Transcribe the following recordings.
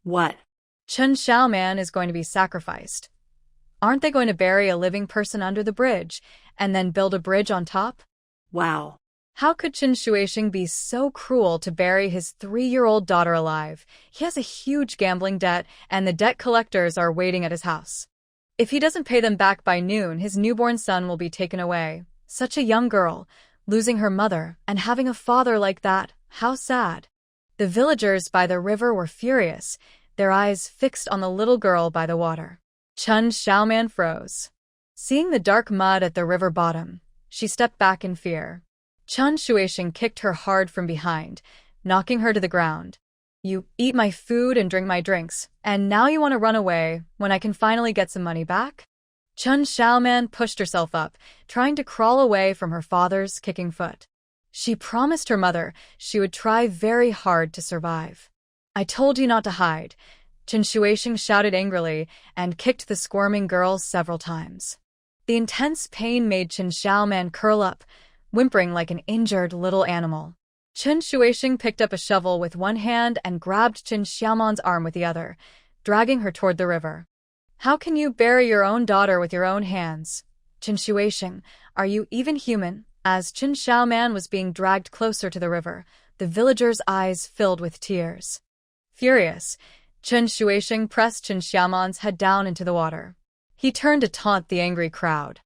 What? Chen Xiaoman is going to be sacrificed. Aren't they going to bury a living person under the bridge and then build a bridge on top? Wow. How could Chen Shuixing be so cruel to bury his 3-year-old daughter alive? He has a huge gambling debt, and the debt collectors are waiting at his house. If he doesn't pay them back by noon, his newborn son will be taken away. Such a young girl, losing her mother and having a father like that, how sad. The villagers by the river were furious, their eyes fixed on the little girl by the water. Chen Xiaoman froze. Seeing the dark mud at the river bottom, she stepped back in fear. Chen Shuixing kicked her hard from behind, knocking her to the ground. You eat my food and drink my drinks, and now you want to run away when I can finally get some money back? Chen Xiaoman pushed herself up, trying to crawl away from her father's kicking foot. She promised her mother she would try very hard to survive. I told you not to hide, Chen Shuixing shouted angrily and kicked the squirming girl several times. The intense pain made Chen Xiaoman curl up, whimpering like an injured little animal. Chen Shuixing picked up a shovel with one hand and grabbed Chen Xiaoman's arm with the other, dragging her toward the river. How can you bury your own daughter with your own hands? Chen Shuixing, are you even human? As Chen Xiaoman was being dragged closer to the river, the villagers' eyes filled with tears. Furious, Chen Shuixing pressed Chen Xiaoman's head down into the water. He turned to taunt the angry crowd.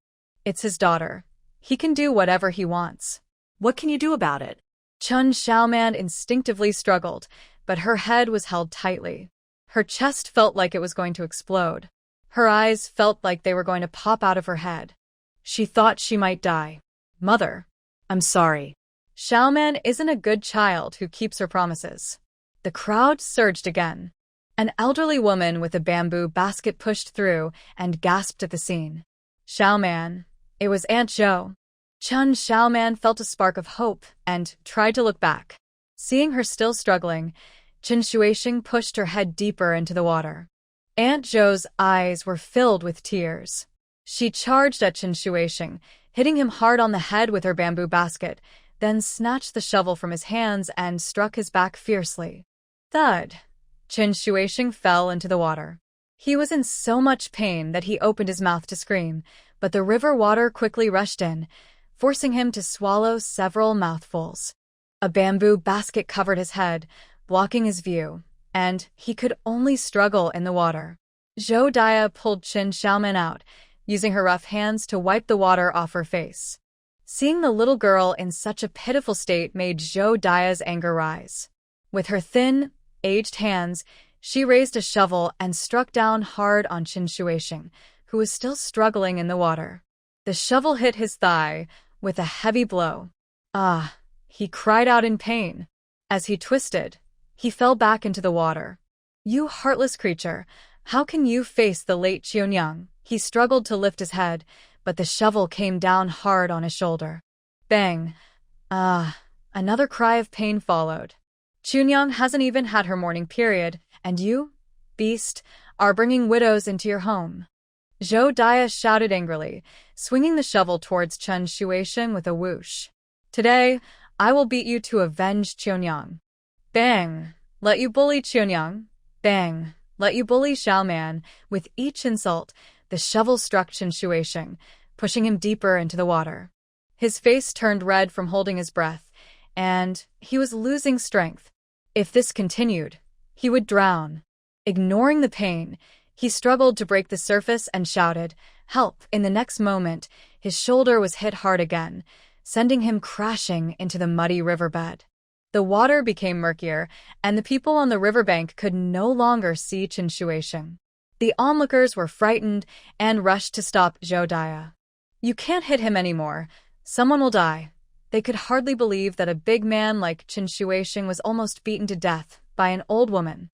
It's his daughter. He can do whatever he wants. What can you do about it? Chen Xiaoman instinctively struggled, but her head was held tightly. Her chest felt like it was going to explode. Her eyes felt like they were going to pop out of her head. She thought she might die. Mother, I'm sorry. Xiaoman isn't a good child who keeps her promises. The crowd surged again. An elderly woman with a bamboo basket pushed through and gasped at the scene. Xiaoman. It was Aunt Zhou. Chen Xiaoman felt a spark of hope and tried to look back. Seeing her still struggling, Chen Shuixing pushed her head deeper into the water. Aunt Zhou's eyes were filled with tears. She charged at Chen Shuixing, hitting him hard on the head with her bamboo basket, then snatched the shovel from his hands and struck his back fiercely. Thud! Chen Shuixing fell into the water. He was in so much pain that he opened his mouth to scream, but the river water quickly rushed in, forcing him to swallow several mouthfuls. A bamboo basket covered his head, blocking his view, and he could only struggle in the water. Zhou Dia pulled Chen Xiaoman out, using her rough hands to wipe the water off her face. Seeing the little girl in such a pitiful state made Zhou Dia's anger rise. With her thin, aged hands, she raised a shovel and struck down hard on Chen Shuixing, who was still struggling in the water. The shovel hit his thigh with a heavy blow. Ah! He cried out in pain. As he twisted, he fell back into the water. You heartless creature, how can you face the late Qianyang? He struggled to lift his head, but the shovel came down hard on his shoulder. Bang! Ah! Another cry of pain followed. Qianyang hasn't even had her morning period, and you, beast, are bringing widows into your home. Zhou Dia shouted angrily, swinging the shovel towards Chen Shuixing with a whoosh. Today, I will beat you to avenge Qianyang. Bang! Let you bully Qianyang. Bang! Let you bully Xiaoman. With each insult, the shovel struck Chen Shuixing, pushing him deeper into the water. His face turned red from holding his breath, and he was losing strength. If this continued, he would drown. Ignoring the pain, he struggled to break the surface and shouted, "Help!" In the next moment, his shoulder was hit hard again, sending him crashing into the muddy riverbed. The water became murkier, and the people on the riverbank could no longer see Chen Shuixing. The onlookers were frightened and rushed to stop Zhou Dia. You can't hit him anymore. Someone will die. They could hardly believe that a big man like Chen Shuixing was almost beaten to death by an old woman.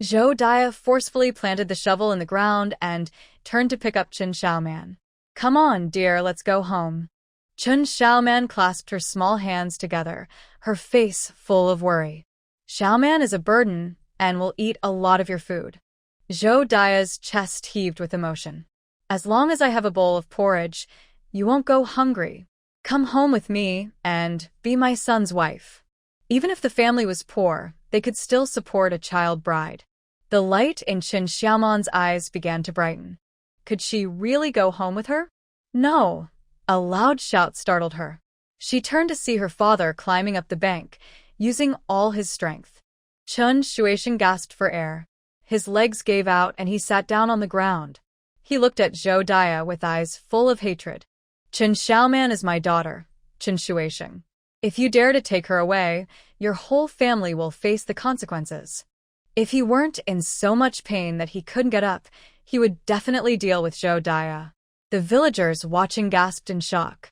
Zhou Dia forcefully planted the shovel in the ground and turned to pick up Chen Xiaoman. Come on, dear, let's go home. Chen Xiaoman clasped her small hands together, her face full of worry. Xiaoman is a burden and will eat a lot of your food. Zhou Dia's chest heaved with emotion. As long as I have a bowl of porridge, you won't go hungry. Come home with me and be my son's wife. Even if the family was poor, they could still support a child bride. The light in Qin Xiaoman's eyes began to brighten. Could she really go home with her? No. A loud shout startled her. She turned to see her father climbing up the bank, using all his strength. Chen Shuixian gasped for air. His legs gave out and he sat down on the ground. He looked at Zhou Dia with eyes full of hatred. Qin Xiaoman is my daughter, Qin Shuixian. If you dare to take her away, your whole family will face the consequences. If he weren't in so much pain that he couldn't get up, he would definitely deal with Zhou Dia. The villagers watching gasped in shock.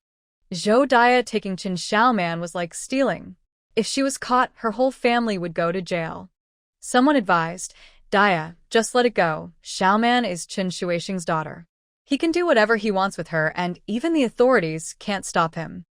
Zhou Dia taking Qin Xiaoman was like stealing. If she was caught, her whole family would go to jail. Someone advised, Dia, just let it go. Xiaoman is Qin Shuixian's daughter. He can do whatever he wants with her, and even the authorities can't stop him.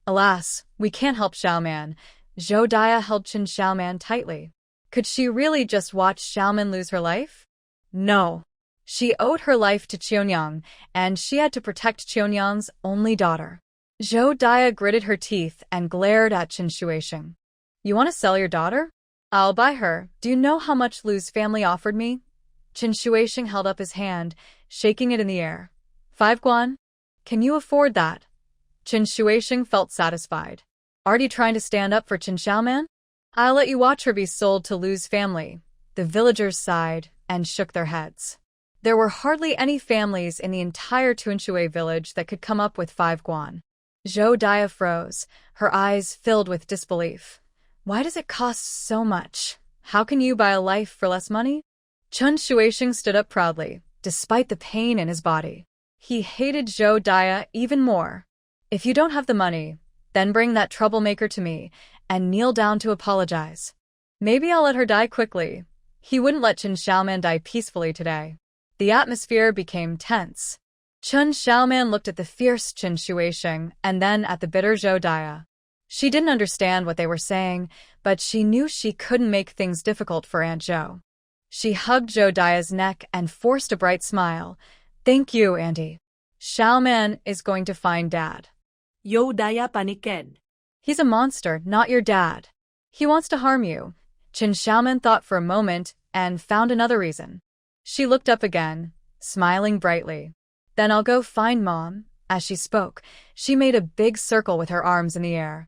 Alas, we can't help Xiaoman. Zhou Dia held Qin Xiaoman tightly. Could she really just watch Xiaoman lose her life? No. She owed her life to Qionyang, and she had to protect Qionyang's only daughter. Zhou Dia gritted her teeth and glared at Qin Shuixian. You want to sell your daughter? I'll buy her. Do you know how much Lu's family offered me? Qin Shuixian held up his hand, shaking it in the air. 5 guan? Can you afford that? Qin Shuixian felt satisfied. Are you trying to stand up for Qin Xiaoman? I'll let you watch her be sold to Lu's family. The villagers sighed and shook their heads. There were hardly any families in the entire Tuanshui village that could come up with 5 guan. Zhou Dia froze, her eyes filled with disbelief. Why does it cost so much? How can you buy a life for less money? Qin Shuixian stood up proudly, despite the pain in his body. He hated Zhou Dia even more. If you don't have the money, then bring that troublemaker to me and kneel down to apologize. Maybe I'll let her die quickly. He wouldn't let Qin Xiaoman die peacefully today. The atmosphere became tense. Qin Xiaoman looked at the fierce Qin Shuixian and then at the bitter Zhou Dia. She didn't understand what they were saying, but she knew she couldn't make things difficult for Aunt Zhou. She hugged Zhou Dia's neck and forced a bright smile. Thank you, Auntie. Xiaoman is going to find Dad. Zhou Dia panicked. He's a monster, not your dad. He wants to harm you. Qin Xiaoman thought for a moment and found another reason. She looked up again, smiling brightly. Then I'll go find Mom. As she spoke, she made a big circle with her arms in the air.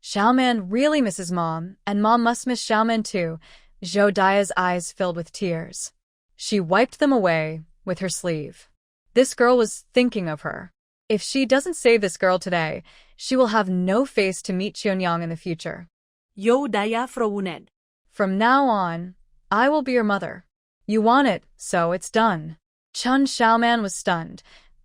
Xiaoman really misses Mom, and Mom must miss Xiaoman too. Zhou Dia's eyes filled with tears. She wiped them away with her sleeve. This girl was thinking of her. If she doesn't save this girl today, she will have no face to meet Qionyang in the future. Zhou Dia frowned. From now on, I will be your mother. You want it, so it's done. Qin Xiaoman was stunned,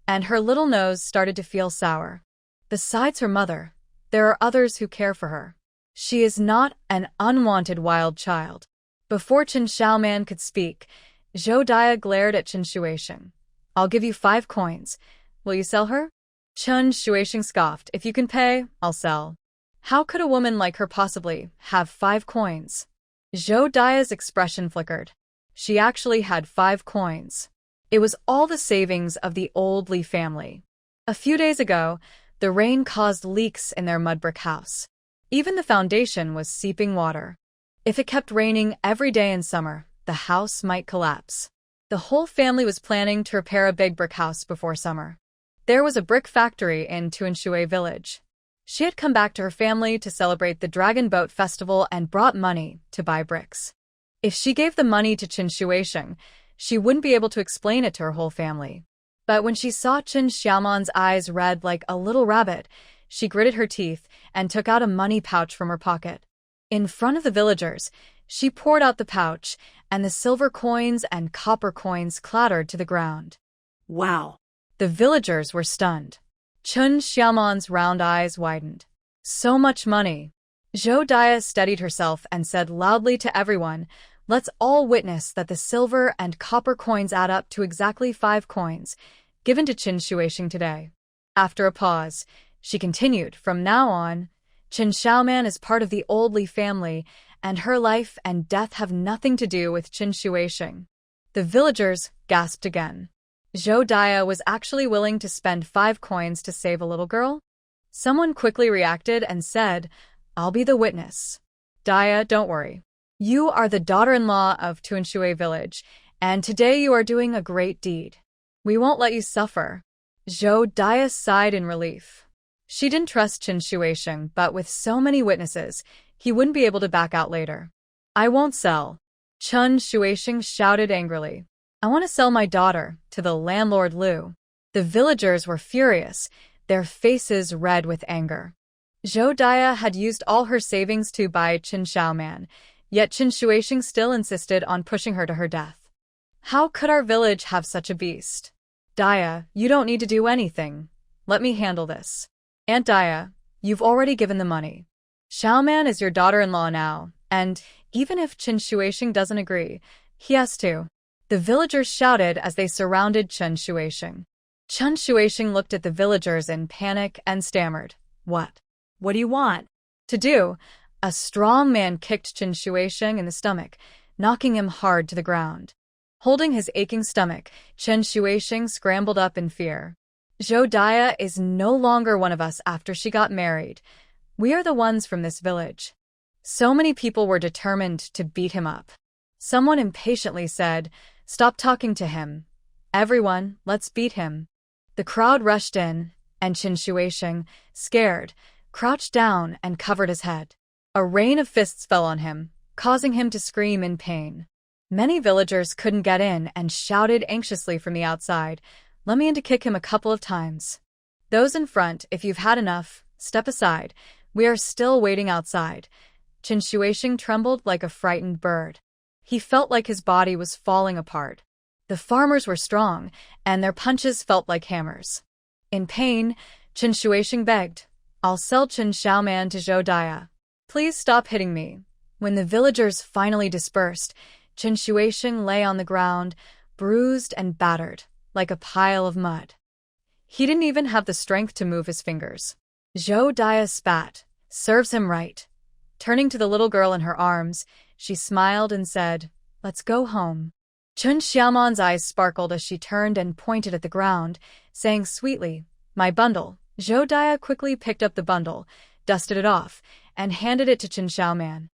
and her little nose started to feel sour. Besides her mother, there are others who care for her. She is not an unwanted wild child. Before Qin Xiaoman could speak, Zhou Dia glared at Qin Shuixian. I'll give you 5 coins. Will you sell her? Qin Shuixian scoffed. If you can pay, I'll sell. How could a woman like her possibly have 5 coins? Zhou Dia's expression flickered. She actually had 5 coins. It was all the savings of the old Li family. A few days ago, the rain caused leaks in their mud brick house. Even the foundation was seeping water. If it kept raining every day in summer, the house might collapse. The whole family was planning to repair a big brick house before summer. There was a brick factory in Tuanshui village. She had come back to her family to celebrate the Dragon Boat Festival and brought money to buy bricks. If she gave the money to Qin Shuixian, she wouldn't be able to explain it to her whole family. But when she saw Qin Xiaoman's eyes red like a little rabbit, she gritted her teeth and took out a money pouch from her pocket. In front of the villagers, she poured out the pouch, and the silver coins and copper coins clattered to the ground. Wow. The villagers were stunned. Qin Xiaoman's round eyes widened. So much money. Zhou Dia steadied herself and said loudly to everyone, let's all witness that the silver and copper coins add up to exactly 5 coins, given to Qin Shuixian today. After a pause, she continued, from now on, Qin Xiaoman is part of the old Li family, and her life and death have nothing to do with Qin Shuixian. The villagers gasped again. Zhou Dia was actually willing to spend 5 coins to save a little girl? Someone quickly reacted and said, I'll be the witness. Dia, don't worry. You are the daughter-in-law of Tuanshui village, and today you are doing a great deed. We won't let you suffer. Zhou Daya sighed in relief. She didn't trust Qin Shuisheng, but with so many witnesses, he wouldn't be able to back out later. I won't sell. Qin Shuisheng shouted angrily. I want to sell my daughter to the landlord Liu. The villagers were furious, their faces red with anger. Zhou Daya had used all her savings to buy Qin Xiaoman, yet Qin Shuisheng still insisted on pushing her to her death. How could our village have such a beast? Daya, you don't need to do anything. Let me handle this. Aunt Daya, you've already given the money. Xiaoman is your daughter-in-law now, and even if Qin Shuisheng doesn't agree, he has to. The villagers shouted as they surrounded Qin Shuisheng. Qin Shuisheng looked at the villagers in panic and stammered. What? What do you want? To do. A strong man kicked Qin Shuisheng in the stomach, knocking him hard to the ground. Holding his aching stomach, Qin Shuisheng scrambled up in fear. Zhou Daya is no longer one of us after she got married. We are the ones from this village. So many people were determined to beat him up. Someone impatiently said, Stop talking to him. Everyone, let's beat him. The crowd rushed in, and Qin Shuisheng, scared, crouched down and covered his head. A rain of fists fell on him, causing him to scream in pain. Many villagers couldn't get in and shouted anxiously from the outside, Let me in to kick him a couple of times. Those in front, if you've had enough, step aside. We are still waiting outside. Qin Shuisheng trembled like a frightened bird. He felt like his body was falling apart. The farmers were strong, and their punches felt like hammers. In pain, Qin Shuisheng begged, I'll sell Qin Xiaoman to Zhou Daya. Please stop hitting me. When the villagers finally dispersed, Qin Shuisheng lay on the ground, bruised and battered, like a pile of mud. He didn't even have the strength to move his fingers. Zhou Daya spat, Serves him right. Turning to the little girl in her arms, she smiled and said, Let's go home. Qin Xiaoman's eyes sparkled as she turned and pointed at the ground, saying sweetly, My bundle. Zhou Daya quickly picked up the bundle, dusted it off, and handed it to Qin Xiaoman.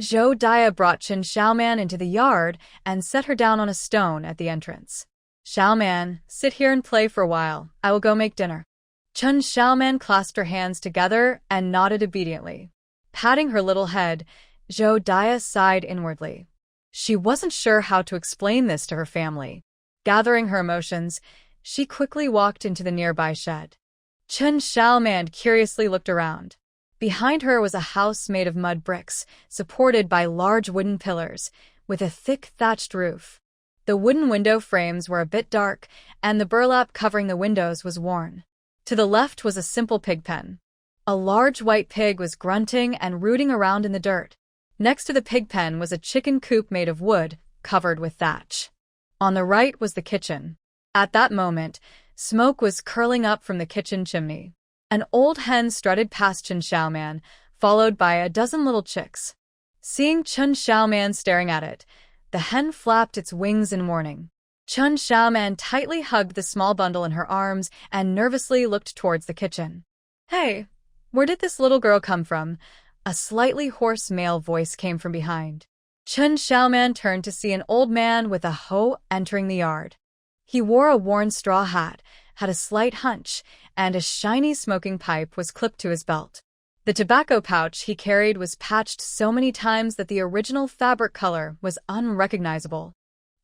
Zhou Daya brought Qin Xiaoman into the yard and set her down on a stone at the entrance. Xiaoman, sit here and play for a while. I will go make dinner. Qin Xiaoman clasped her hands together and nodded obediently. Patting her little head, Zhou Daya sighed inwardly. She wasn't sure how to explain this to her family. Gathering her emotions, she quickly walked into the nearby shed. Qin Xiaoman curiously looked around. Behind her was a house made of mud bricks, supported by large wooden pillars, with a thick thatched roof. The wooden window frames were a bit dark, and the burlap covering the windows was worn. To the left was a simple pig pen. A large white pig was grunting and rooting around in the dirt. Next to the pig pen was a chicken coop made of wood, covered with thatch. On the right was the kitchen. At that moment, smoke was curling up from the kitchen chimney. An old hen strutted past Qin Xiaoman, followed by a dozen little chicks. Seeing Qin Xiaoman staring at it, the hen flapped its wings in warning. Qin Xiaoman tightly hugged the small bundle in her arms and nervously looked towards the kitchen. Hey, where did this little girl come from? A slightly hoarse male voice came from behind. Qin Xiaoman turned to see an old man with a hoe entering the yard. He wore a worn straw hat, had a slight hunch, and a shiny smoking pipe was clipped to his belt. The tobacco pouch he carried was patched so many times that the original fabric color was unrecognizable.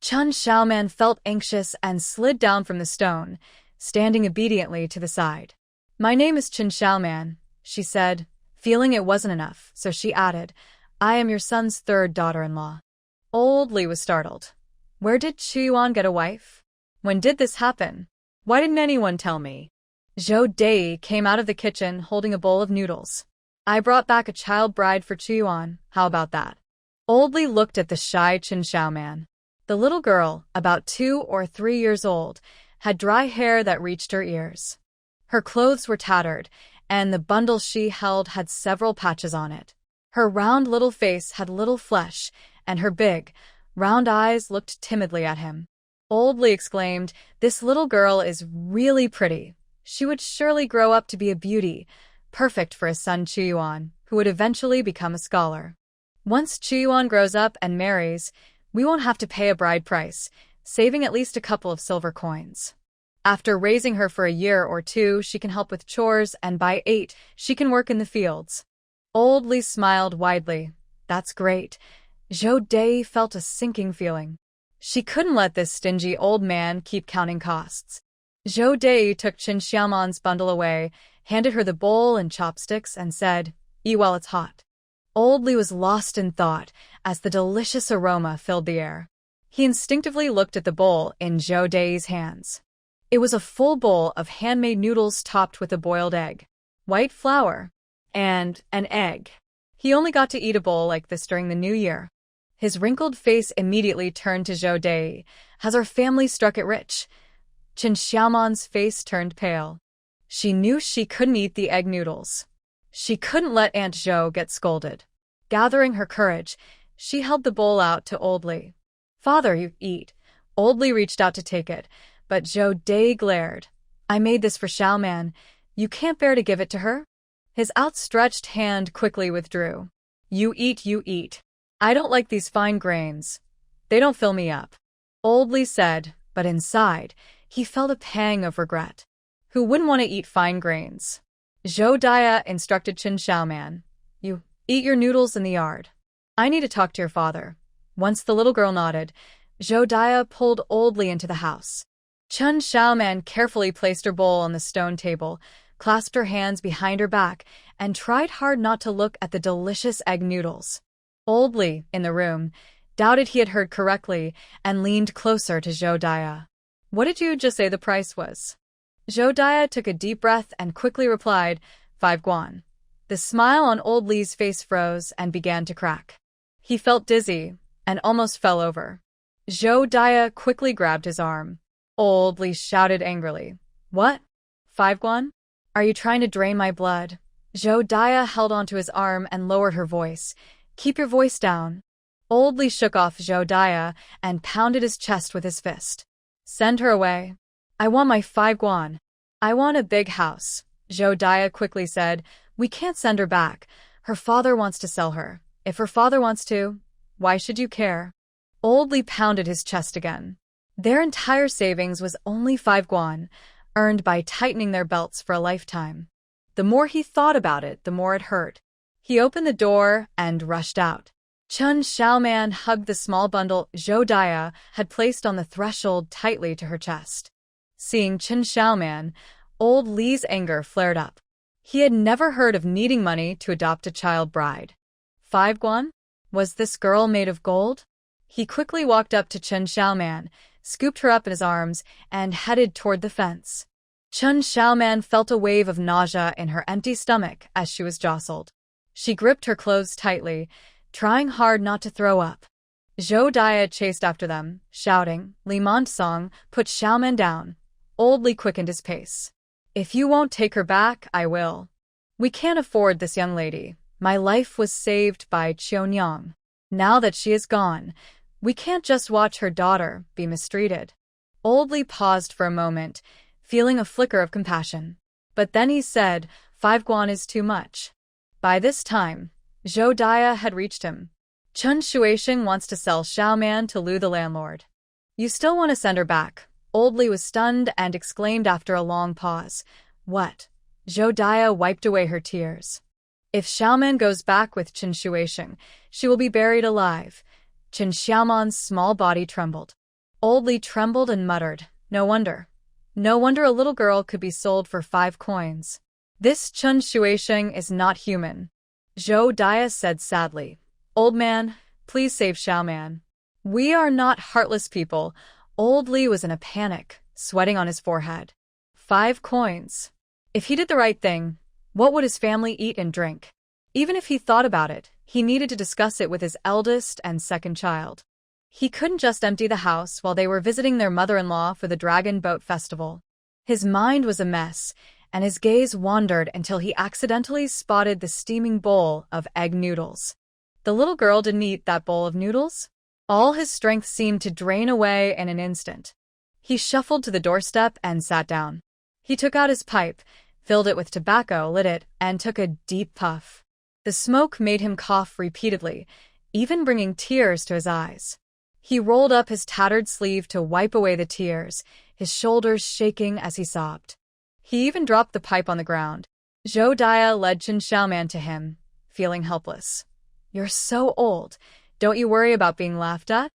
Qin Xiaoman felt anxious and slid down from the stone, standing obediently to the side. My name is Qin Xiaoman, she said, feeling it wasn't enough, so she added, I am your son's third daughter-in-law. Old Li was startled. Where did Chuyuan get a wife? When did this happen? Why didn't anyone tell me? Zhou Dai came out of the kitchen holding a bowl of noodles. I brought back a child bride for Chuyuan. How about that? Old Li looked at the shy Qin Xiaoman. The little girl, about 2 or 3 years old, had dry hair that reached her ears. Her clothes were tattered, and the bundle she held had several patches on it. Her round little face had little flesh, and her big, round eyes looked timidly at him. Old Li exclaimed, This little girl is really pretty. She would surely grow up to be a beauty, perfect for his son Chuyuan, who would eventually become a scholar. Once Chuyuan grows up and marries, we won't have to pay a bride price, saving at least a couple of silver coins. After raising her for a year or two, she can help with chores, and by 8, she can work in the fields. Old Li smiled widely. That's great. Zhou Dai felt a sinking feeling. She couldn't let this stingy old man keep counting costs. Zhou Dai took Qin Xiaoman's bundle away, handed her the bowl and chopsticks, and said, "Eat while it's hot." Old Li was lost in thought as the delicious aroma filled the air. He instinctively looked at the bowl in Zhou Dai's hands. It was a full bowl of handmade noodles topped with a boiled egg, white flour, and an egg. He only got to eat a bowl like this during the New Year. His wrinkled face immediately turned to Zhou Dai. Has our family struck it rich? Qin Xiaoman's face turned pale. She knew she couldn't eat the egg noodles. She couldn't let Aunt Zhou get scolded. Gathering her courage, she held the bowl out to Old Li. "Father, you eat." Old Li reached out to take it, but Zhou Dai glared. "I made this for Xiaoman. You can't bear to give it to her?" His outstretched hand quickly withdrew. You eat. I don't like these fine grains. They don't fill me up," Old Li said, but inside, he felt a pang of regret. Who wouldn't want to eat fine grains? Zhou Dai instructed Qin Xiaoman. "You eat your noodles in the yard. I need to talk to your father." Once the little girl nodded, Zhou Dai pulled Old Li into the house. Qin Xiaoman carefully placed her bowl on the stone table, clasped her hands behind her back, and tried hard not to look at the delicious egg noodles. Old Li, in the room, doubted he had heard correctly and leaned closer to Zhou Dai. "What did you just say the price was?" Zhou Dai took a deep breath and quickly replied, 5 guan. The smile on Old Li's face froze and began to crack. He felt dizzy and almost fell over. Zhou Dai quickly grabbed his arm. Old Li shouted angrily, "What? 5 guan? Are you trying to drain my blood?" Zhou Dai held onto his arm and lowered her voice. "Keep your voice down." Old Li shook off Zhou Dai and pounded his chest with his fist. "Send her away. I want my 5 guan. I want a big house," Zhou Dai quickly said. "We can't send her back. Her father wants to sell her. If her father wants to, why should you care?" Old Li pounded his chest again. Their entire savings was only 5 guan, earned by tightening their belts for a lifetime. The more he thought about it, the more it hurt. He opened the door and rushed out. Qin Xiaoman hugged the small bundle Zhou Dai had placed on the threshold tightly to her chest. Seeing Qin Xiaoman, Old Li's anger flared up. He had never heard of needing money to adopt a child bride. 5 guan? Was this girl made of gold? He quickly walked up to Qin Xiaoman, scooped her up in his arms, and headed toward the fence. Qin Xiaoman felt a wave of nausea in her empty stomach as she was jostled. She gripped her clothes tightly, trying hard not to throw up. Zhou Dai chased after them, shouting, "Li Montesong, put Xiaoman down." Old Li quickened his pace. "If you won't take her back, I will. We can't afford this young lady. My life was saved by Qionyang. Now that she is gone, we can't just watch her daughter be mistreated." Old Li paused for a moment, feeling a flicker of compassion. But then he said, 5 guan is too much. By this time, Zhou Dai had reached him. "Chen Shuixing wants to sell Xiaoman to Lu the landlord. You still want to send her back?" Old Li was stunned and exclaimed after a long pause. "What?" Zhou Dai wiped away her tears. "If Xiaoman goes back with Chen Shuixing, she will be buried alive." Qin Xiaoman's small body trembled. Old Li trembled and muttered, No wonder a little girl could be sold for 5 coins. This Chen Shuixing is not human." Zhou Dai said sadly. "Old man, please save Xiaoman. We are not heartless people." Old Li was in a panic, sweating on his forehead. 5 coins. If he did the right thing, what would his family eat and drink? Even if he thought about it, he needed to discuss it with his eldest and second child. He couldn't just empty the house while they were visiting their mother-in-law for the Dragon Boat Festival. His mind was a mess, and his gaze wandered until he accidentally spotted the steaming bowl of egg noodles. The little girl didn't eat that bowl of noodles? All his strength seemed to drain away in an instant. He shuffled to the doorstep and sat down. He took out his pipe, filled it with tobacco, lit it, and took a deep puff. The smoke made him cough repeatedly, even bringing tears to his eyes. He rolled up his tattered sleeve to wipe away the tears, his shoulders shaking as he sobbed. He even dropped the pipe on the ground. Zhou Daya led Chen Xiaoman to him, feeling helpless. "You're so old. Don't you worry about being laughed at?"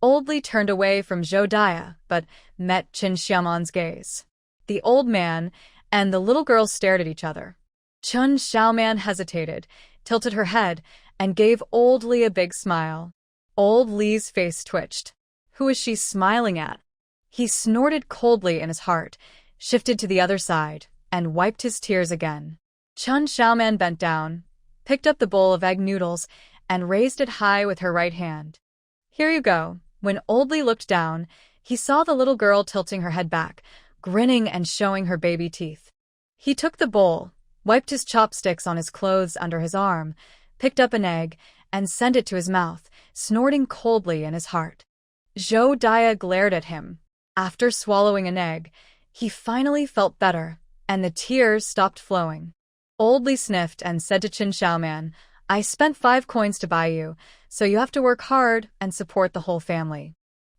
Old Li turned away from Zhou Daya, but met Chen Xiaoman's gaze. The old man and the little girl stared at each other. Chen Xiaoman hesitated, tilted her head, and gave Old Li a big smile. Old Li's face twitched. Who is she smiling at? He snorted coldly in his heart, shifted to the other side, and wiped his tears again. Chen Xiaoman bent down, picked up the bowl of egg noodles, and raised it high with her right hand. "Here you go." When Old Li looked down, he saw the little girl tilting her head back, grinning and showing her baby teeth. He took the bowl, wiped his chopsticks on his clothes under his arm, picked up an egg, and sent it to his mouth, snorting coldly in his heart. Zhou Daya glared at him. After swallowing an egg, he finally felt better, and the tears stopped flowing. Old Li sniffed and said to Chen Xiaoman, "I spent 5 coins to buy you, so you have to work hard and support the whole family.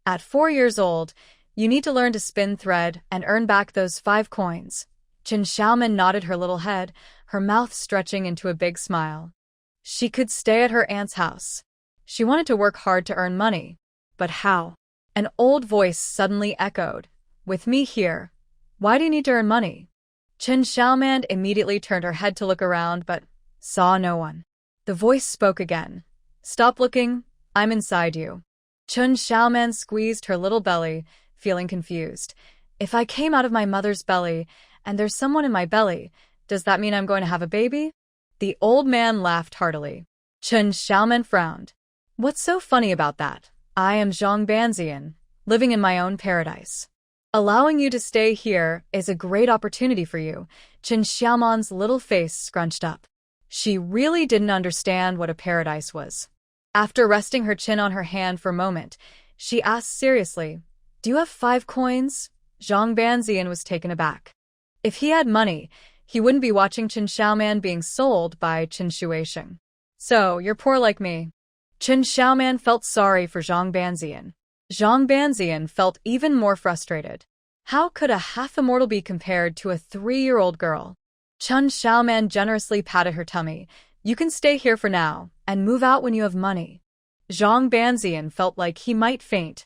At 4 years old, you need to learn to spin thread and earn back those 5 coins." Chen Xiaoman nodded her little head, her mouth stretching into a big smile. She could stay at her aunt's house. She wanted to work hard to earn money. But how? An old voice suddenly echoed, "With me here. Why do you need to earn money?" Chen Xiaoman immediately turned her head to look around but saw no one. The voice spoke again. "Stop looking. I'm inside you." Chen Xiaoman squeezed her little belly, feeling confused. "If I came out of my mother's belly and there's someone in my belly, does that mean I'm going to have a baby?" The old man laughed heartily. Chen Xiaoman frowned. "What's so funny about that? I am Zhang Banzian, living in my own paradise. Allowing you to stay here is a great opportunity for you." Chen Xiaoman's little face scrunched up. She really didn't understand what a paradise was. After resting her chin on her hand for a moment, she asked seriously, "Do you have 5 coins?" Zhang Banzian was taken aback. If he had money, he wouldn't be watching Chen Xiaoman being sold by Chen Shuisheng. "So, you're poor like me." Chen Xiaoman felt sorry for Zhang Banzian. Zhang Banzian felt even more frustrated. How could a half-immortal be compared to a 3-year-old girl? Chen Xiaoman generously patted her tummy. "You can stay here for now, and move out when you have money." Zhang Banzian felt like he might faint.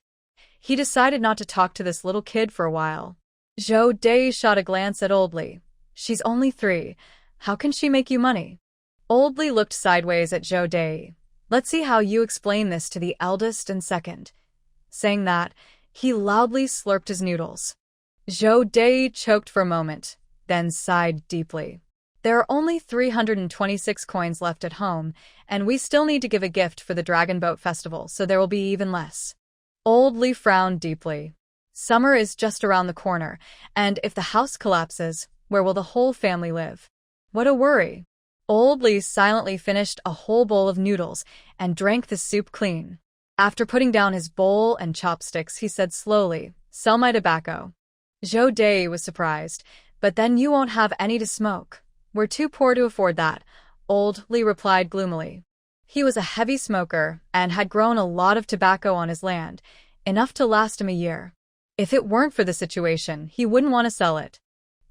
He decided not to talk to this little kid for a while. Zhou Dai shot a glance at Old Li. "She's only 3. How can she make you money?" Old Li looked sideways at Zhou Dai. "Let's see how you explain this to the eldest and second." Saying that, he loudly slurped his noodles. Zhou Dai choked for a moment, then sighed deeply. "There are only 326 coins left at home, and we still need to give a gift for the Dragon Boat Festival, so there will be even less." Old Li frowned deeply. Summer is just around the corner, and if the house collapses, where will the whole family live? What a worry. Old Li silently finished a whole bowl of noodles and drank the soup clean. After putting down his bowl and chopsticks, he said slowly, "Sell my tobacco." Zhou Dai was surprised. "But then you won't have any to smoke." "We're too poor to afford that," Old Li replied gloomily. He was a heavy smoker and had grown a lot of tobacco on his land, enough to last him a year. If it weren't for the situation, he wouldn't want to sell it.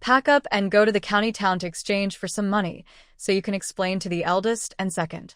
"Pack up and go to the county town to exchange for some money, so you can explain to the eldest and second."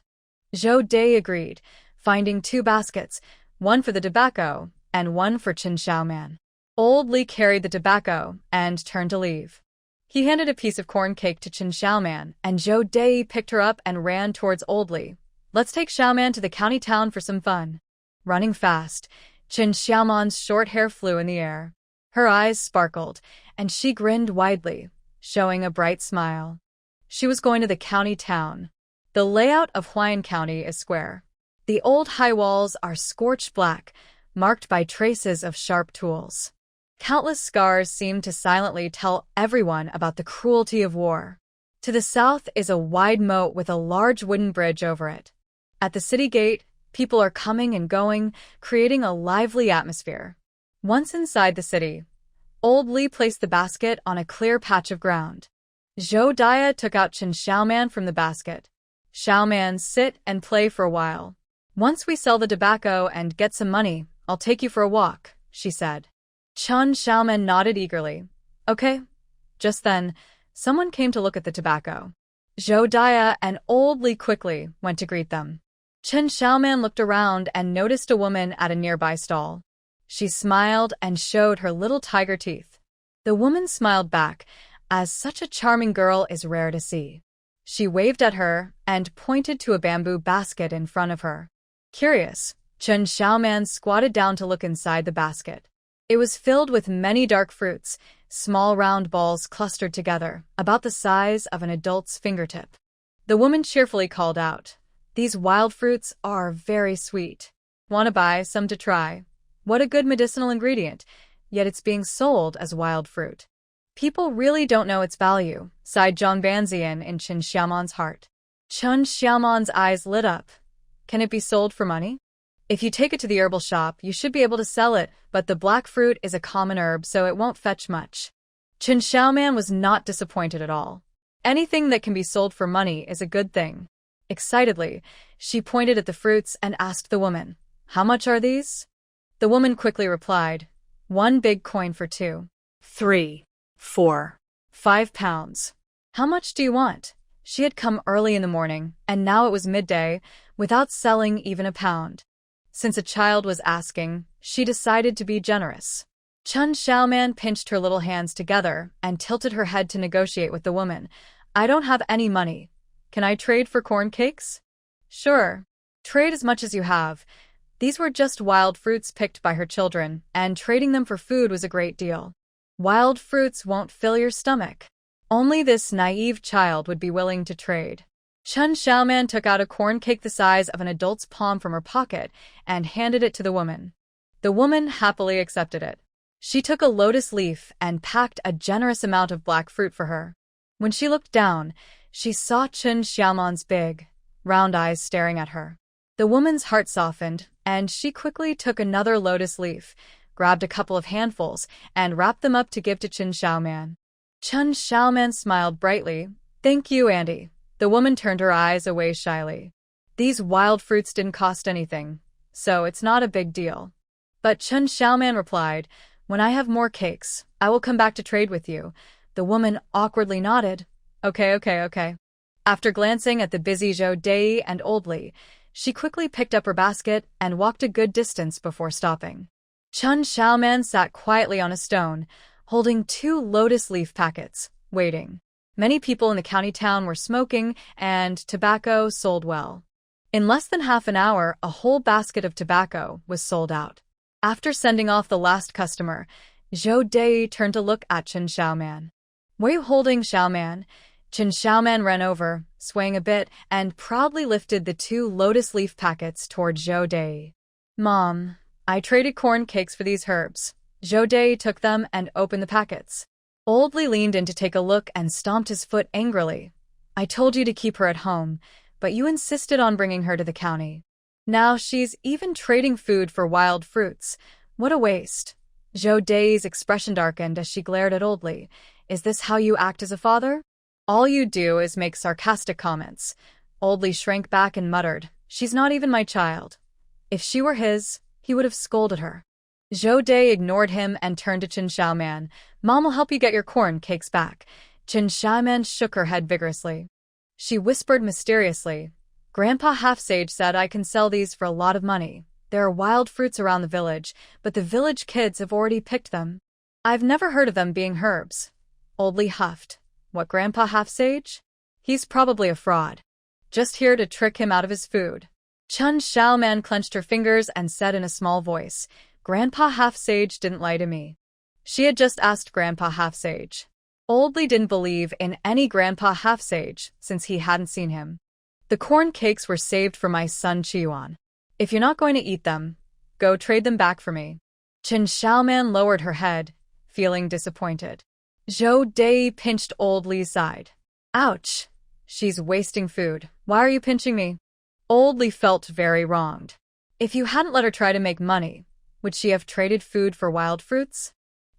Zhou Dai agreed, finding 2 baskets, one for the tobacco and one for Chen Xiaoman. Old Li carried the tobacco and turned to leave. He handed a piece of corn cake to Chen Xiaoman, and Zhou Dai picked her up and ran towards Old Li. "Let's take Xiaoman to the county town for some fun." Running fast, Chen Xiaoman's short hair flew in the air. Her eyes sparkled, and she grinned widely, showing a bright smile. She was going to the county town. The layout of Huayan County is square. The old high walls are scorched black, marked by traces of sharp tools. Countless scars seem to silently tell everyone about the cruelty of war. To the south is a wide moat with a large wooden bridge over it. At the city gate, people are coming and going, creating a lively atmosphere. Once inside the city, Old Li placed the basket on a clear patch of ground. Zhou Daya took out Chen Xiaoman from the basket. "Xiaoman, sit and play for a while." Once we sell the tobacco and get some money, I'll take you for a walk, she said. Chen Xiaoman nodded eagerly. Okay. Just then, someone came to look at the tobacco. Zhou Dia and Old Li quickly went to greet them. Chen Xiaoman looked around and noticed a woman at a nearby stall. She smiled and showed her little tiger teeth. The woman smiled back, as such a charming girl is rare to see. She waved at her and pointed to a bamboo basket in front of her. Curious, Chen Xiaoman squatted down to look inside the basket. It was filled with many dark fruits, small round balls clustered together, about the size of an adult's fingertip. The woman cheerfully called out, "These wild fruits are very sweet. Want to buy some to try? What a good medicinal ingredient, yet it's being sold as wild fruit. People really don't know its value," sighed Zhang Banzian in Chen Xiaoman's heart. Chen Xiaoman's eyes lit up. Can it be sold for money? If you take it to the herbal shop, you should be able to sell it, but the black fruit is a common herb, so it won't fetch much. Chen Xiaoman was not disappointed at all. Anything that can be sold for money is a good thing. Excitedly, she pointed at the fruits and asked the woman, "How much are these?" The woman quickly replied, "1 big coin for 2. 3, 4, 5 pounds. How much do you want?" She had come early in the morning, and now it was midday, without selling even a pound. Since a child was asking, she decided to be generous. Chen Xiaoman pinched her little hands together and tilted her head to negotiate with the woman. "I don't have any money. Can I trade for corn cakes?" "Sure. Trade as much as you have." These were just wild fruits picked by her children, and trading them for food was a great deal. Wild fruits won't fill your stomach. Only this naive child would be willing to trade. Chen Xiaoman took out a corn cake the size of an adult's palm from her pocket and handed it to the woman. The woman happily accepted it. She took a lotus leaf and packed a generous amount of black fruit for her. When she looked down, she saw Chen Xiaoman's big, round eyes staring at her. The woman's heart softened, and she quickly took another lotus leaf, grabbed a couple of handfuls, and wrapped them up to give to Chen Xiaoman. Chen Xiaoman smiled brightly. "Thank you, Andy." The woman turned her eyes away shyly. These wild fruits didn't cost anything, so it's not a big deal. But Chen Xiaoman replied, "When I have more cakes, I will come back to trade with you." The woman awkwardly nodded. Okay. After glancing at the busy Zhou Dei and Old Li, she quickly picked up her basket and walked a good distance before stopping. Chen Xiaoman sat quietly on a stone, holding 2 lotus leaf packets, waiting. Many people in the county town were smoking, and tobacco sold well. In less than half an hour, a whole basket of tobacco was sold out. After sending off the last customer, Zhou Dei turned to look at Chen Xiaoman. "What are you holding, Xiaoman?" Chen Xiaoman ran over, swaying a bit, and proudly lifted the 2 lotus leaf packets toward Zhou Dei. "Mom, I traded corn cakes for these herbs." Zhou Dei took them and opened the packets. Old Li leaned in to take a look and stomped his foot angrily. "I told you to keep her at home, but you insisted on bringing her to the county. Now she's even trading food for wild fruits. What a waste." Zhou Dei's expression darkened as she glared at Old Li. "Is this how you act as a father? All you do is make sarcastic comments." Old Li shrank back and muttered, "She's not even my child." If she were his, he would have scolded her. Zhou Dei ignored him and turned to Chen Xiaoman. "Mom will help you get your corn cakes back." Chen Xiaoman shook her head vigorously. She whispered mysteriously, "Grandpa Half-Sage said I can sell these for a lot of money. There are wild fruits around the village, but the village kids have already picked them. I've never heard of them being herbs." Old Li huffed. "What, Grandpa Half-Sage? He's probably a fraud. Just here to trick him out of his food." Chen Xiaoman clenched her fingers and said in a small voice, "Grandpa Half-Sage didn't lie to me." She had just asked Grandpa Half-Sage. Old Li didn't believe in any Grandpa Half-Sage since he hadn't seen him. "The corn cakes were saved for my son Chiyuan. If you're not going to eat them, go trade them back for me." Chen Xiaoman lowered her head, feeling disappointed. Zhou Dei pinched Old Li's side. "Ouch! She's wasting food. Why are you pinching me?" Old Li felt very wronged. If you hadn't let her try to make money, would she have traded food for wild fruits?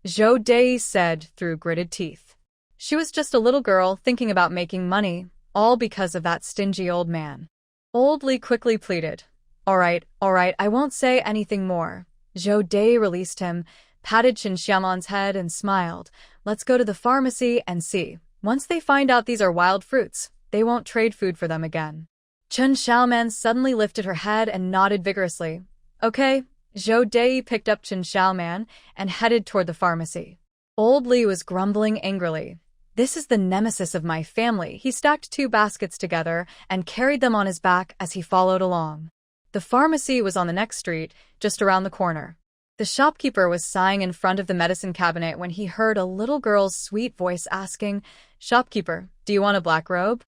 Zhou Dei said through gritted teeth. She was just a little girl thinking about making money, all because of that stingy old man. Old Li quickly pleaded, All right, I won't say anything more. Zhou Dai released him, patted Chen Xiaoman's head and smiled. Let's go to the pharmacy and see. Once they find out these are wild fruits, they won't trade food for them again. Chen Xiaoman suddenly lifted her head and nodded vigorously. Okay. Zhou Dai picked up Chen Xiaoman and headed toward the pharmacy. Old Li was grumbling angrily. This is the nemesis of my family. He stacked 2 baskets together and carried them on his back as he followed along. The pharmacy was on the next street, just around the corner. The shopkeeper was sighing in front of the medicine cabinet when he heard a little girl's sweet voice asking, "Shopkeeper, do you want a black robe?"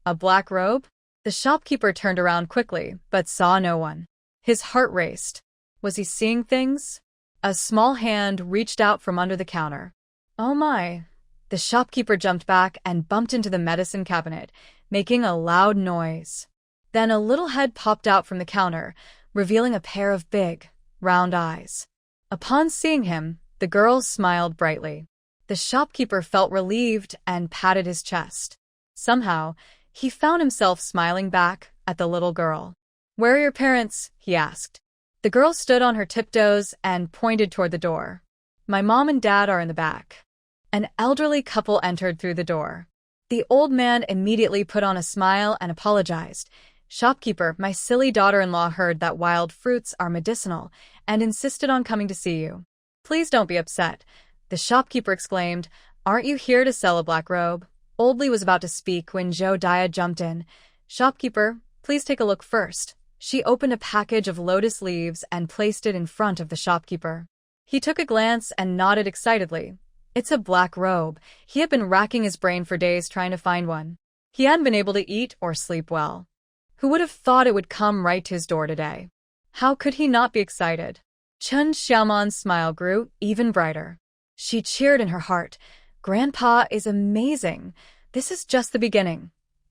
A black robe? The shopkeeper turned around quickly, but saw no one. His heart raced. Was he seeing things? A small hand reached out from under the counter. Oh my! The shopkeeper jumped back and bumped into the medicine cabinet, making a loud noise. Then a little head popped out from the counter, revealing a pair of big, round eyes. Upon seeing him, the girl smiled brightly. The shopkeeper felt relieved and patted his chest. Somehow, he found himself smiling back at the little girl. "Where are your parents?" he asked. The girl stood on her tiptoes and pointed toward the door. "My mom and dad are in the back." An elderly couple entered through the door. The old man immediately put on a smile and apologized. "Shopkeeper, my silly daughter-in-law heard that wild fruits are medicinal and insisted on coming to see you." "Please don't be upset," the shopkeeper exclaimed. "Aren't you here to sell a black robe?" Old Li was about to speak when Zhou Dai jumped in. "Shopkeeper, please take a look first." She opened a package of lotus leaves and placed it in front of the shopkeeper. He took a glance and nodded excitedly. It's a black robe. He had been racking his brain for days trying to find one. He hadn't been able to eat or sleep well. Who would have thought it would come right to his door today? How could he not be excited? Chen Xiaoman's smile grew even brighter. She cheered in her heart. "Grandpa is amazing. This is just the beginning.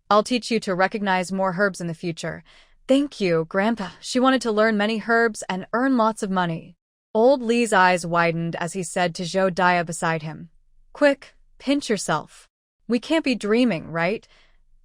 I'll teach you to recognize more herbs in the future." "Thank you, Grandpa." She wanted to learn many herbs and earn lots of money. Old Li's eyes widened as he said to Zhou Dai beside him, "Quick, pinch yourself. We can't be dreaming, right?"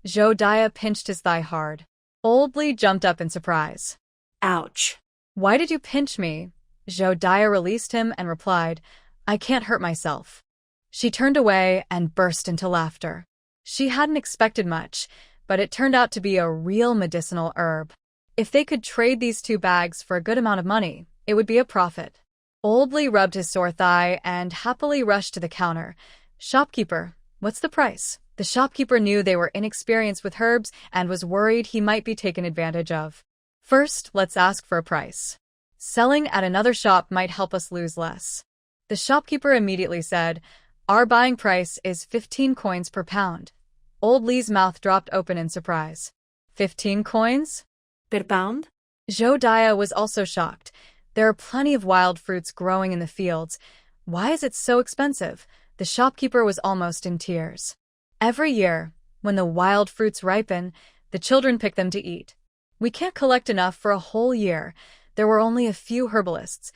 Zhou Dai pinched his thigh hard. Old Li jumped up in surprise. Ouch. "Why did you pinch me?" Zhou Dai released him and replied, "I can't hurt myself." She turned away and burst into laughter. She hadn't expected much, but it turned out to be a real medicinal herb. If they could trade these 2 bags for a good amount of money, it would be a profit. Old Li rubbed his sore thigh and happily rushed to the counter. "Shopkeeper, what's the price?" The shopkeeper knew they were inexperienced with herbs and was worried he might be taken advantage of. "First, let's ask for a price. Selling at another shop might help us lose less." The shopkeeper immediately said, "Our buying price is 15 coins per pound." Old Li's mouth dropped open in surprise. 15 coins? Per pound? Zhou Dai was also shocked. There are plenty of wild fruits growing in the fields. Why is it so expensive? The shopkeeper was almost in tears. Every year, when the wild fruits ripen, the children pick them to eat. We can't collect enough for a whole year. There were only a few herbalists.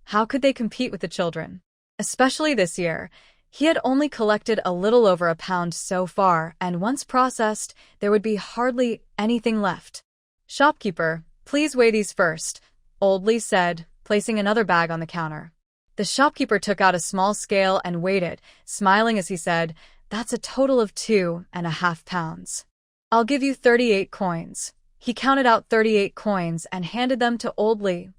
How could they compete with the children? Especially this year. He had only collected a little over a pound so far, and once processed, there would be hardly anything left. "Shopkeeper, please weigh these first," Old Li said, placing another bag on the counter. The shopkeeper took out a small scale and weighed it, smiling as he said, "That's a total of 2.5 pounds. I'll give you 38 coins." He counted out 38 coins and handed them to Old Li.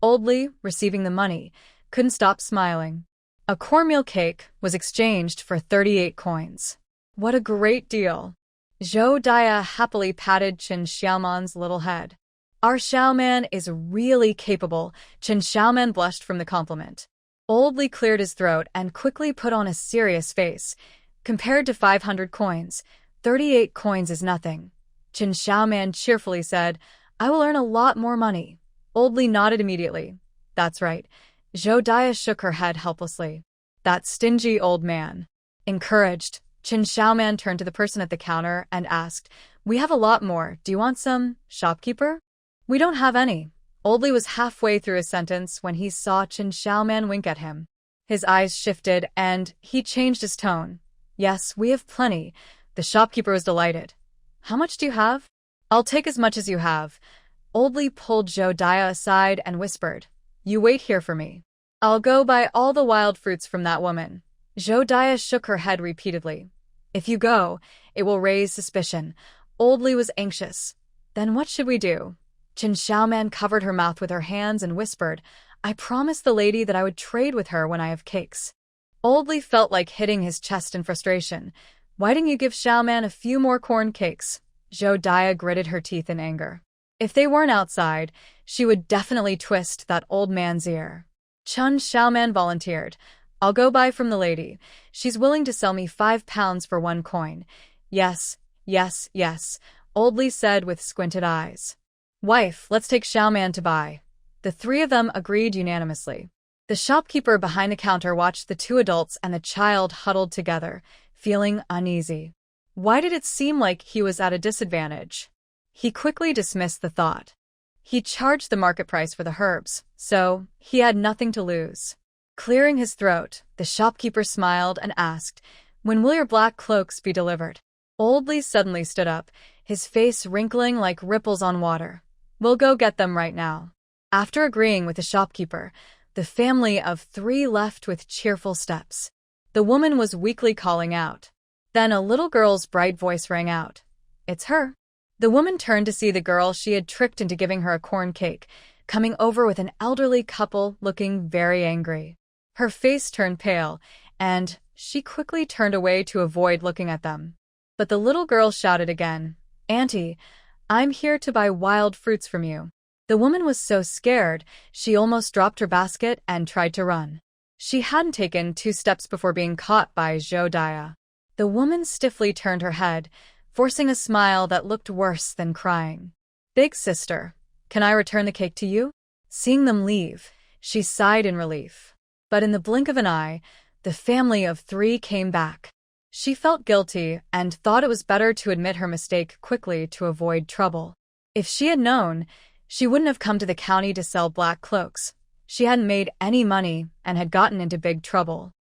Old Li, receiving the money, couldn't stop smiling. A cornmeal cake was exchanged for 38 coins. What a great deal! Zhou Dai happily patted Chen Xiaoman's little head. "Our Xiaoman is really capable." Chen Xiaoman blushed from the compliment. Old Li cleared his throat and quickly put on a serious face. Compared to 500 coins, 38 coins is nothing. Chen Xiaoman cheerfully said, "I will earn a lot more money." Old Li nodded immediately. "That's right." Zhou Dai shook her head helplessly. "That stingy old man." Encouraged, Chen Xiaoman turned to the person at the counter and asked, "We have a lot more. Do you want some, shopkeeper?" "We don't have any." Old Li was halfway through his sentence when he saw Chen Xiaoman wink at him. His eyes shifted and he changed his tone. "Yes, we have plenty." The shopkeeper was delighted. "How much do you have?" "I'll take as much as you have." Old Li pulled Zhou Dia aside and whispered, "You wait here for me. I'll go buy all the wild fruits from that woman." Zhou Dia shook her head repeatedly. "If you go, it will raise suspicion." Old Li was anxious. "Then what should we do?" Qin Xiaoman covered her mouth with her hands and whispered, "I promised the lady that I would trade with her when I have cakes." Old Li felt like hitting his chest in frustration. "Why didn't you give Xiaoman a few more corn cakes?" Zhou Dia gritted her teeth in anger. If they weren't outside, she would definitely twist that old man's ear. Qin Xiaoman volunteered. "I'll go buy from the lady. She's willing to sell me 5 pounds for 1 coin. Yes, yes, yes," Old Li said with squinted eyes. "Wife, let's take Xiaoman to buy." The three of them agreed unanimously. The shopkeeper behind the counter watched the two adults and the child huddled together, feeling uneasy. Why did it seem like he was at a disadvantage? He quickly dismissed the thought. He charged the market price for the herbs, so he had nothing to lose. Clearing his throat, the shopkeeper smiled and asked, "When will your black cloaks be delivered?" Old Li suddenly stood up, his face wrinkling like ripples on water. "We'll go get them right now." After agreeing with the shopkeeper, the family of 3 left with cheerful steps. The woman was weakly calling out. Then a little girl's bright voice rang out. "It's her." The woman turned to see the girl she had tricked into giving her a corn cake, coming over with an elderly couple looking very angry. Her face turned pale, and she quickly turned away to avoid looking at them. But the little girl shouted again, "Auntie, I'm here to buy wild fruits from you." The woman was so scared, she almost dropped her basket and tried to run. She hadn't taken 2 steps before being caught by Zhou Dia. The woman stiffly turned her head, forcing a smile that looked worse than crying. "Big sister, can I return the cake to you?" Seeing them leave, she sighed in relief. But in the blink of an eye, the family of 3 came back. She felt guilty and thought it was better to admit her mistake quickly to avoid trouble. If she had known, she wouldn't have come to the county to sell black cloaks. She hadn't made any money and had gotten into big trouble.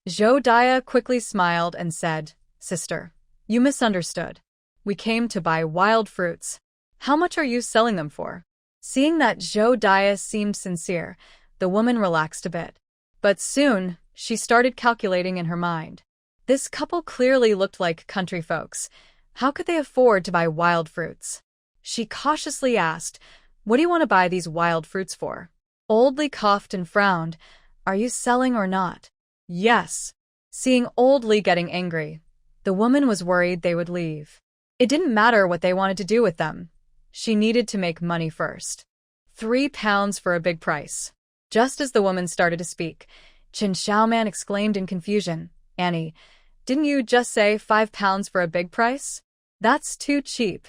Zhou Dia quickly smiled and said, "Sister, you misunderstood. We came to buy wild fruits. How much are you selling them for?" Seeing that Zhou Dia seemed sincere, the woman relaxed a bit. But soon, she started calculating in her mind. This couple clearly looked like country folks. How could they afford to buy wild fruits? She cautiously asked, "What do you want to buy these wild fruits for?" Old Li coughed and frowned. "Are you selling or not?" "Yes." Seeing Old Li getting angry, the woman was worried they would leave. It didn't matter what they wanted to do with them. She needed to make money first. 3 pounds for a big price. Just as the woman started to speak, Qin Xiaoman exclaimed in confusion, "Annie, didn't you just say 5 pounds for a big price? That's too cheap."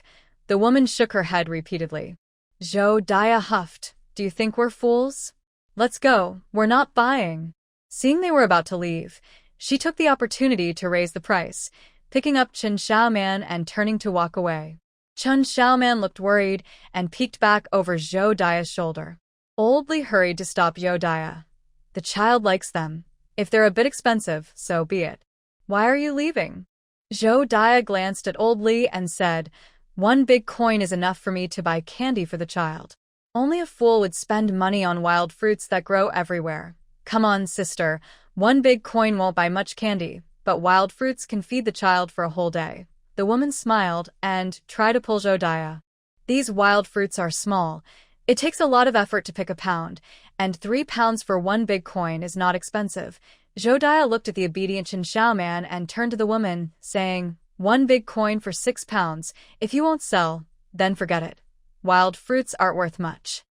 The woman shook her head repeatedly. Zhou Dia huffed, "Do you think we're fools? Let's go, we're not buying." Seeing they were about to leave, she took the opportunity to raise the price, picking up Qin Xiaoman and turning to walk away. Qin Xiaoman looked worried and peeked back over Zhou Dia's shoulder. Old Li hurried to stop Zhou Dia. "The child likes them. If they're a bit expensive, so be it. Why are you leaving?" Zhou Dia glanced at Old Li and said, "1 big coin is enough for me to buy candy for the child. Only a fool would spend money on wild fruits that grow everywhere. Come on, sister, 1 big coin won't buy much candy, but wild fruits can feed the child for a whole day." The woman smiled and tried to pull Zhou Dia. "These wild fruits are small. It takes a lot of effort to pick a pound, and 3 pounds for 1 big coin is not expensive." Zhou Dia looked at the obedient Qin Xiaoman and turned to the woman, saying, "1 big coin for 6 pounds. If you won't sell, then forget it. Wild fruits aren't worth much.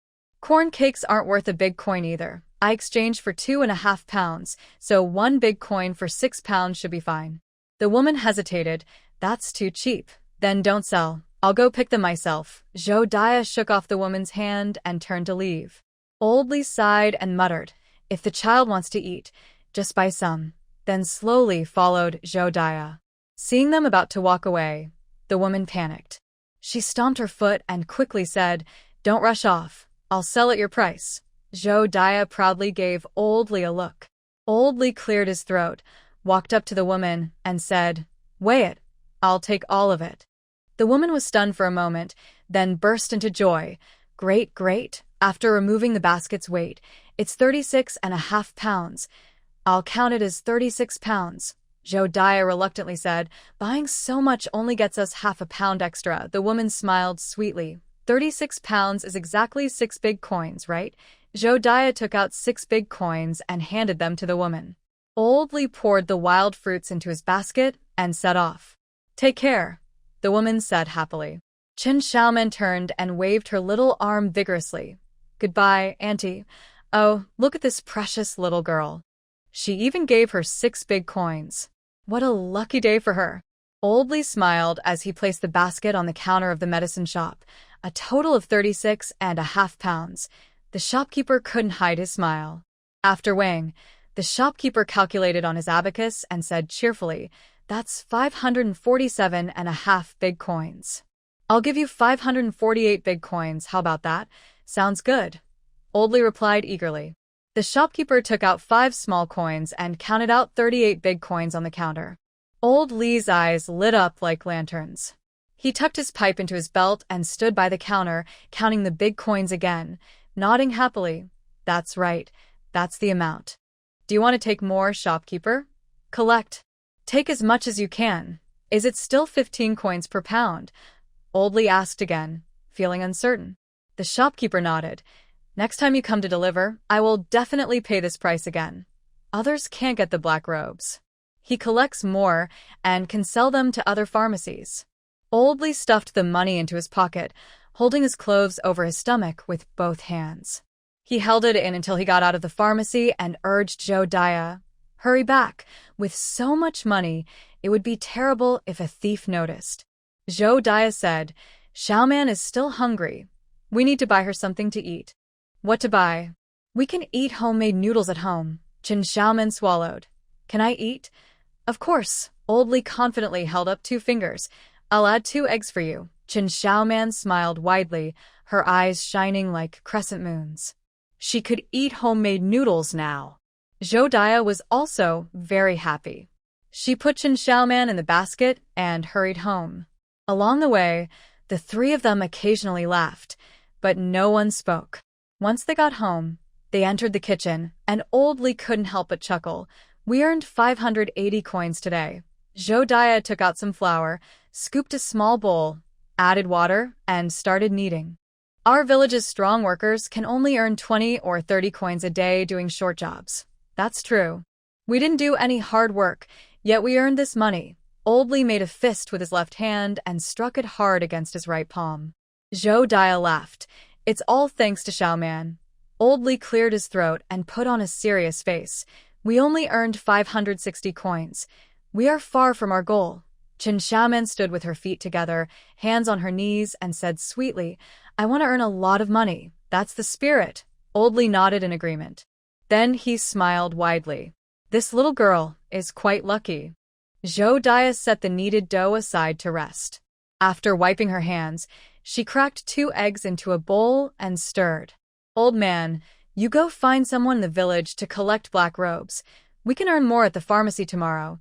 Corn cakes aren't worth a big coin either. I exchanged for 2.5 pounds, so 1 big coin for 6 pounds should be fine." The woman hesitated. "That's too cheap. Then don't sell. I'll go pick them myself." Zhou Dia shook off the woman's hand and turned to leave. Old Li sighed and muttered, "If the child wants to eat, just buy some." Then slowly followed Zhou Dia. Seeing them about to walk away, the woman panicked. She stomped her foot and quickly said, "Don't rush off. I'll sell at your price." Zhou Dia proudly gave Old Li a look. Old Li cleared his throat, walked up to the woman, and said, "Weigh it. I'll take all of it." The woman was stunned for a moment, then burst into joy. Great, great. After removing the basket's weight, it's 36.5 pounds. I'll count it as 36 pounds. Jodiah reluctantly said, buying so much only gets us half a pound extra. The woman smiled sweetly. 36 pounds is exactly 6 big coins, right? Jodiah took out 6 big coins and handed them to the woman. Old Lee poured the wild fruits into his basket and set off. Take care, the woman said happily. Chen Xiaoman turned and waved her little arm vigorously. Goodbye, Auntie. Oh, look at this precious little girl. She even gave her 6 big coins. What a lucky day for her. Old Lee smiled as he placed the basket on the counter of the medicine shop. A total of 36.5 pounds. The shopkeeper couldn't hide his smile. After weighing, the shopkeeper calculated on his abacus and said cheerfully, that's 547.5 big coins. I'll give you 548 big coins, how about that? Sounds good. Old Lee replied eagerly. The shopkeeper took out 5 small coins and counted out 38 big coins on the counter. Old Lee's eyes lit up like lanterns. He tucked his pipe into his belt and stood by the counter, counting the big coins again, nodding happily. That's right. That's the amount. Do you want to take more, shopkeeper? Collect. Take as much as you can. Is it still 15 coins per pound? Old Lee asked again, feeling uncertain. The shopkeeper nodded. Next time you come to deliver, I will definitely pay this price again. Others can't get the black robes. He collects more and can sell them to other pharmacies. Old Lee stuffed the money into his pocket, holding his clothes over his stomach with both hands. He held it in until he got out of the pharmacy and urged Jodiah, hurry back. With so much money, it would be terrible if a thief noticed. Jodiah said, Xiaoman is still hungry. We need to buy her something to eat. What to buy? We can eat homemade noodles at home. Chen Xiaoman swallowed. Can I eat? Of course. Old Lee confidently held up 2 fingers. I'll add 2 eggs for you. Chen Xiaoman smiled widely, her eyes shining like crescent moons. She could eat homemade noodles now. Jodiah was also very happy. She put Chen Xiaoman in the basket and hurried home. Along the way, the 3 of them occasionally laughed, but no one spoke. Once they got home, they entered the kitchen, and Old Lee couldn't help but chuckle. We earned 580 coins today. Jodiah took out some flour, scooped a small bowl, added water, and started kneading. Our village's strong workers can only earn 20 or 30 coins a day doing short jobs. That's true. We didn't do any hard work, yet we earned this money. Old Lee made a fist with his left hand and struck it hard against his right palm. Jodiah laughed. It's all thanks to Xiaoman. Old Lee cleared his throat and put on a serious face. We only earned 560 coins. We are far from our goal. Chen Xiaoman stood with her feet together, hands on her knees, and said sweetly, I want to earn a lot of money. That's the spirit. Old Lee nodded in agreement. Then he smiled widely. This little girl is quite lucky. Jodiah set the kneaded dough aside to rest. After wiping her hands, she cracked 2 eggs into a bowl and stirred. Old man, you go find someone in the village to collect black robes. We can earn more at the pharmacy tomorrow.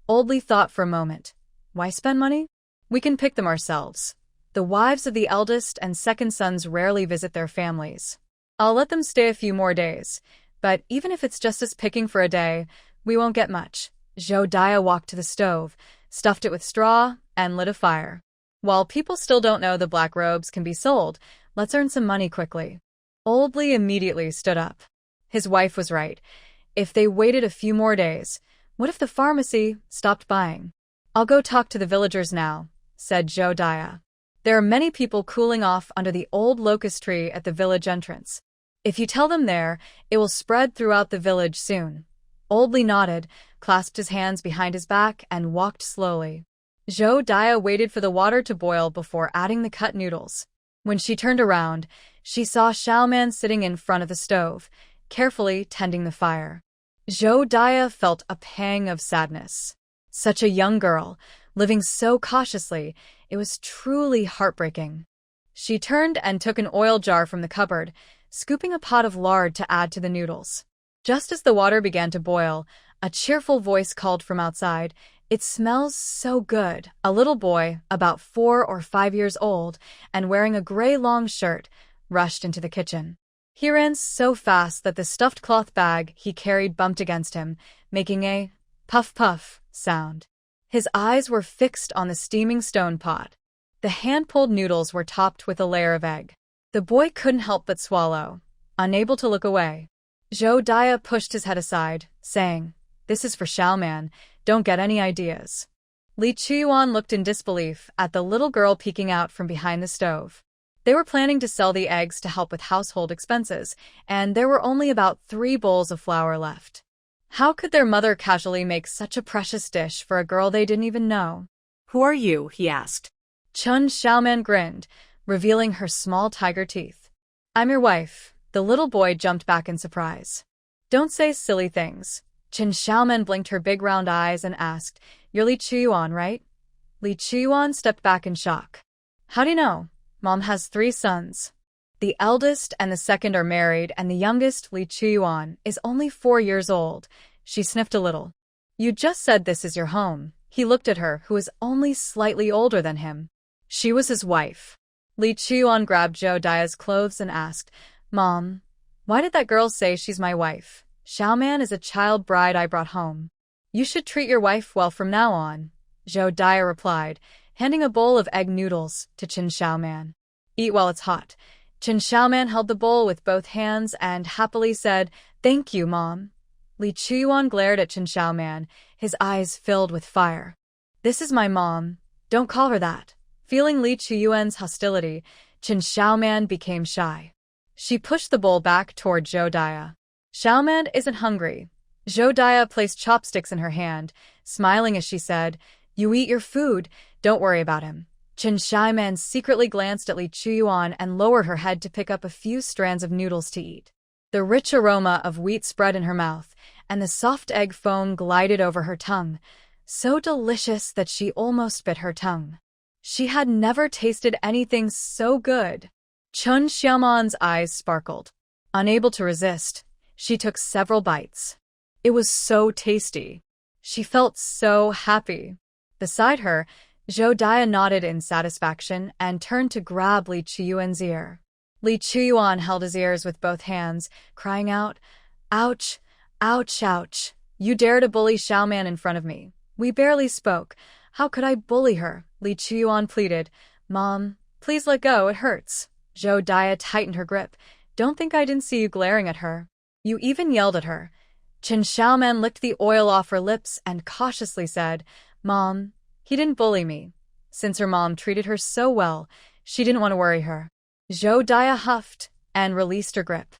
Old Lee thought for a moment. Why spend money? We can pick them ourselves. The wives of the eldest and second sons rarely visit their families. I'll let them stay a few more days, but even if it's just us picking for a day, we won't get much. Jodiah walked to the stove, stuffed it with straw, and lit a fire. While people still don't know the black robes can be sold, let's earn some money quickly. Old Lee immediately stood up. His wife was right. If they waited a few more days, what if the pharmacy stopped buying? I'll go talk to the villagers now, said Jodiah. There are many people cooling off under the old locust tree at the village entrance. If you tell them there, it will spread throughout the village soon. Old Lee nodded, clasped his hands behind his back, and walked slowly. Jodiah waited for the water to boil before adding the cut noodles. When she turned around, she saw Xiaoman sitting in front of the stove, carefully tending the fire. Jodiah felt a pang of sadness. Such a young girl, living so cautiously, it was truly heartbreaking. She turned and took an oil jar from the cupboard, scooping a pot of lard to add to the noodles. Just as the water began to boil, a cheerful voice called from outside, It smells so good. A little boy, about 4 or 5 years old, and wearing a gray long shirt, rushed into the kitchen. He ran so fast that the stuffed cloth bag he carried bumped against him, making a puff-puff sound. His eyes were fixed on the steaming stone pot. The hand-pulled noodles were topped with a layer of egg. The boy couldn't help but swallow, unable to look away. Zhou Daya pushed his head aside, saying, "This is for Xiaoman, don't get any ideas." Li Chuyuan looked in disbelief at the little girl peeking out from behind the stove. They were planning to sell the eggs to help with household expenses, and there were only about 3 bowls of flour left. How could their mother casually make such a precious dish for a girl they didn't even know? Who are you? He asked. Chun Xiaoman grinned, revealing her small tiger teeth. "I'm your wife." The little boy jumped back in surprise. "Don't say silly things." Chen Xiaoman blinked her big round eyes and asked, "You're Li Chuyuan, right?" Li Chuyuan stepped back in shock. "How do you know? Mom has 3 sons. The eldest and the second are married, and the youngest, Li Chuyuan, is only 4 years old." She sniffed a little. "You just said this is your home." He looked at her, who was only slightly older than him. She was his wife. Li Chuyuan grabbed Zhou Daya's clothes and asked, "Mom, why did that girl say she's my wife? Xiaoman is a child bride I brought home. You should treat your wife well from now on," Zhou Daya replied, handing a bowl of egg noodles to Chen Xiaoman. "Eat while it's hot." Chen Xiaoman held the bowl with both hands and happily said, "Thank you, Mom." Li Chuyuan glared at Chen Xiaoman, his eyes filled with fire. "This is my mom. Don't call her that." Feeling Li Chuyuan's hostility, Chen Xiaoman became shy. She pushed the bowl back toward Zhou Daya. "Xiaoman isn't hungry." Zhou Daya placed chopsticks in her hand, smiling as she said, "You eat your food, don't worry about him." Chen Xiaoman secretly glanced at Li Chuyuan and lowered her head to pick up a few strands of noodles to eat. The rich aroma of wheat spread in her mouth, and the soft egg foam glided over her tongue, so delicious that she almost bit her tongue. She had never tasted anything so good. Chun Xiaoman's eyes sparkled. Unable to resist, she took several bites. It was so tasty. She felt so happy. Beside her, Zhou Daya nodded in satisfaction and turned to grab Li Chuyuan's ear. Li Chuyuan held his ears with both hands, crying out, "Ouch! Ouch! Ouch! You dare to bully Xiaoman in front of me. We barely spoke. How could I bully her?" Li Chuyuan pleaded. "Mom, please let go, it hurts." Zhou Daya tightened her grip. "Don't think I didn't see you glaring at her. You even yelled at her." Chen Xiaoman licked the oil off her lips and cautiously said, "Mom, he didn't bully me." Since her mom treated her so well, she didn't want to worry her. Zhou Daya huffed and released her grip.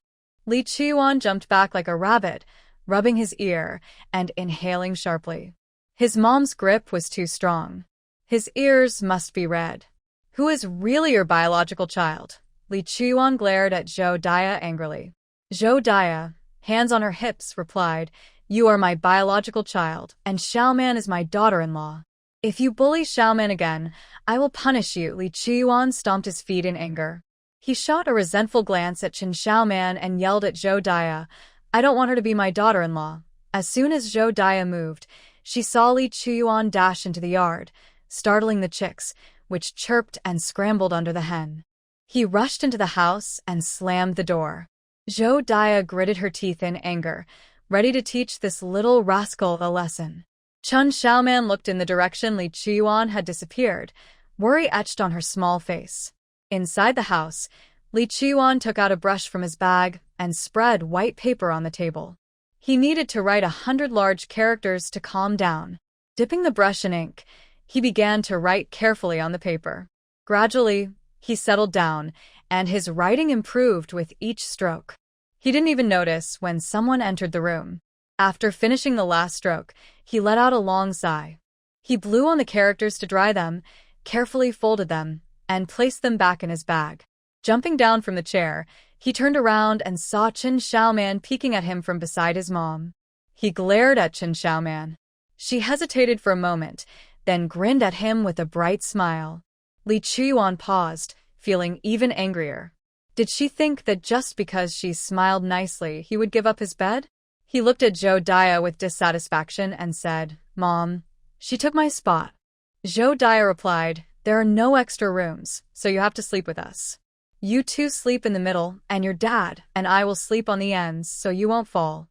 Li Chuyuan jumped back like a rabbit, rubbing his ear and inhaling sharply. His mom's grip was too strong. His ears must be red. "Who is really your biological child?" Li Chuyuan glared at Zhou Daya angrily. Zhou Daya, hands on her hips, replied, "You are my biological child, and Xiaoman is my daughter-in-law. If you bully Xiaoman again, I will punish you." Li Chuyuan stomped his feet in anger. He shot a resentful glance at Chen Xiaoman and yelled at Zhou Daya, "I don't want her to be my daughter-in-law." As soon as Zhou Daya moved, she saw Li Chuyuan dash into the yard, startling the chicks, which chirped and scrambled under the hen. He rushed into the house and slammed the door. Zhou Daya gritted her teeth in anger, ready to teach this little rascal a lesson. Chun Xiaoman looked in the direction Li Chuyuan had disappeared, worry etched on her small face. Inside the house, Li Chuyuan took out a brush from his bag and spread white paper on the table. He needed to write 100 large characters to calm down. Dipping the brush in ink, he began to write carefully on the paper. Gradually, he settled down, and his writing improved with each stroke. He didn't even notice when someone entered the room. After finishing the last stroke, he let out a long sigh. He blew on the characters to dry them, carefully folded them, and placed them back in his bag. Jumping down from the chair, he turned around and saw Chen Xiaoman peeking at him from beside his mom. He glared at Chen Xiaoman. She hesitated for a moment, then grinned at him with a bright smile. Li Chuyuan paused, feeling even angrier. Did she think that just because she smiled nicely he would give up his bed? He looked at Zhou Daya with dissatisfaction and said, "Mom, she took my spot." Zhou Daya replied, "There are no extra rooms, so you have to sleep with us." You two sleep in the middle, and your dad and I will sleep on the ends so you won't fall.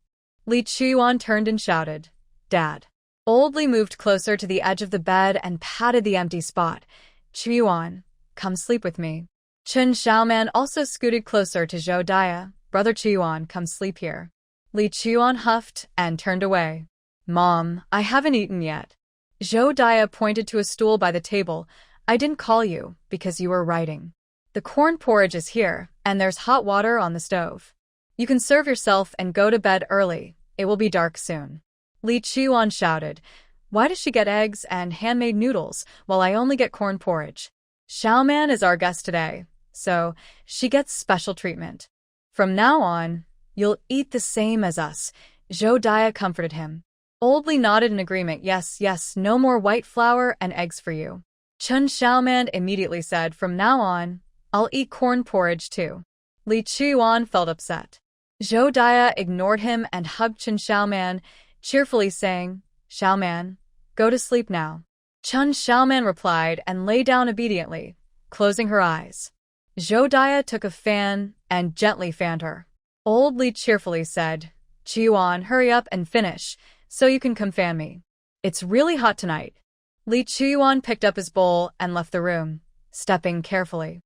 Li Chuan turned and shouted, Dad. Old Li moved closer to the edge of the bed and patted the empty spot. Chuan, come sleep with me. Chen Xiaoman also scooted closer to Zhou Dia. Brother Chuan, come sleep here. Li Chuan huffed and turned away. Mom, I haven't eaten yet. Zhou Dia pointed to a stool by the table. I didn't call you because you were writing. The corn porridge is here, and there's hot water on the stove. You can serve yourself and go to bed early. It will be dark soon. Li Chuan shouted, Why does she get eggs and handmade noodles while I only get corn porridge? Xiaoman is our guest today, so she gets special treatment. From now on, you'll eat the same as us. Zhou Dia comforted him. Old Li nodded in agreement. Yes, no more white flour and eggs for you. Chen Xiaoman immediately said, From now on, I'll eat corn porridge too. Li Chuan felt upset. Zhou Dia ignored him and hugged Chen Xiaoman, cheerfully saying, Xiaoman, go to sleep now. Chen Xiaoman replied and lay down obediently, closing her eyes. Zhou Dia took a fan and gently fanned her. Old Li cheerfully said, Chuan, hurry up and finish, so you can come fan me. It's really hot tonight. Li Chuan picked up his bowl and left the room, stepping carefully.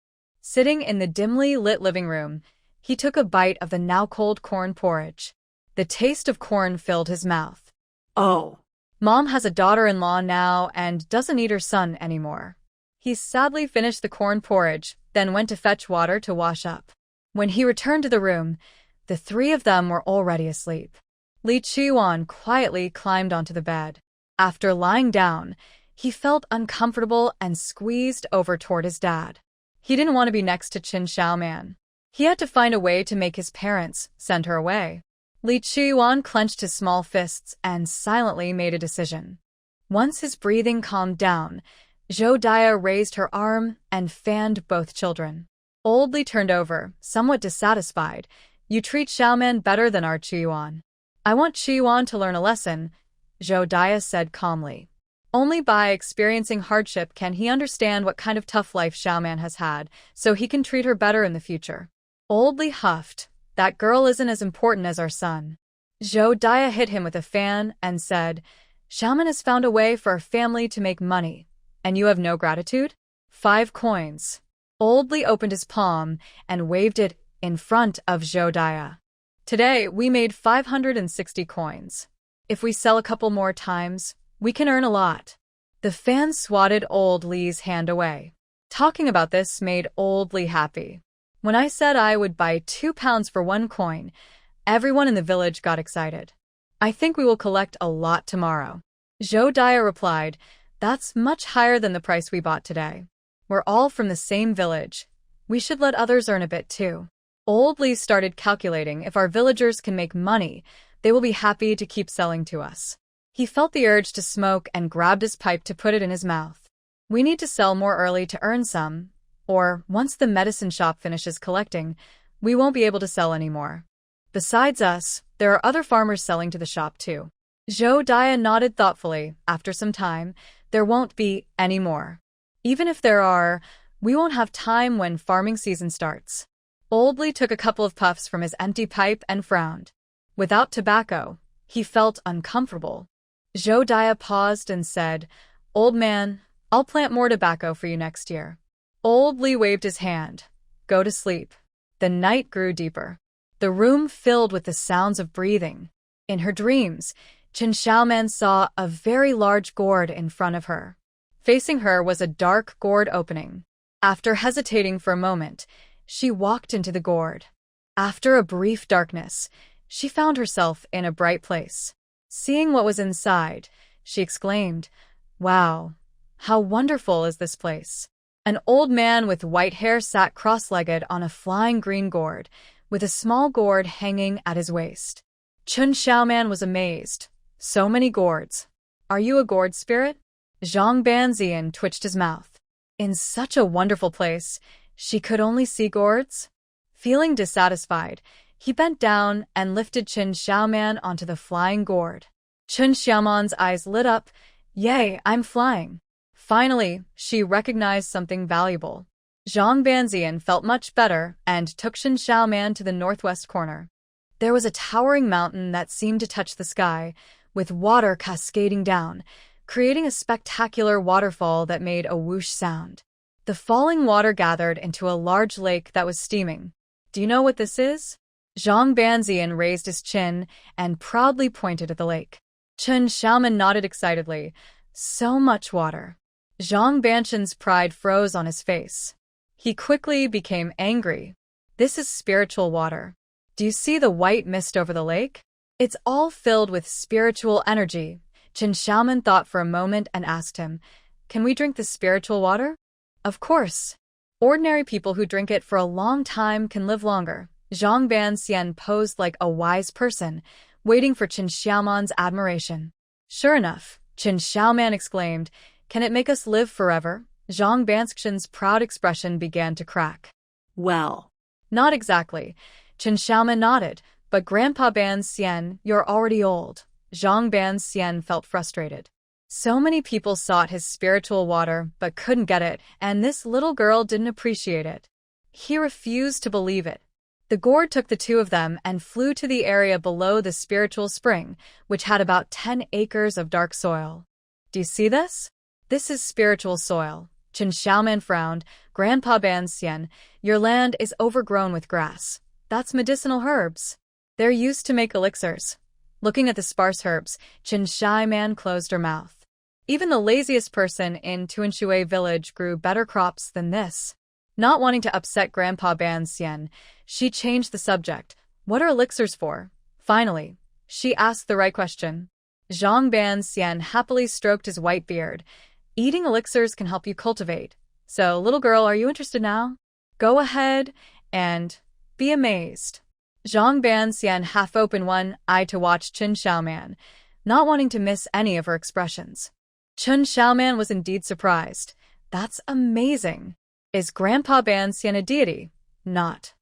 Sitting in the dimly lit living room, he took a bite of the now-cold corn porridge. The taste of corn filled his mouth. Oh. Mom has a daughter-in-law now and doesn't need her son anymore. He sadly finished the corn porridge, then went to fetch water to wash up. When he returned to the room, the three of them were already asleep. Li Chuan quietly climbed onto the bed. After lying down, he felt uncomfortable and squeezed over toward his dad. He didn't want to be next to Chen Xiaoman. He had to find a way to make his parents send her away. Li Chuan clenched his small fists and silently made a decision. Once his breathing calmed down, Zhou Dia raised her arm and fanned both children. Old Li turned over, somewhat dissatisfied. You treat Xiaoman better than our Chuan. I want Chuan to learn a lesson, Zhou Dia said calmly. Only by experiencing hardship can he understand what kind of tough life Xiaoman has had, so he can treat her better in the future. Old Li huffed. That girl isn't as important as our son. Zhou Dia hit him with a fan and said, Xiaoman has found a way for our family to make money, and you have no gratitude? 5 coins. Old Li opened his palm and waved it in front of Zhou Dia. Today, we made 560 coins. If we sell a couple more times, we can earn a lot. The fan swatted Old Li's hand away. Talking about this made Old Li happy. When I said I would buy 2 pounds for 1 coin, everyone in the village got excited. I think we will collect a lot tomorrow. Zhou Dia replied, That's much higher than the price we bought today. We're all from the same village. We should let others earn a bit too. Old Li started calculating if our villagers can make money, they will be happy to keep selling to us. He felt the urge to smoke and grabbed his pipe to put it in his mouth. We need to sell more early to earn some, or once the medicine shop finishes collecting, we won't be able to sell anymore. Besides us, there are other farmers selling to the shop too. Zhou Dia nodded thoughtfully. After some time, there won't be any more. Even if there are, we won't have time when farming season starts. Old Li took a couple of puffs from his empty pipe and frowned. Without tobacco, he felt uncomfortable. Zhou Dia paused and said, Old man, I'll plant more tobacco for you next year. Old Li waved his hand. Go to sleep. The night grew deeper. The room filled with the sounds of breathing. In her dreams, Chen Xiaoman saw a very large gourd in front of her. Facing her was a dark gourd opening. After hesitating for a moment, she walked into the gourd. After a brief darkness, she found herself in a bright place. Seeing what was inside, she exclaimed, Wow, how wonderful is this place. An old man with white hair sat cross-legged on a flying green gourd, with a small gourd hanging at his waist. Chen Xiaoman was amazed. So many gourds. Are you a gourd spirit? Zhang Banzian twitched his mouth. In such a wonderful place, she could only see gourds? Feeling dissatisfied, he bent down and lifted Chen Xiaoman onto the flying gourd. Chen Xiaoman's eyes lit up. Yay, I'm flying. Finally, she recognized something valuable. Zhang Banzian felt much better and took Qin Xiaoman to the northwest corner. There was a towering mountain that seemed to touch the sky, with water cascading down, creating a spectacular waterfall that made a whoosh sound. The falling water gathered into a large lake that was steaming. Do you know what this is? Zhang Banzian raised his chin and proudly pointed at the lake. Qin Xiaoman nodded excitedly. So much water. Zhang Banqian's pride froze on his face. He quickly became angry. This is spiritual water. Do you see the white mist over the lake? It's all filled with spiritual energy. Qin Xiaoman thought for a moment and asked him, "Can we drink the spiritual water?" "Of course. Ordinary people who drink it for a long time can live longer." Zhang Banxian posed like a wise person, waiting for Qin Xiaoman's admiration. "Sure enough," Qin Xiaoman exclaimed, "can it make us live forever?" Zhang Banxian's proud expression began to crack. Well, "Not exactly." Qin Xiaoman nodded, "But Grandpa Banxian, you're already old." Zhang Banxian felt frustrated. So many people sought his spiritual water but couldn't get it, and this little girl didn't appreciate it. He refused to believe it. The gourd took the two of them and flew to the area below the spiritual spring, which had about 10 acres of dark soil. "Do you see this? This is spiritual soil." Qin Xiaoman frowned. "Grandpa Banxian, your land is overgrown with grass. That's medicinal herbs. They're used to make elixirs." Looking at the sparse herbs, Qin Xiaoman closed her mouth. Even the laziest person in Tuanshui village grew better crops than this. Not wanting to upset Grandpa Banxian, she changed the subject. "What are elixirs for?" Finally, she asked the right question. Zhang Banxian happily stroked his white beard. "Eating elixirs can help you cultivate. So, little girl, are you interested now? Go ahead and be amazed." Zhang Banxian half opened one eye to watch Qin Xiaoman, not wanting to miss any of her expressions. Qin Xiaoman was indeed surprised. "That's amazing. Is Grandpa Banxian a deity?" Not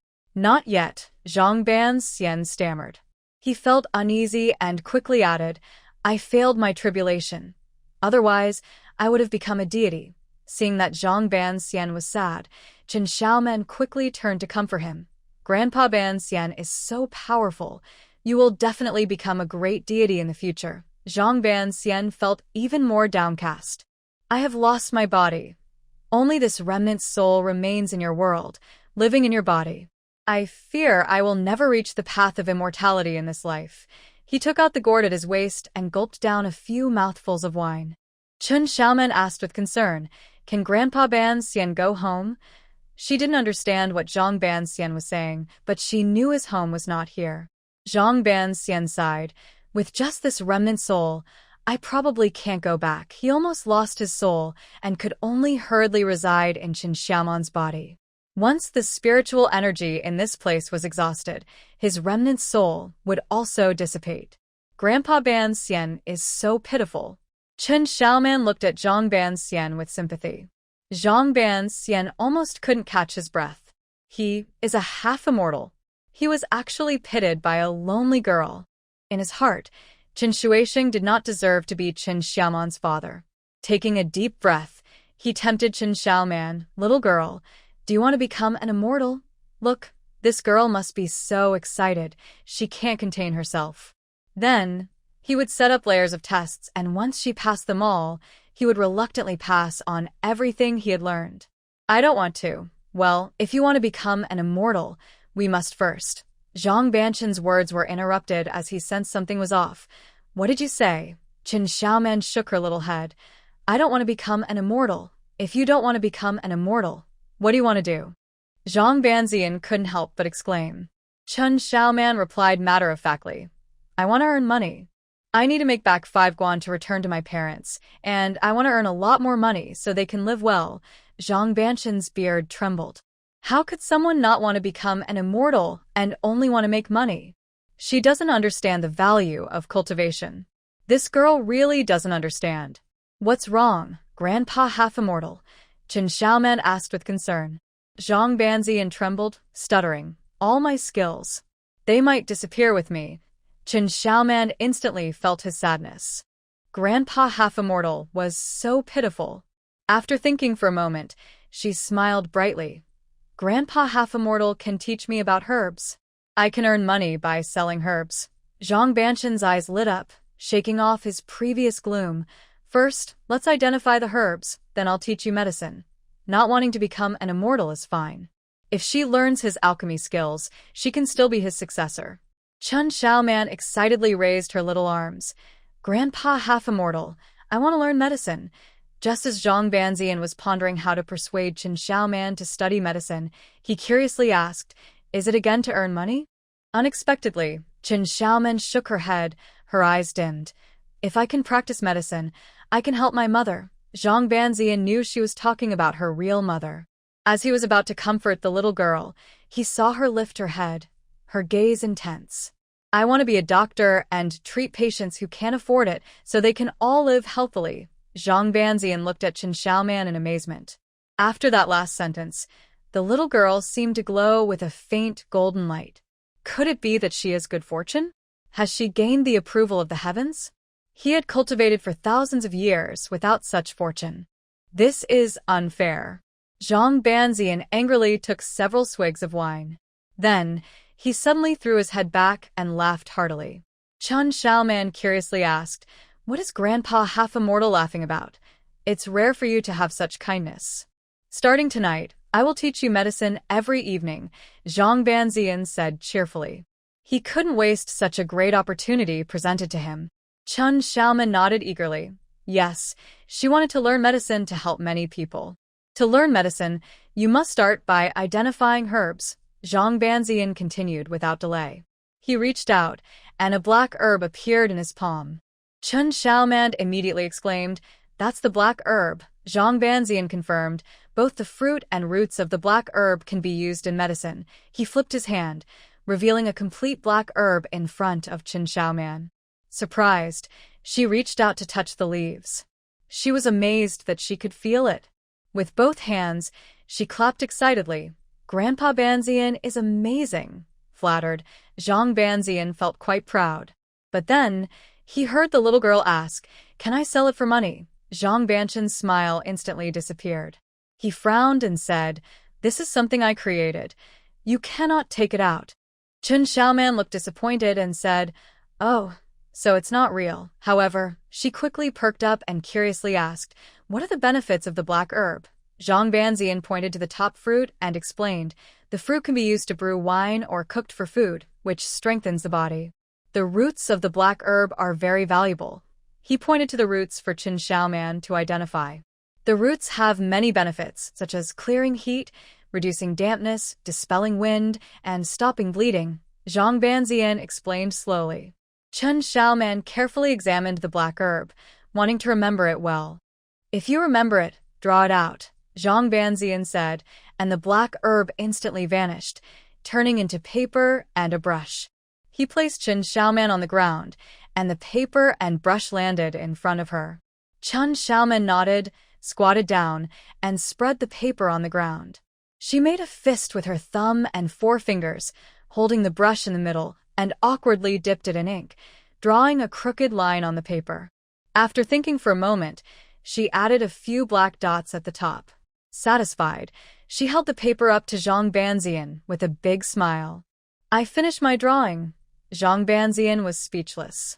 yet," Zhang Banxian stammered. He felt uneasy and quickly added, "I failed my tribulation. Otherwise, I would have become a deity." Seeing that Zhang Banxian was sad, Qin Xiaoman quickly turned to comfort him. "Grandpa Banxian is so powerful. You will definitely become a great deity in the future." Zhang Banxian felt even more downcast. "I have lost my body. Only this remnant soul remains in your world, living in your body. I fear I will never reach the path of immortality in this life." He took out the gourd at his waist and gulped down a few mouthfuls of wine. Qin Xiaoman asked with concern, "Can Grandpa Banxian go home?" She didn't understand what Zhang Banxian was saying, but she knew his home was not here. Zhang Banxian sighed. "With just this remnant soul, I probably can't go back." He almost lost his soul and could only hurriedly reside in Qin Xiaoman's body. Once the spiritual energy in this place was exhausted, his remnant soul would also dissipate. Grandpa Banxian is so pitiful. Qin Xiaoman looked at Zhang Banxian with sympathy. Zhang Banxian almost couldn't catch his breath. He is a half-immortal. He was actually pitted by a lonely girl. In his heart, Qin Shuixing did not deserve to be Qin Xiaoman's father. Taking a deep breath, he tempted Qin Xiaoman, "Little girl, do you want to become an immortal? Look, this girl must be so excited, she can't contain herself." Then, he would set up layers of tests, and once she passed them all, he would reluctantly pass on everything he had learned. "I don't want to." "Well, if you want to become an immortal, we must first." Zhang Banqian's words were interrupted as he sensed something was off. "What did you say?" Qin Xiaoman shook her little head. "I don't want to become an immortal." "If you don't want to become an immortal, what do you want to do?" Zhang Banxian couldn't help but exclaim. Qin Xiaoman replied matter-of-factly, "I want to earn money. I need to make back 5 guan to return to my parents, and I want to earn a lot more money so they can live well." Zhang Banqian's beard trembled. How could someone not want to become an immortal and only want to make money? She doesn't understand the value of cultivation. This girl really doesn't understand. "What's wrong, Grandpa half-immortal?" Qin Xiaoman asked with concern. Zhang Banxian trembled, stuttering, "All my skills. They might disappear with me." Qin Xiaoman instantly felt his sadness. Grandpa half-immortal was so pitiful. After thinking for a moment, She smiled brightly. Grandpa Half-Immortal can teach me about herbs. I can earn money by selling herbs. Zhang Banshan's eyes lit up, shaking off his previous gloom. First, let's identify the herbs, then I'll teach you medicine. Not wanting to become an immortal is fine. If she learns his alchemy skills, she can still be his successor. Chen Xiaoman excitedly raised her little arms. Grandpa Half-Immortal, I want to learn medicine. Just as Zhang Banzian was pondering how to persuade Chen Xiaoman to study medicine, he curiously asked, "Is it again to earn money?" Unexpectedly, Chen Xiaoman shook her head, her eyes dimmed. "If I can practice medicine, I can help my mother." Zhang Banzian knew she was talking about her real mother. As he was about to comfort the little girl, he saw her lift her head, her gaze intense. "I want to be a doctor and treat patients who can't afford it so they can all live healthily." Zhang Banzian looked at Chen Xiaoman in amazement. After that last sentence, the little girl seemed to glow with a faint golden light. Could it be that she has good fortune? Has she gained the approval of the heavens? He had cultivated for thousands of years without such fortune. This is unfair. Zhang Banzian angrily took several swigs of wine. Then, he suddenly threw his head back and laughed heartily. Chen Xiaoman curiously asked, "What is Grandpa Half-Immortal laughing about? It's rare for you to have such kindness." "Starting tonight, I will teach you medicine every evening," Zhang Banzian said cheerfully. He couldn't waste such a great opportunity presented to him. Chen Xiaoman nodded eagerly. Yes, she wanted to learn medicine to help many people. To learn medicine, you must start by identifying herbs, Zhang Banzian continued without delay. He reached out, and a black herb appeared in his palm. Chen Xiaoman immediately exclaimed, "That's the black herb," Zhang Banzian confirmed. "Both the fruit and roots of the black herb can be used in medicine." He flipped his hand, revealing a complete black herb in front of Chen Xiaoman. Surprised, she reached out to touch the leaves. She was amazed that she could feel it. With both hands, she clapped excitedly. "Grandpa Banzian is amazing." Flattered, Zhang Banzian felt quite proud. But then, he heard the little girl ask, "Can I sell it for money?" Zhang Banshan's smile instantly disappeared. He frowned and said, "This is something I created. You cannot take it out." Chen Xiaoman looked disappointed and said, "Oh, so it's not real." However, she quickly perked up and curiously asked, "What are the benefits of the black herb?" Zhang Banzian pointed to the top fruit and explained, "The fruit can be used to brew wine or cooked for food, which strengthens the body. The roots of the black herb are very valuable." He pointed to the roots for Chen Xiaoman to identify. The roots have many benefits, such as clearing heat, reducing dampness, dispelling wind, and stopping bleeding, Zhang Banzian explained slowly. Chen Xiaoman carefully examined the black herb, wanting to remember it well. "If you remember it, draw it out," Zhang Banzian said, and the black herb instantly vanished, turning into paper and a brush. He placed Chen Xiaoman on the ground, and the paper and brush landed in front of her. Chen Xiaoman nodded, squatted down, and spread the paper on the ground. She made a fist with her thumb and forefingers, holding the brush in the middle, and awkwardly dipped it in ink, drawing a crooked line on the paper. After thinking for a moment, she added a few black dots at the top. Satisfied, she held the paper up to Zhang Banzian with a big smile. "I finished my drawing." Zhang Banzian was speechless.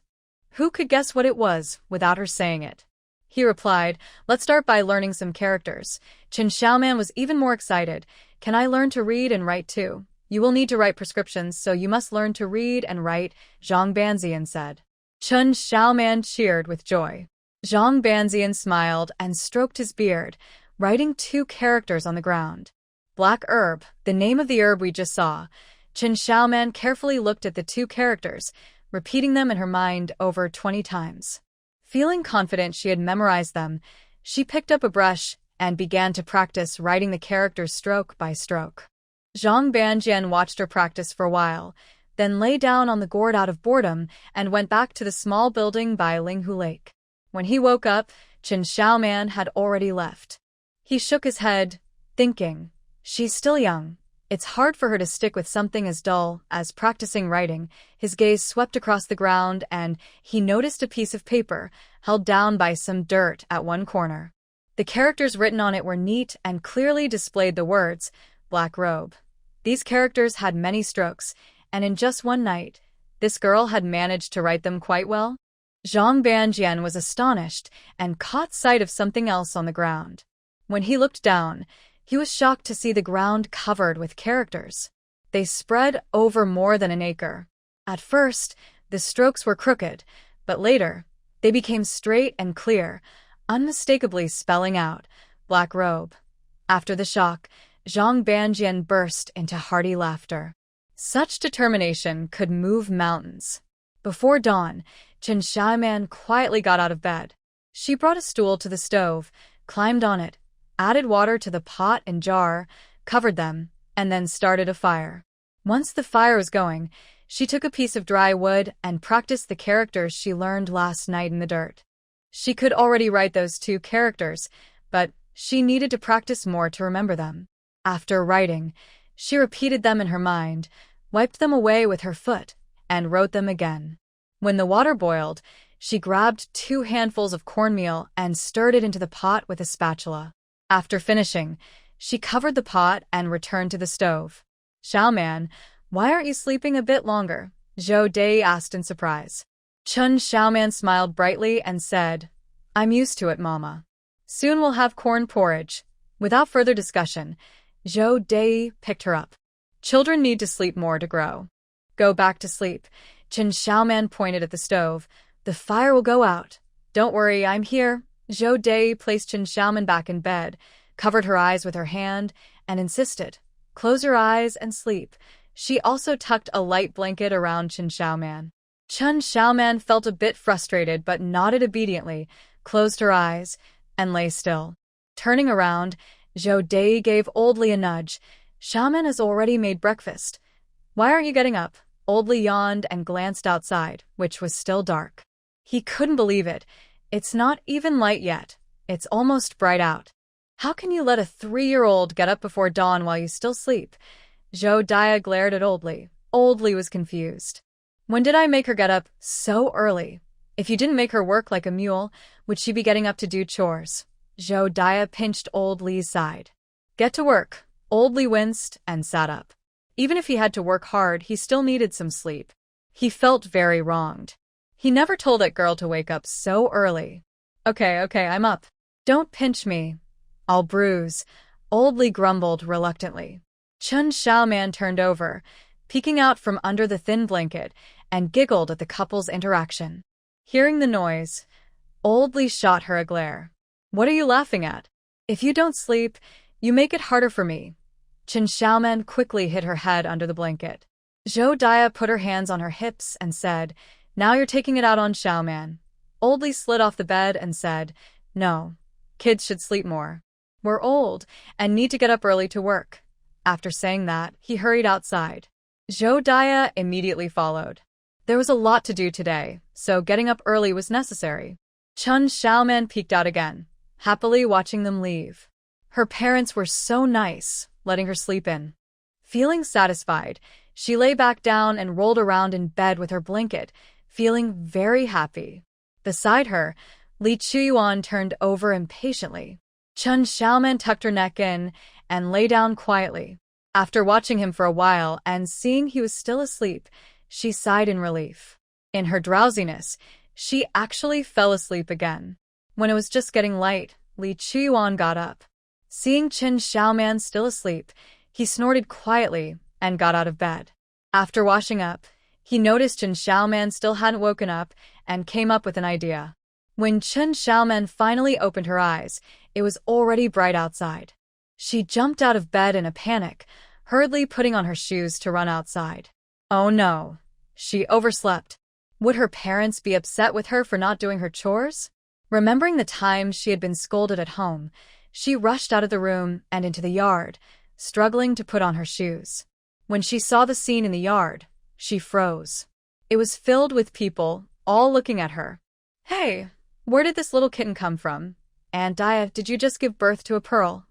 Who could guess what it was without her saying it? He replied, "Let's start by learning some characters." Chen Xiaoman was even more excited. "Can I learn to read and write too?" "You will need to write prescriptions, so you must learn to read and write," Zhang Banzian said. Chen Xiaoman cheered with joy. Zhang Banzian smiled and stroked his beard, writing 2 characters on the ground. "Black herb," the name of the herb we just saw. Chen Xiaoman carefully looked at the 2 characters, repeating them in her mind over 20 times. Feeling confident she had memorized them, she picked up a brush and began to practice writing the characters stroke by stroke. Zhang Banjian watched her practice for a while, then lay down on the gourd out of boredom and went back to the small building by Linghu Lake. When he woke up, Chen Xiaoman had already left. He shook his head, thinking, "She's still young. It's hard for her to stick with something as dull as practicing writing." His gaze swept across the ground and he noticed a piece of paper held down by some dirt at one corner. The characters written on it were neat and clearly displayed the words, "Black Robe." These characters had many strokes, and in just one night, this girl had managed to write them quite well. Zhang Banjian was astonished and caught sight of something else on the ground. When he looked down, he was shocked to see the ground covered with characters. They spread over more than an acre. At first, the strokes were crooked, but later, they became straight and clear, unmistakably spelling out, "Black Robe." After the shock, Zhang Banjian burst into hearty laughter. Such determination could move mountains. Before dawn, Chen Xiaoman quietly got out of bed. She brought a stool to the stove, climbed on it, added water to the pot and jar, covered them, and then started a fire. Once the fire was going, she took a piece of dry wood and practiced the characters she learned last night in the dirt. She could already write those 2 characters, but she needed to practice more to remember them. After writing, she repeated them in her mind, wiped them away with her foot, and wrote them again. When the water boiled, she grabbed 2 handfuls of cornmeal and stirred it into the pot with a spatula. After finishing, she covered the pot and returned to the stove. "Xiaoman, why aren't you sleeping a bit longer?" Zhou Dai asked in surprise. Chen Xiaoman smiled brightly and said, "I'm used to it, Mama. Soon we'll have corn porridge." Without further discussion, Zhou Dai picked her up. "Children need to sleep more to grow. Go back to sleep." Chen Xiaoman pointed at the stove. "The fire will go out. Don't worry, I'm here." Zhou Dai placed Chen Xiaoman back in bed, covered her eyes with her hand, and insisted, "Close your eyes and sleep." She also tucked a light blanket around Chen Xiaoman. Chen Xiaoman felt a bit frustrated but nodded obediently, closed her eyes, and lay still. Turning around, Zhou Dai gave Old Li a nudge. "Xiaoman has already made breakfast. Why aren't you getting up?" Old Li yawned and glanced outside, which was still dark. He couldn't believe it. It's not even light yet. It's almost bright out. How can you let a 3-year-old get up before dawn while you still sleep? Zhou Dai glared at Old Li. Old Li was confused. "When did I make her get up so early? If you didn't make her work like a mule, would she be getting up to do chores?" Zhou Dai pinched Old Li's side. "Get to work." Old Li winced and sat up. Even if he had to work hard, he still needed some sleep. He felt very wronged. He never told that girl to wake up so early. Okay, I'm up. Don't pinch me. I'll bruise," Old Li grumbled reluctantly. Chen Xiaoman turned over, peeking out from under the thin blanket, and giggled at the couple's interaction. Hearing the noise, Old Li shot her a glare. "What are you laughing at? If you don't sleep, you make it harder for me." Chen Xiaoman quickly hid her head under the blanket. Zhou Dai put her hands on her hips and said, "Now you're taking it out on Xiaoman." Old Li slid off the bed and said, "No, kids should sleep more. We're old and need to get up early to work." After saying that, he hurried outside. Zhou Dai immediately followed. There was a lot to do today, so getting up early was necessary. Chen Xiaoman peeked out again, happily watching them leave. Her parents were so nice, letting her sleep in. Feeling satisfied, she lay back down and rolled around in bed with her blanket, feeling very happy. Beside her, Li Chuyuan turned over impatiently. Chen Xiaoman tucked her neck in and lay down quietly. After watching him for a while and seeing he was still asleep, she sighed in relief. In her drowsiness, she actually fell asleep again. When it was just getting light, Li Chuyuan got up. Seeing Chen Xiaoman still asleep, he snorted quietly and got out of bed. After washing up, he noticed Chen Xiaoman still hadn't woken up and came up with an idea. When Chen Xiaoman finally opened her eyes, it was already bright outside. She jumped out of bed in a panic, hurriedly putting on her shoes to run outside. Oh no, she overslept. Would her parents be upset with her for not doing her chores? Remembering the times she had been scolded at home, she rushed out of the room and into the yard, struggling to put on her shoes. When she saw the scene in the yard, she froze. It was filled with people, all looking at her. "Hey, where did this little kitten come from? Aunt Dia, did you just give birth to a pearl?"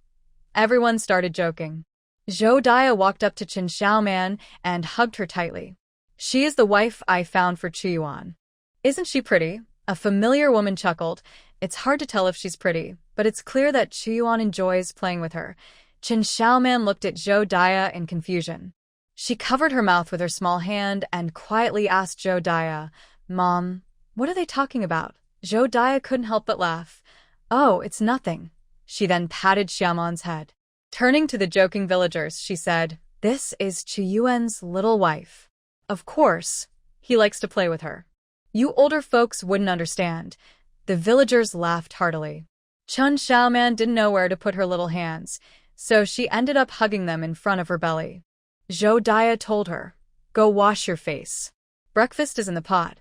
Everyone started joking. Zhou Dai walked up to Chen Xiaoman and hugged her tightly. "She is the wife I found for Chuyuan. Isn't she pretty?" A familiar woman chuckled. "It's hard to tell if she's pretty. but it's clear that Chuyuan enjoys playing with her. Chen Xiaoman looked at Zhou Daya in confusion. She covered her mouth with her small hand and quietly asked Zhou Daya, "Mom, what are they talking about?" Zhou Daya couldn't help but laugh. "Oh, it's nothing." She then patted Xiaoman's head. Turning to the joking villagers, she said, "This is Chuyuan's little wife. Of course, he likes to play with her. You older folks wouldn't understand." The villagers laughed heartily. Chen Xiaoman didn't know where to put her little hands, so she ended up hugging them in front of her belly. Zhou Daya told her, "Go wash your face. Breakfast is in the pot."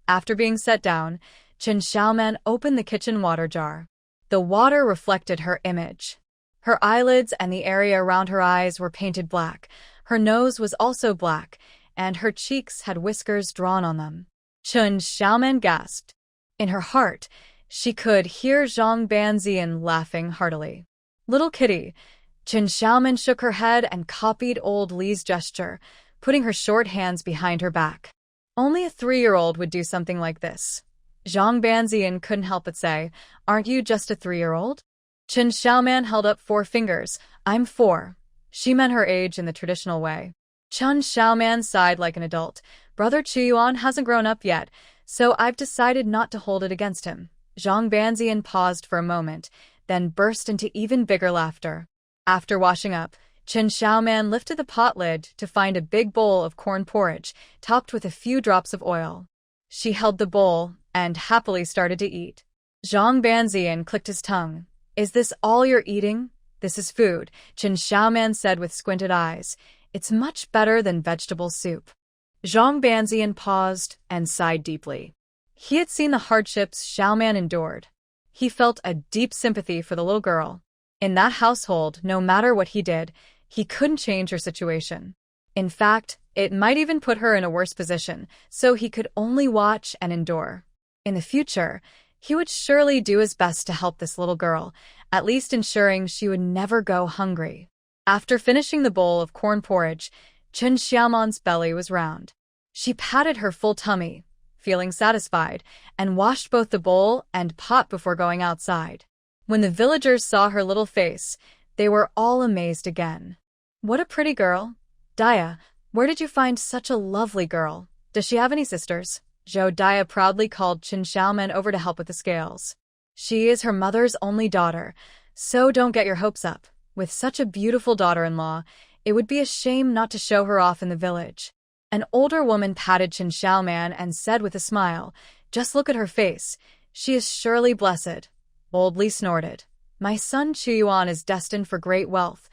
After being set down, Chen Xiaoman opened the kitchen water jar. The water reflected her image. Her eyelids and the area around her eyes were painted black. Her nose was also black, and her cheeks had whiskers drawn on them. Chen Xiaoman gasped. In her heart, she could hear Zhang Banzian laughing heartily. "Little kitty." Chen Xiaoman shook her head and copied old Li's gesture, putting her short hands behind her back. Only a 3-year-old would do something like this. Zhang Banzian couldn't help but say, "Aren't you just a 3-year-old?" Chen Xiaoman held up 4 fingers. "I'm 4. She meant her age in the traditional way. Chen Xiaoman sighed like an adult. "Brother Chuyuan hasn't grown up yet, so I've decided not to hold it against him." Zhang Banzian paused for a moment, then burst into even bigger laughter. After washing up, Chen Xiaoman lifted the pot lid to find a big bowl of corn porridge, topped with a few drops of oil. She held the bowl and happily started to eat. Zhang Banzian clicked his tongue. "Is this all you're eating?" "This is food," Chen Xiaoman said with squinted eyes. "It's much better than vegetable soup." Zhang Banzian paused and sighed deeply. He had seen the hardships Xiaoman endured. He felt a deep sympathy for the little girl. In that household, no matter what he did, he couldn't change her situation. In fact, it might even put her in a worse position, so he could only watch and endure. In the future, he would surely do his best to help this little girl, at least ensuring she would never go hungry. After finishing the bowl of corn porridge, Chen Xiaoman's belly was round. She patted her full tummy, feeling satisfied, and washed both the bowl and pot before going outside. When the villagers saw her little face, they were all amazed again. "What a pretty girl. Daya, where did you find such a lovely girl? Does she have any sisters?" Zhou Daya proudly called Chen Xiaoman over to help with the scales. "She is her mother's only daughter, so don't get your hopes up. With such a beautiful daughter-in-law, it would be a shame not to show her off in the village." An older woman patted Chen Xiaoman and said with a smile, "Just look at her face. She is surely blessed." Old Li snorted. "My son Chuyuan is destined for great wealth.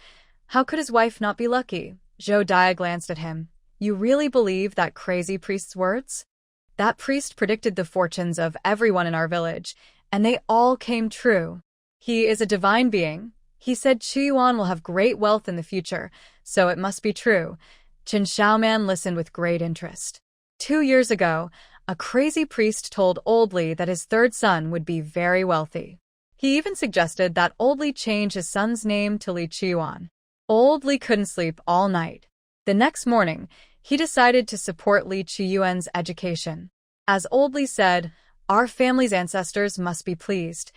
How could his wife not be lucky?" Zhou Daya glanced at him. "You really believe that crazy priest's words?" That priest predicted the fortunes of everyone in our village, and they all came true. He is a divine being. He said Chuyuan will have great wealth in the future, so it must be true. Chen Xiaoman listened with great interest. 2 years ago, a crazy priest told Old Li that his 3rd son would be very wealthy. He even suggested that Old Li change his son's name to Li Chuyuan. Old Li couldn't sleep all night. The next morning, he decided to support Li Chuyuan's education. As Old Li said, "Our family's ancestors must be pleased.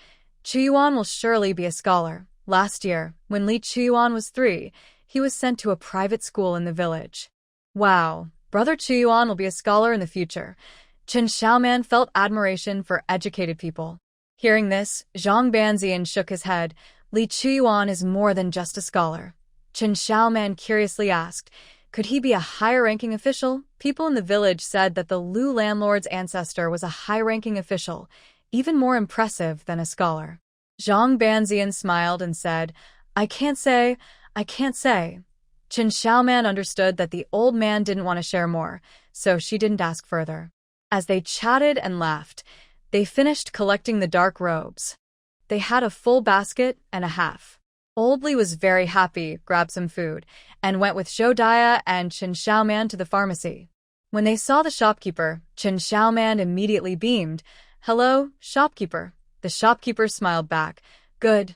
Chuyuan will surely be a scholar." Last year, when Li Chuyuan was 3, he was sent to a private school in the village. Wow, Brother Chuyuan will be a scholar in the future. Chen Xiaoman felt admiration for educated people. Hearing this, Zhang Banzian shook his head. "Li Chuyuan is more than just a scholar." Chen Xiaoman curiously asked, "Could he be a higher-ranking official?" People in the village said that the Lu landlord's ancestor was a high-ranking official, even more impressive than a scholar. Zhang Banzian smiled and said, I can't say. Chen Xiaoman understood that the old man didn't want to share more, so she didn't ask further. As they chatted and laughed, they finished collecting the dark robes. They had a full basket and a half. Old Li was very happy, grabbed some food, and went with Zhou Daya and Chen Xiaoman to the pharmacy. When they saw the shopkeeper, Chen Xiaoman immediately beamed. "Hello, shopkeeper." The shopkeeper smiled back. Good.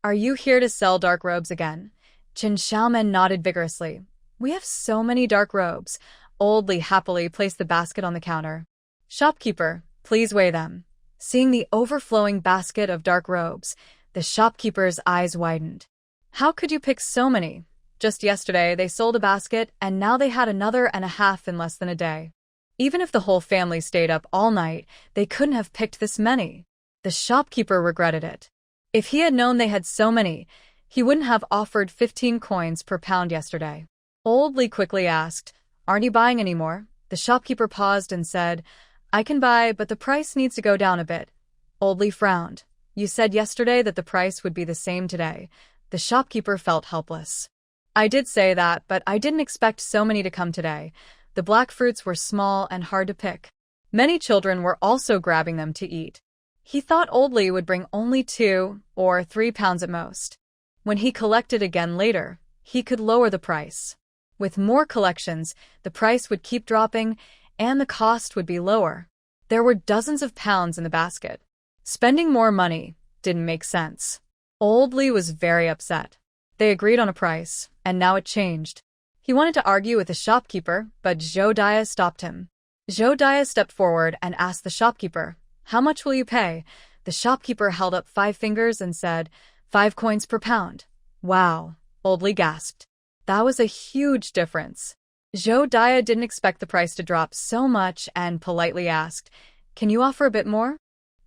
Are you here to sell dark robes again?" Chen Xiaoman nodded vigorously. "We have so many dark robes." Old Li happily placed the basket on the counter. "Shopkeeper, please weigh them." Seeing the overflowing basket of dark robes, the shopkeeper's eyes widened. How could you pick so many? Just yesterday, they sold a basket, and now they had another and a half in less than a day. Even if the whole family stayed up all night, they couldn't have picked this many. The shopkeeper regretted it. If he had known they had so many, he wouldn't have offered 15 coins per pound yesterday. Old Lee quickly asked, "Aren't you buying any more?" The shopkeeper paused and said, "I can buy, but the price needs to go down a bit." Old Lee frowned. "You said yesterday that the price would be the same today." The shopkeeper felt helpless. "I did say that, but I didn't expect so many to come today." The black fruits were small and hard to pick. Many children were also grabbing them to eat. He thought Old Lee would bring only 2 or 3 pounds at most. When he collected again later, he could lower the price. With more collections, the price would keep dropping and the cost would be lower. There were dozens of pounds in the basket. Spending more money didn't make sense. Old Lee was very upset. They agreed on a price, and now it changed. He wanted to argue with the shopkeeper, but Josiah stopped him. Josiah stepped forward and asked the shopkeeper, "How much will you pay?" The shopkeeper held up 5 fingers and said, 5 coins per pound. "Wow," Old Lee gasped. That was a huge difference. Josiah didn't expect the price to drop so much and politely asked, "Can you offer a bit more?"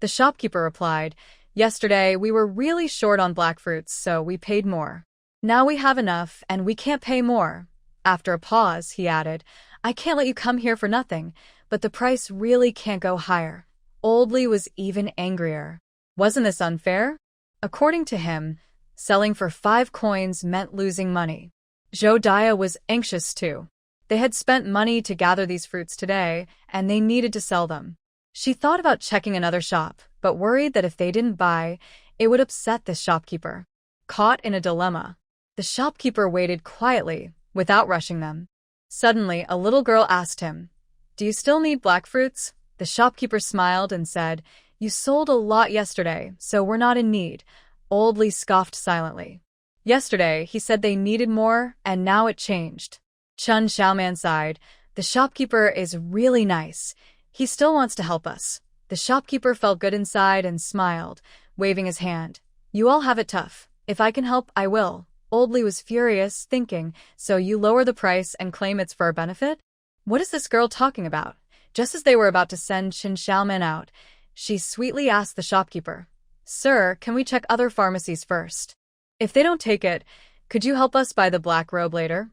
The shopkeeper replied, "Yesterday we were really short on black fruits, so we paid more. Now we have enough and we can't pay more." After a pause, he added, "I can't let you come here for nothing, but the price really can't go higher." Old Lee was even angrier. Wasn't this unfair? According to him, selling for 5 coins meant losing money. Josiah was anxious too. They had spent money to gather these fruits today, and they needed to sell them. She thought about checking another shop, but worried that if they didn't buy, it would upset the shopkeeper. Caught in a dilemma, the shopkeeper waited quietly, without rushing them. Suddenly, a little girl asked him, "Do you still need black fruits?" The shopkeeper smiled and said, "You sold a lot yesterday, so we're not in need." Old Lee scoffed silently. Yesterday, he said they needed more, and now it changed. Chun Xiaoman sighed. "The shopkeeper is really nice. He still wants to help us." The shopkeeper felt good inside and smiled, waving his hand. "You all have it tough. If I can help, I will." Old Lee was furious, thinking, "So you lower the price and claim it's for our benefit? What is this girl talking about?" Just as they were about to send Qin Xiaoman out, she sweetly asked the shopkeeper, "Sir, can we check other pharmacies first? If they don't take it, could you help us buy the black robe later?"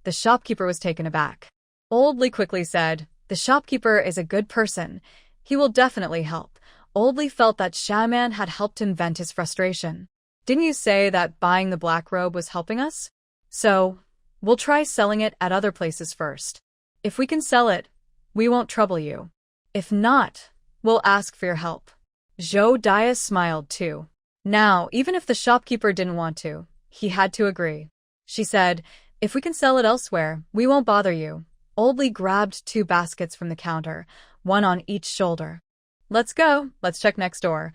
The shopkeeper was taken aback. Old Lee quickly said, "The shopkeeper is a good person. He will definitely help." Old Lee felt that Xiaoman had helped him vent his frustration. "Didn't you say that buying the black robe was helping us? So, we'll try selling it at other places first. If we can sell it, we won't trouble you. If not, we'll ask for your help." Josiah smiled too. Now, even if the shopkeeper didn't want to, he had to agree. She said, "If we can sell it elsewhere, we won't bother you." Old Lee grabbed 2 baskets from the counter, one on each shoulder. "Let's go, let's check next door."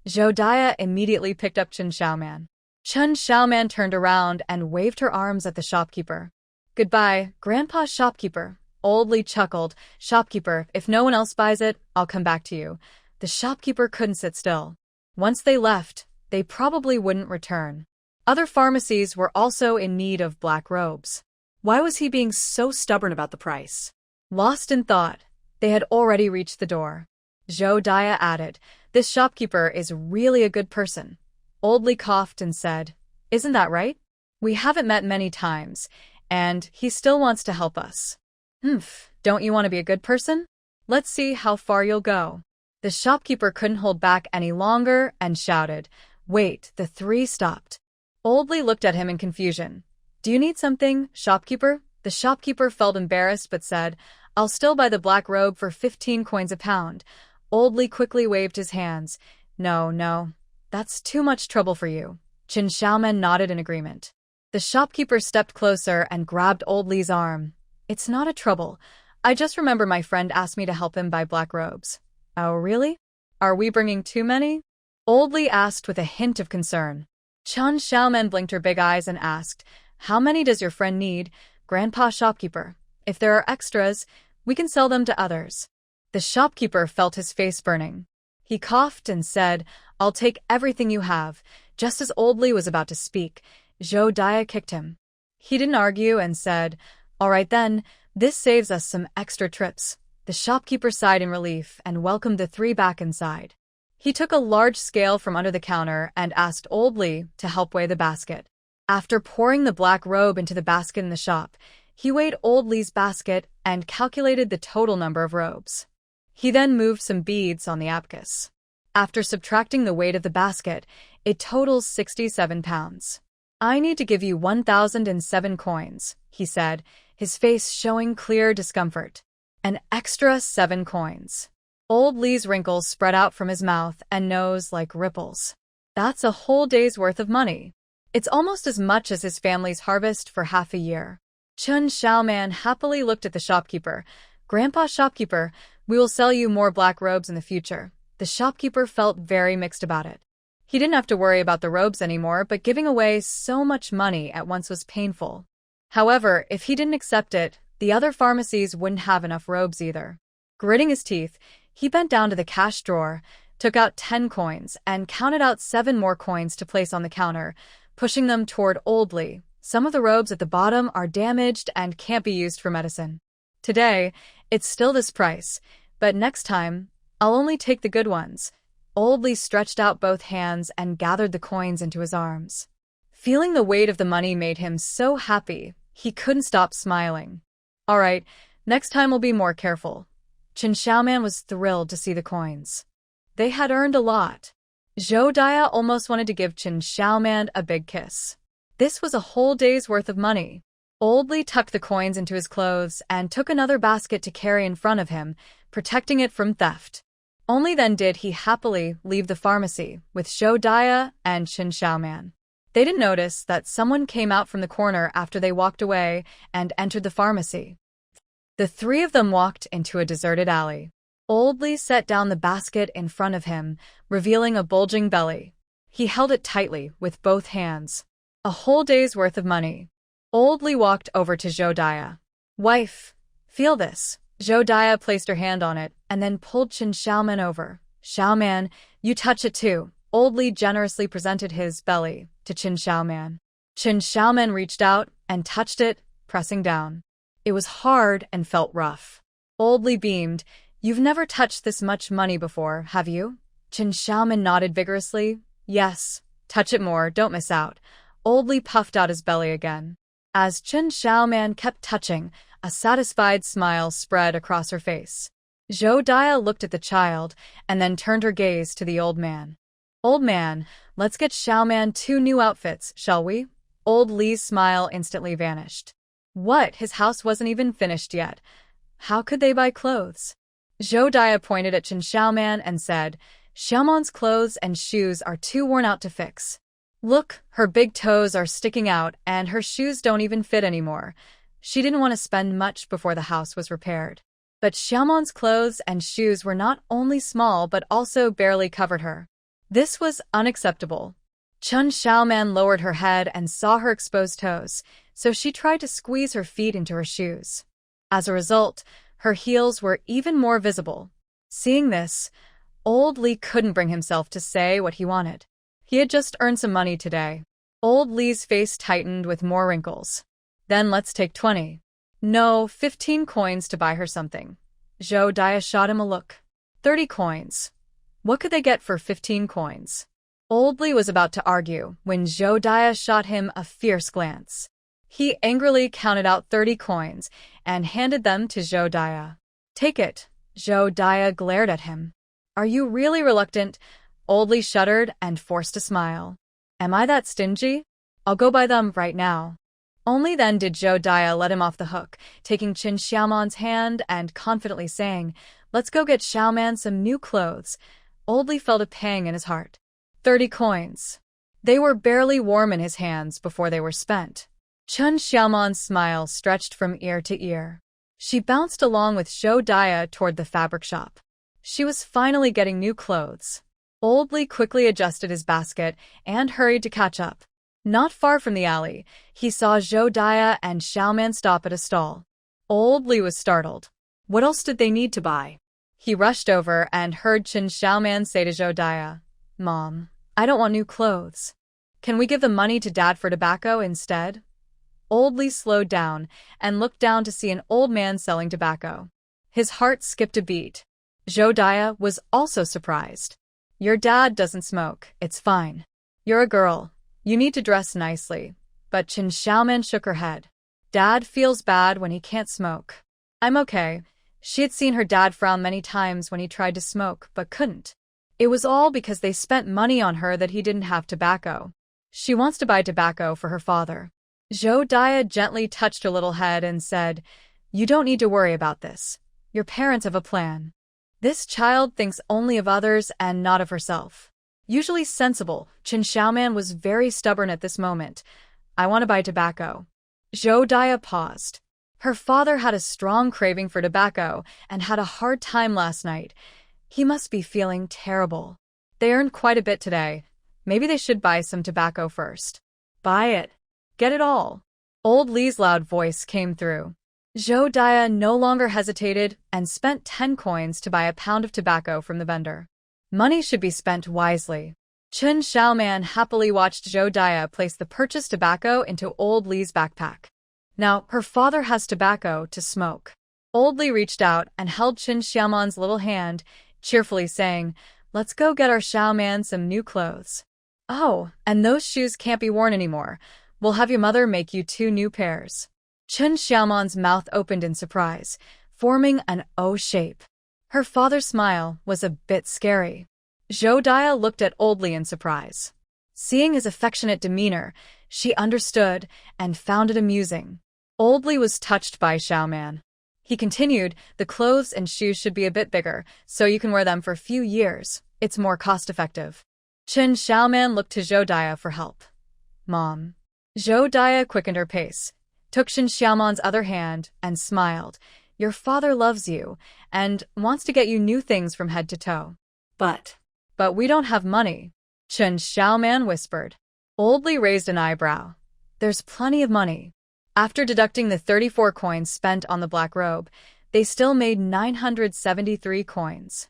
Josiah immediately picked up Chun Xiaoman. Chun Xiaoman turned around and waved her arms at the shopkeeper. "Goodbye, Grandpa Shopkeeper." Old Lee chuckled. "Shopkeeper, if no one else buys it, I'll come back to you." The shopkeeper couldn't sit still. Once they left, they probably wouldn't return. Other pharmacies were also in need of black robes. Why was he being so stubborn about the price? Lost in thought, they had already reached the door. Josiah added, "This shopkeeper is really a good person." Old Lee coughed and said, "Isn't that right? We haven't met many times, and he still wants to help us." Don't you want to be a good person? Let's see how far you'll go." The shopkeeper couldn't hold back any longer and shouted, "Wait!" The 3 stopped. Old Lee looked at him in confusion. "Do you need something, shopkeeper?" The shopkeeper felt embarrassed but said, "I'll still buy the black robe for 15 coins a pound." Old Lee quickly waved his hands. No, that's too much trouble for you." Qin Xiaoman nodded in agreement. The shopkeeper stepped closer and grabbed Old Lee's arm. "It's not a trouble. I just remember my friend asked me to help him buy black robes." "Oh, really? Are we bringing too many?" Old Lee asked with a hint of concern. Chun Xiaoman blinked her big eyes and asked, "How many does your friend need, Grandpa Shopkeeper? If there are extras, we can sell them to others." The shopkeeper felt his face burning. He coughed and said, "I'll take everything you have." Just as Old Li was about to speak, Zhou Dia kicked him. He didn't argue and said, "All right then, this saves us some extra trips." The shopkeeper sighed in relief and welcomed the three back inside. He took a large scale from under the counter and asked Old Li to help weigh the basket. After pouring the black robe into the basket in the shop, he weighed Old Li's basket and calculated the total number of robes. He then moved some beads on the abacus. After subtracting the weight of the basket, it totals 67 pounds. "I need to give you 1,007 coins," he said, his face showing clear discomfort. "An extra 7 coins." Old Li's wrinkles spread out from his mouth and nose like ripples. "That's a whole day's worth of money. It's almost as much as his family's harvest for half a year." Chen Xiaoman happily looked at the shopkeeper. "Grandpa shopkeeper, we will sell you more black robes in the future." The shopkeeper felt very mixed about it. He didn't have to worry about the robes anymore, but giving away so much money at once was painful. However, if he didn't accept it, the other pharmacies wouldn't have enough robes either. Gritting his teeth, he bent down to the cash drawer, took out 10 coins, and counted out 7 more coins to place on the counter, pushing them toward Old Li. "Some of the robes at the bottom are damaged and can't be used for medicine. Today, it's still this price, but next time, I'll only take the good ones." Old Li stretched out both hands and gathered the coins into his arms. Feeling the weight of the money made him so happy, he couldn't stop smiling. "All right, next time we'll be more careful." Chen Xiaoman was thrilled to see the coins. They had earned a lot. Zhou Dia almost wanted to give Chen Xiaoman a big kiss. This was a whole day's worth of money. Old Li tucked the coins into his clothes and took another basket to carry in front of him, protecting it from theft. Only then did he happily leave the pharmacy with Zhou Dia and Chen Xiaoman. They didn't notice that someone came out from the corner after they walked away and entered the pharmacy. The three of them walked into a deserted alley. Old Li set down the basket in front of him, revealing a bulging belly. He held it tightly with both hands. A whole day's worth of money. Old Li walked over to Zhou Dia. "Wife, feel this." Zhou Dia placed her hand on it and then pulled Chen Xiaoman over. "Xiaoman, you touch it too." Old Li generously presented his belly to Chen Xiaoman. Chen Xiaoman reached out and touched it, pressing down. It was hard and felt rough. Old Li beamed. "You've never touched this much money before, have you?" Chen Xiaoman nodded vigorously. "Yes. Touch it more, don't miss out." Old Li puffed out his belly again. As Chen Xiaoman kept touching, a satisfied smile spread across her face. Zhou Dia looked at the child and then turned her gaze to the old man. "Old man, let's get Xiaoman 2 new outfits, shall we?" Old Li's smile instantly vanished. What? His house wasn't even finished yet. How could they buy clothes? Zhou Dia pointed at Chen Xiaoman and said, "Xiaoman's clothes and shoes are too worn out to fix. Look, her big toes are sticking out and her shoes don't even fit anymore." She didn't want to spend much before the house was repaired. But Xiaoman's clothes and shoes were not only small but also barely covered her. This was unacceptable. Chen Xiaoman lowered her head and saw her exposed toes, so she tried to squeeze her feet into her shoes. As a result, her heels were even more visible. Seeing this, Old Li couldn't bring himself to say what he wanted. He had just earned some money today. Old Li's face tightened with more wrinkles. "Then let's take 20. No, 15 coins to buy her something." Zhou Dia shot him a look. 30 coins. What could they get for 15 coins? Old Li was about to argue when Zhou Dia shot him a fierce glance. He angrily counted out 30 coins and handed them to Zhou Dia. "Take it." Zhou Dia glared at him. "Are you really reluctant?" Old Li shuddered and forced a smile. "Am I that stingy? I'll go buy them right now." Only then did Zhou Dia let him off the hook, taking Chen Xiaoman's hand and confidently saying, "Let's go get Xiaoman some new clothes." Old Li felt a pang in his heart. 30 coins. They were barely warm in his hands before they were spent. Chen Xiaoman's smile stretched from ear to ear. She bounced along with Zhou Dia toward the fabric shop. She was finally getting new clothes. Old Li quickly adjusted his basket and hurried to catch up. Not far from the alley, he saw Zhou Dia and Xiaoman stop at a stall. Old Li was startled. What else did they need to buy? He rushed over and heard Chen Xiaoman say to Zhou, "Mom, I don't want new clothes. Can we give the money to Dad for tobacco instead?" Old Li slowed down and looked down to see an old man selling tobacco. His heart skipped a beat. Zhou was also surprised. "Your dad doesn't smoke, it's fine. You're a girl. You need to dress nicely." But Chen Xiaoman shook her head. "Dad feels bad when he can't smoke." "I'm okay." She had seen her dad frown many times when he tried to smoke but couldn't. It was all because they spent money on her that he didn't have tobacco. She wants to buy tobacco for her father. Zhou gently touched her little head and said, "You don't need to worry about this. Your parents have a plan. This child thinks only of others and not of herself." Usually sensible, Chen Xiaoman was very stubborn at this moment. "I want to buy tobacco." Zhou paused. Her father had a strong craving for tobacco and had a hard time last night. He must be feeling terrible. They earned quite a bit today. Maybe they should buy some tobacco first. "Buy it. Get it all." Old Li's loud voice came through. Zhou no longer hesitated and spent 10 coins to buy a pound of tobacco from the vendor. Money should be spent wisely. Chen Xiaoman happily watched Zhou place the purchased tobacco into Old Li's backpack. Now, her father has tobacco to smoke. Old Li reached out and held Chen Xiaoman's little hand, cheerfully saying, "Let's go get our Xiaoman some new clothes." "Oh, and those shoes can't be worn anymore. We'll have your mother make you 2 new pairs." Chen Xiaoman's mouth opened in surprise, forming an O shape. Her father's smile was a bit scary. Zhou looked at Old Li in surprise. Seeing his affectionate demeanor, she understood and found it amusing. Old Li was touched by Xiaoman. He continued, "The clothes and shoes should be a bit bigger, so you can wear them for a few years. It's more cost-effective." Chen Xiaoman looked to Zhou for help. "Mom." Zhou quickened her pace, took Chen Xiaoman's other hand, and smiled. "Your father loves you and wants to get you new things from head to toe." But we don't have money," Chen Xiaoman whispered. Old Li raised an eyebrow. "There's plenty of money." After deducting the 34 coins spent on the black robe, they still made 973 coins.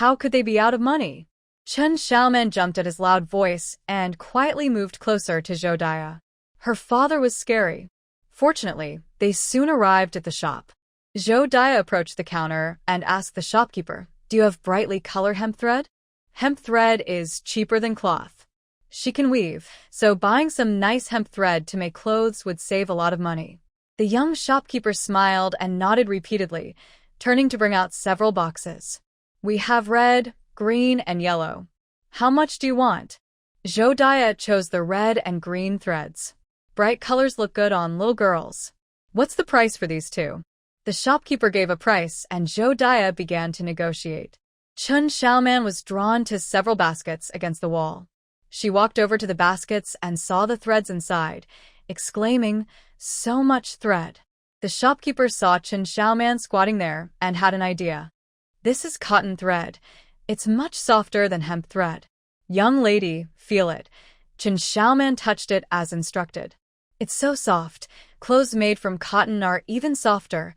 How could they be out of money? Chen Xiaoman jumped at his loud voice and quietly moved closer to Zhou. Her father was scary. Fortunately, they soon arrived at the shop. Zhou approached the counter and asked the shopkeeper, "Do you have brightly colored hemp thread?" Hemp thread is cheaper than cloth. She can weave, so buying some nice hemp thread to make clothes would save a lot of money. The young shopkeeper smiled and nodded repeatedly, turning to bring out several boxes. "We have red, green, and yellow. How much do you want?" Zhou chose the red and green threads. "Bright colors look good on little girls. What's the price for these 2? The shopkeeper gave a price and Zhou began to negotiate. Chen Xiaoman was drawn to several baskets against the wall. She walked over to the baskets and saw the threads inside, exclaiming, "So much thread." The shopkeeper saw Chen Xiaoman squatting there and had an idea. "This is cotton thread. It's much softer than hemp thread." "Young lady, feel it." Chen Xiaoman touched it as instructed. "It's so soft. Clothes made from cotton are even softer.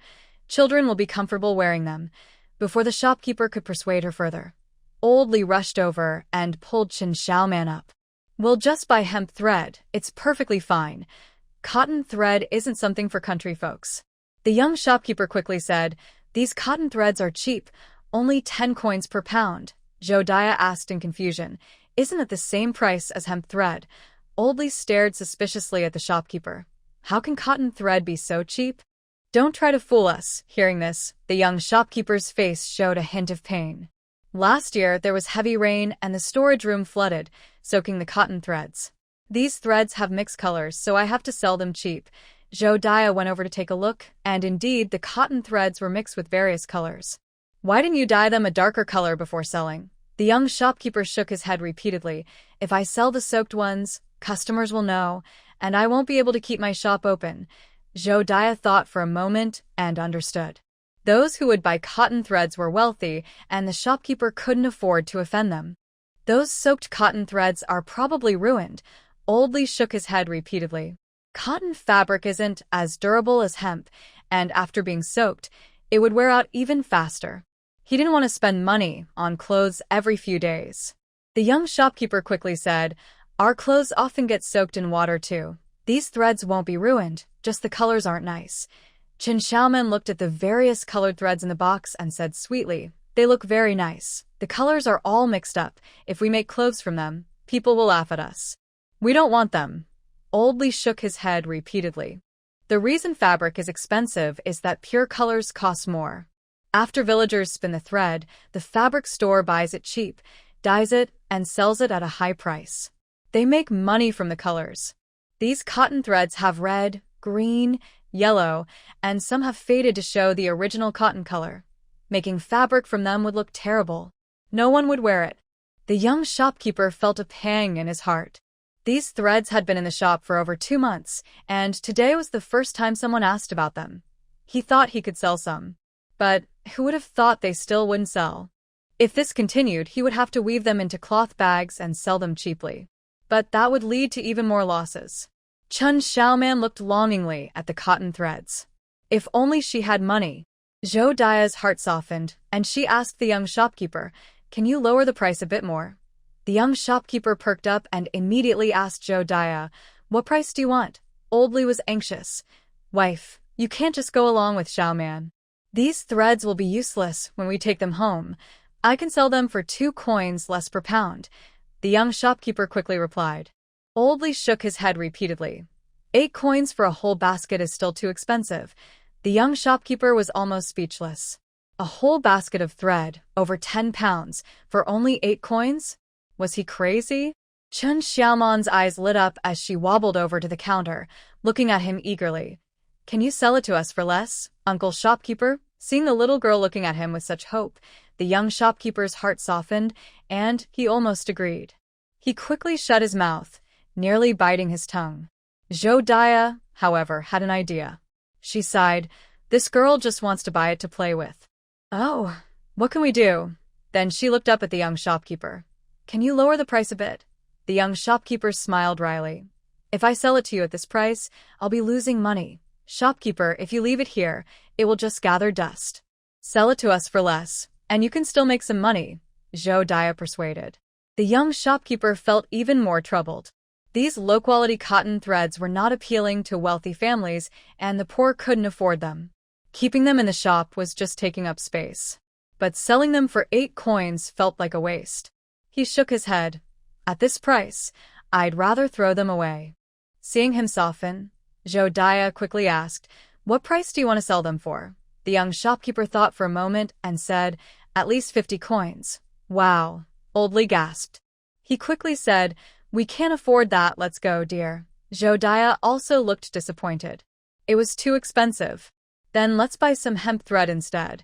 Children will be comfortable wearing them." Before the shopkeeper could persuade her further, Old Li rushed over and pulled Chen Xiaoman up. "We'll just buy hemp thread. It's perfectly fine. Cotton thread isn't something for country folks." The young shopkeeper quickly said, "These cotton threads are cheap, only 10 coins per pound." Zhou asked in confusion, "Isn't it the same price as hemp thread?" Old Li stared suspiciously at the shopkeeper. "How can cotton thread be so cheap?" "Don't try to fool us." Hearing this, the young shopkeeper's face showed a hint of pain. "Last year, there was heavy rain and the storage room flooded, soaking the cotton threads. These threads have mixed colors, so I have to sell them cheap." Zhou went over to take a look, and indeed, the cotton threads were mixed with various colors. "Why didn't you dye them a darker color before selling?" The young shopkeeper shook his head repeatedly. "If I sell the soaked ones, customers will know, and I won't be able to keep my shop open." Zhou thought for a moment and understood. Those who would buy cotton threads were wealthy, and the shopkeeper couldn't afford to offend them. "Those soaked cotton threads are probably ruined." Old Li shook his head repeatedly. "Cotton fabric isn't as durable as hemp, and after being soaked, it would wear out even faster." He didn't want to spend money on clothes every few days. The young shopkeeper quickly said, "Our clothes often get soaked in water too. These threads won't be ruined, just the colors aren't nice." Chen Xiaoman looked at the various colored threads in the box and said sweetly, "They look very nice. The colors are all mixed up. If we make clothes from them, people will laugh at us. We don't want them." Old Li shook his head repeatedly. The reason fabric is expensive is that pure colors cost more. After villagers spin the thread, the fabric store buys it cheap, dyes it, and sells it at a high price. They make money from the colors. These cotton threads have red, green, yellow, and some have faded to show the original cotton color. Making fabric from them would look terrible. No one would wear it. The young shopkeeper felt a pang in his heart. These threads had been in the shop for over 2 months, and today was the first time someone asked about them. He thought he could sell some. But who would have thought they still wouldn't sell? If this continued, he would have to weave them into cloth bags and sell them cheaply. But that would lead to even more losses. Chen Xiaoman looked longingly at the cotton threads. If only she had money. Zhou Daya's heart softened, and she asked the young shopkeeper, "Can you lower the price a bit more?" The young shopkeeper perked up and immediately asked Zhou Daya, "What price do you want?" Old Li was anxious. "Wife, you can't just go along with Xiaoman. These threads will be useless when we take them home. I can sell them for 2 coins less per pound." The young shopkeeper quickly replied. Old Li shook his head repeatedly. 8 coins for a whole basket is still too expensive. The young shopkeeper was almost speechless. A whole basket of thread, over 10 pounds, for only 8 coins? Was he crazy? Chen Xiaoman's eyes lit up as she wobbled over to the counter, looking at him eagerly. "Can you sell it to us for less, Uncle Shopkeeper?" Seeing the little girl looking at him with such hope, the young shopkeeper's heart softened, and he almost agreed. He quickly shut his mouth, nearly biting his tongue. Zhou Daya, however, had an idea. She sighed, "This girl just wants to buy it to play with." "Oh, what can we do?" Then she looked up at the young shopkeeper. "Can you lower the price a bit?" The young shopkeeper smiled wryly. "If I sell it to you at this price, I'll be losing money. Shopkeeper, if you leave it here, it will just gather dust. Sell it to us for less, and you can still make some money," Zhou Daya persuaded. The young shopkeeper felt even more troubled. These low-quality cotton threads were not appealing to wealthy families, and the poor couldn't afford them. Keeping them in the shop was just taking up space. But selling them for 8 coins felt like a waste. He shook his head. "At this price, I'd rather throw them away." Seeing him soften, Zhou Daya quickly asked, "What price do you want to sell them for?" The young shopkeeper thought for a moment and said, "At least 50 coins. "Wow," Old Li gasped. He quickly said, "We can't afford that, let's go, dear." Zhou Daya also looked disappointed. It was too expensive. "Then let's buy some hemp thread instead."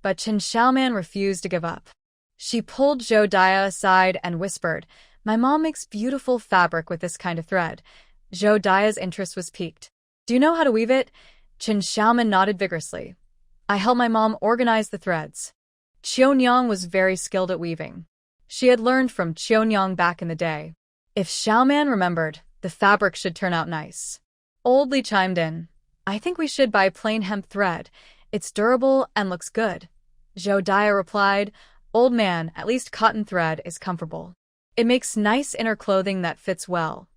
But Chen Xiaoman refused to give up. She pulled Zhou Daya aside and whispered, "My mom makes beautiful fabric with this kind of thread." Zhou Daya's interest was piqued. "Do you know how to weave it?" Chen Xiaoman nodded vigorously. "I helped my mom organize the threads." Qionyang was very skilled at weaving. She had learned from Qionyang back in the day. If Xiaoman remembered, the fabric should turn out nice. Old Li chimed in. "I think we should buy plain hemp thread. It's durable and looks good." Zhou Daya replied, "Old man, at least cotton thread is comfortable. It makes nice inner clothing that fits well."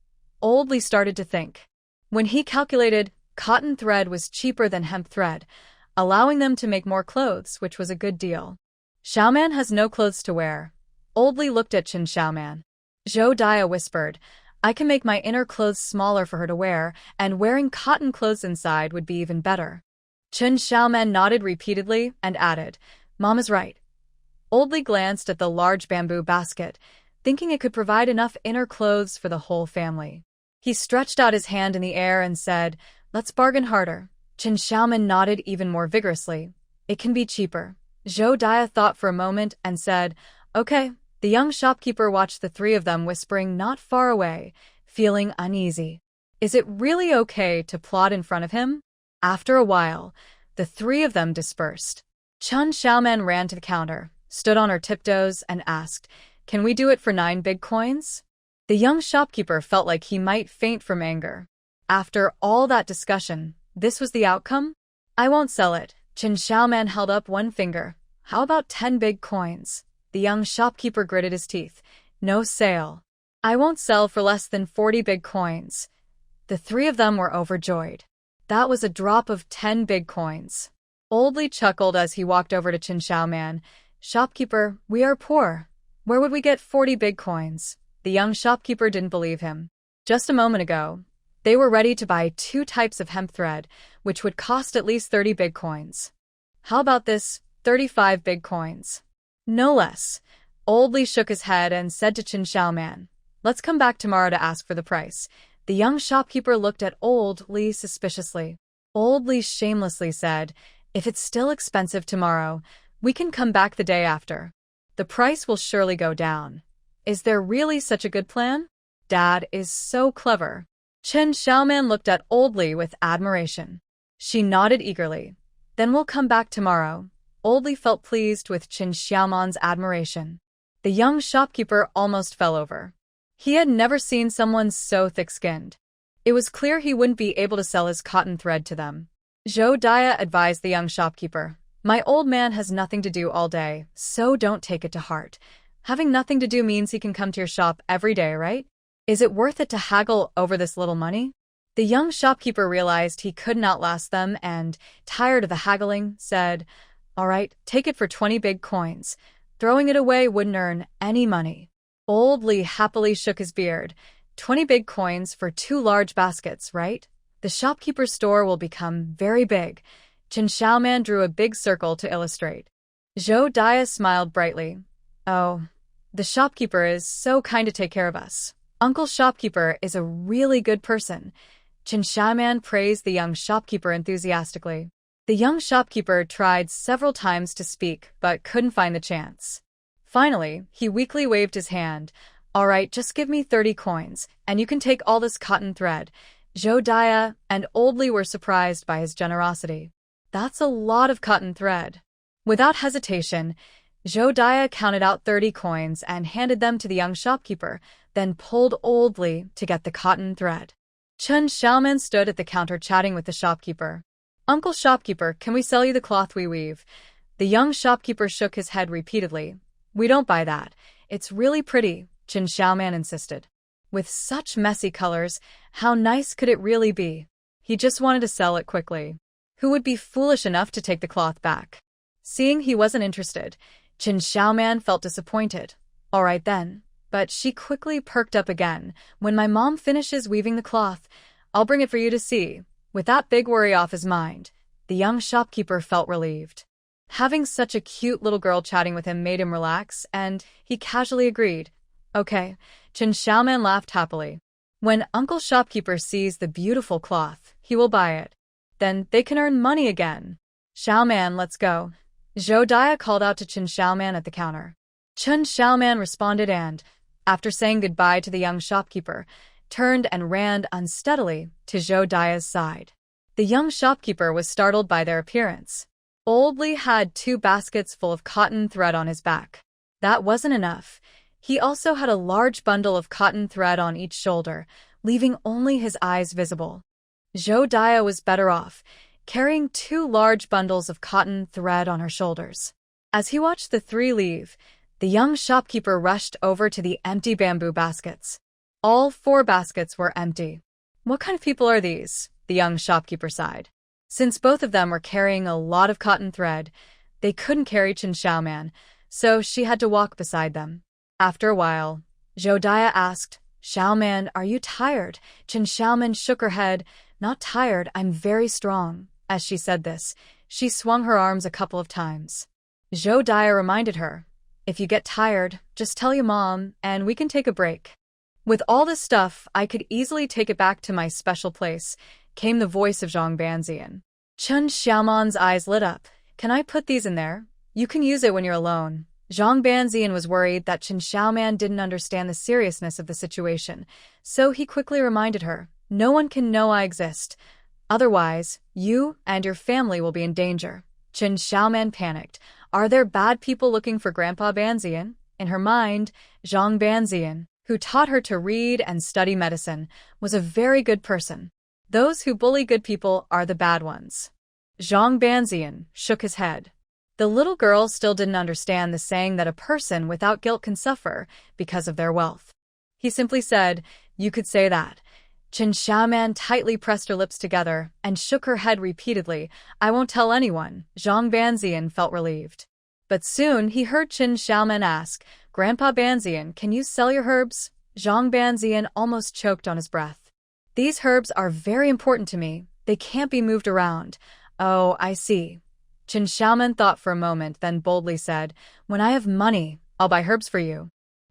Old Li started to think. When he calculated, cotton thread was cheaper than hemp thread, allowing them to make more clothes, which was a good deal. "Xiaoman has no clothes to wear." Old Li looked at Chen Xiaoman. Zhou Daya whispered, "I can make my inner clothes smaller for her to wear, and wearing cotton clothes inside would be even better." Chen Xiaoman nodded repeatedly and added, "Mom is right." Old Li glanced at the large bamboo basket, thinking it could provide enough inner clothes for the whole family. He stretched out his hand in the air and said, "Let's bargain harder." Chen Xiaoman nodded even more vigorously. "It can be cheaper." Zhou Daya thought for a moment and said, "Okay." The young shopkeeper watched the 3 of them whispering not far away, feeling uneasy. Is it really okay to plot in front of him? After a while, the 3 of them dispersed. Chen Xiaoman ran to the counter, stood on her tiptoes, and asked, "Can we do it for 9 big coins?" The young shopkeeper felt like he might faint from anger. After all that discussion, this was the outcome? "I won't sell it." Chen Xiaoman held up one finger. How about 10 big coins? The young shopkeeper gritted his teeth. No sale. I won't sell for less than 40 big coins. The three of them were overjoyed. That was a drop of 10 big coins. Old Li chuckled as he walked over to Qin Xiaoman. Shopkeeper, we are poor. Where would we get 40 big coins? The young shopkeeper didn't believe him. Just a moment ago, they were ready to buy 2 types of hemp thread, which would cost at least 30 big coins. How about this, 35 big coins? No less. Old Li shook his head and said to Qin Xiaoman, let's come back tomorrow to ask for the price. The young shopkeeper looked at Old Li suspiciously. Old Li shamelessly said, if it's still expensive tomorrow, we can come back the day after. The price will surely go down. Is there really such a good plan? Dad is so clever. Qin Xiaoman looked at Old Li with admiration. She nodded eagerly. Then we'll come back tomorrow. Old Li felt pleased with Qin Xiaoman's admiration. The young shopkeeper almost fell over. He had never seen someone so thick-skinned. It was clear he wouldn't be able to sell his cotton thread to them. Zhou Daya advised the young shopkeeper, my old man has nothing to do all day, so don't take it to heart. Having nothing to do means he can come to your shop every day, right? Is it worth it to haggle over this little money? The young shopkeeper realized he couldn't outlast them and, tired of the haggling, said, all right, take it for 20 big coins. Throwing it away wouldn't earn any money. Old Li happily shook his beard. 20 big coins for 2 large baskets, right? The shopkeeper's store will become very big. Qin Xiaoman drew a big circle to illustrate. Zhou Daya smiled brightly. Oh, the shopkeeper is so kind to take care of us. Uncle Shopkeeper is a really good person. Qin Xiaoman praised the young shopkeeper enthusiastically. The young shopkeeper tried several times to speak, but couldn't find the chance. Finally, he weakly waved his hand. All right, just give me 30 coins, and you can take all this cotton thread. Zhou Daya and Old Li were surprised by his generosity. That's a lot of cotton thread. Without hesitation, Zhou Daya counted out 30 coins and handed them to the young shopkeeper, then pulled Old Li to get the cotton thread. Qin Xiaoman stood at the counter chatting with the shopkeeper. Uncle Shopkeeper, can we sell you the cloth we weave? The young shopkeeper shook his head repeatedly. We don't buy that. It's really pretty, Qin Xiaoman insisted. With such messy colors, how nice could it really be? He just wanted to sell it quickly. Who would be foolish enough to take the cloth back? Seeing he wasn't interested, Qin Xiaoman felt disappointed. All right then. But she quickly perked up again. When my mom finishes weaving the cloth, I'll bring it for you to see. With that big worry off his mind, the young shopkeeper felt relieved. Having such a cute little girl chatting with him made him relax, and he casually agreed. Okay, Qin Xiaoman laughed happily. When Uncle Shopkeeper sees the beautiful cloth, he will buy it. Then they can earn money again. Xiaoman, let's go. Zhou Daya called out to Qin Xiaoman at the counter. Qin Xiaoman responded and, after saying goodbye to the young shopkeeper, turned and ran unsteadily to Zhou Daya's side. The young shopkeeper was startled by their appearance. Old Li had 2 baskets full of cotton thread on his back. That wasn't enough. He also had a large bundle of cotton thread on each shoulder, leaving only his eyes visible. Zhou Daya was better off, carrying 2 large bundles of cotton thread on her shoulders. As he watched the 3 leave, the young shopkeeper rushed over to the empty bamboo baskets. All 4 baskets were empty. What kind of people are these? The young shopkeeper sighed. Since both of them were carrying a lot of cotton thread, they couldn't carry Qin Xiaoman, so she had to walk beside them. After a while, Zhou Daya asked, Xiaoman, are you tired? Qin Xiaoman shook her head. Not tired, I'm very strong. As she said this, she swung her arms a couple of times. Zhou Daya reminded her, if you get tired, just tell your mom, and we can take a break. With all this stuff, I could easily take it back to my special place, came the voice of Zhang Banzian. Qin Xiaoman's eyes lit up. Can I put these in there? You can use it when you're alone. Zhang Banzian was worried that Qin Xiaoman didn't understand the seriousness of the situation, so he quickly reminded her, no one can know I exist. Otherwise, you and your family will be in danger. Qin Xiaoman panicked. Are there bad people looking for Grandpa Banzian? In her mind, Zhang Banzian, who taught her to read and study medicine, was a very good person. Those who bully good people are the bad ones. Zhang Banzian shook his head. The little girl still didn't understand the saying that a person without guilt can suffer because of their wealth. He simply said, "You could say that." Chen Xiaoman tightly pressed her lips together and shook her head repeatedly. "I won't tell anyone." Zhang Banzian felt relieved. But soon he heard Chen Xiaoman ask, "Grandpa Banzian, can you sell your herbs?" Zhang Banzian almost choked on his breath. "These herbs are very important to me. They can't be moved around." "Oh, I see." Chen Xiaoman thought for a moment, then boldly said, "When I have money, I'll buy herbs for you."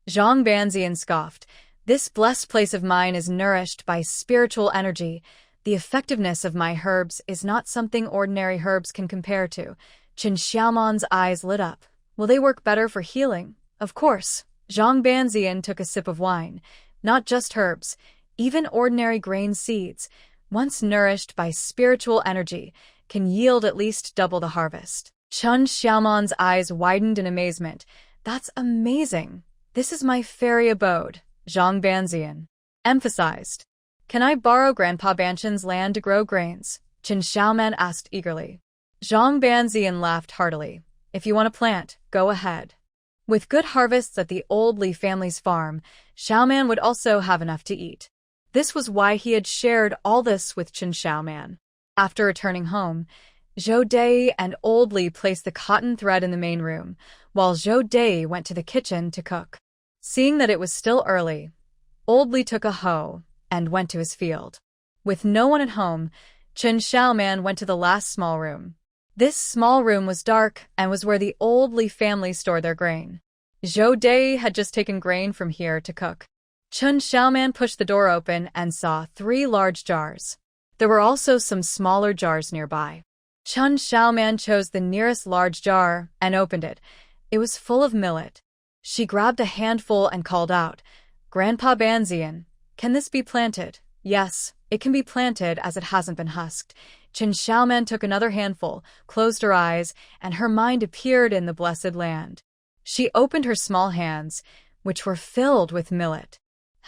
Zhang Banzian scoffed. "This blessed place of mine is nourished by spiritual energy. The effectiveness of my herbs is not something ordinary herbs can compare to." Chen Xiaoman's eyes lit up. "Will they work better for healing?" "Of course." Zhang Banzian took a sip of wine. "Not just herbs, even ordinary grain seeds, once nourished by spiritual energy, can yield at least double the harvest." Chen Xiaoman's eyes widened in amazement. "That's amazing. This is my fairy abode," Zhang Banzian emphasized. "Can I borrow Grandpa Banzian's land to grow grains?" Chen Xiaoman asked eagerly. Zhang Banzian laughed heartily. "If you want to plant, go ahead." With good harvests at the old Li family's farm, Xiaoman would also have enough to eat. This was why he had shared all this with Chen Xiaoman. After returning home, Zhou Dai and old Li placed the cotton thread in the main room, while Zhou Dai went to the kitchen to cook. Seeing that it was still early, old Li took a hoe and went to his field. With no one at home, Chen Xiaoman went to the last small room. This small room was dark and was where the old Li family stored their grain. Zhou Dai had just taken grain from here to cook. Chen Xiaoman pushed the door open and saw 3 large jars. There were also some smaller jars nearby. Chen Xiaoman chose the nearest large jar and opened it. It was full of millet. She grabbed a handful and called out, "Grandpa Banzian, can this be planted?" "Yes, it can be planted as it hasn't been husked." Chen Xiaoman took another handful, closed her eyes, and her mind appeared in the blessed land. She opened her small hands, which were filled with millet.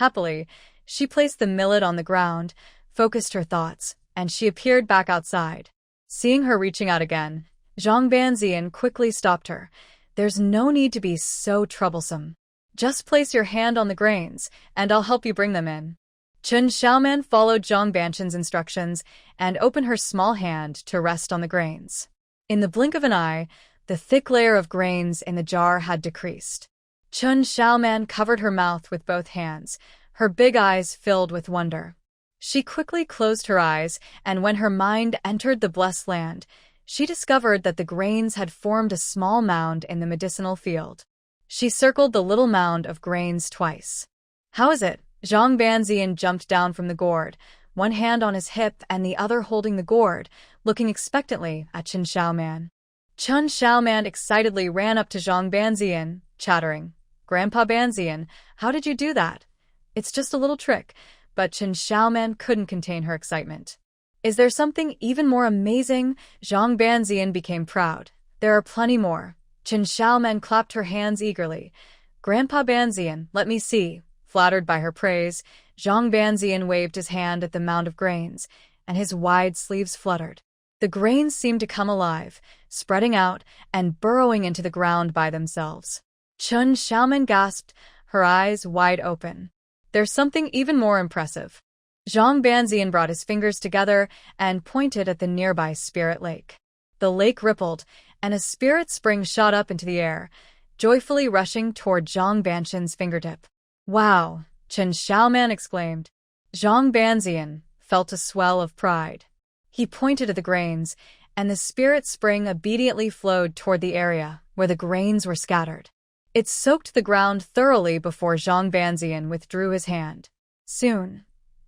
Happily, she placed the millet on the ground, focused her thoughts, and she appeared back outside. Seeing her reaching out again, Zhang Banzian quickly stopped her. "There's no need to be so troublesome. Just place your hand on the grains, and I'll help you bring them in." Chen Xiaoman followed Zhang Banzian's instructions and opened her small hand to rest on the grains. In the blink of an eye, the thick layer of grains in the jar had decreased. Chen Xiaoman covered her mouth with both hands, her big eyes filled with wonder. She quickly closed her eyes, and when her mind entered the blessed land, she discovered that the grains had formed a small mound in the medicinal field. She circled the little mound of grains twice. "How is it?" Zhang Banzian jumped down from the gourd, one hand on his hip and the other holding the gourd, looking expectantly at Chen Xiaoman. Chen Xiaoman excitedly ran up to Zhang Banzian, chattering, "Grandpa Banzian, how did you do that?" "It's just a little trick," but Chen Xiaoman couldn't contain her excitement. "Is there something even more amazing?" Zhang Banzian became proud. "There are plenty more." Chen Xiaoman clapped her hands eagerly. "Grandpa Banzian, let me see." Flattered by her praise, Zhang Banzian waved his hand at the mound of grains, and his wide sleeves fluttered. The grains seemed to come alive, spreading out and burrowing into the ground by themselves. Chen Xiaoman gasped, her eyes wide open. "There's something even more impressive." Zhang Banzian brought his fingers together and pointed at the nearby spirit lake. The lake rippled, and a spirit spring shot up into the air, joyfully rushing toward Zhang Banzian's fingertip. "Wow!" Chen Xiaoman exclaimed. Zhang Banzian felt a swell of pride. He pointed at the grains, and the spirit spring obediently flowed toward the area where the grains were scattered. It soaked the ground thoroughly before Zhang Banzian withdrew his hand. Soon,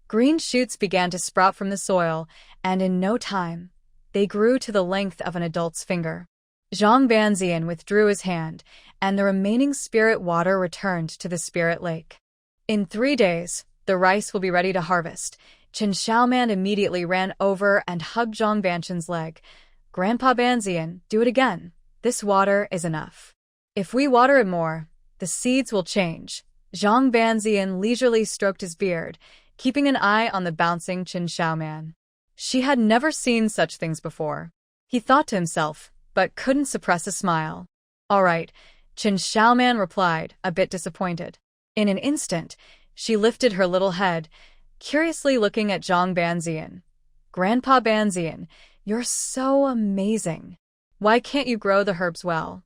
green shoots began to sprout from the soil, and in no time, they grew to the length of an adult's finger. Zhang Banzian withdrew his hand, and the remaining spirit water returned to the spirit lake. "In 3 days, the rice will be ready to harvest." Chen Xiaoman immediately ran over and hugged Zhang Banzian's leg. "Grandpa Banzian, do it again. This water is enough. If we water it more, the seeds will change." Zhang Banzian leisurely stroked his beard, keeping an eye on the bouncing Chen Xiaoman. She had never seen such things before. He thought to himself, but couldn't suppress a smile. All right, Chen Xiaoman replied, a bit disappointed. In an instant, she lifted her little head, curiously looking at Zhang Banzian. Grandpa Banzian, you're so amazing. Why can't you grow the herbs well?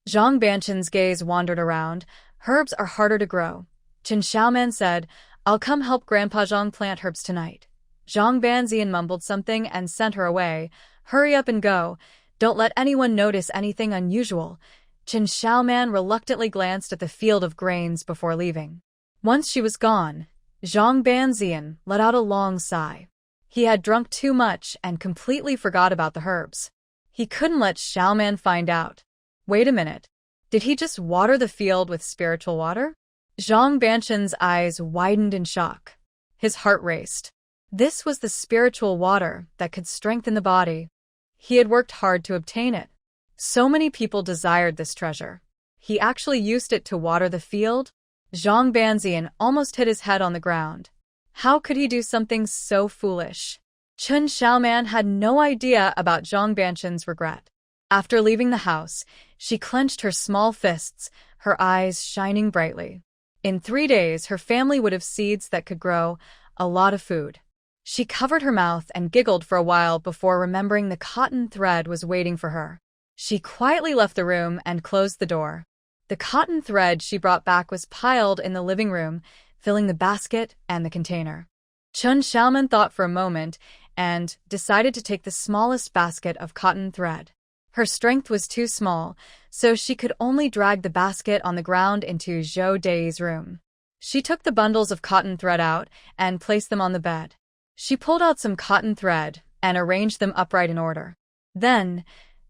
Zhang Banqian's gaze wandered around. Herbs are harder to grow. Chen Xiaoman said, I'll come help Grandpa Zhang plant herbs tonight. Zhang Banzian mumbled something and sent her away. Hurry up and go. Don't let anyone notice anything unusual. Chen Xiaoman reluctantly glanced at the field of grains before leaving. Once she was gone, Zhang Banzian let out a long sigh. He had drunk too much and completely forgot about the herbs. He couldn't let Xiaoman find out. Wait a minute. Did he just water the field with spiritual water? Zhang Banqian's eyes widened in shock. His heart raced. This was the spiritual water that could strengthen the body. He had worked hard to obtain it. So many people desired this treasure. He actually used it to water the field? Zhang Banzian almost hit his head on the ground. How could he do something so foolish? Chen Xiaoman had no idea about Zhang Banqian's regret. After leaving the house, she clenched her small fists, her eyes shining brightly. In 3 days, her family would have seeds that could grow a lot of food. She covered her mouth and giggled for a while before remembering the cotton thread was waiting for her. She quietly left the room and closed the door. The cotton thread she brought back was piled in the living room, filling the basket and the container. Chen Xiaoman thought for a moment and decided to take the smallest basket of cotton thread. Her strength was too small, so she could only drag the basket on the ground into Zhou Dei's room. She took the bundles of cotton thread out and placed them on the bed. She pulled out some cotton thread and arranged them upright in order. Then,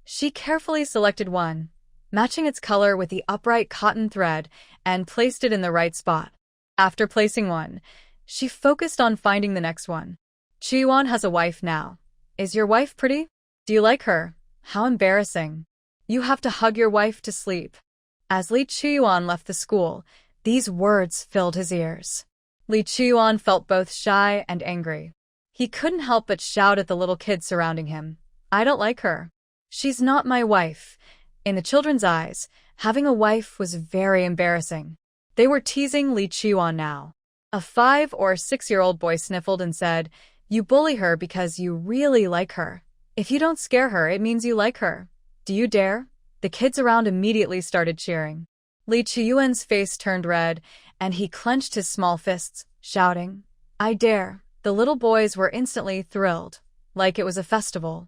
she carefully selected one, matching its color with the upright cotton thread, and placed it in the right spot. After placing one, she focused on finding the next one. Qiyuan has a wife now. Is your wife pretty? Do you like her? How embarrassing. You have to hug your wife to sleep. As Li Qiyuan left the school, these words filled his ears. Li Qiyuan felt both shy and angry. He couldn't help but shout at the little kids surrounding him. I don't like her. She's not my wife. In the children's eyes, having a wife was very embarrassing. They were teasing Li Qiyuan now. A 5 or 6-year-old boy sniffled and said, You bully her because you really like her. If you don't scare her, it means you like her. Do you dare? The kids around immediately started cheering. Li Qiyuan's face turned red, and he clenched his small fists, shouting, I dare. The little boys were instantly thrilled, like it was a festival.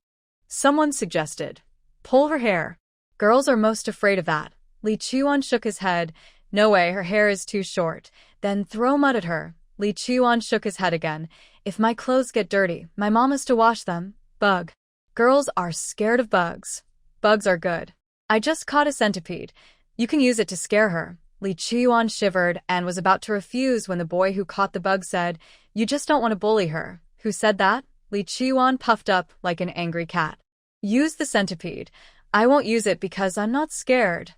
Someone suggested, Pull her hair. Girls are most afraid of that. Li Qiyuan shook his head. No way, her hair is too short. Then throw mud at her. Li Qiyuan shook his head again. If my clothes get dirty, my mom has to wash them. Bug. Girls are scared of bugs. Bugs are good. I just caught a centipede. You can use it to scare her. Li Qiyuan shivered and was about to refuse when the boy who caught the bug said, You just don't want to bully her. Who said that? Li Qiyuan puffed up like an angry cat. Use the centipede. I won't use it because I'm not scared.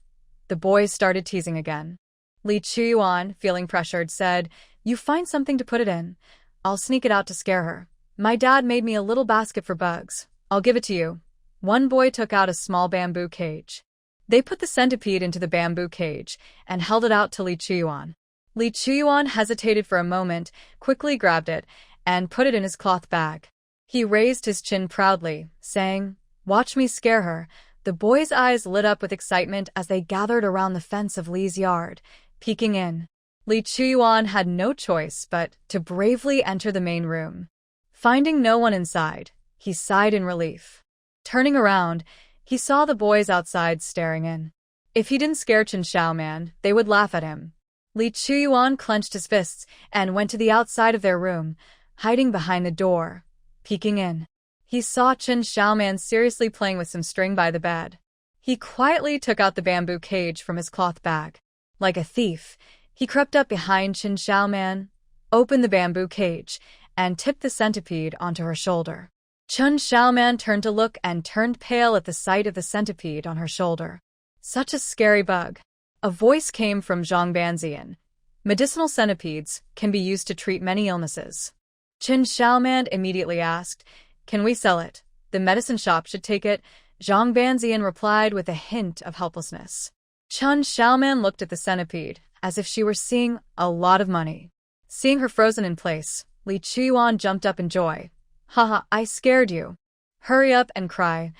The boys started teasing again. Li Qiyuan, feeling pressured, said, You find something to put it in. I'll sneak it out to scare her. My dad made me a little basket for bugs. I'll give it to you. One boy took out a small bamboo cage. They put the centipede into the bamboo cage and held it out to Li Qiyuan. Li Qiyuan hesitated for a moment, quickly grabbed it, and put it in his cloth bag. He raised his chin proudly, saying, Watch me scare her. The boys' eyes lit up with excitement as they gathered around the fence of Li's yard, peeking in. Li Qiyuan had no choice but to bravely enter the main room. Finding no one inside, he sighed in relief. Turning around, he saw the boys outside staring in. If he didn't scare Chen Xiaoman, they would laugh at him. Li Qiyuan clenched his fists and went to the outside of their room, hiding behind the door, peeking in. He saw Chen Xiaoman seriously playing with some string by the bed. He quietly took out the bamboo cage from his cloth bag. Like a thief, he crept up behind Chen Xiaoman, opened the bamboo cage, and tipped the centipede onto her shoulder. Chen Xiaoman turned to look and turned pale at the sight of the centipede on her shoulder. Such a scary bug. A voice came from Zhang Banzian. Medicinal centipedes can be used to treat many illnesses. Chen Xiaoman immediately asked, Can we sell it? The medicine shop should take it. Zhang Banzian replied with a hint of helplessness. Chen Xiaoman looked at the centipede, as if she were seeing a lot of money. Seeing her frozen in place, Li Chuyuan jumped up in joy. Haha, I scared you. Hurry up and cry.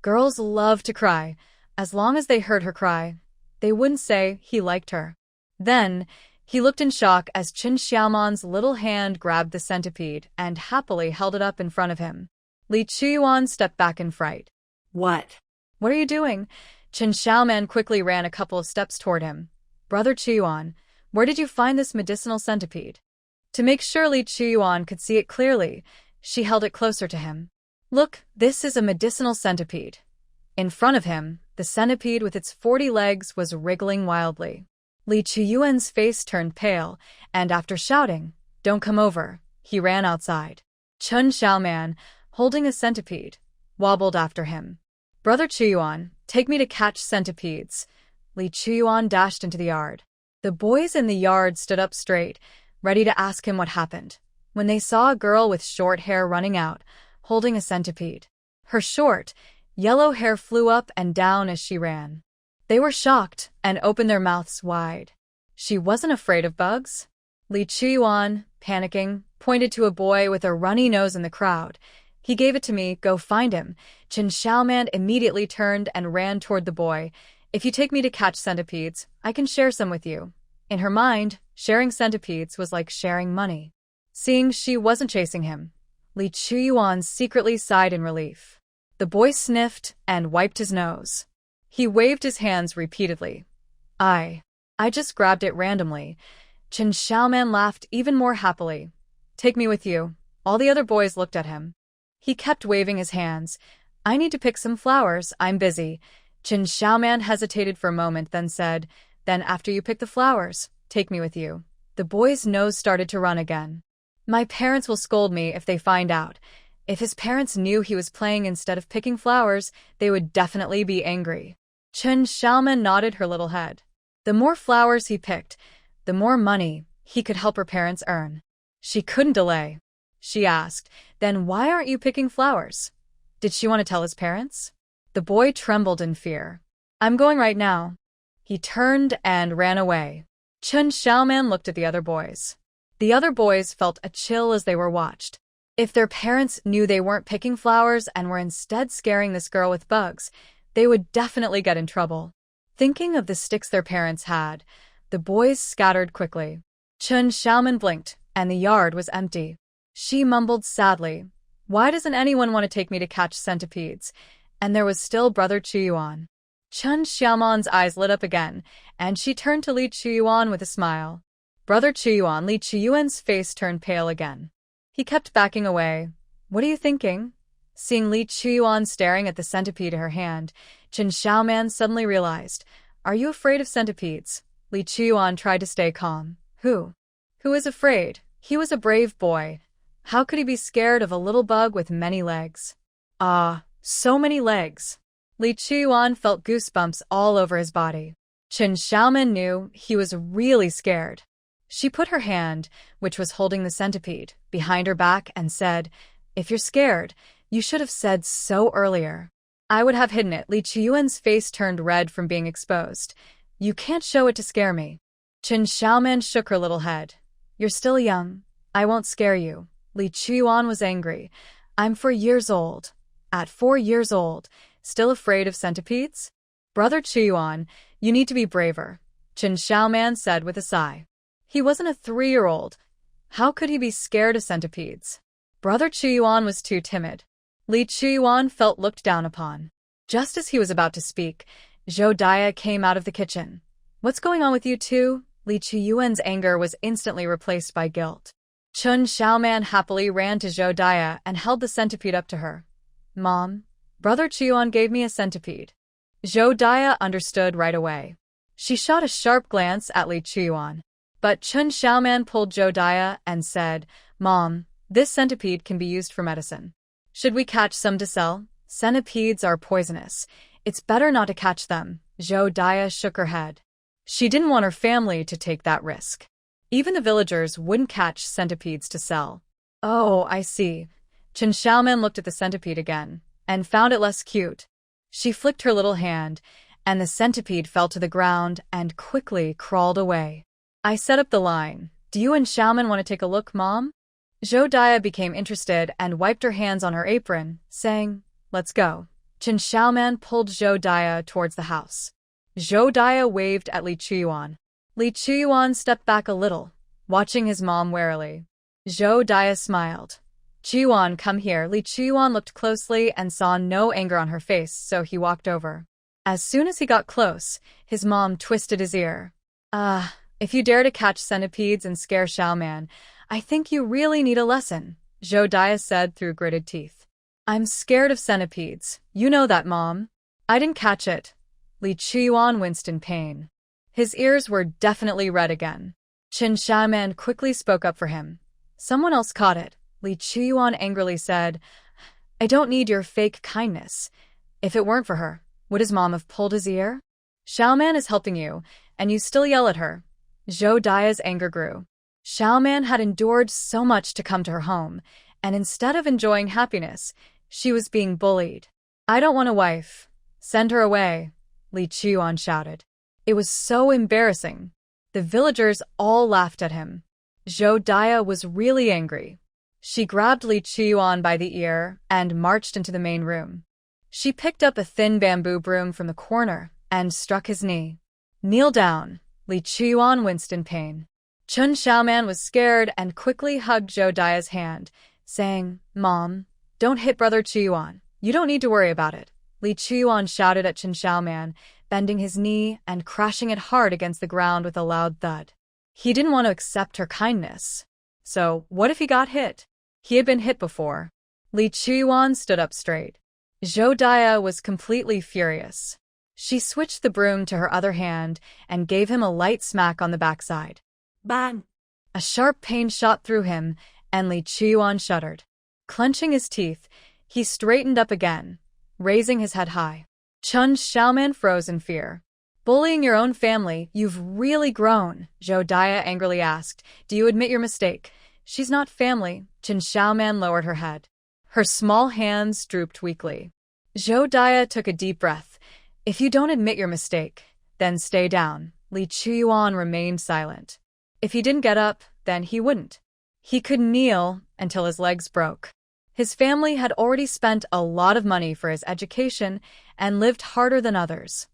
Girls love to cry. As long as they heard her cry, they wouldn't say he liked her. Then, he looked in shock as Chen Xiaoman's little hand grabbed the centipede and happily held it up in front of him. Li Chuyuan stepped back in fright. What? What are you doing? Chen Xiaoman quickly ran a couple of steps toward him. Brother Chuyuan, where did you find this medicinal centipede? To make sure Li Chuyuan could see it clearly, she held it closer to him. Look, this is a medicinal centipede. In front of him, the centipede with its 40 legs was wriggling wildly. Li Chuyuan's face turned pale, and after shouting, "Don't come over," he ran outside. Chen Xiaoman, holding a centipede, wobbled after him. Brother Chuyuan, take me to catch centipedes. Li Chuyuan dashed into the yard. The boys in the yard stood up straight, ready to ask him what happened, when they saw a girl with short hair running out, holding a centipede. Her short, yellow hair flew up and down as she ran. They were shocked and opened their mouths wide. She wasn't afraid of bugs? Li Chuyuan, panicking, pointed to a boy with a runny nose in the crowd. He gave it to me, go find him. Chen Xiaoman immediately turned and ran toward the boy. If you take me to catch centipedes, I can share some with you. In her mind, sharing centipedes was like sharing money. Seeing she wasn't chasing him, Li Chuyuan secretly sighed in relief. The boy sniffed and wiped his nose. He waved his hands repeatedly. I just grabbed it randomly. Chen Xiaoman laughed even more happily. Take me with you. All the other boys looked at him. He kept waving his hands. I need to pick some flowers, I'm busy. Chen Xiaoman hesitated for a moment, then said, then after you pick the flowers, take me with you. The boy's nose started to run again. My parents will scold me if they find out. If his parents knew he was playing instead of picking flowers, they would definitely be angry. Chen Xiaoman nodded her little head. The more flowers he picked, the more money he could help her parents earn. She couldn't delay. She asked, then why aren't you picking flowers? Did she want to tell his parents? The boy trembled in fear. I'm going right now. He turned and ran away. Chen Xiaoman looked at the other boys. The other boys felt a chill as they were watched. If their parents knew they weren't picking flowers and were instead scaring this girl with bugs, they would definitely get in trouble. Thinking of the sticks their parents had, the boys scattered quickly. Chen Xiaoman blinked, and the yard was empty. She mumbled sadly, why doesn't anyone want to take me to catch centipedes? And there was still Brother Chuyuan. Chen Xiaoman's eyes lit up again, and she turned to Li Chuyuan with a smile. Brother Chuyuan, Li Chuyuan's face turned pale again. He kept backing away. What are you thinking? Seeing Li Chuyuan staring at the centipede in her hand, Chen Xiaoman suddenly realized, are you afraid of centipedes? Li Chuyuan tried to stay calm. Who is afraid? He was a brave boy. How could he be scared of a little bug with many legs? Ah, so many legs. Li Chuyuan felt goosebumps all over his body. Chen Xiaoman knew he was really scared. She put her hand, which was holding the centipede, behind her back and said, if you're scared, you should have said so earlier. I would have hidden it. Li Chuyuan's face turned red from being exposed. You can't show it to scare me. Chen Xiaoman shook her little head. You're still young. I won't scare you. Li Chuyuan was angry. I'm 4 years old. At 4 years old, still afraid of centipedes? Brother Chuyuan, you need to be braver, Chen Xiaoman said with a sigh. He wasn't a 3-year-old. How could he be scared of centipedes? Brother Chuyuan was too timid. Li Chuyuan felt looked down upon. Just as he was about to speak, Zhou Dia came out of the kitchen. What's going on with you two? Li Chuyuan's anger was instantly replaced by guilt. Chen Xiaoman happily ran to Zhou Dia and held the centipede up to her. Mom, Brother Chuyuan gave me a centipede. Zhou Dia understood right away. She shot a sharp glance at Li Chuyuan. But Chen Xiaoman pulled Zhou Dia and said, Mom, this centipede can be used for medicine. Should we catch some to sell? Centipedes are poisonous. It's better not to catch them. Zhou Dia shook her head. She didn't want her family to take that risk. Even the villagers wouldn't catch centipedes to sell. Oh, I see. Chen Xiaoman looked at the centipede again and found it less cute. She flicked her little hand, and the centipede fell to the ground and quickly crawled away. I set up the line. Do you and Xiaoman want to take a look, Mom? Zhou Daya became interested and wiped her hands on her apron, saying, Let's go. Chen Xiaoman pulled Zhou Daya towards the house. Zhou Daya waved at Li Chuyuan. Li Chuyuan stepped back a little, watching his mom warily. Zhou Daya smiled. Chuyuan, come here. Li Chuyuan looked closely and saw no anger on her face, so he walked over. As soon as he got close, his mom twisted his ear. If you dare to catch centipedes and scare Xiaoman, I think you really need a lesson, Zhou Daya said through gritted teeth. I'm scared of centipedes. You know that, Mom. I didn't catch it. Li Chuyuan winced in pain. His ears were definitely red again. Chen Xiaoman quickly spoke up for him. Someone else caught it. Li Chuyuan angrily said, I don't need your fake kindness. If it weren't for her, would his mom have pulled his ear? Xiaoman is helping you, and you still yell at her. Zhou Daya's anger grew. Xiaoman had endured so much to come to her home, and instead of enjoying happiness, she was being bullied. I don't want a wife. Send her away, Li Chuyuan shouted. It was so embarrassing. The villagers all laughed at him. Zhou Daya was really angry. She grabbed Li Chuyuan by the ear and marched into the main room. She picked up a thin bamboo broom from the corner and struck his knee. Kneel down. Li Chuyuan winced in pain. Chen Xiaoman was scared and quickly hugged Zhou Daya's hand, saying, Mom, don't hit Brother Chuyuan. You don't need to worry about it. Li Chuyuan shouted at Chen Xiaoman, bending his knee and crashing it hard against the ground with a loud thud. He didn't want to accept her kindness. So, what if he got hit? He had been hit before. Li Chuyuan stood up straight. Zhou Daya was completely furious. She switched the broom to her other hand and gave him a light smack on the backside. Bang! A sharp pain shot through him, and Li Chuyuan shuddered. Clenching his teeth, he straightened up again, raising his head high. Chen Xiaoman froze in fear. Bullying your own family, you've really grown, Zhou Daya angrily asked. Do you admit your mistake? She's not family. Chen Xiaoman lowered her head. Her small hands drooped weakly. Zhou Daya took a deep breath. If you don't admit your mistake, then stay down. Li Chuyuan remained silent. If he didn't get up, then he wouldn't. He could kneel until his legs broke. His family had already spent a lot of money for his education and lived harder than others.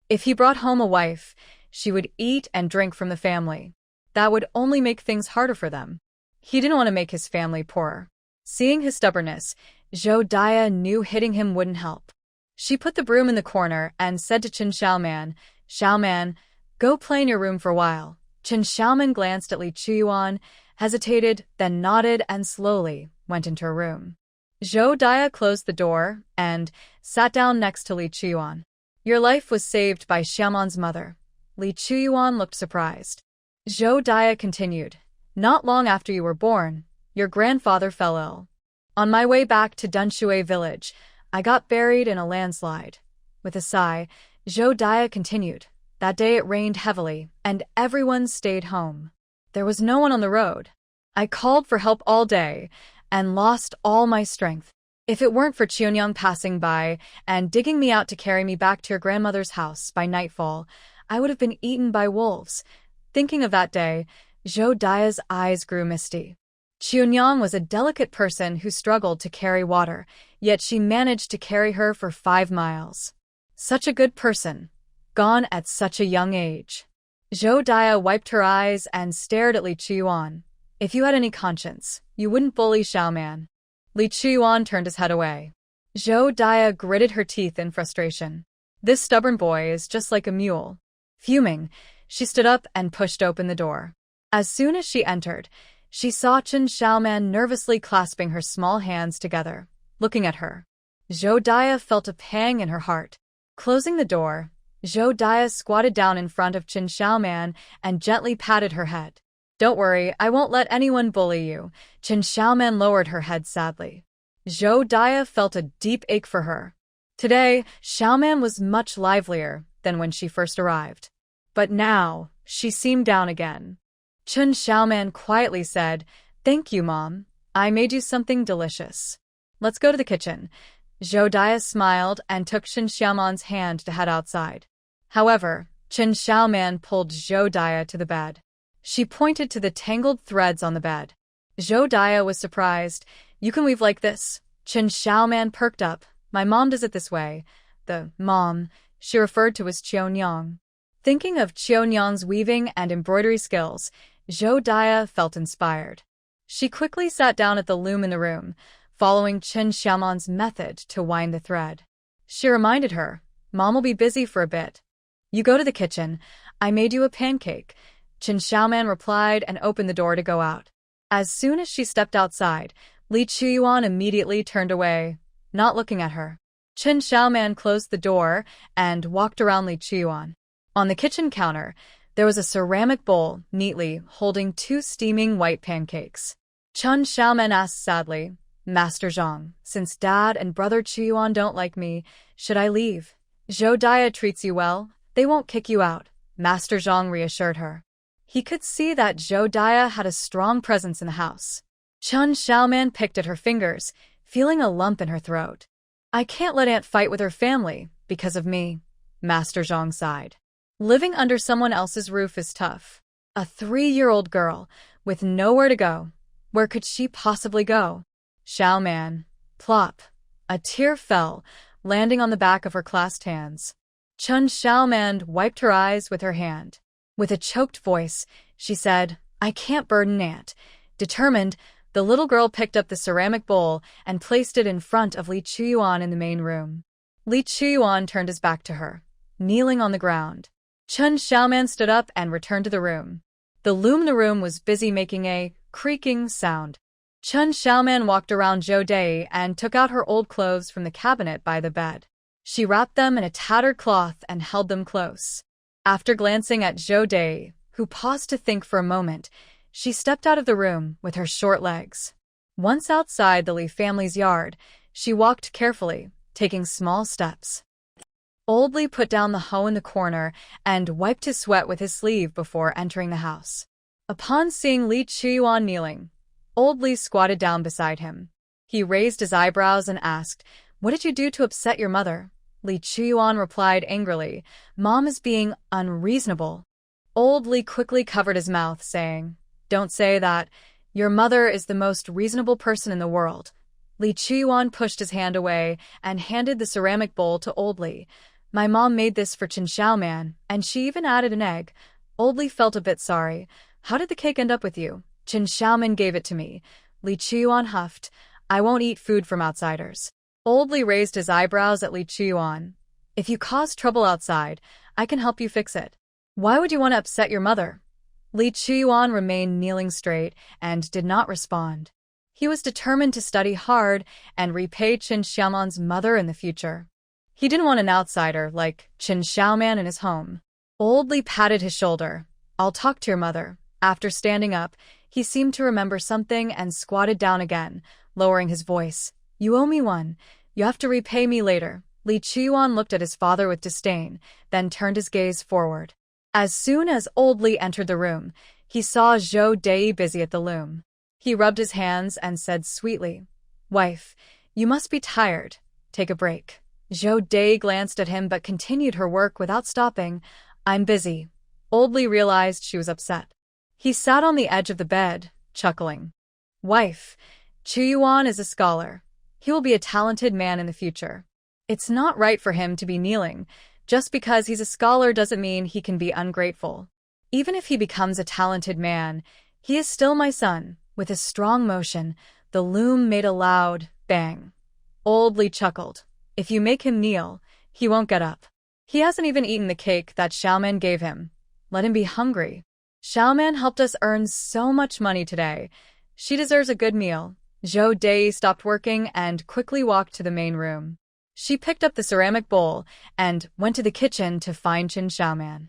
If he brought home a wife, she would eat and drink from the family. That would only make things harder for them. He didn't want to make his family poorer. Seeing his stubbornness, Zhou Daya knew hitting him wouldn't help. She put the broom in the corner and said to Chen Xiaoman, Xiaoman, go play in your room for a while. Chen Xiaoman glanced at Li Chuyuan, hesitated, then nodded and slowly went into her room. Zhou Daya closed the door and sat down next to Li Chuyuan. Your life was saved by Xiaoman's mother. Li Chuyuan looked surprised. Zhou Daya continued. Not long after you were born, your grandfather fell ill. On my way back to Dunshui village, I got buried in a landslide. With a sigh, Zhou Daya continued. That day it rained heavily, and everyone stayed home. There was no one on the road. I called for help all day, and lost all my strength. If it weren't for Qianyang passing by and digging me out to carry me back to your grandmother's house by nightfall, I would have been eaten by wolves. Thinking of that day, Zhou Daya's eyes grew misty. Qianyang was a delicate person who struggled to carry water, yet she managed to carry her for 5 miles. Such a good person, gone at such a young age. Zhou Daya wiped her eyes and stared at Li Chuyuan. If you had any conscience, you wouldn't bully Xiaoman. Li Chuyuan turned his head away. Zhou Daya gritted her teeth in frustration. This stubborn boy is just like a mule. Fuming, she stood up and pushed open the door. As soon as she entered, she saw Chen Xiaoman nervously clasping her small hands together, looking at her. Zhou Daya felt a pang in her heart. Closing the door, Zhou Daya squatted down in front of Chen Xiaoman and gently patted her head. Don't worry, I won't let anyone bully you. Chen Xiaoman lowered her head sadly. Zhou Daya felt a deep ache for her. Today, Xiaoman was much livelier than when she first arrived. But now, she seemed down again. Chen Xiaoman quietly said, Thank you, Mom. I made you something delicious. Let's go to the kitchen. Zhou Dia smiled and took Qin Xiaoman's hand to head outside. However, Qin Xiaoman pulled Zhou Dia to the bed. She pointed to the tangled threads on the bed. Zhou Dia was surprised. You can weave like this? Qin Xiaoman perked up. My mom does it this way. The mom she referred to as Qionyang. Thinking of Qionyang's weaving and embroidery skills, Zhou Dia felt inspired. She quickly sat down at the loom in the room, following Qin Xiaoman's method to wind the thread. She reminded her, Mom will be busy for a bit. You go to the kitchen. I made you a pancake. Qin Xiaoman replied and opened the door to go out. As soon as she stepped outside, Li Chuyuan immediately turned away, not looking at her. Qin Xiaoman closed the door and walked around Li Chuyuan. On the kitchen counter, there was a ceramic bowl neatly holding 2 steaming white pancakes. Qin Xiaoman asked sadly, Master Zhang, since Dad and Brother Chuyuan don't like me, should I leave? Zhou Dia treats you well, they won't kick you out, Master Zhang reassured her. He could see that Zhou Dia had a strong presence in the house. Qin Xiaoman picked at her fingers, feeling a lump in her throat. I can't let Aunt fight with her family, because of me, Master Zhang sighed. Living under someone else's roof is tough. A 3-year-old girl, with nowhere to go. Where could she possibly go? Xiaoman. Plop. A tear fell, landing on the back of her clasped hands. Qin Xiaoman wiped her eyes with her hand. With a choked voice, she said, I can't burden Aunt. Determined, the little girl picked up the ceramic bowl and placed it in front of Li Chuyuan in the main room. Li Chuyuan turned his back to her, kneeling on the ground. Qin Xiaoman stood up and returned to the room. The loom in the room was busy making a creaking sound. Qin Xiaoman walked around Zhou Dai and took out her old clothes from the cabinet by the bed. She wrapped them in a tattered cloth and held them close. After glancing at Zhou Dai, who paused to think for a moment, she stepped out of the room with her short legs. Once outside the Li family's yard, she walked carefully, taking small steps. Old Li put down the hoe in the corner and wiped his sweat with his sleeve before entering the house. Upon seeing Li Chuyuan kneeling, Old Li squatted down beside him. He raised his eyebrows and asked, What did you do to upset your mother? Li Chuyuan replied angrily, Mom is being unreasonable. Old Li quickly covered his mouth, saying, Don't say that. Your mother is the most reasonable person in the world. Li Chuyuan pushed his hand away and handed the ceramic bowl to Old Li. My mom made this for Qin Xiaoman, and she even added an egg. Old Li felt a bit sorry. How did the cake end up with you? Qin Xiaoman gave it to me. Li Chuyuan huffed. I won't eat food from outsiders. Old Li raised his eyebrows at Li Chuyuan. If you cause trouble outside, I can help you fix it. Why would you want to upset your mother? Li Chuyuan remained kneeling straight and did not respond. He was determined to study hard and repay Qin Xiaoman's mother in the future. He didn't want an outsider like Qin Xiaoman in his home. Old Li patted his shoulder. I'll talk to your mother. After standing up, he seemed to remember something and squatted down again, lowering his voice. You owe me one. You have to repay me later. Li Chuyuan looked at his father with disdain, then turned his gaze forward. As soon as Old Li entered the room, he saw Zhou Dai busy at the loom. He rubbed his hands and said sweetly, Wife, you must be tired. Take a break. Zhou Dai glanced at him but continued her work without stopping. I'm busy. Old Li realized she was upset. He sat on the edge of the bed, chuckling. Wife, Chuyuan is a scholar. He will be a talented man in the future. It's not right for him to be kneeling. Just because he's a scholar doesn't mean he can be ungrateful. Even if he becomes a talented man, he is still my son. With a strong motion, the loom made a loud bang. Old Li chuckled. If you make him kneel, he won't get up. He hasn't even eaten the cake that Xiaoman gave him. Let him be hungry. Xiaoman helped us earn so much money today. She deserves a good meal. Zhou Dai stopped working and quickly walked to the main room. She picked up the ceramic bowl and went to the kitchen to find Qin Xiaoman.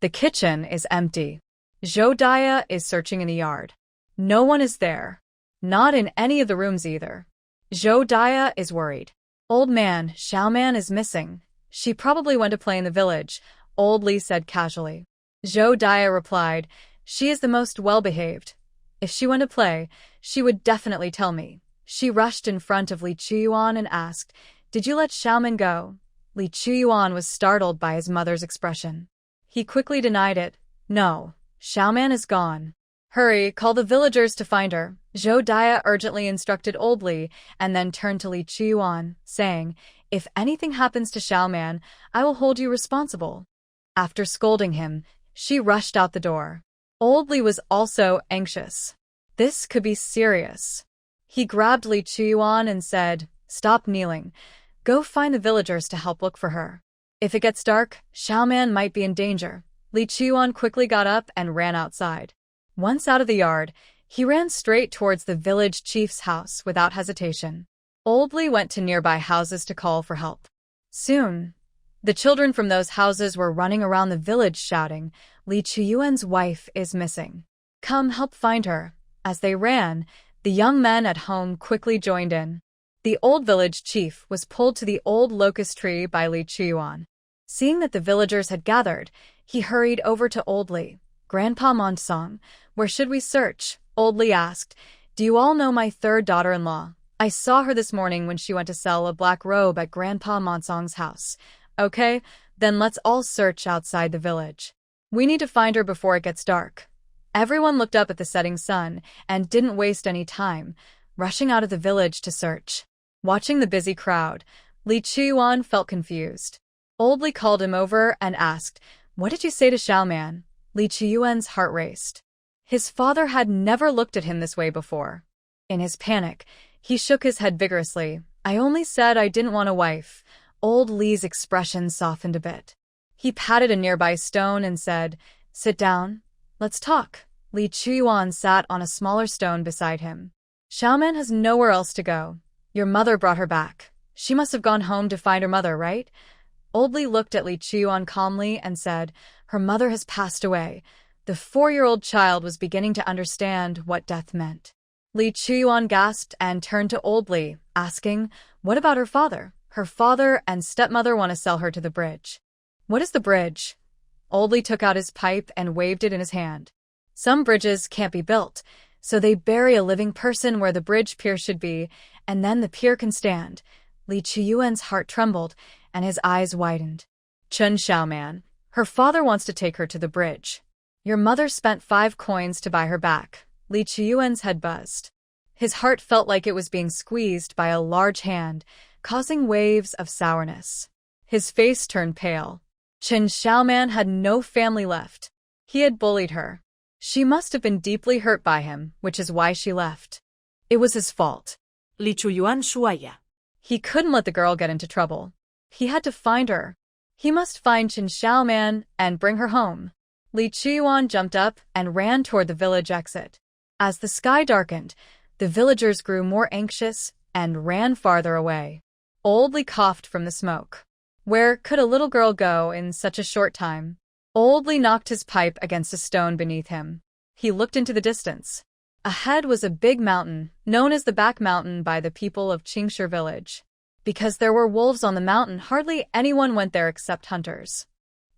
The kitchen is empty. Zhou Dia is searching in the yard. No one is there. Not in any of the rooms either. Zhou Dia is worried. Old man, Xiaoman is missing. She probably went to play in the village, Old Li said casually. Zhou Dia replied, She is the most well-behaved. If she went to play, she would definitely tell me. She rushed in front of Li Chuyuan and asked, Did you let Xiaoman go? Li Chuyuan was startled by his mother's expression. He quickly denied it. No, Xiaoman is gone. Hurry, call the villagers to find her. Zhou Dia urgently instructed Old Li and then turned to Li Chuyuan, saying, if anything happens to Xiaoman, I will hold you responsible. After scolding him, she rushed out the door. Old Li was also anxious. This could be serious. He grabbed Li Chuyuan and said, stop kneeling. Go find the villagers to help look for her. If it gets dark, Xiaoman might be in danger. Li Chuyuan quickly got up and ran outside. Once out of the yard, he ran straight towards the village chief's house without hesitation. Old Li went to nearby houses to call for help. Soon, the children from those houses were running around the village shouting, Li Chuyuan's wife is missing. Come help find her. As they ran, the young men at home quickly joined in. The old village chief was pulled to the old locust tree by Li Chuyuan. Seeing that the villagers had gathered, he hurried over to Old Li. Grandpa Montsong, where should we search? Old Li asked. Do you all know my third daughter-in-law? I saw her this morning when she went to sell a black robe at Grandpa Montsong's house. Okay, then let's all search outside the village. We need to find her before it gets dark. Everyone looked up at the setting sun and didn't waste any time, rushing out of the village to search. Watching the busy crowd, Li Chuyuan felt confused. Old Li called him over and asked, what did you say to Xiaoman? Li Chuyuan's heart raced. His father had never looked at him this way before. In his panic, he shook his head vigorously. I only said I didn't want a wife. Old Li's expression softened a bit. He patted a nearby stone and said, sit down. Let's talk. Li Chuyuan sat on a smaller stone beside him. Xiaoman has nowhere else to go. Your mother brought her back. She must have gone home to find her mother, right? Old Li looked at Li Chuyuan calmly and said, her mother has passed away. The 4-year-old child was beginning to understand what death meant. Li Chuyuan gasped and turned to Old Li, asking, what about her father? Her father and stepmother want to sell her to the bridge. What is the bridge? Old Li took out his pipe and waved it in his hand. Some bridges can't be built, so they bury a living person where the bridge pier should be, and then the pier can stand. Li Chuyuan's heart trembled, and his eyes widened. Chun Xiaoman, her father wants to take her to the bridge. Your mother spent 5 coins to buy her back. Li Chuyuan's head buzzed. His heart felt like it was being squeezed by a large hand, causing waves of sourness. His face turned pale. Chun Xiaoman had no family left. He had bullied her. She must have been deeply hurt by him, which is why she left. It was his fault. Li Chuyuan shuaya. He couldn't let the girl get into trouble. He had to find her. He must find Chun Xiaoman and bring her home. Li Chuyuan jumped up and ran toward the village exit. As the sky darkened, the villagers grew more anxious and ran farther away. Old Li coughed from the smoke. Where could a little girl go in such a short time? Old Li knocked his pipe against a stone beneath him. He looked into the distance. Ahead was a big mountain, known as the Back Mountain by the people of Qingshi village. Because there were wolves on the mountain, hardly anyone went there except hunters.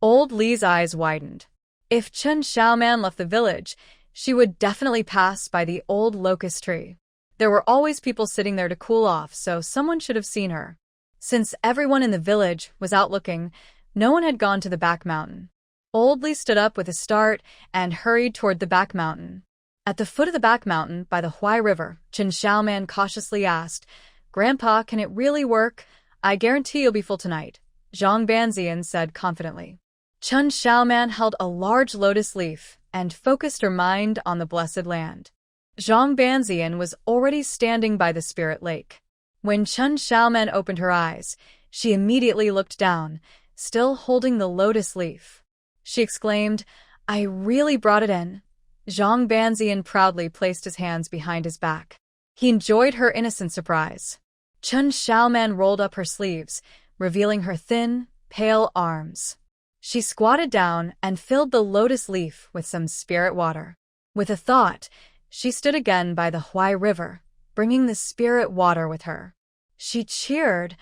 Old Li's eyes widened. If Chun Xiaoman left the village, she would definitely pass by the old locust tree. There were always people sitting there to cool off, so someone should have seen her. Since everyone in the village was out looking, no one had gone to the Back Mountain. Old Li stood up with a start and hurried toward the Back Mountain. At the foot of the Back Mountain, by the Huai River, Chun Xiaoman cautiously asked, Grandpa, can it really work? I guarantee you'll be full tonight, Zhang Banzian said confidently. Chun Xiaoman held a large lotus leaf and focused her mind on the blessed land. Zhang Banzian was already standing by the spirit lake. When Chun Xiaoman opened her eyes, she immediately looked down, still holding the lotus leaf. She exclaimed, I really brought it in. Zhang Banzian proudly placed his hands behind his back. He enjoyed her innocent surprise. Chun Xiaoman rolled up her sleeves, revealing her thin, pale arms. She squatted down and filled the lotus leaf with some spirit water. With a thought, she stood again by the Huai River, bringing the spirit water with her. She cheered,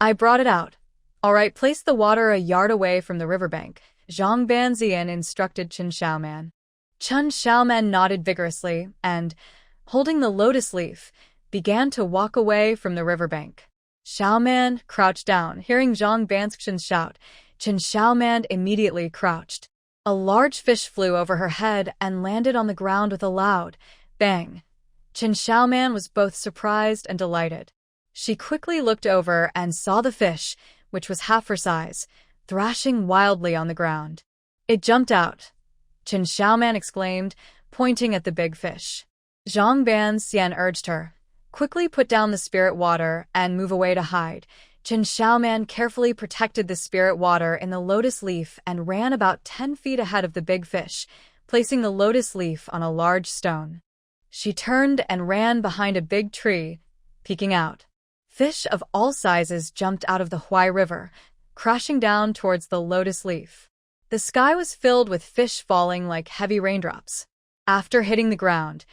I brought it out. All right, place the water a yard away from the riverbank, Zhang Banzian instructed Chun Xiaoman. Chun Xiaoman nodded vigorously and, holding the lotus leaf, began to walk away from the riverbank. Xiaoman crouched down, hearing Zhang Banxian's shout. Chen Xiaoman immediately crouched. A large fish flew over her head and landed on the ground with a loud bang. Chen Xiaoman was both surprised and delighted. She quickly looked over and saw the fish, which was half her size, thrashing wildly on the ground. It jumped out. Chen Xiaoman exclaimed, pointing at the big fish. Zhang Banxian urged her, quickly put down the spirit water and move away to hide. Chen Xiaoman carefully protected the spirit water in the lotus leaf and ran about 10 feet ahead of the big fish, placing the lotus leaf on a large stone. She turned and ran behind a big tree, peeking out. Fish of all sizes jumped out of the Huai River, crashing down towards the lotus leaf. The sky was filled with fish falling like heavy raindrops. After hitting the ground,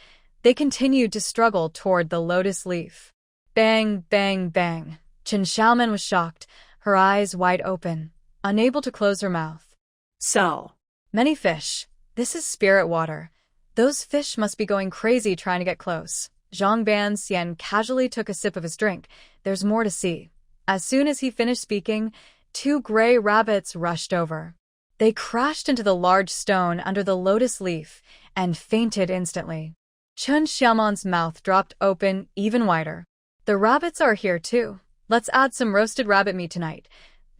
they continued to struggle toward the lotus leaf. Bang, bang, bang. Chen Xiaoman was shocked, her eyes wide open, unable to close her mouth. So Many fish. This is spirit water. Those fish must be going crazy trying to get close. Zhang Banxian casually took a sip of his drink. There's more to see. As soon as he finished speaking, 2 gray rabbits rushed over. They crashed into the large stone under the lotus leaf and fainted instantly. Chen Xiaoman's mouth dropped open even wider. The rabbits are here too. Let's add some roasted rabbit meat tonight.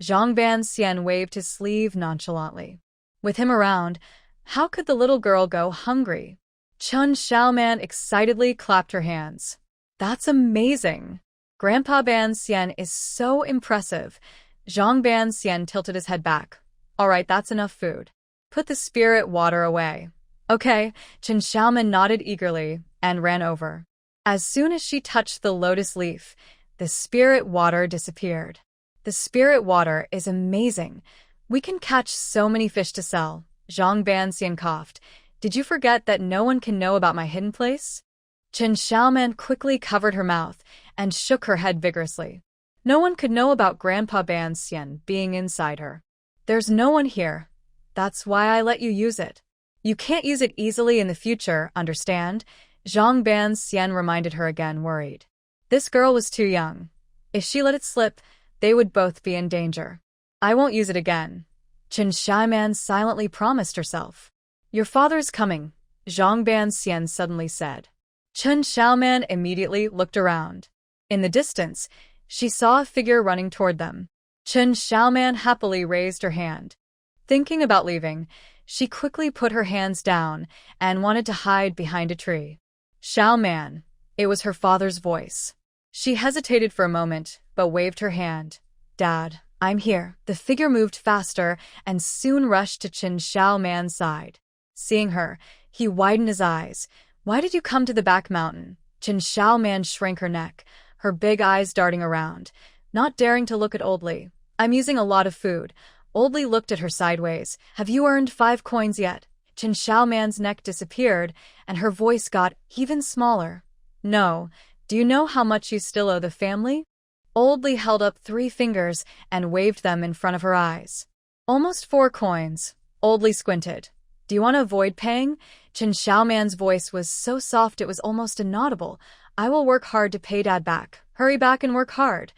Zhang Banxian waved his sleeve nonchalantly. With him around, how could the little girl go hungry? Chen Xiaoman excitedly clapped her hands. That's amazing. Grandpa Banxian is so impressive. Zhang Banxian tilted his head back. All right, that's enough food. Put the spirit water away. Okay, Chen Xiaoman nodded eagerly and ran over. As soon as she touched the lotus leaf, the spirit water disappeared. The spirit water is amazing. We can catch so many fish to sell. Zhang Banxian coughed. Did you forget that no one can know about my hidden place? Chen Xiaoman quickly covered her mouth and shook her head vigorously. No one could know about Grandpa Banxian being inside her. There's no one here. That's why I let you use it. You can't use it easily in the future, understand? Zhang Banxian reminded her again, worried. This girl was too young. If she let it slip, they would both be in danger. I won't use it again. Chen Xiaoman silently promised herself. Your father's coming, Zhang Banxian suddenly said. Chen Xiaoman immediately looked around. In the distance, she saw a figure running toward them. Chen Xiaoman happily raised her hand. Thinking about leaving, she quickly put her hands down and wanted to hide behind a tree. Xiaoman. It was her father's voice. She hesitated for a moment, but waved her hand. Dad, I'm here. The figure moved faster and soon rushed to Chen Xiaoman's side. Seeing her, he widened his eyes. Why did you come to the back mountain? Chen Xiaoman shrank her neck, her big eyes darting around, not daring to look at Oldly. I'm using a lot of food. Oldly looked at her sideways. Have you earned 5 coins yet? Chen Xiaoman's neck disappeared, and her voice got even smaller. No. Do you know how much you still owe the family? Oldly held up 3 fingers and waved them in front of her eyes. Almost 4 coins. Oldly squinted. Do you want to avoid paying? Chen Xiaoman's voice was so soft it was almost inaudible. I will work hard to pay Dad back. Hurry back and work hard.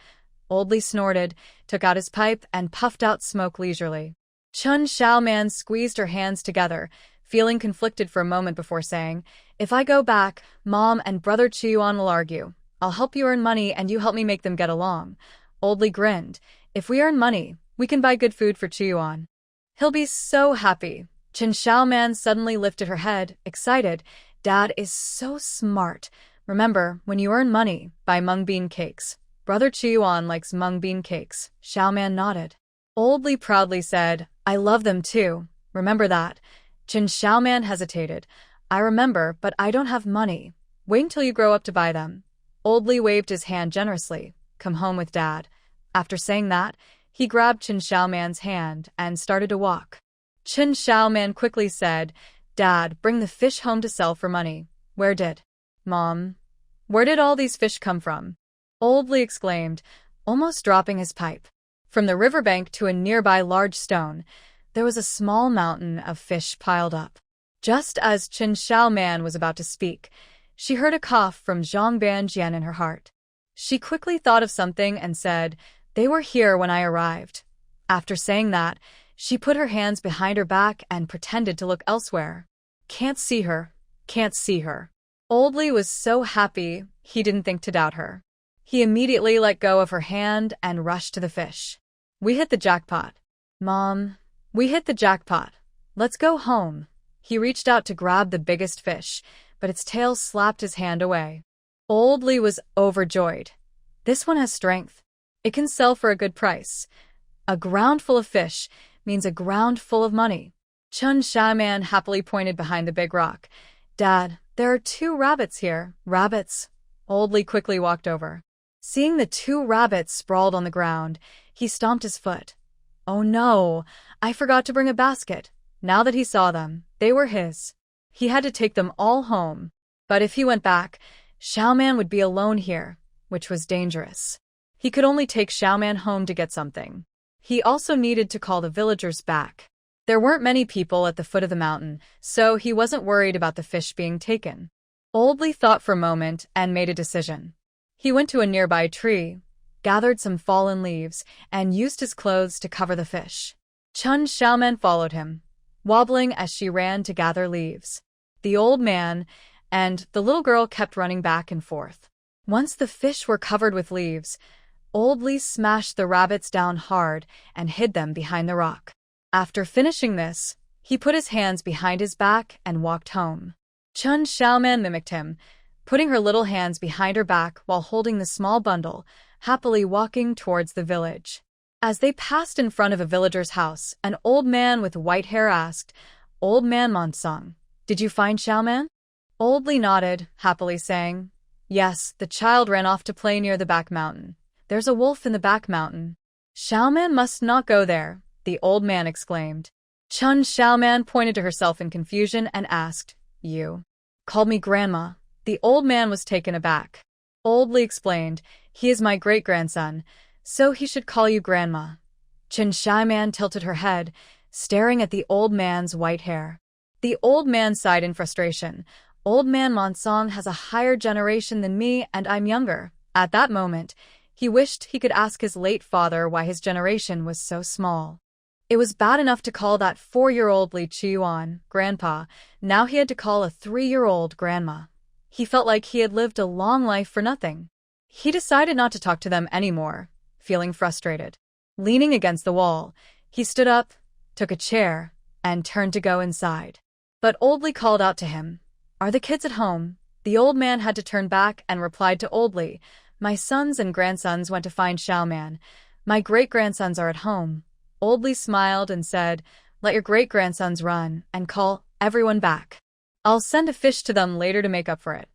Oldly snorted, took out his pipe, and puffed out smoke leisurely. Chen Xiaoman squeezed her hands together, feeling conflicted for a moment before saying, If I go back, Mom and Brother Chuyuan will argue. I'll help you earn money and you help me make them get along. Oldly grinned. If we earn money, we can buy good food for Chuyuan. He'll be so happy. Chen Xiaoman suddenly lifted her head, excited. Dad is so smart. Remember, when you earn money, buy mung bean cakes. Brother Chuyuan likes mung bean cakes. Xiaoman nodded. Oldly proudly said, I love them too. Remember that. Chen Xiaoman hesitated. I remember, but I don't have money. Wait until you grow up to buy them. Oldly waved his hand generously. Come home with Dad. After saying that, he grabbed Chen Xiaoman's hand and started to walk. Chen Xiaoman quickly said, Dad, bring the fish home to sell for money. Where did? Mom. Where did all these fish come from? Oldly exclaimed, almost dropping his pipe. From the riverbank to a nearby large stone, there was a small mountain of fish piled up. Just as Chen Xiaoman was about to speak, she heard a cough from Zhang Banxian in her heart. She quickly thought of something and said, "They were here when I arrived." After saying that, she put her hands behind her back and pretended to look elsewhere. Can't see her, can't see her. Old Lee was so happy, he didn't think to doubt her. He immediately let go of her hand and rushed to the fish. "We hit the jackpot. Mom, we hit the jackpot. Let's go home." He reached out to grab the biggest fish, but its tail slapped his hand away. Old Lee was overjoyed. This one has strength. It can sell for a good price. A ground full of fish means a ground full of money. Chun Xiaoman happily pointed behind the big rock. "Dad, there are 2 rabbits here." "Rabbits?" Old Lee quickly walked over. Seeing the 2 rabbits sprawled on the ground, he stomped his foot. "Oh no, I forgot to bring a basket." Now that he saw them, they were his. He had to take them all home. But if he went back, Xiaoman would be alone here, which was dangerous. He could only take Xiaoman home to get something. He also needed to call the villagers back. There weren't many people at the foot of the mountain, so he wasn't worried about the fish being taken. Old Lee thought for a moment and made a decision. He went to a nearby tree, gathered some fallen leaves, and used his clothes to cover the fish. Chun Xiaoman followed him, wobbling as she ran to gather leaves. The old man and the little girl kept running back and forth. Once the fish were covered with leaves, Old Lee smashed the rabbits down hard and hid them behind the rock. After finishing this, he put his hands behind his back and walked home. Chun Xiaoman mimicked him, putting her little hands behind her back while holding the small bundle, happily walking towards the village. As they passed in front of a villager's house, an old man with white hair asked, "Old man Monsong, did you find Xiaoman?" Old Lee nodded, happily saying, "Yes, the child ran off to play near the back mountain. There's a wolf in the back mountain." "Xiaoman must not go there," the old man exclaimed. Chun Xiaoman pointed to herself in confusion and asked, "You called me grandma?" The old man was taken aback. Old Lee explained, "He is my great-grandson, so he should call you grandma." Chun Xiaoman tilted her head, staring at the old man's white hair. The old man sighed in frustration. "Old man Monsong has a higher generation than me and I'm younger." At that moment, he wished he could ask his late father why his generation was so small. It was bad enough to call that 4-year-old Li Chiyuan grandpa. Now he had to call a 3-year-old grandma. He felt like he had lived a long life for nothing. He decided not to talk to them anymore, feeling frustrated. Leaning against the wall, he stood up, took a chair, and turned to go inside. But Old Lee called out to him, "Are the kids at home?" The old man had to turn back and replied to Old Lee, "My sons and grandsons went to find Xiaoman. My great-grandsons are at home." Old Lee smiled and said, "Let your great-grandsons run and call everyone back. I'll send a fish to them later to make up for it."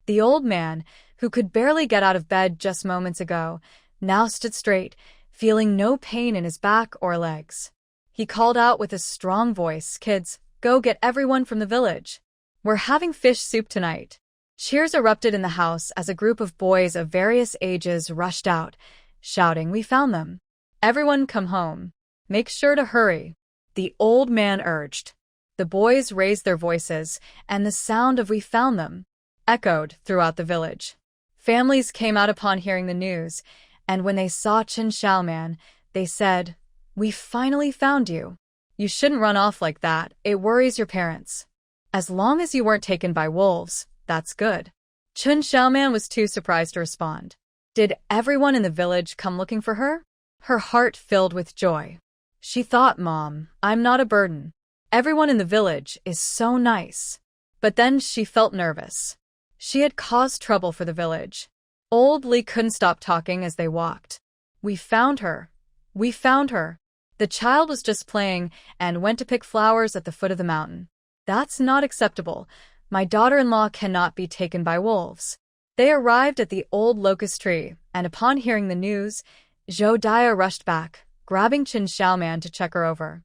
The old man, who could barely get out of bed just moments ago, now stood straight, feeling no pain in his back or legs. He called out with a strong voice, "Kids, go get everyone from the village. We're having fish soup tonight." Cheers erupted in the house as a group of boys of various ages rushed out, shouting, "We found them. Everyone come home. Make sure to hurry," the old man urged. The boys raised their voices, and the sound of "We found them" echoed throughout the village. Families came out upon hearing the news, and when they saw Chun Xiaoman, they said, "We finally found you. You shouldn't run off like that, it worries your parents. As long as you weren't taken by wolves, that's good." Chun Xiaoman was too surprised to respond. Did everyone in the village come looking for her? Her heart filled with joy. She thought, "Mom, I'm not a burden. Everyone in the village is so nice." But then she felt nervous. She had caused trouble for the village. Old Lee couldn't stop talking as they walked. "We found her. We found her. The child was just playing and went to pick flowers at the foot of the mountain. That's not acceptable. My daughter-in-law cannot be taken by wolves." They arrived at the old locust tree, and upon hearing the news, Zhou Dia rushed back, grabbing Chun Xiaoman to check her over.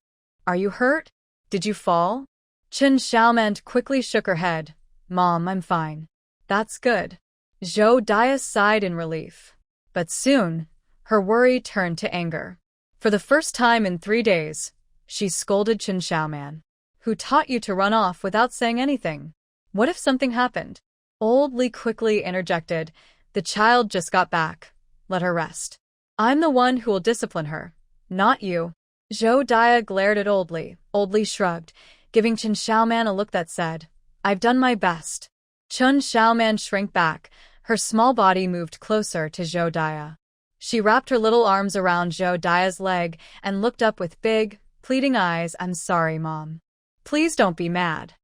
"Are you hurt? Did you fall?" Chun Xiaoman quickly shook her head. "Mom, I'm fine." "That's good." Zhou Dia sighed in relief. But soon, her worry turned to anger. For the first time in 3 days, she scolded Chun Xiaoman. "Who taught you to run off without saying anything? What if something happened?" Old Lee quickly interjected, The child just got back. Let her rest. I'm the one who will discipline her, not you. Zhou Dia glared at Oldly. Oldly shrugged, giving Chen Xiaoman a look that said, I've done my best. Chen Xiaoman shrank back. Her small body moved closer to Zhou Dia. She wrapped her little arms around Zhou Dia's leg and looked up with big, pleading eyes. I'm sorry, Mom. Please don't be mad.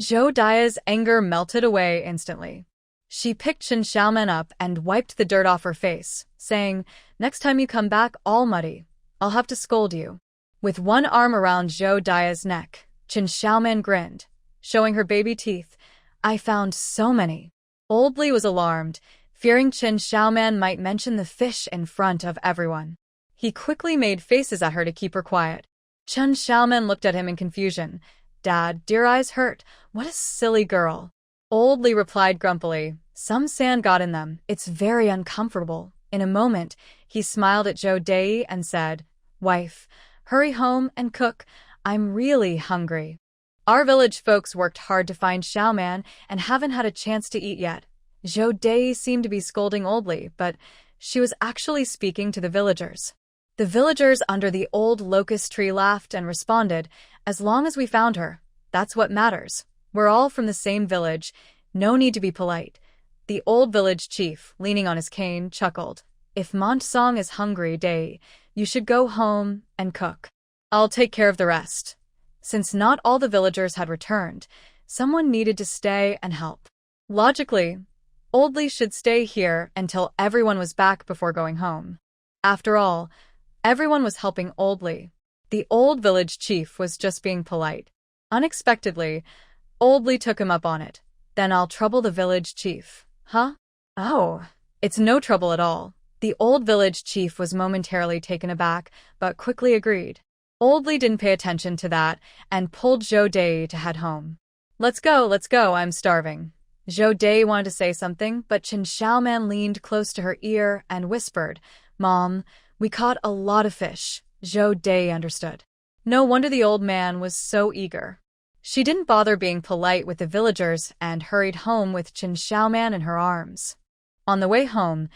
Zhou Dia's anger melted away instantly. She picked Chen Xiaoman up and wiped the dirt off her face, saying, Next time you come back all muddy, I'll have to scold you. With one arm around Zhou Dia's neck, Chen Xiaoman grinned, showing her baby teeth. I found so many. Oldly was alarmed, fearing Chen Xiaoman might mention the fish in front of everyone. He quickly made faces at her to keep her quiet. Chen Xiaoman looked at him in confusion. Dad, dear eyes hurt. What a silly girl. Oldly replied grumpily. Some sand got in them. It's very uncomfortable. In a moment, he smiled at Zhou Dai and said, Wife, hurry home and cook. I'm really hungry. Our village folks worked hard to find Xiaoman and haven't had a chance to eat yet. Zhou Dai seemed to be scolding Oldly, but she was actually speaking to the villagers. The villagers under the old locust tree laughed and responded, As long as we found her, that's what matters. We're all from the same village. No need to be polite. The old village chief, leaning on his cane, chuckled. If Montsong is hungry, Dai, you should go home and cook. I'll take care of the rest. Since not all the villagers had returned, someone needed to stay and help. Logically, Oldly should stay here until everyone was back before going home. After all, everyone was helping Oldly. The old village chief was just being polite. Unexpectedly, Oldly took him up on it. Then I'll trouble the village chief. Huh? Oh, it's no trouble at all. The old village chief was momentarily taken aback, but quickly agreed. Oldly didn't pay attention to that and pulled Zhou Dai to head home. Let's go, I'm starving. Zhou Dai wanted to say something, but Chen Xiaoman leaned close to her ear and whispered, Mom, we caught a lot of fish. Zhou Dai understood. No wonder the old man was so eager. She didn't bother being polite with the villagers and hurried home with Chen Xiaoman in her arms. On the way home,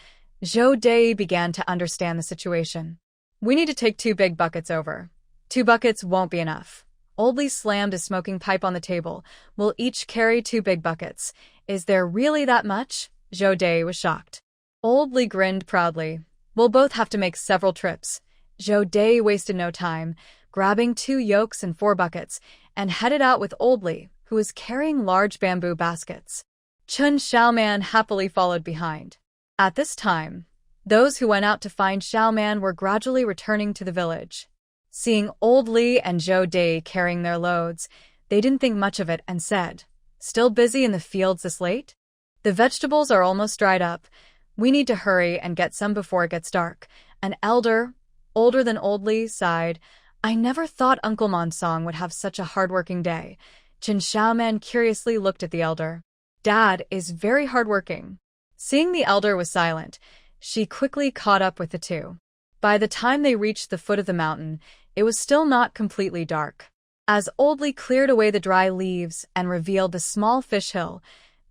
Zhou Dai began to understand the situation. We need to take 2 big buckets over. 2 buckets won't be enough. Oldly slammed a smoking pipe on the table. We'll each carry 2 big buckets. Is there really that much? Zhou Dai was shocked. Oldly grinned proudly. We'll both have to make several trips. Zhou Dai wasted no time, grabbing 2 yokes and 4 buckets, and headed out with Oldly, who was carrying large bamboo baskets. Chen Xiaoman happily followed behind. At this time, those who went out to find Xiaoman were gradually returning to the village. Seeing Oldly and Zhou Dai carrying their loads, they didn't think much of it and said, Still busy in the fields this late? The vegetables are almost dried up. We need to hurry and get some before it gets dark. An elder, older than Oldly, sighed. I never thought Uncle Monsong would have such a hard-working day. Chen Xiaoman curiously looked at the elder. Dad is very hard-working. Seeing the elder was silent, she quickly caught up with the two. By the time they reached the foot of the mountain, it was still not completely dark. As Oldly cleared away the dry leaves and revealed the small fish hill,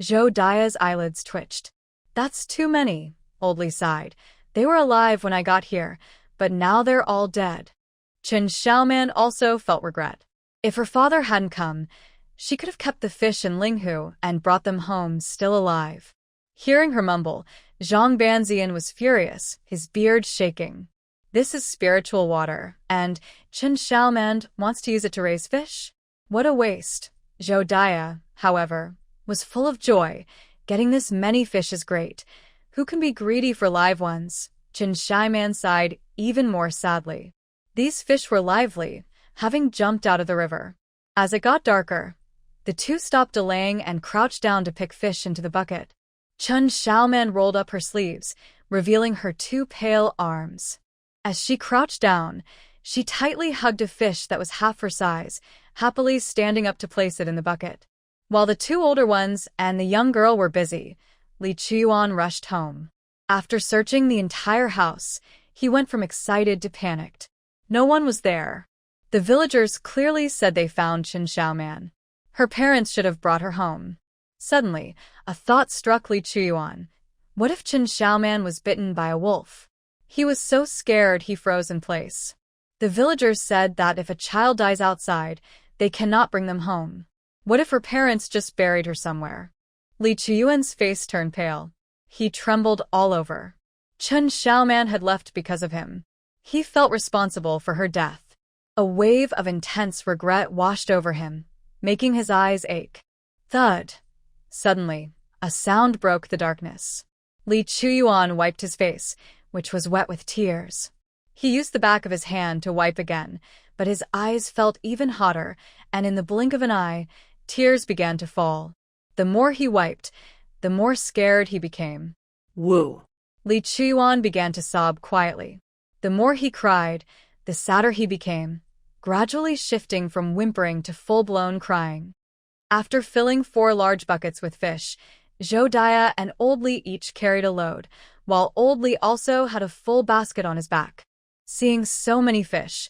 Zhou Dia's eyelids twitched. That's too many, Oldly sighed. They were alive when I got here, but now they're all dead. Chen Xiaoman also felt regret. If her father hadn't come, she could have kept the fish in Linghu and brought them home still alive. Hearing her mumble, Zhang Banzian was furious, his beard shaking. This is spiritual water, and Chen Xiaoman wants to use it to raise fish? What a waste. Zhou Dia, however, was full of joy. Getting this many fish is great. Who can be greedy for live ones? Chen Xiaoman sighed even more sadly. These fish were lively, having jumped out of the river. As it got darker, the two stopped delaying and crouched down to pick fish into the bucket. Chen Xiaoman rolled up her sleeves, revealing her 2 pale arms. As she crouched down, she tightly hugged a fish that was half her size, happily standing up to place it in the bucket. While the 2 older ones and the young girl were busy, Li Chuan rushed home. After searching the entire house, he went from excited to panicked. No one was there. The villagers clearly said they found Chen Xiaoman. Her parents should have brought her home. Suddenly, a thought struck Li Chuan. What if Chen Xiaoman was bitten by a wolf? He was so scared he froze in place. The villagers said that if a child dies outside, they cannot bring them home. What if her parents just buried her somewhere? Li Chuyuan's face turned pale. He trembled all over. Chen Xiaoman had left because of him. He felt responsible for her death. A wave of intense regret washed over him, making his eyes ache. Thud. Suddenly, a sound broke the darkness. Li Chuyuan wiped his face, which was wet with tears. He used the back of his hand to wipe again, but his eyes felt even hotter, and in the blink of an eye, tears began to fall. The more he wiped, the more scared he became. Woo. Li Chuyuan began to sob quietly. The more he cried, the sadder he became, gradually shifting from whimpering to full-blown crying. After filling 4 large buckets with fish, Zhou Dia and Old Li each carried a load, while Old Li also had a full basket on his back. Seeing so many fish,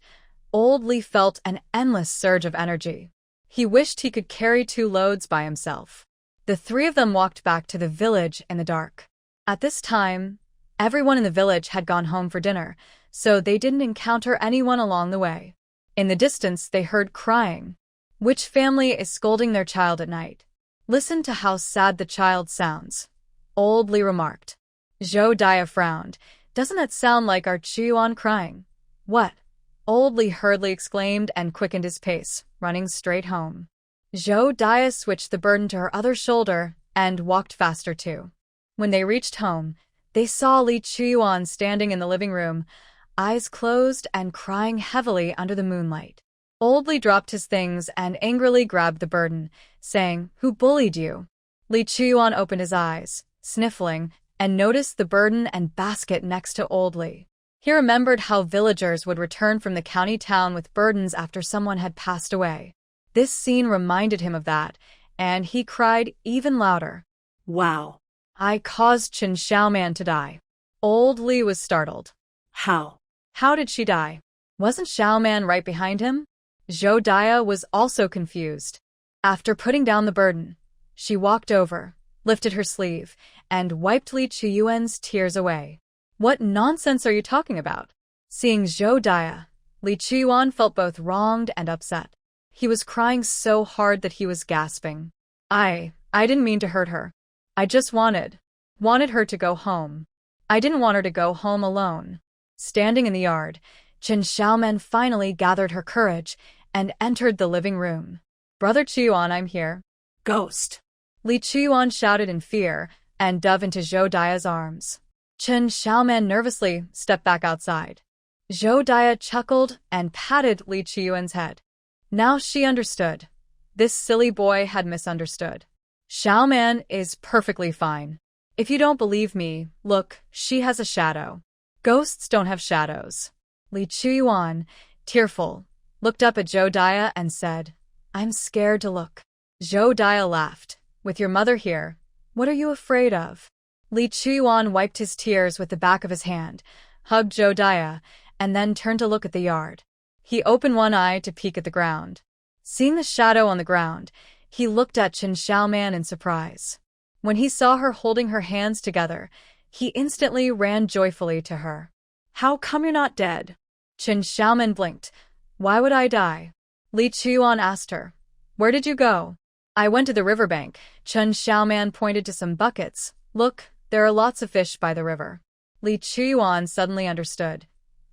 Old Li felt an endless surge of energy. He wished he could carry 2 loads by himself. The 3 of them walked back to the village in the dark. At this time, everyone in the village had gone home for dinner, so they didn't encounter anyone along the way. In the distance, they heard crying. Which family is scolding their child at night? Listen to how sad the child sounds, Old Li remarked. Zhou Dia frowned. Doesn't that sound like our Chuyuan crying? What? Old Li hurriedly exclaimed and quickened his pace, running straight home. Zhou Dia switched the burden to her other shoulder and walked faster too. When they reached home, they saw Li Chuyuan standing in the living room, eyes closed and crying heavily under the moonlight. Old Li dropped his things and angrily grabbed the burden, saying, "Who bullied you?" Li Chuyuan opened his eyes, sniffling, and noticed the burden and basket next to Old Li. He remembered how villagers would return from the county town with burdens after someone had passed away. This scene reminded him of that, and he cried even louder. Wow. I caused Chen Xiaoman to die. Old Li was startled. How? How did she die? Wasn't Xiaoman right behind him? Zhou Dia was also confused. After putting down the burden, she walked over, lifted her sleeve, and wiped Li Chuyuan's tears away. What nonsense are you talking about? Seeing Zhou Dia, Li Chuyuan felt both wronged and upset. He was crying so hard that he was gasping. I didn't mean to hurt her. I just wanted her to go home. I didn't want her to go home alone. Standing in the yard, Chen Xiaoman finally gathered her courage and entered the living room. Brother Chuyuan, I'm here. Ghost. Li Chuyuan shouted in fear and dove into Zhou Dia's arms. Chen Xiaoman nervously stepped back outside. Zhou Dia chuckled and patted Li Chuyuan's head. Now she understood. This silly boy had misunderstood. Xiaoman is perfectly fine. If you don't believe me, look, she has a shadow. Ghosts don't have shadows. Li Chuyuan, tearful, looked up at Zhou Dia and said, I'm scared to look. Zhou Dia laughed. With your mother here, what are you afraid of? Li Chuyuan wiped his tears with the back of his hand, hugged Zhou Dia, and then turned to look at the yard. He opened one eye to peek at the ground. Seeing the shadow on the ground, he looked at Chen Xiaoman in surprise. When he saw her holding her hands together, he instantly ran joyfully to her. How come you're not dead? Chen Xiaoman blinked. Why would I die? Li Chuyuan asked her. Where did you go? I went to the riverbank. Chen Xiaoman pointed to some buckets. Look, there are lots of fish by the river. Li Chuyuan suddenly understood.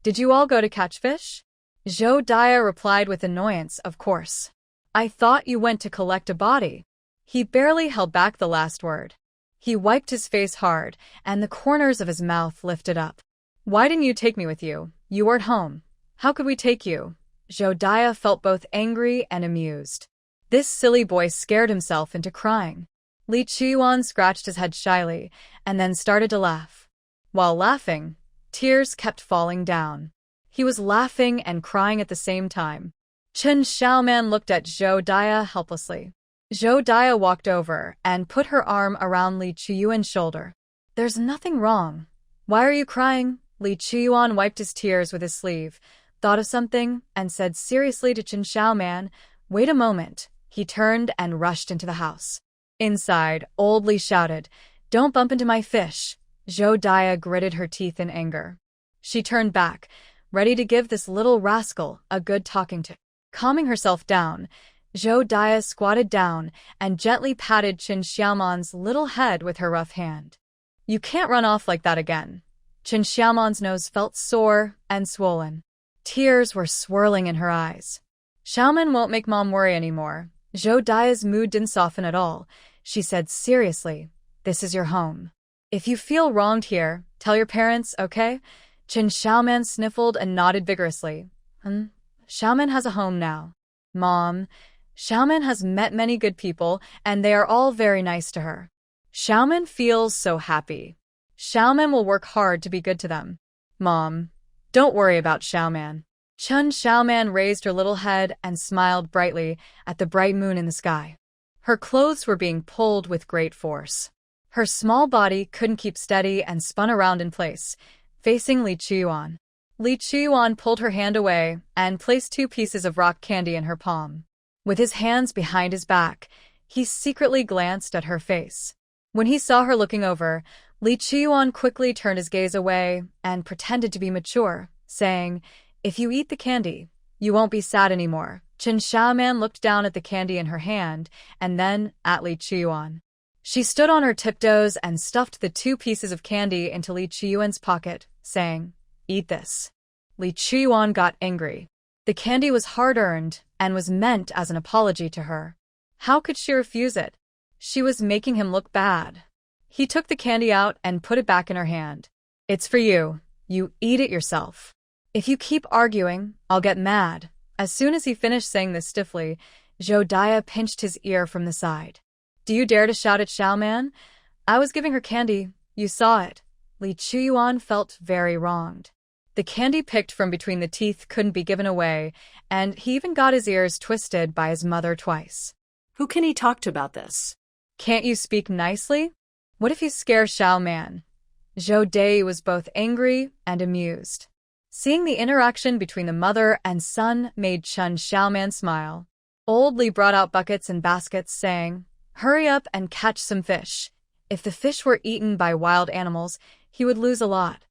Did you all go to catch fish? Zhou Dia replied with annoyance, of course. I thought you went to collect a body. He barely held back the last word. He wiped his face hard, and the corners of his mouth lifted up. Why didn't you take me with you? You weren't home. How could we take you? Zhou Dia felt both angry and amused. This silly boy scared himself into crying. Li Chuyuan scratched his head shyly, and then started to laugh. While laughing, tears kept falling down. He was laughing and crying at the same time. Chen Xiaoman looked at Zhou Dia helplessly. Zhou Dia walked over and put her arm around Li Chuyuan's shoulder. There's nothing wrong. Why are you crying? Li Chuyuan wiped his tears with his sleeve, thought of something, and said seriously to Chen Xiaoman, Wait a moment. He turned and rushed into the house. Inside, Old Li shouted, Don't bump into my fish. Zhou Dia gritted her teeth in anger. She turned back, ready to give this little rascal a good talking to. Calming herself down, Zhou Dia squatted down and gently patted Qin Xiaoman's little head with her rough hand. You can't run off like that again. Qin Xiaoman's nose felt sore and swollen. Tears were swirling in her eyes. Xiaoman won't make Mom worry anymore. Zhou Dia's mood didn't soften at all. She said seriously, "This is your home. If you feel wronged here, tell your parents, okay?" Qin Xiaoman sniffled and nodded vigorously. Xiaoman has a home now. Mom, Xiaoman has met many good people, and they are all very nice to her. Xiaoman feels so happy. Xiaoman will work hard to be good to them. Mom, don't worry about Xiaoman. Qin Xiaoman raised her little head and smiled brightly at the bright moon in the sky. Her clothes were being pulled with great force. Her small body couldn't keep steady and spun around in place, facing Li Qiyuan. Li Qiyuan pulled her hand away and placed 2 pieces of rock candy in her palm. With his hands behind his back, he secretly glanced at her face. When he saw her looking over, Li Qiyuan quickly turned his gaze away and pretended to be mature, saying, "If you eat the candy, you won't be sad anymore." Qin Xiaoman looked down at the candy in her hand and then at Li Qiyuan. She stood on her tiptoes and stuffed the 2 pieces of candy into Li Qiyuan's pocket, saying, "Eat this." Li Qiyuan got angry. The candy was hard-earned and was meant as an apology to her. How could she refuse it? She was making him look bad. He took the candy out and put it back in her hand. "It's for you. You eat it yourself. If you keep arguing, I'll get mad." As soon as he finished saying this stiffly, Zhou Dia pinched his ear from the side. "Do you dare to shout at Xiaoman? I was giving her candy. You saw it." Li Qiyuan felt very wronged. The candy picked from between the teeth couldn't be given away, and he even got his ears twisted by his mother twice. Who can he talk to about this? "Can't you speak nicely? What if you scare Xiaoman?" Zhou Dai was both angry and amused. Seeing the interaction between the mother and son made Qin Xiaoman smile. Old Li brought out buckets and baskets, saying, "Hurry up and catch some fish. If the fish were eaten by wild animals, he would lose a lot."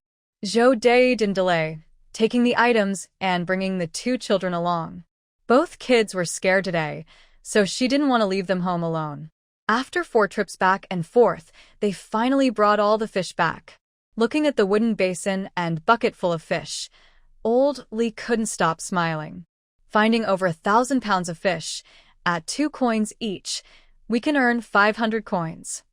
Zhou Dai didn't delay, taking the items and bringing the 2 children along. Both kids were scared today, so she didn't want to leave them home alone. After 4 trips back and forth, they finally brought all the fish back. Looking at the wooden basin and bucket full of fish, old Li couldn't stop smiling. Finding over 1,000 pounds of fish, at 2 coins each, we can earn 500 coins.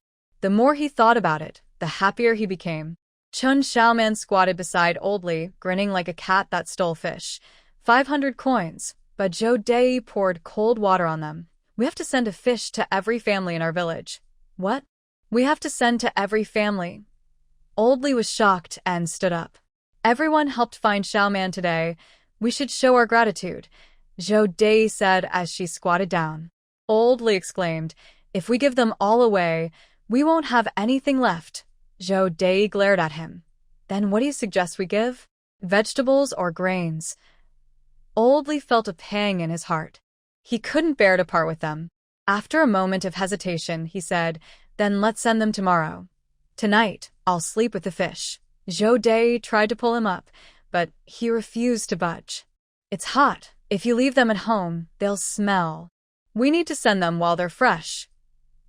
The more he thought about it, the happier he became. Qin Xiaoman squatted beside old Li, grinning like a cat that stole fish. 500 coins, but Zhou Dai poured cold water on them. "We have to send a fish to every family in our village." "What?" "We have to send to every family." Old Li was shocked and stood up. "Everyone helped find Xiaoman today. We should show our gratitude," Zhou Dai said as she squatted down. Old Li exclaimed, "If we give them all away, we won't have anything left." Zhou Dai glared at him. "Then what do you suggest we give? Vegetables or grains?" Old Li felt a pang in his heart. He couldn't bear to part with them. After a moment of hesitation, he said, "Then let's send them tomorrow. Tonight, I'll sleep with the fish." Zhou Dai tried to pull him up, but he refused to budge. "It's hot. If you leave them at home, they'll smell. We need to send them while they're fresh."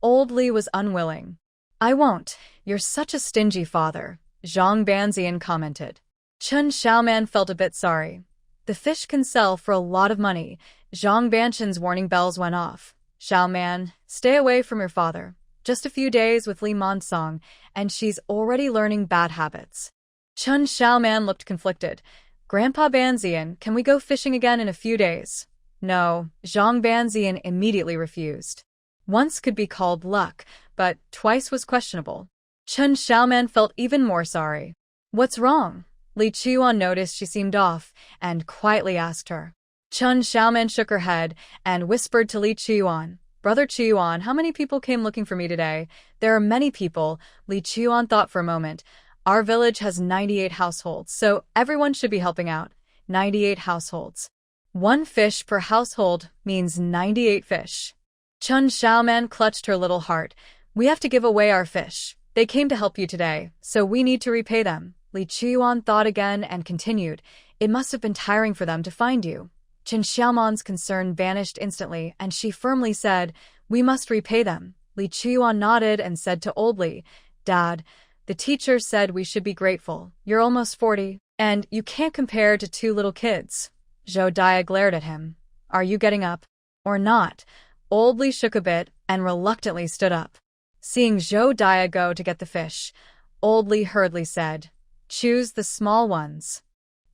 Old Li was unwilling. "I won't. You're such a stingy father," Zhang Banzian commented. Qin Xiaoman felt a bit sorry. The fish can sell for a lot of money. Zhang Banqian's warning bells went off. "Xiaoman, stay away from your father. Just a few days with Li Monsong, and she's already learning bad habits." Qin Xiaoman looked conflicted. "Grandpa Banzian, can we go fishing again in a few days?" "No," Zhang Banzian immediately refused. Once could be called luck, but twice was questionable. Qin Xiaoman felt even more sorry. "What's wrong?" Li Qiyuan noticed she seemed off and quietly asked her. Qin Xiaoman shook her head and whispered to Li Qiyuan, "Brother Qiyuan, how many people came looking for me today?" "There are many people." Li Qiyuan thought for a moment. "Our village has 98 households, so everyone should be helping out." 98 households. 1 fish per household means 98 fish. Qin Xiaoman clutched her little heart. "We have to give away our fish. They came to help you today, so we need to repay them. Li Chuan thought again and continued. It must have been tiring for them to find you. Chen Xiaoman's concern vanished instantly, and she firmly said, we must repay them. Li Chuan nodded and said to Old Li, Dad, the teacher said we should be grateful. You're almost 40, and you can't compare to two little kids. Zhou Dia glared at him. Are you getting up? Or not? Old Li shook a bit and reluctantly stood up. Seeing Zhou Dia go to get the fish, Old Li hurriedly said, choose the small ones.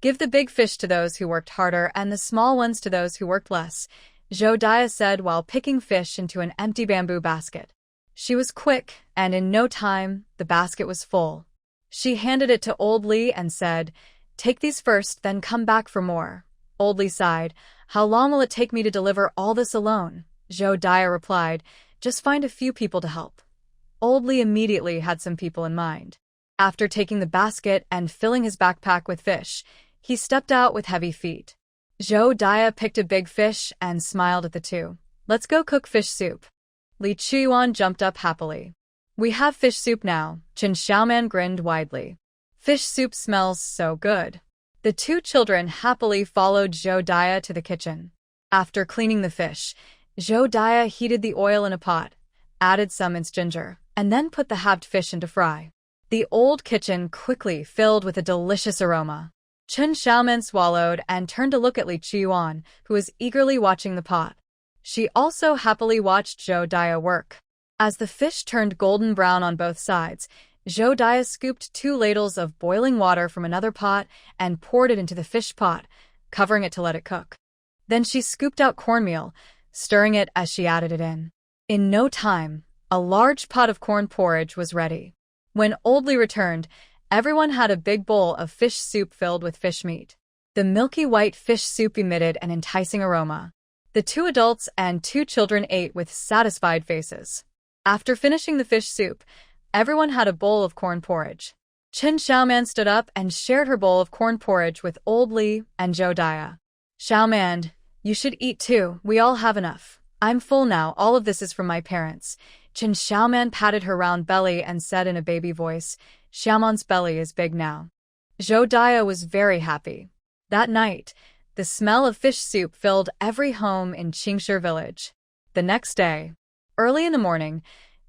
Give the big fish to those who worked harder and the small ones to those who worked less, Zhou Dia said while picking fish into an empty bamboo basket. She was quick, and in no time, the basket was full. She handed it to Old Li and said, take these first, then come back for more. Old Li sighed. How long will it take me to deliver all this alone? Zhou Dia replied, just find a few people to help. Old Li immediately had some people in mind. After taking the basket and filling his backpack with fish, he stepped out with heavy feet. Zhou Dia picked a big fish and smiled at the two. Let's go cook fish soup. Li Chuan jumped up happily. We have fish soup now, Chen Xiaoman grinned widely. Fish soup smells so good. The two children happily followed Zhou Dia to the kitchen. After cleaning the fish, Zhou Dia heated the oil in a pot, added some minced ginger, and then put the halved fish into fry. The old kitchen quickly filled with a delicious aroma. Chen Xiaoman swallowed and turned to look at Li Chuan, who was eagerly watching the pot. She also happily watched Zhou Dia work. As the fish turned golden brown on both sides, Zhou Dia scooped 2 ladles of boiling water from another pot and poured it into the fish pot, covering it to let it cook. Then she scooped out cornmeal, stirring it as she added it in. In no time, a large pot of corn porridge was ready. When Old Li returned, everyone had a big bowl of fish soup filled with fish meat. The milky white fish soup emitted an enticing aroma. The 2 adults and 2 children ate with satisfied faces. After finishing the fish soup, everyone had a bowl of corn porridge. Chen Xiaoman stood up and shared her bowl of corn porridge with Old Li and Zhou Dia. Xiaoman, you should eat too. We all have enough. I'm full now. All of this is from my parents. Chen Xiaoman patted her round belly and said in a baby voice, Xiaoman's belly is big now. Zhou Dia was very happy. That night, the smell of fish soup filled every home in Qingshi village. The next day, early in the morning,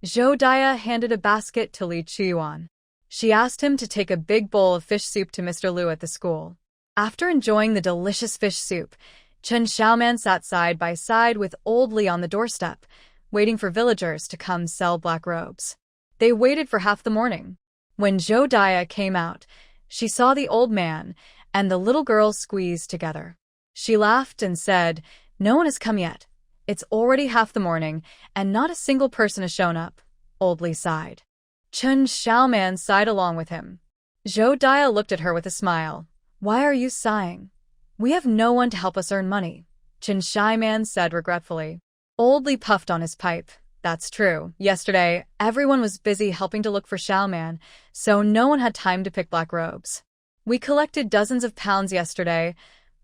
Zhou Dia handed a basket to Li Chuan. She asked him to take a big bowl of fish soup to Mr. Liu at the school. After enjoying the delicious fish soup, Chen Xiaoman sat side by side with Old Li on the doorstep, waiting for villagers to come sell black robes. They waited for half the morning. When Zhou Dia came out, she saw the old man and the little girl squeezed together. She laughed and said, no one has come yet. It's already half the morning, and not a single person has shown up. Old Li sighed. Chen Xiaoman sighed along with him. Zhou Dia looked at her with a smile. Why are you sighing? We have no one to help us earn money, Chen Xiaoman said regretfully. Old Li puffed on his pipe. That's true. Yesterday, everyone was busy helping to look for Xiaoman, so no one had time to pick black robes. We collected dozens of pounds yesterday.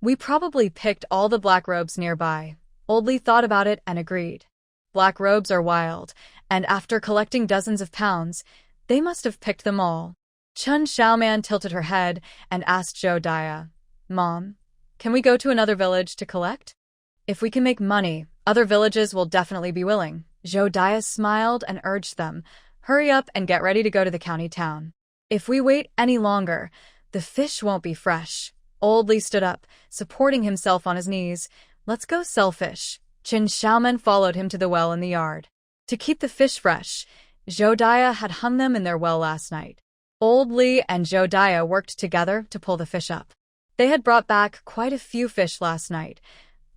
We probably picked all the black robes nearby. Old Li thought about it and agreed. Black robes are wild, and after collecting dozens of pounds, they must have picked them all. Chen Xiaoman tilted her head and asked Zhou Dia, Mom, can we go to another village to collect? If we can make money, other villages will definitely be willing. Zhou Dia smiled and urged them, hurry up and get ready to go to the county town. If we wait any longer, the fish won't be fresh. Old Li stood up, supporting himself on his knees. Let's go sell fish. Chen Xiaoman followed him to the well in the yard. To keep the fish fresh, Zhou Dia had hung them in their well last night. Old Li and Zhou Dia worked together to pull the fish up. They had brought back quite a few fish last night.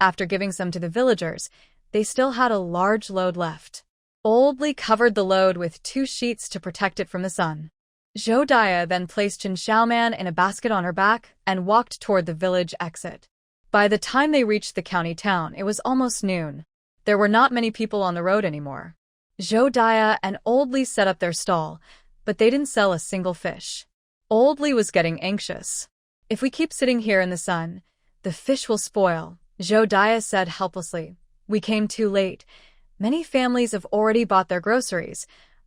After giving some to the villagers, they still had a large load left. Old Li covered the load with 2 sheets to protect it from the sun. Zhou Dia then placed Chen Xiaoman in a basket on her back and walked toward the village exit. By the time they reached the county town, it was almost noon. There were not many people on the road anymore. Zhou Dia and Old Li set up their stall, but they didn't sell a single fish. Old Li was getting anxious. If we keep sitting here in the sun, the fish will spoil, Zhou Dia said helplessly. We came too late. Many families have already bought their groceries.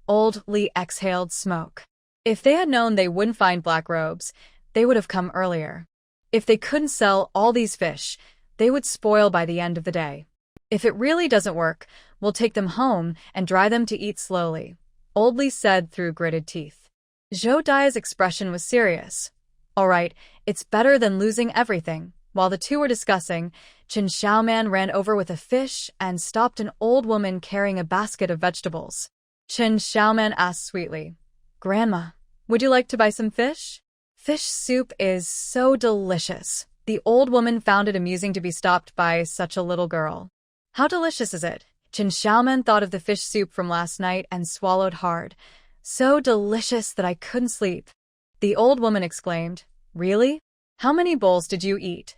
Old Li exhaled smoke. If they had known they wouldn't find black robes, they would have come earlier. If they couldn't sell all these fish, they would spoil by the end of the day. If it really doesn't work, we'll take them home and dry them to eat slowly, Old Li said through gritted teeth. Zhou Dai's expression was serious. All right, it's better than losing everything. While the two were discussing, Chen Xiaoman ran over with a fish and stopped an old woman carrying a basket of vegetables. Chen Xiaoman asked sweetly, "Grandma, would you like to buy some fish?" Fish soup is so delicious. The old woman found it amusing to be stopped by such a little girl. How delicious is it? Chen Xiaoman thought of the fish soup from last night and swallowed hard. So delicious that I couldn't sleep. The old woman exclaimed, "Really? How many bowls did you eat?"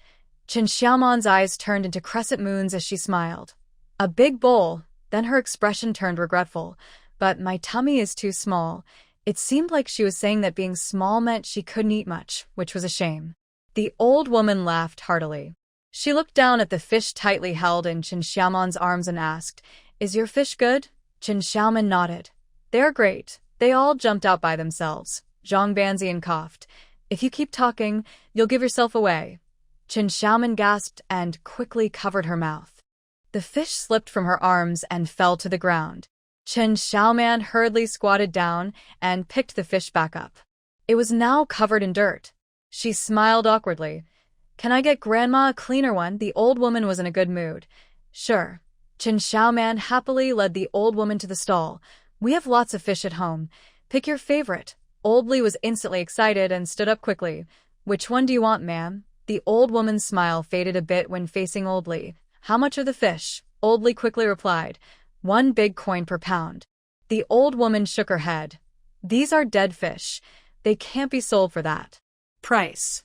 Chen Xiaoman's eyes turned into crescent moons as she smiled. A big bowl, then her expression turned regretful. But my tummy is too small. It seemed like she was saying that being small meant she couldn't eat much, which was a shame. The old woman laughed heartily. She looked down at the fish tightly held in Chen Xiaoman's arms and asked, "Is your fish good?" Chen Xiaoman nodded. "They're great." They all jumped out by themselves. Zhang Banzian coughed. "If you keep talking, you'll give yourself away." Chen Xiaoman gasped and quickly covered her mouth. The fish slipped from her arms and fell to the ground. Chen Xiaoman hurriedly squatted down and picked the fish back up. It was now covered in dirt. She smiled awkwardly. "Can I get Grandma a cleaner one?" The old woman was in a good mood. "Sure." Chen Xiaoman happily led the old woman to the stall. "We have lots of fish at home. Pick your favorite." Old Li was instantly excited and stood up quickly. "Which one do you want, ma'am?" The old woman's smile faded a bit when facing Old Li. "How much are the fish?" Old Li quickly replied, "1 big coin per pound." The old woman shook her head. "These are dead fish. They can't be sold for that price."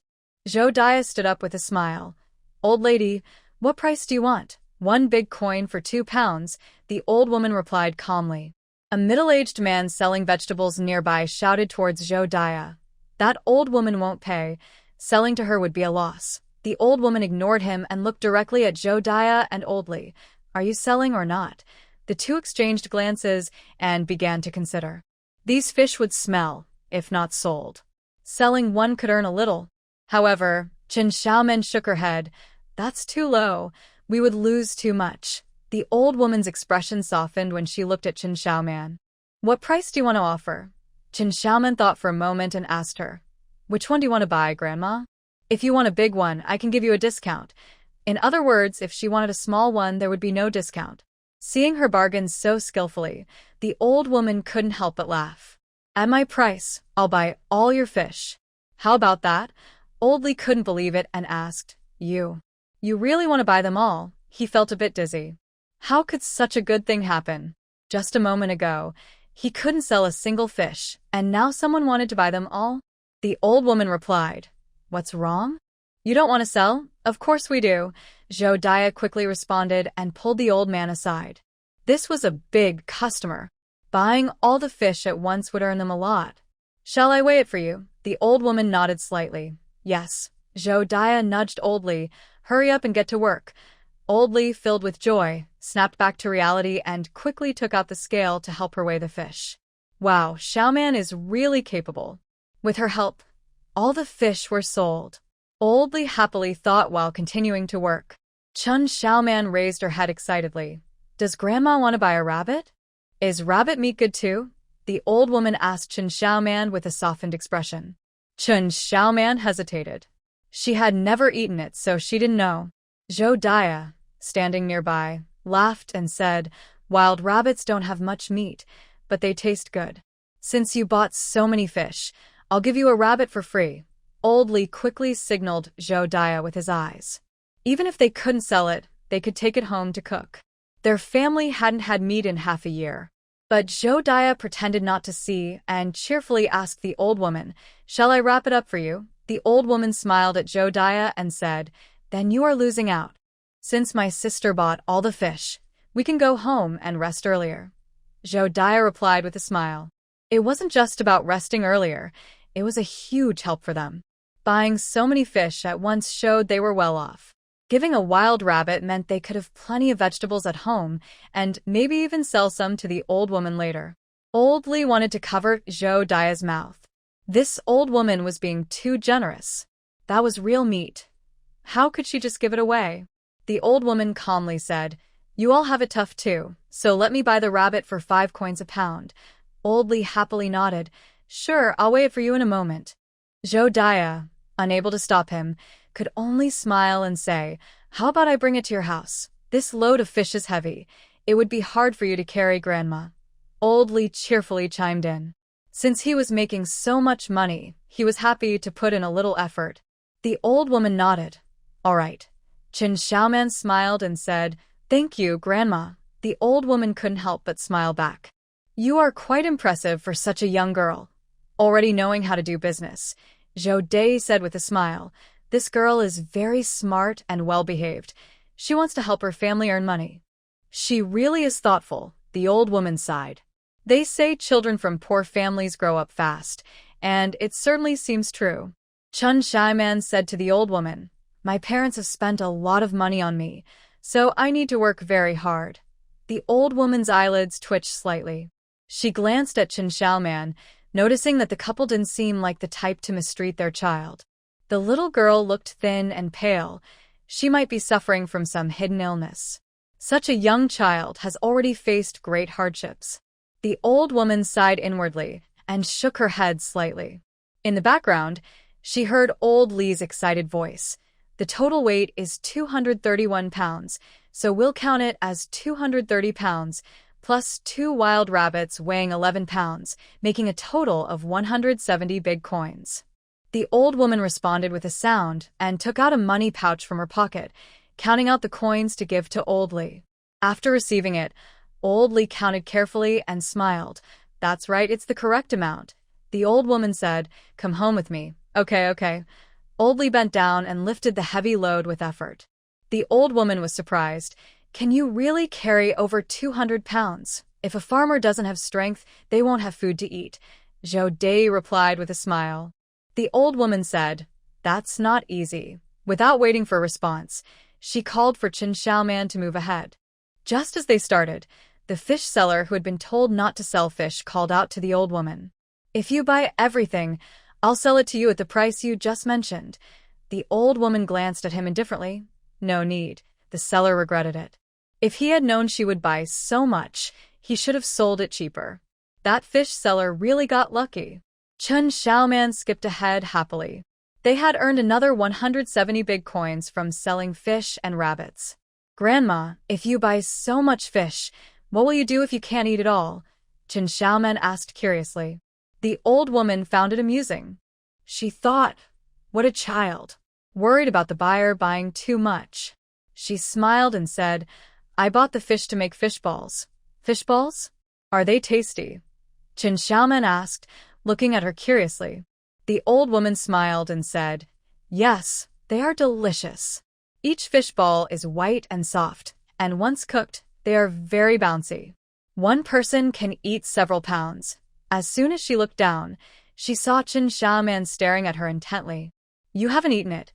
Zhou Dai stood up with a smile. "Old lady, what price do you want?" "1 big coin for 2 pounds, the old woman replied calmly. A middle-aged man selling vegetables nearby shouted towards Zhou Dai. "That old woman won't pay. Selling to her would be a loss." The old woman ignored him and looked directly at Zhou Dai and Old Li. "Are you selling or not?" The two exchanged glances and began to consider. These fish would smell, if not sold. Selling one could earn a little. However, Chen Xiaoman shook her head. "That's too low. We would lose too much." The old woman's expression softened when she looked at Chen Xiaoman. "What price do you want to offer?" Chen Xiaoman thought for a moment and asked her, "Which one do you want to buy, Grandma?" "If you want a big one, I can give you a discount." In other words, if she wanted a small one, there would be no discount. Seeing her bargains so skillfully, the old woman couldn't help but laugh. "At my price, I'll buy all your fish." "How about that?" Old Li couldn't believe it and asked, You really want to buy them all?" He felt a bit dizzy. How could such a good thing happen? Just a moment ago, he couldn't sell a single fish, and now someone wanted to buy them all? The old woman replied, "What's wrong? You don't want to sell?" "Of course we do," Zhou Dai quickly responded and pulled the old man aside. This was a big customer. Buying all the fish at once would earn them a lot. "Shall I weigh it for you?" The old woman nodded slightly. "Yes." Zhou Dai nudged Old Li. "Hurry up and get to work." Old Li, filled with joy, snapped back to reality and quickly took out the scale to help her weigh the fish. Wow, Xiaoman is really capable. With her help, all the fish were sold. Old Li happily thought while continuing to work. Chen Xiaoman raised her head excitedly. "Does Grandma want to buy a rabbit?" "Is rabbit meat good too?" The old woman asked Chen Xiaoman with a softened expression. Chen Xiaoman hesitated. She had never eaten it, so she didn't know. Zhou Dai, standing nearby, laughed and said, "Wild rabbits don't have much meat, but they taste good. Since you bought so many fish, I'll give you a rabbit for free." Old Li quickly signaled Zhou Dai with his eyes. Even if they couldn't sell it, they could take it home to cook. Their family hadn't had meat in half a year. But Zhou Dai pretended not to see and cheerfully asked the old woman, "Shall I wrap it up for you?" The old woman smiled at Zhou Dai and said, "Then you are losing out. Since my sister bought all the fish, we can go home and rest earlier." Zhou Dai replied with a smile. It wasn't just about resting earlier, it was a huge help for them. Buying so many fish at once showed they were well off. Giving a wild rabbit meant they could have plenty of vegetables at home and maybe even sell some to the old woman later. Old Li wanted to cover Zhou Daya's mouth. This old woman was being too generous. That was real meat. How could she just give it away? The old woman calmly said, "You all have it tough too, so let me buy the rabbit for 5 coins a pound." Old Li happily nodded. "Sure, I'll weigh it for you in a moment." Zhou Daya, unable to stop him, could only smile and say, "How about I bring it to your house? This load of fish is heavy. It would be hard for you to carry, Grandma." Old Li cheerfully chimed in. Since he was making so much money, he was happy to put in a little effort. The old woman nodded. "All right." Chen Xiaoman smiled and said, "Thank you, Grandma." The old woman couldn't help but smile back. "You are quite impressive for such a young girl. Already knowing how to do business," Zhou Dai said with a smile. "This girl is very smart and well-behaved. She wants to help her family earn money." "She really is thoughtful," the old woman sighed. "They say children from poor families grow up fast, and it certainly seems true." Chen Xiaoman said to the old woman, "My parents have spent a lot of money on me, so I need to work very hard." The old woman's eyelids twitched slightly. She glanced at Chen Xiaoman, noticing that the couple didn't seem like the type to mistreat their child. The little girl looked thin and pale. She might be suffering from some hidden illness. Such a young child has already faced great hardships. The old woman sighed inwardly and shook her head slightly. In the background, she heard Old Li's excited voice. "The total weight is 231 pounds, so we'll count it as 230 pounds, plus 2 wild rabbits weighing 11 pounds, making a total of 170 big coins." The old woman responded with a sound and took out a money pouch from her pocket, counting out the coins to give to Old Li. After receiving it, Old Li counted carefully and smiled. "That's right, it's the correct amount." The old woman said, "Come home with me." Okay. Old Li bent down and lifted the heavy load with effort. The old woman was surprised. "Can you really carry over 200 pounds? If a farmer doesn't have strength, they won't have food to eat." Zhou Dai replied with a smile. The old woman said, "That's not easy." Without waiting for a response, she called for Chen Xiaoman to move ahead. Just as they started, the fish seller who had been told not to sell fish called out to the old woman, "If you buy everything, I'll sell it to you at the price you just mentioned." The old woman glanced at him indifferently. "No need." The seller regretted it. If he had known she would buy so much, he should have sold it cheaper. That fish seller really got lucky. Chen Xiaoman skipped ahead happily. They had earned another 170 big coins from selling fish and rabbits. "Grandma, if you buy so much fish, what will you do if you can't eat it all?" Chen Xiaoman asked curiously. The old woman found it amusing. She thought, "What a child, worried about the buyer buying too much." She smiled and said, "I bought the fish to make fish balls." "Fish balls? Are they tasty?" Chen Xiaoman asked, looking at her curiously. The old woman smiled and said, "Yes, they are delicious. Each fish ball is white and soft, and once cooked, they are very bouncy. One person can eat several pounds." As soon as she looked down, she saw Chen Xiaoman staring at her intently. "You haven't eaten it."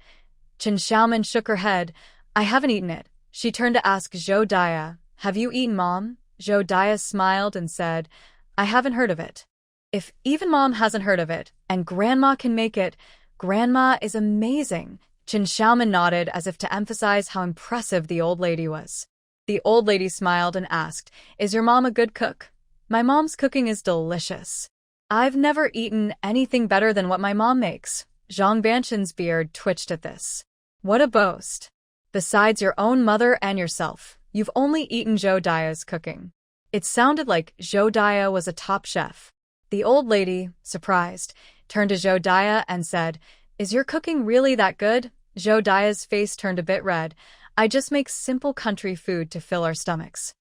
Chen Xiaoman shook her head. "I haven't eaten it." She turned to ask Zhou Daya, "Have you eaten, Mom?" Zhou Daya smiled and said, "I haven't heard of it." If even Mom hasn't heard of it, and Grandma can make it, Grandma is amazing. Chen Xiaoman nodded as if to emphasize how impressive the old lady was. The old lady smiled and asked, "Is your mom a good cook?" "My mom's cooking is delicious. I've never eaten anything better than what my mom makes." Zhang Banshan's beard twitched at this. "What a boast. Besides your own mother and yourself, you've only eaten Zhou Daya's cooking." It sounded like Zhou Daya was a top chef. The old lady, surprised, turned to Zhou Daya and said, "Is your cooking really that good?" Zhou Daya's face turned a bit red. "I just make simple country food to fill our stomachs."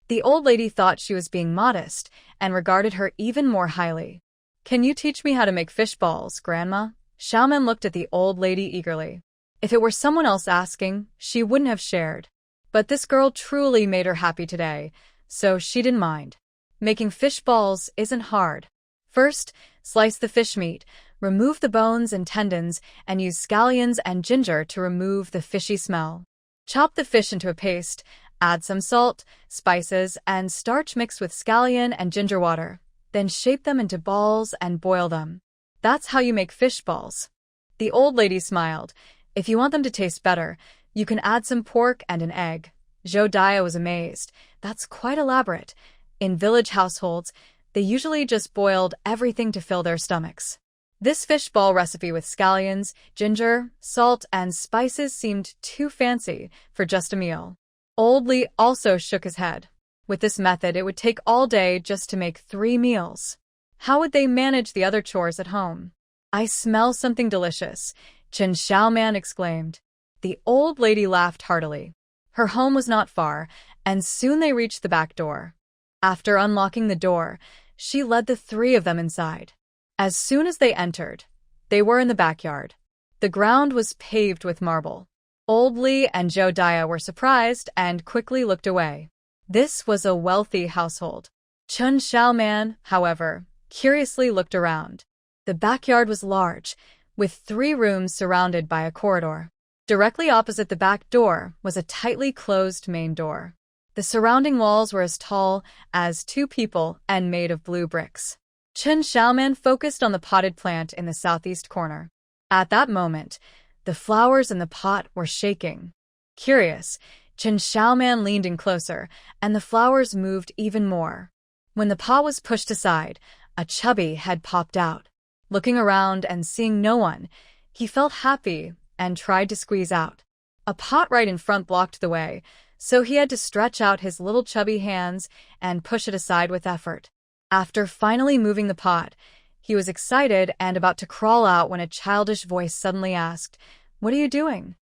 The old lady thought she was being modest and regarded her even more highly. "Can you teach me how to make fish balls, Grandma?" Xiaoman looked at the old lady eagerly. If it were someone else asking, she wouldn't have shared. But this girl truly made her happy today, so she didn't mind. Making fish balls isn't hard. First, slice the fish meat, remove the bones and tendons, and use scallions and ginger to remove the fishy smell. Chop the fish into a paste, add some salt, spices, and starch mixed with scallion and ginger water. then shape them into balls and boil them. That's how you make fish balls. The old lady smiled. If you want them to taste better, you can add some pork and an egg. Jodiah was amazed. That's quite elaborate. In village households, they usually just boiled everything to fill their stomachs. This fish ball recipe with scallions, ginger, salt, and spices seemed too fancy for just a meal. Old Lee also shook his head. With this method, it would take all day just to make 3 meals. How would they manage the other chores at home? I smell something delicious, Chen Xiaoman exclaimed. The old lady laughed heartily. Her home was not far, and soon they reached the back door. After unlocking the door, she led the 3 of them inside. As soon as they entered, they were in the backyard. The ground was paved with marble. Old Lee and Jodiah were surprised and quickly looked away. This was a wealthy household. Chen Xiaoman, however, curiously looked around. The backyard was large, with 3 rooms surrounded by a corridor. Directly opposite the back door was a tightly closed main door. The surrounding walls were as tall as 2 people and made of blue bricks. Chen Xiaoman focused on the potted plant in the southeast corner. At that moment, the flowers in the pot were shaking. Curious, Chen Xiaoman leaned in closer, and the flowers moved even more. When the pot was pushed aside, a chubby head popped out. Looking around and seeing no one, he felt happy and tried to squeeze out. A pot right in front blocked the way, so he had to stretch out his little chubby hands and push it aside with effort. After finally moving the pot, he was excited and about to crawl out when a childish voice suddenly asked, "What are you doing?"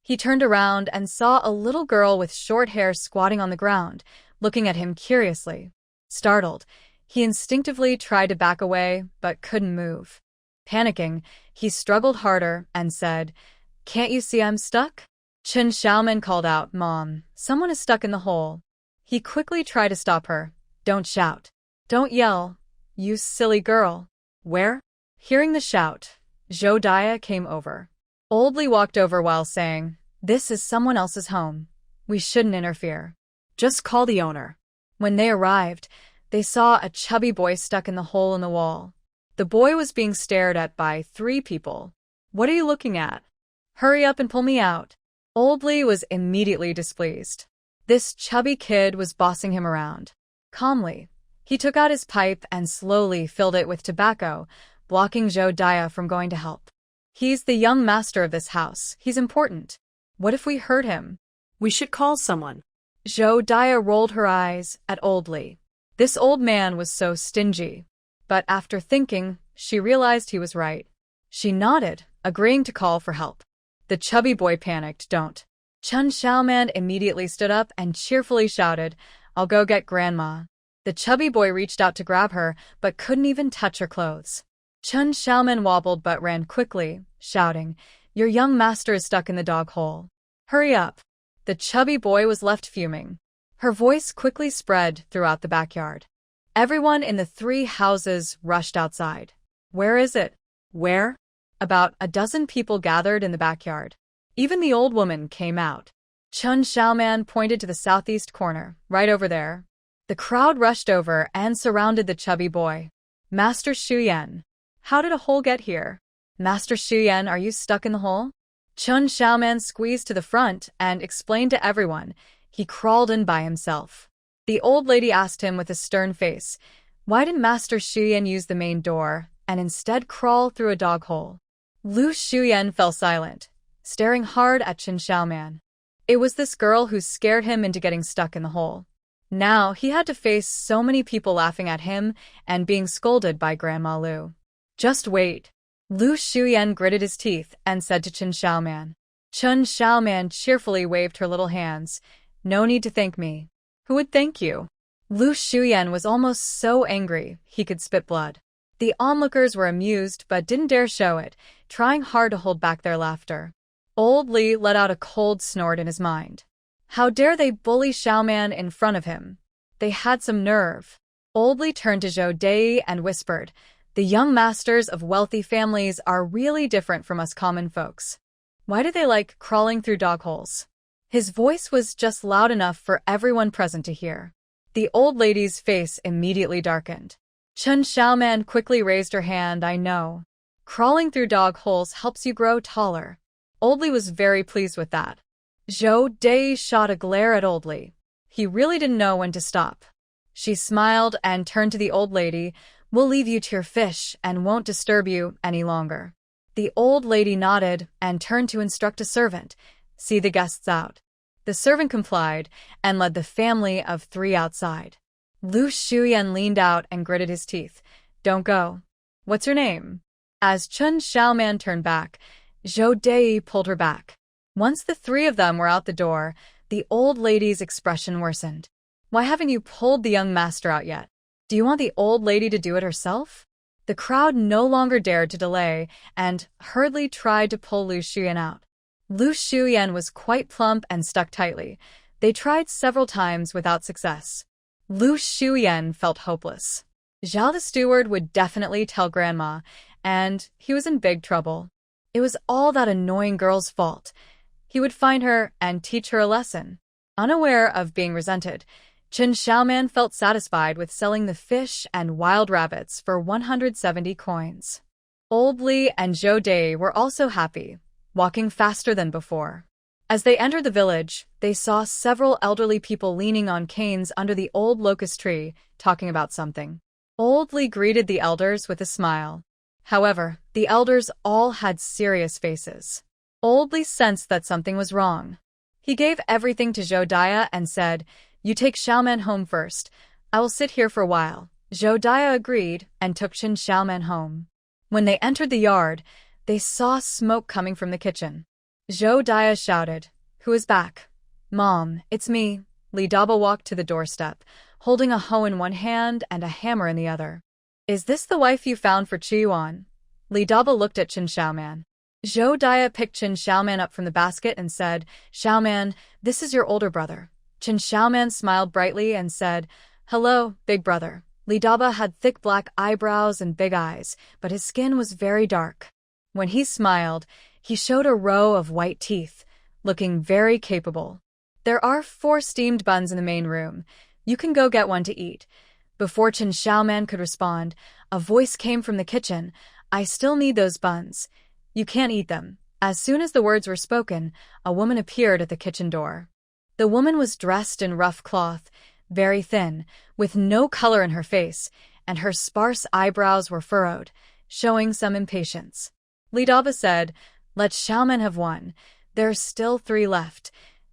He turned around and saw a little girl with short hair squatting on the ground, looking at him curiously. Startled, he instinctively tried to back away, but couldn't move. Panicking, he struggled harder and said, "Can't you see I'm stuck?" Chen Xiaoman called out, "Mom, someone is stuck in the hole." He quickly tried to stop her. "Don't shout. Don't yell. You silly girl." "Where?" Hearing the shout, Jodiah came over. Old Lee walked over while saying, "This is someone else's home. We shouldn't interfere. Just call the owner." When they arrived, they saw a chubby boy stuck in the hole in the wall. The boy was being stared at by 3 people. "What are you looking at? Hurry up and pull me out." Old Lee was immediately displeased. This chubby kid was bossing him around. Calmly, he took out his pipe and slowly filled it with tobacco, blocking Jodiah from going to help. "He's the young master of this house. He's important. What if we hurt him?" We should call someone. Jodiah rolled her eyes at Old Lee. This old man was so stingy. But after thinking, she realized he was right. She nodded, agreeing to call for help. The chubby boy panicked. "Don't." Chen Xiaoman immediately stood up and cheerfully shouted, "I'll go get Grandma." The chubby boy reached out to grab her, but couldn't even touch her clothes. Chen Xiaoman wobbled but ran quickly, shouting, "Your young master is stuck in the dog hole. Hurry up." The chubby boy was left fuming. Her voice quickly spread throughout the backyard. Everyone in the 3 houses rushed outside. "Where is it?" "Where?" About a dozen people gathered in the backyard. Even the old woman came out. Chen Xiaoman pointed to the southeast corner, right over there. The crowd rushed over and surrounded the chubby boy. "Master Shuyan, how did a hole get here?" "Master Shuyan, are you stuck in the hole?" Chen Xiaoman squeezed to the front and explained to everyone. He crawled in by himself. The old lady asked him with a stern face, "Why didn't Master Shuyan use the main door and instead crawl through a dog hole?" Lu Shuyan fell silent, staring hard at Chen Xiaoman. It was this girl who scared him into getting stuck in the hole. Now he had to face so many people laughing at him and being scolded by Grandma Lu. "Just wait." Lu Shuyan gritted his teeth and said to Chen Xiaoman. Chen Xiaoman cheerfully waved her little hands. "No need to thank me." "Who would thank you?" Lu Shuyan was almost so angry he could spit blood. The onlookers were amused but didn't dare show it, trying hard to hold back their laughter. Old Lee let out a cold snort in his mind. How dare they bully Xiaoman in front of him? They had some nerve. Old Lee turned to Zhou Dei and whispered, "The young masters of wealthy families are really different from us common folks. Why do they like crawling through dog holes?" His voice was just loud enough for everyone present to hear. The old lady's face immediately darkened. Chen Xiaoman quickly raised her hand. I know. Crawling through dog holes helps you grow taller. Old Li was very pleased with that. Zhou Dai shot a glare at Old Li. He really didn't know when to stop. She smiled and turned to the old lady. We'll leave you to your fish and won't disturb you any longer. The old lady nodded and turned to instruct a servant. See the guests out. The servant complied and led the family of 3 outside. Lu Shuyan leaned out and gritted his teeth. Don't go. What's your name? As Chen Xiaoman turned back, Zhou Dai pulled her back. Once the 3 of them were out the door, the old lady's expression worsened. Why haven't you pulled the young master out yet? Do you want the old lady to do it herself? The crowd no longer dared to delay and hurriedly tried to pull Lu Shuyan out. Lu Shuyan was quite plump and stuck tightly. They tried several times without success. Lu Shuyan felt hopeless. Zhao the steward would definitely tell Grandma, and he was in big trouble. It was all that annoying girl's fault. He would find her and teach her a lesson. Unaware of being resented, Chen Xiaoman felt satisfied with selling the fish and wild rabbits for 170 coins. Old Li and Zhou Dai were also happy, walking faster than before. As they entered the village, they saw several elderly people leaning on canes under the old locust tree, talking about something. Old Li greeted the elders with a smile. However, the elders all had serious faces. Old Li sensed that something was wrong. He gave everything to Zhou Dai and said, You take Xiaoman home first. I will sit here for a while. Zhou Dai agreed and took Chen Xiaoman home. When they entered the yard, they saw smoke coming from the kitchen. Zhou Dai shouted, Who is back? Mom, it's me. Li Daba walked to the doorstep, holding a hoe in one hand and a hammer in the other. Is this the wife you found for Qiyuan? Li Daba looked at Chen Xiaoman. Zhou Dai picked Chen Xiaoman up from the basket and said, Xiaoman, this is your older brother. Chen Xiaoman smiled brightly and said, Hello, big brother. Li Daba had thick black eyebrows and big eyes, but his skin was very dark. When he smiled, he showed a row of white teeth, looking very capable. There are 4 steamed buns in the main room. You can go get one to eat. Before Chen Xiaoman could respond, a voice came from the kitchen. I still need those buns. You can't eat them. As soon as the words were spoken, a woman appeared at the kitchen door. The woman was dressed in rough cloth, very thin, with no color in her face, and her sparse eyebrows were furrowed, showing some impatience. Li Daba said, Let Xiaoman have one. There are still 3 left.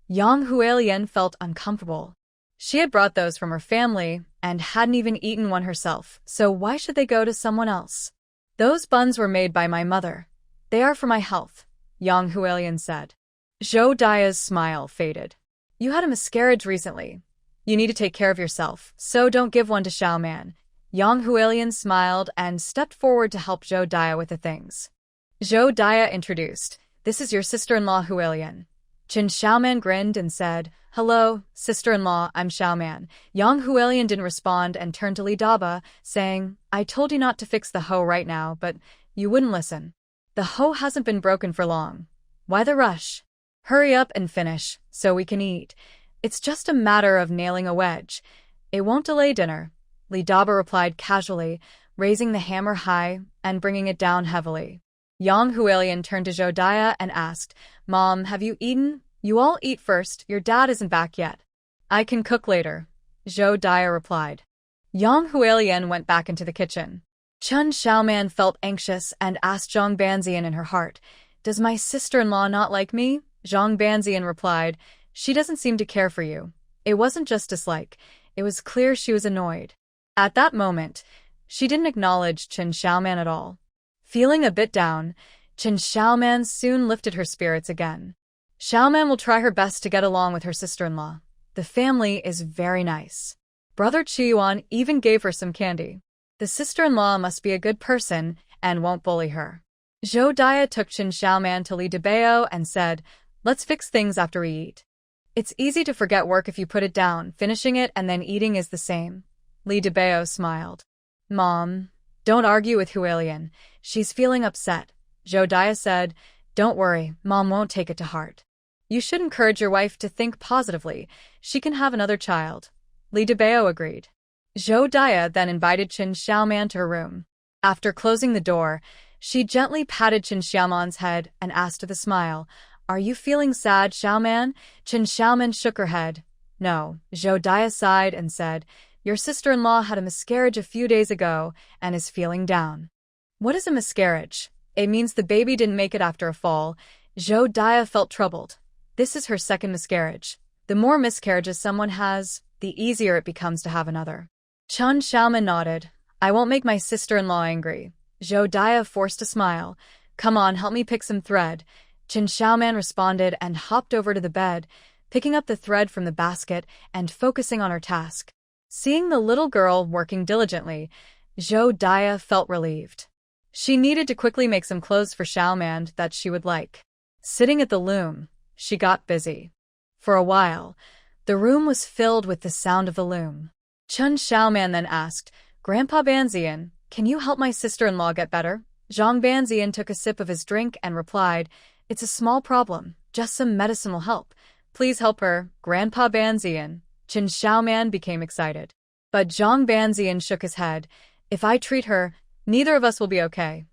Yang Hualian felt uncomfortable. She had brought those from her family and hadn't even eaten one herself, so why should they go to someone else? Those buns were made by my mother. They are for my health, Yang Hualian said. Zhou Dai's smile faded. You had a miscarriage recently. You need to take care of yourself, so don't give one to Xiaoman. Yang Hualian smiled and stepped forward to help Zhou Dai with the things. Zhou Dai introduced, This is your sister-in-law Hualian. Chen Xiaoman grinned and said, Hello, sister-in-law, I'm Xiaoman. Yang Hualian didn't respond and turned to Li Daba, saying, I told you not to fix the hoe right now, but you wouldn't listen. The hoe hasn't been broken for long. Why the rush? Hurry up and finish, so we can eat. It's just a matter of nailing a wedge. It won't delay dinner. Li Daba replied casually, raising the hammer high and bringing it down heavily. Yang Hualian turned to Zhou Dai and asked, Mom, have you eaten? You all eat first, your dad isn't back yet. I can cook later, Zhou Dai replied. Yang Hualian went back into the kitchen. Chen Xiaoman felt anxious and asked Zhang Banzian in her heart, Does my sister-in-law not like me? Zhang Banzian replied, She doesn't seem to care for you. It wasn't just dislike, it was clear she was annoyed. At that moment, she didn't acknowledge Chen Xiaoman at all. Feeling a bit down, Chen Xiaoman soon lifted her spirits again. Xiaoman will try her best to get along with her sister-in-law. The family is very nice. Brother Qiyuan even gave her some candy. The sister-in-law must be a good person and won't bully her. Zhou Dai took Chen Xiaoman to Li Debao and said, Let's fix things after we eat. It's easy to forget work if you put it down. Finishing it and then eating is the same. Li Debao smiled. Mom, don't argue with Hualian. She's feeling upset. Zhou Dai said, Don't worry, Mom won't take it to heart. You should encourage your wife to think positively. She can have another child. Li Debao agreed. Zhou Daya then invited Qin Xiaoman to her room. After closing the door, she gently patted Qin Xiaoman's head and asked with a smile, "Are you feeling sad, Xiaoman?" Qin Xiaoman shook her head. "No." Zhou Daya sighed and said, "Your sister-in-law had a miscarriage a few days ago and is feeling down." "What is a miscarriage?" "It means the baby didn't make it after a fall." Zhou Daya felt troubled. This is her second miscarriage. The more miscarriages someone has, the easier it becomes to have another. Qin Xiaoman nodded. "I won't make my sister-in-law angry." Zhou Daya forced a smile. "Come on, help me pick some thread." Qin Xiaoman responded and hopped over to the bed, picking up the thread from the basket and focusing on her task. Seeing the little girl working diligently, Zhou Daya felt relieved. She needed to quickly make some clothes for Xiaoman that she would like. Sitting at the loom, she got busy. For a while, the room was filled with the sound of the loom. Qin Xiaoman then asked, "Grandpa Banzian, can you help my sister-in-law get better?" Zhang Banzian took a sip of his drink and replied, "It's a small problem, just some medicine will help. Please help her, Grandpa Banzian." Qin Xiaoman became excited. But Zhang Banzian shook his head. "If I treat her, neither of us will be okay."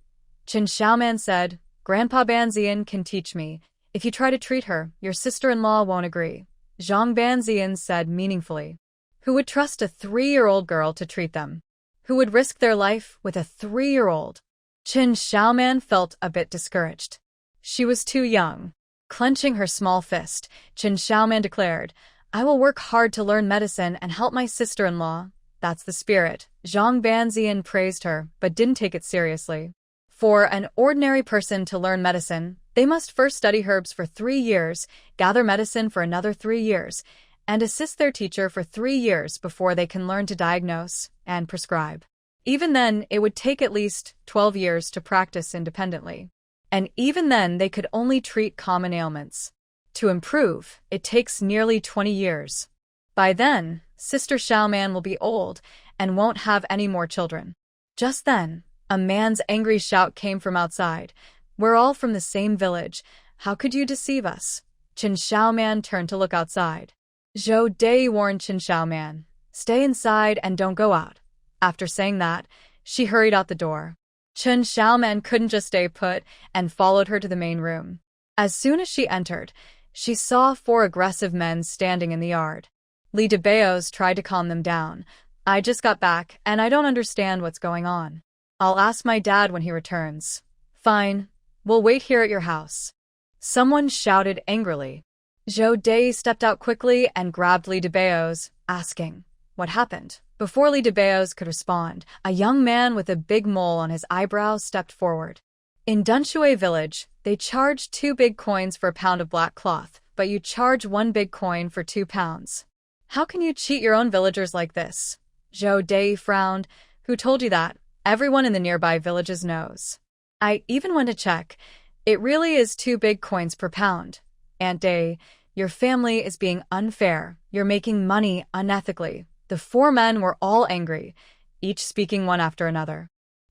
Qin Xiaoman said, "Grandpa Banzian can teach me. If you try to treat her, your sister-in-law won't agree." Zhang Banzian said meaningfully. Who would trust a 3-year-old girl to treat them? Who would risk their life with a 3-year-old? Qin Xiaoman felt a bit discouraged. She was too young. Clenching her small fist, Qin Xiaoman declared, "I will work hard to learn medicine and help my sister-in-law." "That's the spirit." Zhang Banzian praised her, but didn't take it seriously. For an ordinary person to learn medicine, they must first study herbs for 3 years, gather medicine for another 3 years, and assist their teacher for 3 years before they can learn to diagnose and prescribe. Even then, it would take at least 12 years to practice independently. And even then, they could only treat common ailments. To improve, it takes nearly 20 years. By then, Sister Xiaoman will be old and won't have any more children. Just then, a man's angry shout came from outside. "We're all from the same village. How could you deceive us?" Qin Xiaoman turned to look outside. Zhou Dai warned Qin Xiaoman, "Stay inside and don't go out." After saying that, she hurried out the door. Qin Xiaoman couldn't just stay put and followed her to the main room. As soon as she entered, she saw 4 aggressive men standing in the yard. Li DeBeos tried to calm them down. "I just got back, and I don't understand what's going on. I'll ask my dad when he returns." "Fine. We'll wait here at your house." Someone shouted angrily. Zhou Dai stepped out quickly and grabbed Li DeBeos, asking, "What happened?" Before Li DeBeos could respond, a young man with a big mole on his eyebrow stepped forward. In Dunshui village, they charge 2 big coins for a pound of black cloth, but you charge 1 big coin for 2 pounds. How can you cheat your own villagers like this? Zhou Dai frowned. "Who told you that? Everyone in the nearby villages knows." "I even went to check. It really is 2 big coins per pound." "Aunt Dai, your family is being unfair. You're making money unethically." The 4 men were all angry, each speaking one after another.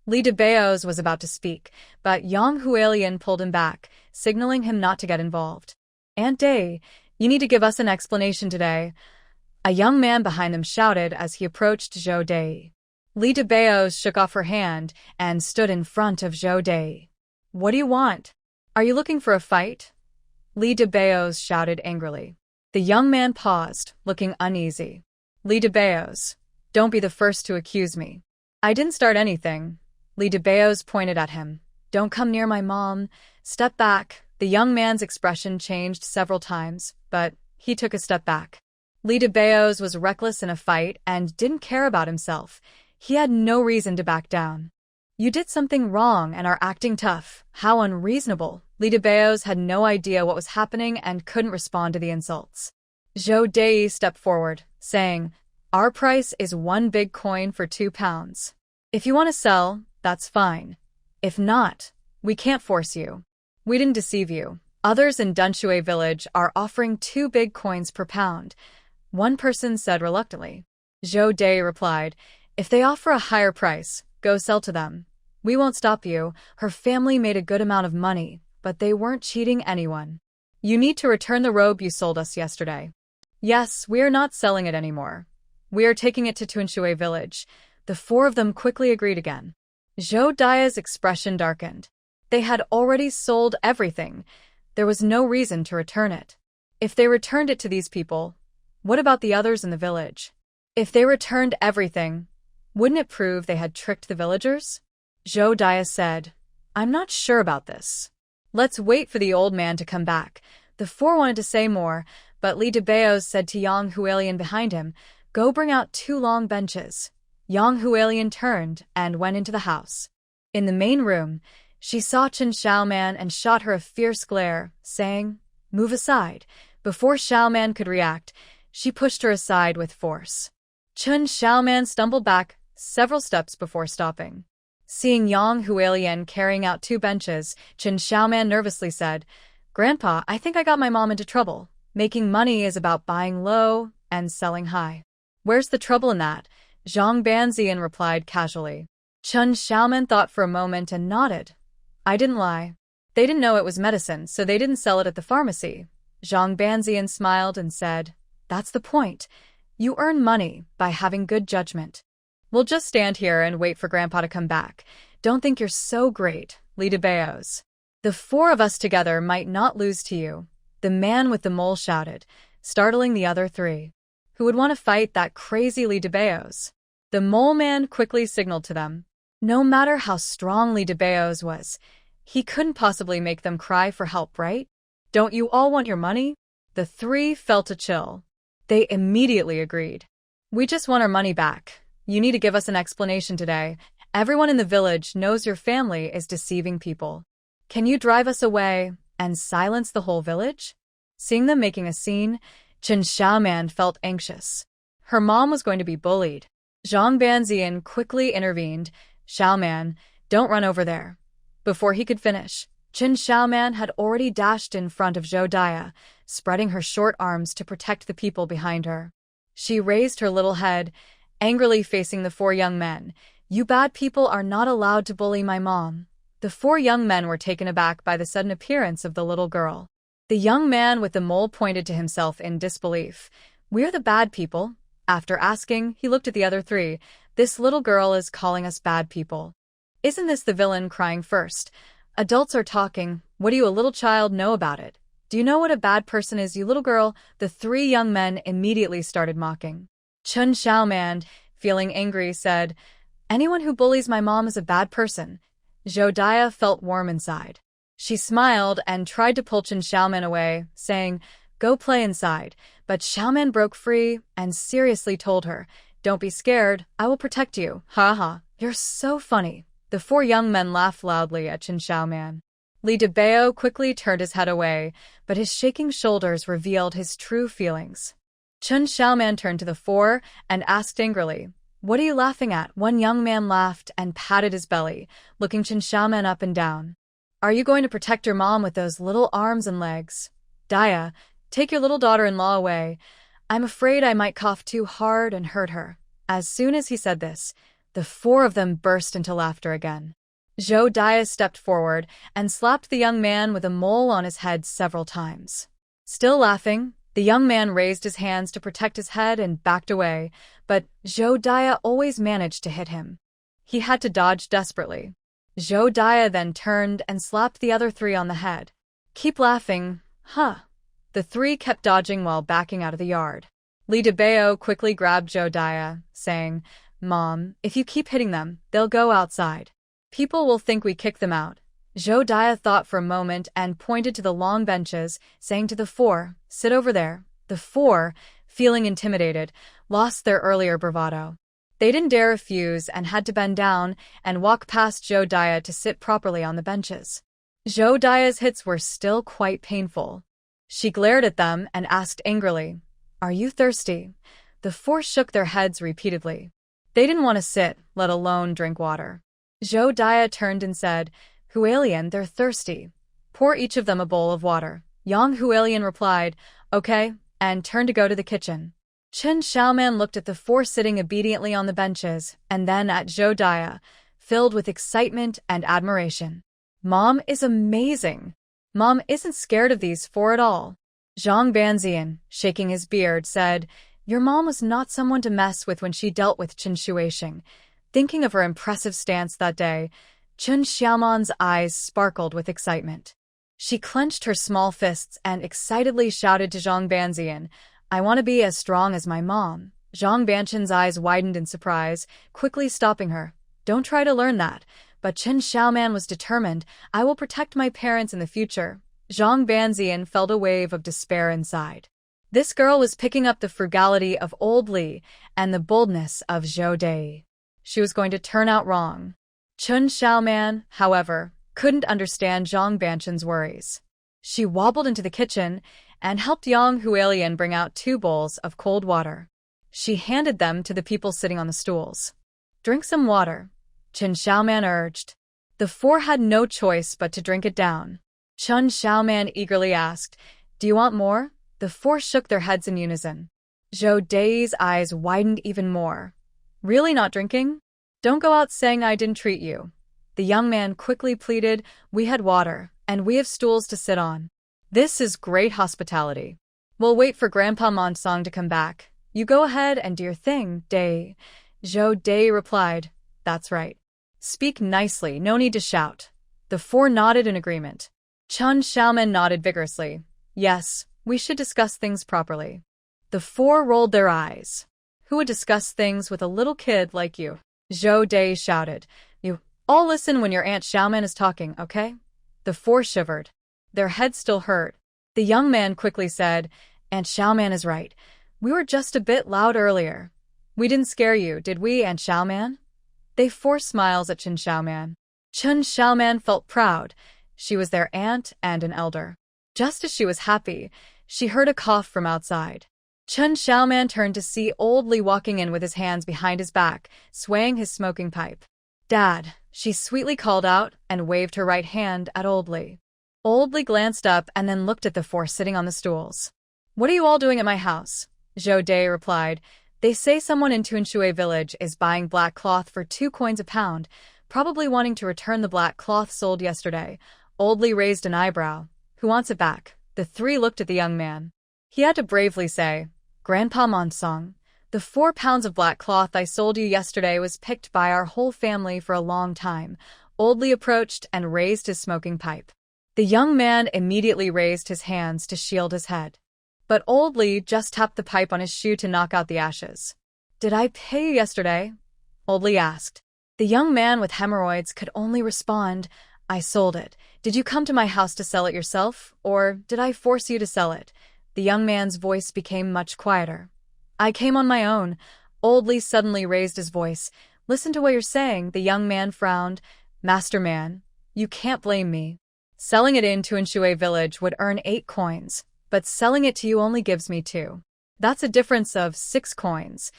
Li DeBeos was about to speak, but Yang Hualian pulled him back, signaling him not to get involved. "Aunt Dai, you need to give us an explanation today." A young man behind them shouted as he approached Zhou Dai. Li DeBeos shook off her hand and stood in front of Zhou Dai. "What do you want? Are you looking for a fight?" Li DeBeos shouted angrily. The young man paused, looking uneasy. "Li DeBeos, don't be the first to accuse me." "I didn't start anything." Li DeBeos pointed at him. "Don't come near my mom. Step back." The young man's expression changed several times, but he took a step back. Li DeBeos was reckless in a fight and didn't care about himself. He had no reason to back down. "You did something wrong and are acting tough. How unreasonable." Li DeBeos had no idea what was happening and couldn't respond to the insults. Zhou Dai stepped forward, saying, "Our price is 1 big coin for 2 pounds. If you want to sell, that's fine. If not, we can't force you. We didn't deceive you. Others in Dunshui village are offering 2 big coins per pound." One person said reluctantly. Zhou Dai replied, "If they offer a higher price, go sell to them. We won't stop you." Her family made a good amount of money, but they weren't cheating anyone. "You need to return the robe you sold us yesterday." "Yes, we are not selling it anymore." We are taking it to Tunshui village. The four of them quickly agreed again. Zhou Daya's expression darkened. They had already sold everything. There was no reason to return it. If they returned it to these people, what about the others in the village? If they returned everything, wouldn't it prove they had tricked the villagers? Zhou Daya said, I'm not sure about this. Let's wait for the old man to come back. The four wanted to say more, but Li Debeos said to Yang Hualian behind him, Go bring out 2 long benches. Yang Hualian turned and went into the house. In the main room, she saw Chen Xiaoman and shot her a fierce glare, saying, Move aside. Before Xiaoman could react, she pushed her aside with force. Chen Xiaoman stumbled back several steps before stopping. Seeing Yang Hualian carrying out 2 benches, Chen Xiaoman nervously said, Grandpa, I think I got my mom into trouble. Making money is about buying low and selling high. Where's the trouble in that? Zhang Banzian replied casually. Chen Xiaoman thought for a moment and nodded. I didn't lie. They didn't know it was medicine, so they didn't sell it at the pharmacy. Zhang Banzian smiled and said, That's the point. You earn money by having good judgment. We'll just stand here and wait for Grandpa to come back. Don't think you're so great, Li Debeos. The 4 of us together might not lose to you, the man with the mole shouted, startling the other 3. Who would want to fight that crazy Li Debeos? The mole man quickly signaled to them. No matter how strong Li Debeos was, he couldn't possibly make them cry for help, right? Don't you all want your money? The 3 felt a chill. They immediately agreed. We just want our money back. You need to give us an explanation today. Everyone in the village knows your family is deceiving people. Can you drive us away and silence the whole village? Seeing them making a scene, Chen Xiaoman felt anxious. Her mom was going to be bullied. Zhang Banzian quickly intervened. Xiaoman, don't run over there. Before he could finish, Chen Xiaoman had already dashed in front of Zhou Daya, spreading her short arms to protect the people behind her. She raised her little head, angrily facing the 4 young men. You bad people are not allowed to bully my mom. The 4 young men were taken aback by the sudden appearance of the little girl. The young man with the mole pointed to himself in disbelief. We're the bad people. After asking, he looked at the other 3. This little girl is calling us bad people. Isn't this the villain crying first? Adults are talking. What do you, a little child, know about it? Do you know what a bad person is, you little girl? The 3 young men immediately started mocking. Chen Xiaoman, feeling angry, said, Anyone who bullies my mom is a bad person. Zhou Daya felt warm inside. She smiled and tried to pull Chen Xiaoman away, saying, Go play inside. But Xiaoman broke free and seriously told her, Don't be scared, I will protect you. Ha ha, you're so funny. The 4 young men laughed loudly at Chen Xiaoman. Li Debeo quickly turned his head away, but his shaking shoulders revealed his true feelings. Chen Xiaoman turned to the 4 and asked angrily, What are you laughing at? One young man laughed and patted his belly, looking Chen Xiaoman up and down. Are you going to protect your mom with those little arms and legs? Daya, take your little daughter-in-law away. I'm afraid I might cough too hard and hurt her. As soon as he said this, the 4 of them burst into laughter again. Zhou Daya stepped forward and slapped the young man with a mole on his head several times. Still laughing, the young man raised his hands to protect his head and backed away, but Zhou Daya always managed to hit him. He had to dodge desperately. Zhou Daya then turned and slapped the other 3 on the head. Keep laughing, huh? The 3 kept dodging while backing out of the yard. Li Debeo quickly grabbed Zhou Daya, saying, Mom, if you keep hitting them, they'll go outside. People will think we kick them out. Zhou Daya thought for a moment and pointed to the long benches, saying to the 4, Sit over there. The 4, feeling intimidated, lost their earlier bravado. They didn't dare refuse and had to bend down and walk past Zhou Daya to sit properly on the benches. Zhou Daya's hits were still quite painful. She glared at them and asked angrily, Are you thirsty? The 4 shook their heads repeatedly. They didn't want to sit, let alone drink water. Zhou Daya turned and said, Hualian, they're thirsty. Pour each of them a bowl of water. Yang Hualian replied, Okay, and turned to go to the kitchen. Chen Xiaoman looked at the 4 sitting obediently on the benches, and then at Zhou Daya, filled with excitement and admiration. Mom is amazing. Mom isn't scared of these 4 at all. Zhang Banzian, shaking his beard, said, Your mom was not someone to mess with when she dealt with Chen Shuixing. Thinking of her impressive stance that day, Chen Xiaoman's eyes sparkled with excitement. She clenched her small fists and excitedly shouted to Zhang Banxian, "I want to be as strong as my mom." Zhang Banxian's eyes widened in surprise, quickly stopping her. "Don't try to learn that." But Chen Xiaoman was determined. "I will protect my parents in the future." Zhang Banxian felt a wave of despair inside. This girl was picking up the frugality of old Li and the boldness of Zhou Dai. She was going to turn out wrong. Chen Xiaoman, however, couldn't understand Zhang Banxian's worries. She wobbled into the kitchen and helped Yang Hualian bring out 2 bowls of cold water. She handed them to the people sitting on the stools. "Drink some water," Chen Xiaoman urged. The 4 had no choice but to drink it down. Chen Xiaoman eagerly asked, "Do you want more?" The 4 shook their heads in unison. Zhou Dai's eyes widened even more. "Really not drinking? Don't go out saying I didn't treat you." The young man quickly pleaded, "We had water, and we have stools to sit on. This is great hospitality. We'll wait for Grandpa Monsong to come back. You go ahead and do your thing, Dai." Zhou Dai replied, "That's right. Speak nicely, no need to shout." The 4 nodded in agreement. Chen Xiaoman nodded vigorously. "Yes, we should discuss things properly." The 4 rolled their eyes. "Who would discuss things with a little kid like you?" Zhou Dai shouted. "You all listen when your Aunt Xiaoman is talking, okay?" The 4 shivered. Their heads still hurt. The young man quickly said, "Aunt Xiaoman is right. We were just a bit loud earlier. We didn't scare you, did we, Aunt Xiaoman?" They forced smiles at Chen Xiaoman. Chen Xiaoman felt proud. She was their aunt and an elder. Just as she was happy, she heard a cough from outside. Chen Xiaoman turned to see old Li walking in with his hands behind his back, swaying his smoking pipe. "Dad," she sweetly called out and waved her right hand at old Li. Old Li glanced up and then looked at the 4 sitting on the stools. "What are you all doing at my house?" Zhou Dai replied. "They say someone in Tuanshui village is buying black cloth for 2 coins a pound, probably wanting to return the black cloth sold yesterday." Old Li raised an eyebrow. "Who wants it back?" The 3 looked at the young man. He had to bravely say, "Grandpa Monsong, the 4 pounds of black cloth I sold you yesterday was picked by our whole family for a long time." Old Li approached and raised his smoking pipe. The young man immediately raised his hands to shield his head. But old Li just tapped the pipe on his shoe to knock out the ashes. "Did I pay you yesterday?" Old Li asked. The young man with hemorrhoids could only respond, "I sold it. Did you come to my house to sell it yourself, or did I force you to sell it?" The young man's voice became much quieter. "I came on my own." Old Li suddenly raised his voice. "Listen to what you're saying." The young man frowned. "Master man, you can't blame me. Selling it in Tuanshui village would earn 8 coins, but selling it to you only gives me 2. That's a difference of 6 coins.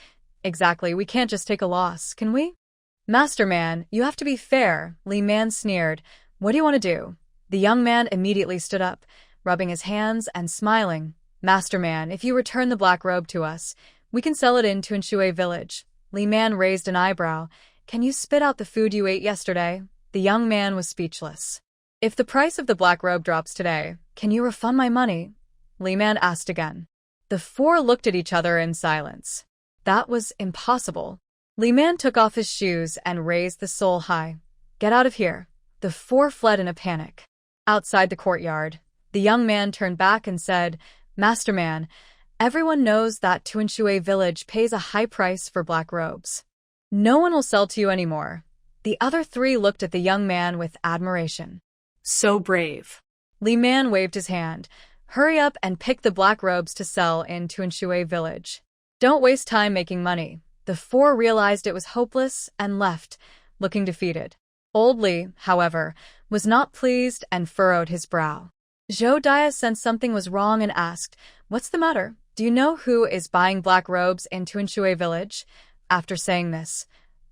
Exactly, we can't just take a loss, can we?" "Master man, you have to be fair," Li Man sneered. "What do you want to do?" The young man immediately stood up, rubbing his hands and smiling. "Master man, if you return the black robe to us, we can sell it in Tuanshui village." Li Man raised an eyebrow. "Can you spit out the food you ate yesterday?" The young man was speechless. "If the price of the black robe drops today, can you refund my money?" Li Man asked again. The 4 looked at each other in silence. That was impossible. Li Man took off his shoes and raised the sole high. "Get out of here." The 4 fled in a panic. Outside the courtyard, the young man turned back and said, "Master man, everyone knows that Tuanshui village pays a high price for black robes. No one will sell to you anymore." The other 3 looked at the young man with admiration. So brave. Li Man waved his hand. "Hurry up and pick the black robes to sell in Tuanshui village. Don't waste time making money." The 4 realized it was hopeless and left, looking defeated. Old Li, however, was not pleased and furrowed his brow. Zhou Dai sensed something was wrong and asked, "What's the matter? Do you know who is buying black robes in Tuanshui village?" After saying this,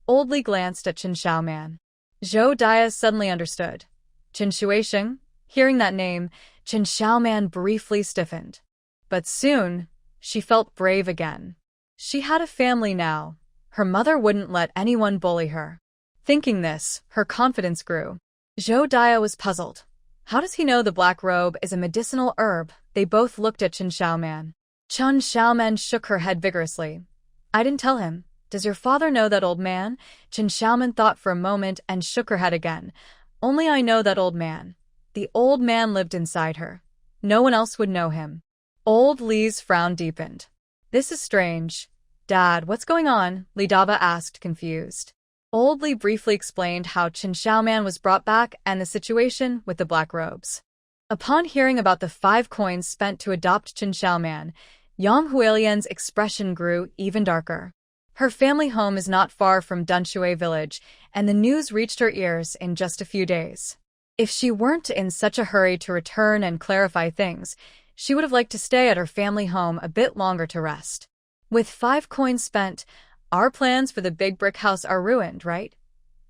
Old Li glanced at Chen Xiaoman. Zhou Dai suddenly understood. Chen Shuixing? Hearing that name, Chen Xiaoman briefly stiffened. But soon, she felt brave again. She had a family now. Her mother wouldn't let anyone bully her. Thinking this, her confidence grew. Zhou Dai was puzzled. How does he know the black robe is a medicinal herb? They both looked at Chen Xiaoman. Chun Xiaoman shook her head vigorously. I didn't tell him. Does your father know that old man? Chun Xiaoman thought for a moment and shook her head again. Only I know that old man. The old man lived inside her. No one else would know him. Old Li's frown deepened. This is strange. Dad, what's going on? Li Daba asked, confused. Old Li briefly explained how Chun Xiaoman was brought back and the situation with the black robes. Upon hearing about the 5 coins spent to adopt Chun Xiaoman, Yang Hualian's expression grew even darker. Her family home is not far from Dunshui village, and the news reached her ears in just a few days. If she weren't in such a hurry to return and clarify things, she would have liked to stay at her family home a bit longer to rest. With 5 coins spent, our plans for the big brick house are ruined, right?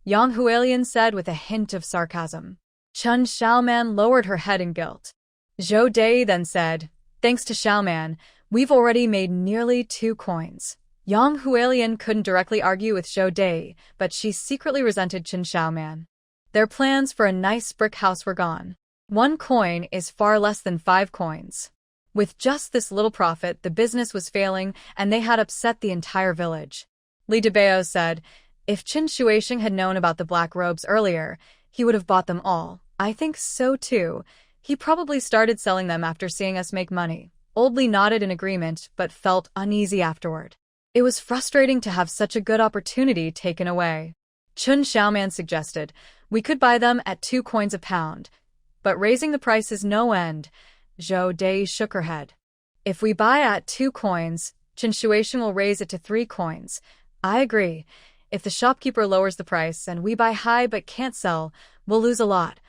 Yang Hualian said with a hint of sarcasm. Chun Xiaoman lowered her head in guilt. Zhou Dai then said, thanks to Xiaoman, we've already made nearly 2 coins. Yang Hualian couldn't directly argue with Zhou Dai, but she secretly resented Chun Xiaoman. Their plans for a nice brick house were gone. 1 coin is far less than 5 coins. With just this little profit, the business was failing, and they had upset the entire village. Li Debao said, if Qin Shuixing had known about the black robes earlier, he would have bought them all. I think so too. He probably started selling them after seeing us make money. Old Li nodded in agreement, but felt uneasy afterward. It was frustrating to have such a good opportunity taken away. Chun Xiaoman suggested, we could buy them at 2 coins a pound. But raising the price is no end. Zhou Dai shook her head. If we buy at 2 coins, Qin Shuixing will raise it to 3 coins. I agree. If the shopkeeper lowers the price and we buy high but can't sell, we'll lose a lot.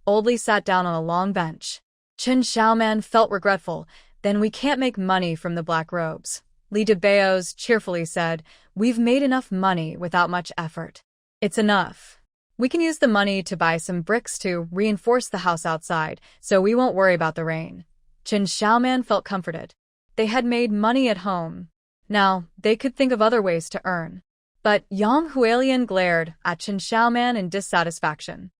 Old Li sat down on a long bench. Chun Xiaoman felt regretful. Then we can't make money from the black robes. Li Debaos cheerfully said, we've made enough money without much effort. It's enough. We can use the money to buy some bricks to reinforce the house outside, so we won't worry about the rain. Chun Xiaoman felt comforted. They had made money at home. Now, they could think of other ways to earn. But Yang Hualian glared at Chun Xiaoman in dissatisfaction.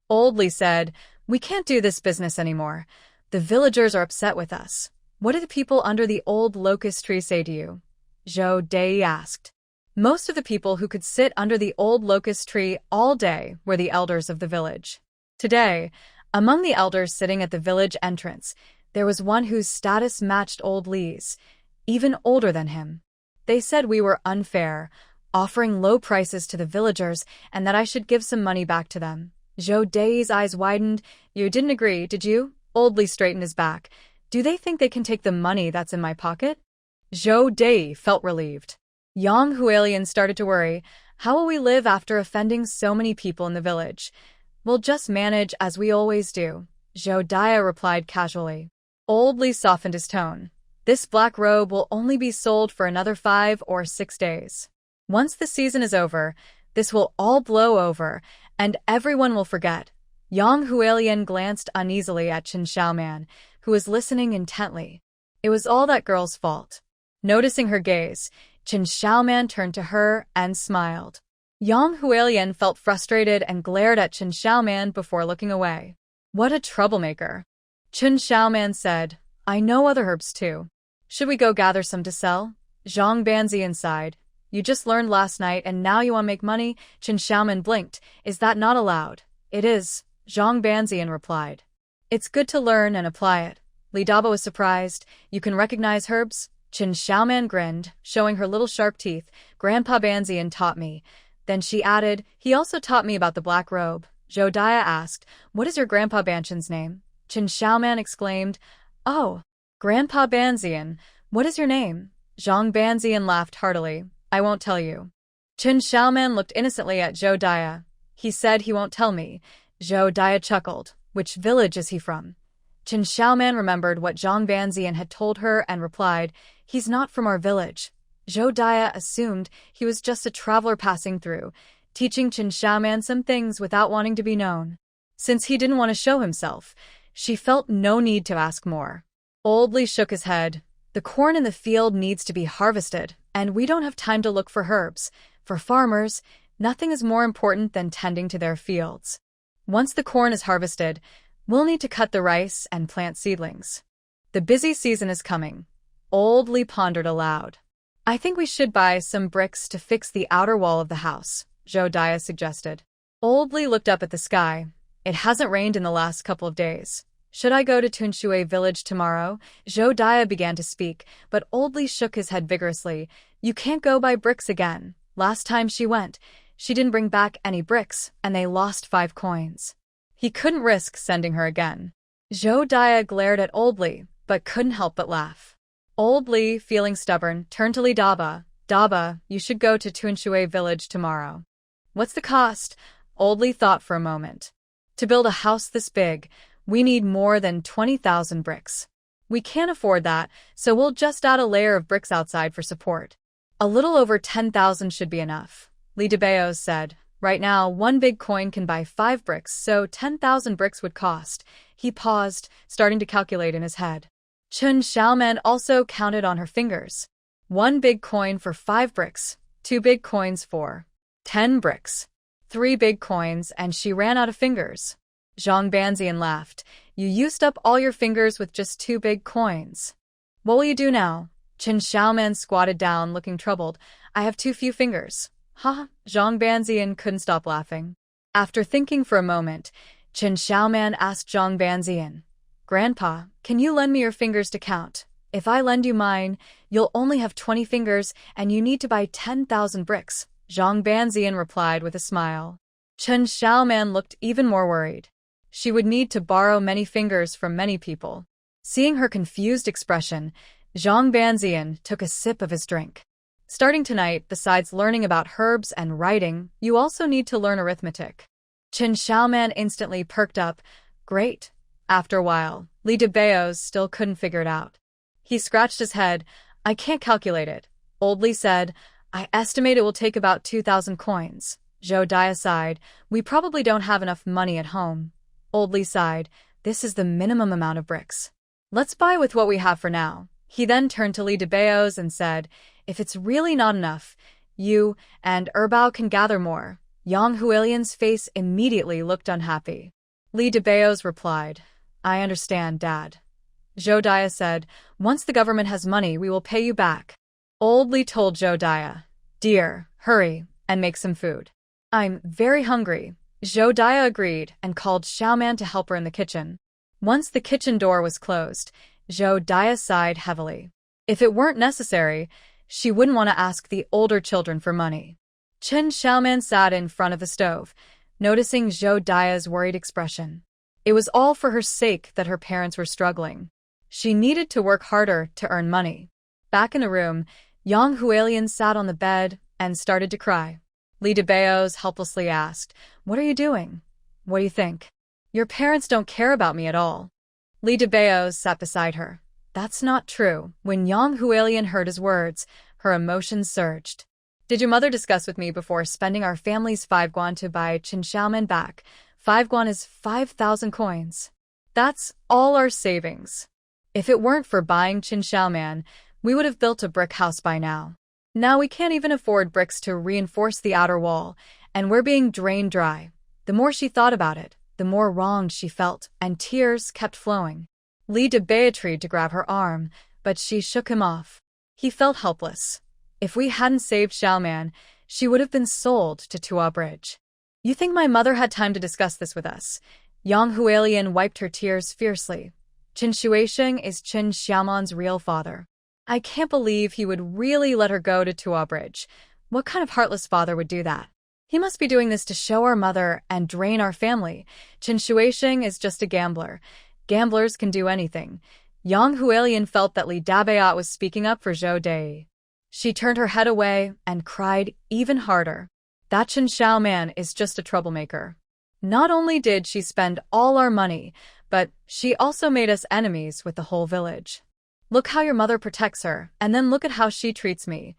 Old Li said, we can't do this business anymore. The villagers are upset with us. What do the people under the old locust tree say to you? Zhou Dai asked. Most of the people who could sit under the old locust tree all day were the elders of the village. Today, among the elders sitting at the village entrance, there was one whose status matched Old Li's, even older than him. They said we were unfair, offering low prices to the villagers, and that I should give some money back to them. Zhou Dai's eyes widened. You didn't agree, did you? Old Li straightened his back. Do they think they can take the money that's in my pocket? Zhou Dai felt relieved. Yang Hualian started to worry. How will we live after offending so many people in the village? We'll just manage as we always do. Zhou Dai replied casually. Old Li softened his tone. This black robe will only be sold for another 5 or 6 days. Once the season is over, this will all blow over, and everyone will forget. Yang Hualian glanced uneasily at Qin Xiaoman, who was listening intently. It was all that girl's fault. Noticing her gaze, Qin Xiaoman turned to her and smiled. Yang Hualian felt frustrated and glared at Qin Xiaoman before looking away. What a troublemaker. Qin Xiaoman said, I know other herbs too. Should we go gather some to sell? Zhang Banzian sighed. You just learned last night and now you want to make money? Qin Xiaoman blinked. Is that not allowed? It is, Zhang Banzian replied. It's good to learn and apply it. Li Daba was surprised. You can recognize herbs? Qin Xiaoman grinned, showing her little sharp teeth. Grandpa Banzian taught me. Then she added, he also taught me about the black robe. Zhou Dai asked, what is your Grandpa Banzian's name? Qin Xiaoman exclaimed, oh, Grandpa Banzian, what is your name? Zhang Banzian laughed heartily. I won't tell you. Qin Xiaoman looked innocently at Zhou Dai. He said he won't tell me. Zhou Dai chuckled. Which village is he from? Qin Xiaoman remembered what Zhang Banzian had told her and replied, he's not from our village. Zhou Dai assumed he was just a traveler passing through, teaching Qin Xiaoman some things without wanting to be known. Since he didn't want to show himself, she felt no need to ask more. Old Li shook his head. The corn in the field needs to be harvested, and we don't have time to look for herbs. For farmers, nothing is more important than tending to their fields. Once the corn is harvested, we'll need to cut the rice and plant seedlings. The busy season is coming. Old Li pondered aloud. I think we should buy some bricks to fix the outer wall of the house, Zhou Daya suggested. Old Li looked up at the sky. It hasn't rained in the last couple of days. Should I go to Tunshui village tomorrow? Zhou Daya began to speak, but Old Li shook his head vigorously. You can't go buy bricks again. Last time she went, she didn't bring back any bricks, and they lost 5 coins. He couldn't risk sending her again. Zhou Daya glared at Old Li, but couldn't help but laugh. Old Li, feeling stubborn, turned to Li Daba. Daba, you should go to Tunshui village tomorrow. What's the cost? Old Li thought for a moment. To build a house this big, we need more than 20,000 bricks. We can't afford that, so we'll just add a layer of bricks outside for support. A little over 10,000 should be enough, Li Debeos said. Right now, 1 big coin can buy 5 bricks, so 10,000 bricks would cost. He paused, starting to calculate in his head. Chen Xiaoman also counted on her fingers. 1 big coin for 5 bricks, 2 big coins for 10 bricks, 3 big coins, and she ran out of fingers. Zhang Banzian laughed. You used up all your fingers with just 2 big coins. What will you do now? Chen Xiaoman squatted down, looking troubled. I have too few fingers. Ha! Zhang Banzian couldn't stop laughing. After thinking for a moment, Chen Xiaoman asked Zhang Banzian, Grandpa, can you lend me your fingers to count? If I lend you mine, you'll only have 20 fingers, and you need to buy 10,000 bricks. Zhang Banzian replied with a smile. Chen Xiaoman looked even more worried. She would need to borrow many fingers from many people. Seeing her confused expression, Zhang Banzian took a sip of his drink. Starting tonight, besides learning about herbs and writing, you also need to learn arithmetic. Chen Xiaoman instantly perked up. Great. After a while, Li Debeos still couldn't figure it out. He scratched his head. I can't calculate it. Old Li said, I estimate it will take about 2,000 coins. Zhou Daya sighed. We probably don't have enough money at home. Old Li sighed. This is the minimum amount of bricks. Let's buy with what we have for now. He then turned to Li Debeos and said, if it's really not enough, you and Erbao can gather more. Yang Huilian's face immediately looked unhappy. Li Debeos replied, I understand, Dad. Zhou Daya said, once the government has money, we will pay you back. Old Li told Zhou Daya, Dear, hurry, and make some food. I'm very hungry. Zhou Daya agreed and called Xiaoman to help her in the kitchen. Once the kitchen door was closed, Zhou Daya sighed heavily. If it weren't necessary, she wouldn't want to ask the older children for money. Chen Xiaoman sat in front of the stove, noticing Zhou Daya's worried expression. It was all for her sake that her parents were struggling. She needed to work harder to earn money. Back in the room, Yang Huilian sat on the bed and started to cry. Li Debeos helplessly asked, What are you doing? What do you think? Your parents don't care about me at all. Li Debeos sat beside her. That's not true. When Yang Huilian heard his words, her emotions surged. Did your mother discuss with me before spending our family's 5 guan to buy Chen Xiaoman back? 5 guan is 5,000 coins. That's all our savings. If it weren't for buying Chen Xiaoman, we would have built a brick house by now. Now we can't even afford bricks to reinforce the outer wall, and we're being drained dry. The more she thought about it, the more wronged she felt, and tears kept flowing. Li Debeo tried to grab her arm, but she shook him off. He felt helpless. If we hadn't saved Xiaoman, she would have been sold to Tua Bridge. You think my mother had time to discuss this with us? Yang Huilian wiped her tears fiercely. Chen Shuisheng is Chen Xiaoman's real father. I can't believe he would really let her go to Tua Bridge. What kind of heartless father would do that? He must be doing this to show our mother and drain our family. Chen Shuisheng is just a gambler. Gamblers can do anything. Yang Huilian felt that Li Dabeat was speaking up for Zhou Dai. She turned her head away and cried even harder. That Chen Xiaoman is just a troublemaker. Not only did she spend all our money, but she also made us enemies with the whole village. Look how your mother protects her, and then look at how she treats me.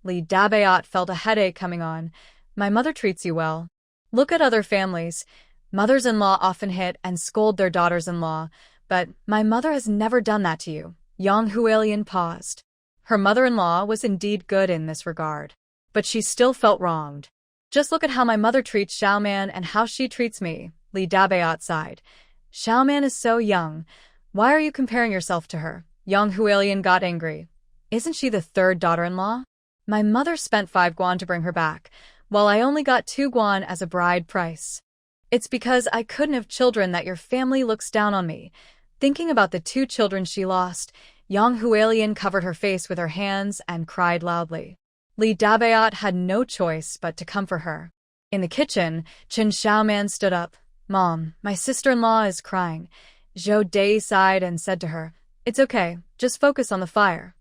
Li Dabeat felt a headache coming on. My mother treats you well. Look at other families. Mothers-in-law often hit and scold their daughters-in-law, but my mother has never done that to you. Yang Huilian paused. Her mother-in-law was indeed good in this regard, but she still felt wronged. Just look at how my mother treats Xiaoman and how she treats me, Li Dabeat sighed. Xiaoman is so young. Why are you comparing yourself to her? Yang Huilian got angry. Isn't she the third daughter-in-law? My mother spent 5 guan to bring her back, while I only got 2 guan as a bride price. It's because I couldn't have children that your family looks down on me. Thinking about the 2 children she lost, Yang Hualien covered her face with her hands and cried loudly. Li Dabayat had no choice but to comfort her. In the kitchen, Chen Xiaoman stood up. Mom, my sister-in-law is crying. Zhou Dai sighed and said to her, It's okay, just focus on the fire.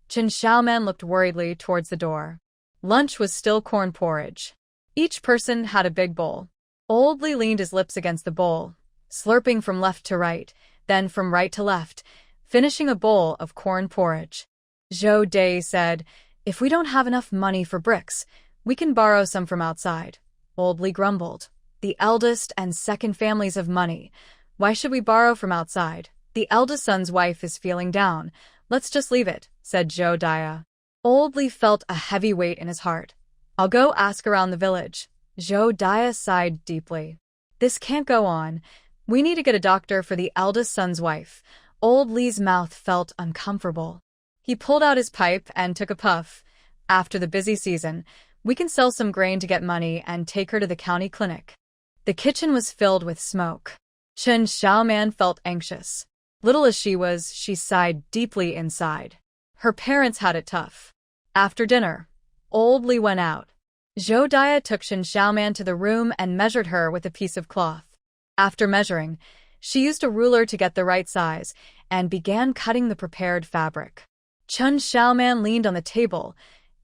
Chen Xiaoman looked worriedly towards the door. Lunch was still corn porridge. Each person had a big bowl. Old Li leaned his lips against the bowl, slurping from left to right, then from right to left, finishing a bowl of corn porridge. Zhou Dai said, If we don't have enough money for bricks, we can borrow some from outside. Old Li grumbled. The eldest and second families have money. Why should we borrow from outside? The eldest son's wife is feeling down. Let's just leave it, said Zhou Dai. Old Li felt a heavy weight in his heart. I'll go ask around the village. Zhou Dai sighed deeply. This can't go on. We need to get a doctor for the eldest son's wife. Old Li's mouth felt uncomfortable. He pulled out his pipe and took a puff. After the busy season, we can sell some grain to get money and take her to the county clinic. The kitchen was filled with smoke. Chen Xiaoman felt anxious. Little as she was, she sighed deeply inside. Her parents had it tough. After dinner, Old Li went out. Zhou Dai took Chen Xiaoman to the room and measured her with a piece of cloth. After measuring, she used a ruler to get the right size and began cutting the prepared fabric. Chen Xiaoman leaned on the table,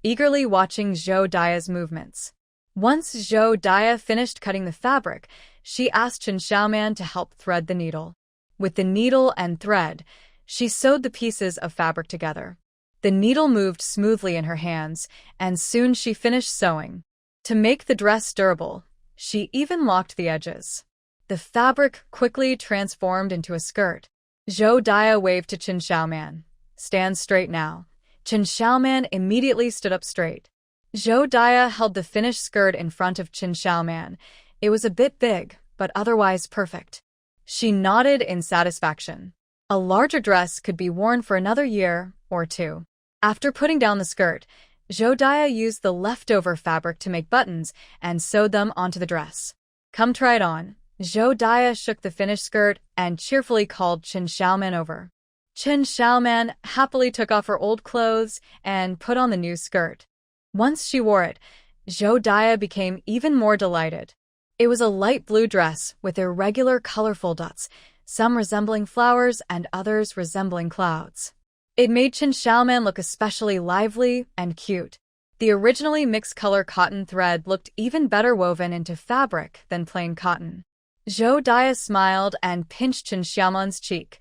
eagerly watching Zhou Dai's movements. Once Zhou Dai finished cutting the fabric, she asked Chen Xiaoman to help thread the needle. With the needle and thread, she sewed the pieces of fabric together. The needle moved smoothly in her hands, and soon she finished sewing. To make the dress durable, she even locked the edges. The fabric quickly transformed into a skirt. Zhou Dai waved to Chen Xiaoman. Stand straight now. Chen Xiaoman immediately stood up straight. Zhou Dai held the finished skirt in front of Chen Xiaoman. It was a bit big, but otherwise perfect. She nodded in satisfaction. A larger dress could be worn for another year or 2. After putting down the skirt, Zhou Dai used the leftover fabric to make buttons and sewed them onto the dress. Come try it on. Zhou Dai shook the finished skirt and cheerfully called Chen Xiaoman over. Chen Xiaoman happily took off her old clothes and put on the new skirt. Once she wore it, Zhou Dai became even more delighted. It was a light blue dress with irregular colorful dots, some resembling flowers and others resembling clouds. It made Chen Xiaoman look especially lively and cute. The originally mixed-color cotton thread looked even better woven into fabric than plain cotton. Zhou Dai smiled and pinched Chen Xiaoman's cheek.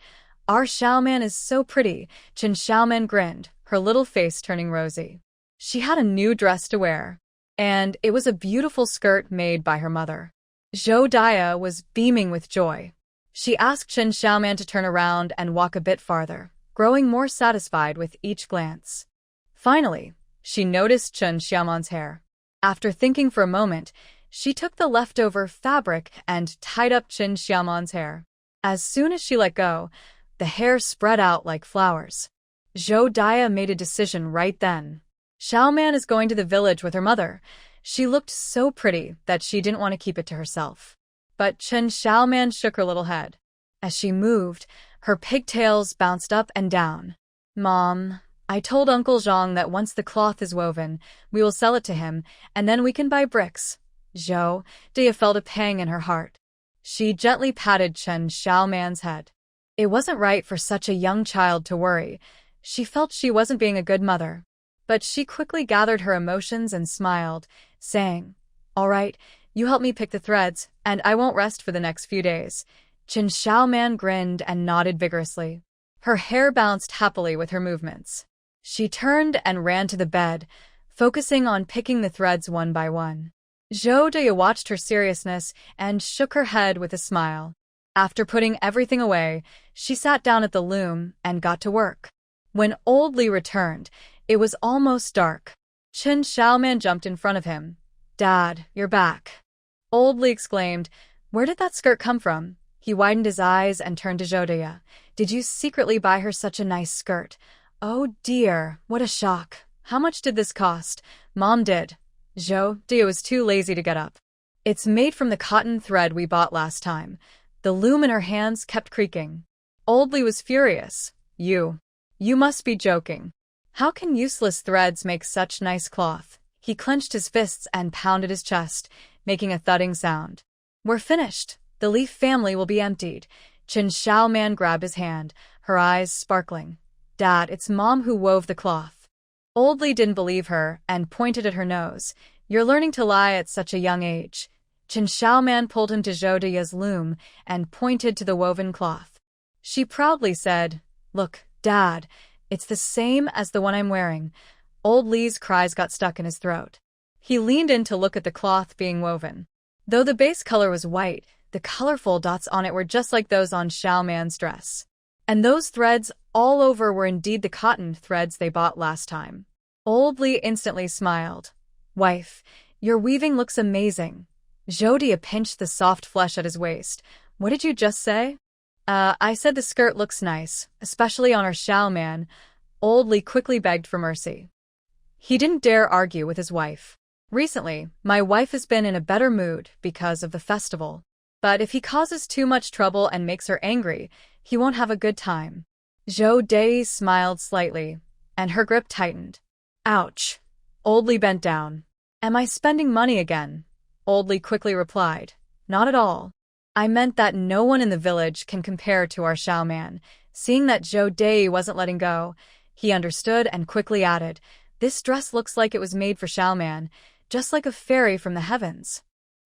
Our Xiaoman is so pretty, Chen Xiaoman grinned, her little face turning rosy. She had a new dress to wear, and it was a beautiful skirt made by her mother. Zhou Dai was beaming with joy. She asked Chen Xiaoman to turn around and walk a bit farther, growing more satisfied with each glance. Finally, she noticed Chen Xiaoman's hair. After thinking for a moment, she took the leftover fabric and tied up Chen Xiaoman's hair. As soon as she let go, the hair spread out like flowers. Zhou Dai made a decision right then. Xiaoman is going to the village with her mother. She looked so pretty that she didn't want to keep it to herself. But Chen Xiaoman shook her little head. As she moved, her pigtails bounced up and down. Mom, I told Uncle Zhang that once the cloth is woven, we will sell it to him, and then we can buy bricks. Zhou Dai felt a pang in her heart. She gently patted Chen Xiaoman's head. It wasn't right for such a young child to worry. She felt she wasn't being a good mother. But she quickly gathered her emotions and smiled, saying, All right, you help me pick the threads, and I won't rest for the next few days. Chen Xiaoman grinned and nodded vigorously. Her hair bounced happily with her movements. She turned and ran to the bed, focusing on picking the threads one by one. Zhou Dai watched her seriousness and shook her head with a smile. After putting everything away, she sat down at the loom and got to work. When Old Li returned, it was almost dark. Chen Xiaoman jumped in front of him. Dad, you're back. Old Li exclaimed, Where did that skirt come from? He widened his eyes and turned to Zhou Dai. Did you secretly buy her such a nice skirt? Oh dear, what a shock. How much did this cost? Mom did. Zhou was too lazy to get up. It's made from the cotton thread we bought last time. The loom in her hands kept creaking. Old Lee was furious. You must be joking. How can useless threads make such nice cloth? He clenched his fists and pounded his chest, making a thudding sound. We're finished. The Leaf family will be emptied. Chen Xiaoman grabbed his hand, her eyes sparkling. Dad, it's Mom who wove the cloth. Old Lee didn't believe her and pointed at her nose. You're learning to lie at such a young age. Chen Xiaoman pulled him to Zhou De's loom and pointed to the woven cloth. She proudly said, Look, Dad, it's the same as the one I'm wearing. Old Lee's cries got stuck in his throat. He leaned in to look at the cloth being woven. Though the base color was white, the colorful dots on it were just like those on Xiaoman's dress. And those threads all over were indeed the cotton threads they bought last time. Old Lee instantly smiled. Wife, your weaving looks amazing. Zhou De pinched the soft flesh at his waist. What did you just say? I said the skirt looks nice, especially on our Xiaoman. Old Lee quickly begged for mercy. He didn't dare argue with his wife. Recently, my wife has been in a better mood because of the festival. But if he causes too much trouble and makes her angry, he won't have a good time. Zhou De smiled slightly, and her grip tightened. Ouch. Old Lee bent down. Am I spending money again? Old Lee quickly replied. Not at all. I meant that no one in the village can compare to our Xiaoman. Seeing that Zhou De wasn't letting go, he understood and quickly added, This dress looks like it was made for Xiaoman, just like a fairy from the heavens.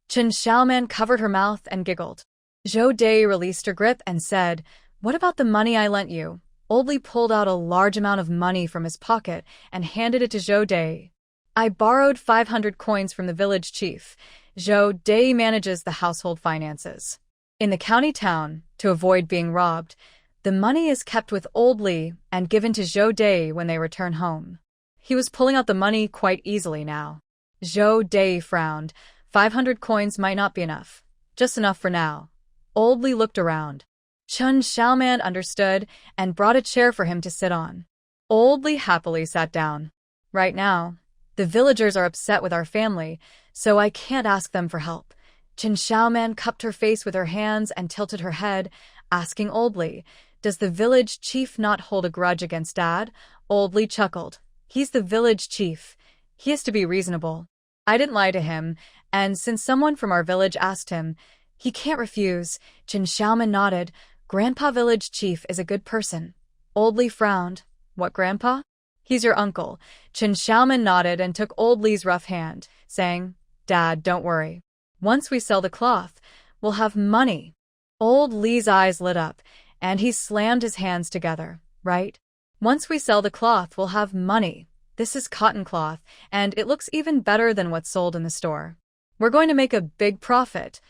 Chen Xiaoman covered her mouth and giggled. Zhou De released her grip and said, What about the money I lent you? Old Lee pulled out a large amount of money from his pocket and handed it to Zhou De. I borrowed 500 coins from the village chief. Zhou De manages the household finances. In the county town, to avoid being robbed, the money is kept with Old Lee and given to Zhou De when they return home. He was pulling out the money quite easily now. Zhou De frowned. 500 coins might not be enough. Just enough for now. Old Lee looked around. Chen Xiaoman understood and brought a chair for him to sit on. Old Lee happily sat down. Right now, the villagers are upset with our family, so I can't ask them for help. Chen Xiaoman cupped her face with her hands and tilted her head, asking Old Lee, Does the village chief not hold a grudge against Dad? Old Lee chuckled. He's the village chief. He has to be reasonable. I didn't lie to him, and since someone from our village asked him, he can't refuse. Chen Xiaoman nodded. Grandpa village chief is a good person. Old Lee frowned. What grandpa? He's your uncle. Chen Xiaoman nodded and took Old Lee's rough hand, saying, Dad, don't worry. Once we sell the cloth, we'll have money. Old Lee's eyes lit up, and he slammed his hands together. Right? Once we sell the cloth, we'll have money. This is cotton cloth, and it looks even better than what's sold in the store. We're going to make a big profit.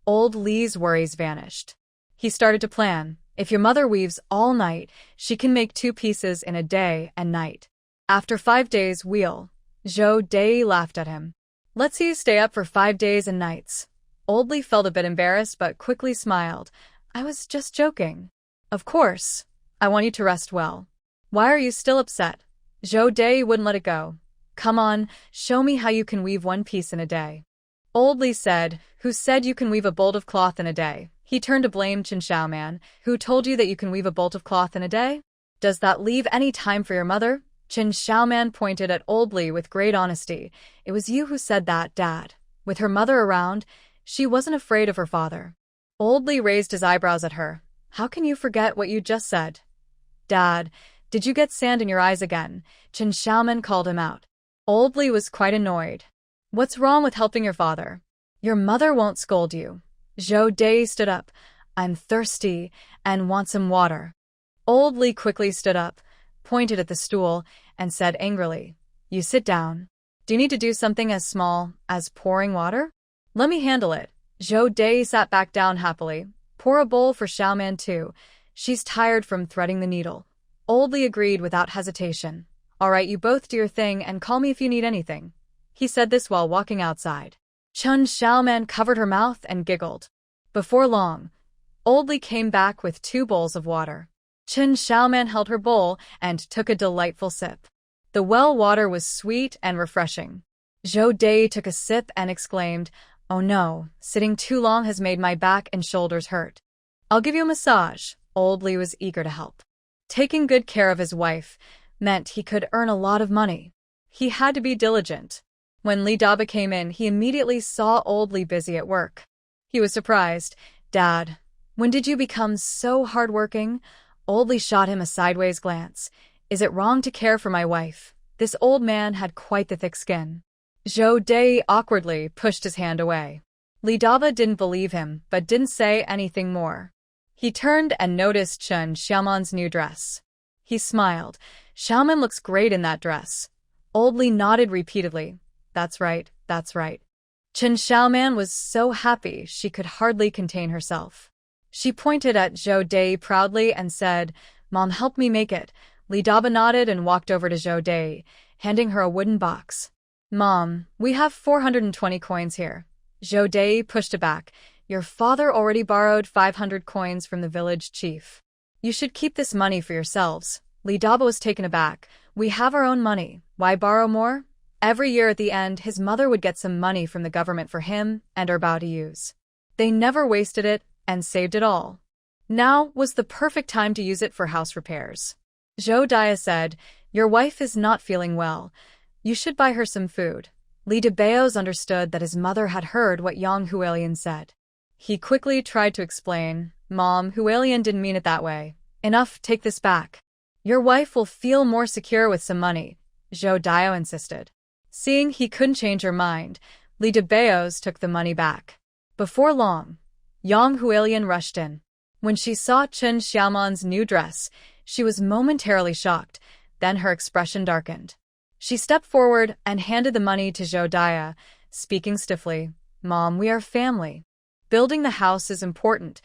Old Lee's worries vanished. He started to plan. If your mother weaves all night, she can make 2 pieces in a day and night. After 5 days, we'll. Zhou De laughed at him. Let's see you stay up for 5 days and nights. Old Lee felt a bit embarrassed but quickly smiled. I was just joking. Of course. I want you to rest well. Why are you still upset? Zhou De wouldn't let it go. Come on, show me how you can weave 1 piece in a day. Old Lee said, Who said you can weave a bolt of cloth in a day? He turned to blame Chen Xiaoman. Who told you that you can weave a bolt of cloth in a day? Does that leave any time for your mother? Chen Xiaoman pointed at Old Lee with great honesty. It was you who said that, Dad. With her mother around, she wasn't afraid of her father. Old Lee raised his eyebrows at her. How can you forget what you just said? Dad, did you get sand in your eyes again? Chen Xiaoman called him out. Old Lee was quite annoyed. What's wrong with helping your father? Your mother won't scold you. Zhou De stood up. I'm thirsty and want some water. Old Lee quickly stood up, pointed at the stool, and said angrily, You sit down. Do you need to do something as small as pouring water? Let me handle it. Zhou De sat back down happily. Pour a bowl for Xiaoman too. She's tired from threading the needle. Old Lee agreed without hesitation. All right, you both do your thing and call me if you need anything. He said this while walking outside. Chen Xiaoman covered her mouth and giggled. Before long, Old Lee came back with 2 bowls of water. Chen Xiaoman held her bowl and took a delightful sip. The well water was sweet and refreshing. Zhou Dai took a sip and exclaimed, "Oh no, sitting too long has made my back and shoulders hurt. I'll give you a massage." Old Li was eager to help. Taking good care of his wife meant he could earn a lot of money. He had to be diligent. When Li Daba came in, he immediately saw Old Li busy at work. He was surprised. "Dad, when did you become so hardworking?" Old Li shot him a sideways glance. "Is it wrong to care for my wife?" This old man had quite the thick skin. Zhou Dai awkwardly pushed his hand away. Li Daba didn't believe him, but didn't say anything more. He turned and noticed Chen Xiaoman's new dress. He smiled. "Xiaoman looks great in that dress." Old Li nodded repeatedly. That's right, that's right." Chen Xiaoman was so happy she could hardly contain herself. She pointed at Zhou Dai proudly and said, "Mom, help me make it." Li Daba nodded and walked over to Zhou Dai, handing her a wooden box. "Mom, we have 420 coins here." Zhou Dai pushed it back. "Your father already borrowed 500 coins from the village chief. You should keep this money for yourselves." Li Daba was taken aback. "We have our own money. Why borrow more?" Every year at the end, his mother would get some money from the government for him and Erbao to use. They never wasted it and saved it all. Now was the perfect time to use it for house repairs. Zhou Dai said, "Your wife is not feeling well. You should buy her some food." Li Dabeos understood that his mother had heard what Yang Hualian said. He quickly tried to explain, "Mom, Hualian didn't mean it that way. Enough, take this back. Your wife will feel more secure with some money," Zhou Dai insisted. Seeing he couldn't change her mind, Li Dabeos took the money back. Before long, Yang Hualian rushed in. When she saw Chen Xiaoman's new dress, she was momentarily shocked, then her expression darkened. She stepped forward and handed the money to Zhou Dai, speaking stiffly, "Mom, we are family. Building the house is important.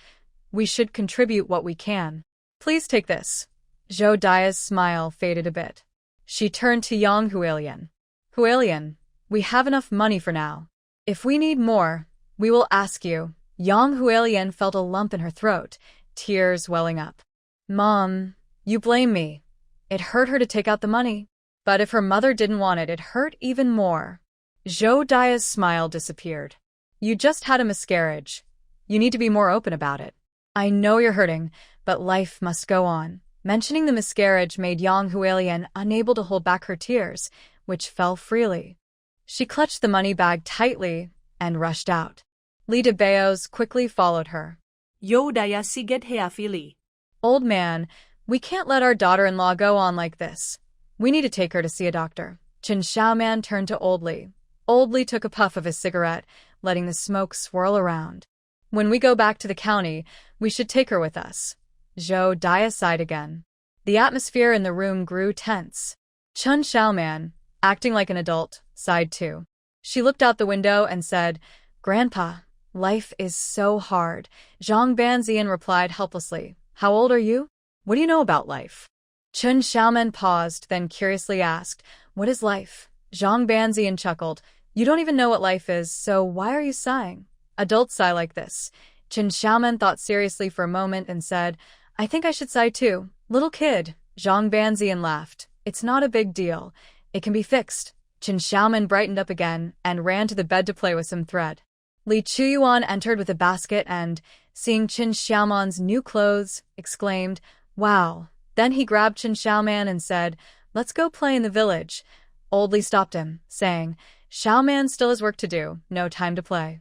We should contribute what we can. Please take this." Zhou Dai's smile faded a bit. She turned to Yang Hualian. "Hualian, we have enough money for now. If we need more, we will ask you." Yang Hualian felt a lump in her throat, tears welling up. "Mom, you blame me. It hurt her to take out the money. But if her mother didn't want it, it hurt even more." Zhou Dai's smile disappeared. "You just had a miscarriage. You need to be more open about it. I know you're hurting, but life must go on." Mentioning the miscarriage made Yang Hualian unable to hold back her tears, which fell freely. She clutched the money bag tightly and rushed out. Li Dabeos quickly followed her. Yo daya siget heafili. "Old man, we can't let our daughter-in-law go on like this. We need to take her to see a doctor." Chen Xiaoman turned to Old Li. Old Li took a puff of his cigarette, letting the smoke swirl around. "When we go back to the county, we should take her with us." Zhou Dai sighed again. The atmosphere in the room grew tense. Chen Xiaoman, acting like an adult, sighed too. She looked out the window and said, "Grandpa, life is so hard." Zhang Banzian replied helplessly, "How old are you? What do you know about life?" Chen Xiaoman paused, then curiously asked, "What is life?" Zhang Banzian chuckled, "You don't even know what life is, so why are you sighing?" Adults sigh like this. Chen Xiaoman thought seriously for a moment and said, "I think I should sigh too." "Little kid," Zhang Banzian laughed. "It's not a big deal. It can be fixed." Chen Xiaoman brightened up again and ran to the bed to play with some thread. Li Chuyuan entered with a basket and, seeing Chen Xiaoman's new clothes, exclaimed, "Wow." Then he grabbed Chen Xiaoman and said, "Let's go play in the village." Old Li stopped him, saying, "Xiaoman still has work to do, no time to play."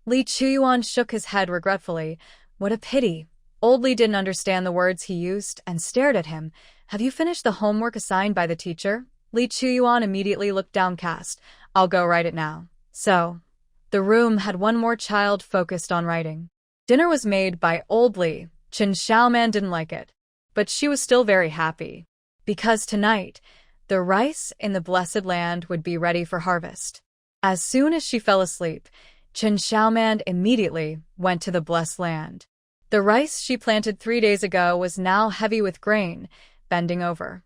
Li Chuyuan shook his head regretfully. "What a pity." Old Li didn't understand the words he used and stared at him. "Have you finished the homework assigned by the teacher?" Li Chuyuan immediately looked downcast. "I'll go write it now." So, the room had one more child focused on writing. Dinner was made by Old Li. Chen Xiaoman didn't like it, but she was still very happy. Because tonight, the rice in the blessed land would be ready for harvest. As soon as she fell asleep, Chen Xiaoman immediately went to the blessed land. The rice she planted 3 days ago was now heavy with grain, bending over.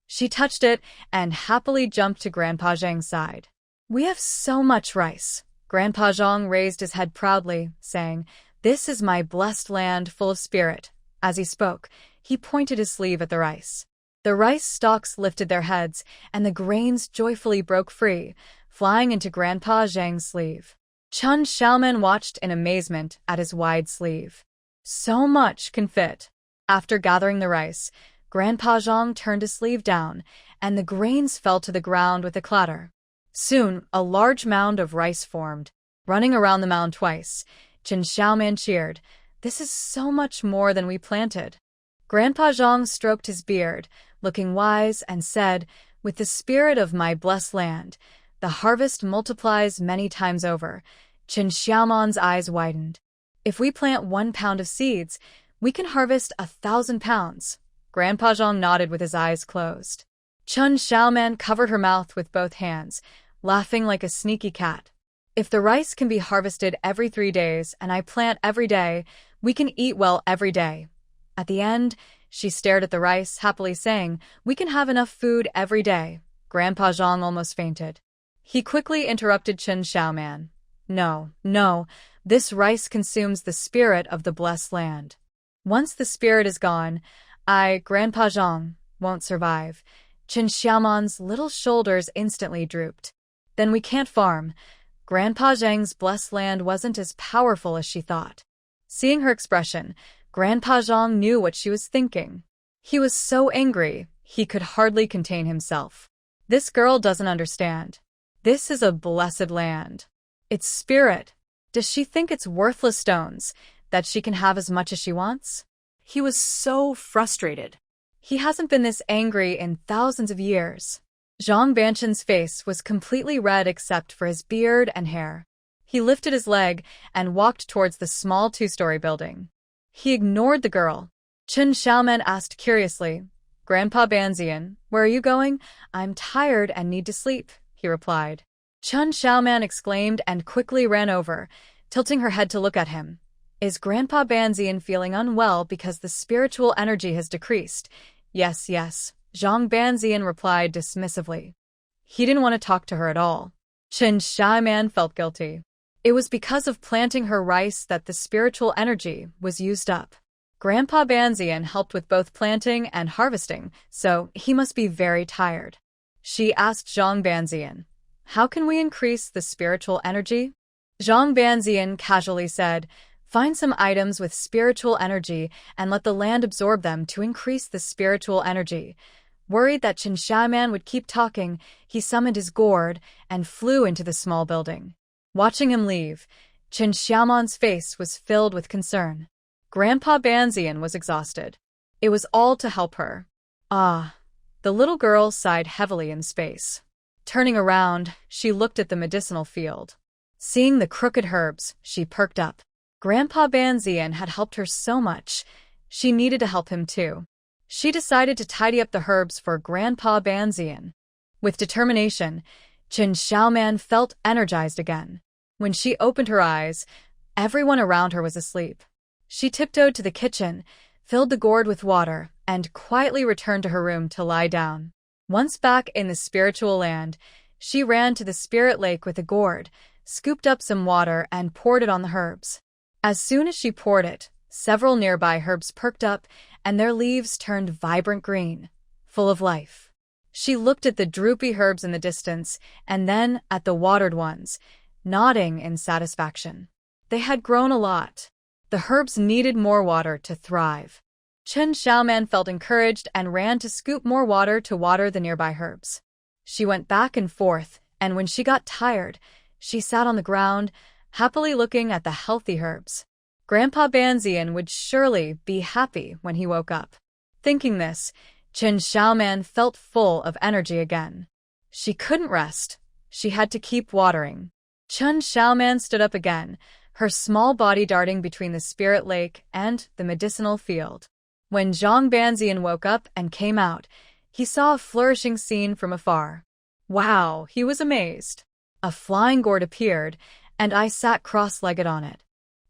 She touched it and happily jumped to Grandpa Zhang's side. "We have so much rice." Grandpa Zhang raised his head proudly, saying, "This is my blessed land full of spirit." As he spoke, he pointed his sleeve at the rice. The rice stalks lifted their heads, and the grains joyfully broke free, flying into Grandpa Zhang's sleeve. Chen Xiaoman watched in amazement at his wide sleeve. So much can fit. After gathering the rice, Grandpa Zhang turned his sleeve down, and the grains fell to the ground with a clatter. Soon, a large mound of rice formed. Running around the mound twice, Chen Xiaoman cheered, "This is so much more than we planted." Grandpa Zhang stroked his beard, looking wise, and said, "With the spirit of my blessed land, the harvest multiplies many times over." Chen Xiaoman's eyes widened. "If we plant 1 pound of seeds, we can harvest 1,000 pounds. Grandpa Zhang nodded with his eyes closed. Chen Xiaoman covered her mouth with both hands, laughing like a sneaky cat. "If the rice can be harvested every 3 days and I plant every day, we can eat well every day." At the end, she stared at the rice, happily saying, "We can have enough food every day." Grandpa Zhang almost fainted. He quickly interrupted Chen Xiaoman. No, this rice consumes the spirit of the blessed land. Once the spirit is gone, Grandpa Zhang, won't survive." Chen Xiaoman's little shoulders instantly drooped. "Then we can't farm." Grandpa Zhang's blessed land wasn't as powerful as she thought. Seeing her expression, Grandpa Zhang knew what she was thinking. He was so angry, he could hardly contain himself. This girl doesn't understand. This is a blessed land. Its spirit. Does she think it's worthless stones, that she can have as much as she wants? He was so frustrated. He hasn't been this angry in thousands of years. Zhang Banchen's face was completely red except for his beard and hair. He lifted his leg and walked towards the small 2-story building. He ignored the girl. Chen Xiaoman asked curiously, "Grandpa Banzian, where are you going?" "I'm tired and need to sleep," he replied. Chen Xiaoman exclaimed and quickly ran over, tilting her head to look at him. "Is Grandpa Banzian feeling unwell because the spiritual energy has decreased?" Yes, Zhang Banzian replied dismissively. He didn't want to talk to her at all. Chen Xiaoman felt guilty. It was because of planting her rice that the spiritual energy was used up. Grandpa Banzian helped with both planting and harvesting, so he must be very tired. She asked Zhang Banzian, "How can we increase the spiritual energy?" Zhang Banzian casually said, "Find some items with spiritual energy and let the land absorb them to increase the spiritual energy." Worried that Chen Xiaoman would keep talking, he summoned his gourd and flew into the small building. Watching him leave, Chen Xiaoman's face was filled with concern. Grandpa Banzian was exhausted. It was all to help her. The little girl sighed heavily in space. Turning around, she looked at the medicinal field. Seeing the crooked herbs, she perked up. Grandpa Banzian had helped her so much, she needed to help him too. She decided to tidy up the herbs for Grandpa Banzian. With determination, Chen Xiaoman felt energized again. When she opened her eyes, everyone around her was asleep. She tiptoed to the kitchen, filled the gourd with water, and quietly returned to her room to lie down. Once back in the spiritual land, she ran to the spirit lake with a gourd, scooped up some water, and poured it on the herbs. As soon as she poured it, several nearby herbs perked up, and their leaves turned vibrant green, full of life. She looked at the droopy herbs in the distance, and then at the watered ones, nodding in satisfaction. They had grown a lot. The herbs needed more water to thrive. Chen Xiaoman felt encouraged and ran to scoop more water to water the nearby herbs. She went back and forth, and when she got tired, she sat on the ground, happily looking at the healthy herbs. Grandpa Banzian would surely be happy when he woke up. Thinking this, Chen Xiaoman felt full of energy again. She couldn't rest. She had to keep watering. Chen Xiaoman stood up again, her small body darting between the spirit lake and the medicinal field. When Zhang Banzian woke up and came out, he saw a flourishing scene from afar. Wow, he was amazed. A flying gourd appeared, and I sat cross-legged on it.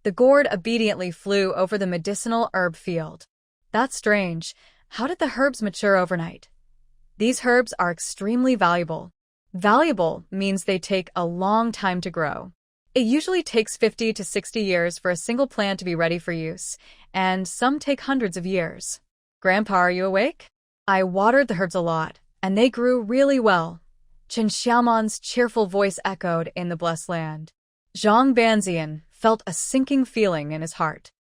The gourd obediently flew over the medicinal herb field. That's strange. How did the herbs mature overnight? These herbs are extremely valuable. Valuable means they take a long time to grow. It usually takes 50 to 60 years for a single plant to be ready for use, and some take hundreds of years. Grandpa, are you awake? I watered the herbs a lot, and they grew really well. Chen Xiaoman's cheerful voice echoed in the blessed land. Zhang Banzian felt a sinking feeling in his heart.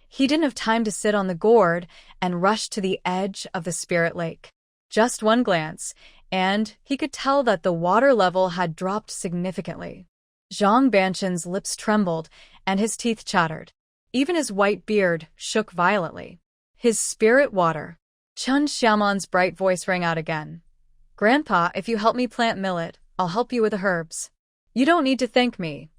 He didn't have time to sit on the gourd and rushed to the edge of the spirit lake. Just one glance, and he could tell that the water level had dropped significantly. Zhang Banqian's lips trembled, and his teeth chattered. Even his white beard shook violently. His spirit water. Chen Xiaoman's bright voice rang out again. Grandpa, if you help me plant millet, I'll help you with the herbs. You don't need to thank me.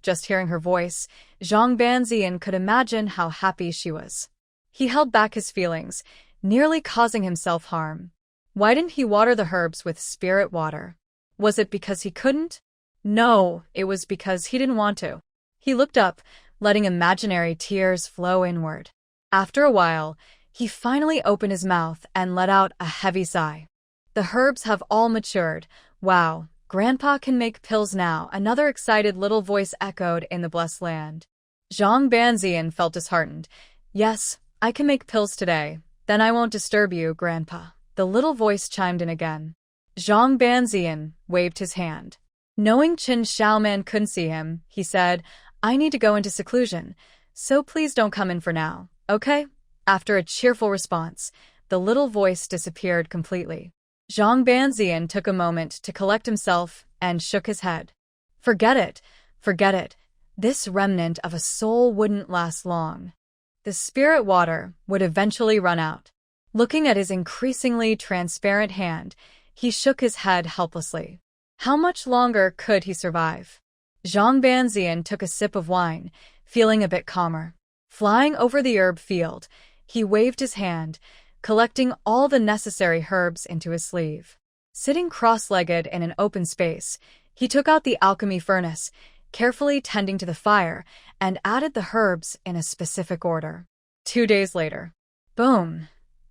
Just hearing her voice, Zhang Banzian could imagine how happy she was. He held back his feelings, nearly causing himself harm. Why didn't he water the herbs with spirit water? Was it because he couldn't? No, it was because he didn't want to. He looked up, letting imaginary tears flow inward. After a while, he finally opened his mouth and let out a heavy sigh. The herbs have all matured. Wow, Grandpa can make pills now, another excited little voice echoed in the blessed land. Zhang Banzian felt disheartened. Yes, I can make pills today. Then I won't disturb you, Grandpa. The little voice chimed in again. Zhang Banzian waved his hand. Knowing Chen Xiaoman couldn't see him, he said, I need to go into seclusion, so please don't come in for now, okay? After a cheerful response, the little voice disappeared completely. Zhang Banzian took a moment to collect himself and shook his head. Forget it, forget it. This remnant of a soul wouldn't last long. The spirit water would eventually run out. Looking at his increasingly transparent hand, he shook his head helplessly. How much longer could he survive? Zhang Banzian took a sip of wine, feeling a bit calmer. Flying over the herb field, he waved his hand, collecting all the necessary herbs into his sleeve. Sitting cross-legged in an open space, he took out the alchemy furnace, carefully tending to the fire, and added the herbs in a specific order. 2 days later, boom!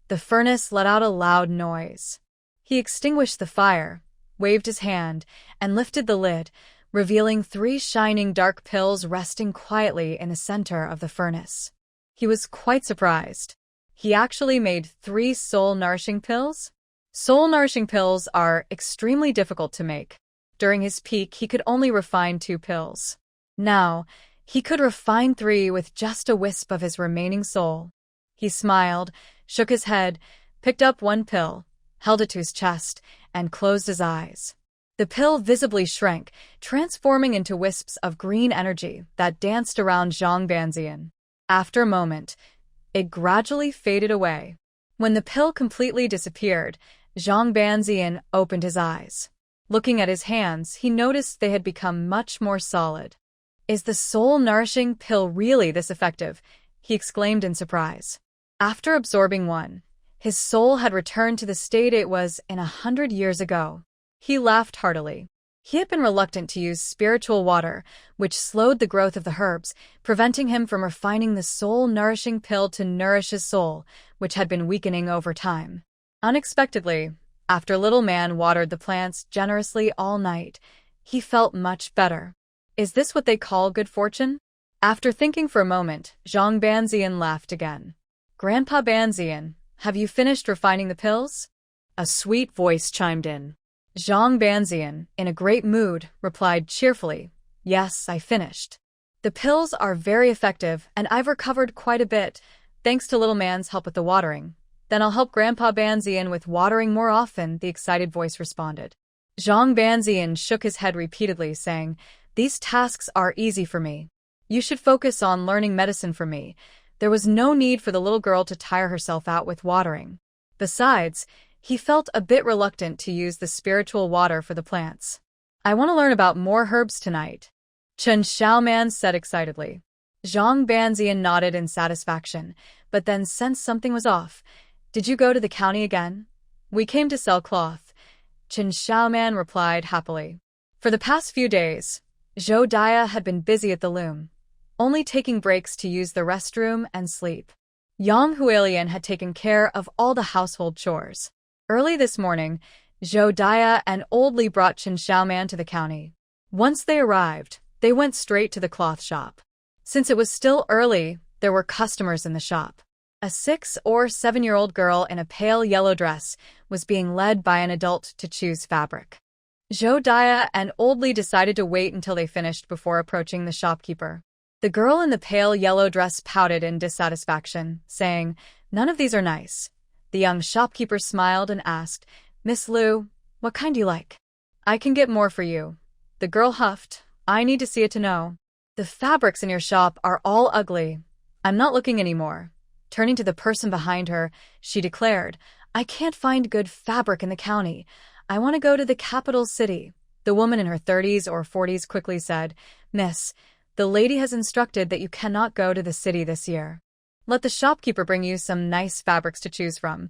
The furnace let out a loud noise. He extinguished the fire, waved his hand, and lifted the lid, revealing 3 shining dark pills resting quietly in the center of the furnace. He was quite surprised. He actually made 3 soul-nourishing pills? Soul-nourishing pills are extremely difficult to make. During his peak, he could only refine 2 pills. Now, he could refine 3 with just a wisp of his remaining soul. He smiled, shook his head, picked up 1 pill, held it to his chest, and closed his eyes. The pill visibly shrank, transforming into wisps of green energy that danced around Zhang Banzian. After a moment, it gradually faded away. When the pill completely disappeared, Zhang Banzian opened his eyes. Looking at his hands, he noticed they had become much more solid. Is the soul-nourishing pill really this effective? He exclaimed in surprise. After absorbing one, his soul had returned to the state it was in 100 years ago. He laughed heartily. He had been reluctant to use spiritual water, which slowed the growth of the herbs, preventing him from refining the soul-nourishing pill to nourish his soul, which had been weakening over time. Unexpectedly, after Little Man watered the plants generously all night, he felt much better. Is this what they call good fortune? After thinking for a moment, Zhang Banzian laughed again. Grandpa Banzian, have you finished refining the pills? A sweet voice chimed in. Zhang Banzian, in a great mood, replied cheerfully, Yes, I finished. The pills are very effective, and I've recovered quite a bit, thanks to Little Man's help with the watering. Then I'll help Grandpa Banzian with watering more often, the excited voice responded. Zhang Banzian shook his head repeatedly, saying, These tasks are easy for me. You should focus on learning medicine from me. There was no need for the little girl to tire herself out with watering. Besides, he felt a bit reluctant to use the spiritual water for the plants. I want to learn about more herbs tonight, Chen Xiaoman said excitedly. Zhang Banzian nodded in satisfaction, but then sensed something was off. Did you go to the county again? We came to sell cloth, Chen Xiaoman replied happily. For the past few days, Zhou Dia had been busy at the loom, only taking breaks to use the restroom and sleep. Yang Hualian had taken care of all the household chores. Early this morning, Zhou Dia and Old Li brought Chen Xiaoman to the county. Once they arrived, they went straight to the cloth shop. Since it was still early, there were customers in the shop. A 6 or 7-year-old girl in a pale yellow dress was being led by an adult to choose fabric. Zhou Daya and Old Li decided to wait until they finished before approaching the shopkeeper. The girl in the pale yellow dress pouted in dissatisfaction, saying, "None of these are nice." The young shopkeeper smiled and asked, "Miss Liu, what kind do you like?" "I can get more for you." The girl huffed, "I need to see it to know." "The fabrics in your shop are all ugly. I'm not looking anymore." Turning to the person behind her, she declared, "I can't find good fabric in the county. I want to go to the capital city." The woman in her 30s or 40s quickly said, "Miss, the lady has instructed that you cannot go to the city this year. Let the shopkeeper bring you some nice fabrics to choose from.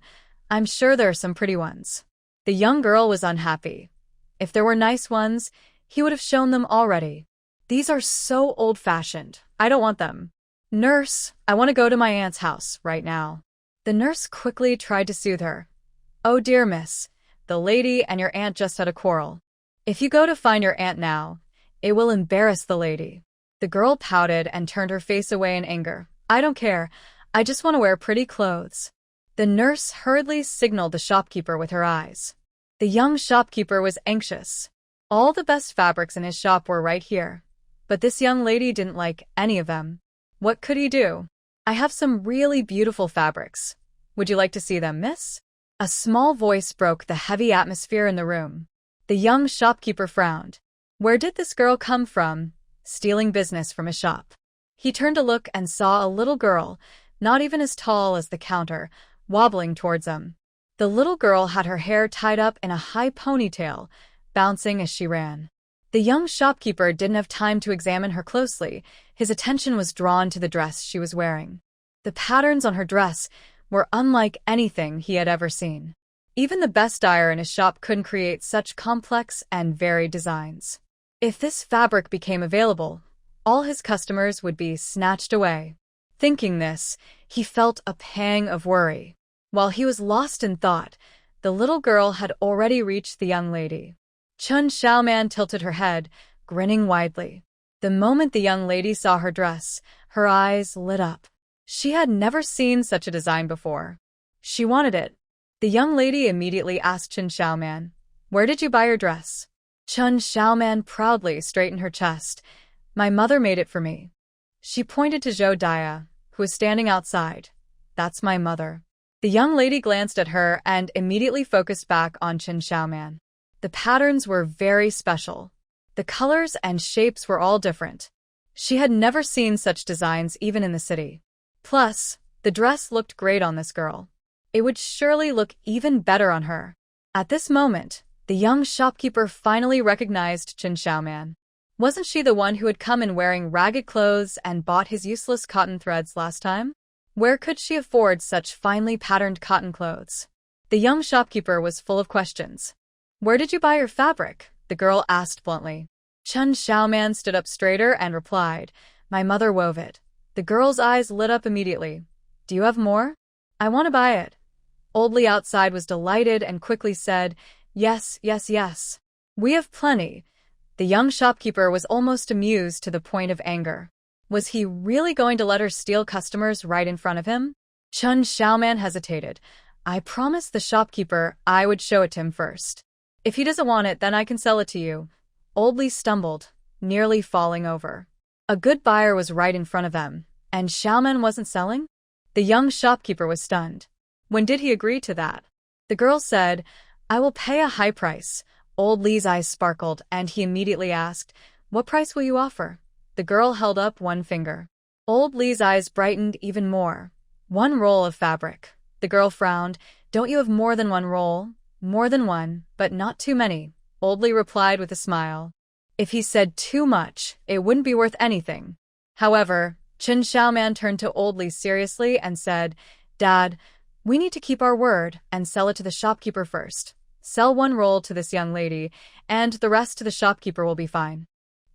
I'm sure there are some pretty ones." The young girl was unhappy. If there were nice ones, he would have shown them already. "These are so old-fashioned. I don't want them." "Nurse, I want to go to my aunt's house right now." The nurse quickly tried to soothe her. "Oh dear miss, the lady and your aunt just had a quarrel. If you go to find your aunt now, it will embarrass the lady." The girl pouted and turned her face away in anger. "I don't care. I just want to wear pretty clothes." The nurse hurriedly signaled the shopkeeper with her eyes. The young shopkeeper was anxious. All the best fabrics in his shop were right here, but this young lady didn't like any of them. What could he do? "I have some really beautiful fabrics. Would you like to see them, miss?" A small voice broke the heavy atmosphere in the room. The young shopkeeper frowned. Where did this girl come from, stealing business from his shop? He turned to look and saw a little girl, not even as tall as the counter, wobbling towards him. The little girl had her hair tied up in a high ponytail, bouncing as she ran. The young shopkeeper didn't have time to examine her closely. His attention was drawn to the dress she was wearing. The patterns on her dress were unlike anything he had ever seen. Even the best dyer in his shop couldn't create such complex and varied designs. If this fabric became available, all his customers would be snatched away. Thinking this, he felt a pang of worry. While he was lost in thought, the little girl had already reached the young lady. Chun Xiaoman tilted her head, grinning widely. The moment the young lady saw her dress, her eyes lit up. She had never seen such a design before. She wanted it. The young lady immediately asked Chun Xiaoman, "Where did you buy your dress?" Chun Xiaoman proudly straightened her chest. "My mother made it for me." She pointed to Zhou Daya, who was standing outside. "That's my mother." The young lady glanced at her and immediately focused back on Chun Xiaoman. The patterns were very special. The colors and shapes were all different. She had never seen such designs even in the city. Plus, the dress looked great on this girl. It would surely look even better on her. At this moment, the young shopkeeper finally recognized Chun Xiaoman. Wasn't she the one who had come in wearing ragged clothes and bought his useless cotton threads last time? Where could she afford such finely patterned cotton clothes? The young shopkeeper was full of questions. "Where did you buy your fabric?" the girl asked bluntly. Chun Xiaoman stood up straighter and replied, "My mother wove it." The girl's eyes lit up immediately. "Do you have more?" "I want to buy it." Old Li outside was delighted and quickly said, "Yes, yes, yes. We have plenty." The young shopkeeper was almost amused to the point of anger. Was he really going to let her steal customers right in front of him? Chun Xiaoman hesitated. "I promised the shopkeeper I would show it to him first. If he doesn't want it, then I can sell it to you." Old Li stumbled, nearly falling over. A good buyer was right in front of them, and Xiaoman wasn't selling? The young shopkeeper was stunned. When did he agree to that? The girl said, "I will pay a high price." Old Li's eyes sparkled, and he immediately asked, "What price will you offer?" The girl held up one finger. Old Li's eyes brightened even more. "1 roll of fabric." The girl frowned. "Don't you have more than 1 roll?" "More than 1, but not too many," Old Li replied with a smile. If he said too much, it wouldn't be worth anything. However, Chun Xiaoman turned to Old Li seriously and said, "Dad, we need to keep our word and sell it to the shopkeeper first. Sell 1 roll to this young lady, and the rest to the shopkeeper will be fine."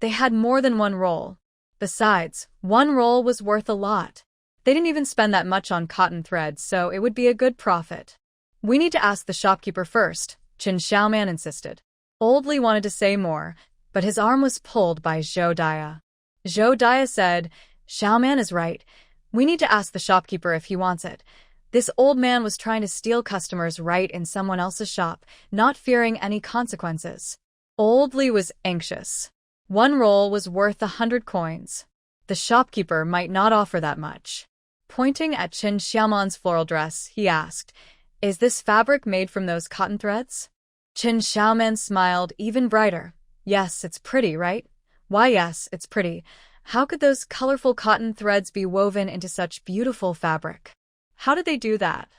They had more than 1 roll. Besides, 1 roll was worth a lot. They didn't even spend that much on cotton thread, so it would be a good profit. "We need to ask the shopkeeper first," Chun Xiaoman insisted. Old Li wanted to say more, but his arm was pulled by Zhou Daya. Zhou Daya said, "Xiaoman is right. We need to ask the shopkeeper if he wants it. This old man was trying to steal customers right in someone else's shop, not fearing any consequences. Old Lee was anxious. One roll was worth 100 coins. The shopkeeper might not offer that much. Pointing at Qin Xiaoman's floral dress, he asked, "Is this fabric made from those cotton threads?" Qin Xiaoman smiled even brighter. "Yes, it's pretty, right?" "Why, yes, it's pretty. How could those colorful cotton threads be woven into such beautiful fabric? How did they do that?"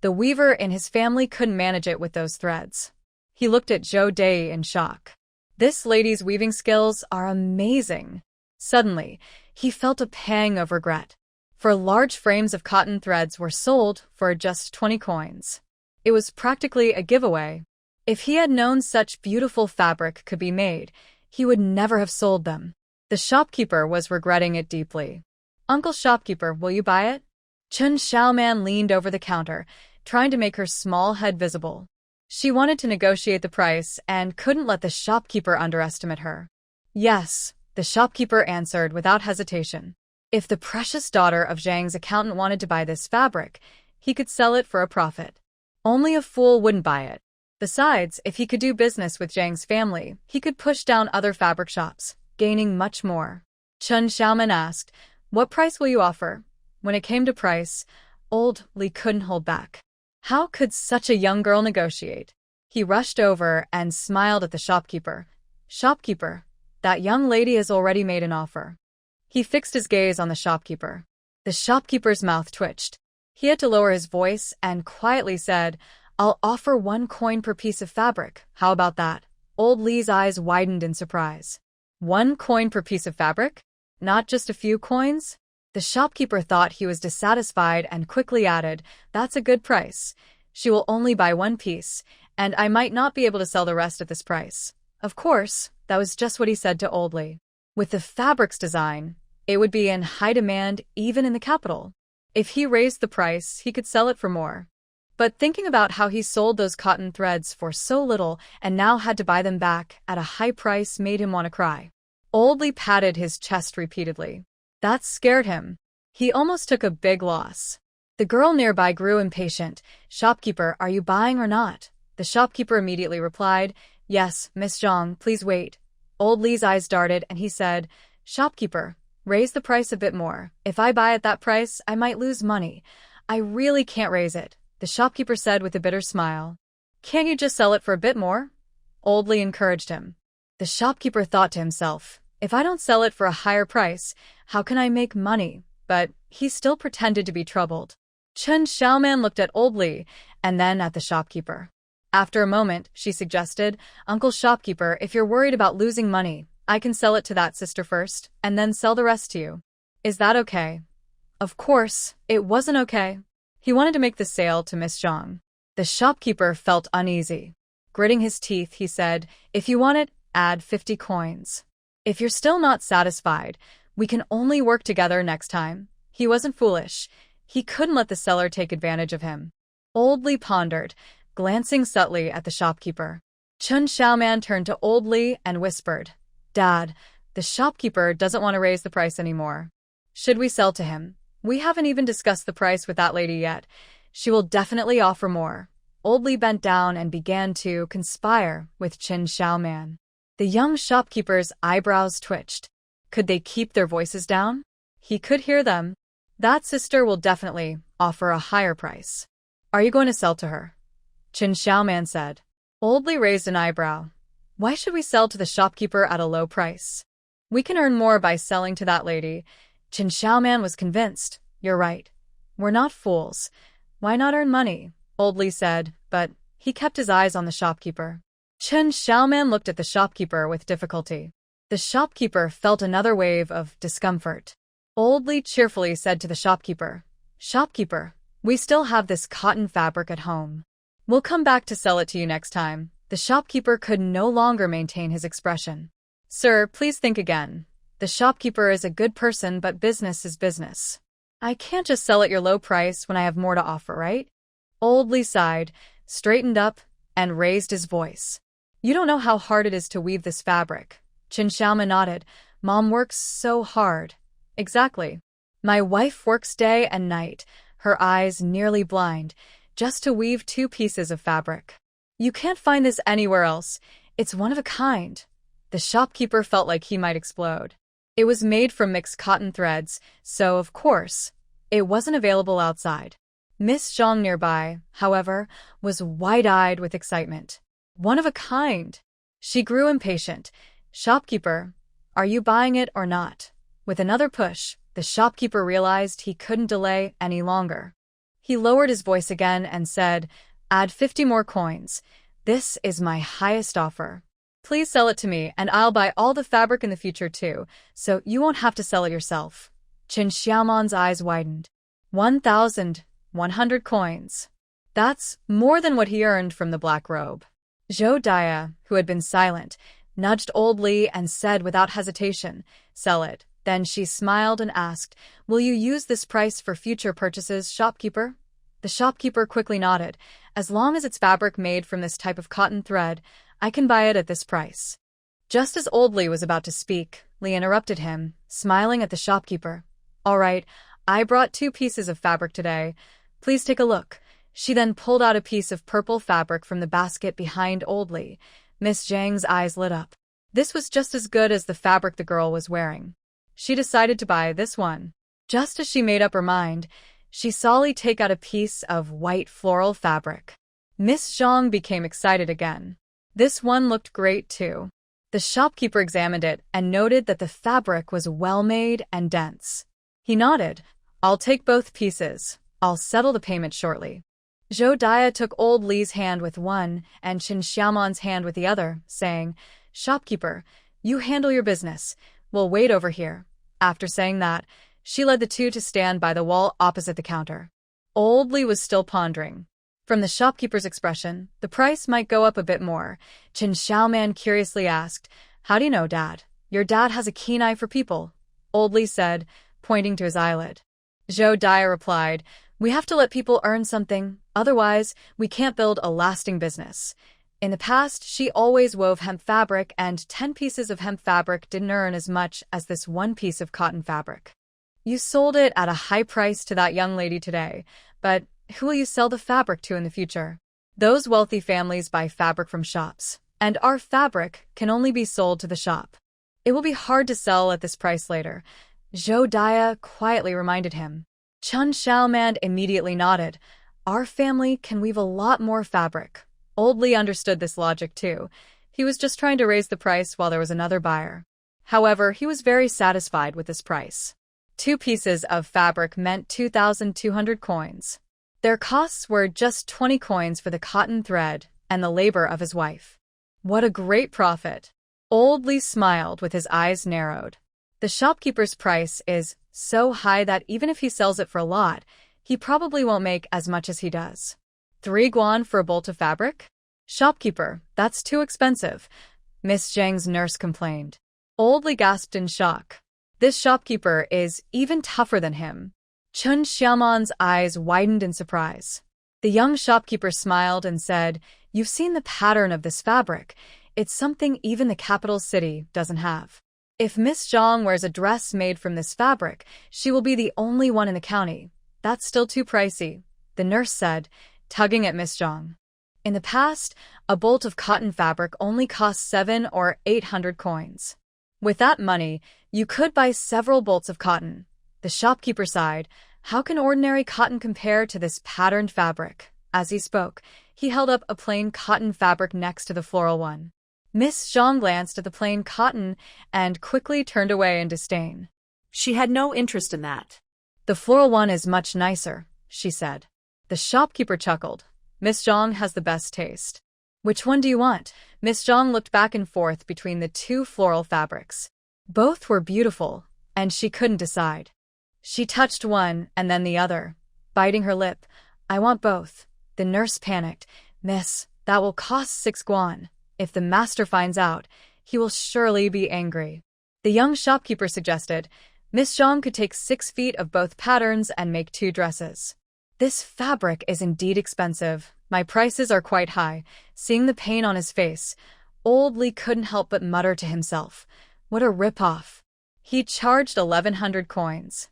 The weaver in his family couldn't manage it with those threads. He looked at Zhou Dai in shock. This lady's weaving skills are amazing. Suddenly, he felt a pang of regret. For large frames of cotton threads were sold for just 20 coins. It was practically a giveaway. If he had known such beautiful fabric could be made, he would never have sold them. The shopkeeper was regretting it deeply. "Uncle shopkeeper, will you buy it?" Qin Xiaoman leaned over the counter, trying to make her small head visible. She wanted to negotiate the price and couldn't let the shopkeeper underestimate her. "Yes," the shopkeeper answered without hesitation. If the precious daughter of Zhang's accountant wanted to buy this fabric, he could sell it for a profit. Only a fool wouldn't buy it. Besides, if he could do business with Zhang's family, he could push down other fabric shops, gaining much more. Qin Xiaoman asked, "What price will you offer?" When it came to price, Old Li couldn't hold back. How could such a young girl negotiate? He rushed over and smiled at the shopkeeper. "Shopkeeper, that young lady has already made an offer." He fixed his gaze on the shopkeeper. The shopkeeper's mouth twitched. He had to lower his voice and quietly said, "I'll offer 1 coin per piece of fabric. How about that?" Old Li's eyes widened in surprise. 1 coin per piece of fabric? Not just a few coins? The shopkeeper thought he was dissatisfied and quickly added, "That's a good price. She will only buy 1 piece, and I might not be able to sell the rest at this price." Of course, that was just what he said to Old Li. With the fabric's design, it would be in high demand even in the capital. If he raised the price, he could sell it for more. But thinking about how he sold those cotton threads for so little and now had to buy them back at a high price made him want to cry. Old Li patted his chest repeatedly. That scared him. He almost took a big loss. The girl nearby grew impatient. "Shopkeeper, are you buying or not?" The shopkeeper immediately replied, "Yes, Miss Zhang, please wait." Old Li's eyes darted and he said, "Shopkeeper, raise the price a bit more. If I buy at that price, I might lose money. I really can't raise it," the shopkeeper said with a bitter smile. "Can't you just sell it for a bit more?" Old Li encouraged him. The shopkeeper thought to himself, "If I don't sell it for a higher price, how can I make money?" But he still pretended to be troubled. Qin Xiaoman looked at Old Li and then at the shopkeeper. After a moment, she suggested, "Uncle shopkeeper, if you're worried about losing money, I can sell it to that sister first, and then sell the rest to you. Is that okay?" Of course, it wasn't okay. He wanted to make the sale to Miss Zhang. The shopkeeper felt uneasy. Gritting his teeth, he said, "If you want it, add 50 coins. If you're still not satisfied, we can only work together next time." He wasn't foolish. He couldn't let the seller take advantage of him. Old Li pondered, glancing subtly at the shopkeeper. Qin Xiaoman turned to Old Li and whispered, "Dad, the shopkeeper doesn't want to raise the price anymore. Should we sell to him? We haven't even discussed the price with that lady yet. She will definitely offer more." Old Li bent down and began to conspire with Qin Xiaoman. The young shopkeeper's eyebrows twitched. Could they keep their voices down? He could hear them. "That sister will definitely offer a higher price. Are you going to sell to her?" Qin Xiaoman said. Old Li raised an eyebrow. "Why should we sell to the shopkeeper at a low price? We can earn more by selling to that lady." Qin Xiaoman was convinced. "You're right. We're not fools. Why not earn money?" Old Li said, but he kept his eyes on the shopkeeper. Qin Xiaoman looked at the shopkeeper with difficulty. The shopkeeper felt another wave of discomfort. Old Li cheerfully said to the shopkeeper, "Shopkeeper, we still have this cotton fabric at home. We'll come back to sell it to you next time." The shopkeeper could no longer maintain his expression. "Sir, please think again. The shopkeeper is a good person, but business is business. I can't just sell at your low price when I have more to offer, right?" Old Li sighed, straightened up, and raised his voice. "You don't know how hard it is to weave this fabric." Qin Xiaoman nodded. "Mom works so hard." "Exactly. My wife works day and night, her eyes nearly blind, just to weave 2 pieces of fabric. You can't find this anywhere else. It's one of a kind. The shopkeeper felt like he might explode. It was made from mixed cotton threads, so, of course, it wasn't available outside. Miss Zhang nearby, however, was wide-eyed with excitement. One of a kind. She grew impatient. Shopkeeper, are you buying it or not? With another push, the shopkeeper realized he couldn't delay any longer. He lowered his voice again and said, "Add 50 more coins. This is my highest offer. Please sell it to me, and I'll buy all the fabric in the future too, so you won't have to sell it yourself." Qin Xiaoman's eyes widened. 1,100 coins. That's more than what he earned from the black robe. Zhou Dia, who had been silent, nudged Old Li and said without hesitation, "Sell it." Then she smiled and asked, "Will you use this price for future purchases, shopkeeper?" The shopkeeper quickly nodded. "As long as it's fabric made from this type of cotton thread, I can buy it at this price." Just as Old Li was about to speak, Li interrupted him, smiling at the shopkeeper. "All right, I brought 2 pieces of fabric today. Please take a look." She then pulled out a piece of purple fabric from the basket behind Old Li. Miss Zhang's eyes lit up. This was just as good as the fabric the girl was wearing. She decided to buy this one. Just as she made up her mind, she saw Li take out a piece of white floral fabric. Miss Zhang became excited again. This one looked great too. The shopkeeper examined it and noted that the fabric was well-made and dense. He nodded. "I'll take both pieces. I'll settle the payment shortly." Zhou Dia took Old Li's hand with one and Qin Xiaoman's hand with the other, saying, "Shopkeeper, you handle your business. We'll wait over here." After saying that, she led the two to stand by the wall opposite the counter. Old Li was still pondering. From the shopkeeper's expression, the price might go up a bit more. Qin Xiaoman curiously asked, "How do you know, Dad? Your dad has a keen eye for people," Old Li said, pointing to his eyelid. Zhou Dia replied, "We have to let people earn something, otherwise we can't build a lasting business." In the past, she always wove hemp fabric, and 10 pieces of hemp fabric didn't earn as much as this 1 piece of cotton fabric. "You sold it at a high price to that young lady today, but who will you sell the fabric to in the future?" "Those wealthy families buy fabric from shops, and our fabric can only be sold to the shop. It will be hard to sell at this price later," Zhou Dia quietly reminded him. Qin Xiaoman immediately nodded. "Our family can weave a lot more fabric." Old Li understood this logic too. He was just trying to raise the price while there was another buyer. However, he was very satisfied with this price. 2 pieces of fabric meant 2,200 coins. Their costs were just 20 coins for the cotton thread and the labor of his wife. What a great profit! Old Li smiled with his eyes narrowed. The shopkeeper's price is so high that even if he sells it for a lot, he probably won't make as much as he does. 3 guan for a bolt of fabric? "Shopkeeper, that's too expensive," Miss Zhang's nurse complained. Old Li gasped in shock. This shopkeeper is even tougher than him. Qin Xiaoman's eyes widened in surprise. The young shopkeeper smiled and said, "You've seen the pattern of this fabric. It's something even the capital city doesn't have. If Miss Zhang wears a dress made from this fabric, she will be the only one in the county." "That's still too pricey," the nurse said, tugging at Miss Zhang. In the past, a bolt of cotton fabric only cost 700 or 800 coins. With that money, you could buy several bolts of cotton. The shopkeeper sighed. How can ordinary cotton compare to this patterned fabric? As he spoke, he held up a plain cotton fabric next to the floral one. Miss Zhang glanced at the plain cotton and quickly turned away in disdain. She had no interest in that. "The floral one is much nicer," she said. The shopkeeper chuckled. "Miss Zhang has the best taste." "Which one do you want?" Miss Zhang looked back and forth between the 2 floral fabrics. Both were beautiful, and she couldn't decide. She touched one and then the other, biting her lip. "I want both." The nurse panicked. "Miss, that will cost 6 guan. If the master finds out, he will surely be angry." The young shopkeeper suggested, Miss Zhang could take 6 feet of both patterns and make 2 dresses. "This fabric is indeed expensive. My prices are quite high." Seeing the pain on his face, Old Li couldn't help but mutter to himself, "What a rip-off." He charged 1,100 coins.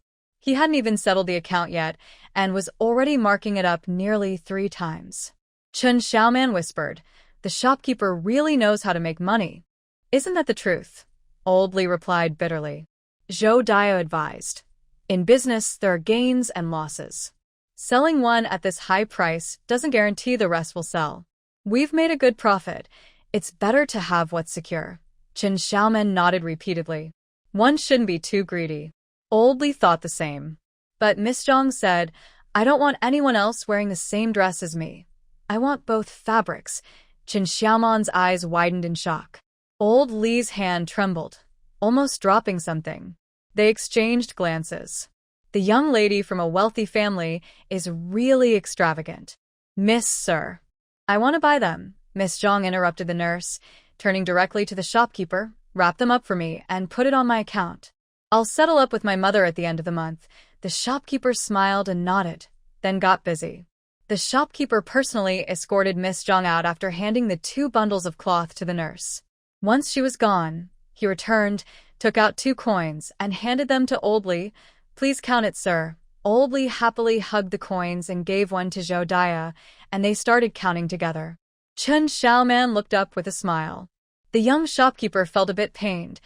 He hadn't even settled the account yet and was already marking it up nearly 3 times. Chen Xiaoman whispered, "The shopkeeper really knows how to make money." "Isn't that the truth?" Old Li replied bitterly. Zhou Daya advised, "In business, there are gains and losses. Selling one at this high price doesn't guarantee the rest will sell. We've made a good profit. It's better to have what's secure." Chen Xiaoman nodded repeatedly. One shouldn't be too greedy. Old Li thought the same. But Miss Zhang said, "I don't want anyone else wearing the same dress as me. I want both fabrics." Chen Xiaoman's eyes widened in shock. Old Li's hand trembled, almost dropping something. They exchanged glances. The young lady from a wealthy family is really extravagant. "Miss, sir, I want to buy them," Miss Zhang interrupted the nurse, turning directly to the shopkeeper. "Wrap them up for me and put it on my account. I'll settle up with my mother at the end of the month." The shopkeeper smiled and nodded, then got busy. The shopkeeper personally escorted Miss Zhang out after handing the 2 bundles of cloth to the nurse. Once she was gone, he returned, took out 2 coins, and handed them to Old Li. "Please count it, sir." Old Li happily hugged the coins and gave one to Zhou Daya, and they started counting together. Chen Xiaoman looked up with a smile. The young shopkeeper felt a bit pained.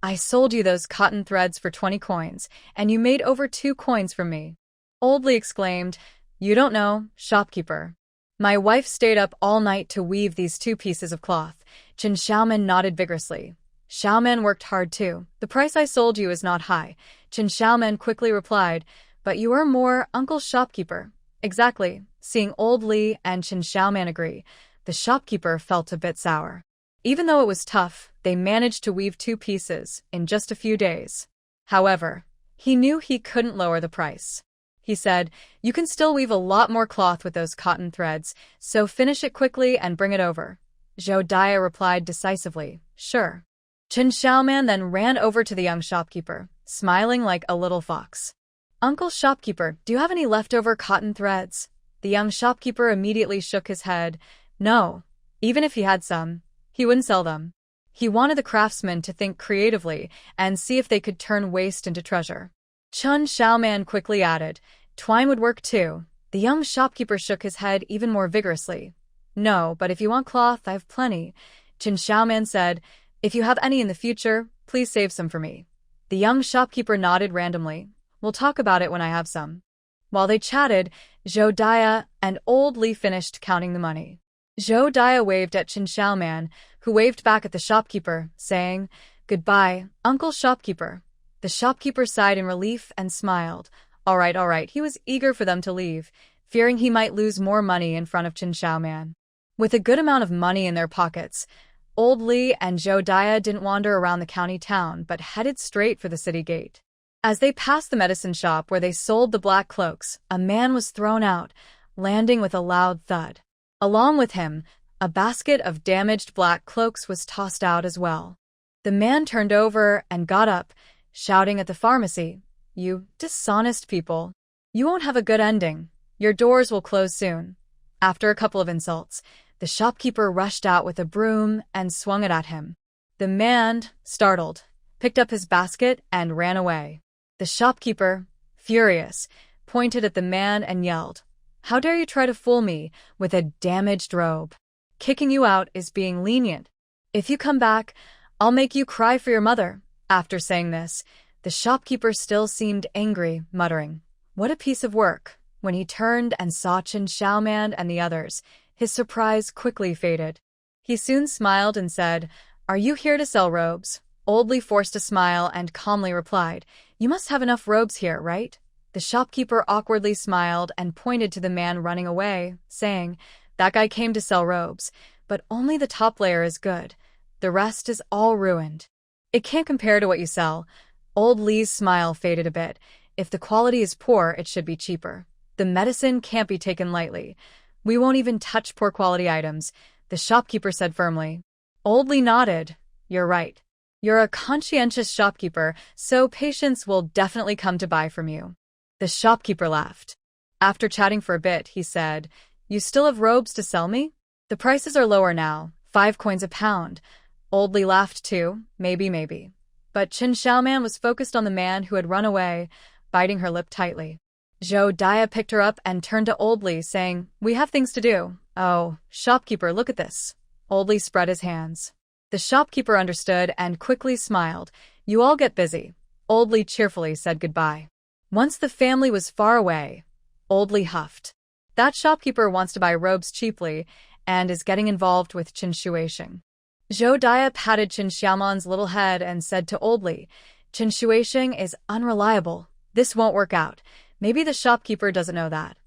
"I sold you those cotton threads for 20 coins, and you made over 2 coins from me." Old Li exclaimed, "You don't know, shopkeeper. My wife stayed up all night to weave these 2 pieces of cloth." Chen Xiaoman nodded vigorously. "Xiaoman worked hard too. The price I sold you is not high." Chen Xiaoman quickly replied, "But you earn more, Uncle Shopkeeper." "Exactly." Seeing Old Li and Chen Xiaoman agree, the shopkeeper felt a bit sour. Even though it was tough, they managed to weave 2 pieces in just a few days. However, he knew he couldn't lower the price. He said, "You can still weave a lot more cloth with those cotton threads, so finish it quickly and bring it over." Zhou Daya replied decisively, "Sure." Chen Xiaoman then ran over to the young shopkeeper, smiling like a little fox. "Uncle Shopkeeper, do you have any leftover cotton threads?" The young shopkeeper immediately shook his head. No, even if he had some, he wouldn't sell them. He wanted the craftsmen to think creatively and see if they could turn waste into treasure. Chen Xiaoman quickly added, "Twine would work too." The young shopkeeper shook his head even more vigorously. "No, but if you want cloth, I have plenty." Chen Xiaoman said, "If you have any in the future, please save some for me." The young shopkeeper nodded randomly. "We'll talk about it when I have some." While they chatted, Zhou Daya and Old Li finished counting the money. Zhou Daya waved at Chen Xiaoman, who waved back at the shopkeeper, saying, "Goodbye, Uncle Shopkeeper." The shopkeeper sighed in relief and smiled. All right. He was eager for them to leave, fearing he might lose more money in front of Chen Xiaoman. With a good amount of money in their pockets, Old Li and Zhou Daya didn't wander around the county town, but headed straight for the city gate. As they passed the medicine shop where they sold the black cloaks, a man was thrown out, landing with a loud thud. Along with him, a basket of damaged black cloaks was tossed out as well. The man turned over and got up, shouting at the pharmacy, "You dishonest people. You won't have a good ending. Your doors will close soon." After a couple of insults, the shopkeeper rushed out with a broom and swung it at him. The man, startled, picked up his basket and ran away. The shopkeeper, furious, pointed at the man and yelled, "How dare you try to fool me with a damaged robe? Kicking you out is being lenient. If you come back, I'll make you cry for your mother." After saying this, the shopkeeper still seemed angry, muttering, "What a piece of work." When he turned and saw Chen Xiaoman and the others, his surprise quickly faded. He soon smiled and said, "Are you here to sell robes?" Old Li forced a smile and calmly replied, "You must have enough robes here, right?" The shopkeeper awkwardly smiled and pointed to the man running away, saying, "That guy came to sell robes, but only the top layer is good. The rest is all ruined. It can't compare to what you sell." Old Li's smile faded a bit. "If the quality is poor, it should be cheaper. The medicine can't be taken lightly. We won't even touch poor quality items," the shopkeeper said firmly. Old Li nodded. "You're right. You're a conscientious shopkeeper, so patients will definitely come to buy from you." The shopkeeper laughed. After chatting for a bit, he said, "You still have robes to sell me? The prices are lower now, 5 coins a pound." Old Li laughed too, maybe. But Chen Xiaoman was focused on the man who had run away. biting her lip tightly. Zhou Daya picked her up and turned to Old Li, saying, "We have things to do." "Oh, shopkeeper, look at this." Old Li spread his hands. The shopkeeper understood and quickly smiled. "You all get busy." Old Li cheerfully said goodbye. Once the family was far away, Old Li huffed. That shopkeeper wants to buy robes cheaply and is getting involved with Qin Shuisheng. Zhou Daya patted Qin Xiaoman's little head and said to Old Li, "Qin Shuisheng is unreliable. This won't work out. Maybe the shopkeeper doesn't know that."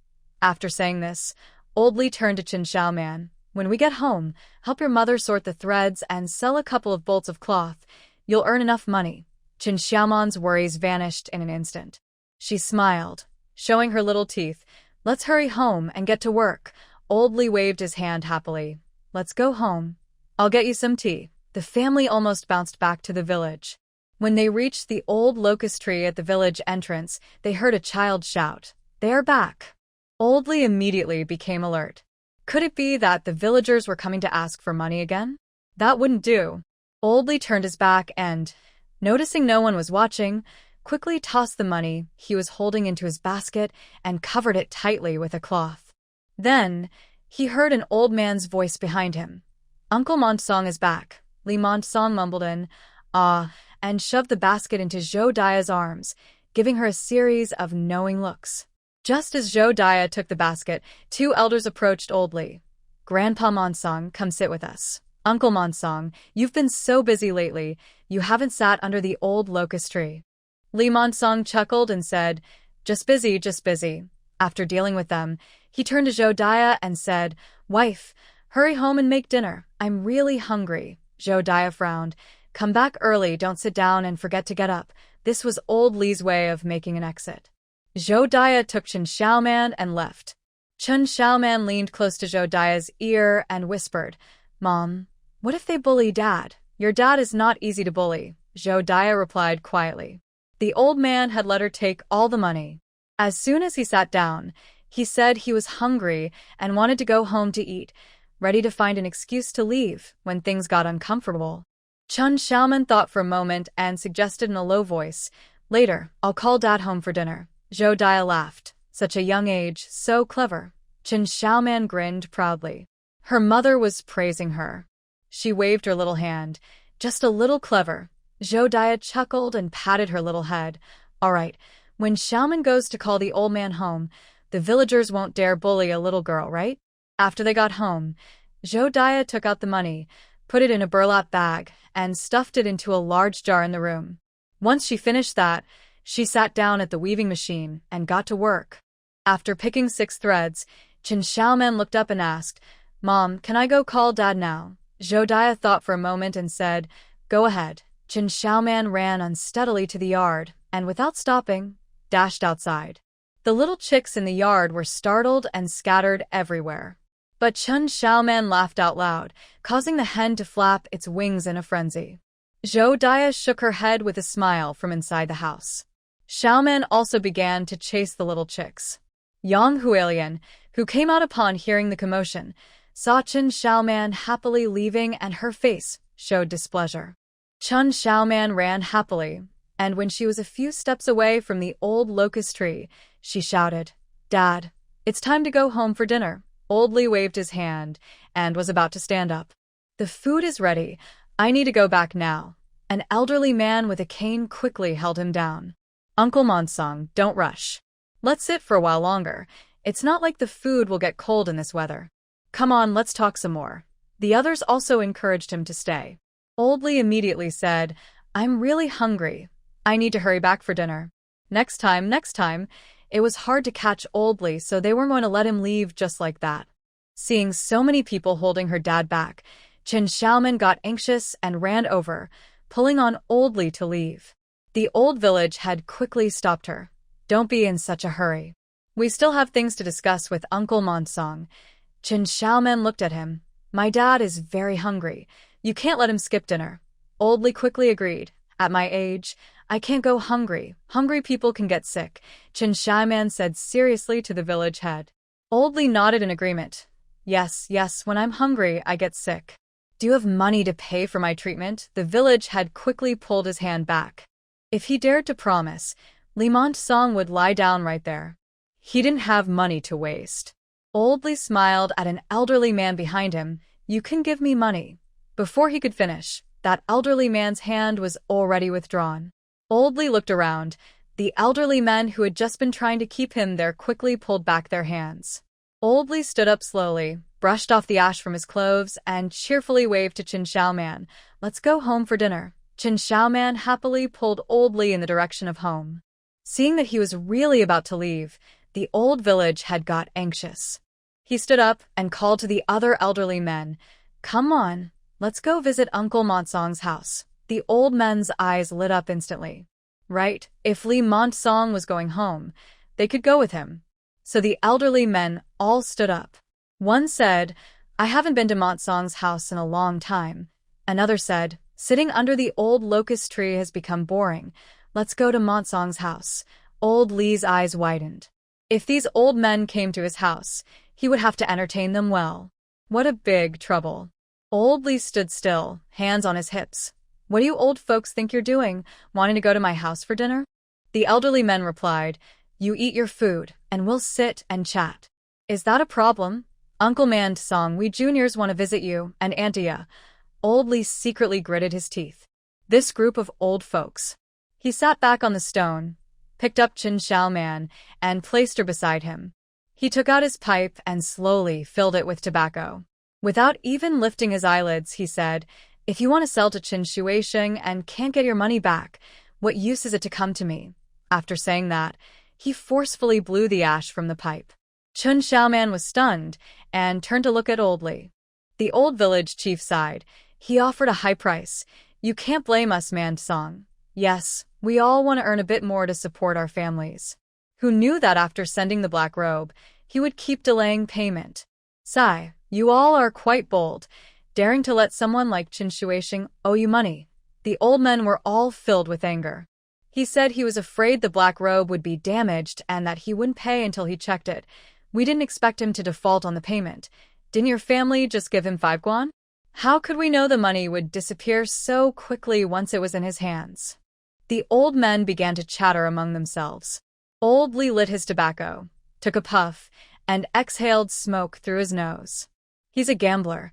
After saying this, Old Li turned to Qin Xiaoman. "When we get home, help your mother sort the threads and sell a couple of bolts of cloth. You'll earn enough money." Qin Xiaoman's worries vanished in an instant. She smiled, showing her little teeth. "Let's hurry home and get to work." Old Li waved his hand happily. "Let's go home. I'll get you some tea." The family almost bounced back to the village. When they reached the old locust tree at the village entrance, they heard a child shout, "They are back!" Old Li immediately became alert. Could it be that the villagers were coming to ask for money again? That wouldn't do. Old Li turned his back and, noticing no one was watching, quickly tossed the money he was holding into his basket and covered it tightly with a cloth. Then, he heard an old man's voice behind him. "Uncle Montsong is back." Li Montsong mumbled an "ah," and shoved the basket into Zhou Daya's arms, giving her a series of knowing looks. Just as Zhou Daya took the basket, two elders approached Old Li. "Grandpa Montsong, come sit with us." "Uncle Montsong, you've been so busy lately, you haven't sat under the old locust tree." Li Montsong chuckled and said, just busy." After dealing with them, he turned to Zhou Daya and said, "Wife, hurry home and make dinner. I'm really hungry." Zhou Daya frowned. "Come back early, don't sit down and forget to get up." This was Old Li's way of making an exit. Zhou Daya took Qin Xiaoman and left. Qin Xiaoman leaned close to Zhou Daya's ear and whispered, "Mom, what if they bully Dad?" "Your dad is not easy to bully," Zhou Daya replied quietly. The old man had let her take all the money. As soon as he sat down, he said he was hungry and wanted to go home to eat, ready to find an excuse to leave when things got uncomfortable. Qin Xiaoman thought for a moment and suggested in a low voice, "Later, I'll call Dad home for dinner." Zhou Daya laughed. Such a young age, so clever. Qin Xiaoman grinned proudly. Her mother was praising her. She waved her little hand. "Just a little clever." Zhou Daya chuckled and patted her little head. "All right, when Xiaoman goes to call the old man home, the villagers won't dare bully a little girl, right?" After they got home, Zhou Daya took out the money, put it in a burlap bag, and stuffed it into a large jar in the room. Once she finished that, she sat down at the weaving machine and got to work. After picking 6 threads, Qin Xiaoman looked up and asked, "Mom, can I go call Dad now?" Zhou Daya thought for a moment and said, "Go ahead." Qin Xiaoman ran unsteadily to the yard and, without stopping, dashed outside. The little chicks in the yard were startled and scattered everywhere. But Qin Xiaoman laughed out loud, causing the hen to flap its wings in a frenzy. Zhou Daya shook her head with a smile from inside the house. Xiaoman also began to chase the little chicks. Yang Hualian, who came out upon hearing the commotion, saw Qin Xiaoman happily leaving and her face showed displeasure. Qin Xiaoman ran happily, and when she was a few steps away from the old locust tree, she shouted, "Dad, it's time to go home for dinner." Old Li waved his hand and was about to stand up. "The food is ready. I need to go back now." An elderly man with a cane quickly held him down. "Uncle Montsong, don't rush. Let's sit for a while longer. It's not like the food will get cold in this weather. Come on, let's talk some more." The others also encouraged him to stay. Old Li immediately said, "I'm really hungry. I need to hurry back for dinner." Next time. It was hard to catch Old Li, so they weren't going to let him leave just like that. Seeing so many people holding her dad back, Qin Xiaoman got anxious and ran over, pulling on Old Li to leave. The old village had quickly stopped her. "Don't be in such a hurry. We still have things to discuss with Uncle Montsong." Qin Xiaoman looked at him. "My dad is very hungry. You can't let him skip dinner." Old Li quickly agreed. "At my age, I can't go hungry. Hungry people can get sick," Qin Xiaoman said seriously to the village head. Old Li nodded in agreement. Yes, when I'm hungry, I get sick." "Do you have money to pay for my treatment?" The village head quickly pulled his hand back. If he dared to promise, Limont Song would lie down right there. He didn't have money to waste. Old Li smiled at an elderly man behind him. You can give me money. Before he could finish, that elderly man's hand was already withdrawn. Old Li looked around. The elderly men who had just been trying to keep him there quickly pulled back their hands. Old Li stood up slowly, brushed off the ash from his clothes, and cheerfully waved to Qin Xiaoman. Let's go home for dinner. Qin Xiaoman happily pulled Old Li in the direction of home. Seeing that he was really about to leave, the old village had got anxious. He stood up and called to the other elderly men. Come on, let's go visit Uncle Montsong's house. The old men's eyes lit up instantly. Right, if Li Montsong was going home, they could go with him. So the elderly men all stood up. One said, I haven't been to Montsong's house in a long time. Another said, sitting under the old locust tree has become boring. Let's go to Montsong's house. Old Li's eyes widened. If these old men came to his house, he would have to entertain them well. What a big trouble. Old Li stood still, hands on his hips. What do you old folks think you're doing, wanting to go to my house for dinner? The elderly men replied, You eat your food, and we'll sit and chat. Is that a problem? Uncle Montsong, we juniors want to visit you, and Auntie. Old Li secretly gritted his teeth. This group of old folks. He sat back on the stone, picked up Qin Xiaoman, and placed her beside him. He took out his pipe and slowly filled it with tobacco. Without even lifting his eyelids, he said, If you want to sell to Qin Shuisheng and can't get your money back, what use is it to come to me? After saying that, he forcefully blew the ash from the pipe. Qin Xiaoman was stunned and turned to look at Old Li. The old village chief sighed. He offered a high price. You can't blame us, Montsong. Yes, we all want to earn a bit more to support our families. Who knew that after sending the black robe, he would keep delaying payment? Sigh, you all are quite bold, daring to let someone like Qin Shuisheng owe you money. The old men were all filled with anger. He said he was afraid the black robe would be damaged and that he wouldn't pay until he checked it. We didn't expect him to default on the payment. Didn't your family just give him 5 guan? How could we know the money would disappear so quickly once it was in his hands? The old men began to chatter among themselves. Old Li lit his tobacco, took a puff, and exhaled smoke through his nose. He's a gambler.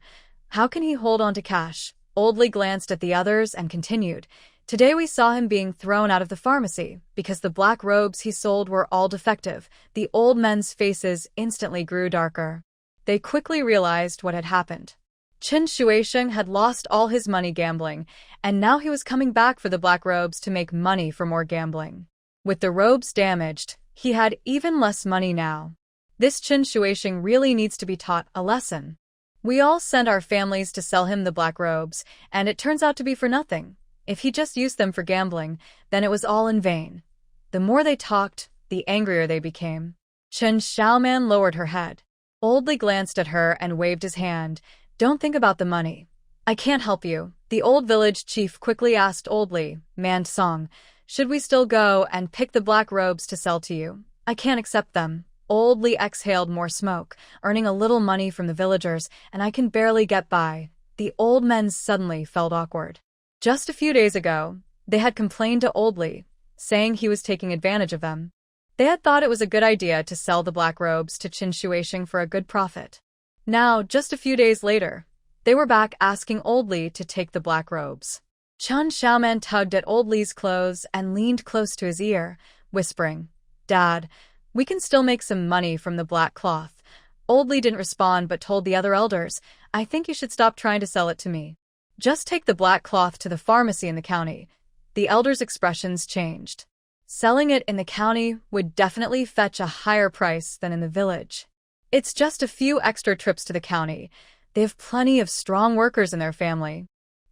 How can he hold on to cash? Old Li glanced at the others and continued. Today we saw him being thrown out of the pharmacy because the black robes he sold were all defective. The old men's faces instantly grew darker. They quickly realized what had happened. Qin Shuisheng had lost all his money gambling, and now he was coming back for the black robes to make money for more gambling. With the robes damaged, he had even less money now. This Qin Shuisheng really needs to be taught a lesson. We all sent our families to sell him the black robes, and it turns out to be for nothing. If he just used them for gambling, then it was all in vain. The more they talked, the angrier they became. Qin Xiaoman lowered her head. Old Li glanced at her and waved his hand. Don't think about the money. I can't help you. The old village chief quickly asked Old Li, Montsong, should we still go and pick the black robes to sell to you? I can't accept them. Old Li exhaled more smoke, earning a little money from the villagers, and I can barely get by. The old men suddenly felt awkward. Just a few days ago, they had complained to Old Li, saying he was taking advantage of them. They had thought it was a good idea to sell the black robes to Qin Shuisheng for a good profit. Now, just a few days later, they were back asking Old Li to take the black robes. Qin Xiaoman tugged at Old Li's clothes and leaned close to his ear, whispering, Dad, we can still make some money from the black cloth. Old Li didn't respond but told the other elders, I think you should stop trying to sell it to me. Just take the black cloth to the pharmacy in the county. The elders' expressions changed. Selling it in the county would definitely fetch a higher price than in the village. It's just a few extra trips to the county. They have plenty of strong workers in their family.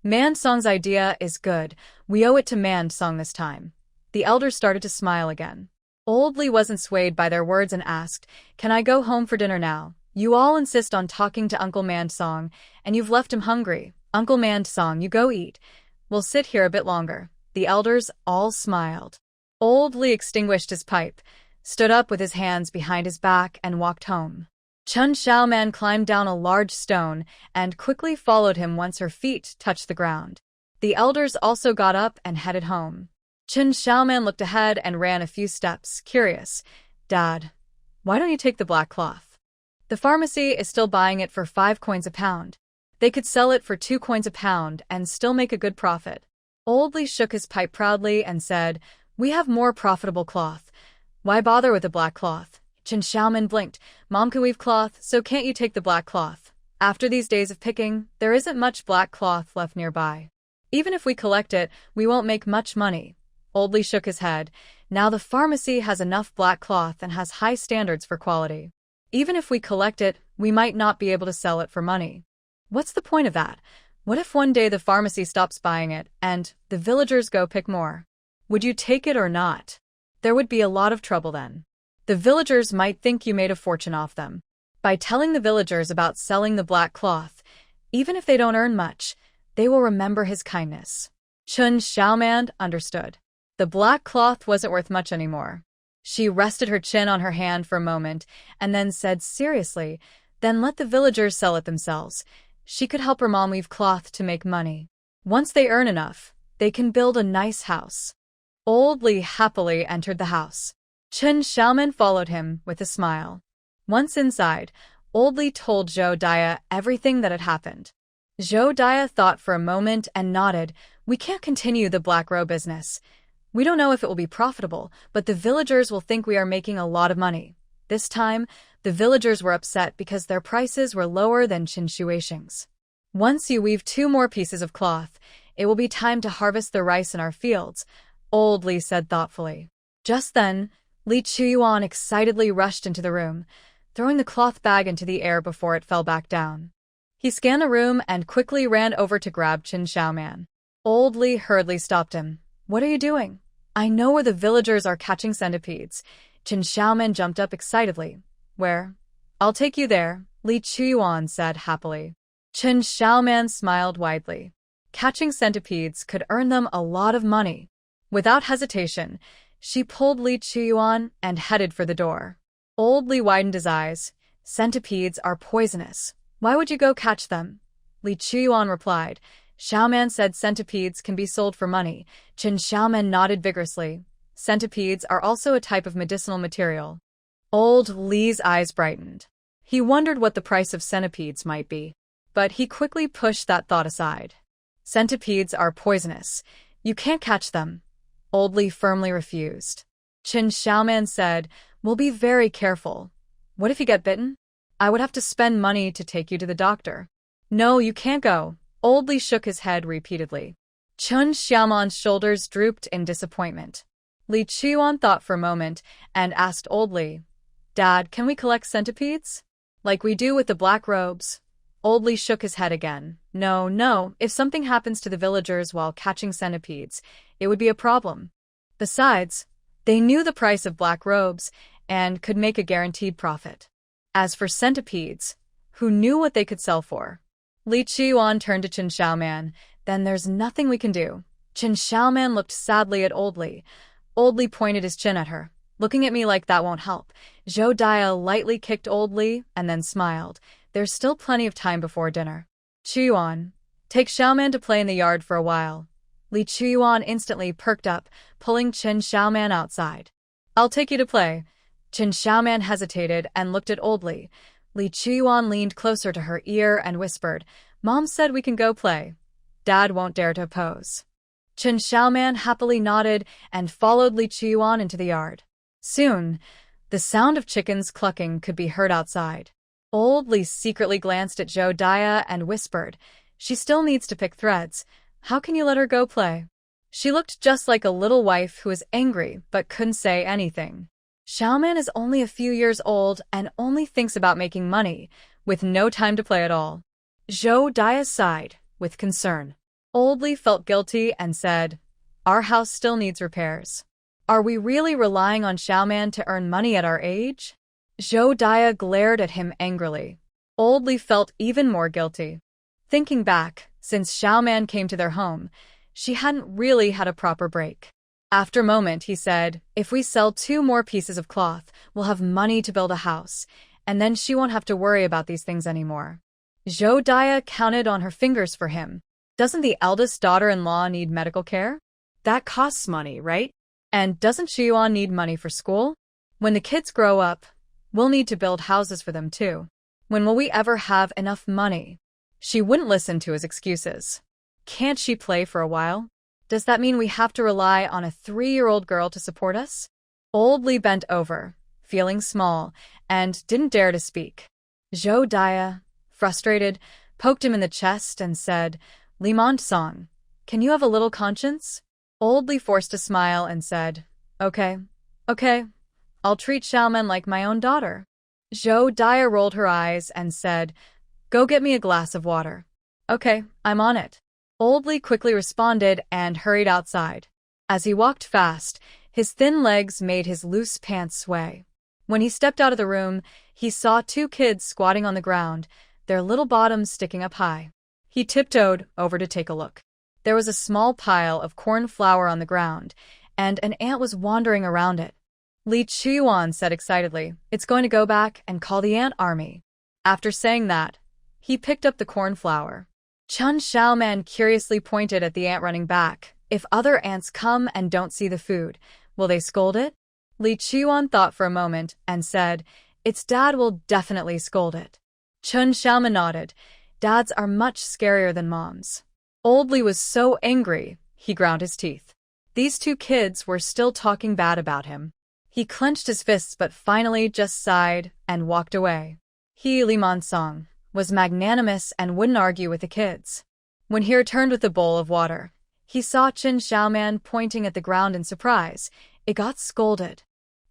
Montsong's idea is good. We owe it to Montsong this time. The elders started to smile again. Old Li wasn't swayed by their words and asked, Can I go home for dinner now? You all insist on talking to Uncle Montsong, and you've left him hungry. Uncle Montsong, you go eat. We'll sit here a bit longer. The elders all smiled. Old Li extinguished his pipe, stood up with his hands behind his back, and walked home. Qin Xiaoman climbed down a large stone and quickly followed him once her feet touched the ground. The elders also got up and headed home. Chen Xiaoman looked ahead and ran a few steps, curious. Dad, why don't you take the black cloth? The pharmacy is still buying it for 5 coins a pound. They could sell it for 2 coins a pound and still make a good profit. Old Li shook his pipe proudly and said, we have more profitable cloth. Why bother with the black cloth? Chen Xiaoman blinked. Mom can weave cloth, so can't you take the black cloth? After these days of picking, there isn't much black cloth left nearby. Even if we collect it, we won't make much money. Old Li shook his head. Now the pharmacy has enough black cloth and has high standards for quality. Even if we collect it, we might not be able to sell it for money. What's the point of that? What if one day the pharmacy stops buying it and the villagers go pick more? Would you take it or not? There would be a lot of trouble then. The villagers might think you made a fortune off them. By telling the villagers about selling the black cloth, even if they don't earn much, they will remember his kindness. Chen Xiaoman understood. The black cloth wasn't worth much anymore. She rested her chin on her hand for a moment and then said seriously, then let the villagers sell it themselves. She could help her mom weave cloth to make money. Once they earn enough, they can build a nice house. Old Li happily entered the house. Chen Xiaoman followed him with a smile. Once inside, Old Li told Zhou Dia everything that had happened. Zhou Dia thought for a moment and nodded. We can't continue the black robe business. We don't know if it will be profitable, but the villagers will think we are making a lot of money. This time, the villagers were upset because their prices were lower than Qin Shuixing's. Once you weave 2 more pieces of cloth, it will be time to harvest the rice in our fields, Old Li said thoughtfully. Just then, Li Chuyuan excitedly rushed into the room, throwing the cloth bag into the air before it fell back down. He scanned the room and quickly ran over to grab Chen Xiaoman. Old Li hurriedly stopped him. What are you doing? I know where the villagers are catching centipedes. Chen Xiaoman jumped up excitedly. Where? I'll take you there, Li Chuyuan said happily. Chen Xiaoman smiled widely. Catching centipedes could earn them a lot of money. Without hesitation, she pulled Li Chuyuan and headed for the door. Old Li widened his eyes. Centipedes are poisonous. Why would you go catch them? Li Chuyuan replied. Xiaoman said centipedes can be sold for money. Chen Xiaoman nodded vigorously. Centipedes are also a type of medicinal material. Old Li's eyes brightened. He wondered what the price of centipedes might be, but he quickly pushed that thought aside. Centipedes are poisonous. You can't catch them. Old Li firmly refused. Chen Xiaoman said, we'll be very careful. What if you get bitten? I would have to spend money to take you to the doctor. No, you can't go. Old Li shook his head repeatedly. Chen Xiaoman's shoulders drooped in disappointment. Li Chuyuan thought for a moment and asked Old Li, Dad, can we collect centipedes? Like we do with the black robes? Old Li shook his head again. No, if something happens to the villagers while catching centipedes, it would be a problem. Besides, they knew the price of black robes and could make a guaranteed profit. As for centipedes, who knew what they could sell for? Li Chuyuan turned to Chen Xiaoman. Then there's nothing we can do. Chen Xiaoman looked sadly at Old Li. Old Li pointed his chin at her. Looking at me like that won't help. Zhou Dia lightly kicked Old Li and then smiled. There's still plenty of time before dinner. Chuyuan, take Xiaoman to play in the yard for a while. Li Chuyuan instantly perked up, pulling Chen Xiaoman outside. I'll take you to play. Chen Xiaoman hesitated and looked at Old Li. Li Chuyuan leaned closer to her ear and whispered, Mom said we can go play. Dad won't dare to oppose. Chen Xiaoman happily nodded and followed Li Chuyuan into the yard. Soon, the sound of chickens clucking could be heard outside. Old Li secretly glanced at Zhou Dia and whispered, She still needs to pick threads. How can you let her go play? She looked just like a little wife who was angry but couldn't say anything. Xiaoman is only a few years old and only thinks about making money, with no time to play at all. Zhou Dia sighed, with concern. Old Li felt guilty and said, Our house still needs repairs. Are we really relying on Xiaoman to earn money at our age? Zhou Dia glared at him angrily. Old Li felt even more guilty. Thinking back, since Xiaoman came to their home, she hadn't really had a proper break. After a moment, he said, If we sell 2 more pieces of cloth, we'll have money to build a house, and then she won't have to worry about these things anymore. Zhou Dia counted on her fingers for him. Doesn't the eldest daughter-in-law need medical care? That costs money, right? And doesn't Chiyuan need money for school? When the kids grow up, we'll need to build houses for them too. When will we ever have enough money? She wouldn't listen to his excuses. Can't she play for a while? Does that mean we have to rely on a 3-year-old girl to support us? Old Lee bent over, feeling small, and didn't dare to speak. Zhou Dia, frustrated, poked him in the chest and said, "Li Song, can you have a little conscience?" Old Lee forced a smile and said, Okay, I'll treat Xiaomen like my own daughter." Zhou Dia rolled her eyes and said, "Go get me a glass of water." "Okay, I'm on it." Old Lee quickly responded and hurried outside. As he walked fast, his thin legs made his loose pants sway. When he stepped out of the room, he saw 2 kids squatting on the ground, their little bottoms sticking up high. He tiptoed over to take a look. There was a small pile of corn flour on the ground, and an ant was wandering around it. Li Chiyuan said excitedly, "It's going to go back and call the ant army." After saying that, he picked up the corn flour. Chun Xiaoman curiously pointed at the ant running back. If other ants come and don't see the food, will they scold it? Li Chiyuan thought for a moment and said, "Its dad will definitely scold it." Chun Xiaoman nodded. Dads are much scarier than moms. Old Lee was so angry, he ground his teeth. These 2 kids were still talking bad about him. He clenched his fists but finally just sighed and walked away. He, Li Song, was magnanimous and wouldn't argue with the kids. When he returned with a bowl of water, he saw Chun Xiaoman pointing at the ground in surprise. It got scolded.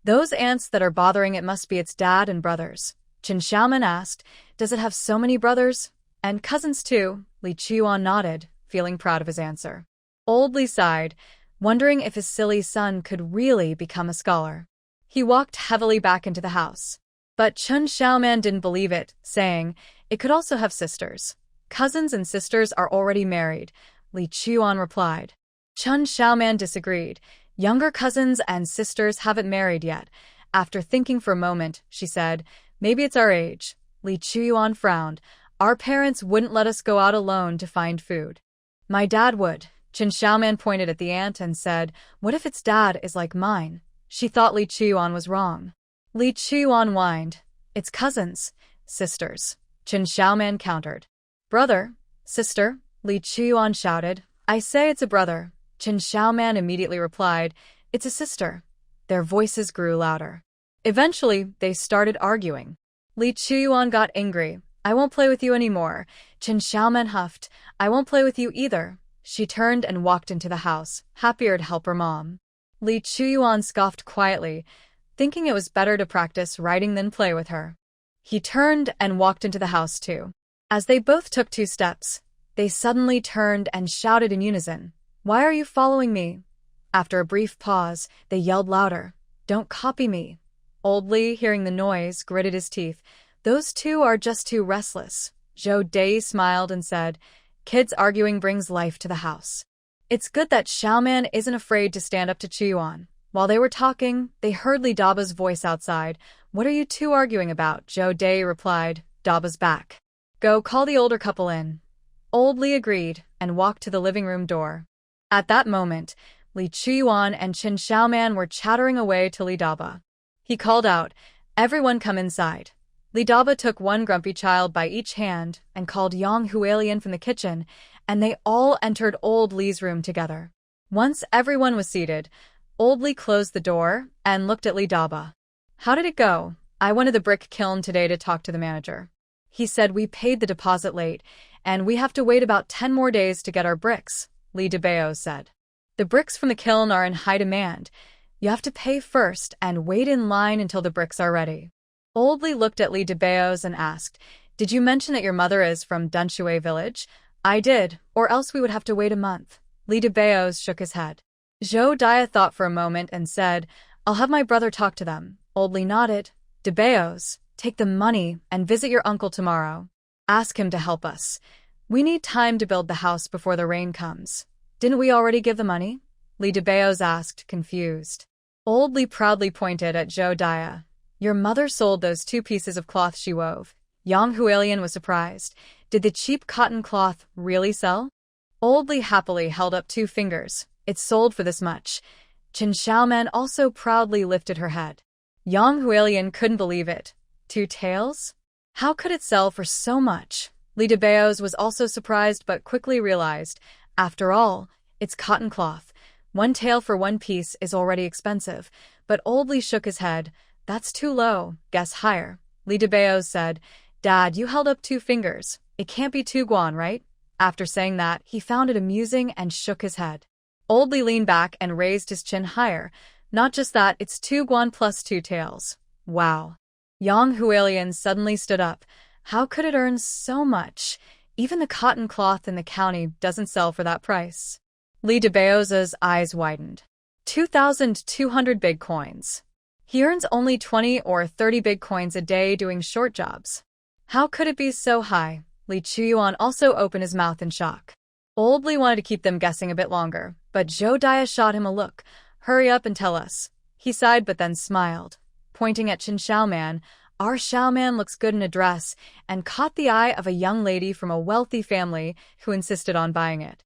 "Those ants that are bothering it must be its dad and brothers." Chun Xiaoman asked, "Does it have so many brothers? And cousins too?" Li Chiyuan nodded, feeling proud of his answer. Old Lee sighed, wondering if his silly son could really become a scholar. He walked heavily back into the house. But Chun Xiaoman didn't believe it, saying, "It could also have sisters." "Cousins and sisters are already married," Li Chiyuan replied. Chun Xiaoman disagreed. "Younger cousins and sisters haven't married yet." After thinking for a moment, she said, "Maybe it's our age." Li Chiyuan frowned. "Our parents wouldn't let us go out alone to find food." "My dad would." Chun Xiaoman pointed at the ant and said, "What if its dad is like mine?" She thought Li Chiyuan was wrong. Li Chiyuan whined, "It's cousins, sisters." Chun Xiaoman countered. "Brother, sister," Li Chiyuan shouted. "I say it's a brother." Chun Xiaoman immediately replied, "It's a sister." Their voices grew louder. Eventually, they started arguing. Li Chiyuan got angry. "I won't play with you anymore." Chun Xiaoman huffed, "I won't play with you either." She turned and walked into the house, happier to help her mom. Li Chiyuan scoffed quietly, thinking it was better to practice writing than play with her. He turned and walked into the house too. As they both took 2 steps, they suddenly turned and shouted in unison, "Why are you following me?" After a brief pause, they yelled louder, "Don't copy me." Old Lee, hearing the noise, gritted his teeth. "Those 2 are just too restless." Zhou Dai smiled and said, "Kids arguing brings life to the house." It's good that Xiaoman isn't afraid to stand up to Chiyuan. While they were talking, they heard Li Daba's voice outside. "What are you 2 arguing about?" Zhou Dai replied, "Daba's back. Go call the older couple in." Old Li agreed and walked to the living room door. At that moment, Li Chiyuan and Chun Xiaoman were chattering away to Li Daba. He called out, "Everyone come inside." Li Daba took 1 grumpy child by each hand and called Yang Hualien from the kitchen, and they all entered Old Li's room together. Once everyone was seated, Old Li closed the door and looked at Li Daba. "How did it go?" "I went to the brick kiln today to talk to the manager. He said we paid the deposit late, and we have to wait about 10 more days to get our bricks," Li Dabeo said. "The bricks from the kiln are in high demand. You have to pay first and wait in line until the bricks are ready." Old Li looked at Li Dabeos and asked, "Did you mention that your mother is from Dunshui village?" "I did, or else we would have to wait a month." Li Dabeos shook his head. Zhou Dia thought for a moment and said, "I'll have my brother talk to them." Old Li nodded. "Dabeos, take the money and visit your uncle tomorrow. Ask him to help us. We need time to build the house before the rain comes." "Didn't we already give the money?" Li Dabeos asked, confused. Old Li proudly pointed at Zhou Dia. "Your mother sold those 2 pieces of cloth she wove." Yang Hualien was surprised. "Did the cheap cotton cloth really sell?" Old Li happily held up 2 fingers. It's sold for this much. Chen Xiaoman also proudly lifted her head. Yang Huilian couldn't believe it. 2 taels? How could it sell for so much? Li Debeos was also surprised but quickly realized, after all, it's cotton cloth. 1 tael for 1 piece is already expensive, but old Li shook his head. That's too low, guess higher. Li Debeos said, Dad, you held up 2 fingers. It can't be 2 guan, right? After saying that, he found it amusing and shook his head. Old Li leaned back and raised his chin higher. Not just that, it's 2 guan plus 2 taels. Wow. Yang Huilian suddenly stood up. How could it earn so much? Even the cotton cloth in the county doesn't sell for that price. Li Debeos's eyes widened. 2,200 big coins. He earns only 20 or 30 big coins a day doing short jobs. How could it be so high? Li Chuyuan also opened his mouth in shock. Old Li wanted to keep them guessing a bit longer, but Zhou Daya shot him a look. Hurry up and tell us. He sighed but then smiled. Pointing at Chen Xiaoman, our Xiaoman looks good in a dress, and caught the eye of a young lady from a wealthy family who insisted on buying it.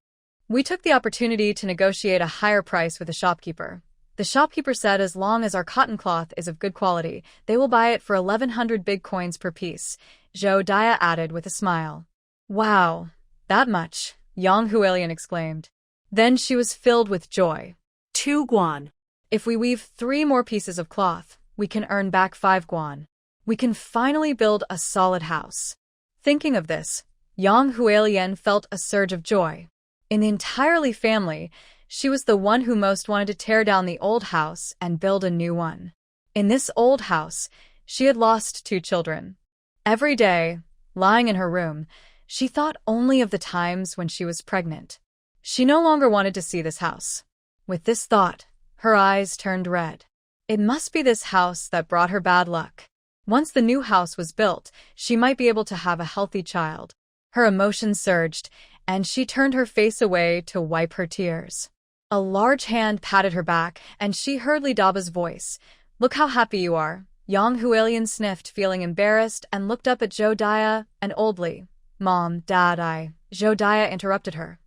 We took the opportunity to negotiate a higher price with the shopkeeper. The shopkeeper said as long as our cotton cloth is of good quality, they will buy it for 1,100 big coins per piece, Zhou Daya added with a smile. Wow, that much, Yang Huilian exclaimed. Then she was filled with joy. 2 guan. If we weave 3 more pieces of cloth, we can earn back 5 guan. We can finally build a solid house. Thinking of this, Yang Huilian felt a surge of joy. In the entire Li family, she was the one who most wanted to tear down the old house and build a new one. In this old house, she had lost 2 children. Every day, lying in her room, she thought only of the times when she was pregnant. She no longer wanted to see this house. With this thought, her eyes turned red. It must be this house that brought her bad luck. Once the new house was built, she might be able to have a healthy child. Her emotions surged, and she turned her face away to wipe her tears. A large hand patted her back, and she heard Li Daba's voice. Look how happy you are. Yang Huilian sniffed, feeling embarrassed, and looked up at Zhou Daya and Old Li. Mom, Dad, Zhou Daya interrupted her.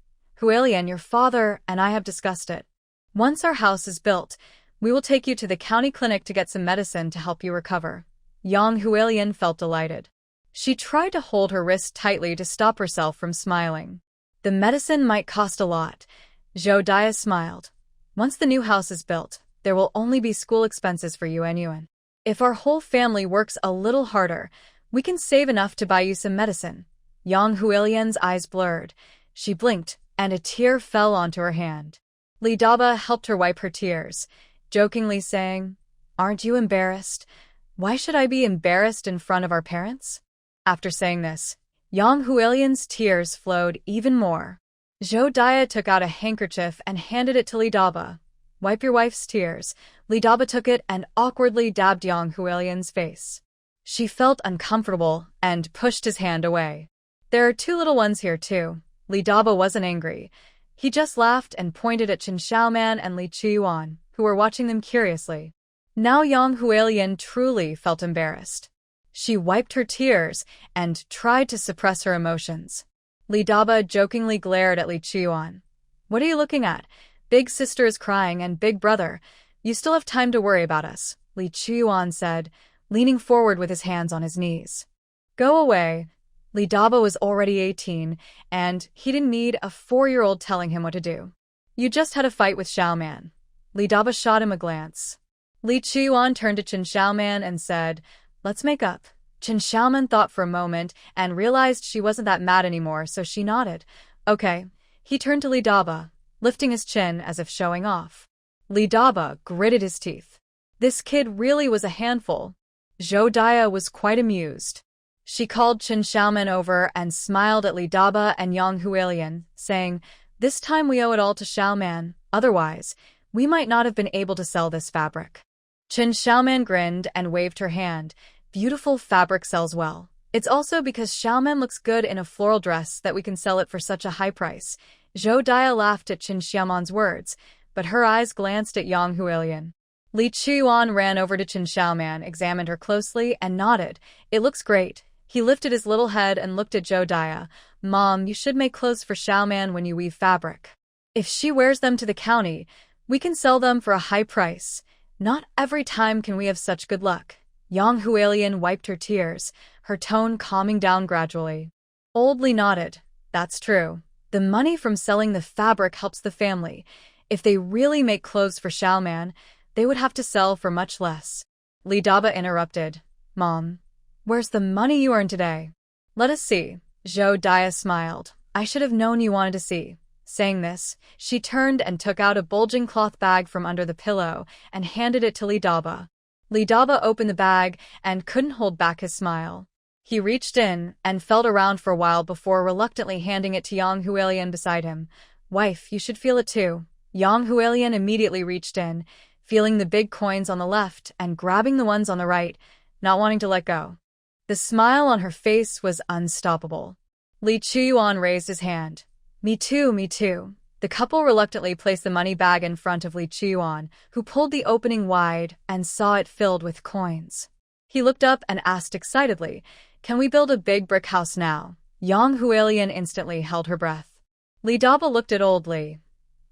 Huilian, your father and I have discussed it. Once our house is built, we will take you to the county clinic to get some medicine to help you recover. Yang Huilian felt delighted. She tried to hold her wrist tightly to stop herself from smiling. The medicine might cost a lot. Zhou Daya smiled. Once the new house is built, there will only be school expenses for you and Yuan. If our whole family works a little harder, we can save enough to buy you some medicine. Yang Huilian's eyes blurred. She blinked, and a tear fell onto her hand. Li Daba helped her wipe her tears, jokingly saying, Aren't you embarrassed? Why should I be embarrassed in front of our parents? After saying this, Yang Huilian's tears flowed even more. Zhou Daya took out a handkerchief and handed it to Li Daba. Wipe your wife's tears. Li Daba took it and awkwardly dabbed Yang Huilian's face. She felt uncomfortable and pushed his hand away. There are 2 little ones here too. Li Daba wasn't angry. He just laughed and pointed at Chen Xiaoman and Li Chuyuan, who were watching them curiously. Now Yang Huilian truly felt embarrassed. She wiped her tears and tried to suppress her emotions. Li Daba jokingly glared at Li Chuyuan. What are you looking at? Big sister is crying and big brother. You still have time to worry about us, Li Chuyuan said, leaning forward with his hands on his knees. Go away. Li Daba was already 18, and he didn't need a 4-year-old telling him what to do. You just had a fight with Xiaoman. Li Daba shot him a glance. Li Chuyuan turned to Chen Xiaoman and said, Let's make up. Chen Xiaoman thought for a moment and realized she wasn't that mad anymore, so she nodded. Okay. He turned to Li Daba, lifting his chin as if showing off. Li Daba gritted his teeth. This kid really was a handful. Zhou Daya was quite amused. She called Chen Xiaoman over and smiled at Li Daba and Yang Huilian, saying, This time we owe it all to Xiaoman, otherwise, we might not have been able to sell this fabric. Chen Xiaoman grinned and waved her hand. Beautiful fabric sells well. It's also because Xiaoman looks good in a floral dress that we can sell it for such a high price. Zhou Daya laughed at Chen Xiaoman's words, but her eyes glanced at Yang Huilian. Li Chuyuan ran over to Chen Xiaoman, examined her closely, and nodded. It looks great. He lifted his little head and looked at Zhou Daya. Mom, you should make clothes for Xiaoman when you weave fabric. If she wears them to the county, we can sell them for a high price. Not every time can we have such good luck. Yang Hualien wiped her tears, her tone calming down gradually. Old Li nodded. That's true. The money from selling the fabric helps the family. If they really make clothes for Xiaoman, they would have to sell for much less. Li Daba interrupted. Mom, where's the money you earned today? Let us see. Zhou Dia smiled. I should have known you wanted to see. Saying this, she turned and took out a bulging cloth bag from under the pillow and handed it to Li Daba. Li Daba opened the bag and couldn't hold back his smile. He reached in and felt around for a while before reluctantly handing it to Yang Hualien beside him. Wife, you should feel it too. Yang Hualien immediately reached in, feeling the big coins on the left and grabbing the ones on the right, not wanting to let go. The smile on her face was unstoppable. Li Chuyuan raised his hand. Me too, me too. The couple reluctantly placed the money bag in front of Li Chuyuan, who pulled the opening wide and saw it filled with coins. He looked up and asked excitedly, Can we build a big brick house now? Yang Hualien instantly held her breath. Li Daba looked at Old Li.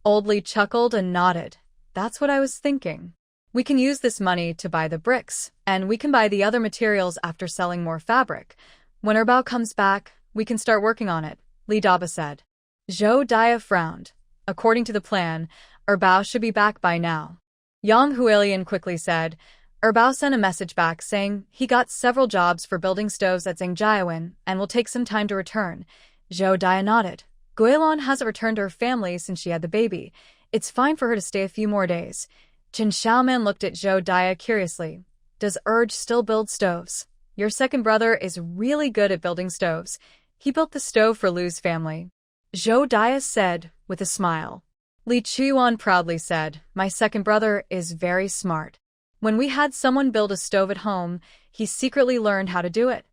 Old Li chuckled and nodded. That's what I was thinking. We can use this money to buy the bricks, and we can buy the other materials after selling more fabric. When Erbao comes back, we can start working on it, Li Daba said. Zhou Dia frowned. According to the plan, Erbao should be back by now. Yang Hualien quickly said. Erbao sent a message back saying he got several jobs for building stoves at Zhangjiawen and will take some time to return. Zhou Dia nodded. Guilin hasn't returned to her family since she had the baby. It's fine for her to stay a few more days. Chen Xiaoman looked at Zhou Dia curiously. Does Urge still build stoves? Your second brother is really good at building stoves. He built the stove for Lu's family. Zhou Dia said, with a smile. Li Chuyuan proudly said, My second brother is very smart. When we had someone build a stove at home, he secretly learned how to do it.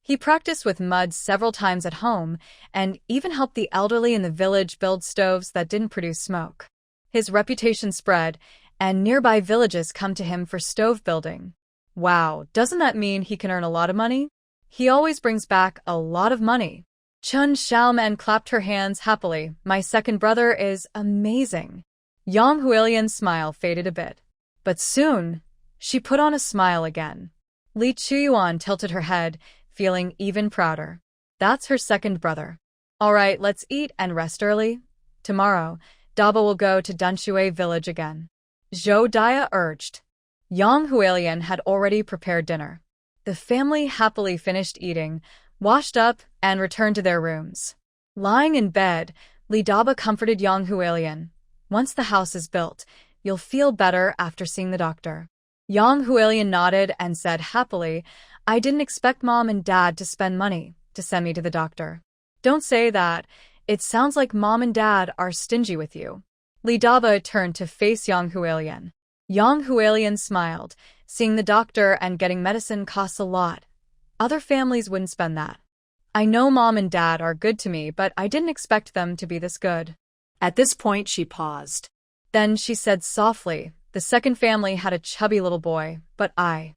He practiced with mud several times at home, and even helped the elderly in the village build stoves that didn't produce smoke. His reputation spread, and nearby villages come to him for stove building. Wow, doesn't that mean he can earn a lot of money? He always brings back a lot of money. Chen Xiaoman clapped her hands happily. My second brother is amazing. Yang Hualien's smile faded a bit. But soon, she put on a smile again. Li Chuyuan tilted her head, feeling even prouder. That's her second brother. All right, let's eat and rest early. Tomorrow, Daba will go to Dunshui village again. Zhou Dia urged. Yang Hualien had already prepared dinner. The family happily finished eating, washed up, and returned to their rooms. Lying in bed, Li Daba comforted Yang Hualien. Once the house is built, you'll feel better after seeing the doctor. Yang Hualien nodded and said happily, I didn't expect Mom and Dad to spend money to send me to the doctor. Don't say that. It sounds like Mom and Dad are stingy with you. Li Daba turned to face Yang Hualien. Yang Hualien smiled. Seeing the doctor and getting medicine costs a lot. Other families wouldn't spend that. I know Mom and Dad are good to me, but I didn't expect them to be this good. At this point, she paused. Then she said softly, the second family had a chubby little boy, but I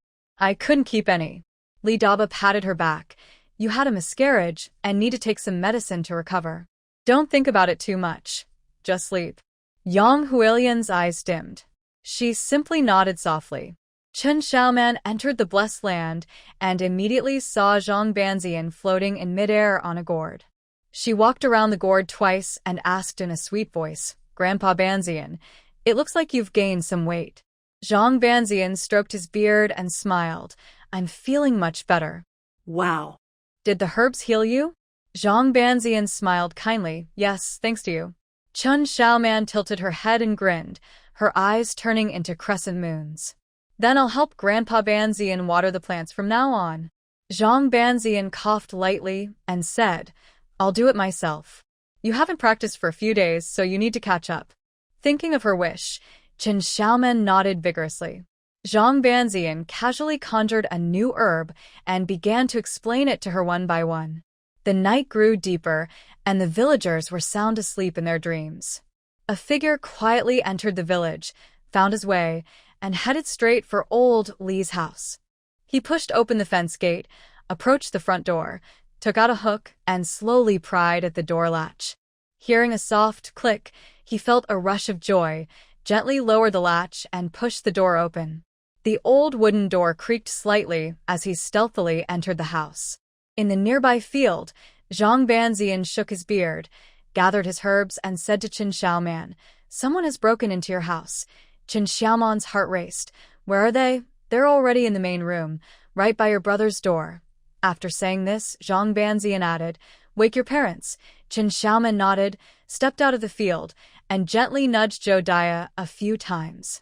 couldn't keep any. Li Daba patted her back. You had a miscarriage and need to take some medicine to recover. Don't think about it too much. Just sleep. Yang Hualien's eyes dimmed. She simply nodded softly. Chen Xiaoman entered the blessed land and immediately saw Zhang Banzian floating in midair on a gourd. She walked around the gourd twice and asked in a sweet voice, Grandpa Banzian, it looks like you've gained some weight. Zhang Banzian stroked his beard and smiled. I'm feeling much better. Wow. Did the herbs heal you? Zhang Banzian smiled kindly. Yes, thanks to you. Chen Xiaoman tilted her head and grinned, her eyes turning into crescent moons. Then I'll help Grandpa Banzian water the plants from now on. Zhang Banzian coughed lightly and said, I'll do it myself. You haven't practiced for a few days, so you need to catch up. Thinking of her wish, Chen Xiaoman nodded vigorously. Zhang Banzian casually conjured a new herb and began to explain it to her one by one. The night grew deeper, and the villagers were sound asleep in their dreams. A figure quietly entered the village, found his way, and headed straight for old Li's house. He pushed open the fence gate, approached the front door, took out a hook, and slowly pried at the door latch. Hearing a soft click, he felt a rush of joy, gently lowered the latch, and pushed the door open. The old wooden door creaked slightly as he stealthily entered the house. In the nearby field, Zhang Banzian shook his beard, gathered his herbs, and said to Qin Xiaoman, "Someone has broken into your house." Qin Xiaoman's heart raced. "Where are they?" "They're already in the main room, right by your brother's door." After saying this, Zhang Banzian added, "Wake your parents." Qin Xiaoman nodded, stepped out of the field, and gently nudged Zhou Daya a few times.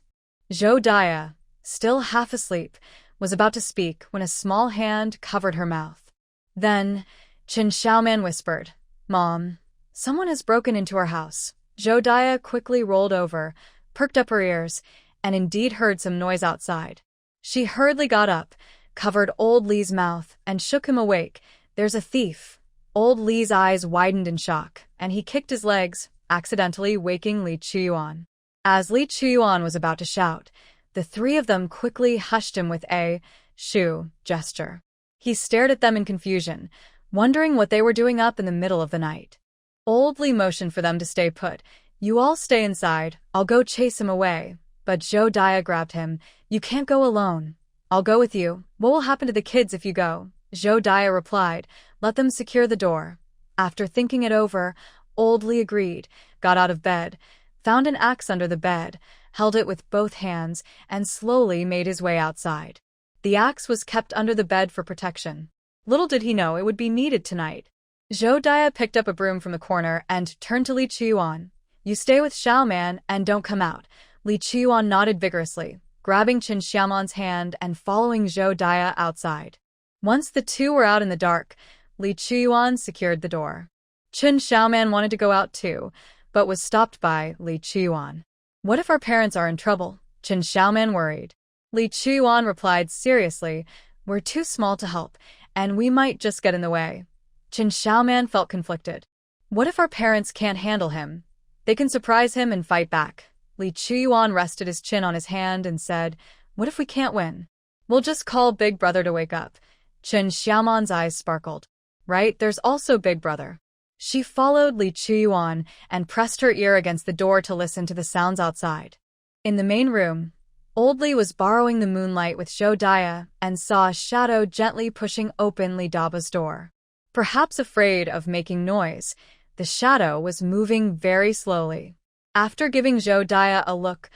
Zhou Daya, still half asleep, was about to speak when a small hand covered her mouth. Then, Qin Xiaoman whispered, "Mom, someone has broken into our house." Zhou Daya quickly rolled over, perked up her ears, and indeed heard some noise outside. She hurriedly got up, covered old Li's mouth, and shook him awake. "There's a thief." Old Li's eyes widened in shock, and he kicked his legs, accidentally waking Li Chuyuan. As Li Chuyuan was about to shout, the three of them quickly hushed him with a shoo gesture. He stared at them in confusion, wondering what they were doing up in the middle of the night. Old Li motioned for them to stay put. "You all stay inside, I'll go chase him away." But Zhou Daya grabbed him. "You can't go alone. I'll go with you." "What will happen to the kids if you go?" Zhou Daya replied, "Let them secure the door." After thinking it over, Old Li agreed, got out of bed, found an axe under the bed, held it with both hands, and slowly made his way outside. The axe was kept under the bed for protection. Little did he know it would be needed tonight. Zhou Daya picked up a broom from the corner and turned to Li Chuyuan. "You stay with Xiaoman and don't come out." Li Chuyuan nodded vigorously, grabbing Qin Xiaoman's hand and following Zhou Daya outside. Once the two were out in the dark, Li Chuyuan secured the door. Qin Xiaoman wanted to go out too, but was stopped by Li Chuyuan. "What if our parents are in trouble?" Qin Xiaoman worried. Li Chuyuan replied seriously, "We're too small to help, and we might just get in the way." Qin Xiaoman felt conflicted. "What if our parents can't handle him? They can surprise him and fight back." Li Chuyuan rested his chin on his hand and said, "What if we can't win? We'll just call Big Brother to wake up." Qin Xiaoman's eyes sparkled. "Right, there's also Big Brother." She followed Li Chuyuan and pressed her ear against the door to listen to the sounds outside. In the main room, Old Li was borrowing the moonlight with Zhou Daya and saw a shadow gently pushing open Li Daba's door. Perhaps afraid of making noise, the shadow was moving very slowly. After giving Zhou Daya a look,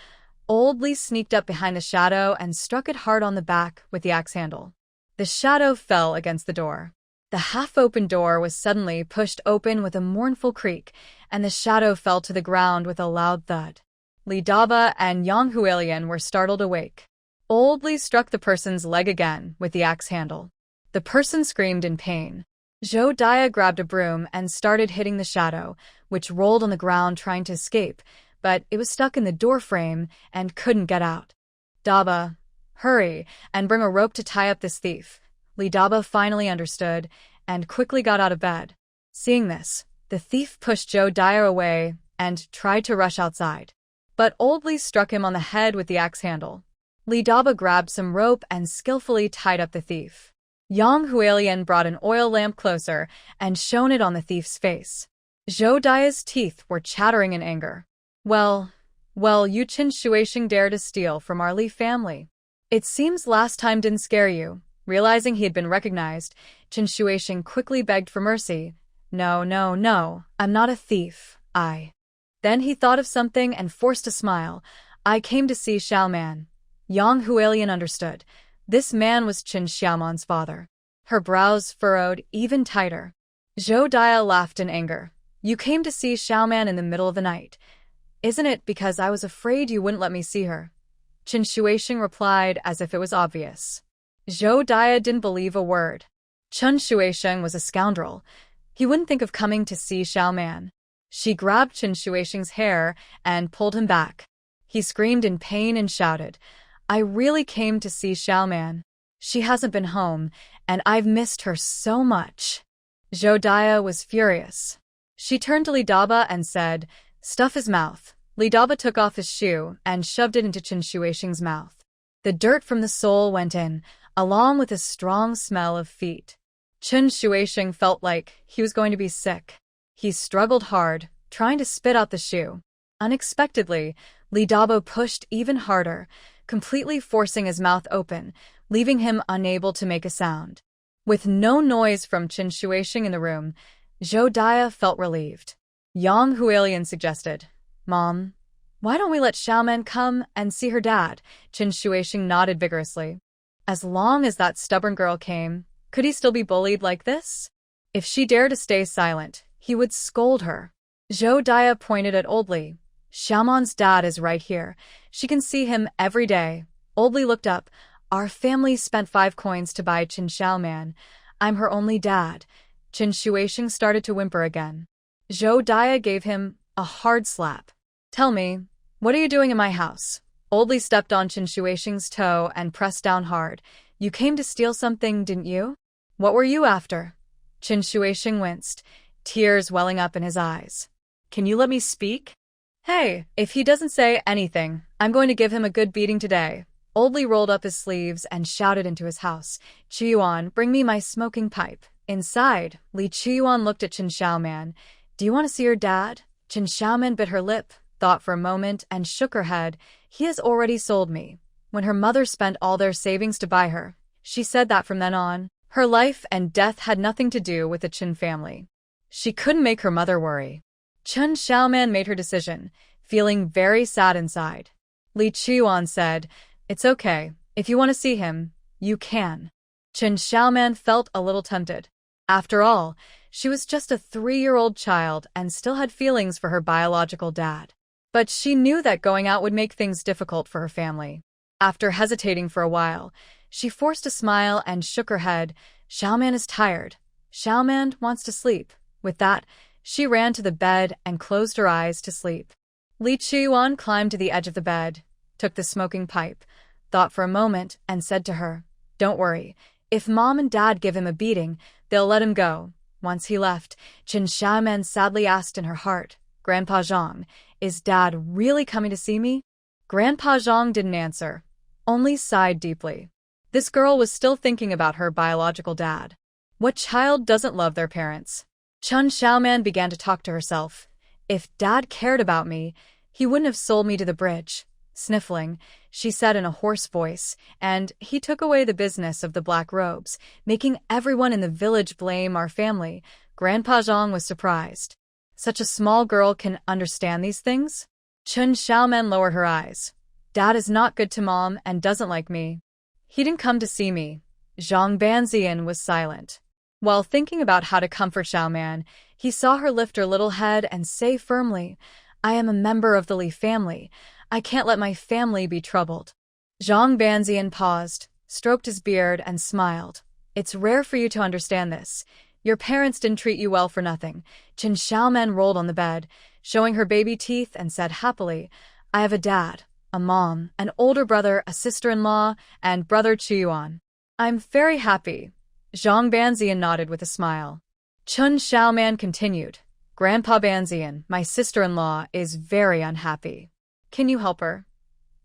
Old Li sneaked up behind the shadow and struck it hard on the back with the axe handle. The shadow fell against the door. The half-open door was suddenly pushed open with a mournful creak, and the shadow fell to the ground with a loud thud. Li Daba and Yang Huilian were startled awake. Old Li struck the person's leg again with the axe handle. The person screamed in pain. Zhou Daya grabbed a broom and started hitting the shadow, which rolled on the ground trying to escape, but it was stuck in the door frame and couldn't get out. "Daba, hurry, and bring a rope to tie up this thief." Li Daba finally understood and quickly got out of bed. Seeing this, the thief pushed Zhou Daya away and tried to rush outside. But Old Li struck him on the head with the axe handle. Li Daba grabbed some rope and skillfully tied up the thief. Yang Huilian brought an oil lamp closer and shone it on the thief's face. Zhou Daya's teeth were chattering in anger. Well, you Qin Shuisheng dare to steal from our Li family. It seems last time didn't scare you." Realizing he had been recognized, Qin Shuisheng quickly begged for mercy. No, I'm not a thief, Then he thought of something and forced a smile. "I came to see Xiaoman." Yang Huilian understood. This man was Qin Xiaoman's father. Her brows furrowed even tighter. Zhou Daya laughed in anger. "You came to see Xiaoman in the middle of the night. Isn't it because I was afraid you wouldn't let me see her?" Qin Shuisheng replied as if it was obvious. Zhou Daya didn't believe a word. Qin Shuisheng was a scoundrel. He wouldn't think of coming to see Xiaoman. She grabbed Qin Shuisheng's hair and pulled him back. He screamed in pain and shouted, "I really came to see Xiaoman. She hasn't been home, and I've missed her so much." Zhou Daya was furious. She turned to Li Daba and said, "Stuff his mouth." Li Daba took off his shoe and shoved it into Qin Shuisheng's mouth. The dirt from the sole went in, along with a strong smell of feet. Qin Shuisheng felt like he was going to be sick. He struggled hard, trying to spit out the shoe. Unexpectedly, Li Dabo pushed even harder, completely forcing his mouth open, leaving him unable to make a sound. With no noise from Qin Shuixing in the room, Zhou Dia felt relieved. Yang Hualien suggested, "Mom, why don't we let Xiaoman come and see her dad?" Qin Shuixing nodded vigorously. As long as that stubborn girl came, could he still be bullied like this? If she dared to stay silent, he would scold her. Zhou Dia pointed at Old Li. "Xiaoman's dad is right here. She can see him every day." Old Li looked up. "Our family spent 5 coins to buy Qin Xiaoman. I'm her only dad." Qin Shuixing started to whimper again. Zhou Dia gave him a hard slap. "Tell me, what are you doing in my house?" Old Li stepped on Qin Shuixing's toe and pressed down hard. "You came to steal something, didn't you? What were you after?" Qin Shuixing winced, tears welling up in his eyes. "Can you let me speak?" "Hey, if he doesn't say anything, I'm going to give him a good beating today." Old Li rolled up his sleeves and shouted into his house, "Chuyuan, bring me my smoking pipe." Inside, Li Chuyuan looked at Qin Xiaoman. "Do you want to see your dad?" Qin Xiaoman bit her lip, thought for a moment, and shook her head. "He has already sold me. When her mother spent all their savings to buy her, she said that from then on, her life and death had nothing to do with the Qin family. She couldn't make her mother worry." Qin Xiaoman made her decision, feeling very sad inside. Li Chuyuan said, "It's okay. If you want to see him, you can." Qin Xiaoman felt a little tempted. After all, she was just a 3-year-old child and still had feelings for her biological dad. But she knew that going out would make things difficult for her family. After hesitating for a while, she forced a smile and shook her head. "Xiaoman is tired. Xiaoman wants to sleep." With that, she ran to the bed and closed her eyes to sleep. Li Chuyuan climbed to the edge of the bed, took the smoking pipe, thought for a moment, and said to her, "Don't worry. If Mom and Dad give him a beating, they'll let him go." Once he left, Qin Xiaoman sadly asked in her heart, "Grandpa Zhang, is Dad really coming to see me?" Grandpa Zhang didn't answer, only sighed deeply. This girl was still thinking about her biological dad. What child doesn't love their parents? Qin Xiaoman began to talk to herself. "If Dad cared about me, he wouldn't have sold me to the bridge." Sniffling, she said in a hoarse voice, "And he took away the business of the black robes, making everyone in the village blame our family." Grandpa Zhang was surprised. Such a small girl can understand these things? Qin Xiaoman lowered her eyes. "Dad is not good to Mom and doesn't like me. He didn't come to see me." Zhang Banzian was silent. While thinking about how to comfort Xiaoman, he saw her lift her little head and say firmly, "I am a member of the Li family. I can't let my family be troubled." Zhang Banzian paused, stroked his beard, and smiled. "It's rare for you to understand this. Your parents didn't treat you well for nothing." Qin Xiaoman rolled on the bed, showing her baby teeth, and said happily, "I have a dad, a mom, an older brother, a sister-in-law, and brother Chuyuan. I'm very happy." Zhang Banzian nodded with a smile. Qin Xiaoman continued, "Grandpa Banzian, my sister-in-law, is very unhappy. Can you help her?"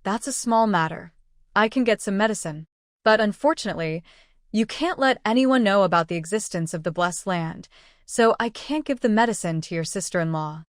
"That's a small matter. I can get some medicine. But unfortunately, you can't let anyone know about the existence of the blessed land, so I can't give the medicine to your sister-in-law."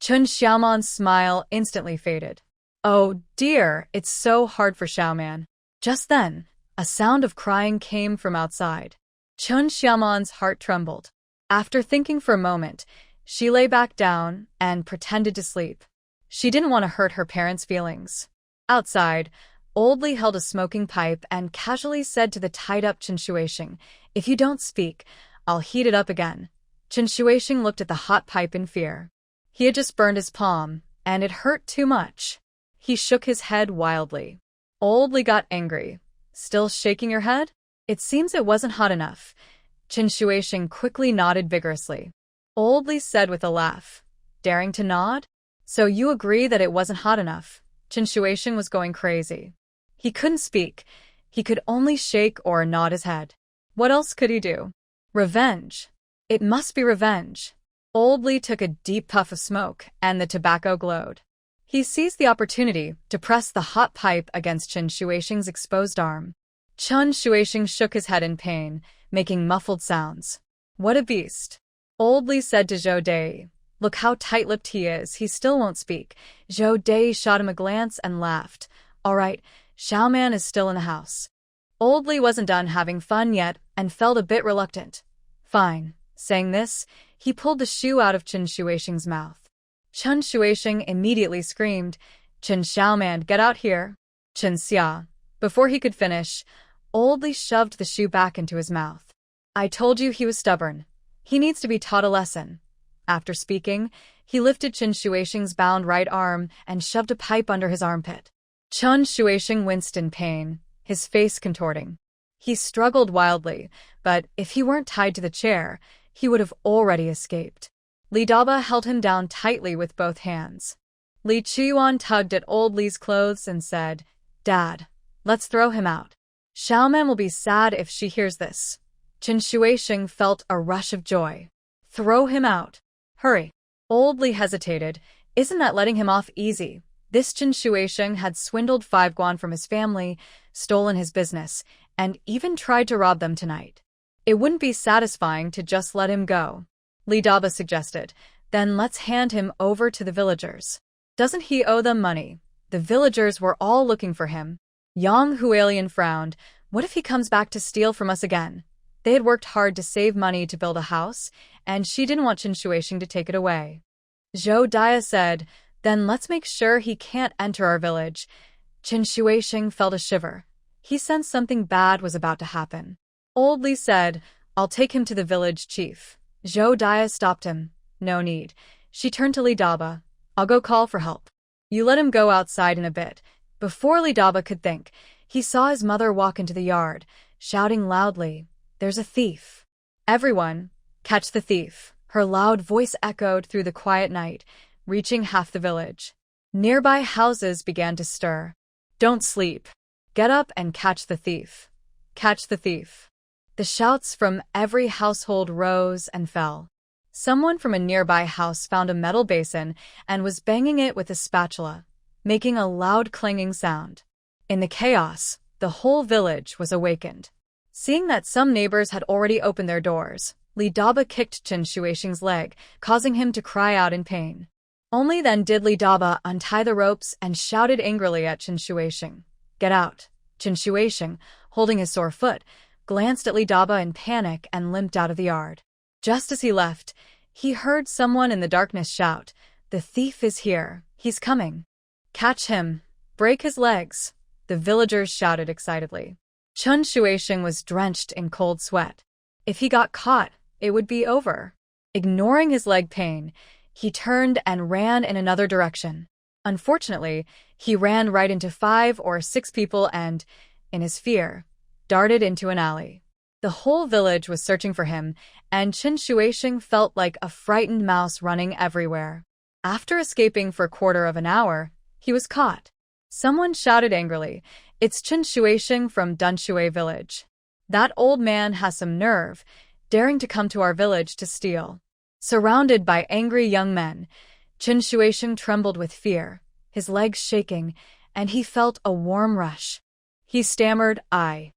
Qin Xiaoman's smile instantly faded. "Oh dear, it's so hard for Xiaoman." Just then, a sound of crying came from outside. Qin Xiaoman's heart trembled. After thinking for a moment, she lay back down and pretended to sleep. She didn't want to hurt her parents' feelings. Outside, Old Li held a smoking pipe and casually said to the tied-up Qin Shuixing, "If you don't speak, I'll heat it up again." Qin Shuixing looked at the hot pipe in fear. He had just burned his palm, and it hurt too much. He shook his head wildly. Old Li got angry. "Still shaking your head? It seems it wasn't hot enough." Qin Shuixing quickly nodded vigorously. Old Li said with a laugh, daring to nod? "So you agree that it wasn't hot enough?" Qin Shuixing was going crazy. He couldn't speak. He could only shake or nod his head. What else could he do? Revenge. It must be revenge. Old Li took a deep puff of smoke, and the tobacco glowed. He seized the opportunity to press the hot pipe against Qin Shuixing's exposed arm. Qin Shuixing shook his head in pain, making muffled sounds. "What a beast!" Old Li said to Zhou Dai. Look how tight-lipped he is, he still won't speak. Zhou Dai shot him a glance and laughed. All right, Xiaoman is still in the house. Old Li wasn't done having fun yet and felt a bit reluctant. Fine. Saying this, he pulled the shoe out of Chen Shuixing's mouth. Chen Shuixing immediately screamed, Chen Xiaoman, get out here. Chen Xia. Before he could finish, Old Li shoved the shoe back into his mouth. I told you he was stubborn. He needs to be taught a lesson. After speaking, he lifted Chen Shuixing's bound right arm and shoved a pipe under his armpit. Chen Shuixing winced in pain, his face contorting. He struggled wildly, but if he weren't tied to the chair, he would have already escaped. Li Daba held him down tightly with both hands. Li Chuyuan tugged at Old Li's clothes and said, Dad, let's throw him out. Xiaoman will be sad if she hears this. Chen Shuixing felt a rush of joy. Throw him out. Hurry. Old Li hesitated. Isn't that letting him off easy? This Chen Shuixing had swindled 5 guan from his family, stolen his business, and even tried to rob them tonight. It wouldn't be satisfying to just let him go. Li Daba suggested. Then let's hand him over to the villagers. Doesn't he owe them money? The villagers were all looking for him. Yang Hualien frowned. What if he comes back to steal from us again? They had worked hard to save money to build a house, and she didn't want Chen Shuixing to take it away. Zhou Dai said, Then let's make sure he can't enter our village. Chen Shuixing felt a shiver. He sensed something bad was about to happen. Old Li said, I'll take him to the village chief. Zhou Dai stopped him. No need. She turned to Li Daba. I'll go call for help. You let him go outside in a bit. Before Li Daba could think, he saw his mother walk into the yard, shouting loudly, There's a thief. Everyone, catch the thief. Her loud voice echoed through the quiet night, reaching half the village. Nearby houses began to stir. Don't sleep. Get up and catch the thief. Catch the thief. The shouts from every household rose and fell. Someone from a nearby house found a metal basin and was banging it with a spatula, making a loud clanging sound. In the chaos, the whole village was awakened. Seeing that some neighbors had already opened their doors, Li Daba kicked Chen Shuixing's leg, causing him to cry out in pain. Only then did Li Daba untie the ropes and shouted angrily at Chen Shuixing. Get out. Chen Shuixing, holding his sore foot, glanced at Li Daba in panic and limped out of the yard. Just as he left, he heard someone in the darkness shout, The thief is here. He's coming. Catch him. Break his legs. The villagers shouted excitedly. Chen Shuixing was drenched in cold sweat. If he got caught, it would be over. Ignoring his leg pain, he turned and ran in another direction. Unfortunately, he ran right into 5 or 6 people and, in his fear, darted into an alley. The whole village was searching for him, and Chen Shuixing felt like a frightened mouse running everywhere. After escaping for a quarter of an hour, he was caught. Someone shouted angrily, It's Chen Shuixing from Dunshui village. That old man has some nerve, daring to come to our village to steal. Surrounded by angry young men, Chen Shuixing trembled with fear, his legs shaking, and he felt a warm rush. He stammered, I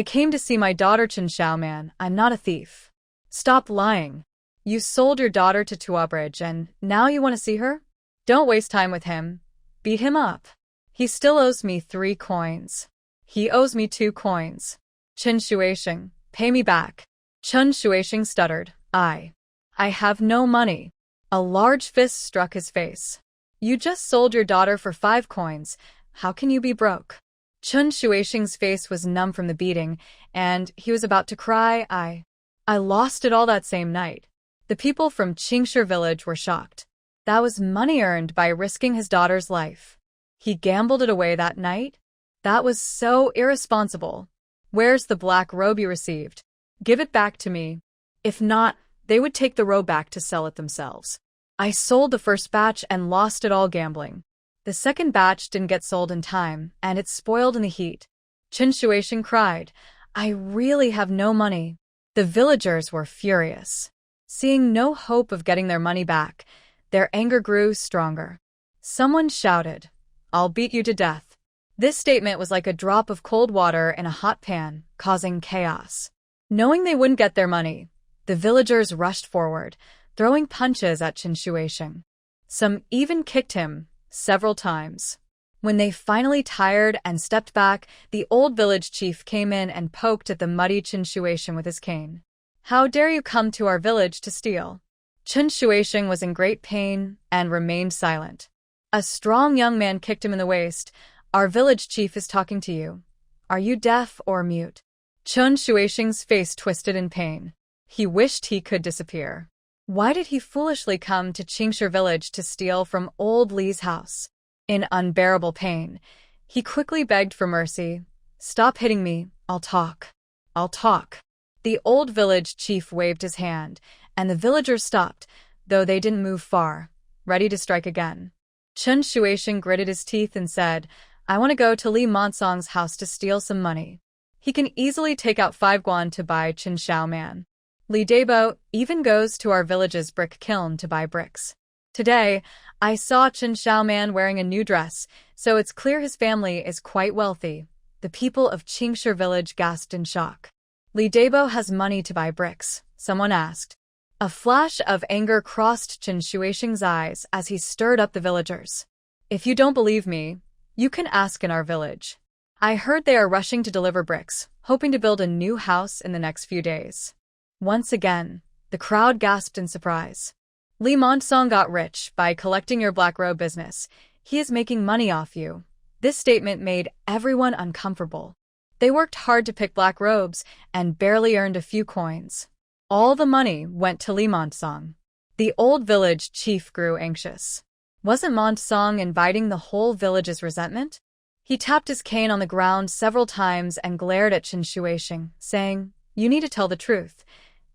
came to see my daughter Chen Xiaoman. I'm not a thief. Stop lying. You sold your daughter to Tuabridge and now you want to see her? Don't waste time with him. Beat him up. He still owes me 3 coins. He owes me 2 coins. Chen Shuixing, pay me back. Chen Shuixing stuttered, I have no money. A large fist struck his face. You just sold your daughter for 5 coins. How can you be broke? Chen Shuixing's face was numb from the beating, and he was about to cry, I lost it all that same night. The people from Qingshi village were shocked. That was money earned by risking his daughter's life. He gambled it away that night? That was so irresponsible. Where's the black robe you received? Give it back to me. If not, they would take the robe back to sell it themselves. I sold the first batch and lost it all gambling. The second batch didn't get sold in time, and it spoiled in the heat. Chen Shuixing cried, I really have no money. The villagers were furious. Seeing no hope of getting their money back, their anger grew stronger. Someone shouted, I'll beat you to death. This statement was like a drop of cold water in a hot pan, causing chaos. Knowing they wouldn't get their money, the villagers rushed forward, throwing punches at Chen Shuisheng. Some even kicked him several times. When they finally tired and stepped back, the old village chief came in and poked at the muddy Chen Shuisheng with his cane. "How dare you come to our village to steal?" Chen Shuisheng was in great pain and remained silent. A strong young man kicked him in the waist. "Our village chief is talking to you. Are you deaf or mute?" Chen Shuisheng's face twisted in pain. He wished he could disappear. Why did he foolishly come to Qingshi village to steal from old Li's house? In unbearable pain, he quickly begged for mercy. "Stop hitting me. I'll talk. I'll talk." The old village chief waved his hand, and the villagers stopped, though they didn't move far, ready to strike again. Chen Shuisheng gritted his teeth and said, "I want to go to Li Monsong's house to steal some money. He can easily take out 5 guan to buy Chen Xiaoman. Li Dabo even goes to our village's brick kiln to buy bricks. Today, I saw Chen Xiaoman wearing a new dress, so it's clear his family is quite wealthy." The people of Qingshi village gasped in shock. "Li Dabo has money to buy bricks?" someone asked. A flash of anger crossed Chen Shuisheng's eyes as he stirred up the villagers. "If you don't believe me, you can ask in our village. I heard they are rushing to deliver bricks, hoping to build a new house in the next few days." Once again, the crowd gasped in surprise. "Li Monsong got rich by collecting your black robe business. He is making money off you." This statement made everyone uncomfortable. They worked hard to pick black robes and barely earned a few coins. All the money went to Li Monsong. The old village chief grew anxious. Wasn't Monsong inviting the whole village's resentment? He tapped his cane on the ground several times and glared at Chen Shuisheng, saying, "You need to tell the truth."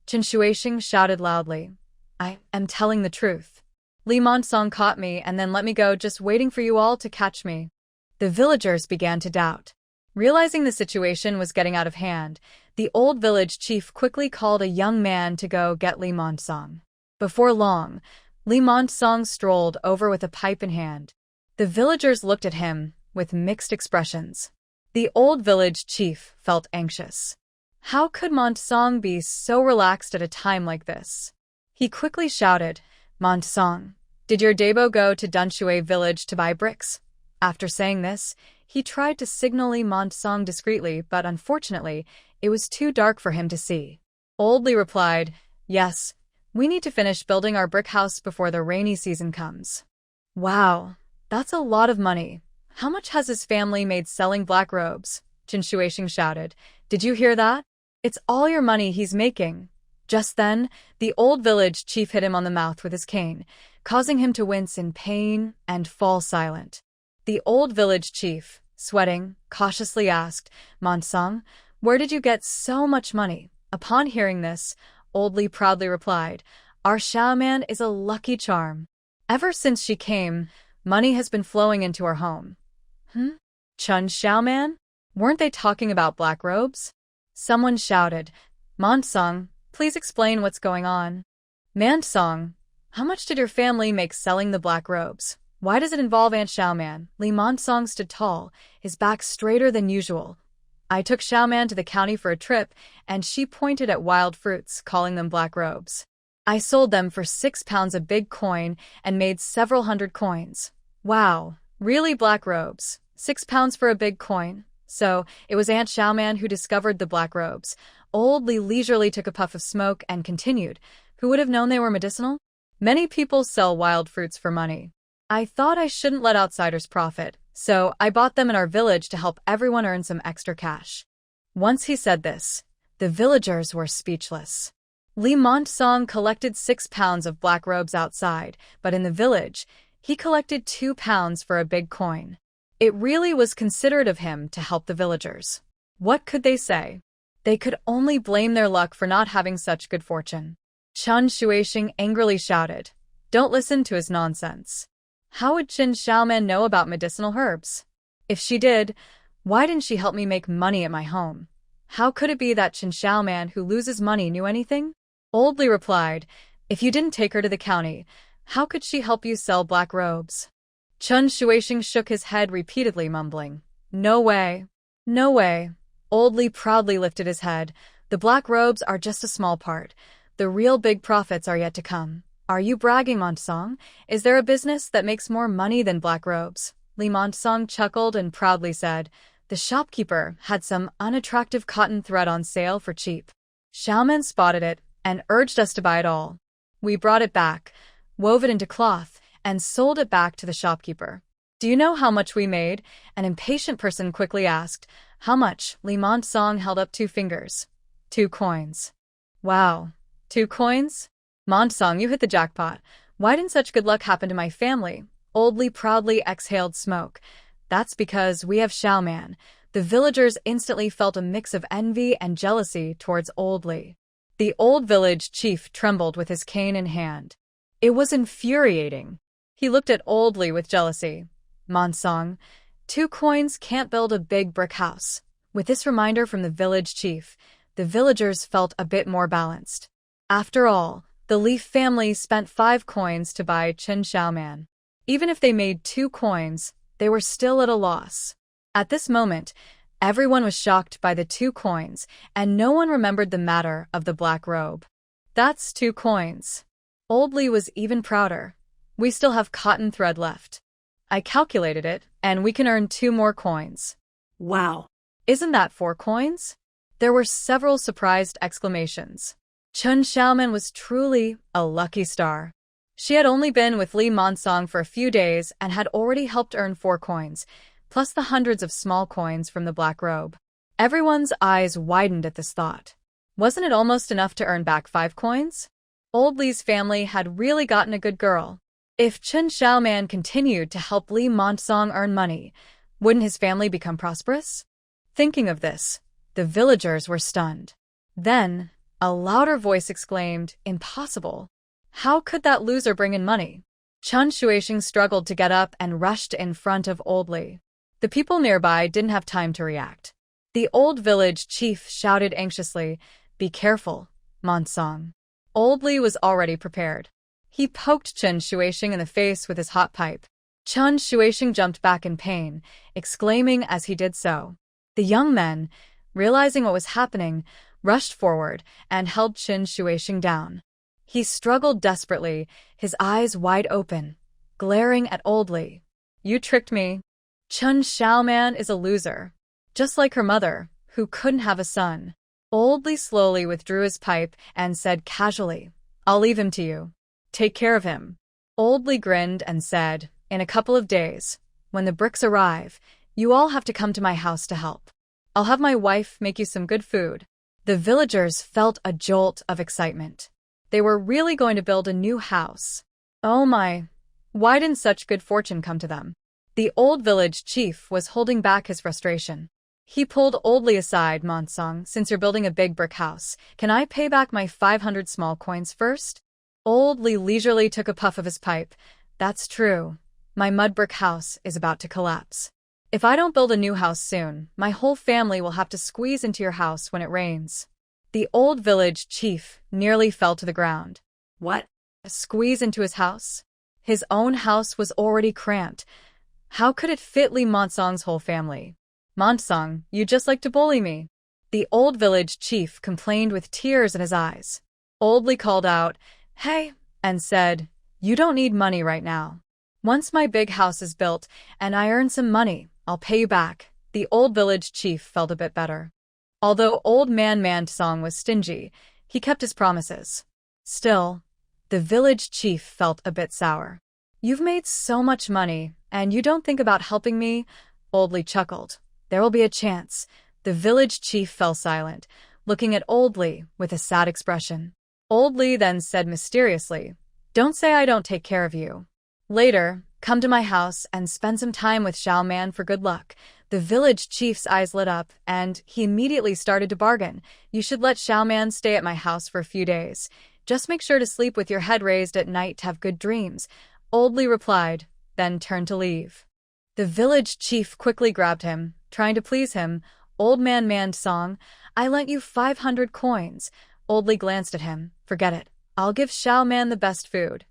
Chen Shuisheng shouted loudly, "I am telling the truth. Li Monsong caught me and then let me go, just waiting for you all to catch me." The villagers began to doubt. Realizing the situation was getting out of hand, the old village chief quickly called a young man to go get Li Monsong. Before long, Li Monsong strolled over with a pipe in hand. The villagers looked at him with mixed expressions. The old village chief felt anxious. How could Monsong be so relaxed at a time like this? He quickly shouted, "Monsong, did your Dabo go to Dunshui village to buy bricks?" After saying this, he tried to signal Li Monsong discreetly, but unfortunately, it was too dark for him to see. Old Li replied, "Yes, we need to finish building our brick house before the rainy season comes." "Wow, that's a lot of money. How much has his family made selling black robes?" Chen Shuisheng shouted. "Did you hear that? It's all your money he's making." Just then, the old village chief hit him on the mouth with his cane, causing him to wince in pain and fall silent. The old village chief, sweating, cautiously asked, "Monsong, where did you get so much money?" Upon hearing this, Old Li proudly replied, "Our Xiaoman is a lucky charm. Ever since she came, money has been flowing into our home." Chen Xiaoman? Weren't they talking about black robes? Someone shouted, "Monsong, please explain what's going on." "Monsong, how much did your family make selling the black robes? Why does it involve Aunt Xiaoman?" Li Monsong stood tall, his back straighter than usual. "I took Xiaoman to the county for a trip, and she pointed at wild fruits, calling them black robes. I sold them for 6 pounds a big coin and made several hundred coins." "Wow, really black robes? 6 pounds for a big coin?" So, it was Aunt Xiaoman who discovered the black robes. Old Li leisurely took a puff of smoke and continued, "Who would have known they were medicinal? Many people sell wild fruits for money. I thought I shouldn't let outsiders profit, so I bought them in our village to help everyone earn some extra cash." Once he said this, the villagers were speechless. Li Monsong collected 6 pounds of black robes outside, but in the village, he collected 2 pounds for a big coin. It really was considerate of him to help the villagers. What could they say? They could only blame their luck for not having such good fortune. Chen Shuisheng angrily shouted, "Don't listen to his nonsense. How would Chen Xiaoman know about medicinal herbs? If she did, why didn't she help me make money at my home? How could it be that Chen Xiaoman, who loses money, knew anything?" Old Li replied, "If you didn't take her to the county, how could she help you sell black robes?" Chen Shuisheng shook his head repeatedly, mumbling, "No way. No way." Old Li proudly lifted his head. "The black robes are just a small part. The real big profits are yet to come." Are you bragging, Montsong? Is there a business that makes more money than black robes? Li Montsong chuckled and proudly said, the shopkeeper had some unattractive cotton thread on sale for cheap. Xiaoman spotted it and urged us to buy it all. We brought it back, wove it into cloth, and sold it back to the shopkeeper. Do you know how much we made? An impatient person quickly asked. How much? Li Montsong held up 2 fingers. 2 coins. Wow. 2 coins? Montsong, you hit the jackpot. Why didn't such good luck happen to my family? Old Li proudly exhaled smoke. That's because we have Xiaoman. The villagers instantly felt a mix of envy and jealousy towards Old Li. The old village chief trembled with his cane in hand. It was infuriating. He looked at Old Li with jealousy. Montsong, 2 coins can't build a big brick house. With this reminder from the village chief, the villagers felt a bit more balanced. After all, the Li family spent 5 coins to buy Chen Xiaoman. Even if they made 2 coins, they were still at a loss. At this moment, everyone was shocked by the 2 coins, and no one remembered the matter of the black robe. That's 2 coins. Old Li was even prouder. We still have cotton thread left. I calculated it, and we can earn 2 more coins. Wow. Isn't that 4 coins? There were several surprised exclamations. Chen Xiaoman was truly a lucky star. She had only been with Li Montsong for a few days and had already helped earn 4 coins, plus the hundreds of small coins from the black robe. Everyone's eyes widened at this thought. Wasn't it almost enough to earn back 5 coins? Old Li's family had really gotten a good girl. If Chen Xiaoman continued to help Li Montsong earn money, wouldn't his family become prosperous? Thinking of this, the villagers were stunned. Then, a louder voice exclaimed, impossible. How could that loser bring in money? Chen Shuixing struggled to get up and rushed in front of Old Li. The people nearby didn't have time to react. The old village chief shouted anxiously, be careful, Montsong. Old Li was already prepared. He poked Chen Shuixing in the face with his hot pipe. Chen Shuixing jumped back in pain, exclaiming as he did so. The young men, realizing what was happening, rushed forward and held Chen Shuixing down. He struggled desperately, his eyes wide open, glaring at Old Li. You tricked me. Chen Xiaoman is a loser. Just like her mother, who couldn't have a son. Old Li slowly withdrew his pipe and said casually, I'll leave him to you. Take care of him. Old Li grinned and said, in a couple of days, when the bricks arrive, you all have to come to my house to help. I'll have my wife make you some good food. The villagers felt a jolt of excitement. They were really going to build a new house. Oh my, why didn't such good fortune come to them? The old village chief was holding back his frustration. He pulled Old Li aside. Montsong, since you're building a big brick house, can I pay back my 500 small coins first? Old Li leisurely took a puff of his pipe. That's true. My mud brick house is about to collapse. If I don't build a new house soon, my whole family will have to squeeze into your house when it rains. The old village chief nearly fell to the ground. What? Squeeze into his house? His own house was already cramped. How could it fit Li Montsong's whole family? Montsong, you just like to bully me. The old village chief complained with tears in his eyes. Old Li called out, hey, and said, you don't need money right now. Once my big house is built and I earn some money, I'll pay you back. The old village chief felt a bit better. Although old man Montsong was stingy, he kept his promises. Still, the village chief felt a bit sour. You've made so much money, and you don't think about helping me? Old Li chuckled. There will be a chance. The village chief fell silent, looking at Old Li with a sad expression. Old Li then said mysteriously, don't say I don't take care of you. Later, come to my house and spend some time with Xiaoman for good luck. The village chief's eyes lit up, and he immediately started to bargain. You should let Xiaoman stay at my house for a few days. Just make sure to sleep with your head raised at night to have good dreams. Old Li replied, then turned to leave. The village chief quickly grabbed him, trying to please him. Old man Montsong, I lent you 500 coins. Old Li glanced at him. Forget it. I'll give Xiaoman the best food.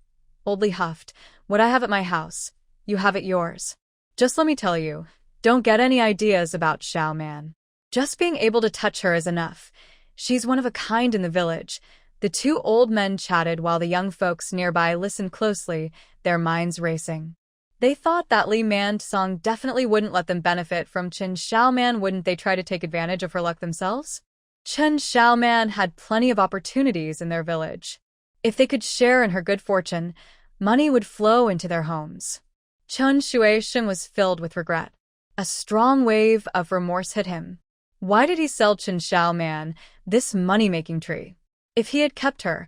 Old Li huffed. What I have at my house, you have at yours. Just let me tell you, don't get any ideas about Xiaoman. Just being able to touch her is enough. She's one of a kind in the village. The two old men chatted while the young folks nearby listened closely, their minds racing. They thought that Li Man-song definitely wouldn't let them benefit from Chen Xiaoman. Wouldn't they try to take advantage of her luck themselves? Chen Xiaoman had plenty of opportunities in their village. If they could share in her good fortune, money would flow into their homes. Chen Shuaisheng was filled with regret. A strong wave of remorse hit him. Why did he sell Chen Xiaoman, this money-making tree? If he had kept her,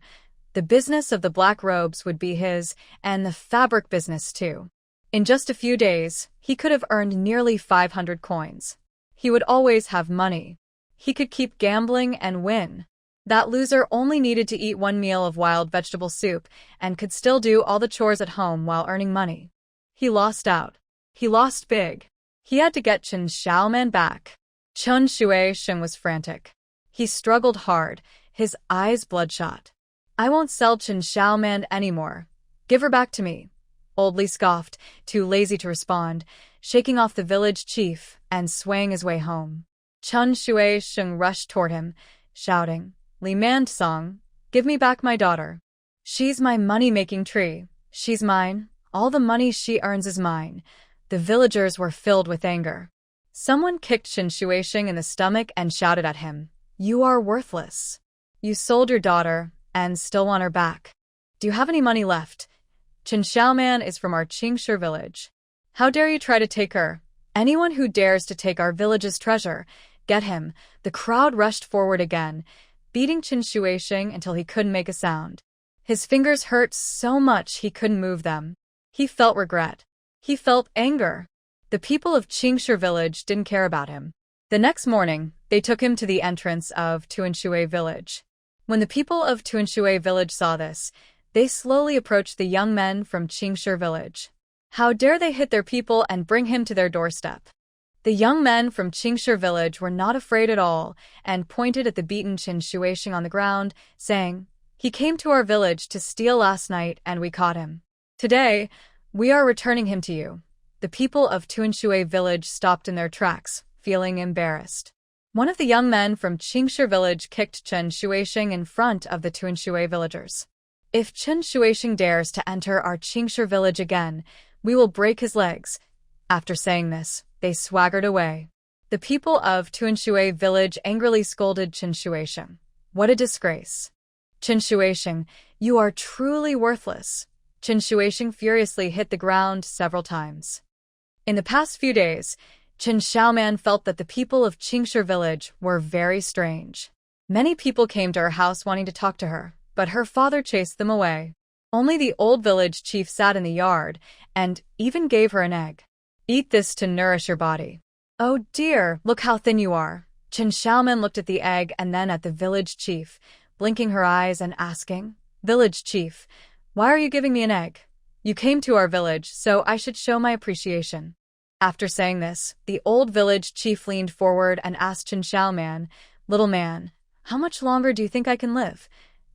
the business of the black robes would be his, and the fabric business too. In just a few days, he could have earned nearly 500 coins. He would always have money. He could keep gambling and win. That loser only needed to eat one meal of wild vegetable soup and could still do all the chores at home while earning money. He lost out. He lost big. He had to get Chen Xiaoman back. Chen Shuaisheng was frantic. He struggled hard, his eyes bloodshot. I won't sell Chen Xiaoman anymore. Give her back to me. Old Li scoffed, too lazy to respond, shaking off the village chief and swaying his way home. Chen Shuaisheng rushed toward him, shouting, Li Man-song, give me back my daughter. She's my money-making tree. She's mine. All the money she earns is mine. The villagers were filled with anger. Someone kicked Chen Shuaisheng in the stomach and shouted at him, You are worthless. You sold your daughter and still want her back. Do you have any money left? Chen Xiaoman is from our Qingshi village. How dare you try to take her? Anyone who dares to take our village's treasure, get him. The crowd rushed forward again, beating Chen Shuaisheng until he couldn't make a sound. His fingers hurt so much he couldn't move them. He felt regret. He felt anger. The people of Qingshi village didn't care about him. The next morning, they took him to the entrance of Tuanshui village. When the people of Tuanshui village saw this, they slowly approached the young men from Qingshi village. How dare they hit their people and bring him to their doorstep? The young men from Qingshi village were not afraid at all and pointed at the beaten Chen Shuaisheng on the ground, saying, He came to our village to steal last night and we caught him. Today, we are returning him to you. The people of Tuanshui village stopped in their tracks, feeling embarrassed. One of the young men from Qingshi village kicked Chen Shuaisheng in front of the Tuanshui villagers. If Chen Shuaisheng dares to enter our Qingshi village again, we will break his legs. After saying this, they swaggered away. The people of Tuanshui village angrily scolded Chen Shuaisheng. What a disgrace. Chen Shuaisheng, you are truly worthless. Chen Shuaisheng furiously hit the ground several times. In the past few days, Chen Xiaoman felt that the people of Qingshi village were very strange. Many people came to her house wanting to talk to her, but her father chased them away. Only the old village chief sat in the yard and even gave her an egg. Eat this to nourish your body. Oh dear, look how thin you are. Chen Xiaoman looked at the egg and then at the village chief, blinking her eyes and asking, Village chief, why are you giving me an egg? You came to our village, so I should show my appreciation. After saying this, the old village chief leaned forward and asked Chen Xiaoman, Little man, how much longer do you think I can live?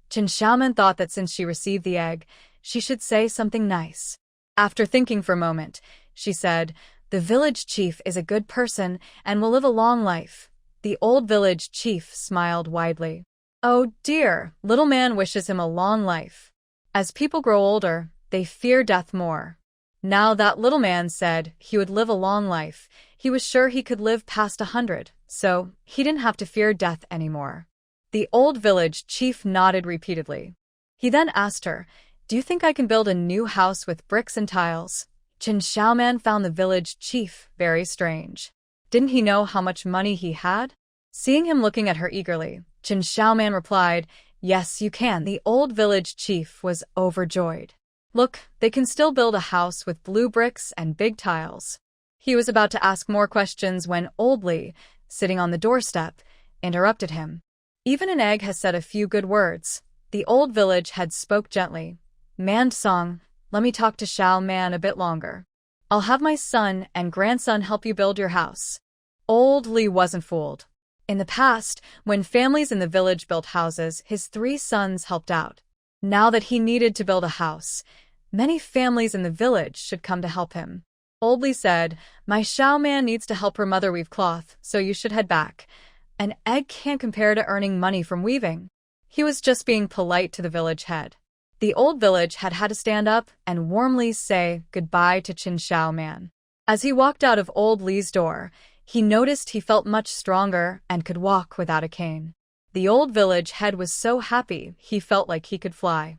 Chen Xiaoman thought that since she received the egg, she should say something nice. After thinking for a moment, she said, The village chief is a good person and will live a long life. The old village chief smiled widely. Oh dear, little man wishes him a long life. As people grow older, they fear death more. Now that little man said he would live a long life, he was sure he could live past 100, so he didn't have to fear death anymore. The old village chief nodded repeatedly. He then asked her, Do you think I can build a new house with bricks and tiles? Chen Xiaoman found the village chief very strange. Didn't he know how much money he had? Seeing him looking at her eagerly, Chen Xiaoman replied, Yes, you can. The old village chief was overjoyed. Look, they can still build a house with blue bricks and big tiles. He was about to ask more questions when Old Li, sitting on the doorstep, interrupted him. Even an egg has said a few good words. The old village had spoke gently. Man-song, let me talk to Xiao Man a bit longer. I'll have my son and grandson help you build your house. Old Li wasn't fooled. In the past, when families in the village built houses, his 3 sons helped out. Now that he needed to build a house, many families in the village should come to help him. Old Li said, My Xiao Man needs to help her mother weave cloth, so you should head back. An egg can't compare to earning money from weaving. He was just being polite to the village head. The old village had had to stand up and warmly say goodbye to Qin Shao Man. As he walked out of old Li's door, he noticed he felt much stronger and could walk without a cane. The old village head was so happy he felt like he could fly.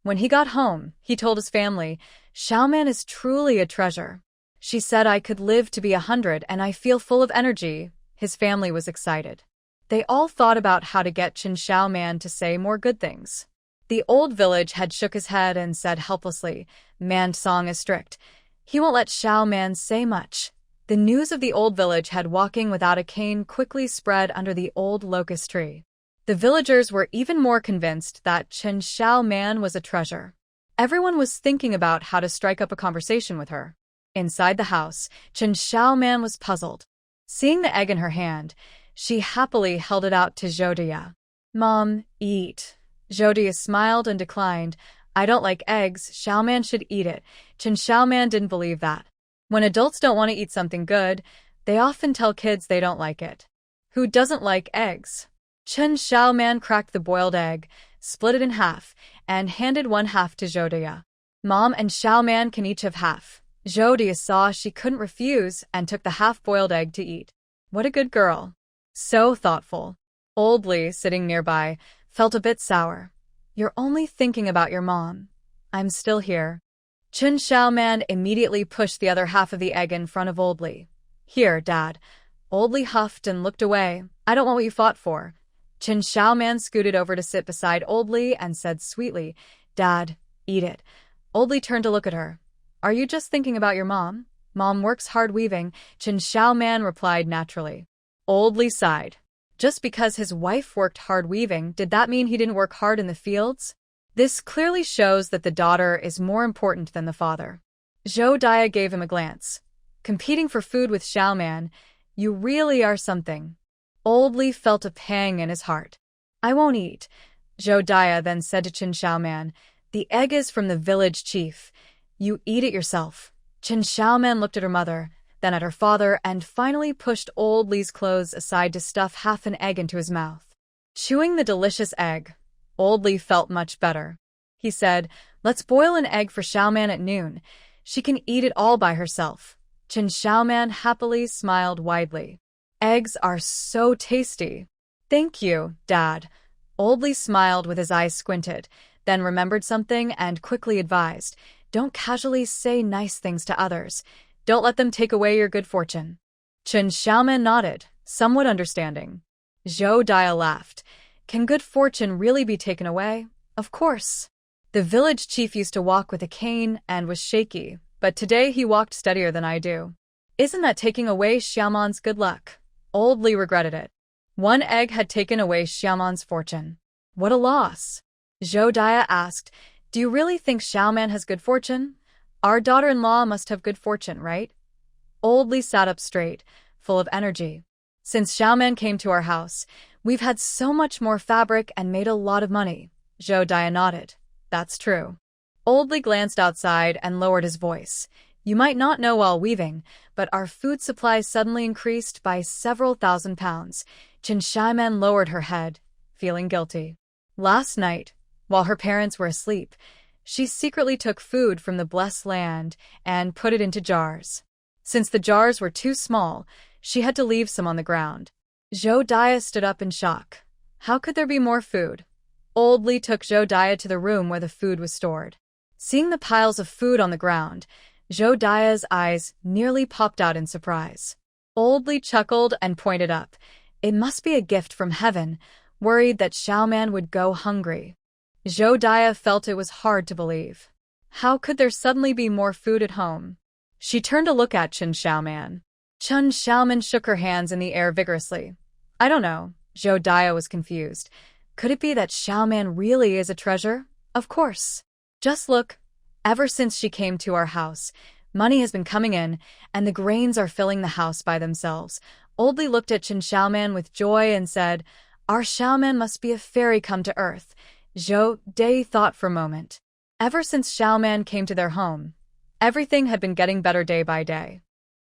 When he got home, he told his family, "Shao Man is truly a treasure. She said I could live to be 100 and I feel full of energy." His family was excited. They all thought about how to get Qin Shao Man to say more good things. The old village head shook his head and said helplessly, "Man Song is strict. He won't let Shao Man say much." The news of the old village head walking without a cane quickly spread under the old locust tree. The villagers were even more convinced that Qin Shao Man was a treasure. Everyone was thinking about how to strike up a conversation with her. Inside the house, Qin Shao Man was puzzled. Seeing the egg in her hand, she happily held it out to Zhoudia. "Mom, eat." Zhoudia smiled and declined. "I don't like eggs. Shao Man should eat it." Qin Shao Man didn't believe that. When adults don't want to eat something good, they often tell kids they don't like it. Who doesn't like eggs? Qin Shao Man cracked the boiled egg, split it in half, and handed one half to Zhoudia. "Mom and Shao Man can each have half." Zhoudia saw she couldn't refuse and took the half-boiled egg to eat. What a good girl. So thoughtful. Old Li, sitting nearby, felt a bit sour. "You're only thinking about your mom. I'm still here." Qin Shao Man immediately pushed the other half of the egg in front of Old Li. "Here, Dad." Old Li huffed and looked away. "I don't want what you fought for." Qin Shao Man scooted over to sit beside Old Li and said sweetly, "Dad, eat it." Old Li turned to look at her. "Are you just thinking about your mom?" "Mom works hard weaving," Qin Shao Man replied naturally. Old Li sighed. Just because his wife worked hard weaving, did that mean he didn't work hard in the fields? This clearly shows that the daughter is more important than the father. Zhoudia gave him a glance. "Competing for food with Shao Man, you really are something." Old Li felt a pang in his heart. "I won't eat." Zhoudia then said to Qin Shao Man, "The egg is from the village chief. You eat it yourself." Qin Shao Man looked at her mother, then at her father, and finally pushed Old Li's clothes aside to stuff half an egg into his mouth. Chewing the delicious egg, Old Li felt much better. He said, "Let's boil an egg for Shao Man at noon. She can eat it all by herself." Qin Shao Man happily smiled widely. "Eggs are so tasty." "Thank you, Dad." Old Li smiled with his eyes squinted, then remembered something and quickly advised, "Don't casually say nice things to others. Don't let them take away your good fortune." Qin Shao Man nodded, somewhat understanding. Zhoudia laughed. "Can good fortune really be taken away?" "Of course." The village chief used to walk with a cane and was shaky, but today he walked steadier than I do. "Isn't that taking away Xiaoman's good luck?" Old Li regretted it. One egg had taken away Xiaoman's fortune. What a loss. Zhoudia asked, "Do you really think Xiaoman has good fortune? Our daughter-in-law must have good fortune, right?" Old Li sat up straight, full of energy. "Since Xiaoman came to our house, we've had so much more fabric and made a lot of money." Zhoudia nodded. "That's true." Old Li glanced outside and lowered his voice. "You might not know while weaving, but our food supplies suddenly increased by several £1,000s. Qin Shao Man lowered her head, feeling guilty. Last night, while her parents were asleep, she secretly took food from the blessed land and put it into jars. Since the jars were too small, she had to leave some on the ground. Zhoudia stood up in shock. How could there be more food? Old Li took Zhoudia to the room where the food was stored. Seeing the piles of food on the ground, Zhoudia's eyes nearly popped out in surprise. Old Li chuckled and pointed up. It must be a gift from heaven, worried that Xiaoman would go hungry. Zhoudia felt it was hard to believe. How could there suddenly be more food at home? She turned to look at Qin Xiaoman. Qin Xiaoman shook her hands in the air vigorously. I don't know. Zhoudia was confused. Could it be that Xiaoman really is a treasure? Of course. Just look. Ever since she came to our house, money has been coming in, and the grains are filling the house by themselves. Old Li looked at Qin Xiaoman with joy and said, Our Xiaoman must be a fairy come to earth. Zhoudia thought for a moment. Ever since Xiaoman came to their home, everything had been getting better day by day.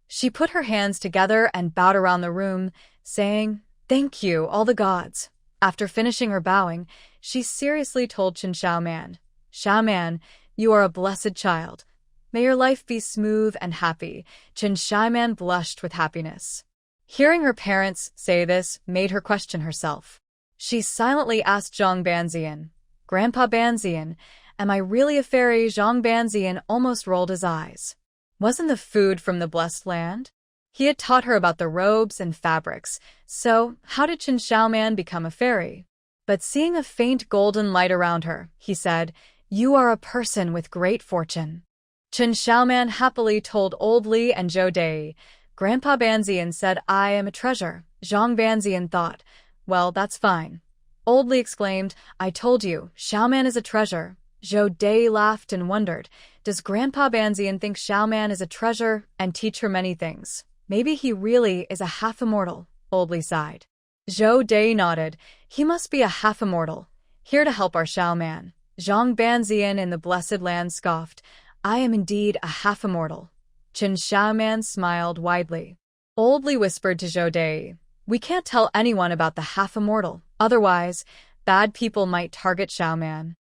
She put her hands together and bowed around the room, saying, Thank you, all the gods. After finishing her bowing, She seriously told Chen Xiaoman, "Xiaoman, you are a blessed child. May your life be smooth and happy." Chen Xiaoman blushed with happiness. Hearing her parents say this made her question herself. She silently asked Zhang Banzian, "Grandpa Banzian, am I really a fairy?" Zhang Banzian almost rolled his eyes. Wasn't the food from the blessed land? He had taught her about the robes and fabrics, so how did Chen Xiaoman become a fairy? But seeing a faint golden light around her, he said, "You are a person with great fortune." Chen Xiaoman happily told Old Li and Zhou Dei. Grandpa Banzian said, "I am a treasure." Zhang Banzian thought, "Well, that's fine." Old Li exclaimed, "I told you, Xiaoman is a treasure." Zhou Dei laughed and wondered, does Grandpa Banzian think Xiaoman is a treasure and teach her many things? Maybe he really is a half-immortal. Old Li sighed. Zhou Dei nodded. He must be a half-immortal, here to help our Xiaoman. Zhang Banzian in the Blessed Land scoffed, "I am indeed a half-immortal." Chen Xiaoman smiled widely. Old Li whispered to Zhou Dei, "We can't tell anyone about the half-immortal, otherwise, bad people might target Xiaoman."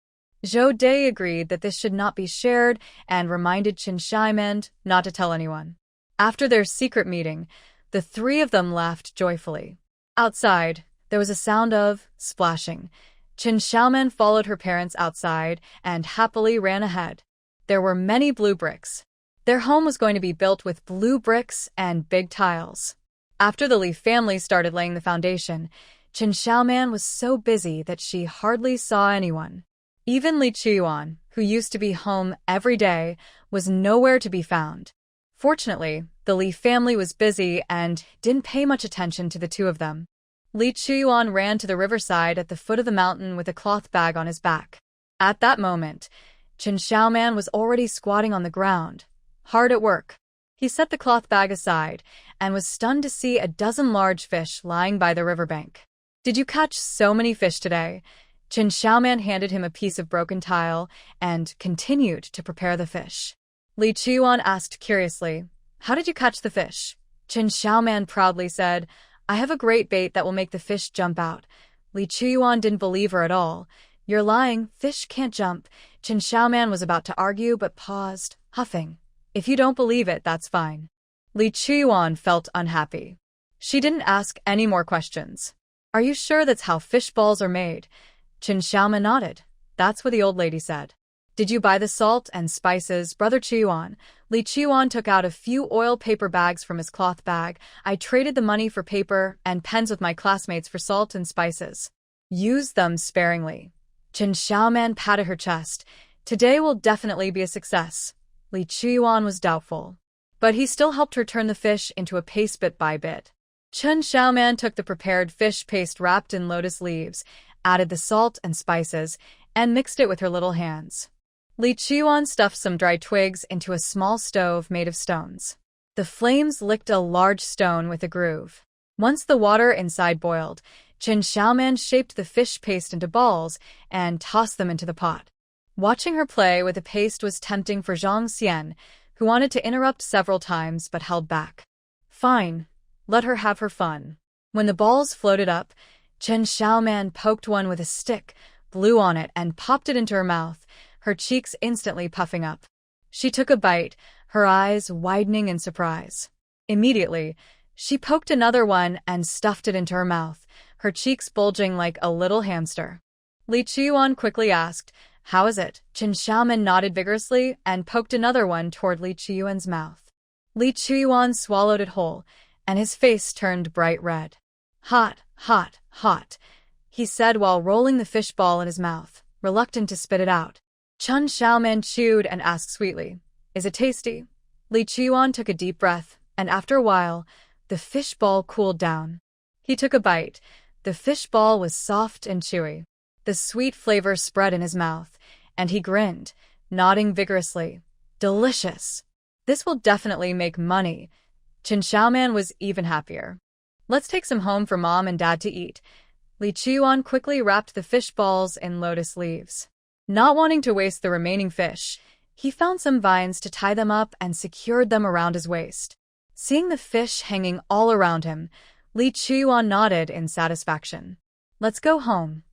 Zhou Dei agreed that this should not be shared and reminded Chen Xiaoman not to tell anyone. After their secret meeting, the three of them laughed joyfully. Outside, there was a sound of splashing. Chen Xiaoman followed her parents outside and happily ran ahead. There were many blue bricks. Their home was going to be built with blue bricks and big tiles. After the Li family started laying the foundation, Chen Xiaoman was so busy that she hardly saw anyone. Even Li Qiyuan, who used to be home every day, was nowhere to be found. Fortunately, the Li family was busy and didn't pay much attention to the two of them. Li Qiyuan ran to the riverside at the foot of the mountain with a cloth bag on his back. At that moment, Chen Xiaoman was already squatting on the ground, hard at work. He set the cloth bag aside and was stunned to see a dozen large fish lying by the riverbank. "Did you catch so many fish today?" Chen Xiaoman handed him a piece of broken tile and continued to prepare the fish. Li Qiyuan asked curiously, "How did you catch the fish?" Chen Xiaoman proudly said, "I have a great bait that will make the fish jump out." Li Qiyuan didn't believe her at all. "You're lying, fish can't jump." Chen Xiaoman was about to argue but paused, huffing. "If you don't believe it, that's fine." Li Qiyuan felt unhappy. She didn't ask any more questions. "Are you sure that's how fish balls are made?" Chen Xiaoman nodded. "That's what the old lady said." "Did you buy the salt and spices, Brother Qiyuan?" Li Qiyuan took out a few oil paper bags from his cloth bag. "I traded the money for paper and pens with my classmates for salt and spices. Use them sparingly." Chen Xiaoman patted her chest. "Today will definitely be a success." Li Qiyuan was doubtful, but he still helped her turn the fish into a paste bit by bit. Chen Xiaoman took the prepared fish paste wrapped in lotus leaves, added the salt and spices, and mixed it with her little hands. Li Qiyuan stuffed some dry twigs into a small stove made of stones. The flames licked a large stone with a groove. Once the water inside boiled, Chen Xiaoman shaped the fish paste into balls and tossed them into the pot. Watching her play with the paste was tempting for Zhang Xian, who wanted to interrupt several times but held back. Fine, let her have her fun. When the balls floated up, Chen Xiaoman poked one with a stick, blew on it, and popped it into her mouth, her cheeks instantly puffing up. She took a bite, her eyes widening in surprise. Immediately, she poked another one and stuffed it into her mouth, her cheeks bulging like a little hamster. Li Qiyuan quickly asked, "How is it?" Chen Xiaoman nodded vigorously and poked another one toward Li Qiyuan's mouth. Li Qiyuan swallowed it whole, and his face turned bright red. "Hot, hot, hot," he said while rolling the fish ball in his mouth, reluctant to spit it out. Chen Xiaoman chewed and asked sweetly, "Is it tasty?" Li Qiyuan took a deep breath, and after a while, the fish ball cooled down. He took a bite. The fish ball was soft and chewy. The sweet flavor spread in his mouth, and he grinned, nodding vigorously. "Delicious. This will definitely make money." Chen Xiaoman was even happier. "Let's take some home for Mom and Dad to eat." Li Qiyuan quickly wrapped the fish balls in lotus leaves. Not wanting to waste the remaining fish, he found some vines to tie them up and secured them around his waist. Seeing the fish hanging all around him, Li Qiyuan nodded in satisfaction. "Let's go home."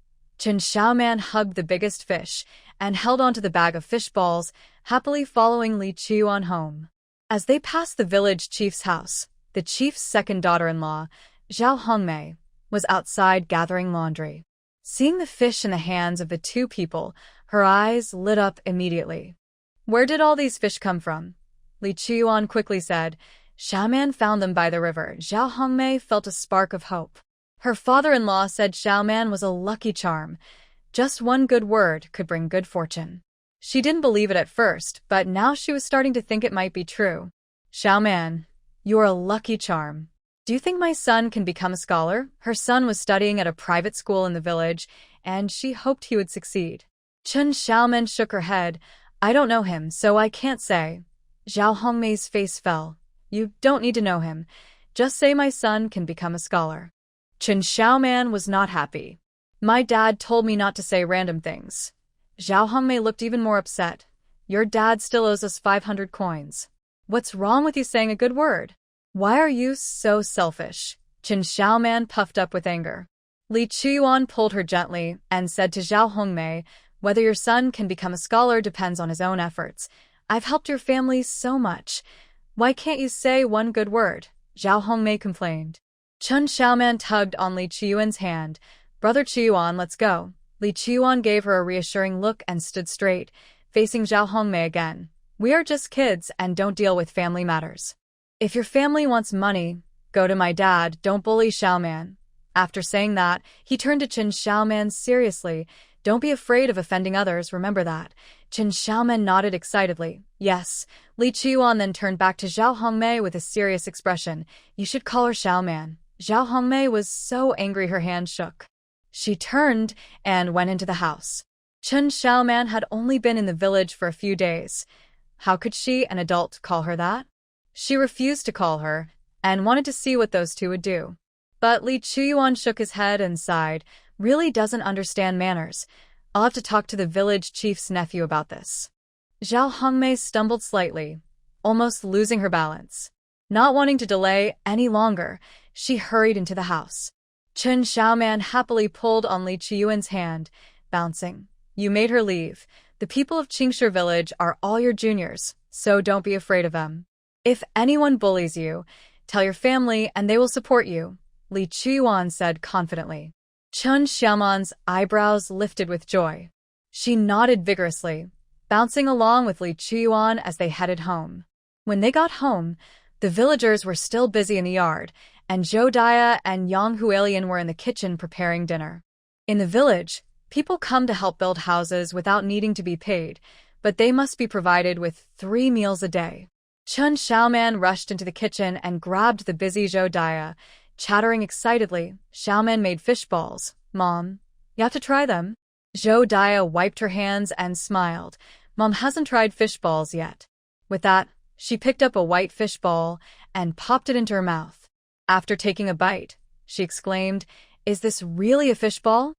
Chen Xiaoman hugged the biggest fish and held onto the bag of fish balls, happily following Li Qiuan home. As they passed the village chief's house, the chief's second daughter-in-law, Zhao Hongmei, was outside gathering laundry. Seeing the fish in the hands of the two people, her eyes lit up immediately. "Where did all these fish come from?" Li Qiuan quickly said. "Xiaoman found them by the river." Zhao Hongmei felt a spark of hope. Her father-in-law said Xiaoman was a lucky charm. Just one good word could bring good fortune. She didn't believe it at first, but now she was starting to think it might be true. "Xiaoman, you're a lucky charm. Do you think my son can become a scholar?" Her son was studying at a private school in the village, and she hoped he would succeed. Chen Xiaoman shook her head. "I don't know him, so I can't say." Zhao Hongmei's face fell. "You don't need to know him. Just say my son can become a scholar." Chen Xiaoman was not happy. "My dad told me not to say random things." Zhao Hongmei looked even more upset. "Your dad still owes us 500 coins. What's wrong with you saying a good word? Why are you so selfish?" Chen Xiaoman puffed up with anger. Li Qiuan pulled her gently and said to Zhao Hongmei, "Whether your son can become a scholar depends on his own efforts. I've helped your family so much. Why can't you say one good word?" Zhao Hongmei complained. Chen Xiaoman tugged on Li Qiuan's hand. "Brother Qiuan, let's go." Li Qiuan gave her a reassuring look and stood straight, facing Zhao Hongmei again. "We are just kids and don't deal with family matters. If your family wants money, go to my dad, don't bully Xiaoman." After saying that, he turned to Chen Xiaoman seriously. "Don't be afraid of offending others, remember that." Chen Xiaoman nodded excitedly. "Yes." Li Qiuan then turned back to Zhao Hongmei with a serious expression. "You should call her Xiaoman." Zhao Hongmei was so angry her hand shook. She turned and went into the house. Chen Xiaoman had only been in the village for a few days. How could she, an adult, call her that? She refused to call her and wanted to see what those two would do. But Li Qiuan shook his head and sighed. "Really doesn't understand manners. I'll have to talk to the village chief's nephew about this." Zhao Hongmei stumbled slightly, almost losing her balance. Not wanting to delay any longer, she hurried into the house. Chen Xiaoman happily pulled on Li Qiuan's hand, bouncing. "You made her leave. The people of Qingshi village are all your juniors, so don't be afraid of them. If anyone bullies you, tell your family and they will support you," Li Qiuan said confidently. Chen Xiaoman's eyebrows lifted with joy. She nodded vigorously, bouncing along with Li Qiuan as they headed home. When they got home, the villagers were still busy in the yard, and Zhou Dia and Yang Hualian were in the kitchen preparing dinner. In the village, people come to help build houses without needing to be paid, but they must be provided with 3 meals a day. Chen Xiaoman rushed into the kitchen and grabbed the busy Zhou Dia, chattering excitedly. "Xiaoman made fish balls. Mom, you have to try them." Zhou Dia wiped her hands and smiled. "Mom hasn't tried fish balls yet." With that, she picked up a white fish ball and popped it into her mouth. After taking a bite, she exclaimed, "Is this really a fish ball?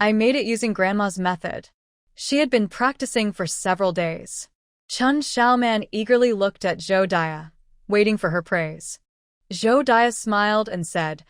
I made it using Grandma's method." She had been practicing for several days. Chen Xiaoman eagerly looked at Zhou Dia, waiting for her praise. Zhou Dia smiled and said,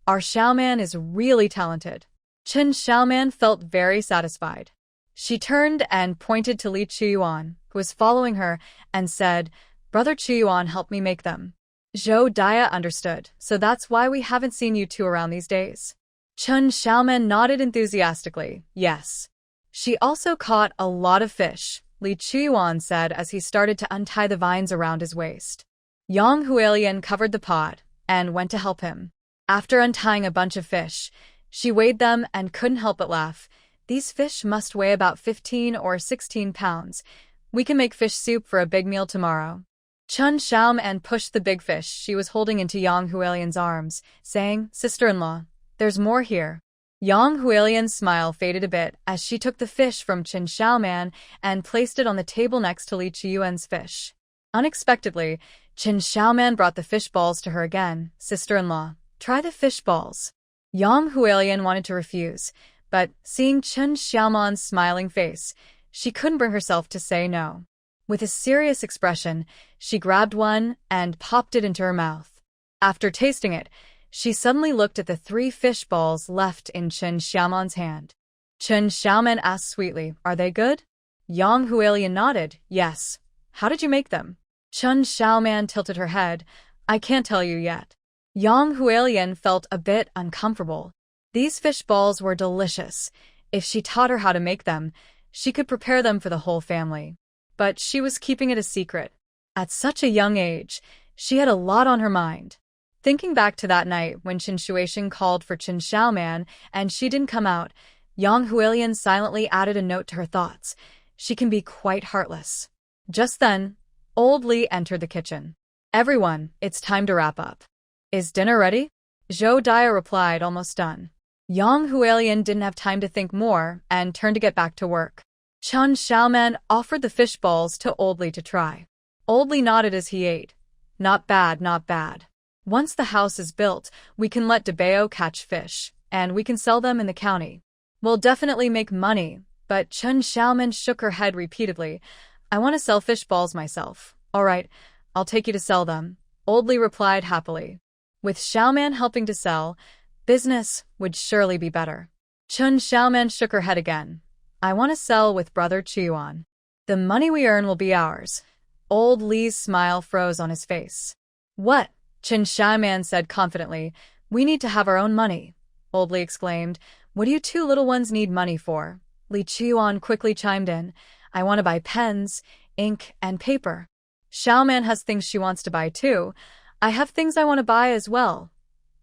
"Our Xiaoman is really talented." Chen Xiaoman felt very satisfied. She turned and pointed to Li Qiuan, who was following her, and said, "Brother Qiuan helped me make them." Zhou Dia understood, "So that's why we haven't seen you two around these days." Chen Xiaoman nodded enthusiastically, "Yes." She also caught a lot of fish, Li Qiuan said as he started to untie the vines around his waist. Yang Hualian covered the pot and went to help him. After untying a bunch of fish, she weighed them and couldn't help but laugh. "These fish must weigh about 15 or 16 pounds. We can make fish soup for a big meal tomorrow." Chen Xiaoman pushed the big fish she was holding into Yang Hualian's arms, saying, "Sister-in-law, there's more here." Yang Hualian's smile faded a bit as she took the fish from Chen Xiaoman and placed it on the table next to Li Qiuan's fish. Unexpectedly, Chen Xiaoman brought the fish balls to her again. "Sister-in-law, try the fish balls." Yang Hualian wanted to refuse, but seeing Chen Xiaoman's smiling face, she couldn't bring herself to say no. With a serious expression, she grabbed one and popped it into her mouth. After tasting it, she suddenly looked at the 3 fish balls left in Chen Xiaoman's hand. Chen Xiaoman asked sweetly, "Are they good?" Yang Hualian nodded, "Yes." "How did you make them?" Chen Xiaoman tilted her head. "I can't tell you yet." Yang Hualian felt a bit uncomfortable. These fish balls were delicious. If she taught her how to make them, she could prepare them for the whole family. But she was keeping it a secret. At such a young age, she had a lot on her mind. Thinking back to that night when Qin Shuixian called for Qin Xiaoman and she didn't come out, Yang Huilian silently added a note to her thoughts. She can be quite heartless. Just then, old Li entered the kitchen. "Everyone, it's time to wrap up." "Is dinner ready?" Zhou Dia replied, almost done. Yang Huilian didn't have time to think more and turned to get back to work. Chen Xiaoman offered the fish balls to Old Li to try. Old Li nodded as he ate. "Not bad, not bad. Once the house is built, we can let Debao catch fish, and we can sell them in the county. We'll definitely make money," but Chen Xiaoman shook her head repeatedly. "I want to sell fish balls myself." "All right, I'll take you to sell them," Old Li replied happily. With Xiaoman helping to sell, business would surely be better. Chen Xiaoman shook her head again. "I want to sell with Brother Qiyuan. The money we earn will be ours." Old Li's smile froze on his face. "What?" Chen Xiaoman said confidently. "We need to have our own money," Old Li exclaimed. "What do you two little ones need money for?" Li Qiyuan quickly chimed in. "I want to buy pens, ink, and paper." "Xiaoman has things she wants to buy too. I have things I want to buy as well,"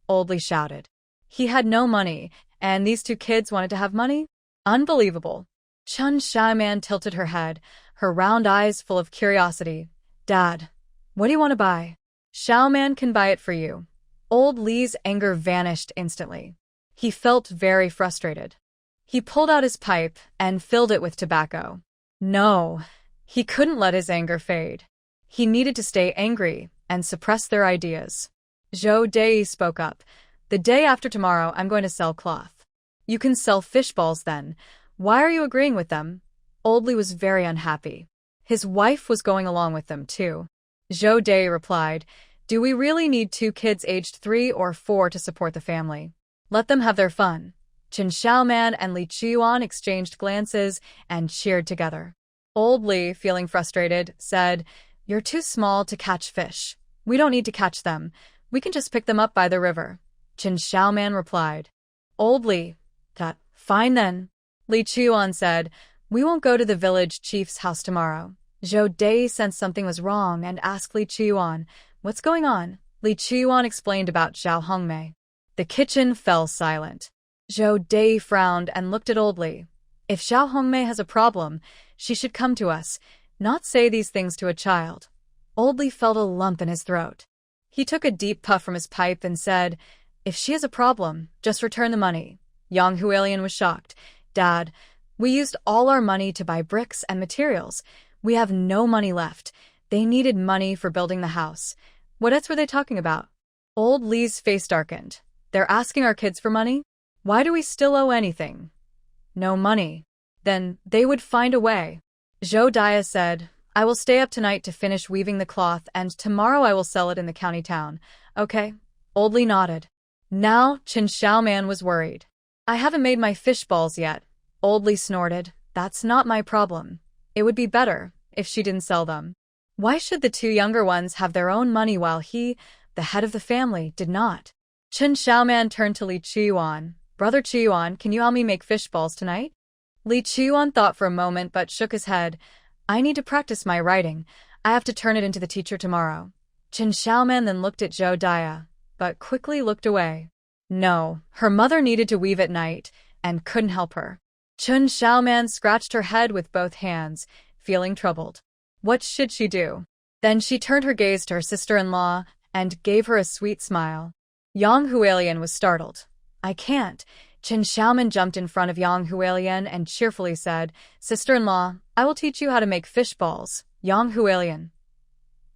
Old Li shouted. He had no money, and these two kids wanted to have money? Unbelievable. Chen Xiaoman tilted her head, her round eyes full of curiosity. "Dad, what do you want to buy?" "Xiaoman can buy it for you." Old Li's anger vanished instantly. He felt very frustrated. He pulled out his pipe and filled it with tobacco. No, he couldn't let his anger fade. He needed to stay angry and suppress their ideas. Zhou Dei spoke up. "The day after tomorrow, I'm going to sell cloth. You can sell fish balls then. Why are you agreeing with them?" Old Li was very unhappy. His wife was going along with them too. Zhou Dei replied, "Do we really need two kids aged 3 or 4 to support the family? Let them have their fun." Qin Xiaoman and Li Qiyuan exchanged glances and cheered together. Old Li, feeling frustrated, said, "You're too small to catch fish. We don't need to catch them. We can just pick them up by the river." Qin Xiaoman replied. Old Li, "That, fine then." Li Qiyuan said, "We won't go to the village chief's house tomorrow." Zhou Dei sensed something was wrong and asked Li Qiyuan, "What's going on?" Li Qiyuan explained about Zhao Hongmei. The kitchen fell silent. Zhou Dei frowned and looked at Old Li. "If Zhao Hongmei has a problem, she should come to us, not say these things to a child." Old Li felt a lump in his throat. He took a deep puff from his pipe and said, "If she has a problem, just return the money." Yang Huilian was shocked. "Dad, we used all our money to buy bricks and materials. We have no money left. They needed money for building the house. What else were they talking about?" Old Li's face darkened. "They're asking our kids for money? Why do we still owe anything?" "No money. Then they would find a way." Zhou Dia said, "I will stay up tonight to finish weaving the cloth, and tomorrow I will sell it in the county town." "Okay." Old Li nodded. Now Qin Xiaoman was worried. "I haven't made my fish balls yet." Old Li snorted. "That's not my problem. It would be better if she didn't sell them. Why should the two younger ones have their own money while he, the head of the family, did not?" Qin Xiaoman turned to Li Qiyuan. "Brother Qiyuan, can you help me make fish balls tonight?" Li Qiyuan thought for a moment but shook his head. "I need to practice my writing. I have to turn it into the teacher tomorrow." Qin Xiaoman then looked at Zhou Dia, but quickly looked away. No, her mother needed to weave at night and couldn't help her. Qin Xiaoman scratched her head with both hands, feeling troubled. What should she do? Then she turned her gaze to her sister-in-law and gave her a sweet smile. Yang Huilian was startled. "I can't." Qin Xiaoman jumped in front of Yang Huilian and cheerfully said, "Sister-in-law, I will teach you how to make fish balls." Yang Huilian.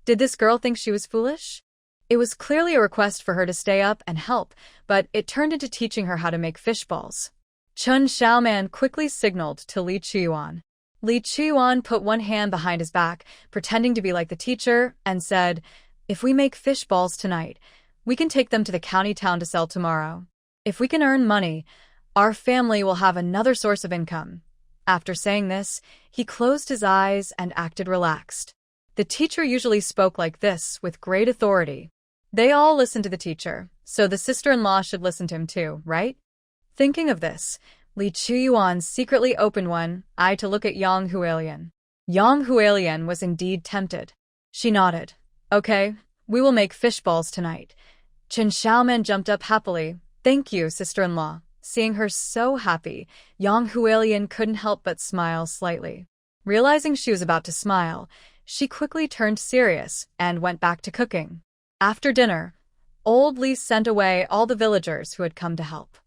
Did this girl think she was foolish? It was clearly a request for her to stay up and help, but it turned into teaching her how to make fish balls. Qin Xiaoman quickly signaled to Li Qiyuan. Li Qiyuan put one hand behind his back, pretending to be like the teacher, and said, "If we make fish balls tonight, we can take them to the county town to sell tomorrow. If we can earn money, Our family will have another source of income. After saying this, he closed his eyes and acted relaxed. The teacher usually spoke like this with great authority. They all listened to the teacher, so the sister-in-law should listen to him too, right? Thinking of this, Li Chuyuan secretly opened one eye to look at Yang Hualian. Yang Hualian was indeed tempted. She nodded. Okay, we will make fish balls tonight. Chen Xiaoman jumped up happily. Thank you, sister-in-law. Seeing her so happy, Yang Hualian couldn't help but smile slightly. Realizing she was about to smile, she quickly turned serious and went back to cooking. After dinner, old Li sent away all the villagers who had come to help.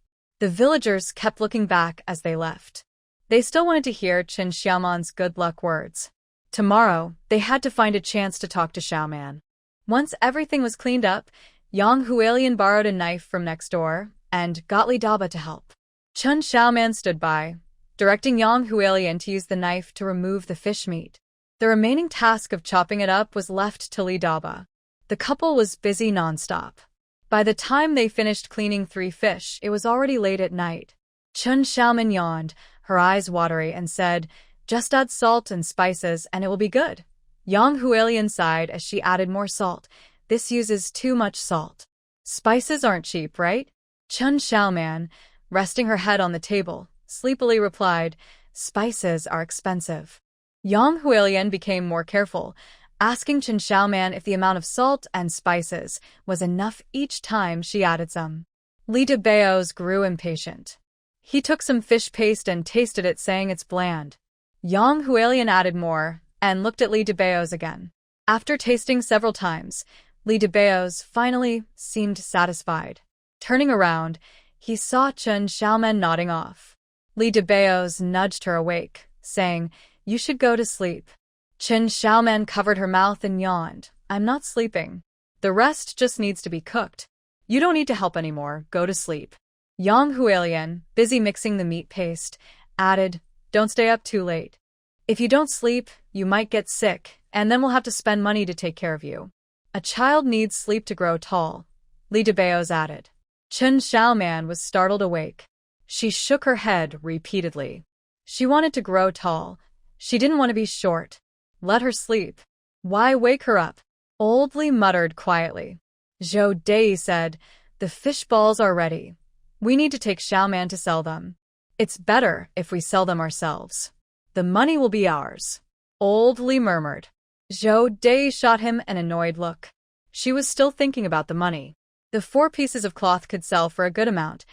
The villagers kept looking back as they left. They still wanted to hear Chen Xiaoman's good luck words. Tomorrow, they had to find a chance to talk to Xiaoman. Once everything was cleaned up, Yang Hualian borrowed a knife from next door and got Li Daba to help. Chen Xiaoman stood by, directing Yang Hualian to use the knife to remove the fish meat. The remaining task of chopping it up was left to Li Daba. The couple was busy nonstop. By the time they finished cleaning 3 fish, it was already late at night. Chen Xiaoman yawned, her eyes watery, and said, "Just add salt and spices and it will be good." Yang Hualian sighed as she added more salt. "This uses too much salt." "Spices aren't cheap, right?" Chen Xiaoman, resting her head on the table, sleepily replied, "Spices are expensive." Yang Hualian became more careful, asking Chen Xiaoman if the amount of salt and spices was enough each time she added some. Li Dabao's grew impatient. He took some fish paste and tasted it, saying it's bland. Yang Hualian added more and looked at Li Dabao's again. After tasting several times, Li Dabao's finally seemed satisfied. Turning around, he saw Chen Xiaoman nodding off. Li Dabao's nudged her awake, saying, "You should go to sleep." Chen Xiaoman covered her mouth and yawned. "I'm not sleeping. The rest just needs to be cooked. You don't need to help anymore. Go to sleep." Yang Hualian, busy mixing the meat paste, added, "Don't stay up too late. If you don't sleep, you might get sick, and then we'll have to spend money to take care of you. A child needs sleep to grow tall," Li Dabao's added. Chen Xiaoman was startled awake. She shook her head repeatedly. She wanted to grow tall. She didn't want to be short. Let her sleep. Why wake her up? Old Li muttered quietly. Zhou Dei said, "The fish balls are ready. We need to take Xiaoman to sell them. It's better if we sell them ourselves. The money will be ours." Old Li murmured. Zhou Dei shot him an annoyed look. She was still thinking about the money. The 4 pieces of cloth could sell for a good amount.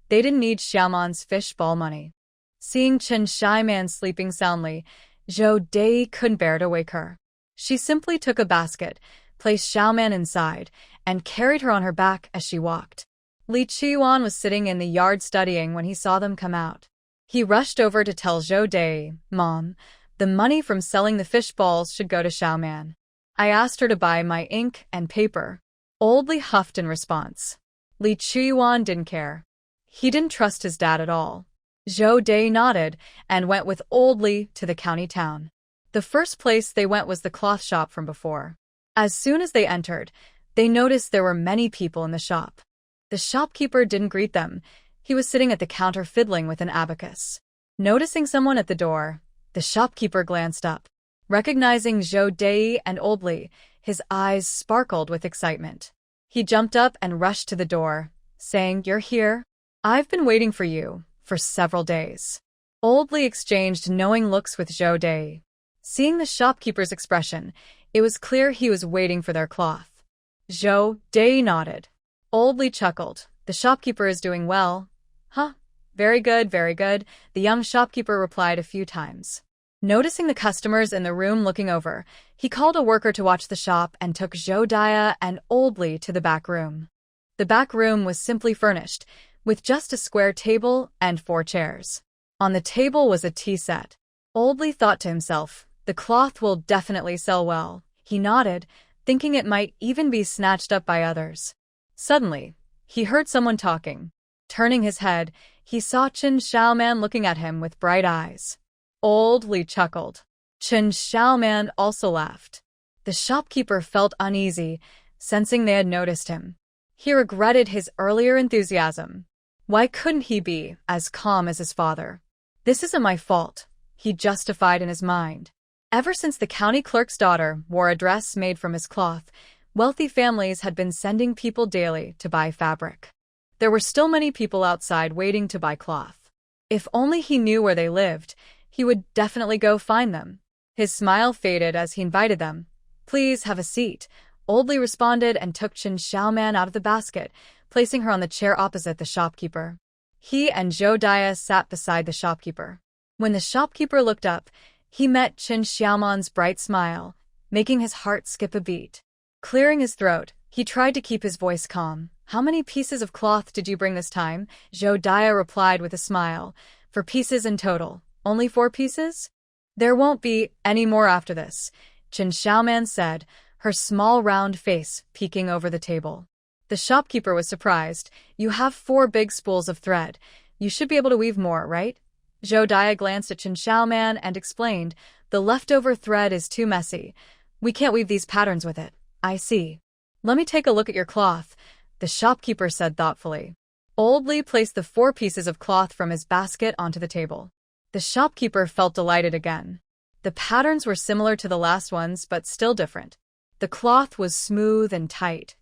They didn't need Xiaoman's fish ball money. Seeing Chen Xiaoman sleeping soundly, Zhou Dei couldn't bear to wake her. She simply took a basket, placed Xiaoman inside, and carried her on her back as she walked. Li Qiuan was sitting in the yard studying when he saw them come out. He rushed over to tell Zhou Dei, "Mom, the money from selling the fish balls should go to Xiaoman. I asked her to buy my ink and paper." Old Li huffed in response. Li Qiuan didn't care. He didn't trust his dad at all. Zhou Dei nodded and went with Old Li to the county town. The first place they went was the cloth shop from before. As soon as they entered, they noticed there were many people in the shop. The shopkeeper didn't greet them. He was sitting at the counter fiddling with an abacus. Noticing someone at the door, the shopkeeper glanced up. Recognizing Zhou Dei and Old Li, his eyes sparkled with excitement. He jumped up and rushed to the door, saying, "You're here? I've been waiting for you for several days." Old Li exchanged knowing looks with Zhou Dei. Seeing the shopkeeper's expression, it was clear he was waiting for their cloth. Zhou Dei nodded. Old Li chuckled. "The shopkeeper is doing well." "Huh, very good, very good," the young shopkeeper replied a few times. Noticing the customers in the room looking over, he called a worker to watch the shop and took Zhou Dai and Old Li to the back room. The back room was simply furnished, with just a square table and 4 chairs. On the table was a tea set. Old Li thought to himself, "The cloth will definitely sell well." He nodded, thinking it might even be snatched up by others. Suddenly, he heard someone talking. Turning his head, he saw Chen Xiaoman looking at him with bright eyes. Old Li chuckled. Chen Xiaoman also laughed. The shopkeeper felt uneasy, sensing they had noticed him. He regretted his earlier enthusiasm. Why couldn't he be as calm as his father? This isn't my fault, he justified in his mind. Ever since the county clerk's daughter wore a dress made from his cloth, wealthy families had been sending people daily to buy fabric. There were still many people outside waiting to buy cloth. If only he knew where they lived, he would definitely go find them. His smile faded as he invited them. "Please have a seat," Oldly responded and took Chen Xiaoman out of the basket, placing her on the chair opposite the shopkeeper. He and Zhou Dia sat beside the shopkeeper. When the shopkeeper looked up, he met Chen Xiaoman's bright smile, making his heart skip a beat. Clearing his throat, he tried to keep his voice calm. "How many pieces of cloth did you bring this time?" Zhou Dia replied with a smile. "4 pieces in total. Only 4 pieces? There won't be any more after this," Chen Xiaoman said, her small round face peeking over the table. The shopkeeper was surprised. "You have 4 big spools of thread. You should be able to weave more, right?" Zhou Dia glanced at Chen Xiaoman and explained, "The leftover thread is too messy. We can't weave these patterns with it." "I see. Let me take a look at your cloth," the shopkeeper said thoughtfully. Oldly placed the 4 pieces of cloth from his basket onto the table. The shopkeeper felt delighted again. The patterns were similar to the last ones, but still different. The cloth was smooth and tight.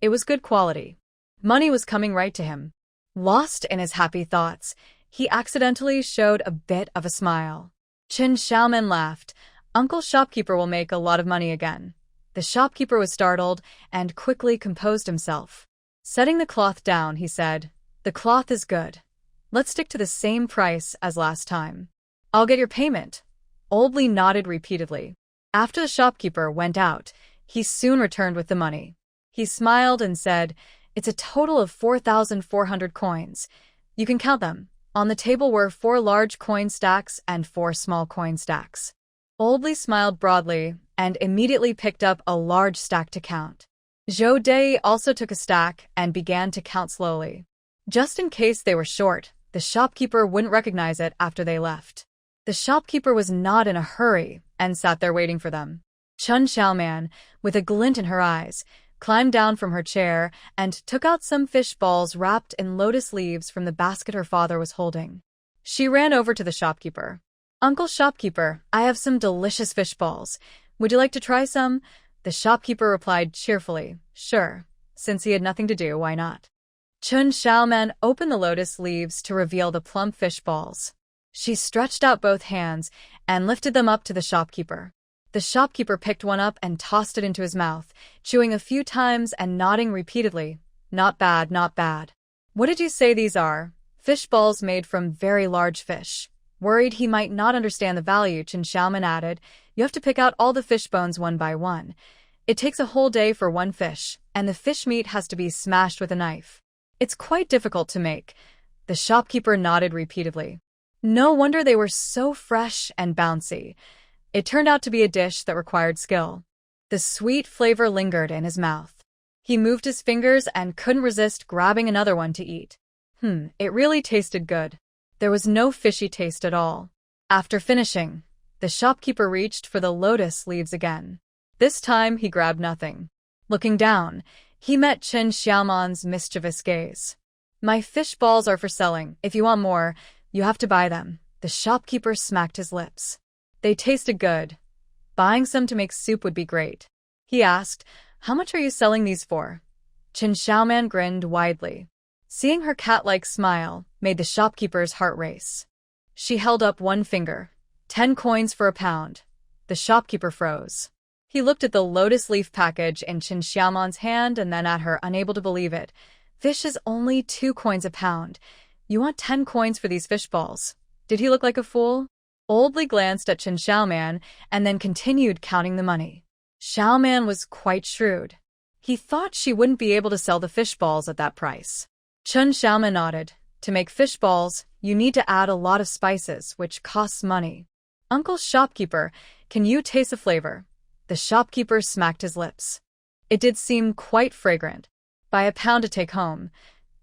It was good quality. Money was coming right to him. Lost in his happy thoughts, he accidentally showed a bit of a smile. Chen Xiaoman laughed. "Uncle Shopkeeper will make a lot of money again." The shopkeeper was startled and quickly composed himself. Setting the cloth down, he said, "The cloth is good. Let's stick to the same price as last time." "I'll get your payment." Oldly nodded repeatedly. After the shopkeeper went out, he soon returned with the money. He smiled and said, "It's a total of 4,400 coins. You can count them." On the table were 4 large coin stacks and 4 small coin stacks. Oldly smiled broadly and immediately picked up a large stack to count. Zhou Dei also took a stack and began to count slowly. Just in case they were short, the shopkeeper wouldn't recognize it after they left. The shopkeeper was not in a hurry and sat there waiting for them. Chen Xiaoman, with a glint in her eyes, climbed down from her chair and took out some fish balls wrapped in lotus leaves from the basket her father was holding. She ran over to the shopkeeper. "Uncle Shopkeeper, I have some delicious fish balls. Would you like to try some?" The shopkeeper replied cheerfully, "Sure. Since he had nothing to do, why not?" Chen Xiaoman opened the lotus leaves to reveal the plump fish balls. She stretched out both hands and lifted them up to the shopkeeper. The shopkeeper picked one up and tossed it into his mouth, chewing a few times and nodding repeatedly. "Not bad, not bad." "What did you say these are?" "Fish balls made from very large fish." Worried he might not understand the value, Chen Xiaoman added, "You have to pick out all the fish bones one by one. It takes a whole day for one fish, and the fish meat has to be smashed with a knife. It's quite difficult to make." The shopkeeper nodded repeatedly. No wonder they were so fresh and bouncy. It turned out to be a dish that required skill. The sweet flavor lingered in his mouth. He moved his fingers and couldn't resist grabbing another one to eat. It really tasted good. There was no fishy taste at all. After finishing, the shopkeeper reached for the lotus leaves again. This time he grabbed nothing. Looking down, he met Chen Xiaoman's mischievous gaze. "My fish balls are for selling. If you want more, you have to buy them." The shopkeeper smacked his lips. They tasted good. "Buying some to make soup would be great." He asked, "How much are you selling these for?" Chen Xiaoman grinned widely. Seeing her cat-like smile made the shopkeeper's heart race. She held up one finger. 10 coins for a pound. The shopkeeper froze. He looked at the lotus leaf package in Chen Xiaoman's hand and then at her, unable to believe it. "Fish is only 2 coins a pound. You want 10 coins for these fish balls?" Did he look like a fool? Oldly glanced at Chen Xiaoman and then continued counting the money. Xiaoman was quite shrewd. He thought she wouldn't be able to sell the fish balls at that price. Chen Xiaoman nodded. "To make fish balls, you need to add a lot of spices, which costs money." "Uncle Shopkeeper, can you taste the flavor?" The shopkeeper smacked his lips. It did seem quite fragrant. "Buy a pound to take home.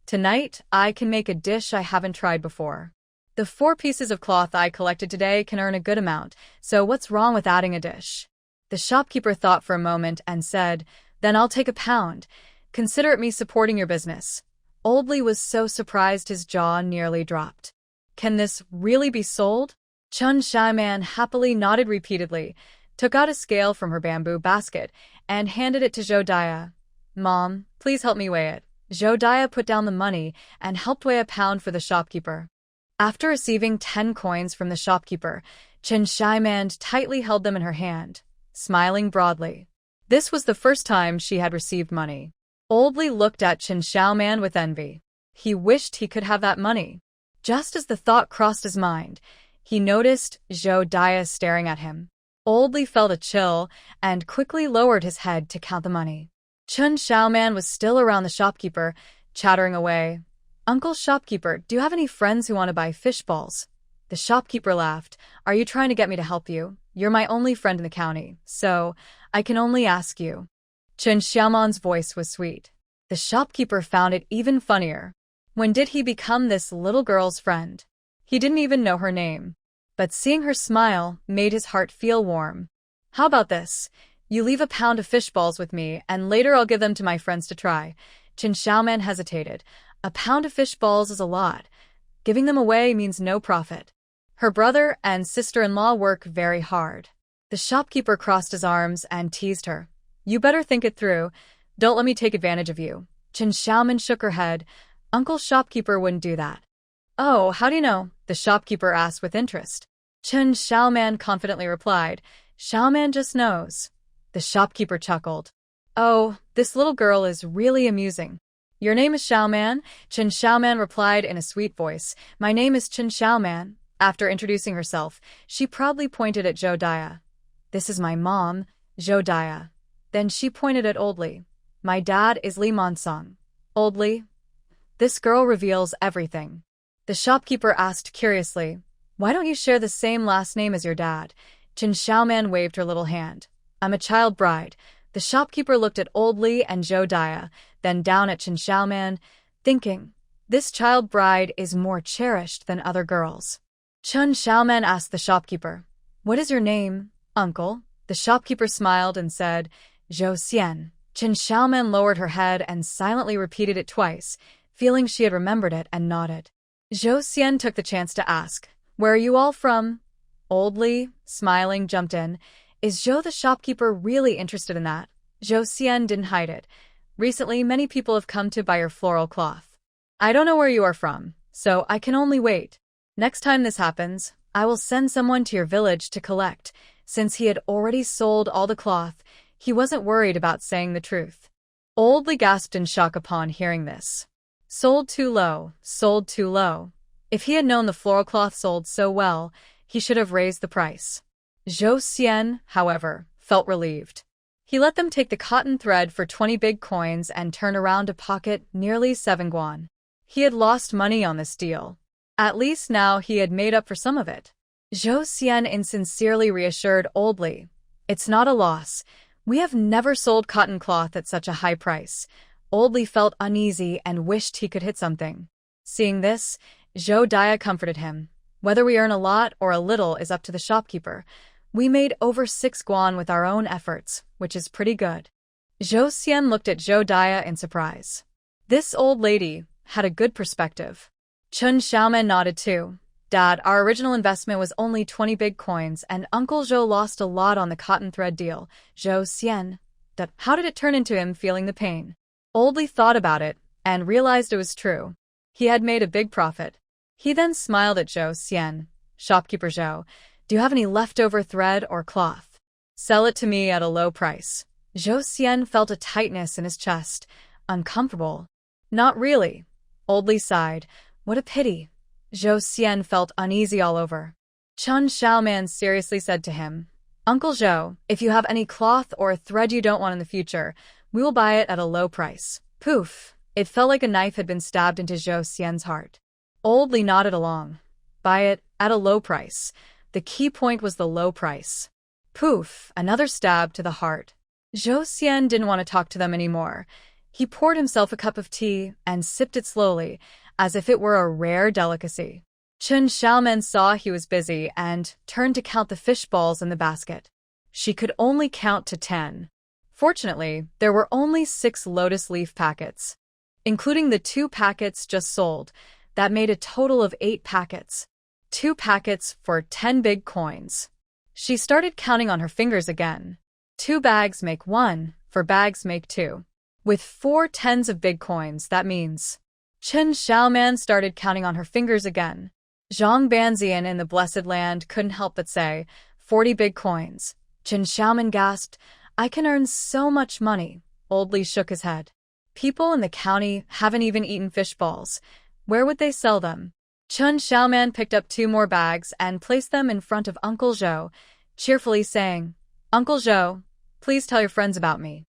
Tonight, I can make a dish I haven't tried before. The 4 pieces of cloth I collected today can earn a good amount, so what's wrong with adding a dish?" The shopkeeper thought for a moment and said, "Then I'll take a pound. Consider it me supporting your business." Oldly was so surprised his jaw nearly dropped. Can this really be sold? Chun Xiaoman happily nodded repeatedly, took out a scale from her bamboo basket, and handed it to Zhou Dia. Mom, please help me weigh it. Zhou Dia put down the money and helped weigh a pound for the shopkeeper. After receiving 10 coins from the shopkeeper, Chun Xiaoman tightly held them in her hand, smiling broadly. This was the first time she had received money. Oldly looked at Chun Xiaoman with envy. He wished he could have that money. Just as the thought crossed his mind, he noticed Zhou Dia staring at him. Oldly felt a chill and quickly lowered his head to count the money. Chun Xiaoman was still around the shopkeeper, chattering away. Uncle shopkeeper, do you have any friends who want to buy fish balls? The shopkeeper laughed. Are you trying to get me to help you? You're my only friend in the county, so I can only ask you. Chun Xiaoman's voice was sweet. The shopkeeper found it even funnier. When did he become this little girl's friend? He didn't even know her name. But seeing her smile made his heart feel warm. How about this? You leave a pound of fish balls with me, and later I'll give them to my friends to try. Chun Xiaoman hesitated. A pound of fish balls is a lot. Giving them away means no profit. Her brother and sister-in-law work very hard. The shopkeeper crossed his arms and teased her. You better think it through. Don't let me take advantage of you. Chun Xiaoman shook her head. Uncle shopkeeper wouldn't do that. Oh, how do you know? The shopkeeper asked with interest. Chun Xiaoman confidently replied. Xiaoman just knows. The shopkeeper chuckled. Oh, this little girl is really amusing. Your name is Xiaoman? Chun Xiaoman replied in a sweet voice. My name is Chun Xiaoman. After introducing herself, she proudly pointed at Zhou Dia. This is my mom, Zhou Dia. Then she pointed at Oldly. My dad is Li Monsong. Oldly? This girl reveals everything. The shopkeeper asked curiously, why don't you share the same last name as your dad? Chun Xiaoman waved her little hand. I'm a child bride. The shopkeeper looked at Oldly and Zhou Dia, then down at Chun Xiaoman, thinking, this child bride is more cherished than other girls. Chun Xiaoman asked the shopkeeper, what is your name, uncle? The shopkeeper smiled and said, Zhou Xian. Chun Xiaoman lowered her head and silently repeated it twice, feeling she had remembered it and nodded. Zhou Xian took the chance to ask, where are you all from? Oldly, smiling, jumped in. Is Zhou the shopkeeper really interested in that? Zhou Xian didn't hide it. Recently, many people have come to buy your floral cloth. I don't know where you are from, so I can only wait. Next time this happens, I will send someone to your village to collect. Since he had already sold all the cloth, he wasn't worried about saying the truth. Oldly gasped in shock upon hearing this. Sold too low, sold too low. If he had known the floral cloth sold so well, he should have raised the price. Zhou Xian, however, felt relieved. He let them take the cotton thread for 20 big coins and turn around to pocket nearly 7 guan. He had lost money on this deal. At least now he had made up for some of it. Zhou Xian insincerely reassured Oldly. It's not a loss. We have never sold cotton cloth at such a high price. Oldly felt uneasy and wished he could hit something. Seeing this, Zhou Dia comforted him. Whether we earn a lot or a little is up to the shopkeeper. We made over 6 guan with our own efforts, which is pretty good. Zhou Xian looked at Zhou Dia in surprise. This old lady had a good perspective. Chun Xiaoman nodded too. Dad, our original investment was only 20 big coins, and Uncle Zhou lost a lot on the cotton thread deal. Zhou Xian. How did it turn into him feeling the pain? Oldly thought about it, and realized it was true. He had made a big profit. He then smiled at Zhou Xian. Shopkeeper Zhou, do you have any leftover thread or cloth? Sell it to me at a low price. Zhou Xian felt a tightness in his chest. Uncomfortable. Not really. Oldly sighed. What a pity. Zhou Xian felt uneasy all over. Chun Xiaoman seriously said to him, Uncle Zhou, if you have any cloth or thread you don't want in the future, we will buy it at a low price. Poof! It felt like a knife had been stabbed into Zhou Xian's heart. Oldly nodded along. Buy it at a low price. The key point was the low price. Poof! Another stab to the heart. Zhou Xian didn't want to talk to them anymore. He poured himself a cup of tea and sipped it slowly, as if it were a rare delicacy. Chun Xiaoman saw he was busy and turned to count the fish balls in the basket. She could only count to 10. Fortunately, there were only 6 lotus leaf packets. including the 2 packets just sold. That made a total of 8 packets. 2 packets for 10 big coins. She started counting on her fingers again. 2 bags make 1, 4 bags make 2. With 4 tens of big coins, that means. Chen Xiaoman started counting on her fingers again. Zhang Banzian in the Blessed Land couldn't help but say, 40 big coins. Chen Xiaoman gasped, I can earn so much money. Old Li shook his head. People in the county haven't even eaten fish balls. Where would they sell them? Chen Xiaoman picked up 2 more bags and placed them in front of Uncle Zhou, cheerfully saying, Uncle Zhou, please tell your friends about me.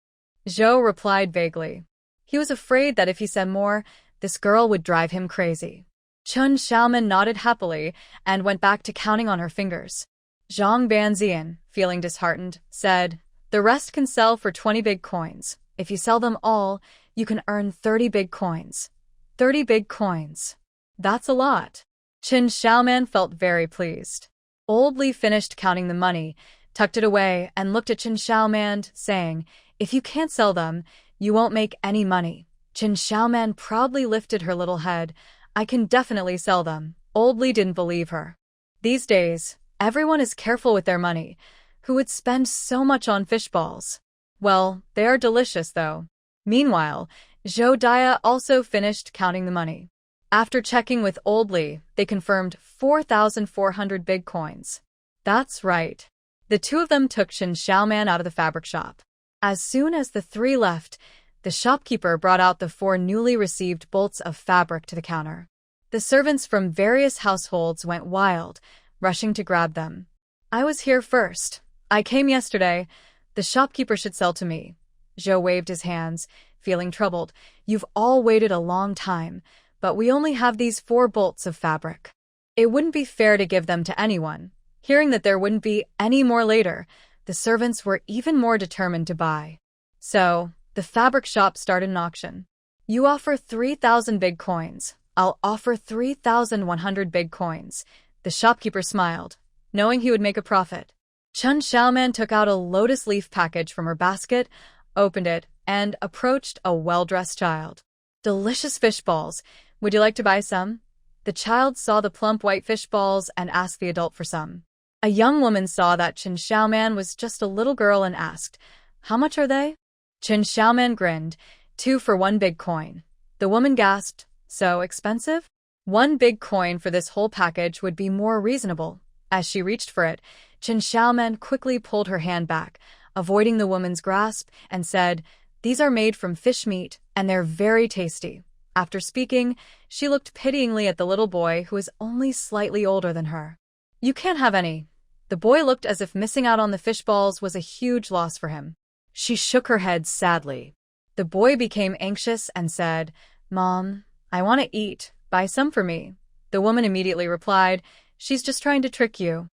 Zhou replied vaguely. He was afraid that if he said more, this girl would drive him crazy. Chen Xiaoman nodded happily and went back to counting on her fingers. Zhang Banzian, feeling disheartened, said, the rest can sell for 20 big coins. If you sell them all, you can earn 30 big coins. 30 big coins. That's a lot. Chen Xiaoman felt very pleased. Old Li finished counting the money, tucked it away, and looked at Chen Xiaoman, saying, if you can't sell them, you won't make any money. Chen Xiaoman proudly lifted her little head. I can definitely sell them. Old Li didn't believe her. These days, everyone is careful with their money. Who would spend so much on fish balls? Well, they are delicious, though. Meanwhile, Zhou Dia also finished counting the money. After checking with Old Li, they confirmed 4,400 big coins. That's right. The 2 of them took Chen Xiaoman out of the fabric shop. As soon as the 3 left, the shopkeeper brought out the 4 newly received bolts of fabric to the counter. The servants from various households went wild, rushing to grab them. I was here first. I came yesterday. The shopkeeper should sell to me. Zhou waved his hands, feeling troubled. You've all waited a long time, but we only have these 4 bolts of fabric. It wouldn't be fair to give them to anyone. Hearing that there wouldn't be any more later, the servants were even more determined to buy. So, the fabric shop started an auction. You offer 3,000 big coins. I'll offer 3,100 big coins. The shopkeeper smiled, knowing he would make a profit. Chen Xiaoman took out a lotus leaf package from her basket, opened it, and approached a well-dressed child. Delicious fish balls. Would you like to buy some? The child saw the plump white fish balls and asked the adult for some. A young woman saw that Chen Xiaoman was just a little girl and asked, how much are they? Chen Xiaoman grinned, 2 for 1 big coin. The woman gasped, so expensive? 1 big coin for this whole package would be more reasonable. As she reached for it, Chen Xiaoman quickly pulled her hand back, avoiding the woman's grasp, and said, these are made from fish meat, and they're very tasty. After speaking, she looked pityingly at the little boy who was only slightly older than her. You can't have any. The boy looked as if missing out on the fish balls was a huge loss for him. She shook her head sadly. The boy became anxious and said, Mom, I want to eat. Buy some for me. The woman immediately replied, she's just trying to trick you.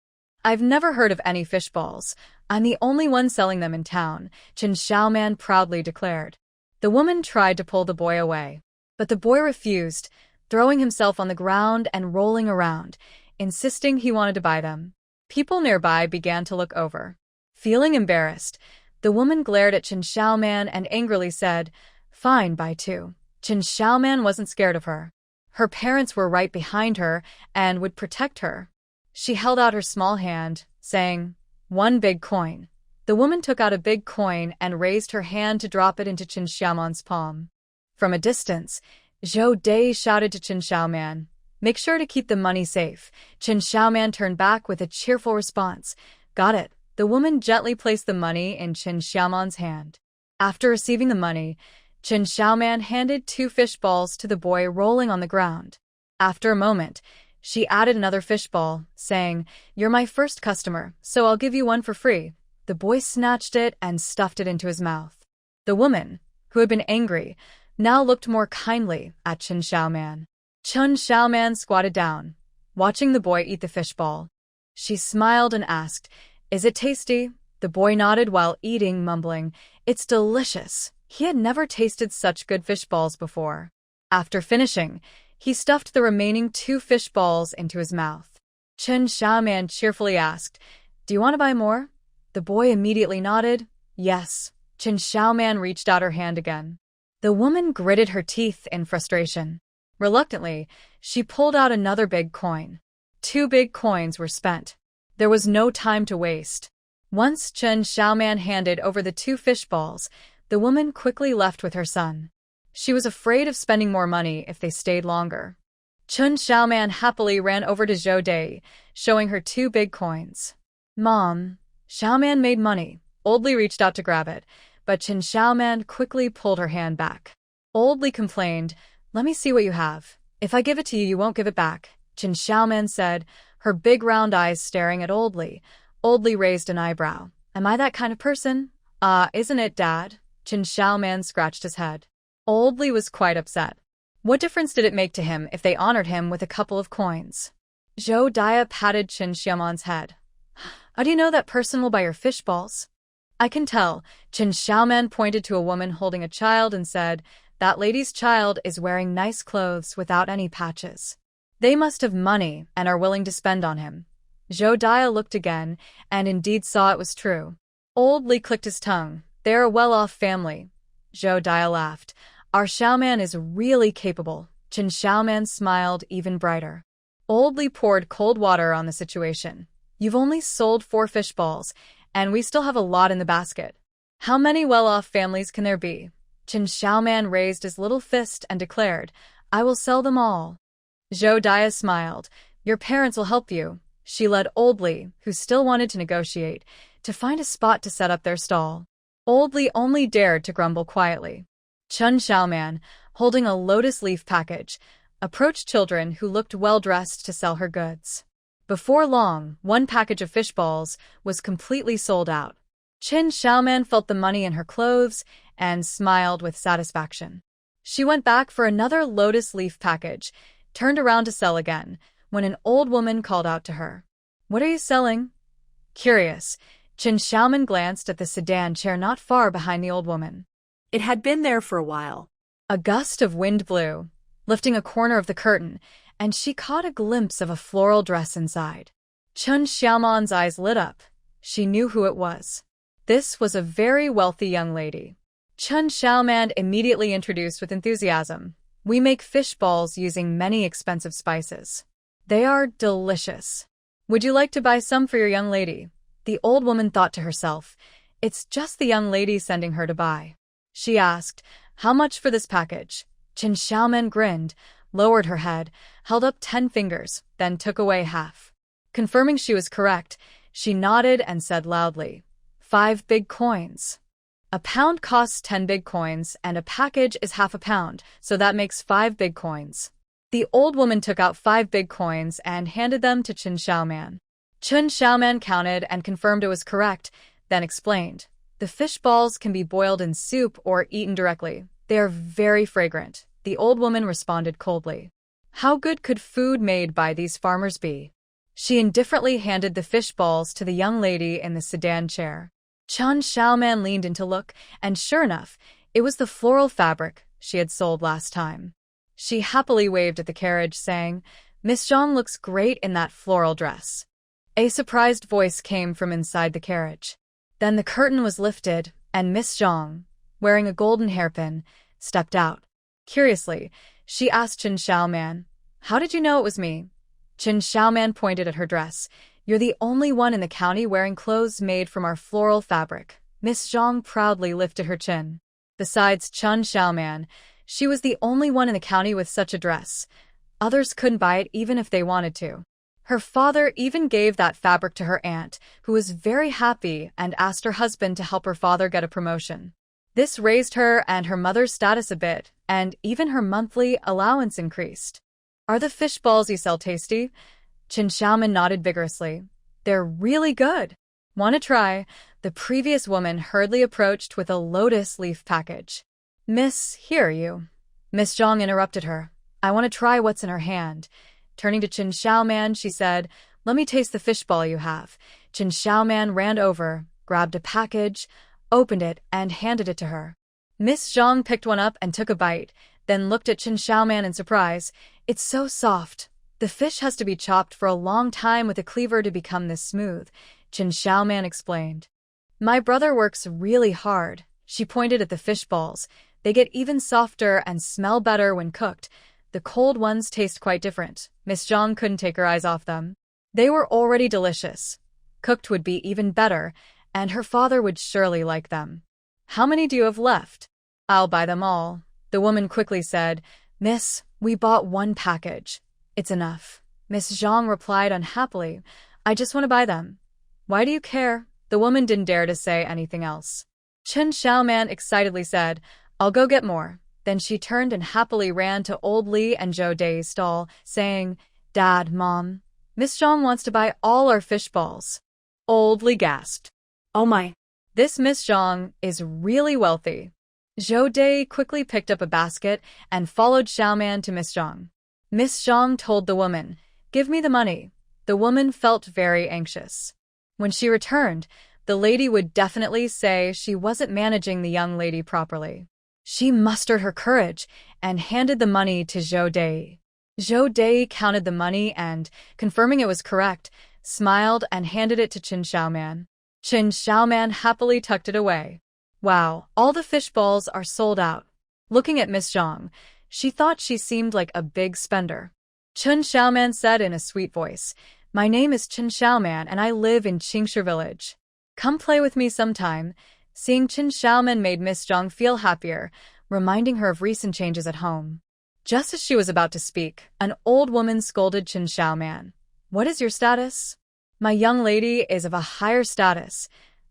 I've never heard of any fish balls. I'm the only one selling them in town, Chen Xiaoman proudly declared. The woman tried to pull the boy away, but the boy refused, throwing himself on the ground and rolling around, insisting he wanted to buy them. People nearby began to look over. Feeling embarrassed, the woman glared at Chen Xiaoman and angrily said, fine, buy 2. Chen Xiaoman wasn't scared of her. Her parents were right behind her and would protect her. She held out her small hand, saying, 1 big coin. The woman took out a big coin and raised her hand to drop it into Chen Xiaoman's palm. From a distance, Zhou Dai shouted to Chen Xiaoman, make sure to keep the money safe. Chen Xiaoman turned back with a cheerful response. Got it. The woman gently placed the money in Chen Xiaoman's hand. After receiving the money, Chen Xiaoman handed 2 fish balls to the boy rolling on the ground. After a moment, she added another fish ball, saying, you're my first customer, so I'll give you 1 for free. The boy snatched it and stuffed it into his mouth. The woman, who had been angry, now looked more kindly at Chen Xiaoman. Chen Xiaoman squatted down, watching the boy eat the fish ball. She smiled and asked, is it tasty? The boy nodded while eating, mumbling, it's delicious. He had never tasted such good fish balls before. After finishing, he stuffed the remaining 2 fish balls into his mouth. Chen Xiaoman cheerfully asked, do you want to buy more? The boy immediately nodded, yes. Chen Xiaoman reached out her hand again. The woman gritted her teeth in frustration. Reluctantly, she pulled out another big coin. 2 big coins were spent. There was no time to waste. Once Chen Xiaoman handed over the 2 fish balls, the woman quickly left with her son. She was afraid of spending more money if they stayed longer. Chen Xiaoman happily ran over to Zhou Dai, showing her 2 big coins. "Mom." Xiaoman made money. Old Li reached out to grab it, but Chen Xiaoman quickly pulled her hand back. Old Li complained, "Let me see what you have. If I give it to you, you won't give it back," Chen Xiaoman said, her big round eyes staring at Old Li. Old Li raised an eyebrow. "Am I that kind of person?" Isn't it, Dad?" Chen Xiaoman scratched his head. Old Li was quite upset. What difference did it make to him if they honored him with a couple of coins? Zhou Dai patted Chen Xiaoman's head. "How do you know that person will buy your fish balls?" "I can tell." Chen Xiaoman pointed to a woman holding a child and said, "That lady's child is wearing nice clothes without any patches. They must have money and are willing to spend on him." Zhou Dai looked again and indeed saw it was true. Old Li clicked his tongue. "They're a well-off family." Zhou Dai laughed. "Our Xiaoman is really capable." Chen Xiaoman smiled even brighter. Old Li poured cold water on the situation. "You've only sold 4 fish balls, and we still have a lot in the basket. How many well-off families can there be?" Chen Xiaoman raised his little fist and declared, "I will sell them all." Zhou Dai smiled. "Your parents will help you." She led Old Li, who still wanted to negotiate, to find a spot to set up their stall. Old Li only dared to grumble quietly. Chen Xiaoman, holding a lotus leaf package, approached children who looked well-dressed to sell her goods. Before long, 1 package of fish balls was completely sold out. Chen Xiaoman felt the money in her clothes and smiled with satisfaction. She went back for another lotus leaf package, turned around to sell again, when an old woman called out to her. "What are you selling?" Curious, Chen Xiaoman glanced at the sedan chair not far behind the old woman. It had been there for a while. A gust of wind blew, lifting a corner of the curtain, and she caught a glimpse of a floral dress inside. Chen Xiaoman's eyes lit up. She knew who it was. This was a very wealthy young lady. Chen Xiaoman immediately introduced with enthusiasm. "We make fish balls using many expensive spices. They are delicious. Would you like to buy some for your young lady?" The old woman thought to herself, "It's just the young lady sending her to buy." She asked, "How much for this package?" Chen Xiaoman grinned, lowered her head, held up 10 fingers, then took away half. Confirming she was correct, she nodded and said loudly, 5 big coins. A pound costs 10 big coins, and a package is half a pound, so that makes 5 big coins. The old woman took out 5 big coins and handed them to Chen Xiaoman. Chen Xiaoman counted and confirmed it was correct, then explained, "The fish balls can be boiled in soup or eaten directly. They are very fragrant." The old woman responded coldly. How good could food made by these farmers be? She indifferently handed the fish balls to the young lady in the sedan chair. Chen Xiaoman leaned in to look, and sure enough, it was the floral fabric she had sold last time. She happily waved at the carriage, saying, "Miss Zhang looks great in that floral dress." A surprised voice came from inside the carriage. Then the curtain was lifted, and Miss Zhang, wearing a golden hairpin, stepped out. Curiously, she asked Chen Xiaoman, "How did you know it was me?" Chen Xiaoman pointed at her dress. "You're the only one in the county wearing clothes made from our floral fabric." Miss Zhang proudly lifted her chin. Besides Chen Xiaoman, she was the only one in the county with such a dress. Others couldn't buy it even if they wanted to. Her father even gave that fabric to her aunt, who was very happy and asked her husband to help her father get a promotion. This raised her and her mother's status a bit, and even her monthly allowance increased. "Are the fish balls you sell tasty?" Chen Xiaoman nodded vigorously. "They're really good. Want to try?" The previous woman hurriedly approached with a lotus leaf package. "Miss, here are you." Miss Zhang interrupted her. "I want to try what's in her hand." Turning to Chen Xiaoman, she said, "Let me taste the fish ball you have." Chen Xiaoman ran over, grabbed a package, opened it, and handed it to her. Miss Zhang picked one up and took a bite, then looked at Chen Xiaoman in surprise. "It's so soft. The fish has to be chopped for a long time with a cleaver to become this smooth," Chen Xiaoman explained. "My brother works really hard." She pointed at the fish balls. They get even softer and smell better when cooked. The cold ones taste quite different. Miss Zhang couldn't take her eyes off them. They were already delicious. Cooked would be even better, and her father would surely like them. How many do you have left? I'll buy them all, the woman quickly said. Miss, we bought one package. It's enough. Miss Zhang replied unhappily. I just want to buy them. Why do you care? The woman didn't dare to say anything else. Chen Xiaoman excitedly said, I'll go get more. Then she turned and happily ran to old Li and Zhou Dai's stall, saying, Dad, Mom, Miss Zhang wants to buy all our fish balls. Old Li gasped. Oh my. This Miss Zhang is really wealthy. Zhou Dai quickly picked up a basket and followed Xiaoman to Miss Zhang. Miss Zhang told the woman, Give me the money. The woman felt very anxious. When she returned, the lady would definitely say she wasn't managing the young lady properly. She mustered her courage and handed the money to Zhou Dai. Zhou Dai counted the money and, confirming it was correct, smiled and handed it to Chen Xiaoman. Chen Xiaoman happily tucked it away. Wow, all the fish balls are sold out. Looking at Miss Zhang, she thought she seemed like a big spender. Chen Xiaoman said in a sweet voice, My name is Chen Xiaoman and I live in Qingshi village. Come play with me sometime. Seeing Chen Xiaoman made Miss Zhang feel happier, reminding her of recent changes at home. Just as she was about to speak, an old woman scolded Chen Xiaoman. What is your status? My young lady is of a higher status.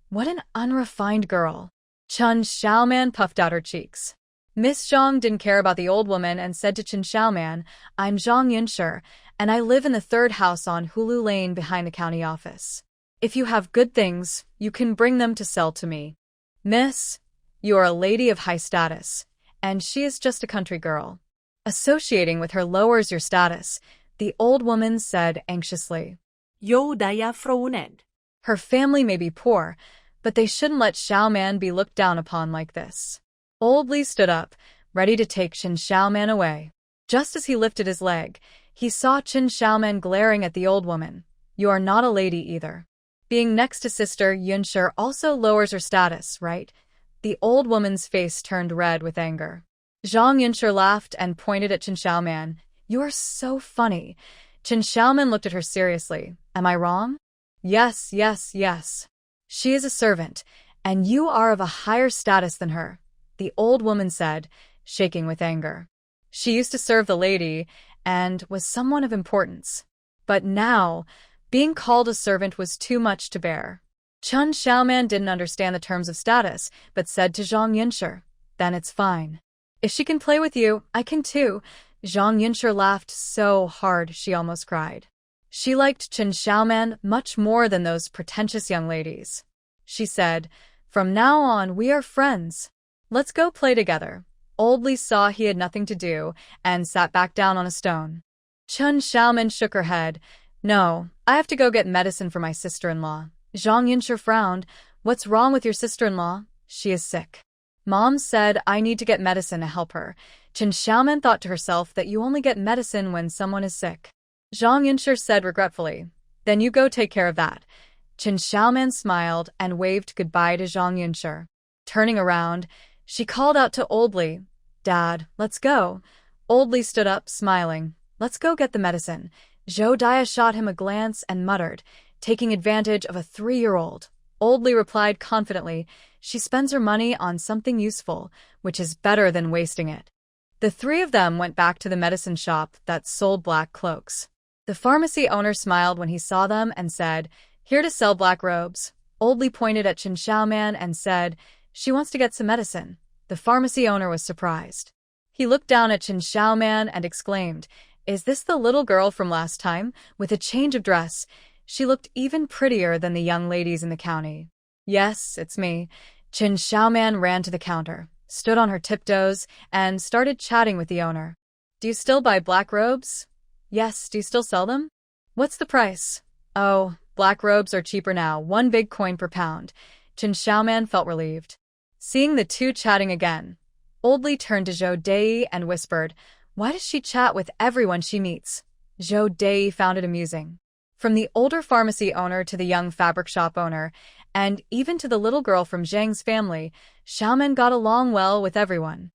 What an unrefined girl. Chen Xiaoman puffed out her cheeks. Miss Zhang didn't care about the old woman and said to Chen Xiaoman, I'm Zhang Yunshi, and I live in the third house on Hulu Lane behind the county office. If you have good things, you can bring them to sell to me. Miss, you are a lady of high status, and she is just a country girl. Associating with her lowers your status, the old woman said anxiously. Jo, daya fronen. Her family may be poor, but they shouldn't let Xiaoman be looked down upon like this. Old Li stood up, ready to take Chen Xiaoman away. Just as he lifted his leg, he saw Chen Xiaoman glaring at the old woman. You are not a lady either. Being next to Sister Yunshi also lowers her status, right? The old woman's face turned red with anger. Zhang Yunshi laughed and pointed at Chen Xiaoman. You are so funny. Chen Xiaoman looked at her seriously. Am I wrong? Yes, yes, yes. She is a servant, and you are of a higher status than her, the old woman said, shaking with anger. She used to serve the lady and was someone of importance. But now, being called a servant was too much to bear. Chen Xiaoman didn't understand the terms of status, but said to Zhang Yunshi, Then it's fine. If she can play with you, I can too. Zhang Yunshi laughed so hard she almost cried. She liked Chen Xiaoman much more than those pretentious young ladies. She said, From now on, we are friends. Let's go play together. Old Li saw he had nothing to do and sat back down on a stone. Chen Xiaoman shook her head. No, I have to go get medicine for my sister-in-law. Zhang Yunshi frowned. What's wrong with your sister-in-law? She is sick. Mom said I need to get medicine to help her. Chen Xiaoman thought to herself that you only get medicine when someone is sick. Zhang Yunshi said regretfully, Then you go take care of that. Chen Xiaoman smiled and waved goodbye to Zhang Yunshi. Turning around, she called out to Old Li, Dad, let's go. Old Li stood up, smiling. Let's go get the medicine. Zhou Dai shot him a glance and muttered, taking advantage of a 3-year-old. Old Li replied confidently, She spends her money on something useful, which is better than wasting it. The three of them went back to the medicine shop that sold black cloaks. The pharmacy owner smiled when he saw them and said, Here to sell black robes. Old Li pointed at Chen Xiaoman and said, She wants to get some medicine. The pharmacy owner was surprised. He looked down at Chen Xiaoman and exclaimed, Is this the little girl from last time, with a change of dress? She looked even prettier than the young ladies in the county. Yes, it's me. Chen Xiaoman ran to the counter, stood on her tiptoes, and started chatting with the owner. Do you still buy black robes? Yes, do you still sell them? What's the price? Oh, black robes are cheaper now, 1 big coin per pound. Chen Xiaoman felt relieved. Seeing the two chatting again, Old Li turned to Zhou Dai and whispered, Why does she chat with everyone she meets? Zhou Dai found it amusing. From the older pharmacy owner to the young fabric shop owner, and even to the little girl from Zhang's family, Xiaoman got along well with everyone.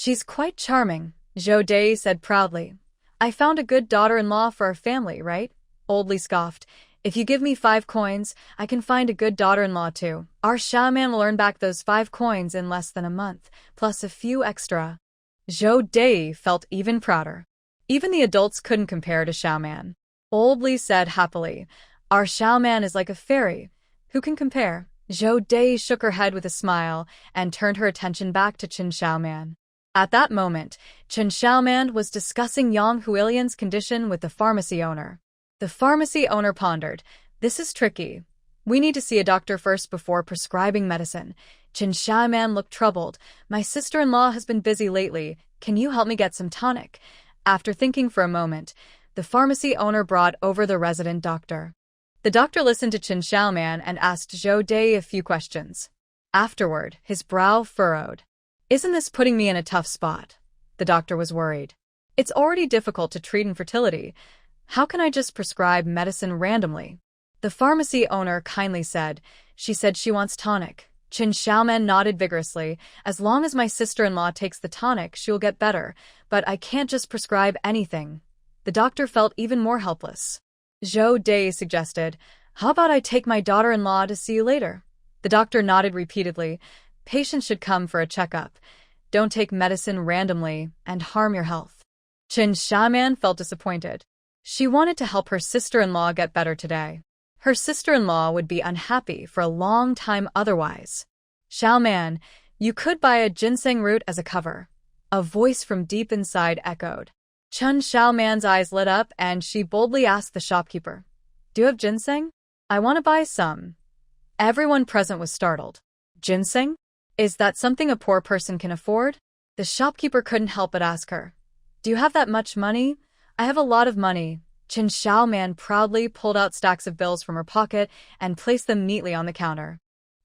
She's quite charming, Zhou Dai said proudly. I found a good daughter-in-law for our family, right? Old Li scoffed. If you give me 5 coins, I can find a good daughter-in-law too. Our Xiaoman will earn back those 5 coins in less than a month, plus a few extra. Zhou Dai felt even prouder. Even the adults couldn't compare to Xiaoman. Old Li said happily, Our Xiaoman is like a fairy. Who can compare? Zhou Dai shook her head with a smile and turned her attention back to Chen Xiaoman. At that moment, Chen Xiaoman was discussing Yang Huilian's condition with the pharmacy owner. The pharmacy owner pondered, This is tricky. We need to see a doctor first before prescribing medicine. Chen Xiaoman looked troubled. My sister-in-law has been busy lately. Can you help me get some tonic? After thinking for a moment, the pharmacy owner brought over the resident doctor. The doctor listened to Chen Xiaoman and asked Zhou Dai a few questions. Afterward, his brow furrowed. Isn't this putting me in a tough spot? The doctor was worried. It's already difficult to treat infertility. How can I just prescribe medicine randomly? The pharmacy owner kindly said. She said she wants tonic. Chen Xiaoman nodded vigorously. As long as my sister-in-law takes the tonic, she'll get better, but I can't just prescribe anything. The doctor felt even more helpless. Zhou Dai suggested, How about I take my daughter-in-law to see you later? The doctor nodded repeatedly. Patients should come for a checkup. Don't take medicine randomly and harm your health. Chen Xiaoman felt disappointed. She wanted to help her sister-in-law get better today. Her sister-in-law would be unhappy for a long time otherwise. Xiaoman, you could buy a ginseng root as a cover. A voice from deep inside echoed. Chen Xiaoman's eyes lit up and she boldly asked the shopkeeper, Do you have ginseng? I want to buy some. Everyone present was startled. Ginseng? Is that something a poor person can afford? The shopkeeper couldn't help but ask her. Do you have that much money? I have a lot of money. Chen Xiaoman proudly pulled out stacks of bills from her pocket and placed them neatly on the counter.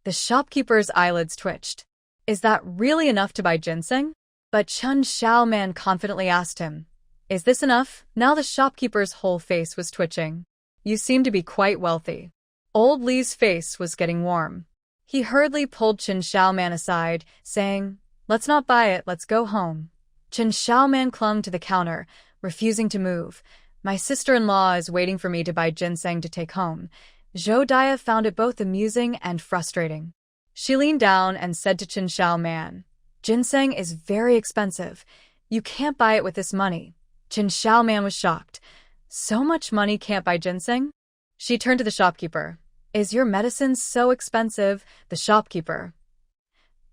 The shopkeeper's eyelids twitched. Is that really enough to buy ginseng? But Chen Xiaoman confidently asked him, Is this enough? Now the shopkeeper's whole face was twitching. You seem to be quite wealthy. Old Li's face was getting warm. He hurriedly pulled Chen Xiaoman aside, saying, Let's not buy it, let's go home. Chen Xiaoman clung to the counter, refusing to move. My sister-in-law is waiting for me to buy ginseng to take home. Zhou Dai found it both amusing and frustrating. She leaned down and said to Chen Xiaoman, Ginseng is very expensive. You can't buy it with this money. Chen Xiaoman was shocked. So much money can't buy ginseng? She turned to the shopkeeper. Is your medicine so expensive? The shopkeeper.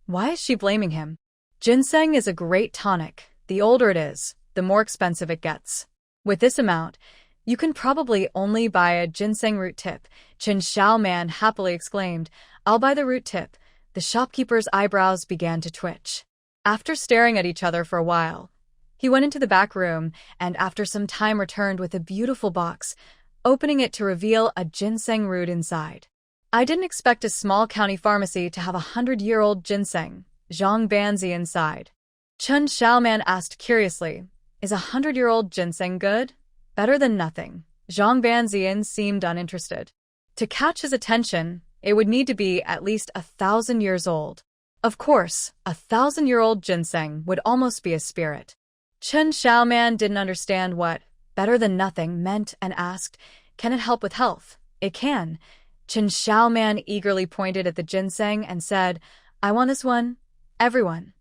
Why is she blaming him? Ginseng is a great tonic. The older it is, the more expensive it gets. With this amount, you can probably only buy a ginseng root tip. Chen Xiaoman happily exclaimed, I'll buy the root tip. The shopkeeper's eyebrows began to twitch. After staring at each other for a while, he went into the back room and after some time returned with a beautiful box, opening it to reveal a ginseng root inside. I didn't expect a small county pharmacy to have 100-year-old ginseng, Zhang Banzi inside. Chen Xiaoman asked curiously, Is 100-year-old ginseng good? Better than nothing. Zhang Banzian seemed uninterested. To catch his attention, it would need to be at least 1,000 years old. Of course, 1,000-year-old ginseng would almost be a spirit. Chen Xiaoman didn't understand what better than nothing meant and asked, Can it help with health? It can. Chen Xiaoman eagerly pointed at the ginseng and said, I want this one. Everyone.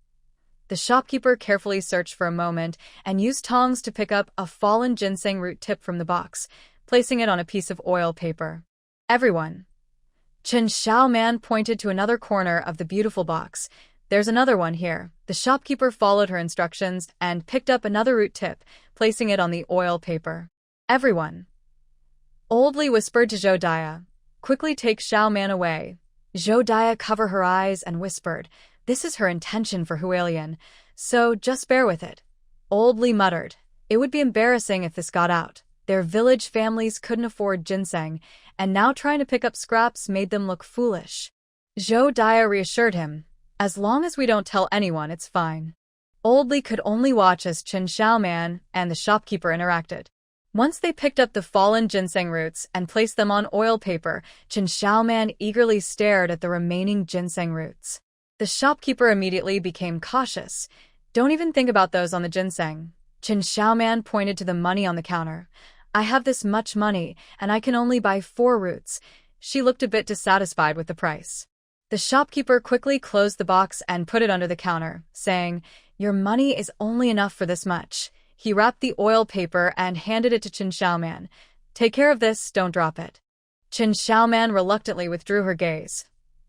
The shopkeeper carefully searched for a moment and used tongs to pick up a fallen ginseng root tip from the box, placing it on a piece of oil paper. Everyone. Chen Xiaoman pointed to another corner of the beautiful box. There's another one here. The shopkeeper followed her instructions and picked up another root tip, placing it on the oil paper. Everyone. Old Li whispered to Zhou Dai, Quickly take Xiaoman away. Zhou Dai covered her eyes and whispered, This is her intention for Huilian, so just bear with it. Old Li muttered, It would be embarrassing if this got out. Their village families couldn't afford ginseng, and now trying to pick up scraps made them look foolish. Zhou Dai reassured him, As long as we don't tell anyone, it's fine. Old Li could only watch as Chen Xiaoman and the shopkeeper interacted. Once they picked up the fallen ginseng roots and placed them on oil paper, Chen Xiaoman eagerly stared at the remaining ginseng roots. The shopkeeper immediately became cautious. Don't even think about those on the ginseng. Chen Xiaoman pointed to the money on the counter. I have this much money, and I can only buy 4 roots. She looked a bit dissatisfied with the price. The shopkeeper quickly closed the box and put it under the counter, saying, Your money is only enough for this much. He wrapped the oil paper and handed it to Chen Xiaoman. Take care of this, don't drop it. Chen Xiaoman reluctantly withdrew her gaze.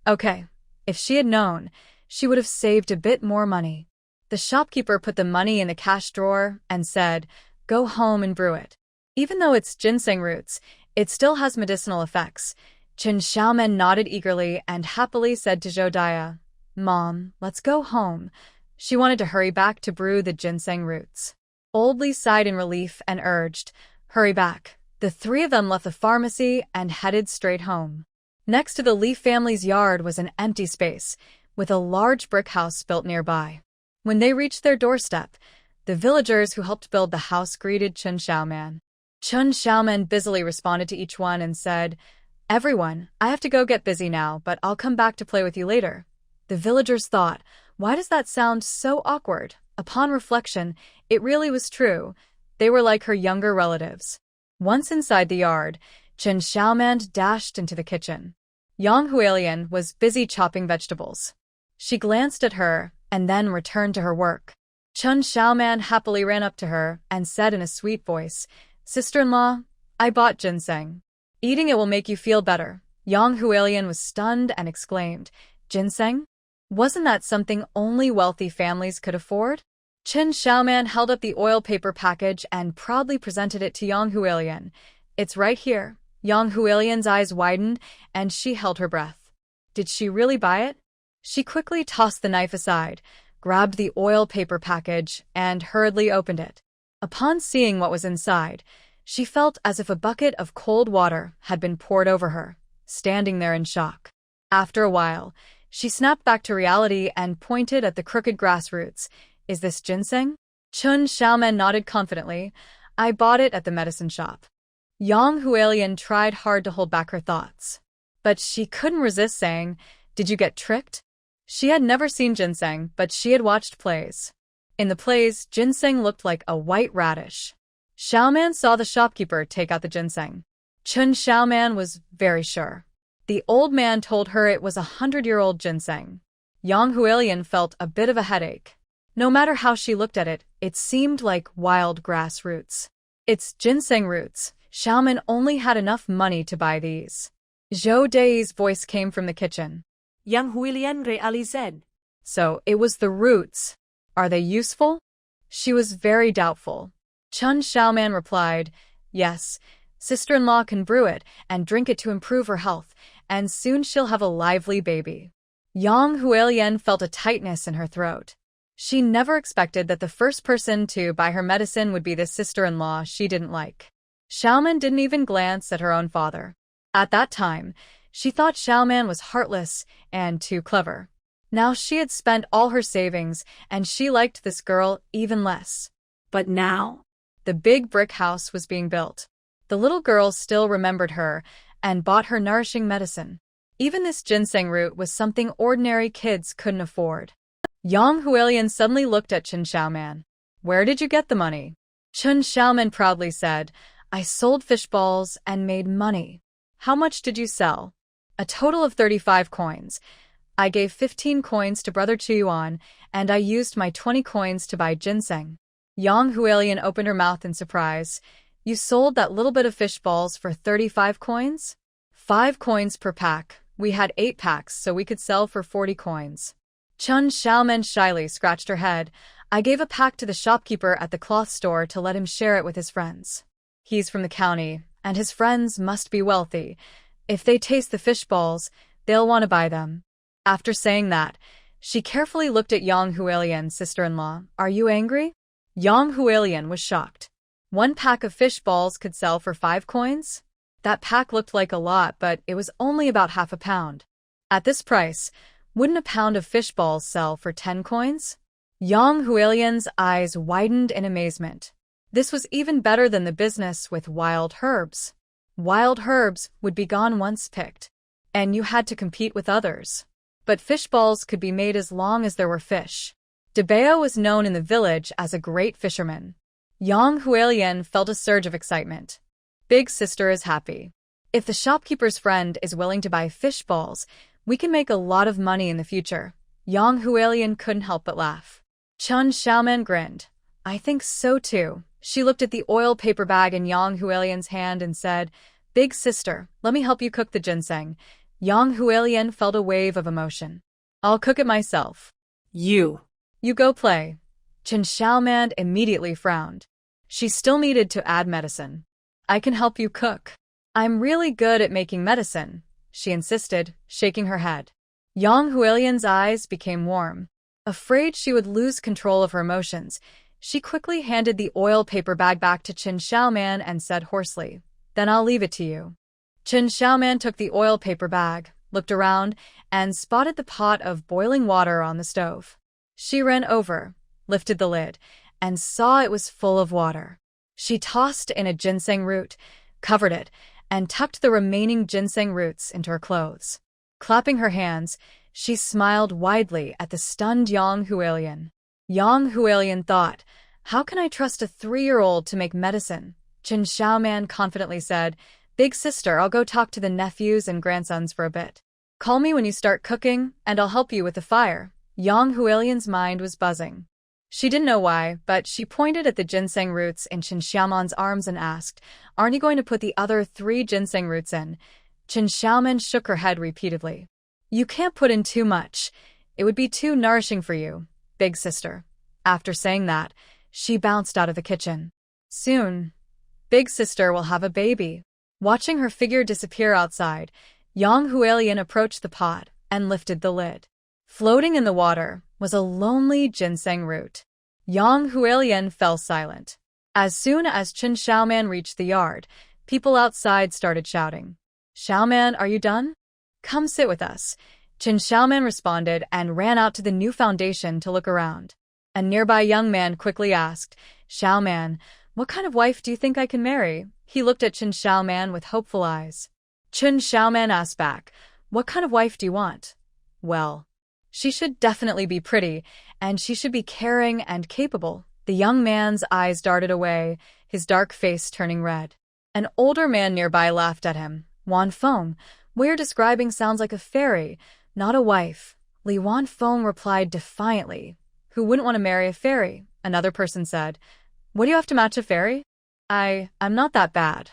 Okay, if she had known, she would have saved a bit more money. The shopkeeper put the money in the cash drawer and said, Go home and brew it. Even though it's ginseng roots, it still has medicinal effects. Chen Xiaoman nodded eagerly and happily said to Zhou Daya, Mom, let's go home. She wanted to hurry back to brew the ginseng roots. Old Li sighed in relief and urged, Hurry back. The 3 of them left the pharmacy and headed straight home. Next to the Li family's yard was an empty space, with a large brick house built nearby. When they reached their doorstep, the villagers who helped build the house greeted Chen Xiaoman. Chen Xiaoman busily responded to each one and said, Everyone, I have to go get busy now, but I'll come back to play with you later. The villagers thought, Why does that sound so awkward? Upon reflection, it really was true. They were like her younger relatives. Once inside the yard, Chen Xiaoman dashed into the kitchen. Yang Hualian was busy chopping vegetables. She glanced at her and then returned to her work. Chen Xiaoman happily ran up to her and said in a sweet voice, Sister-in-law, I bought ginseng. Eating it will make you feel better. Yang Hualian was stunned and exclaimed, Ginseng? Wasn't that something only wealthy families could afford? Chen Xiaoman held up the oil paper package and proudly presented it to Yang Hualian. It's right here. Yang Hualian's eyes widened and she held her breath. Did she really buy it? She quickly tossed the knife aside, grabbed the oil paper package, and hurriedly opened it. Upon seeing what was inside, she felt as if a bucket of cold water had been poured over her, standing there in shock. After a while, she snapped back to reality and pointed at the crooked grass roots. Is this ginseng? Chen Xiaoman nodded confidently. I bought it at the medicine shop. Yang Hualian tried hard to hold back her thoughts. But she couldn't resist saying, Did you get tricked? She had never seen ginseng, but she had watched plays. In the plays, ginseng looked like a white radish. Xiaoman saw the shopkeeper take out the ginseng. Chen Xiaoman was very sure. The old man told her it was 100-year-old ginseng. Yang Hualian felt a bit of a headache. No matter how she looked at it, it seemed like wild grass roots. It's ginseng roots. Xiaoman only had enough money to buy these. Zhou Dai's voice came from the kitchen. Yang Huilian realized. So, it was the roots. Are they useful? She was very doubtful. Chen Xiaoman replied, Yes, sister-in-law can brew it and drink it to improve her health, and soon she'll have a lively baby. Yang Hualian felt a tightness in her throat. She never expected that the first person to buy her medicine would be the sister-in-law she didn't like. Xiaoman didn't even glance at her own father. At that time, she thought Xiaoman was heartless and too clever. Now she had spent all her savings, and she liked this girl even less. But now, the big brick house was being built. The little girl still remembered her and bought her nourishing medicine. Even this ginseng root was something ordinary kids couldn't afford. Yang Hualian suddenly looked at Chen Xiaoman. Where did you get the money? Chen Xiaoman proudly said, I sold fish balls and made money. How much did you sell? A total of 35 coins. I gave 15 coins to Brother Chuyuan, and I used my 20 coins to buy ginseng. Yang Hualian opened her mouth in surprise. You sold that little bit of fish balls for 35 coins? 5 coins per pack. We had 8 packs, so we could sell for 40 coins. Chen Xiaoman shyly scratched her head. I gave a pack to the shopkeeper at the cloth store to let him share it with his friends. He's from the county, and his friends must be wealthy. If they taste the fish balls, they'll want to buy them. After saying that, she carefully looked at Yang Hualian's sister-in-law. Are you angry? Yang Hualian was shocked. 1 pack of fish balls could sell for 5 coins? That pack looked like a lot, but it was only about half a pound. At this price, wouldn't a pound of fish balls sell for 10 coins? Yang Hualian's eyes widened in amazement. This was even better than the business with wild herbs. Wild herbs would be gone once picked, and you had to compete with others. But fish balls could be made as long as there were fish. Debeo was known in the village as a great fisherman. Yang Hualien felt a surge of excitement. Big sister is happy. If the shopkeeper's friend is willing to buy fish balls, we can make a lot of money in the future. Yang Hualien couldn't help but laugh. Chen Xiaoman grinned. I think so too. She looked at the oil paper bag in Yang Hualien's hand and said, Big sister, let me help you cook the ginseng. Yang Hualien felt a wave of emotion. I'll cook it myself. You go play. Chen Xiaoman immediately frowned. She still needed to add medicine. I can help you cook. I'm really good at making medicine, she insisted, shaking her head. Yang Hualien's eyes became warm. Afraid she would lose control of her emotions, she quickly handed the oil paper bag back to Chen Xiaoman and said hoarsely, Then I'll leave it to you. Chen Xiaoman took the oil paper bag, looked around, and spotted the pot of boiling water on the stove. She ran over, lifted the lid, and saw it was full of water. She tossed in a ginseng root, covered it, and tucked the remaining ginseng roots into her clothes. Clapping her hands, she smiled widely at the stunned Yang Hualien. Yang Hualien thought, How can I trust a 3-year-old to make medicine? Chen Xiaoman confidently said, Big sister, I'll go talk to the nephews and grandsons for a bit. Call me when you start cooking, and I'll help you with the fire. Yang Hualien's mind was buzzing. She didn't know why, but she pointed at the ginseng roots in Chen Xiaoman's arms and asked, Aren't you going to put the other 3 ginseng roots in? Chen Xiaoman shook her head repeatedly. You can't put in too much. It would be too nourishing for you, big sister. After saying that, she bounced out of the kitchen. Soon, big sister will have a baby. Watching her figure disappear outside, Yang Hualien approached the pot and lifted the lid. Floating in the water was a lonely ginseng root. Yang Hualien fell silent. As soon as Chen Xiaoman reached the yard, people outside started shouting. Xiaoman, are you done? Come sit with us. Chen Xiaoman responded and ran out to the new foundation to look around. A nearby young man quickly asked, Xiaoman, what kind of wife do you think I can marry? He looked at Chen Xiaoman with hopeful eyes. Chen Xiaoman asked back, What kind of wife do you want? Well, she should definitely be pretty, and she should be caring and capable. The young man's eyes darted away, his dark face turning red. An older man nearby laughed at him. Wanfeng, what you're describing sounds like a fairy, not a wife. Li Wanfeng replied defiantly. Who wouldn't want to marry a fairy? Another person said. What do you have to match a fairy? I'm not that bad.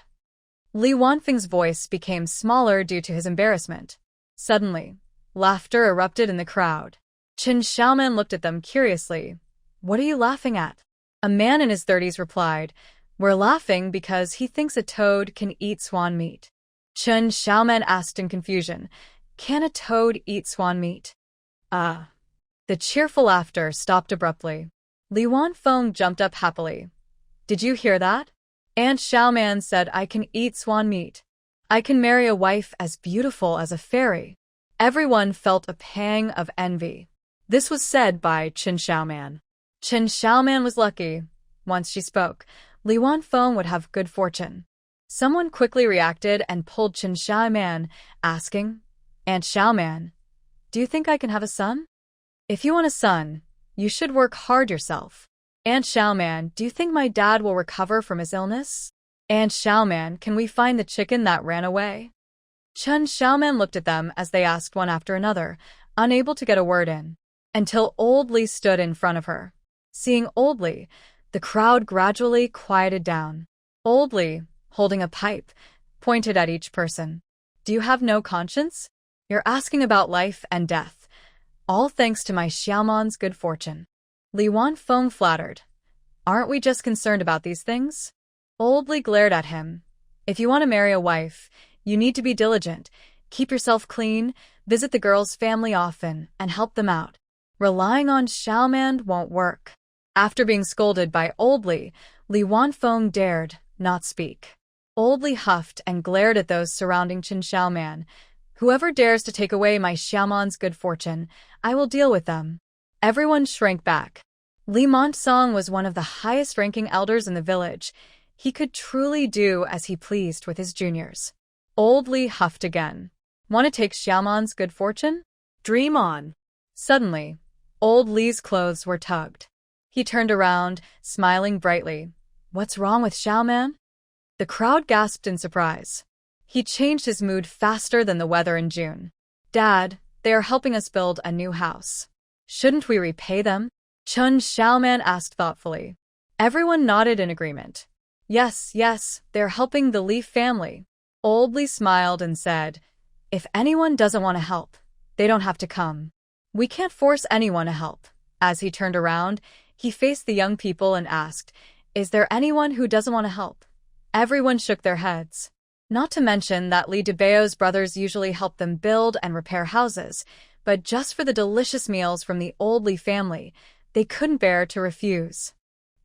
Li Wanfeng's voice became smaller due to his embarrassment. Suddenly, laughter erupted in the crowd. Chen Xiaoman looked at them curiously. What are you laughing at? A man in his 30s replied, We're laughing because he thinks a toad can eat swan meat. Chen Xiaoman asked in confusion, Can a toad eat swan meat? The cheerful laughter stopped abruptly. Li Wanfeng jumped up happily. Did you hear that? Aunt Xiaoman said I can eat swan meat. I can marry a wife as beautiful as a fairy. Everyone felt a pang of envy. This was said by Chen Xiaoman. Chen Xiaoman was lucky. Once she spoke, Li Wanfeng would have good fortune. Someone quickly reacted and pulled Chen Xiaoman, asking, Aunt Xiaoman, do you think I can have a son? If you want a son, you should work hard yourself. Aunt Xiaoman, do you think my dad will recover from his illness? Aunt Xiaoman, can we find the chicken that ran away? Chen Xiaoman looked at them as they asked one after another, unable to get a word in, until Old Li stood in front of her. Seeing Old Li, the crowd gradually quieted down. Old Li, holding a pipe, pointed at each person. Do you have no conscience? You're asking about life and death. All thanks to my Xiaoman's good fortune. Li Wanfeng flattered. Aren't we just concerned about these things? Old Li glared at him. If you want to marry a wife, you need to be diligent, keep yourself clean, visit the girl's family often, and help them out. Relying on Xiaoman won't work. After being scolded by Old Li, Li Wanfeng dared not speak. Old Li huffed and glared at those surrounding Chen Xiaoman. Whoever dares to take away my Xiaoman's good fortune, I will deal with them. Everyone shrank back. Li Montsong was one of the highest-ranking elders in the village. He could truly do as he pleased with his juniors. Old Li huffed again. Want to take Xiaoman's good fortune? Dream on. Suddenly, Old Li's clothes were tugged. He turned around, smiling brightly. What's wrong with Xiaoman? The crowd gasped in surprise. He changed his mood faster than the weather in June. Dad, they are helping us build a new house. Shouldn't we repay them? Chun Xiaoman asked thoughtfully. Everyone nodded in agreement. Yes, yes, they're helping the Li family. Old Li smiled and said, if anyone doesn't want to help, they don't have to come. We can't force anyone to help. As he turned around, he faced the young people and asked, is there anyone who doesn't want to help? Everyone shook their heads. Not to mention that Li Debao's brothers usually help them build and repair houses, but just for the delicious meals from the old Li family, they couldn't bear to refuse.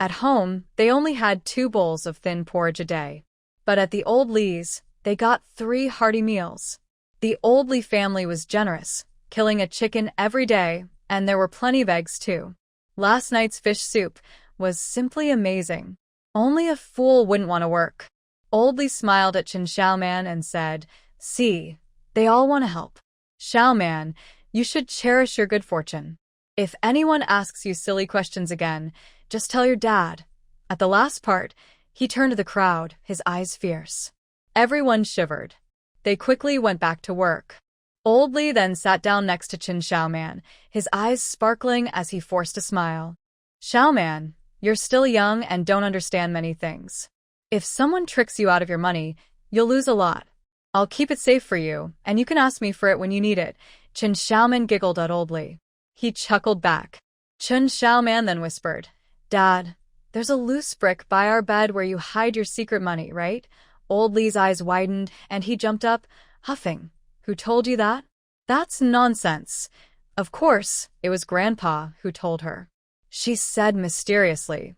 At home, they only had 2 bowls of thin porridge a day. But at the old Li's, they got 3 hearty meals. The old Li family was generous, killing a chicken every day, and there were plenty of eggs too. Last night's fish soup was simply amazing. Only a fool wouldn't want to work. Old Li smiled at Qin Xiaoman and said, see, they all want to help. Xiaoman, you should cherish your good fortune. If anyone asks you silly questions again, just tell your dad. At the last part, he turned to the crowd, his eyes fierce. Everyone shivered. They quickly went back to work. Old Li then sat down next to Qin Xiaoman, his eyes sparkling as he forced a smile. Xiaoman, you're still young and don't understand many things. If someone tricks you out of your money, you'll lose a lot. I'll keep it safe for you, and you can ask me for it when you need it. Qin Xiaoman giggled at Old Li. He chuckled back. Qin Xiaoman then whispered, Dad, there's a loose brick by our bed where you hide your secret money, right? Old Li's eyes widened, and he jumped up, huffing. Who told you that? That's nonsense. Of course, it was Grandpa who told her. She said mysteriously,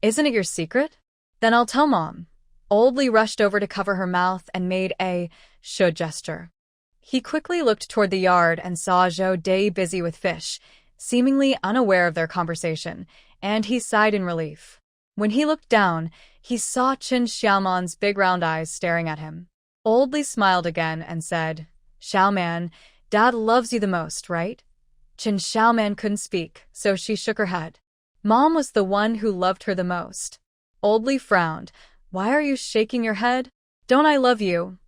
isn't it your secret? Then I'll tell Mom. Old Li rushed over to cover her mouth and made a should gesture. He quickly looked toward the yard and saw Zhou Dei busy with fish, seemingly unaware of their conversation, and he sighed in relief. When he looked down, he saw Qin Xiaoman's big round eyes staring at him. Old Li smiled again and said, Xiaoman, Dad loves you the most, right? Qin Xiaoman couldn't speak, so she shook her head. Mom was the one who loved her the most. Old Li frowned. Why are you shaking your head? Don't I love you?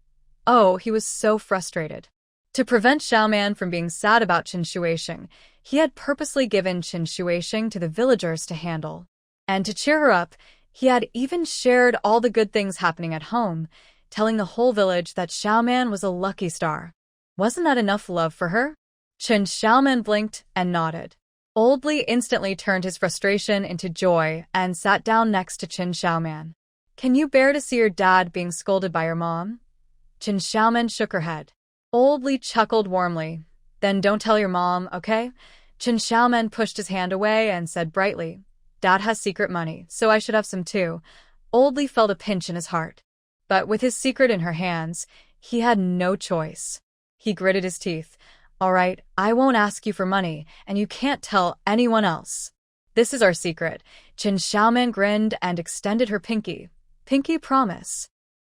Oh, he was so frustrated. To prevent Xiaoman from being sad about Qin Shuisheng, he had purposely given Qin Shuisheng to the villagers to handle. And to cheer her up, he had even shared all the good things happening at home, telling the whole village that Xiaoman was a lucky star. Wasn't that enough love for her? Qin Xiaoman blinked and nodded. Old Li instantly turned his frustration into joy and sat down next to Qin Xiaoman. Can you bear to see your dad being scolded by your mom? Qin Xiaoman shook her head. Old Li chuckled warmly. Then don't tell your mom, okay? Qin Xiaoman pushed his hand away and said brightly, Dad has secret money, so I should have some too. Old Li felt a pinch in his heart. But with his secret in her hands, he had no choice. He gritted his teeth. All right, I won't ask you for money, and you can't tell anyone else. This is our secret. Qin Xiaoman grinned and extended her pinky. Pinky promise.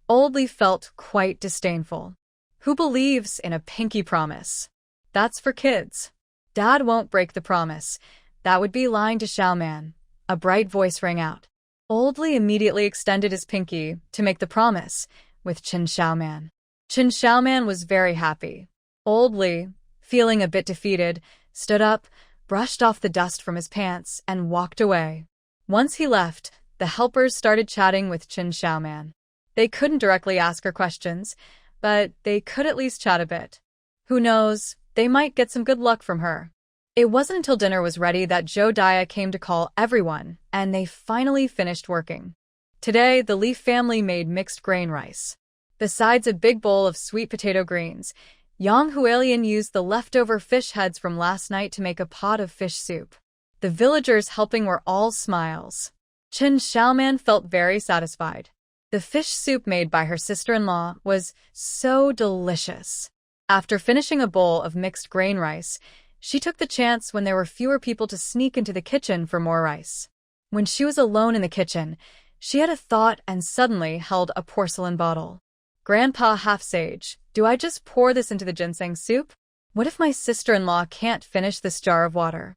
Old Li felt quite disdainful. Who believes in a pinky promise? That's for kids. Dad won't break the promise. That would be lying to Xiaoman. A bright voice rang out. Old Li immediately extended his pinky to make the promise with Qin Xiaoman. Qin Xiaoman was very happy. Old Li, feeling a bit defeated, stood up, brushed off the dust from his pants, and walked away. Once he left, the helpers started chatting with Qin Xiaoman. They couldn't directly ask her questions, but they could at least chat a bit. Who knows, they might get some good luck from her. It wasn't until dinner was ready that Zhou Dai came to call everyone, and they finally finished working. Today, the Li family made mixed grain rice. Besides a big bowl of sweet potato greens, Yang Hualien used the leftover fish heads from last night to make a pot of fish soup. The villagers helping were all smiles. Qin Xiaoman felt very satisfied. The fish soup made by her sister-in-law was so delicious. After finishing a bowl of mixed grain rice, she took the chance when there were fewer people to sneak into the kitchen for more rice. When she was alone in the kitchen, she had a thought and suddenly held a porcelain bottle. Grandpa half-sage, do I just pour this into the ginseng soup? What if my sister-in-law can't finish this jar of water?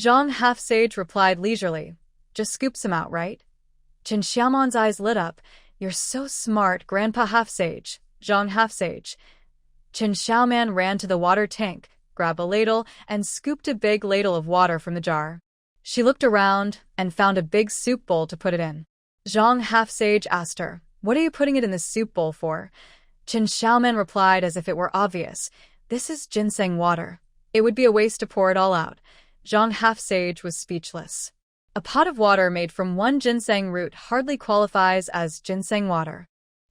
Zhang Half-Sage replied leisurely. Just scoop some out, right? Qin Xiaoman's eyes lit up. You're so smart, Grandpa Half-Sage. Zhang Half-Sage. Qin Xiaoman ran to the water tank, grabbed a ladle, and scooped a big ladle of water from the jar. She looked around and found a big soup bowl to put it in. Zhang Half-Sage asked her, "What are you putting it in the soup bowl for?" Qin Xiaoman replied as if it were obvious, "This is ginseng water. It would be a waste to pour it all out." Zhang Half-Sage was speechless. A pot of water made from one ginseng root hardly qualifies as ginseng water.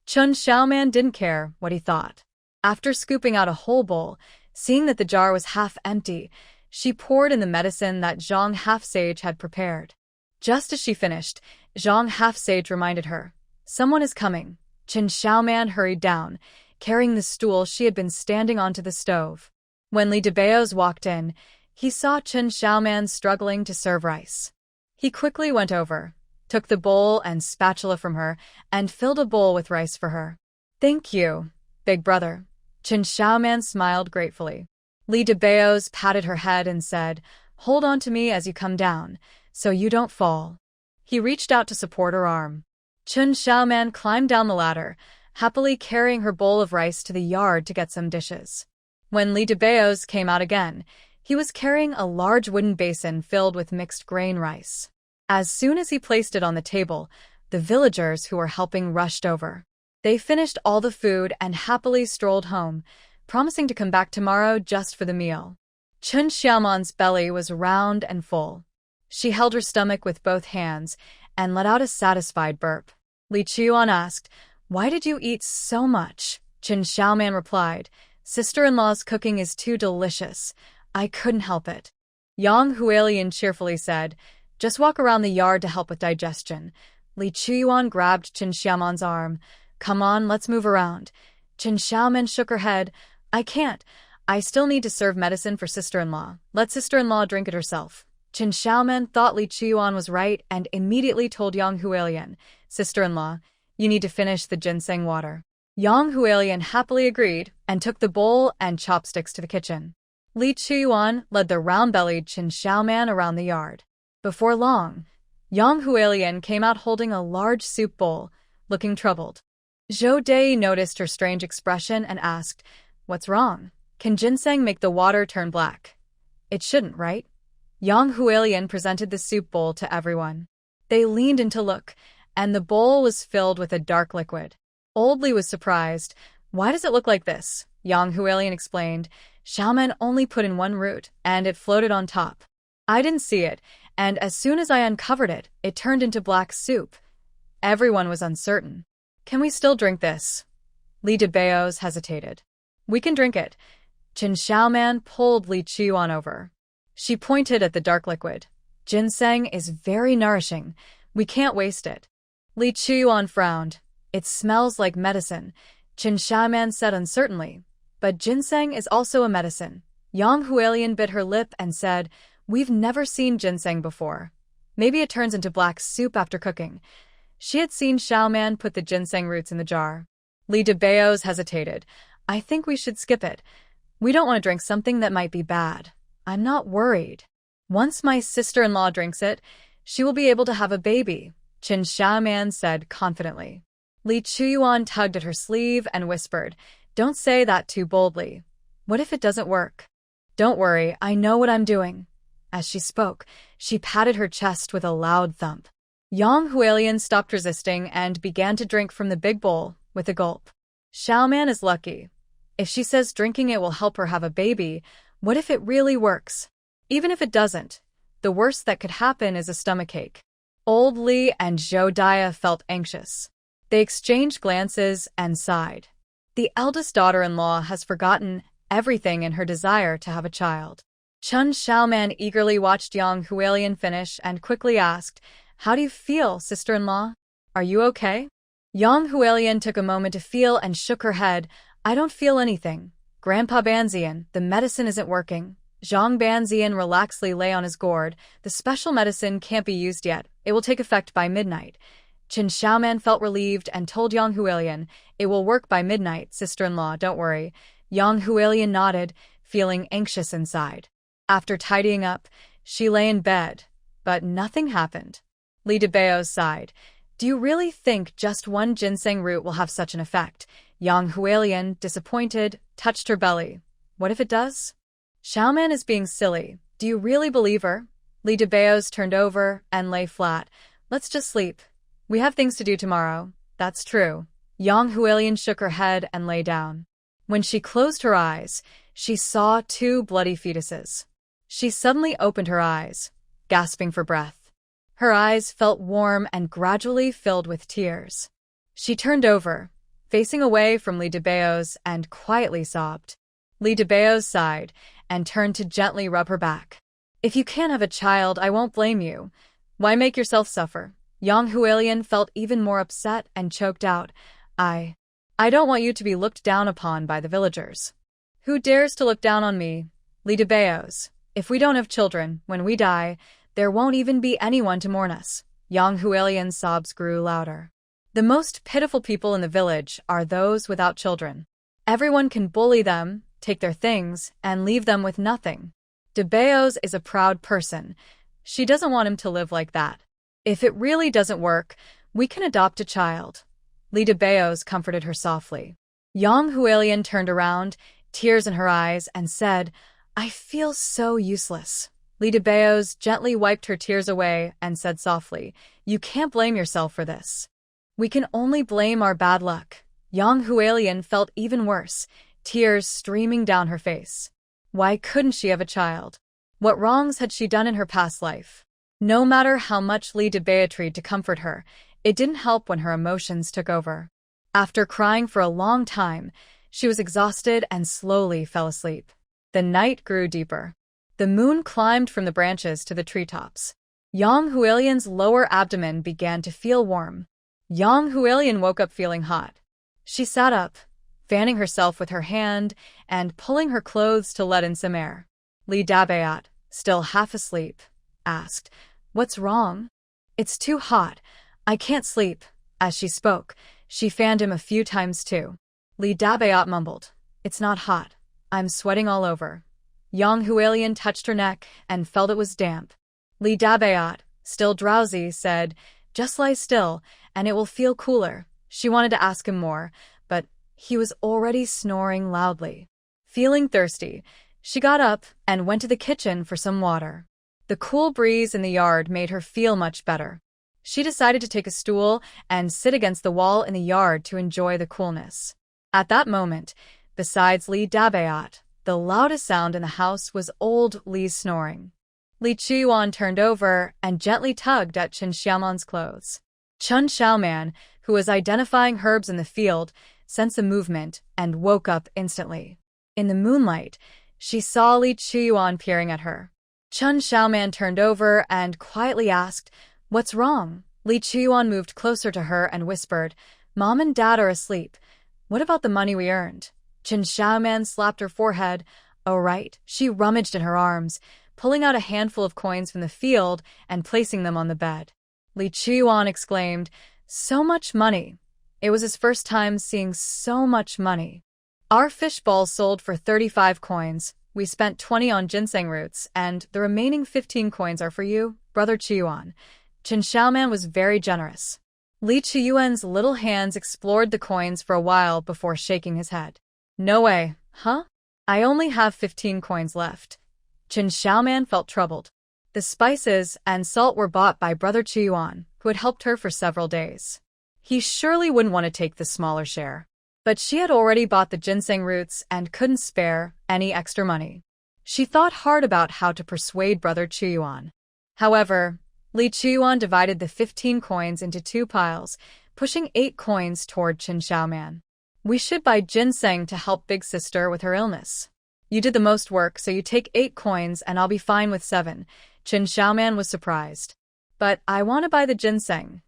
Qin Xiaoman didn't care what he thought. After scooping out a whole bowl, seeing that the jar was half empty, she poured in the medicine that Zhang Half-Sage had prepared. Just as she finished, Zhang Half-Sage reminded her, "Someone is coming." Qin Xiaoman hurried down, carrying the stool she had been standing onto the stove. When Li Debeos walked in, he saw Qin Xiaoman struggling to serve rice. He quickly went over, took the bowl and spatula from her, and filled a bowl with rice for her. "Thank you, big brother." Qin Xiaoman smiled gratefully. Li Debeos patted her head and said, "Hold on to me as you come down, so you don't fall." He reached out to support her arm. Qin Xiaoman climbed down the ladder, happily carrying her bowl of rice to the yard to get some dishes. When Li Debeos came out again, he was carrying a large wooden basin filled with mixed grain rice. As soon as he placed it on the table, the villagers who were helping rushed over. They finished all the food and happily strolled home, promising to come back tomorrow just for the meal. Qin Xiaoman's belly was round and full. She held her stomach with both hands and let out a satisfied burp. Li Qiuan asked, "Why did you eat so much?" Qin Xiaoman replied, "Sister-in-law's cooking is too delicious. I couldn't help it." Yang Hualian cheerfully said, "Just walk around the yard to help with digestion." Li Qiuan grabbed Qin Xiaoman's arm. "Come on, let's move around." Qin Xiaoman shook her head. "I can't. I still need to serve medicine for sister-in-law. Let sister-in-law drink it herself." Qin Xiaoman thought Li Qiuan was right and immediately told Yang Hualian, "Sister-in-law, you need to finish the ginseng water." Yang Hualian happily agreed and took the bowl and chopsticks to the kitchen. Li Qiuan led the round-bellied Qin Xiaoman around the yard. Before long, Yang Hualian came out holding a large soup bowl, looking troubled. Zhou Dei noticed her strange expression and asked, "What's wrong? Can ginseng make the water turn black?" "It shouldn't, right?" Yang Hualian presented the soup bowl to everyone. They leaned in to look, and the bowl was filled with a dark liquid. Old Li was surprised. "Why does it look like this?" Yang Hualian explained. "Xiaoman only put in one root, and it floated on top. I didn't see it, and as soon as I uncovered it, it turned into black soup." Everyone was uncertain. "Can we still drink this?" Li Debeos hesitated. "We can drink it." Qin Xiaoman pulled Li Qiuan over. She pointed at the dark liquid. "Ginseng is very nourishing. We can't waste it." Li Qiuan frowned. "It smells like medicine," Qin Xiaoman said uncertainly. "But ginseng is also a medicine." Yang Hualian bit her lip and said, "We've never seen ginseng before. Maybe it turns into black soup after cooking." She had seen Xiaoman put the ginseng roots in the jar. Li Debeos hesitated. "I think we should skip it. We don't want to drink something that might be bad." "I'm not worried. Once my sister-in-law drinks it, she will be able to have a baby," Qin Xiaoman said confidently. Li Qiuan tugged at her sleeve and whispered, "Don't say that too boldly. What if it doesn't work?" "Don't worry, I know what I'm doing." As she spoke, she patted her chest with a loud thump. Yang Hualian stopped resisting and began to drink from the big bowl with a gulp. Xiaoman is lucky. If she says drinking it will help her have a baby, what if it really works? Even if it doesn't, the worst that could happen is a stomachache. Old Li and Zhou Dai felt anxious. They exchanged glances and sighed. The eldest daughter-in-law has forgotten everything in her desire to have a child. Qin Xiaoman eagerly watched Yang Hualian finish and quickly asked, "How do you feel, sister-in-law? Are you okay?" Yang Hualian took a moment to feel and shook her head. "I don't feel anything. Grandpa Banzian, the medicine isn't working." Zhang Banzian relaxedly lay on his gourd. "The special medicine can't be used yet. It will take effect by midnight." Qin Xiaoman felt relieved and told Yang Hualian, "It will work by midnight, sister-in-law, don't worry." Yang Hualian nodded, feeling anxious inside. After tidying up, She lay in bed, but nothing happened. Li Debao sighed. Do you really think just one ginseng root will have such an effect? Yang Hualian, disappointed, touched her belly. What if it does? Xiaoman is being silly. Do you really believe her? Li Debao's turned over and lay flat. Let's just sleep. We have things to do tomorrow. That's true. Yang Hualian shook her head and lay down. When she closed her eyes, she saw 2 bloody fetuses. She suddenly opened her eyes, gasping for breath. Her eyes felt warm and gradually filled with tears. She turned over, facing away from Li Debao's, and quietly sobbed. Li Debao sighed and turned to gently rub her back. If you can't have a child, I won't blame you. Why make yourself suffer? Yang Hualian felt even more upset and choked out, I don't want you to be looked down upon by the villagers. Who dares to look down on me? Li Debao's. If we don't have children, when we die, there won't even be anyone to mourn us. Yang Hualian's sobs grew louder. The most pitiful people in the village are those without children. Everyone can bully them, take their things, and leave them with nothing. Debao's is a proud person. She doesn't want him to live like that. If it really doesn't work, we can adopt a child. Li Debao's comforted her softly. Yang Hualian turned around, tears in her eyes, and said, I feel so useless. Li Debao's gently wiped her tears away and said softly, You can't blame yourself for this. We can only blame our bad luck. Yang Hualian felt even worse, tears streaming down her face. Why couldn't she have a child? What wrongs had she done in her past life? No matter how much Li Debao tried to comfort her, it didn't help when her emotions took over. After crying for a long time, she was exhausted and slowly fell asleep. The night grew deeper. The moon climbed from the branches to the treetops. Yang Hualian's lower abdomen began to feel warm. Yang Hualian woke up feeling hot. She sat up, fanning herself with her hand and pulling her clothes to let in some air. Li Debao, still half asleep, asked, What's wrong? It's too hot. I can't sleep. As she spoke, she fanned him a few times too. Li Debao mumbled, It's not hot. I'm sweating all over. Yang Hualian touched her neck and felt it was damp. Li Debao, still drowsy, said, Just lie still, and it will feel cooler. She wanted to ask him more, but he was already snoring loudly. Feeling thirsty, she got up and went to the kitchen for some water. The cool breeze in the yard made her feel much better. She decided to take a stool and sit against the wall in the yard to enjoy the coolness. At that moment, besides Li Debao, the loudest sound in the house was old Li's snoring. Li Qiyuan turned over and gently tugged at Chen Xiaoman's clothes. Chen Xiaoman, who was identifying herbs in the field, sensed a movement and woke up instantly. In the moonlight, she saw Li Qiyuan peering at her. Chen Xiaoman turned over and quietly asked, What's wrong? Li Qiyuan moved closer to her and whispered, Mom and Dad are asleep. What about the money we earned? Chen Xiaoman slapped her forehead. Oh, right. She rummaged in her arms, pulling out a handful of coins from the field and placing them on the bed. Li Qiyuan exclaimed, So much money. It was his first time seeing so much money. Our fish balls sold for 35 coins. We spent 20 on ginseng roots, and the remaining 15 coins are for you, Brother Qiyuan. Chen Xiaoman was very generous. Li Qiyuan's little hands explored the coins for a while before shaking his head. No way, huh? I only have 15 coins left. Chen Xiaoman felt troubled. The spices and salt were bought by Brother Qiyuan, who had helped her for several days. He surely wouldn't want to take the smaller share. But she had already bought the ginseng roots and couldn't spare any extra money. She thought hard about how to persuade Brother Qiyuan. However, Li Qiyuan divided the 15 coins into 2 piles, pushing 8 coins toward Chen Xiaoman. We should buy ginseng to help Big Sister with her illness. You did the most work, so you take 8 coins and I'll be fine with 7. Chen Xiaoman was surprised. But I want to buy the ginseng.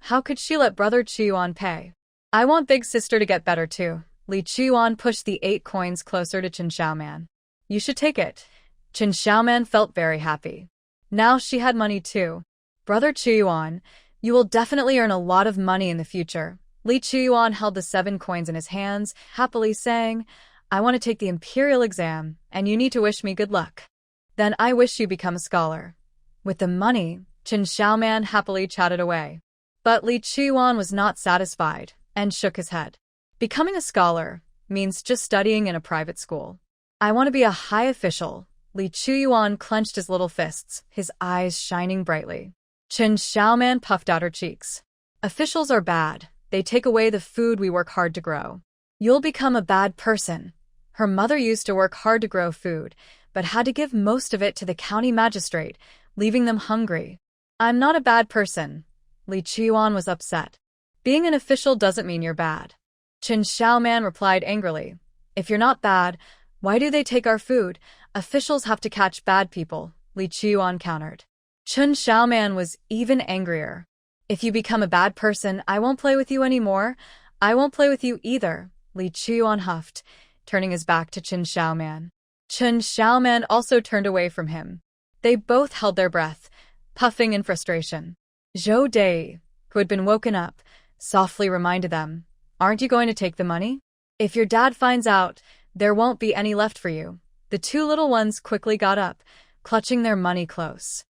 How could she let Brother Qiyuan pay? I want Big Sister to get better too. Li Qiyuan pushed the 8 coins closer to Chen Xiaoman. You should take it. Chen Xiaoman felt very happy. Now she had money too. Brother Qiyuan, you will definitely earn a lot of money in the future. Li Qiyuan held the 7 coins in his hands, happily saying, I want to take the imperial exam, and you need to wish me good luck. Then I wish you become a scholar. With the money, Chen Xiaoman happily chatted away. But Li Qiyuan was not satisfied and shook his head. Becoming a scholar means just studying in a private school. I want to be a high official. Li Qiyuan clenched his little fists, his eyes shining brightly. Chen Xiaoman puffed out her cheeks. Officials are bad. They take away the food we work hard to grow. You'll become a bad person. Her mother used to work hard to grow food, but had to give most of it to the county magistrate, leaving them hungry. I'm not a bad person. Li Qiyuan was upset. Being an official doesn't mean you're bad. Chen Xiaoman replied angrily. If you're not bad, why do they take our food? Officials have to catch bad people, Li Qiyuan countered. Chen Xiaoman was even angrier. If you become a bad person, I won't play with you anymore. I won't play with you either, Li Qiyuan huffed, turning his back to Chen Xiaoman. Chen Xiaoman also turned away from him. They both held their breath, puffing in frustration. Zhou Dei, who had been woken up, softly reminded them, Aren't you going to take the money? If your dad finds out, there won't be any left for you. The two little ones quickly got up, clutching their money close.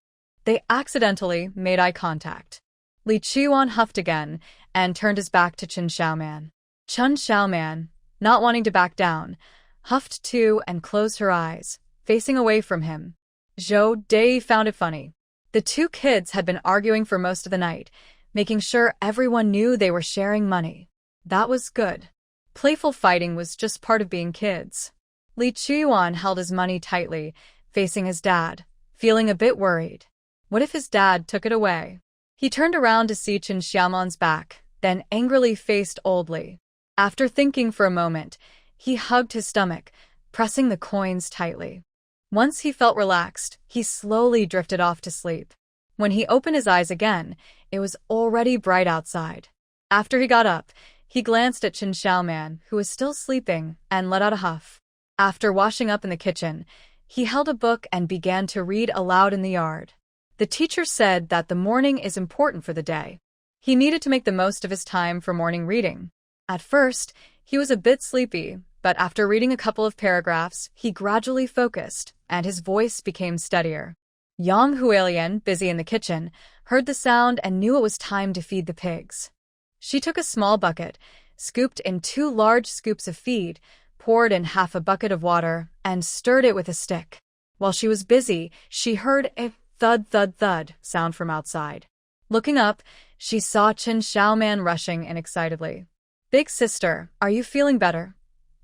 They accidentally made eye contact. Li Qiyuan huffed again and turned his back to Chen Xiaoman. Chen Xiaoman, not wanting to back down, huffed too and closed her eyes, facing away from him. Zhou Dei found it funny. The two kids had been arguing for most of the night, making sure everyone knew they were sharing money. That was good. Playful fighting was just part of being kids. Li Qiyuan held his money tightly, facing his dad, feeling a bit worried. What if his dad took it away? He turned around to see Chen Xiaoman's back, then angrily faced old Li. After thinking for a moment, he hugged his stomach, pressing the coins tightly. Once he felt relaxed, he slowly drifted off to sleep. When he opened his eyes again, it was already bright outside. After he got up, he glanced at Chen Xiaoman, who was still sleeping, and let out a huff. After washing up in the kitchen, he held a book and began to read aloud in the yard. The teacher said that the morning is important for the day. He needed to make the most of his time for morning reading. At first, he was a bit sleepy, but after reading a couple of paragraphs, he gradually focused, and his voice became steadier. Yang Hualian, busy in the kitchen, heard the sound and knew it was time to feed the pigs. She took a small bucket, scooped in 2 large scoops of feed, poured in half a bucket of water, and stirred it with a stick. While she was busy, she heard a thud thud thud sound from outside. Looking up, she saw Chen Xiaoman rushing in excitedly. Big sister, are you feeling better?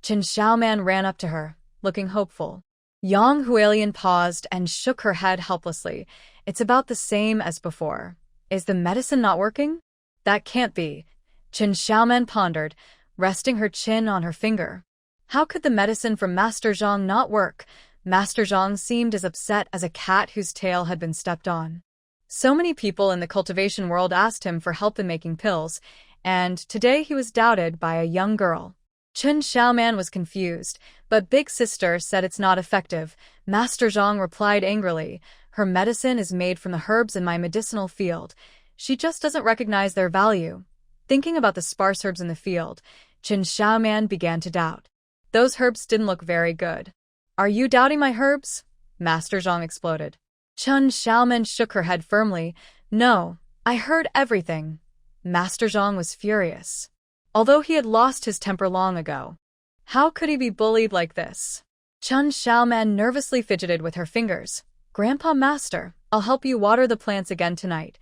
Chen Xiaoman ran up to her, looking hopeful. Yang Hualian paused and shook her head helplessly. It's about the same as before. Is the medicine not working? That can't be. Chen Xiaoman pondered, resting her chin on her finger. How could the medicine from Master Zhang not work? Master Zhang seemed as upset as a cat whose tail had been stepped on. So many people in the cultivation world asked him for help in making pills, and today he was doubted by a young girl. Chen Xiaoman was confused, but Big Sister said it's not effective. Master Zhang replied angrily, her medicine is made from the herbs in my medicinal field. She just doesn't recognize their value. Thinking about the sparse herbs in the field, Chen Xiaoman began to doubt. Those herbs didn't look very good. Are you doubting my herbs? Master Zhang exploded. Chen Xiaoman shook her head firmly. No, I heard everything. Master Zhang was furious. Although he had lost his temper long ago, how could he be bullied like this? Chen Xiaoman nervously fidgeted with her fingers. Grandpa Master, I'll help you water the plants again tonight.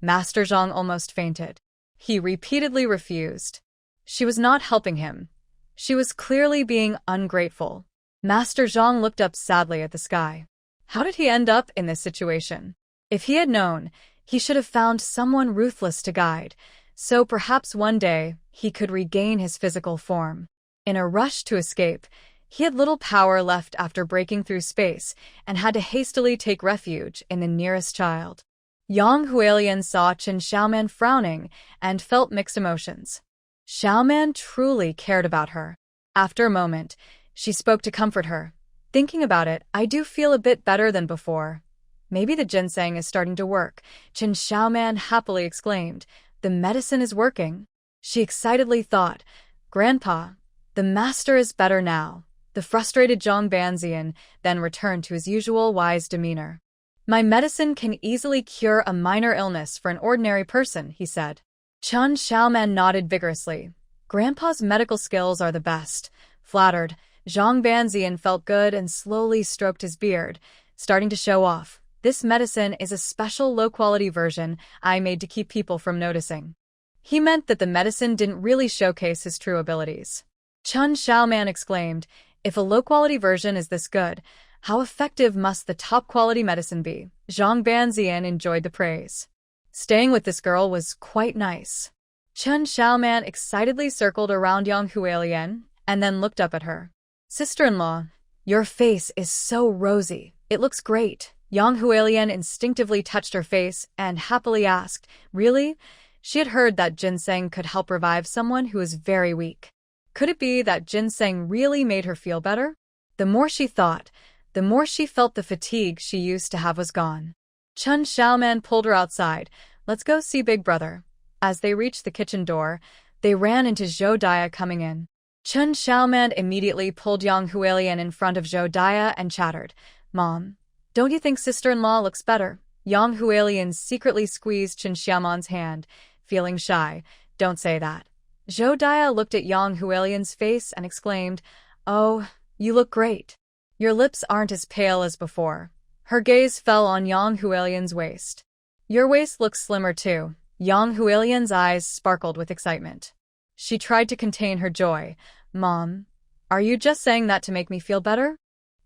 Master Zhang almost fainted. He repeatedly refused. She was not helping him. She was clearly being ungrateful. Master Zhang looked up sadly at the sky. How did he end up in this situation? If he had known, he should have found someone ruthless to guide, so perhaps one day he could regain his physical form. In a rush to escape, he had little power left after breaking through space and had to hastily take refuge in the nearest child. Yang Hualian saw Chen Xiaoman frowning and felt mixed emotions. Xiaoman truly cared about her. After a moment, she spoke to comfort her. Thinking about it, I do feel a bit better than before. Maybe the ginseng is starting to work, Chen Xiaoman happily exclaimed. The medicine is working. She excitedly thought, Grandpa, the master is better now. The frustrated Zhang Banzian then returned to his usual wise demeanor. My medicine can easily cure a minor illness for an ordinary person, he said. Chen Xiaoman nodded vigorously. Grandpa's medical skills are the best. Flattered, Zhang Banzian felt good and slowly stroked his beard, starting to show off. This medicine is a special low-quality version I made to keep people from noticing. He meant that the medicine didn't really showcase his true abilities. Chen Xiaoman exclaimed, if a low-quality version is this good, how effective must the top-quality medicine be? Zhang Banzian enjoyed the praise. Staying with this girl was quite nice. Chen Xiaoman excitedly circled around Yang Huilian and then looked up at her. Sister-in-law, your face is so rosy. It looks great. Yang Huilian instinctively touched her face and happily asked, really? She had heard that ginseng could help revive someone who is very weak. Could it be that ginseng really made her feel better? The more she thought, the more she felt the fatigue she used to have was gone. Chen Xiaoman pulled her outside. Let's go see Big Brother. As they reached the kitchen door, they ran into Zhou Daya coming in. Chen Xiaoman immediately pulled Yang Huilian in front of Zhou Daya and chattered. Mom, don't you think sister-in-law looks better? Yang Huilian secretly squeezed Chen Xiaoman's hand, feeling shy. Don't say that. Zhou Daya looked at Yang Huilian's face and exclaimed, oh, you look great. Your lips aren't as pale as before. Her gaze fell on Yang Huilian's waist. Your waist looks slimmer too. Yang Huilian's eyes sparkled with excitement. She tried to contain her joy. Mom, are you just saying that to make me feel better?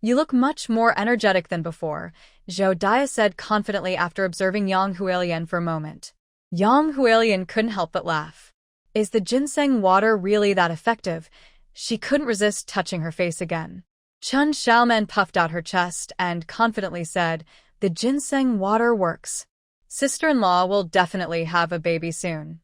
You look much more energetic than before, Zhou Daya said confidently after observing Yang Huilian for a moment. Yang Huilian couldn't help but laugh. Is the ginseng water really that effective? She couldn't resist touching her face again. Chen Xiaoman puffed out her chest and confidently said, the ginseng water works. Sister-in-law will definitely have a baby soon.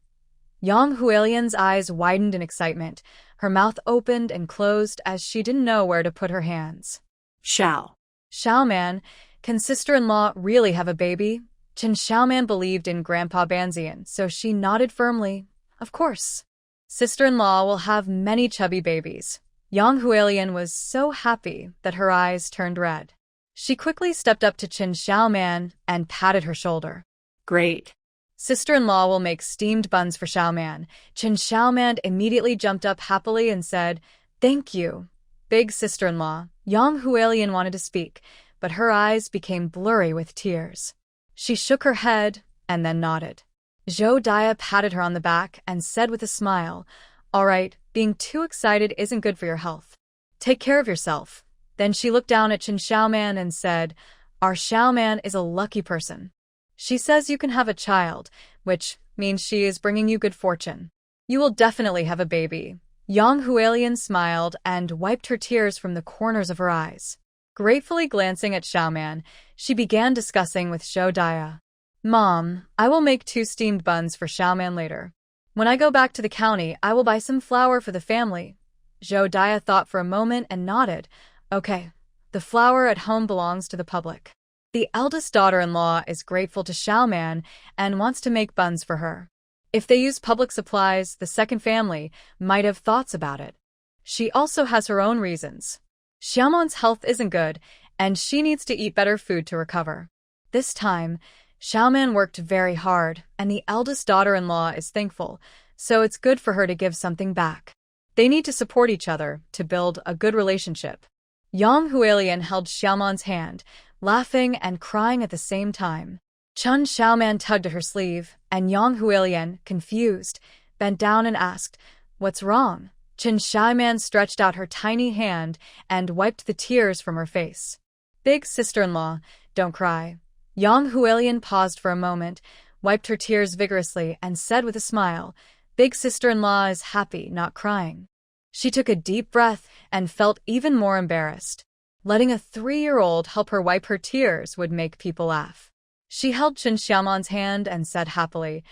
Yang Huilian's eyes widened in excitement. Her mouth opened and closed as she didn't know where to put her hands. Xiaoman, can sister-in-law really have a baby? Chen Xiaoman believed in Grandpa Banzian, so she nodded firmly. Of course. Sister-in-law will have many chubby babies. Yang Huilian was so happy that her eyes turned red. She quickly stepped up to Chen Xiaoman and patted her shoulder. Great. Sister-in-law will make steamed buns for Xiaoman. Chen Xiaoman immediately jumped up happily and said, thank you. Big sister-in-law. Yang Huilian wanted to speak, but her eyes became blurry with tears. She shook her head and then nodded. Zhou Daya patted her on the back and said with a smile, all right, being too excited isn't good for your health. Take care of yourself. Then she looked down at Chen Xiaoman and said, our Xiaoman is a lucky person. She says you can have a child, which means she is bringing you good fortune. You will definitely have a baby. Yang Huilian smiled and wiped her tears from the corners of her eyes. Gratefully glancing at Xiaoman, she began discussing with Zhou Daya. Mom, I will make 2 steamed buns for Xiaoman later. When I go back to the county, I will buy some flour for the family. Zhou Daya thought for a moment and nodded. Okay, the flour at home belongs to the public. The eldest daughter-in-law is grateful to Xiaoman and wants to make buns for her. If they use public supplies, the second family might have thoughts about it. She also has her own reasons. Xiaoman's health isn't good, and she needs to eat better food to recover. This time, Xiaoman worked very hard, and the eldest daughter-in-law is thankful, so it's good for her to give something back. They need to support each other to build a good relationship. Yang Huilian held Xiaoman's hand, laughing and crying at the same time. Chen Xiaoman tugged at her sleeve, and Yang Huilian, confused, bent down and asked, what's wrong? Chen Xiaoman stretched out her tiny hand and wiped the tears from her face. Big sister-in-law, don't cry. Yang Huilian paused for a moment, wiped her tears vigorously, and said with a smile, big sister-in-law is happy, not crying. She took a deep breath and felt even more embarrassed. Letting a 3-year-old help her wipe her tears would make people laugh. She held Chen Xiaoman's hand and said happily,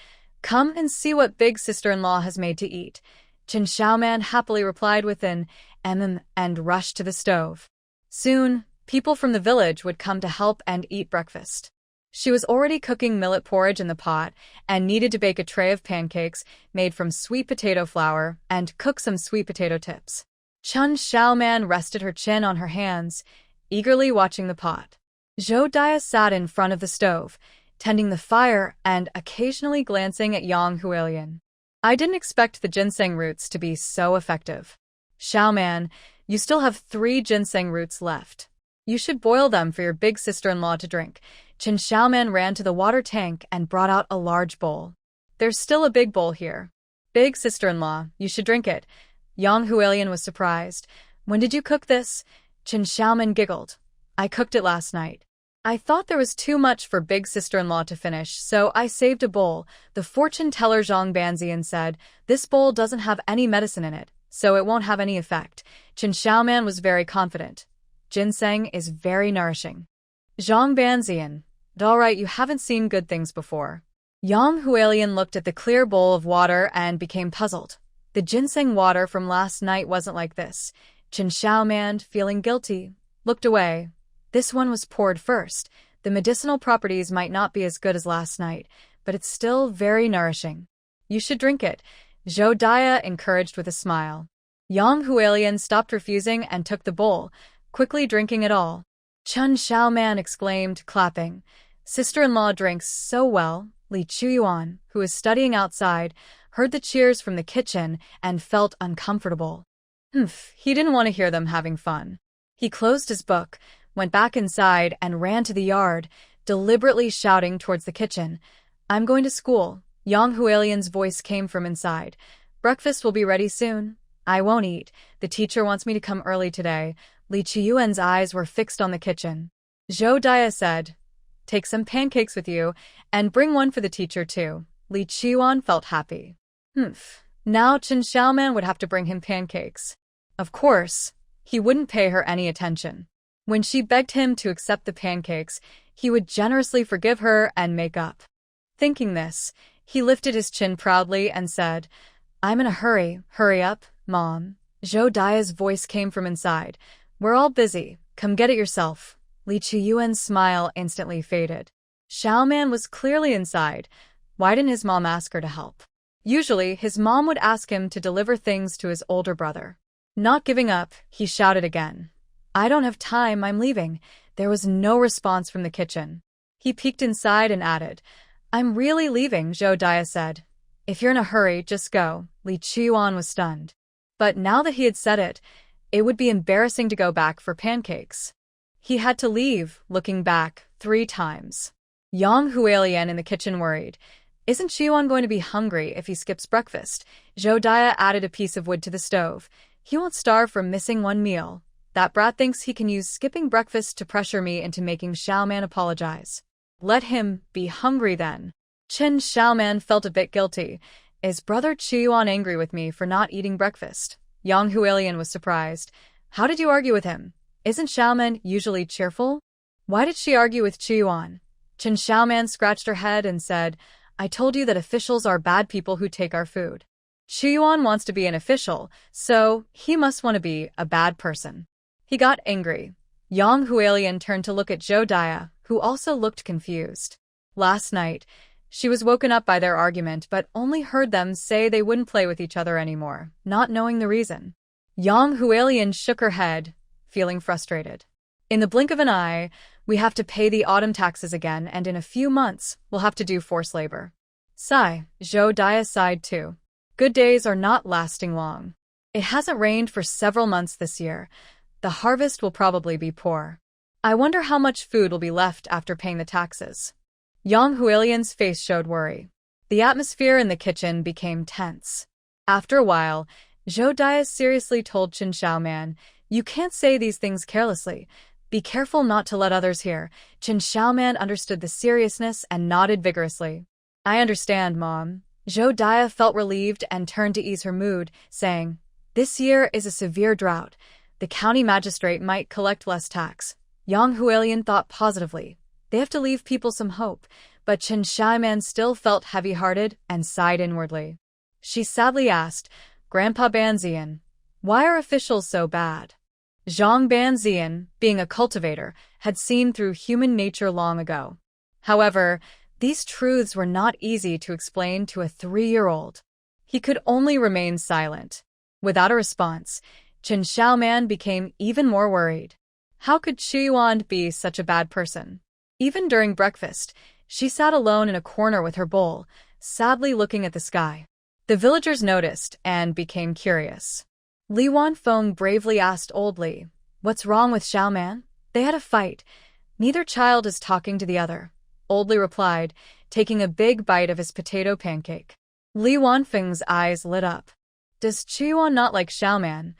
come and see what big sister-in-law has made to eat. Chen Xiaoman happily replied with an and rushed to the stove. Soon, people from the village would come to help and eat breakfast. She was already cooking millet porridge in the pot and needed to bake a tray of pancakes made from sweet potato flour and cook some sweet potato tips. Chun Xiaoman rested her chin on her hands, eagerly watching the pot. Zhou Dia sat in front of the stove, tending the fire and occasionally glancing at Yang Huilian. I didn't expect the ginseng roots to be so effective. Xiaoman, you still have 3 ginseng roots left. You should boil them for your big sister-in-law to drink. Qin Xiaoman ran to the water tank and brought out a large bowl. There's still a big bowl here. Big sister-in-law, you should drink it. Yang Huilian was surprised. When did you cook this? Qin Xiaoman giggled. I cooked it last night. I thought there was too much for big sister-in-law to finish, so I saved a bowl. The fortune teller Zhang Banzian said, this bowl doesn't have any medicine in it, so it won't have any effect. Qin Xiaoman was very confident. Ginseng is very nourishing. Zhang Banzian, alright, you haven't seen good things before. Yang Huilian looked at the clear bowl of water and became puzzled. The ginseng water from last night wasn't like this. Qin Xiaoman, feeling guilty, looked away. This one was poured first. The medicinal properties might not be as good as last night, but it's still very nourishing. You should drink it, Zhou Dia encouraged with a smile. Yang Huilian stopped refusing and took the bowl, quickly drinking it all. Chun Xiaoman exclaimed, clapping. Sister-in-law drinks so well. Li Chuyuan, who was studying outside, heard the cheers from the kitchen and felt uncomfortable. He didn't want to hear them having fun. He closed his book, went back inside and ran to the yard, deliberately shouting towards the kitchen. I'm going to school. Yang Huilian's voice came from inside. Breakfast will be ready soon. I won't eat. The teacher wants me to come early today. Li Chuyuan's eyes were fixed on the kitchen. Zhou Dia said, take some pancakes with you, and bring one for the teacher too. Li Chuyuan felt happy. Now Qin Xiaoman would have to bring him pancakes. Of course, he wouldn't pay her any attention. When she begged him to accept the pancakes, he would generously forgive her and make up. Thinking this, he lifted his chin proudly and said, I'm in a hurry. Hurry up, Mom. Zhou Dia's voice came from inside. We're all busy. Come get it yourself. Li Chuyuan's smile instantly faded. Xiaoman was clearly inside. Why didn't his mom ask her to help? Usually, his mom would ask him to deliver things to his older brother. Not giving up, he shouted again. I don't have time, I'm leaving. There was no response from the kitchen. He peeked inside and added, I'm really leaving, Zhou Dia said. If you're in a hurry, just go. Li Chuyuan was stunned. But now that he had said it, it would be embarrassing to go back for pancakes. He had to leave, looking back 3 times. Yang Huilian in the kitchen worried. Isn't Chuyuan going to be hungry if he skips breakfast? Zhou Dia added a piece of wood to the stove. He won't starve from missing 1 meal. That brat thinks he can use skipping breakfast to pressure me into making Xiaoman apologize. Let him be hungry then. Qin Xiaoman felt a bit guilty. Is brother Chuyuan angry with me for not eating breakfast? Yang Huilian was surprised. How did you argue with him? Isn't Xiaoman usually cheerful? Why did she argue with Chuyuan? Qin Xiaoman scratched her head and said, I told you that officials are bad people who take our food. Chuyuan wants to be an official, so he must want to be a bad person. He got angry. Yang Huilian turned to look at Zhou Dia, who also looked confused. Last night, she was woken up by their argument but only heard them say they wouldn't play with each other anymore, not knowing the reason. Yang Huilian shook her head, feeling frustrated. In the blink of an eye, we have to pay the autumn taxes again, and in a few months, we'll have to do forced labor. Sigh, Zhou Dia sighed too. Good days are not lasting long. It hasn't rained for several months this year. The harvest will probably be poor. I wonder how much food will be left after paying the taxes. Yang Huilian's face showed worry. The atmosphere in the kitchen became tense. After a while, Zhou Dia seriously told Qin Xiaoman, you can't say these things carelessly. Be careful not to let others hear. Qin Xiaoman understood the seriousness and nodded vigorously. I understand, Mom. Zhou Dia felt relieved and turned to ease her mood, saying, this year is a severe drought. The county magistrate might collect less tax. Yang Huilian thought positively. They have to leave people some hope, but Qin Xiaoman still felt heavy-hearted and sighed inwardly. She sadly asked, Grandpa Banzian, why are officials so bad? Zhang Banzian, being a cultivator, had seen through human nature long ago. However, these truths were not easy to explain to a 3-year-old. He could only remain silent. Without a response, Chen Xiaoman became even more worried. How could Chuyuan be such a bad person? Even during breakfast, she sat alone in a corner with her bowl, sadly looking at the sky. The villagers noticed and became curious. Li Wanfeng bravely asked Old Li, "What's wrong with Xiaoman?" They had a fight. Neither child is talking to the other. Old Li replied, taking a big bite of his potato pancake. Li Wanfeng's eyes lit up. Does Chuyuan not like Xiaoman?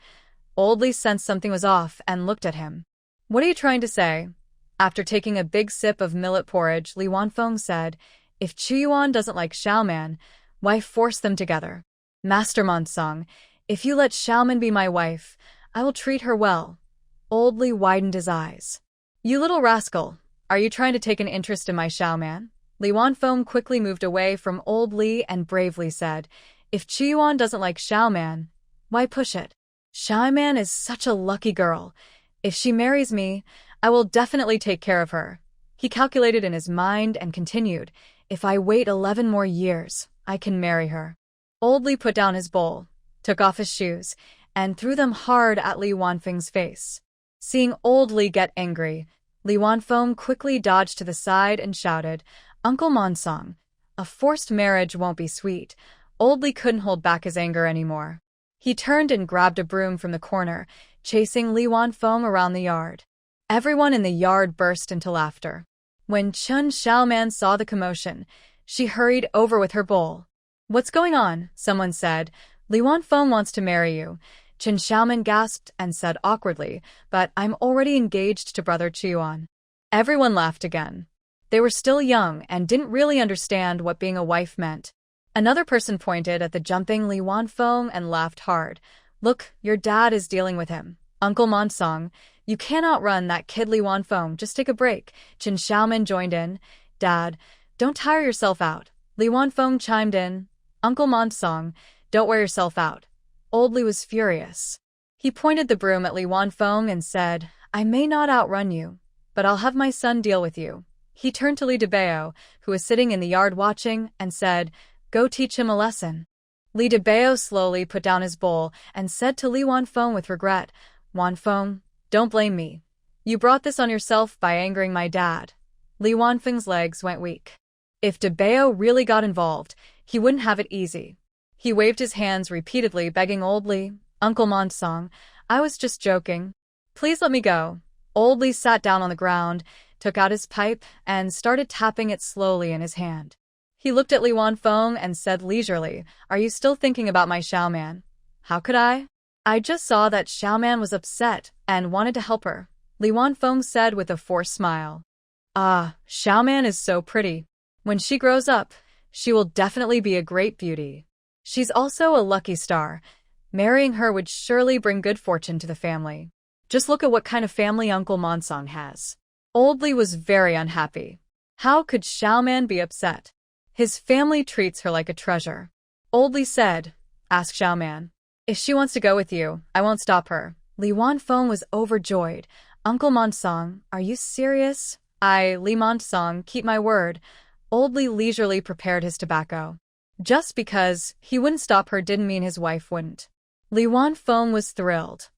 Old Li sensed something was off and looked at him. What are you trying to say? After taking a big sip of millet porridge, Li Wanfeng said, if Chuyuan doesn't like Xiaoman, why force them together? Master Monsong, if you let Xiaoman be my wife, I will treat her well. Old Li widened his eyes. You little rascal, are you trying to take an interest in my Xiaoman? Li Wanfeng quickly moved away from Old Li and bravely said, if Chuyuan doesn't like Xiaoman, why push it? Xiaoman is such a lucky girl. If she marries me, I will definitely take care of her. He calculated in his mind and continued, if I wait 11 more years, I can marry her. Old Li put down his bowl, took off his shoes, and threw them hard at Li Wanfeng's face. Seeing Old Li get angry, Li Wanfeng quickly dodged to the side and shouted, Uncle Monsong, a forced marriage won't be sweet. Old Li couldn't hold back his anger anymore. He turned and grabbed a broom from the corner, chasing Li Wanfeng around the yard. Everyone in the yard burst into laughter. When Chen Xiaoman saw the commotion, she hurried over with her bowl. What's going on? Someone said. Li Wanfeng wants to marry you. Chen Xiaoman gasped and said awkwardly, but I'm already engaged to brother Chuyuan. Everyone laughed again. They were still young and didn't really understand what being a wife meant. Another person pointed at the jumping Li Wanfeng and laughed hard. Look, your dad is dealing with him. Uncle Monsong, you cannot run that kid Li Wanfeng, just take a break. Chen Xiaoman joined in. Dad, don't tire yourself out. Li Wanfeng chimed in. Uncle Monsong, don't wear yourself out. Old Li was furious. He pointed the broom at Li Wanfeng and said, I may not outrun you, but I'll have my son deal with you. He turned to Li Debao, who was sitting in the yard watching, and said, Go teach him a lesson. Li Debao slowly put down his bowl and said to Li Wanfeng with regret, Wanfeng, don't blame me. You brought this on yourself by angering my dad. Li Wanfeng's legs went weak. If Debao really got involved, he wouldn't have it easy. He waved his hands repeatedly, begging Old Li, Uncle Monsong, I was just joking. Please let me go. Old Li sat down on the ground, took out his pipe, and started tapping it slowly in his hand. He looked at Li Wanfeng and said leisurely, Are you still thinking about my Xiaoman? How could I? I just saw that Xiaoman was upset and wanted to help her. Li Wanfeng said with a forced smile. Ah, Xiaoman is so pretty. When she grows up, she will definitely be a great beauty. She's also a lucky star. Marrying her would surely bring good fortune to the family. Just look at what kind of family Uncle Monsong has. Old Li was very unhappy. How could Xiaoman be upset? His family treats her like a treasure. Old Li said, Ask Xiaoman. If she wants to go with you, I won't stop her. Li Wanfeng was overjoyed. Uncle Monsong, are you serious? Li Monsong, keep my word. Old Li leisurely prepared his tobacco. Just because he wouldn't stop her didn't mean his wife wouldn't. Li Wanfeng was thrilled.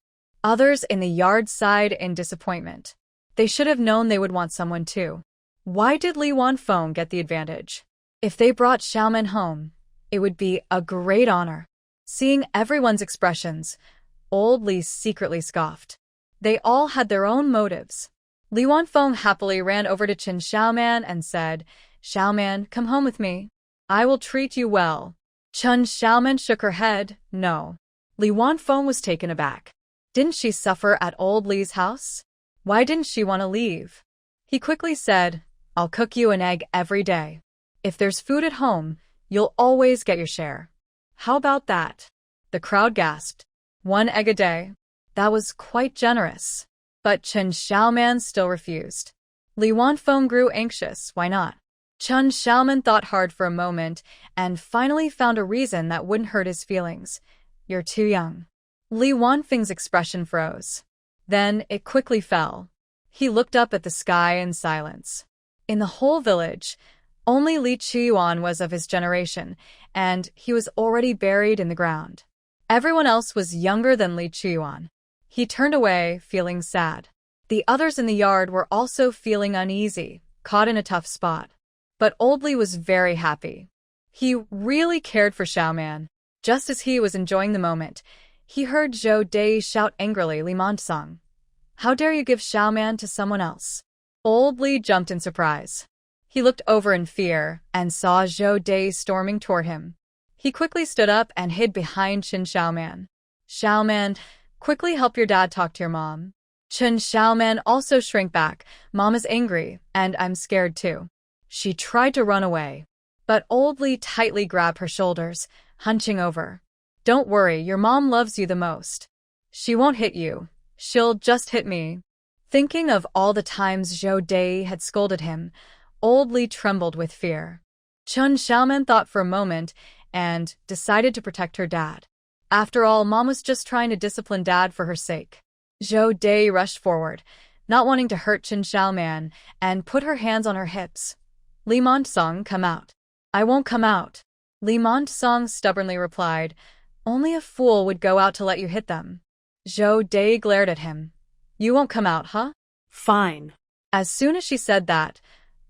Others in the yard sighed in disappointment. They should have known they would want someone too. Why did Li Wanfeng get the advantage? If they brought Xiaoman home, it would be a great honor. Seeing everyone's expressions, Old Li secretly scoffed. They all had their own motives. Li Wanfeng happily ran over to Chen Xiaoman and said, Xiaoman, come home with me. I will treat you well. Chen Xiaoman shook her head, no. Li Wanfeng was taken aback. Didn't she suffer at Old Li's house? Why didn't she want to leave? He quickly said, I'll cook you an egg every day. If there's food at home, you'll always get your share. How about that? The crowd gasped. 1 egg a day? That was quite generous. But Chen Xiaoman still refused. Li Wanfeng grew anxious. Why not? Chen Xiaoman thought hard for a moment and finally found a reason that wouldn't hurt his feelings. You're too young. Li Wanfeng's expression froze. Then it quickly fell. He looked up at the sky in silence. In the whole village, only Li Chuyuan was of his generation, and he was already buried in the ground. Everyone else was younger than Li Chuyuan. He turned away, feeling sad. The others in the yard were also feeling uneasy, caught in a tough spot. But Old Li was very happy. He really cared for Xiaoman. Just as he was enjoying the moment, he heard Zhou Dai shout angrily, "Li Montong, how dare you give Xiaoman to someone else?" Old Li jumped in surprise. He looked over in fear and saw Zhou Dai storming toward him. He quickly stood up and hid behind Chen Xiaoman. "Xiaoman, quickly help your dad talk to your mom." Chen Xiaoman also shrank back. "Mom is angry, and I'm scared too." She tried to run away, but Old Li tightly grabbed her shoulders, hunching over. "Don't worry, your mom loves you the most. She won't hit you. She'll just hit me." Thinking of all the times Zhou Dai had scolded him, Old Li trembled with fear. Chen Xiaoman thought for a moment and decided to protect her dad. After all, Mom was just trying to discipline Dad for her sake. Zhou Dai rushed forward, not wanting to hurt Chen Xiaoman, and put her hands on her hips. "Li Montong, come out." "I won't come out." Li Montong stubbornly replied. "Only a fool would go out to let you hit them." Zhou Dai glared at him. "You won't come out, huh?" Fine. As soon as she said that,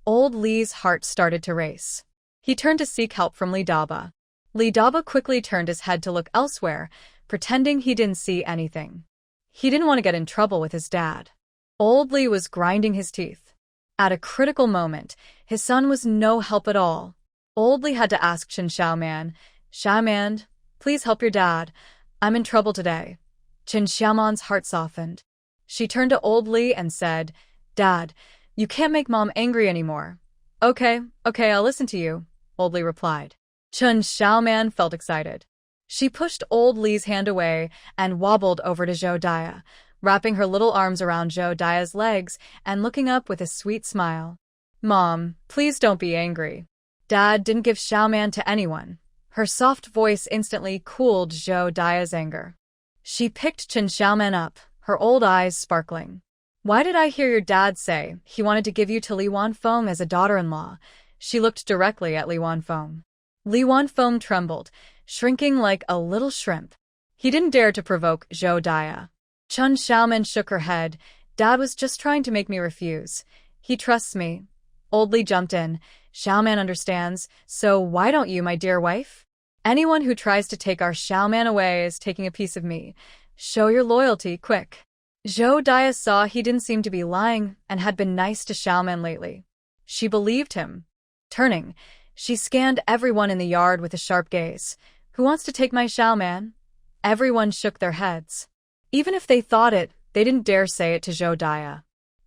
Old Li's heart started to race. He turned to seek help from Li Daba. Li Daba quickly turned his head to look elsewhere, pretending he didn't see anything. He didn't want to get in trouble with his dad. Old Li was grinding his teeth. At a critical moment, his son was no help at all. Old Li had to ask Chen Xiaoman, "Xiaoman, please help your dad. I'm in trouble today." Chen Xiaoman's heart softened. She turned to Old Li and said, "Dad, you can't make Mom angry anymore." Okay, I'll listen to you," Old Li replied. Chen Xiaoman felt excited. She pushed Old Li's hand away and wobbled over to Zhou Dai, wrapping her little arms around Zhou Dai's legs and looking up with a sweet smile. "Mom, please don't be angry. Dad didn't give Xiaoman to anyone." Her soft voice instantly cooled Zhou Dai's anger. She picked Chen Xiaoman up, her old eyes sparkling. "Why did I hear your dad say he wanted to give you to Li Wanfeng as a daughter-in-law?" She looked directly at Li Wanfeng. Li Wanfeng trembled, shrinking like a little shrimp. He didn't dare to provoke Zhou Dai. Chen Xiaoman shook her head. "Dad was just trying to make me refuse. He trusts me." Old Li jumped in. "Xiaoman understands, so why don't you, my dear wife? Anyone who tries to take our Xiaoman away is taking a piece of me. Show your loyalty, quick." Zhou Dai saw he didn't seem to be lying and had been nice to Xiaoman lately. She believed him. Turning, she scanned everyone in the yard with a sharp gaze. "Who wants to take my Xiaoman?" Everyone shook their heads. Even if they thought it, they didn't dare say it to Zhou Dai.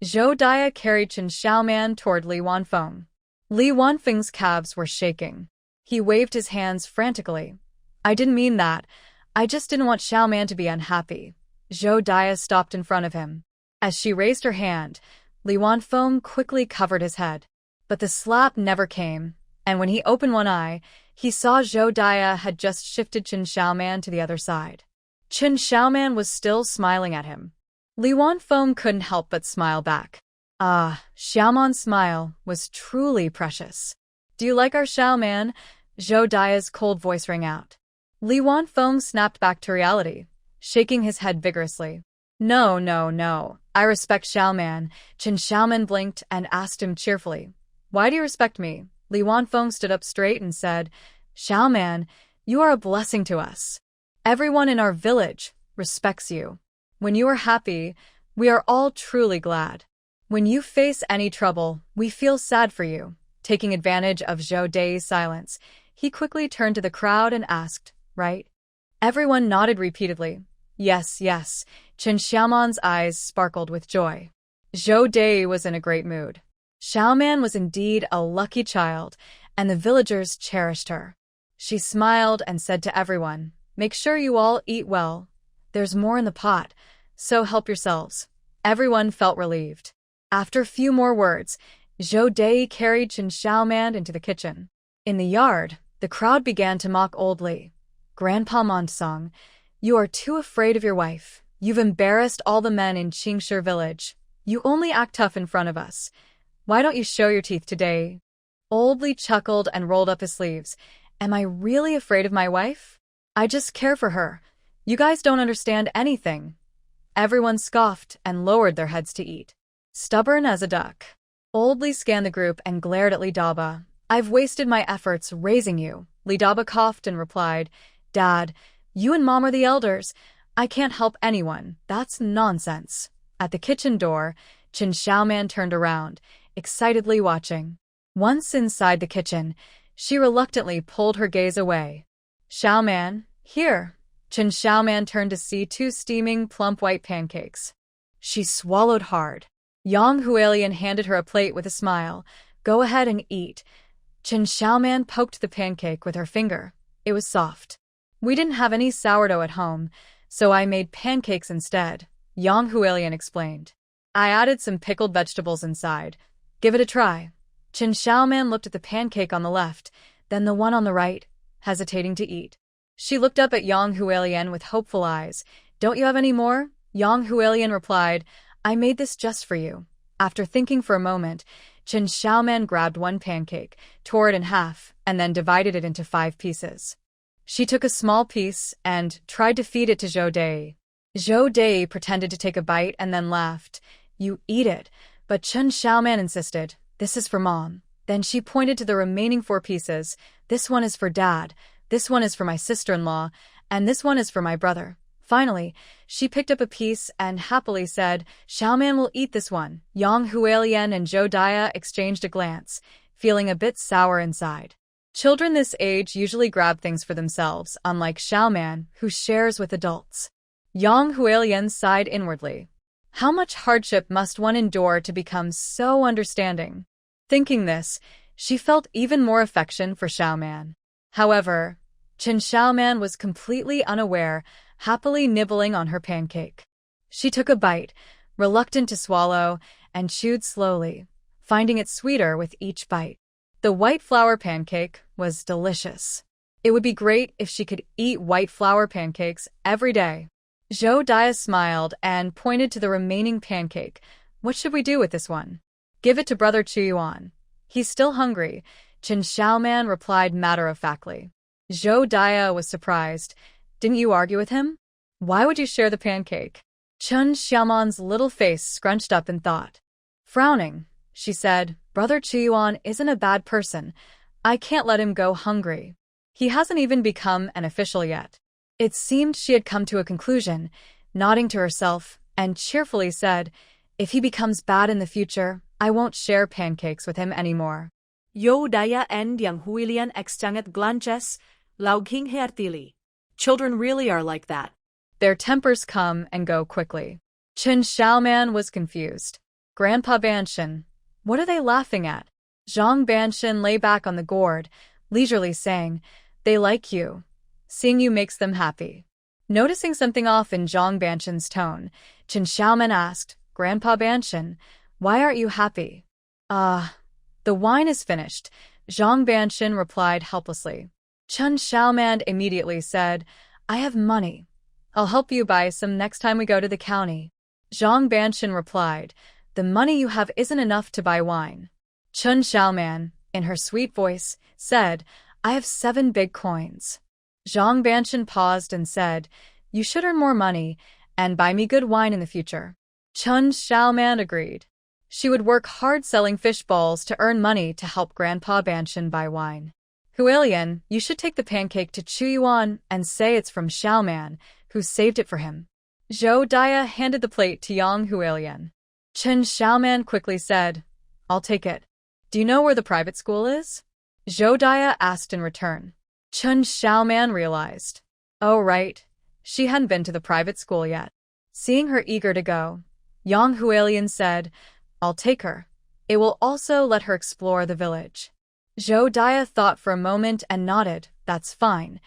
Zhou Dai carried Chen Xiaoman toward Li Wanfeng. Li Wanfeng's calves were shaking. He waved his hands frantically. "I didn't mean that. I just didn't want Xiaoman to be unhappy." Zhou Dai stopped in front of him. As she raised her hand, Li Wanfeng quickly covered his head. But the slap never came, and when he opened one eye, he saw Zhou Dai had just shifted Chen Xiaoman to the other side. Chen Xiaoman was still smiling at him. Li Wanfeng couldn't help but smile back. Xiaoman's smile was truly precious. "Do you like our Xiaoman?" Zhou Dai's cold voice rang out. Li Wanfeng snapped back to reality, shaking his head vigorously. No. I respect Xiaoman." Chen Xiaoman blinked and asked him cheerfully, "Why do you respect me?" Li Wanfeng stood up straight and said, "Xiaoman, you are a blessing to us. Everyone in our village respects you. When you are happy, we are all truly glad. When you face any trouble, we feel sad for you." Taking advantage of Zhou Dai's silence, he quickly turned to the crowd and asked, "Right?" Everyone nodded repeatedly. Yes. Chen Xiaoman's eyes sparkled with joy. Zhou Dai was in a great mood. Xiaoman was indeed a lucky child, and the villagers cherished her. She smiled and said to everyone, "Make sure you all eat well. There's more in the pot, so help yourselves." Everyone felt relieved. After a few more words, Zhou Dai carried Chen Xiaoman into the kitchen. In the yard, the crowd began to mock Old Li. "Grandpa Montong, you are too afraid of your wife. You've embarrassed all the men in Qingshi village. You only act tough in front of us. Why don't you show your teeth today?" Old Li chuckled and rolled up his sleeves. "Am I really afraid of my wife? I just care for her. You guys don't understand anything." Everyone scoffed and lowered their heads to eat. Stubborn as a duck. Old Li scanned the group and glared at Li Daba. I've wasted my efforts raising you. Li Daba coughed and replied, Dad, you and Mom are the elders. I can't help anyone. That's nonsense. At the kitchen door, Chen Xiaoman turned around, excitedly watching. Once inside the kitchen, she reluctantly pulled her gaze away. Xiaoman, here. Chen Xiaoman turned to see two steaming, plump white pancakes. She swallowed hard. Yang Hualian handed her a plate with a smile. Go ahead and eat. Chen Xiaoman poked the pancake with her finger. It was soft. We didn't have any sourdough at home, so I made pancakes instead, Yang Hualian explained. I added some pickled vegetables inside. Give it a try. Chen Xiaoman looked at the pancake on the left, then the one on the right, hesitating to eat. She looked up at Yang Hualian with hopeful eyes. Don't you have any more? Yang Hualian replied, I made this just for you. After thinking for a moment, Chen Xiaoman grabbed one pancake, tore it in half, and then divided it into 5 pieces. She took a small piece and tried to feed it to Zhou Dai. Zhou Dai pretended to take a bite and then laughed. You eat it, but Chen Xiaoman insisted. This is for Mom. Then she pointed to the remaining 4 pieces. This one is for Dad, this one is for my sister-in-law, and this one is for my brother. Finally, she picked up a piece and happily said, Xiaoman will eat this one. Yang Hualian and Zhou Dai exchanged a glance, feeling a bit sour inside. Children this age usually grab things for themselves, unlike Xiaoman, who shares with adults. Yang Hualian sighed inwardly. How much hardship must one endure to become so understanding? Thinking this, she felt even more affection for Xiaoman. However, Chen Xiaoman was completely unaware, happily nibbling on her pancake. She took a bite, reluctant to swallow, and chewed slowly, finding it sweeter with each bite. The white flour pancake was delicious. It would be great if she could eat white flour pancakes every day. Zhou Dai smiled and pointed to the remaining pancake. What should we do with this one? Give it to Brother Chuyuan. He's still hungry, Chen Xiaoman replied matter-of-factly. Zhou Dai was surprised. Didn't you argue with him? Why would you share the pancake? Chen Xiaoman's little face scrunched up in thought. Frowning, she said, Brother Chuyuan isn't a bad person. I can't let him go hungry. He hasn't even become an official yet. It seemed she had come to a conclusion, nodding to herself, and cheerfully said, If he becomes bad in the future, I won't share pancakes with him anymore. Zhou Dai and Yang Huilian exchanged glances, lauging heartily. Children really are like that. Their tempers come and go quickly. Chen Xiaoman was confused. Grandpa Banshan, what are they laughing at? Zhang Banshan lay back on the gourd, leisurely saying, They like you. Seeing you makes them happy. Noticing something off in Zhang Banshan's tone, Chen Xiaoman asked, Grandpa Banshan, why aren't you happy? The wine is finished, Zhang Banshan replied helplessly. Chen Xiaoman immediately said, I have money. I'll help you buy some next time we go to the county. Zhang Banshan replied, The money you have isn't enough to buy wine. Chen Xiaoman, in her sweet voice, said, I have 7 big coins. Zhang Banshan paused and said, You should earn more money and buy me good wine in the future. Chen Xiaoman agreed. She would work hard selling fish balls to earn money to help Grandpa Banshan buy wine. Hualian, you should take the pancake to Chuyuan and say it's from Xiaoman, who saved it for him. Zhou Dai handed the plate to Yang Hualian. Chen Xiaoman quickly said, I'll take it. Do you know where the private school is? Zhou Dai asked in return. Chen Xiaoman realized. Oh right, she hadn't been to the private school yet. Seeing her eager to go, Yang Hualian said, I'll take her. It will also let her explore the village. Zhou Dai thought for a moment and nodded, That's fine.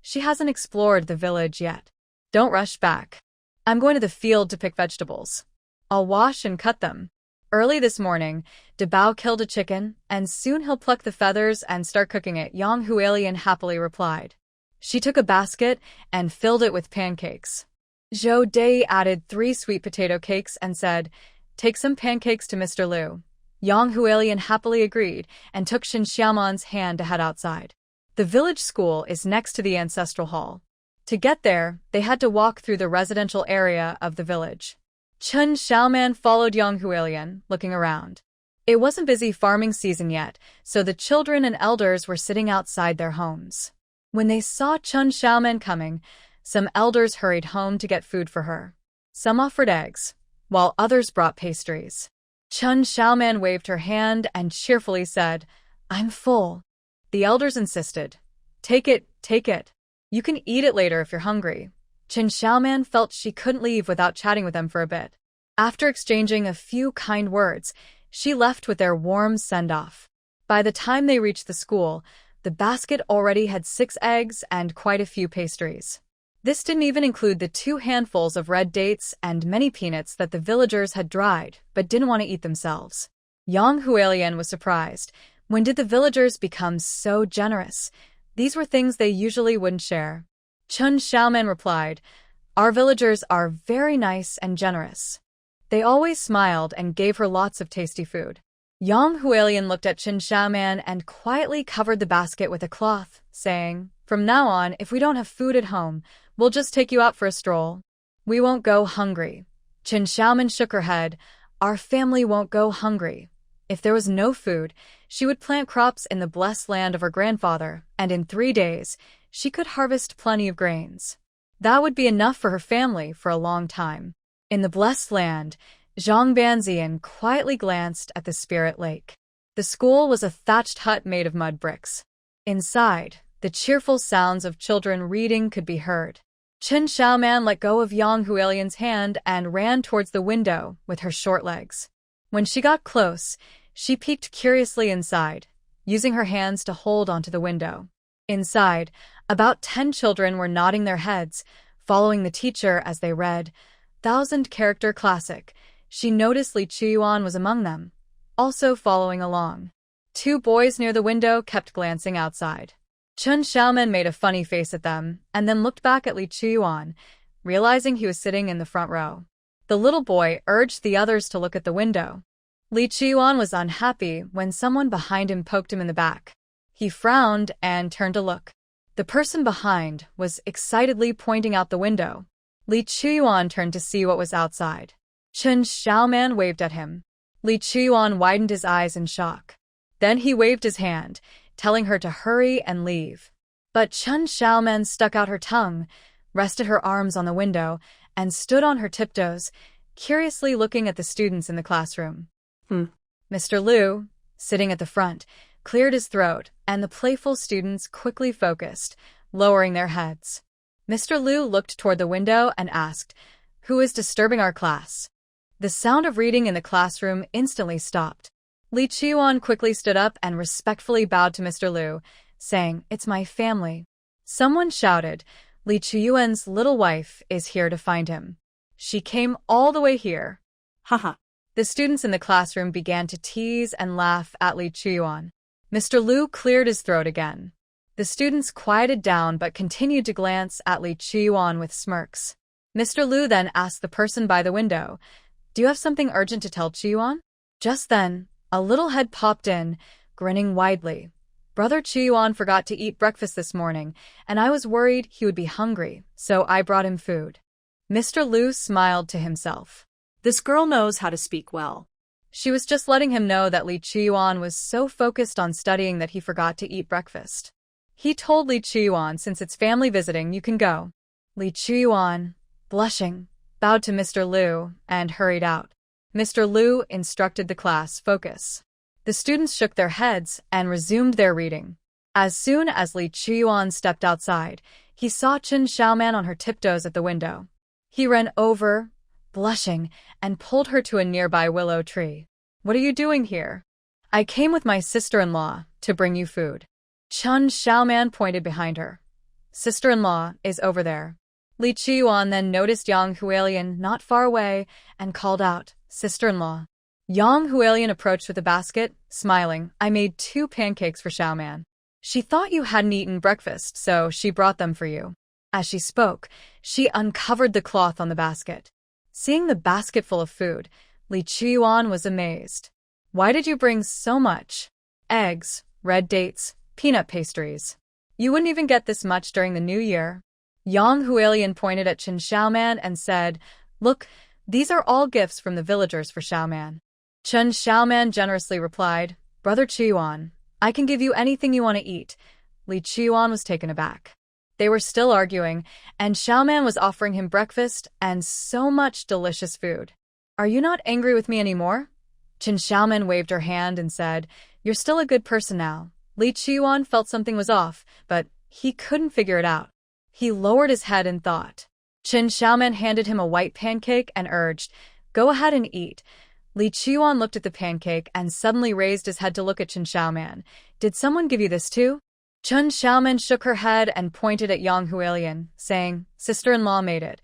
She hasn't explored the village yet. Don't rush back. I'm going to the field to pick vegetables. I'll wash and cut them. Early this morning, Dabao killed a chicken, and soon he'll pluck the feathers and start cooking it, Yang Hualian happily replied. She took a basket and filled it with pancakes. Zhou Dai added 3 sweet potato cakes and said, Take some pancakes to Mr. Liu. Yang Hualian happily agreed and took Chen Xiaoman's hand to head outside. The village school is next to the ancestral hall. To get there, they had to walk through the residential area of the village. Chun Xiaoman followed Yang Huilian, looking around. It wasn't busy farming season yet, so the children and elders were sitting outside their homes. When they saw Chun Xiaoman coming, some elders hurried home to get food for her. Some offered eggs, while others brought pastries. Chun Xiaoman waved her hand and cheerfully said, "I'm full." The elders insisted, Take it, take it. You can eat it later if you're hungry." Chun Xiaoman felt she couldn't leave without chatting with them for a bit. After exchanging a few kind words, she left with their warm send-off. By the time they reached the school, the basket already had 6 eggs and quite a few pastries. This didn't even include the 2 handfuls of red dates and many peanuts that the villagers had dried but didn't want to eat themselves. Yang Huilian was surprised. When did the villagers become so generous? These were things they usually wouldn't share. Chun Xiaoman replied, "Our villagers are very nice and generous." They always smiled and gave her lots of tasty food. Yang Huilian looked at Chun Xiaoman and quietly covered the basket with a cloth, saying, "From now on, if we don't have food at home, we'll just take you out for a stroll. We won't go hungry." Chun Xiaoman shook her head. "Our family won't go hungry." If there was no food, she would plant crops in the blessed land of her grandfather, and in 3 days, she could harvest plenty of grains. That would be enough for her family for a long time. In the blessed land, Zhang Banzian quietly glanced at the spirit lake. The school was a thatched hut made of mud bricks. Inside, the cheerful sounds of children reading could be heard. Chun Xiaoman let go of Yang Huilian's hand and ran towards the window with her short legs. When she got close, she peeked curiously inside, using her hands to hold onto the window. Inside, about 10 children were nodding their heads, following the teacher as they read 1,000-character classic. She noticed Li Chuyuan was among them, also following along. 2 boys near the window kept glancing outside. Chun Xiaoman made a funny face at them, and then looked back at Li Chuyuan, realizing he was sitting in the front row. The little boy urged the others to look at the window. Li Chuyuan was unhappy when someone behind him poked him in the back. He frowned and turned to look. The person behind was excitedly pointing out the window. Li Chuyuan turned to see what was outside. Chun Xiaoman waved at him. Li Chuyuan widened his eyes in shock. Then he waved his hand, telling her to hurry and leave. But Chun Xiaoman stuck out her tongue, rested her arms on the window, and stood on her tiptoes, curiously looking at the students in the classroom. Mr. Liu, sitting at the front, cleared his throat, and the playful students quickly focused, lowering their heads. Mr. Liu looked toward the window and asked, "Who is disturbing our class?" The sound of reading in the classroom instantly stopped. Li Chuyuan quickly stood up and respectfully bowed to Mr. Liu, saying, "It's my family." Someone shouted, "Li Chuyuan's little wife is here to find him. She came all the way here." Haha. The students in the classroom began to tease and laugh at Li Chuyuan. Mr. Liu cleared his throat again. The students quieted down but continued to glance at Li Chuyuan with smirks. Mr. Liu then asked the person by the window, "Do you have something urgent to tell Chuyuan?" Just then, a little head popped in, grinning widely. "Brother Chuyuan forgot to eat breakfast this morning, and I was worried he would be hungry, so I brought him food." Mr. Liu smiled to himself. This girl knows how to speak well. She was just letting him know that Li Chuyuan was so focused on studying that he forgot to eat breakfast. He told Li Chuyuan, "Since it's family visiting, you can go." Li Chuyuan, blushing, bowed to Mr. Liu and hurried out. Mr. Liu instructed the class focus. The students shook their heads and resumed their reading. As soon as Li Chuyuan stepped outside, he saw Chun Xiaoman on her tiptoes at the window. He ran over, blushing, and pulled her to a nearby willow tree. "What are you doing here?" "I came with my sister-in-law to bring you food." Chun Xiaoman pointed behind her. "Sister-in-law is over there." Li Chuyuan then noticed Yang Huilian not far away and called out, "Sister-in-law." Yang Huilian approached with a basket, smiling. "I made 2 pancakes for Xiaoman. She thought you hadn't eaten breakfast, so she brought them for you." As she spoke, she uncovered the cloth on the basket. Seeing the basket full of food, Li Chuyuan was amazed. "Why did you bring so much?" "Eggs, red dates, peanut pastries. You wouldn't even get this much during the New Year." Yang Hualien pointed at Chen Xiaoman and said, "Look, these are all gifts from the villagers for Xiaoman." Chen Xiaoman generously replied, "Brother Qiyuan, I can give you anything you want to eat." Li Qiyuan was taken aback. They were still arguing, and Xiaoman was offering him breakfast and so much delicious food. "Are you not angry with me anymore?" Chen Xiaoman waved her hand and said, "You're still a good person now." Li Qiyuan felt something was off, but he couldn't figure it out. He lowered his head in thought. Chen Xiaoman handed him a white pancake and urged, "Go ahead and eat." Li Qiyuan looked at the pancake and suddenly raised his head to look at Chen Xiaoman. "Did someone give you this too?" Chen Xiaoman shook her head and pointed at Yang Hualien, saying, "Sister-in-law made it."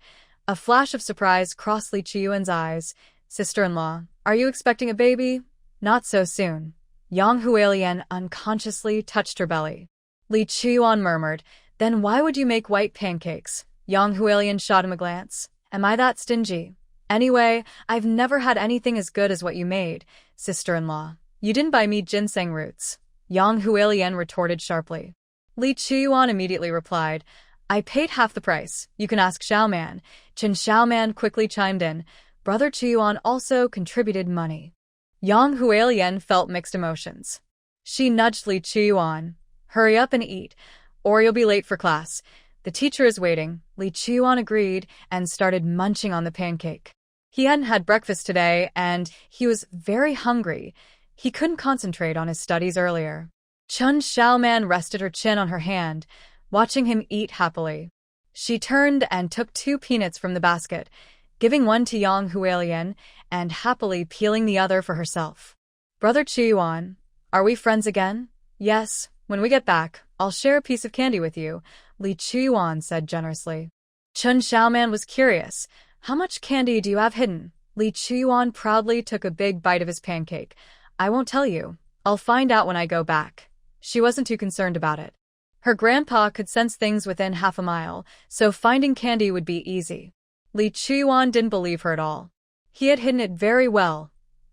A flash of surprise crossed Li Qiyuan's eyes. "Sister-in-law, are you expecting a baby?" "Not so soon." Yang Hualien unconsciously touched her belly. Li Qiyuan murmured, "Then why would you make white pancakes?" Yang Hualien shot him a glance. "Am I that stingy? Anyway, I've never had anything as good as what you made, sister-in-law. You didn't buy me ginseng roots." Yang Hualien retorted sharply. Li Qiyuan immediately replied, "I paid half the price. You can ask Xiaoman." Chen Xiaoman quickly chimed in. Brother Qiyuan also contributed money. Yang Hualien felt mixed emotions. She nudged Li Qiyuan. "Hurry up and eat, or you'll be late for class. The teacher is waiting." Li Qiyuan agreed and started munching on the pancake. He hadn't had breakfast today, and he was very hungry. He couldn't concentrate on his studies earlier. Chen Xiaoman rested her chin on her hand, watching him eat happily. She turned and took 2 peanuts from the basket, giving one to Yang Hualien and happily peeling the other for herself. "Brother Qiyuan, are we friends again?" "Yes, when we get back, I'll share a piece of candy with you," Li Qiyuan said generously. Chen Xiaoman was curious. "How much candy do you have hidden?" Li Qiyuan proudly took a big bite of his pancake. "I won't tell you. I'll find out when I go back." She wasn't too concerned about it. Her grandpa could sense things within half a mile, so finding candy would be easy. Li Qiyuan didn't believe her at all. He had hidden it very well.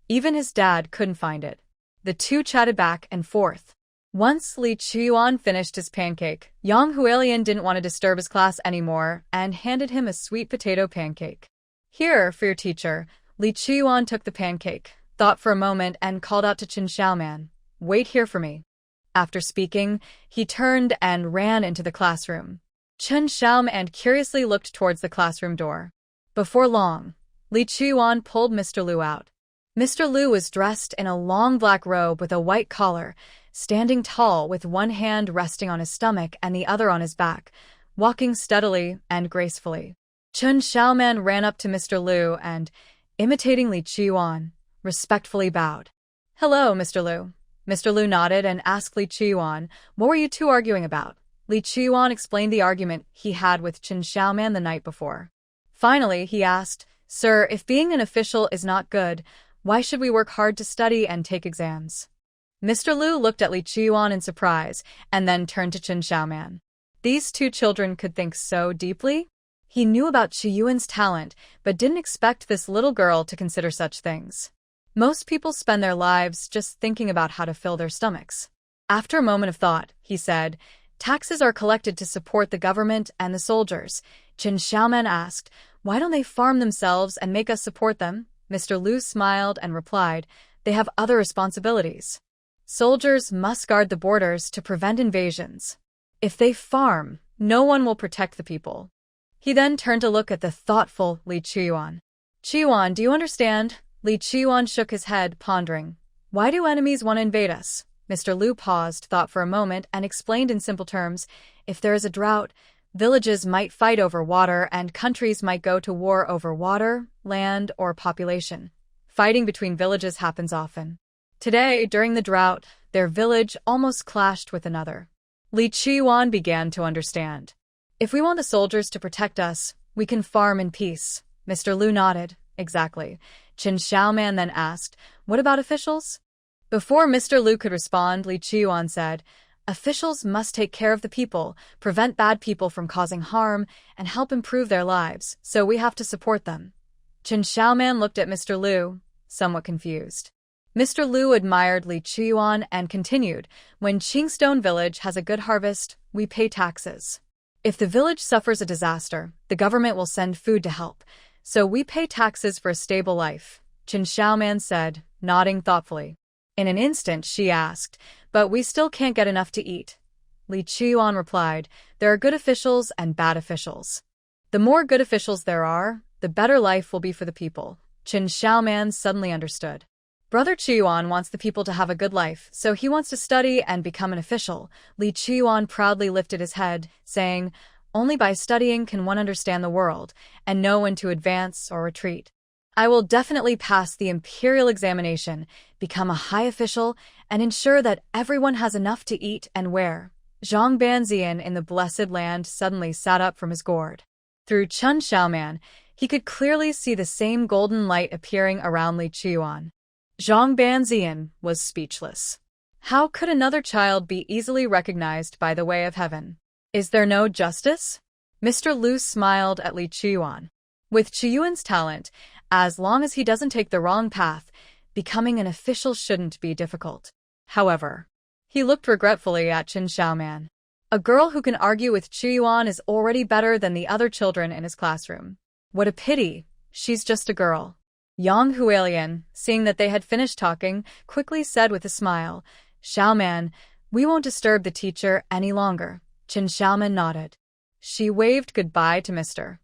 Even his dad couldn't find it. The two chatted back and forth. Once Li Qiyuan finished his pancake, Yang Hualien didn't want to disturb his class anymore and handed him a sweet potato pancake. "Here, for your teacher." Li Qiyuan took the pancake, thought for a moment, and called out to Chen Xiaoman, "Wait here for me." After speaking, he turned and ran into the classroom. Chen Xiaoman curiously looked towards the classroom door. Before long, Li Qiyuan pulled Mr. Liu out. Mr. Liu was dressed in a long black robe with a white collar, standing tall with one hand resting on his stomach and the other on his back, walking steadily and gracefully. Chen Xiaoman ran up to Mr. Liu and, imitating Li Qiyuan, respectfully bowed. "Hello, Mr. Liu." Mr. Liu nodded and asked Li Qiyuan, "What were you two arguing about?" Li Qiyuan explained the argument he had with Chen Xiaoman the night before. Finally, he asked, "Sir, if being an official is not good, why should we work hard to study and take exams?" Mr. Liu looked at Li Qiyuan in surprise and then turned to Chen Xiaoman. These two children could think so deeply. He knew about Qiyuan's talent, but didn't expect this little girl to consider such things. Most people spend their lives just thinking about how to fill their stomachs. After a moment of thought, he said, "Taxes are collected to support the government and the soldiers." Chen Xiaoman asked, "Why don't they farm themselves and make us support them?" Mr. Liu smiled and replied, "They have other responsibilities. Soldiers must guard the borders to prevent invasions. If they farm, no one will protect the people." He then turned to look at the thoughtful Li Qiyuan. "Qiyuan, do you understand?" Li Qiyuan shook his head, pondering. "Why do enemies want to invade us?" Mr. Liu paused, thought for a moment, and explained in simple terms, "If there is a drought, villages might fight over water and countries might go to war over water, land, or population. Fighting between villages happens often. Today, during the drought, their village almost clashed with another." Li Qiyuan began to understand. "If we want the soldiers to protect us, we can farm in peace." Mr. Liu nodded. "Exactly." Chen Xiaoman then asked, "What about officials?" Before Mr. Liu could respond, Li Qiyuan said, "Officials must take care of the people, prevent bad people from causing harm, and help improve their lives, so we have to support them." Chen Xiaoman looked at Mr. Liu, somewhat confused. Mr. Liu admired Li Qiyuan and continued, "When Qingstone village has a good harvest, we pay taxes. If the village suffers a disaster, the government will send food to help. So we pay taxes for a stable life, Chen Xiaoman said, nodding thoughtfully. In an instant, she asked, but we still can't get enough to eat. Li Qiuan replied, there are good officials and bad officials. The more good officials there are, the better life will be for the people. Chen Xiaoman suddenly understood. Brother Qiuan wants the people to have a good life, so he wants to study and become an official. Li Qiuan proudly lifted his head, saying, only by studying can one understand the world and know when to advance or retreat. I will definitely pass the imperial examination, become a high official, and ensure that everyone has enough to eat and wear. Zhang Banzian in the Blessed Land suddenly sat up from his gourd. Through Chen Xiaoman, he could clearly see the same golden light appearing around Li Qiuan. Zhang Banzian was speechless. How could another child be easily recognized by the way of heaven? Is there no justice? Mr. Lu smiled at Li Qiuan. With Qiyuan's talent, as long as he doesn't take the wrong path, becoming an official shouldn't be difficult. However, he looked regretfully at Chen Xiaoman. A girl who can argue with Qiyuan is already better than the other children in his classroom. What a pity, she's just a girl. Yang Hualian, seeing that they had finished talking, quickly said with a smile, Xiaoman, we won't disturb the teacher any longer. Chen Xiaoman nodded. She waved goodbye to Mr.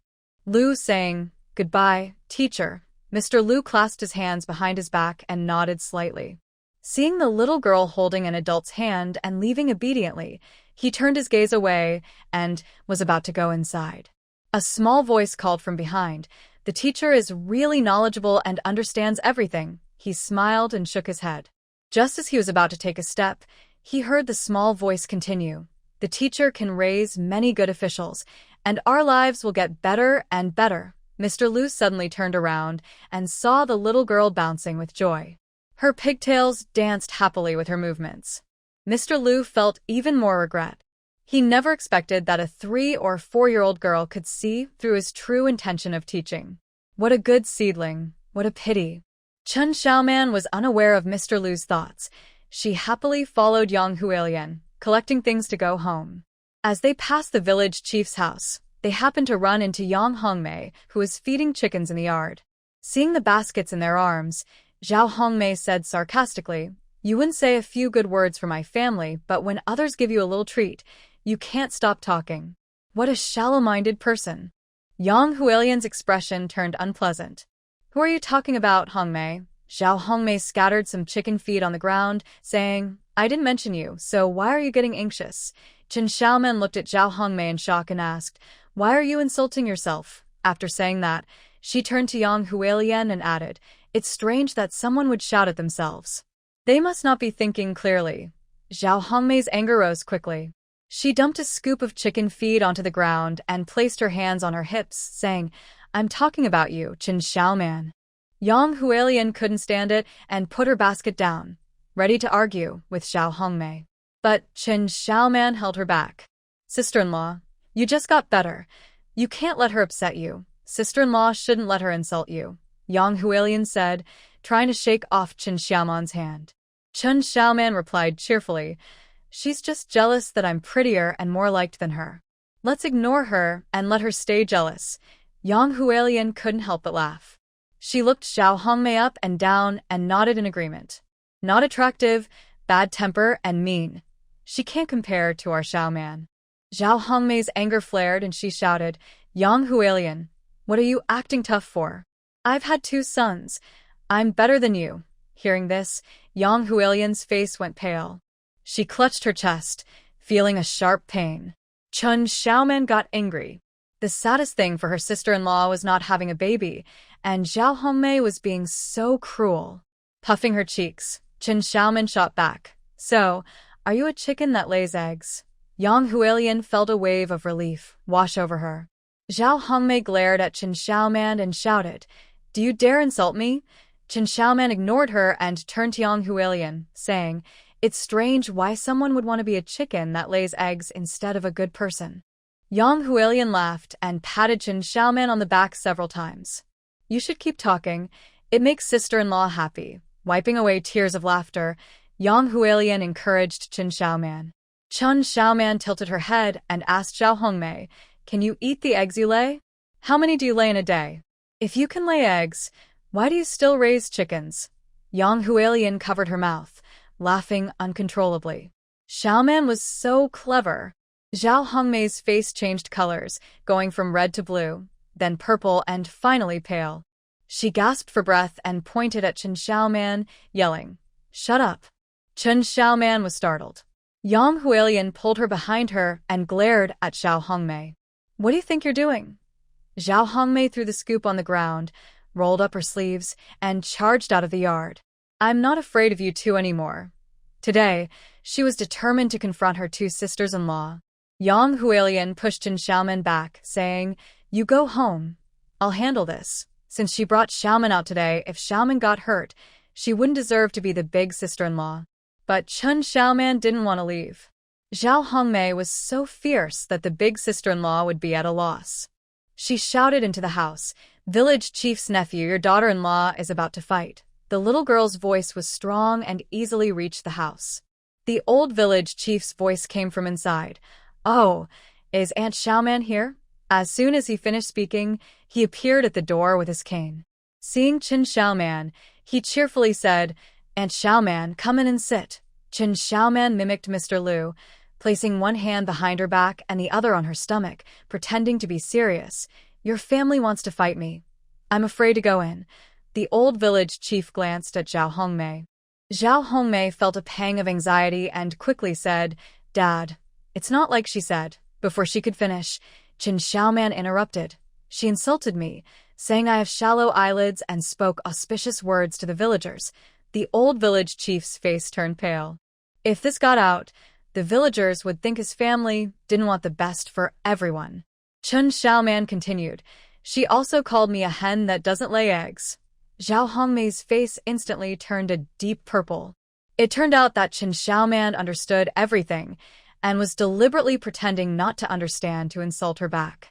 Lu, saying, goodbye, teacher. Mr. Lu clasped his hands behind his back and nodded slightly. Seeing the little girl holding an adult's hand and leaving obediently, he turned his gaze away and was about to go inside. A small voice called from behind, the teacher is really knowledgeable and understands everything. He smiled and shook his head. Just as he was about to take a step, he heard the small voice continue. The teacher can raise many good officials, and our lives will get better and better. Mr. Lu suddenly turned around and saw the little girl bouncing with joy. Her pigtails danced happily with her movements. Mr. Lu felt even more regret. He never expected that a 3- or 4-year-old girl could see through his true intention of teaching. What a good seedling, what a pity. Chen Xiaoman was unaware of Mr. Lu's thoughts. She happily followed Yang Hualian, collecting things to go home. As they passed the village chief's house, they happened to run into Yang Hongmei, who was feeding chickens in the yard. Seeing the baskets in their arms, Zhao Hongmei said sarcastically, you wouldn't say a few good words for my family, but when others give you a little treat, you can't stop talking. What a shallow-minded person. Yang Hualian's expression turned unpleasant. Who are you talking about, Hongmei? Zhao Hongmei scattered some chicken feed on the ground, saying, I didn't mention you, so why are you getting anxious? Chen Xiaoman looked at Zhao Hongmei in shock and asked, why are you insulting yourself? After saying that, she turned to Yang Hualian and added, it's strange that someone would shout at themselves. They must not be thinking clearly. Zhao Hongmei's anger rose quickly. She dumped a scoop of chicken feed onto the ground and placed her hands on her hips, saying, I'm talking about you, Chen Xiaoman. Yang Hualian couldn't stand it and put her basket down, ready to argue with Zhao Hongmei. But Chen Xiaoman held her back. Sister-in-law, you just got better. You can't let her upset you. Sister-in-law shouldn't let her insult you, Yang Hualian said, trying to shake off Chen Xiaoman's hand. Chen Xiaoman replied cheerfully, she's just jealous that I'm prettier and more liked than her. Let's ignore her and let her stay jealous. Yang Hualian couldn't help but laugh. She looked Zhao Hongmei up and down and nodded in agreement. Not attractive, bad temper, and mean. She can't compare to our Xiaoman. Zhao Hongmei's anger flared and she shouted, Yang Hualian, what are you acting tough for? I've had 2 sons. I'm better than you. Hearing this, Yang Hualian's face went pale. She clutched her chest, feeling a sharp pain. Chen Xiaoman got angry. The saddest thing for her sister-in-law was not having a baby, and Zhao Hongmei was being so cruel. Puffing her cheeks, Chen Xiaoman shot back. So, are you a chicken that lays eggs? Yang Hualian felt a wave of relief wash over her. Zhao Hongmei glared at Chen Xiaoman and shouted, do you dare insult me? Chen Xiaoman ignored her and turned to Yang Hualian, saying, it's strange why someone would want to be a chicken that lays eggs instead of a good person. Yang Hualian laughed and patted Chen Xiaoman on the back several times. You should keep talking. It makes sister-in-law happy. Wiping away tears of laughter, Yang Hualian encouraged Chen Xiaoman. Chun Xiaoman tilted her head and asked Zhao Hongmei, "Can you eat the eggs you lay? How many do you lay in a day? If you can lay eggs, why do you still raise chickens?" Yang Hualian covered her mouth, laughing uncontrollably. Xiaoman was so clever. Zhao Hongmei's face changed colors, going from red to blue, then purple and finally pale. She gasped for breath and pointed at Chen Xiaoman, yelling, "Shut up." Chen Xiaoman was startled. Yang Hualian pulled her behind her and glared at Zhao Hongmei. "What do you think you're doing?" Zhao Hongmei threw the scoop on the ground, rolled up her sleeves, and charged out of the yard. "I'm not afraid of you two anymore." Today, she was determined to confront her two sisters-in-law. Yang Hualian pushed Chen Xiaoman back, saying, "You go home. I'll handle this." Since she brought Xiaoman out today, if Xiaoman got hurt, she wouldn't deserve to be the big sister-in-law. But Chen Xiaoman didn't want to leave. Zhao Hongmei was so fierce that the big sister-in-law would be at a loss. She shouted into the house, "Village chief's nephew, your daughter-in-law is about to fight." The little girl's voice was strong and easily reached the house. The old village chief's voice came from inside. "Oh, is Aunt Xiaoman here?" As soon as he finished speaking, he appeared at the door with his cane. Seeing Chen Xiaoman, he cheerfully said, "Aunt Xiaoman, come in and sit." Chen Xiaoman mimicked Mr. Liu, placing one hand behind her back and the other on her stomach, pretending to be serious. "Your family wants to fight me. I'm afraid to go in." The old village chief glanced at Zhao Hongmei. Zhao Hongmei felt a pang of anxiety and quickly said, "Dad, it's not like she said." Before she could finish, Chen Xiaoman interrupted. "She insulted me, saying I have shallow eyelids and spoke auspicious words to the villagers." The old village chief's face turned pale. If this got out, the villagers would think his family didn't want the best for everyone. Chen Xiaoman continued, "She also called me a hen that doesn't lay eggs." Zhao Hongmei's face instantly turned a deep purple. It turned out that Chen Xiaoman understood everything and was deliberately pretending not to understand to insult her back.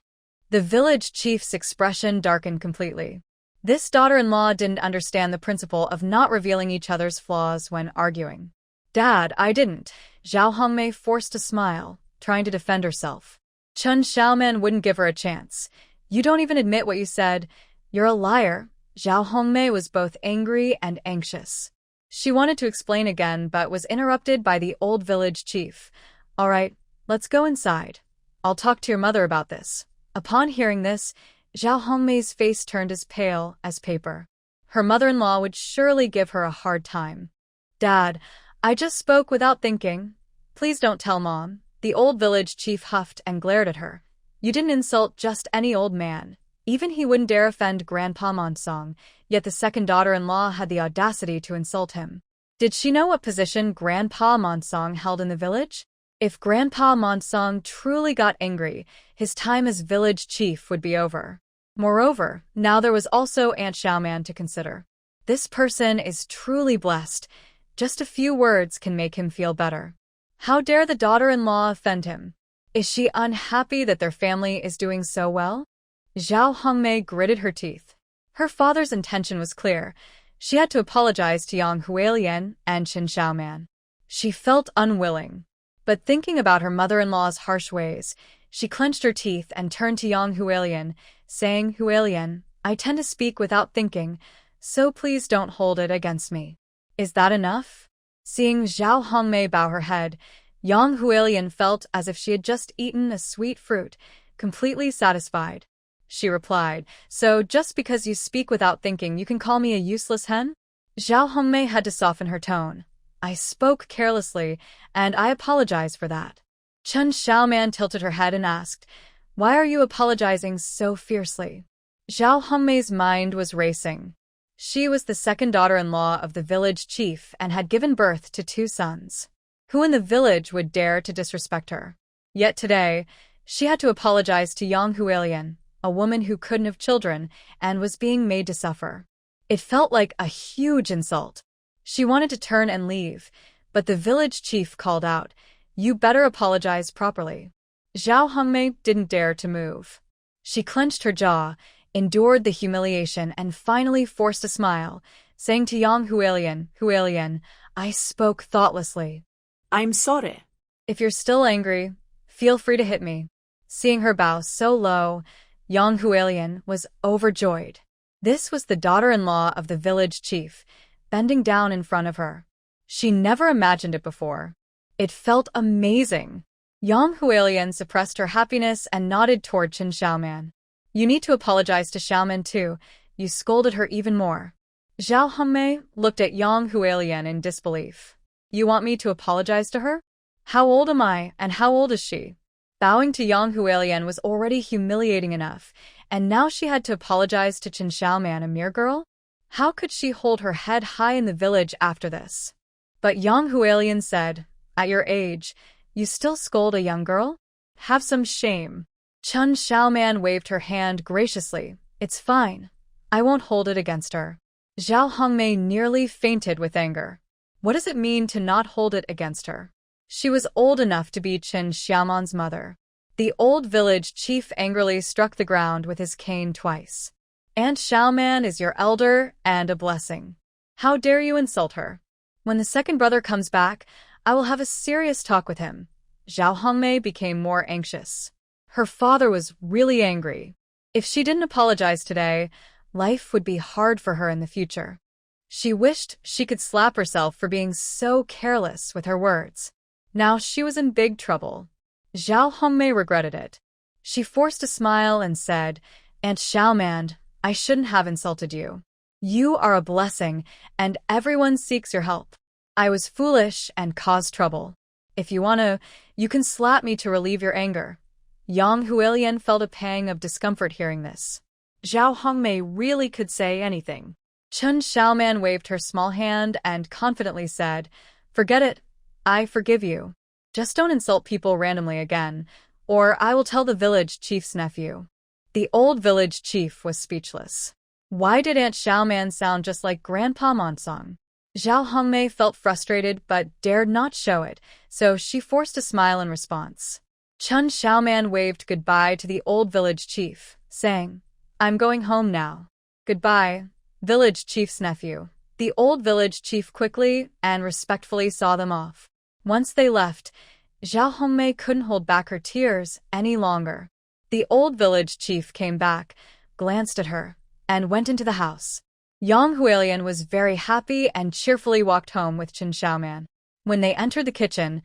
The village chief's expression darkened completely. This daughter-in-law didn't understand the principle of not revealing each other's flaws when arguing. "Dad, I didn't." Zhao Hongmei forced a smile, trying to defend herself. Chen Xiaoman wouldn't give her a chance. "You don't even admit what you said. You're a liar." Zhao Hongmei was both angry and anxious. She wanted to explain again, but was interrupted by the old village chief. "All right, let's go inside. I'll talk to your mother about this." Upon hearing this, Zhao Hongmei's face turned as pale as paper. Her mother-in-law would surely give her a hard time. "Dad, I just spoke without thinking. Please don't tell Mom." The old village chief huffed and glared at her. "You didn't insult just any old man. Even he wouldn't dare offend Grandpa Monsong, yet the second daughter-in-law had the audacity to insult him. Did she know what position Grandpa Monsong held in the village? If Grandpa Monsong truly got angry, his time as village chief would be over. Moreover, now there was also Aunt Xiaoman to consider. This person is truly blessed. Just a few words can make him feel better. How dare the daughter-in-law offend him? Is she unhappy that their family is doing so well? Zhao Hongmei gritted her teeth. Her father's intention was clear. She had to apologize to Yang Hualian and Chen Xiaoman. She felt unwilling. But thinking about her mother-in-law's harsh ways, she clenched her teeth and turned to Yang Hualian, saying, "Hualian, I tend to speak without thinking, so please don't hold it against me." "Is that enough?" Seeing Zhao Hongmei bow her head, Yang Hualian felt as if she had just eaten a sweet fruit, completely satisfied. She replied, "So just because you speak without thinking you can call me a useless hen?" Zhao Hongmei had to soften her tone. "I spoke carelessly, and I apologize for that." Chen Xiaoman tilted her head and asked, "Why are you apologizing so fiercely?" Zhao Hongmei's mind was racing. She was the second daughter-in-law of the village chief and had given birth to 2 sons. Who in the village would dare to disrespect her? Yet today, she had to apologize to Yang Hualian, a woman who couldn't have children and was being made to suffer. It felt like a huge insult. She wanted to turn and leave, but the village chief called out, "You better apologize properly." Zhao Hongmei didn't dare to move. She clenched her jaw, endured the humiliation, and finally forced a smile, saying to Yang Hualian, "Hualian, I spoke thoughtlessly." "I'm sorry." If you're still angry, feel free to hit me. Seeing her bow so low, Yang Hualien was overjoyed. This was the daughter-in-law of the village chief, bending down in front of her. She never imagined it before. It felt amazing. Yang Hualien suppressed her happiness and nodded toward Chen Xiaoman. You need to apologize to Xiaoman too. You scolded her even more. Zhao Hongmei looked at Yang Hualien in disbelief. You want me to apologize to her? How old am I, and how old is she? Bowing to Yang Hualien was already humiliating enough, and now she had to apologize to Chen Xiaoman, a mere girl? How could she hold her head high in the village after this? But Yang Hualien said, at your age, you still scold a young girl? Have some shame. Chen Xiaoman waved her hand graciously. It's fine. I won't hold it against her. Zhao Hongmei nearly fainted with anger. What does it mean to not hold it against her? She was old enough to be Chen Xiaoman's mother. The old village chief angrily struck the ground with his cane twice. Aunt Xiaoman is your elder and a blessing. How dare you insult her? When the second brother comes back, I will have a serious talk with him. Zhao Hongmei became more anxious. Her father was really angry. If she didn't apologize today, life would be hard for her in the future. She wished she could slap herself for being so careless with her words. Now she was in big trouble. Zhao Hongmei regretted it. She forced a smile and said, Aunt Xiaoman, I shouldn't have insulted you. You are a blessing, and everyone seeks your help. I was foolish and caused trouble. If you want to, you can slap me to relieve your anger. Yang Hualien felt a pang of discomfort hearing this. Zhao Hongmei really could say anything. Chen Xiaoman waved her small hand and confidently said, Forget it. I forgive you. Just don't insult people randomly again, or I will tell the village chief's nephew. The old village chief was speechless. Why did Aunt Xiaoman sound just like Grandpa Monsong? Zhao Hongmei felt frustrated but dared not show it, so she forced a smile in response. Chen Xiaoman waved goodbye to the old village chief, saying, I'm going home now. Goodbye, village chief's nephew. The old village chief quickly and respectfully saw them off. Once they left, Zhao Hongmei couldn't hold back her tears any longer. The old village chief came back, glanced at her, and went into the house. Yang Hualien was very happy and cheerfully walked home with Chen Xiaoman. When they entered the kitchen,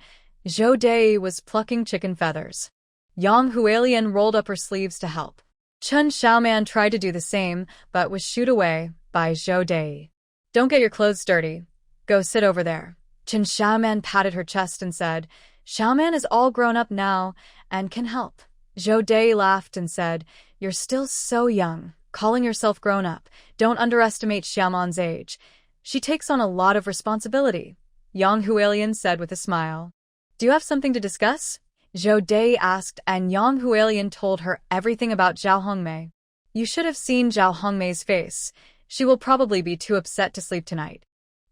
Zhou Dei was plucking chicken feathers. Yang Hualien rolled up her sleeves to help. Chen Xiaoman tried to do the same, but was shooed away by Zhou Dei. Don't get your clothes dirty. Go sit over there. Chen Xiaoman patted her chest and said, Xiaoman is all grown up now and can help. Zhou Dei laughed and said, You're still so young, calling yourself grown up. Don't underestimate Xiaoman's age. She takes on a lot of responsibility. Yang Hualien said with a smile. Do you have something to discuss? Zhou Dei asked, and Yang Hualien told her everything about Zhao Hongmei. You should have seen Zhao Hongmei's face. She will probably be too upset to sleep tonight.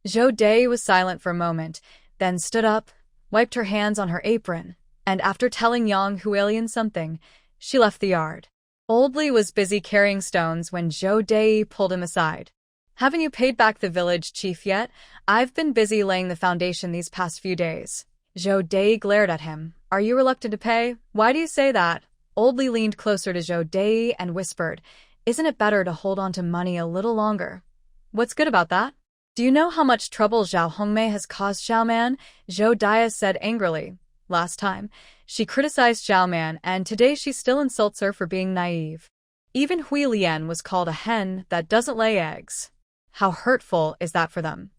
Zhou Dei was silent for a moment, then stood up, wiped her hands on her apron, and after telling Yang Hualien something, she left the yard. Old Li was busy carrying stones when Zhou Dei pulled him aside. Haven't you paid back the village chief yet? I've been busy laying the foundation these past few days. Zhou Dei glared at him. Are you reluctant to pay? Why do you say that? Old Li leaned closer to Zhou Dei and whispered, Isn't it better to hold on to money a little longer? What's good about that? Do you know how much trouble Zhao Hongmei has caused Xiaoman? Zhou Dai said angrily. Last time, she criticized Xiaoman, and today she still insults her for being naive. Even Hui Lian was called a hen that doesn't lay eggs. How hurtful is that for them?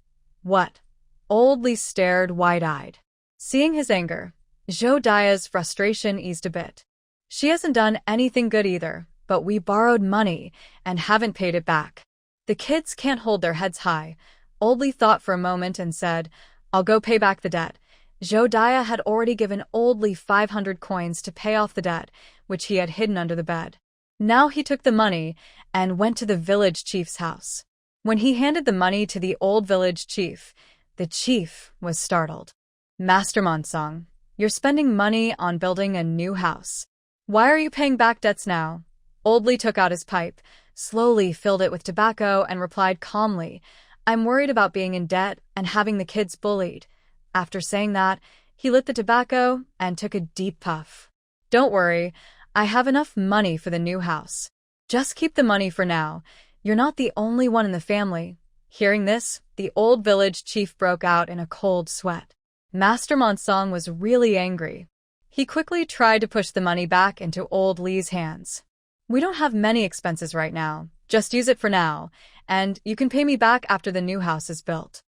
What? Old Li stared wide-eyed. Seeing his anger, Zhou Dai's frustration eased a bit. She hasn't done anything good either, but we borrowed money and haven't paid it back. The kids can't hold their heads high. Old Li thought for a moment and said, I'll go pay back the debt. Zhou Dai had already given Old Li 500 coins to pay off the debt, which he had hidden under the bed. Now he took the money and went to the village chief's house. When he handed the money to the old village chief, the chief was startled. Master Monsong, you're spending money on building a new house. Why are you paying back debts now? Old Li took out his pipe, slowly filled it with tobacco, and replied calmly, I'm worried about being in debt and having the kids bullied. After saying that, He lit the tobacco and took a deep puff. Don't worry, I have enough money for the new house. Just keep the money for now. You're not the only one in the family. Hearing this, the old village chief broke out in a cold sweat. Master Monsong was really angry. He quickly tried to push the money back into old Lee's hands. We don't have many expenses right now. Just use it for now, and you can pay me back after the new house is built.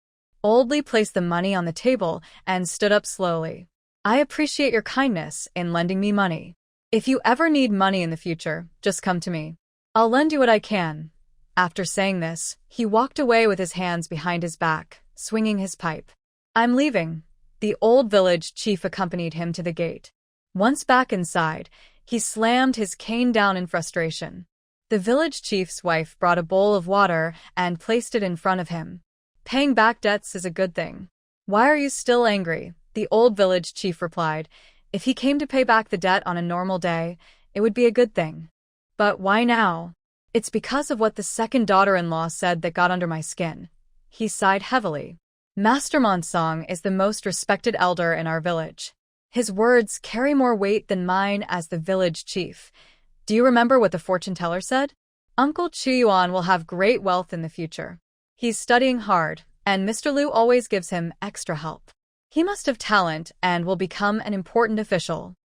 Old Lee placed the money on the table and stood up slowly. I appreciate your kindness in lending me money. If you ever need money in the future, just come to me. I'll lend you what I can. After saying this, he walked away with his hands behind his back, swinging his pipe. I'm leaving. The old village chief accompanied him to the gate. Once back inside, he slammed his cane down in frustration. The village chief's wife brought a bowl of water and placed it in front of him. Paying back debts is a good thing. Why are you still angry? The old village chief replied. If he came to pay back the debt on a normal day, it would be a good thing. But why now? It's because of what the second daughter-in-law said that got under my skin. He sighed heavily. Master Monsong is the most respected elder in our village. His words carry more weight than mine as the village chief. Do you remember what the fortune teller said? Uncle Chuyuan will have great wealth in the future. He's studying hard, and Mr. Liu always gives him extra help. He must have talent and will become an important official.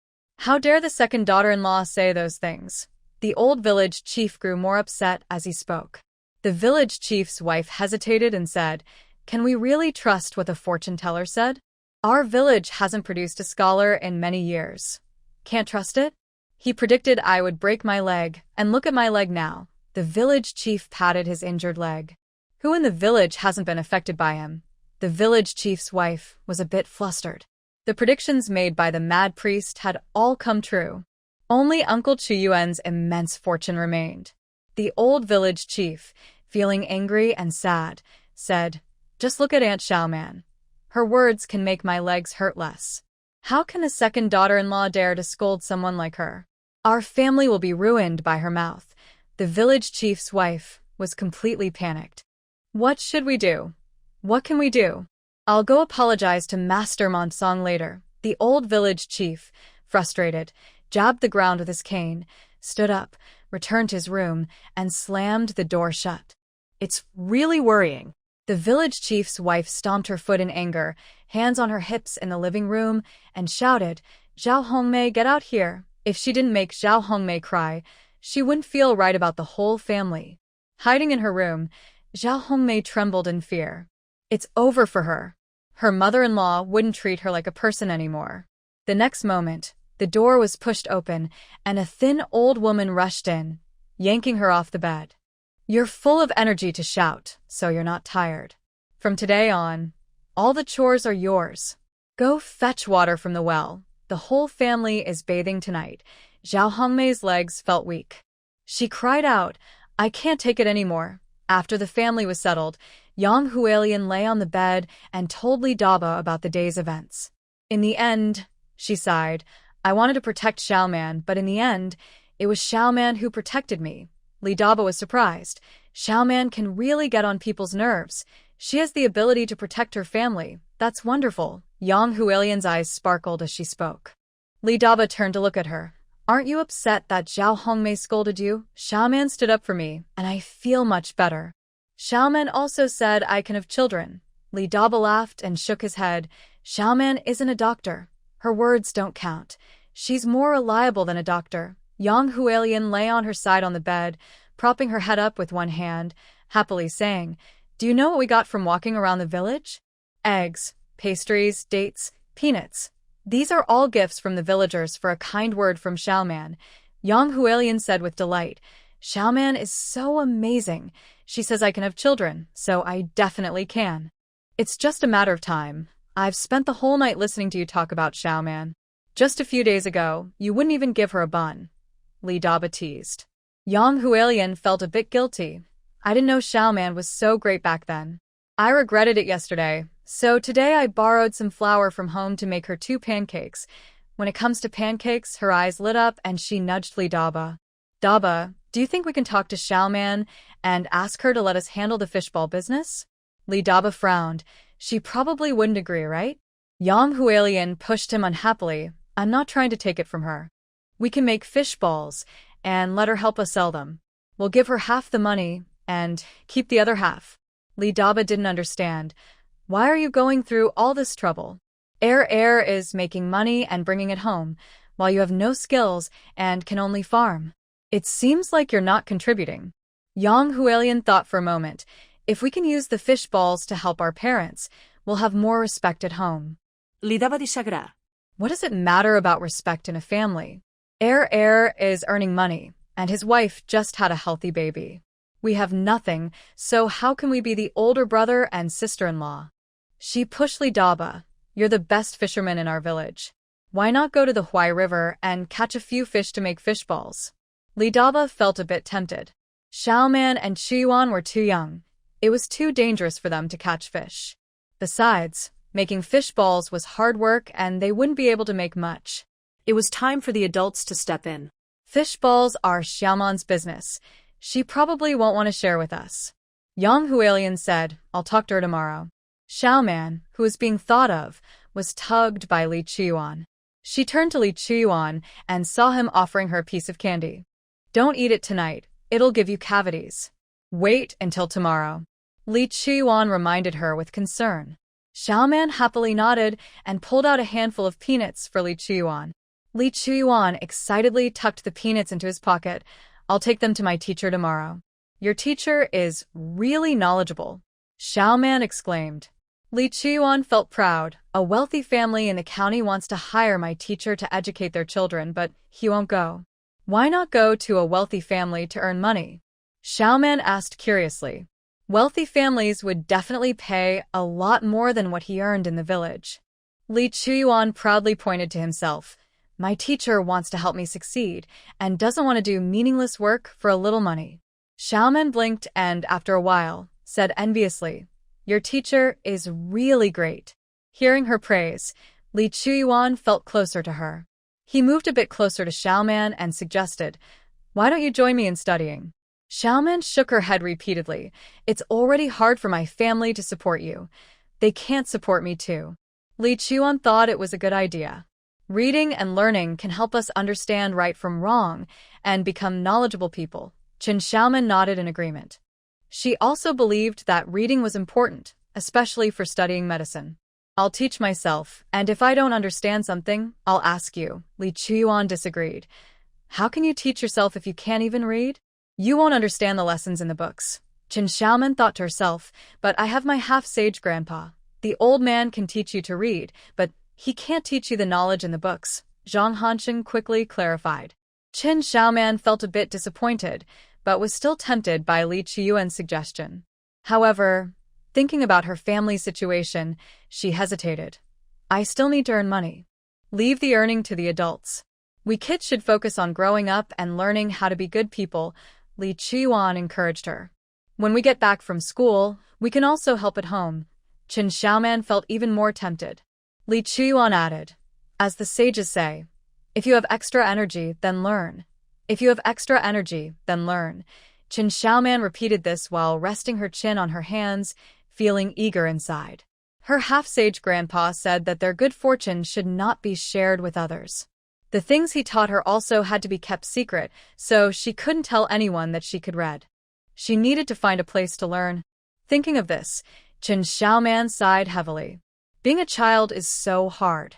How dare the second daughter-in-law say those things? The old village chief grew more upset as he spoke. The village chief's wife hesitated and said, Can we really trust what the fortune teller said? Our village hasn't produced a scholar in many years. Can't trust it? He predicted I would break my leg, and look at my leg now. The village chief patted his injured leg. Who in the village hasn't been affected by him? The village chief's wife was a bit flustered. The predictions made by the mad priest had all come true. Only Uncle Chuyuan's immense fortune remained. The old village chief, feeling angry and sad, said, Just look at Aunt Xiaoman. Her words can make my legs hurt less. How can a second daughter-in-law dare to scold someone like her? Our family will be ruined by her mouth. The village chief's wife was completely panicked. What should we do? What can we do? I'll go apologize to Master Monsong later. The old village chief, frustrated, jabbed the ground with his cane, stood up, returned to his room, and slammed the door shut. It's really worrying. The village chief's wife stomped her foot in anger, hands on her hips in the living room, and shouted, Zhao Hongmei, get out here. If she didn't make Zhao Hongmei cry, she wouldn't feel right about the whole family. Hiding in her room, Zhao Hongmei trembled in fear. It's over for her. Her mother-in-law wouldn't treat her like a person anymore. The next moment, the door was pushed open, and a thin old woman rushed in, yanking her off the bed. You're full of energy to shout, so you're not tired. From today on, all the chores are yours. Go fetch water from the well. The whole family is bathing tonight. Zhao Hongmei's legs felt weak. She cried out, I can't take it anymore. After the family was settled, Yang Hualian lay on the bed and told Li Daba about the day's events. In the end, she sighed, I wanted to protect Xiaoman, but in the end, it was Xiaoman who protected me. Li Daba was surprised. Xiaoman can really get on people's nerves. She has the ability to protect her family. That's wonderful. Yang Hualian's eyes sparkled as she spoke. Li Daba turned to look at her. Aren't you upset that Zhao Hongmei scolded you? Xiaoman stood up for me, and I feel much better. Xiaoman also said I can have children. Li Daba laughed and shook his head. Xiaoman isn't a doctor. Her words don't count. She's more reliable than a doctor. Yang Hualian lay on her side on the bed, propping her head up with one hand, happily saying, Do you know what we got from walking around the village? Eggs, pastries, dates, peanuts. These are all gifts from the villagers for a kind word from Xiaoman. Yang Hualian said with delight, Xiaoman is so amazing. She says I can have children, so I definitely can. It's just a matter of time. I've spent the whole night listening to you talk about Xiaoman. Just a few days ago, you wouldn't even give her a bun. Li Daba teased. Yang Hualian felt a bit guilty. I didn't know Xiaoman was so great back then. I regretted it yesterday, so today I borrowed some flour from home to make her 2 pancakes. When it comes to pancakes, her eyes lit up and she nudged Li Daba. Daba, do you think we can talk to Xiaoman and ask her to let us handle the fishball business? Li Daba frowned. She probably wouldn't agree, right? Yang Hualien pushed him unhappily. I'm not trying to take it from her. We can make fish balls and let her help us sell them. We'll give her half the money and keep the other half. Li Daba didn't understand. Why are you going through all this trouble? Air is making money and bringing it home, while you have no skills and can only farm. It seems like you're not contributing. Yang Hualien thought for a moment. If we can use the fish balls to help our parents, we'll have more respect at home. Li Daba disagrar. What does it matter about respect in a family? Air is earning money, and his wife just had a healthy baby. We have nothing, so how can we be the older brother and sister-in-law? She pushed Li Daba. You're the best fisherman in our village. Why not go to the Huai River and catch a few fish to make fish balls? Li Daba felt a bit tempted. Xiaoman and Qiyuan were too young. It was too dangerous for them to catch fish. Besides, making fish balls was hard work and they wouldn't be able to make much. It was time for the adults to step in. Fish balls are Xiaoman's business. She probably won't want to share with us. Yang Hualien said, I'll talk to her tomorrow. Xiaoman, who was being thought of, was tugged by Li Qiyuan. She turned to Li Qiyuan and saw him offering her a piece of candy. Don't eat it tonight. It'll give you cavities. Wait until tomorrow. Li Qiyuan reminded her with concern. Xiaoman happily nodded and pulled out a handful of peanuts for Li Qiyuan. Li Qiyuan excitedly tucked the peanuts into his pocket. I'll take them to my teacher tomorrow. Your teacher is really knowledgeable, Xiaoman exclaimed. Li Qiyuan felt proud. A wealthy family in the county wants to hire my teacher to educate their children, but he won't go. Why not go to a wealthy family to earn money? Xiaoman asked curiously. Wealthy families would definitely pay a lot more than what he earned in the village. Li Qiyuan proudly pointed to himself. My teacher wants to help me succeed and doesn't want to do meaningless work for a little money. Xiaoman blinked and, after a while, said enviously, Your teacher is really great. Hearing her praise, Li Qiyuan felt closer to her. He moved a bit closer to Xiaoman and suggested, Why don't you join me in studying? Xiaoman shook her head repeatedly. It's already hard for my family to support you. They can't support me too. Li Qiyuan thought it was a good idea. Reading and learning can help us understand right from wrong and become knowledgeable people. Qin Xiaoman nodded in agreement. She also believed that reading was important, especially for studying medicine. I'll teach myself, and if I don't understand something, I'll ask you. Li Qiyuan disagreed. How can you teach yourself if you can't even read? You won't understand the lessons in the books. Qin Xiaoman thought to herself, but I have my half-sage grandpa. The old man can teach you to read, but he can't teach you the knowledge in the books, Zhang Hansheng quickly clarified. Qin Xiaoman felt a bit disappointed, but was still tempted by Li Qiyuan's suggestion. However, thinking about her family's situation, she hesitated. I still need to earn money. Leave the earning to the adults. We kids should focus on growing up and learning how to be good people, Li Qiyuan encouraged her. When we get back from school, we can also help at home. Qin Xiaoman felt even more tempted. Li Qiyuan added, As the sages say, if you have extra energy, then learn. If you have extra energy, then learn. Qin Xiaoman repeated this while resting her chin on her hands, feeling eager inside. Her half-sage grandpa said that their good fortune should not be shared with others. The things he taught her also had to be kept secret, so she couldn't tell anyone that she could read. She needed to find a place to learn. Thinking of this, Qin Xiaoman sighed heavily. Being a child is so hard.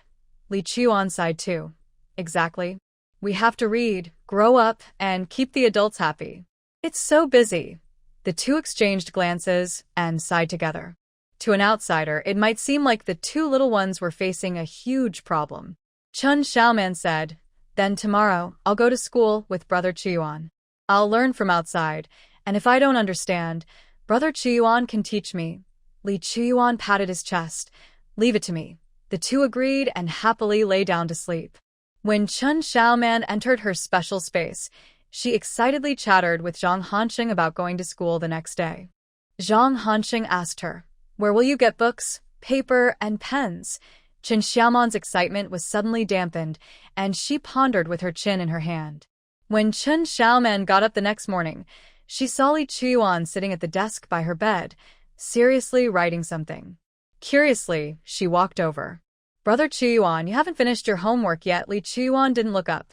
Li Qiyuan sighed too. Exactly. We have to read, grow up, and keep the adults happy. It's so busy. The two exchanged glances and sighed together. To an outsider, it might seem like the two little ones were facing a huge problem. Qin Xiaoman said, Then tomorrow, I'll go to school with Brother Qiyuan. I'll learn from outside, and if I don't understand, Brother Qiyuan can teach me. Li Qiyuan patted his chest. Leave it to me. The two agreed and happily lay down to sleep. When Qin Xiaoman entered her special space, she excitedly chattered with Zhang Hansheng about going to school the next day. Zhang Hansheng asked her, Where will you get books, paper, and pens? Qin Xiaoman's excitement was suddenly dampened, and she pondered with her chin in her hand. When Qin Xiaoman got up the next morning, she saw Li Qiyuan sitting at the desk by her bed, seriously writing something. Curiously, she walked over. Brother Chuyuan, you haven't finished your homework yet. Li Chuyuan didn't look up.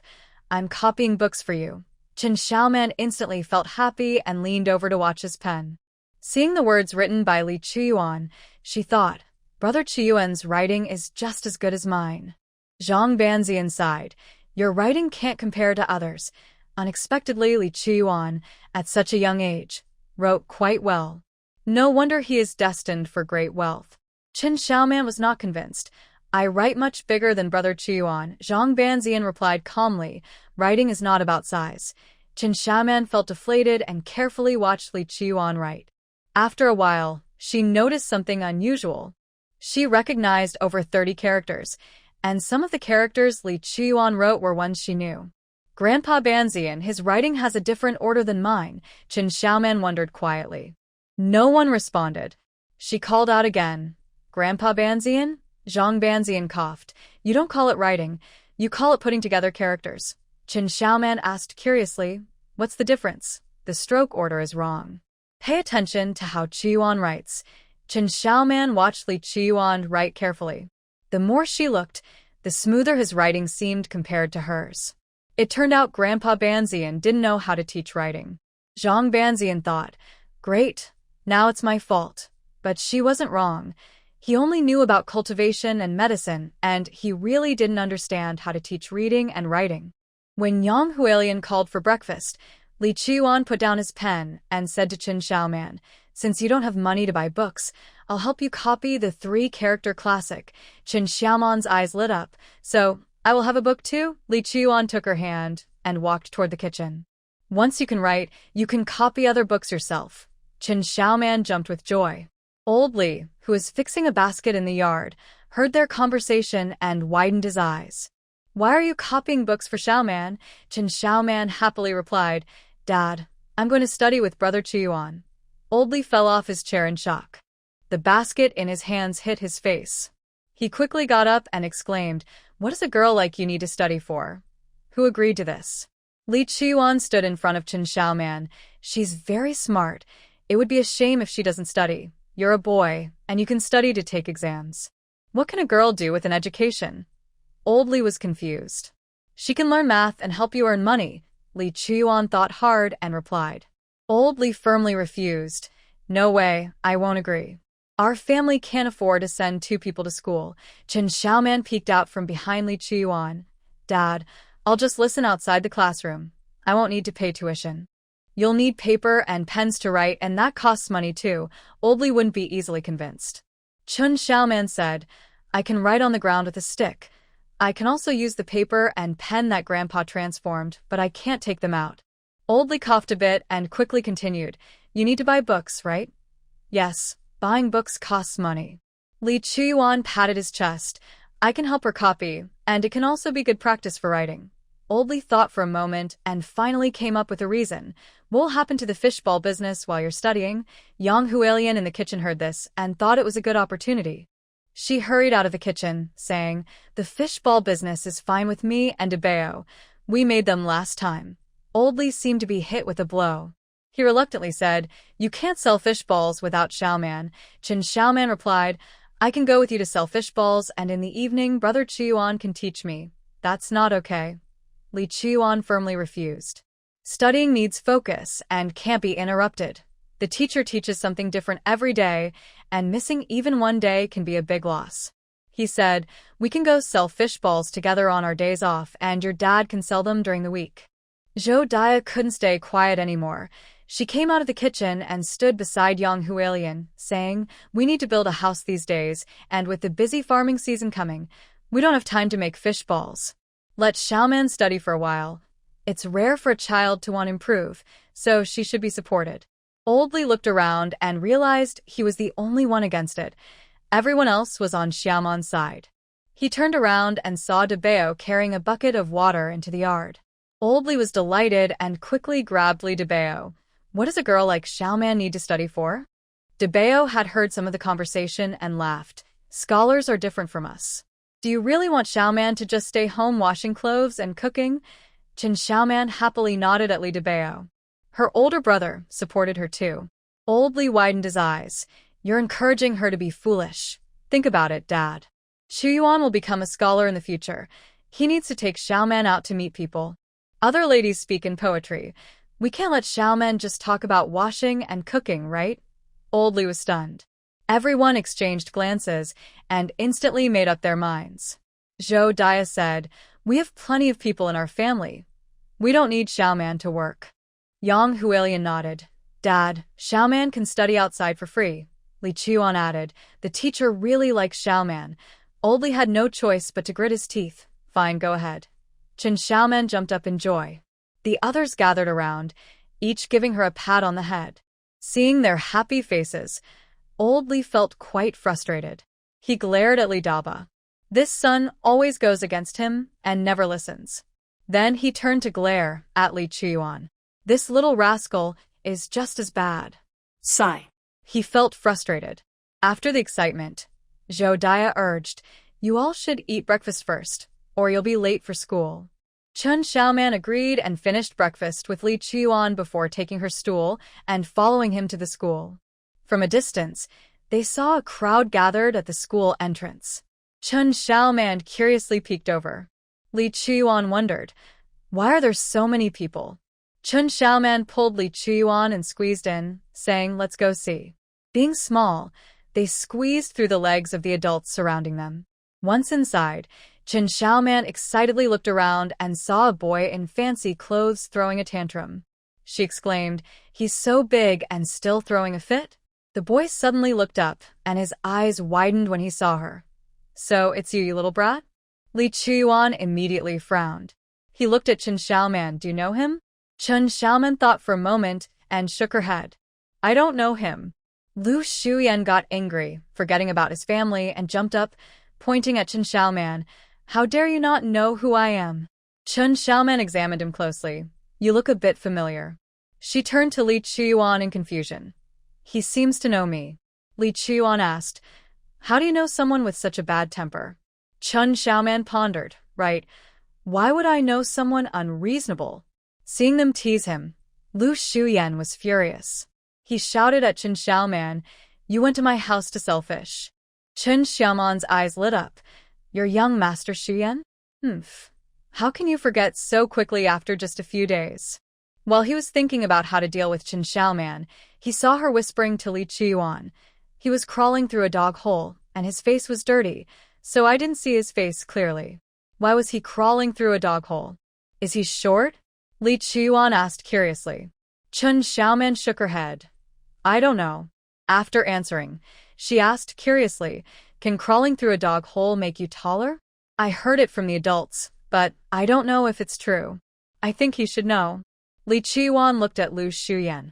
I'm copying books for you. Chen Xiaoman instantly felt happy and leaned over to watch his pen. Seeing the words written by Li Chuyuan, she thought, Brother Chuyuan's writing is just as good as mine. Zhang Banzian sighed. Your writing can't compare to others. Unexpectedly, Li Chuyuan, at such a young age, wrote quite well. No wonder he is destined for great wealth. Chen Xiaoman was not convinced. I write much bigger than Brother Chuyuan, Zhang Banzian replied calmly. Writing is not about size. Chen Xiaoman felt deflated and carefully watched Li Chuyuan write. After a while, she noticed something unusual. She recognized over 30 characters, and some of the characters Li Chuyuan wrote were ones she knew. Grandpa Banzian, his writing has a different order than mine, Chen Xiaoman wondered quietly. No one responded. She called out again. Grandpa Banzian? Zhang Banzian coughed. You don't call it writing, you call it putting together characters. Chen Xiaoman asked curiously, what's the difference? The stroke order is wrong. Pay attention to how Chuyuan writes. Chen Xiaoman watched Li Chuyuan write carefully. The more she looked, the smoother his writing seemed compared to hers. It turned out Grandpa Banzian didn't know how to teach writing. Zhang Banzian thought, great, now it's my fault. But she wasn't wrong. He only knew about cultivation and medicine, and he really didn't understand how to teach reading and writing. When Yang Hualian called for breakfast, Li Chuyuan put down his pen and said to Chen Xiaoman, since you don't have money to buy books, I'll help you copy the 3-character classic. Chen Xiaoman's eyes lit up. So, I will have a book too? Li Chuyuan took her hand and walked toward the kitchen. Once you can write, you can copy other books yourself. Chen Xiaoman jumped with joy. Old Li, who was fixing a basket in the yard, heard their conversation and widened his eyes. Why are you copying books for Xiaoman? Chen Xiaoman happily replied, Dad, I'm going to study with Brother Chuyuan. Old Li fell off his chair in shock. The basket in his hands hit his face. He quickly got up and exclaimed, what does a girl like you need to study for? Who agreed to this? Li Chuyuan stood in front of Chen Xiaoman. She's very smart. It would be a shame if she doesn't study. You're a boy, and you can study to take exams. What can a girl do with an education? Old Li was confused. She can learn math and help you earn money. Li Chuyuan thought hard and replied. Old Li firmly refused. No way, I won't agree. Our family can't afford to send 2 people to school. Chen Xiaoman peeked out from behind Li Chuyuan. Dad, I'll just listen outside the classroom. I won't need to pay tuition. You'll need paper and pens to write, and that costs money too. Old Li wouldn't be easily convinced. Chen Xiaoman said, I can write on the ground with a stick. I can also use the paper and pen that Grandpa transformed, but I can't take them out. Old Li coughed a bit and quickly continued, you need to buy books, right? Yes, buying books costs money. Li Chuyuan patted his chest. I can help her copy, and it can also be good practice for writing. Old Li thought for a moment and finally came up with a reason. What'll happen to the fishball business while you're studying? Yang Hualian in the kitchen heard this and thought it was a good opportunity. She hurried out of the kitchen, saying, the fishball business is fine with me and Debeo. We made them last time. Old Li seemed to be hit with a blow. He reluctantly said, you can't sell fishballs without Xiaoman. Chen Xiaoman replied, I can go with you to sell fishballs, and in the evening Brother Chuyuan can teach me. That's not okay. Li Chuyuan firmly refused. Studying needs focus and can't be interrupted. The teacher teaches something different every day, and missing even one day can be a big loss. He said, we can go sell fish balls together on our days off, and your dad can sell them during the week. Zhou Dia couldn't stay quiet anymore. She came out of the kitchen and stood beside Yang Hualian, saying, we need to build a house these days, and with the busy farming season coming, we don't have time to make fish balls. Let Xiaoman study for a while. It's rare for a child to want to improve, so she should be supported. Old Li looked around and realized he was the only one against it. Everyone else was on Xiaoman's side. He turned around and saw Debeo carrying a bucket of water into the yard. Old Li was delighted and quickly grabbed Li Debeo. What does a girl like Xiaoman need to study for? Debeo had heard some of the conversation and laughed. Scholars are different from us. Do you really want Xiaoman to just stay home washing clothes and cooking? Chen Xiaoman happily nodded at Li Debeo. Her older brother supported her too. Old Li widened his eyes. You're encouraging her to be foolish. Think about it, Dad. Chuyuan will become a scholar in the future. He needs to take Xiaoman out to meet people. Other ladies speak in poetry. We can't let Xiaoman just talk about washing and cooking, right? Old Li was stunned. Everyone exchanged glances and instantly made up their minds. Zhou Dia said, "We have plenty of people in our family. We don't need Xiaoman to work." Yang Huilian nodded. "Dad, Xiaoman can study outside for free." Li Chuan added, "The teacher really likes Xiaoman." Old Li had no choice but to grit his teeth. "Fine, go ahead." Chen Xiaoman jumped up in joy. The others gathered around, each giving her a pat on the head. Seeing their happy faces, Old Li felt quite frustrated. He glared at Li Daba. This son always goes against him and never listens. Then he turned to glare at Li Chuyuan. This little rascal is just as bad. Sigh. He felt frustrated. After the excitement, Zhou Dia urged, "You all should eat breakfast first, or you'll be late for school." Chen Xiaoman agreed and finished breakfast with Li Chuyuan before taking her stool and following him to the school. From a distance, they saw a crowd gathered at the school entrance. Chen Xiaoman curiously peeked over. Li Chuyuan wondered, "Why are there so many people?" Chen Xiaoman pulled Li Chuyuan and squeezed in, saying, "Let's go see." Being small, they squeezed through the legs of the adults surrounding them. Once inside, Chen Xiaoman excitedly looked around and saw a boy in fancy clothes throwing a tantrum. She exclaimed, "He's so big and still throwing a fit?" The boy suddenly looked up, and his eyes widened when he saw her. "So, it's you little brat?" Li Chuyuan immediately frowned. He looked at Chen Xiaoman. "Do you know him?" Chen Xiaoman thought for a moment and shook her head. "I don't know him." Lu Shuyan got angry, forgetting about his family, and jumped up, pointing at Chen Xiaoman. "How dare you not know who I am?" Chen Xiaoman examined him closely. "You look a bit familiar." She turned to Li Chuyuan in confusion. "He seems to know me." Li Chuyuan asked, "How do you know someone with such a bad temper?" Chen Xiaoman pondered. "Right. Why would I know someone unreasonable?" Seeing them tease him, Lu Shuyan was furious. He shouted at Chen Xiaoman, "You went to my house to sell fish." Chen Xiaoman's eyes lit up. "Your young master Shuyan? Humph. How can you forget so quickly after just a few days?" While he was thinking about how to deal with Chen Xiaoman, he saw her whispering to Li Chuyuan. He was crawling through a dog hole, and his face was dirty, so I didn't see his face clearly. Why was he crawling through a dog hole? Is he short? Li Chuyuan asked curiously. Chen Xiaoman shook her head. "I don't know." After answering, she asked curiously, "Can crawling through a dog hole make you taller?" "I heard it from the adults, but I don't know if it's true." "I think he should know." Li Chuyuan looked at Lu Shuyan.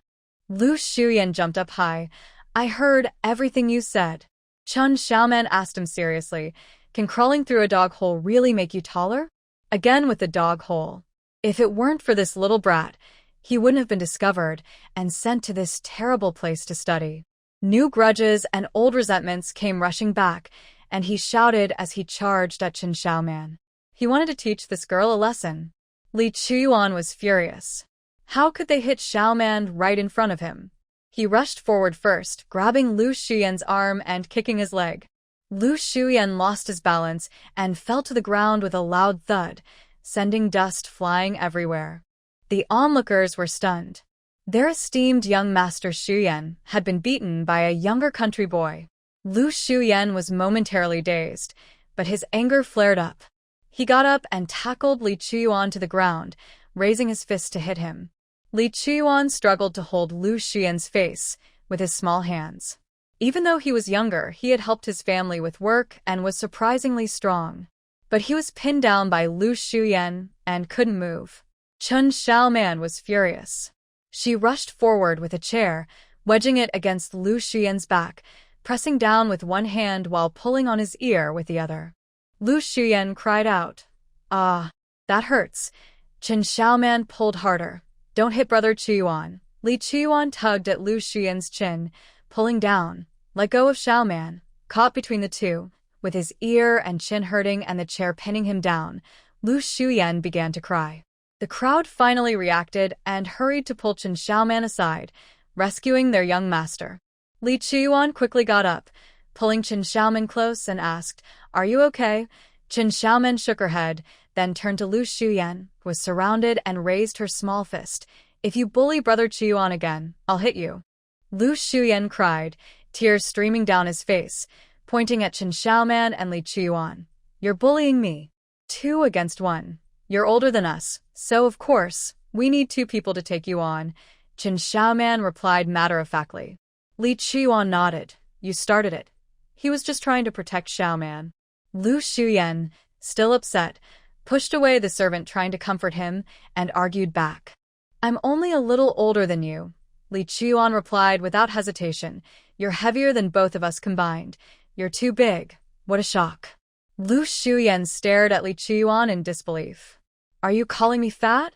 Lu Shuyan jumped up high. "I heard everything you said." Chen Xiaoman asked him seriously, "Can crawling through a dog hole really make you taller?" Again with the dog hole. If it weren't for this little brat, he wouldn't have been discovered and sent to this terrible place to study. New grudges and old resentments came rushing back, and he shouted as he charged at Chen Xiaoman. He wanted to teach this girl a lesson. Li Chuyuan was furious. How could they hit Xiaoman right in front of him? He rushed forward first, grabbing Lu Shuyan's arm and kicking his leg. Lu Shuyan lost his balance and fell to the ground with a loud thud, sending dust flying everywhere. The onlookers were stunned. Their esteemed young master Shuyan had been beaten by a younger country boy. Lu Shuyan was momentarily dazed, but his anger flared up. He got up and tackled Li Chuyuan to the ground, raising his fist to hit him. Li Chuyuan struggled to hold Lu Shuyan's face with his small hands. Even though he was younger, he had helped his family with work and was surprisingly strong. But he was pinned down by Lu Shuyan and couldn't move. Chen Xiaoman was furious. She rushed forward with a chair, wedging it against Lu Shuyan's back, pressing down with one hand while pulling on his ear with the other. Lu Shuyan cried out, "Ah, that hurts." Chen Xiaoman pulled harder. "Don't hit Brother Chuyuan." Li Chuyuan tugged at Lu Shuyan's chin, pulling down. "Let go of Xiaoman." Caught between the two, with his ear and chin hurting and the chair pinning him down, Lu Shuyan began to cry. The crowd finally reacted and hurried to pull Chen Xiaoman aside, rescuing their young master. Li Chuyuan quickly got up, pulling Qin Xiaoman close and asked, "Are you okay?" Qin Xiaoman shook her head, then turned to Lu Shuyan, who was surrounded, and raised her small fist. "If you bully Brother Qiyuan again, I'll hit you." Lu Shuyan cried, tears streaming down his face, pointing at Qin Xiaoman and Li Qiyuan. "You're bullying me. 2 against 1. You're older than us, so of course, we need 2 people to take you on," Qin Xiaoman replied matter-of-factly. Li Qiyuan nodded. "You started it." He was just trying to protect Xiaoman. Lu Shuyan, still upset, pushed away the servant trying to comfort him and argued back. "I'm only a little older than you," Li Qiyuan replied without hesitation. "You're heavier than both of us combined. You're too big. What a shock." Lu Shuyan stared at Li Qiyuan in disbelief. "Are you calling me fat?"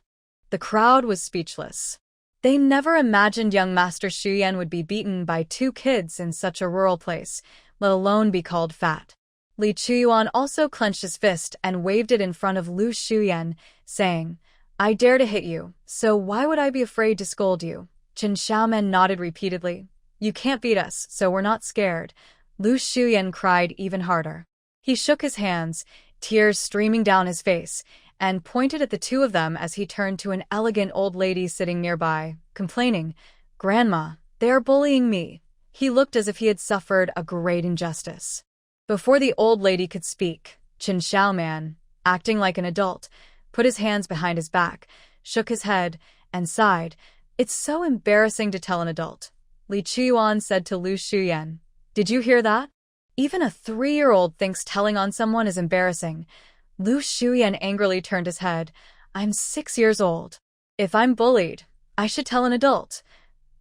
The crowd was speechless. They never imagined young Master Shuyan would be beaten by 2 kids in such a rural place, let alone be called fat. Li Qiyuan also clenched his fist and waved it in front of Lu Shuyan, saying, "I dare to hit you, so why would I be afraid to scold you?" Qin Xiaoman nodded repeatedly. "You can't beat us, so we're not scared." Lu Shuyan cried even harder. He shook his hands, tears streaming down his face, and pointed at the 2 of them as he turned to an elegant old lady sitting nearby, complaining, "Grandma, they are bullying me." He looked as if he had suffered a great injustice. Before the old lady could speak, Qin Xiaoman, acting like an adult, put his hands behind his back, shook his head, and sighed. "It's so embarrassing to tell an adult." Li Qiyuan said to Lu Shuyan, "Did you hear that? Even a 3-year-old thinks telling on someone is embarrassing." Lu Shuyan angrily turned his head. "I'm 6 years old. If I'm bullied, I should tell an adult."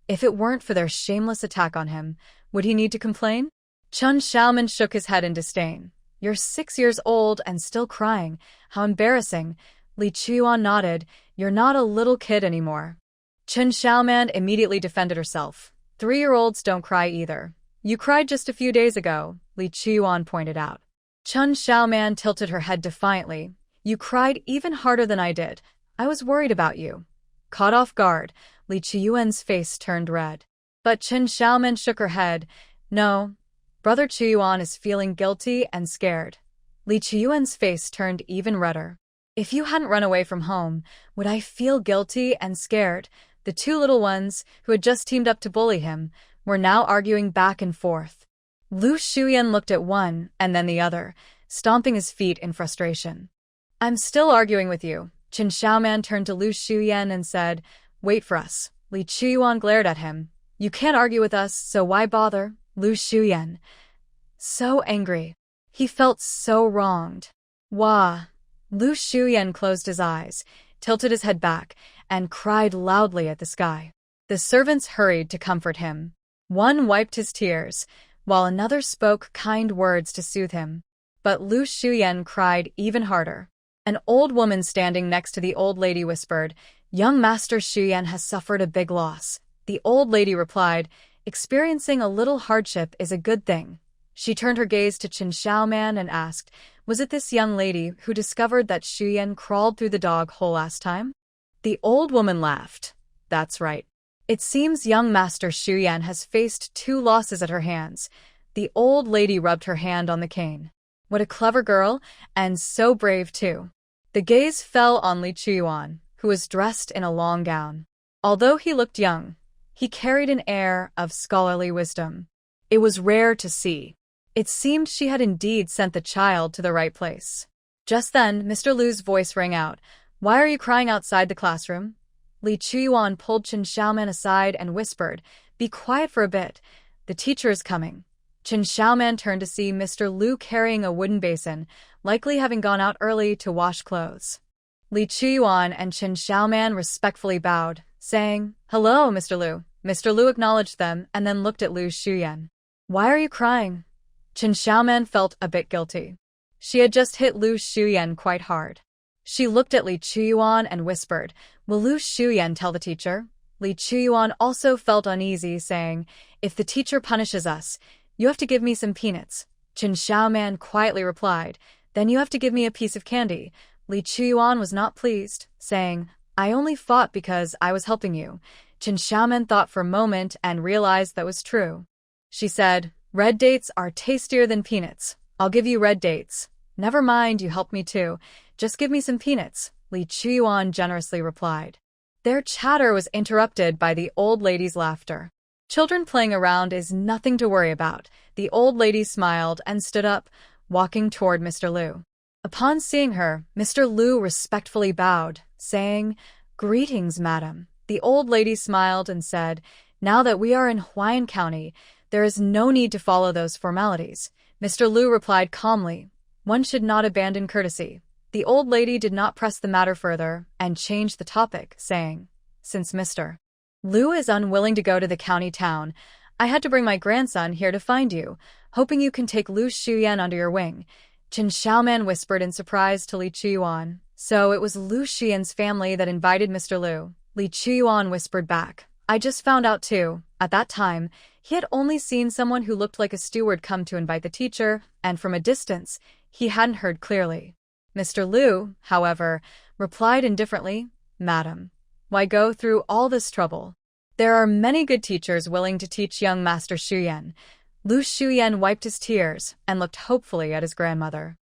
If it weren't for their shameless attack on him, would he need to complain? Qin Xiaoman shook his head in disdain. "You're 6 years old and still crying. How embarrassing." Li Qiyuan nodded. "You're not a little kid anymore." Qin Xiaoman immediately defended herself. 3-year-olds don't cry either. "You cried just a few days ago," Li Qiyuan pointed out. Qin Xiaoman tilted her head defiantly. "You cried even harder than I did. I was worried about you." Caught off guard, Li Qiyuan's face turned red. But Qin Xiaoman shook her head. "No, Brother Qiyuan is feeling guilty and scared." Li Qiyuan's face turned even redder. "If you hadn't run away from home, would I feel guilty and scared?" The 2 little ones, who had just teamed up to bully him, were now arguing back and forth. Lu Shuyan looked at one and then the other, stomping his feet in frustration. "I'm still arguing with you." Qin Xiaoman turned to Lu Shuyan and said, "Wait for us." Li Qiyuan glared at him. "You can't argue with us, so why bother?" Lu Shuyan, so angry. He felt so wronged. "Wah." Lu Shuyan closed his eyes, tilted his head back, and cried loudly at the sky. The servants hurried to comfort him. One wiped his tears, while another spoke kind words to soothe him. But Lu Shuyan cried even harder. An old woman standing next to the old lady whispered, "Young Master Shuyan has suffered a big loss." The old lady replied, "Experiencing a little hardship is a good thing." She turned her gaze to Qin Xiaoman and asked, "Was it this young lady who discovered that Shuyan crawled through the dog hole last time?" The old woman laughed. "That's right. It seems young Master Shuyan has faced 2 losses at her hands." The old lady rubbed her hand on the cane. "What a clever girl, and so brave too." The gaze fell on Li Qiyuan, who was dressed in a long gown. Although he looked young, he carried an air of scholarly wisdom. It was rare to see. It seemed she had indeed sent the child to the right place. Just then, Mr. Lu's voice rang out. "Why are you crying outside the classroom?" Li Qiyuan pulled Qin Xiaoman aside and whispered, "Be quiet for a bit. The teacher is coming." Qin Xiaoman turned to see Mr. Lu carrying a wooden basin, likely having gone out early to wash clothes. Li Qiyuan and Qin Xiaoman respectfully bowed, saying, "Hello, Mr. Lu." Mr. Lu acknowledged them and then looked at Lu Shuyan. "Why are you crying?" Qin Xiaoman felt a bit guilty. She had just hit Lu Shuyan quite hard. She looked at Li Qiyuan and whispered, "Will Lu Shuyan tell the teacher?" Li Qiyuan also felt uneasy, saying, "If the teacher punishes us, you have to give me some peanuts." Qin Xiaoman quietly replied, "Then you have to give me a piece of candy." Li Qiyuan was not pleased, saying, "I only fought because I was helping you." Qin Xiaoman thought for a moment and realized that was true. She said, Red dates are tastier than peanuts. I'll give you red dates. Never mind, you helped me too. Just give me some peanuts, Li Chiyuan generously replied. Their chatter was interrupted by the old lady's laughter. Children playing around is nothing to worry about. The old lady smiled and stood up, walking toward Mr. Liu. Upon seeing her, Mr. Liu respectfully bowed, saying, "Greetings, madam." The old lady smiled and said, "Now that we are in Huayan County, there is no need to follow those formalities." Mr. Liu replied calmly, "One should not abandon courtesy." The old lady did not press the matter further and changed the topic, saying, "Since Mr. Liu is unwilling to go to the county town, I had to bring my grandson here to find you, hoping you can take Lu Shuyan under your wing." Chen Xiaoman whispered in surprise to Li Chiyuan. "So it was Lu Xian's family that invited Mr. Liu." Li Chiyuan whispered back, "I just found out too." At that time, he had only seen someone who looked like a steward come to invite the teacher, and from a distance, he hadn't heard clearly. Mr. Liu, however, replied indifferently, "Madam, why go through all this trouble? There are many good teachers willing to teach young Master Shuyan." Lu Shuyan wiped his tears and looked hopefully at his grandmother.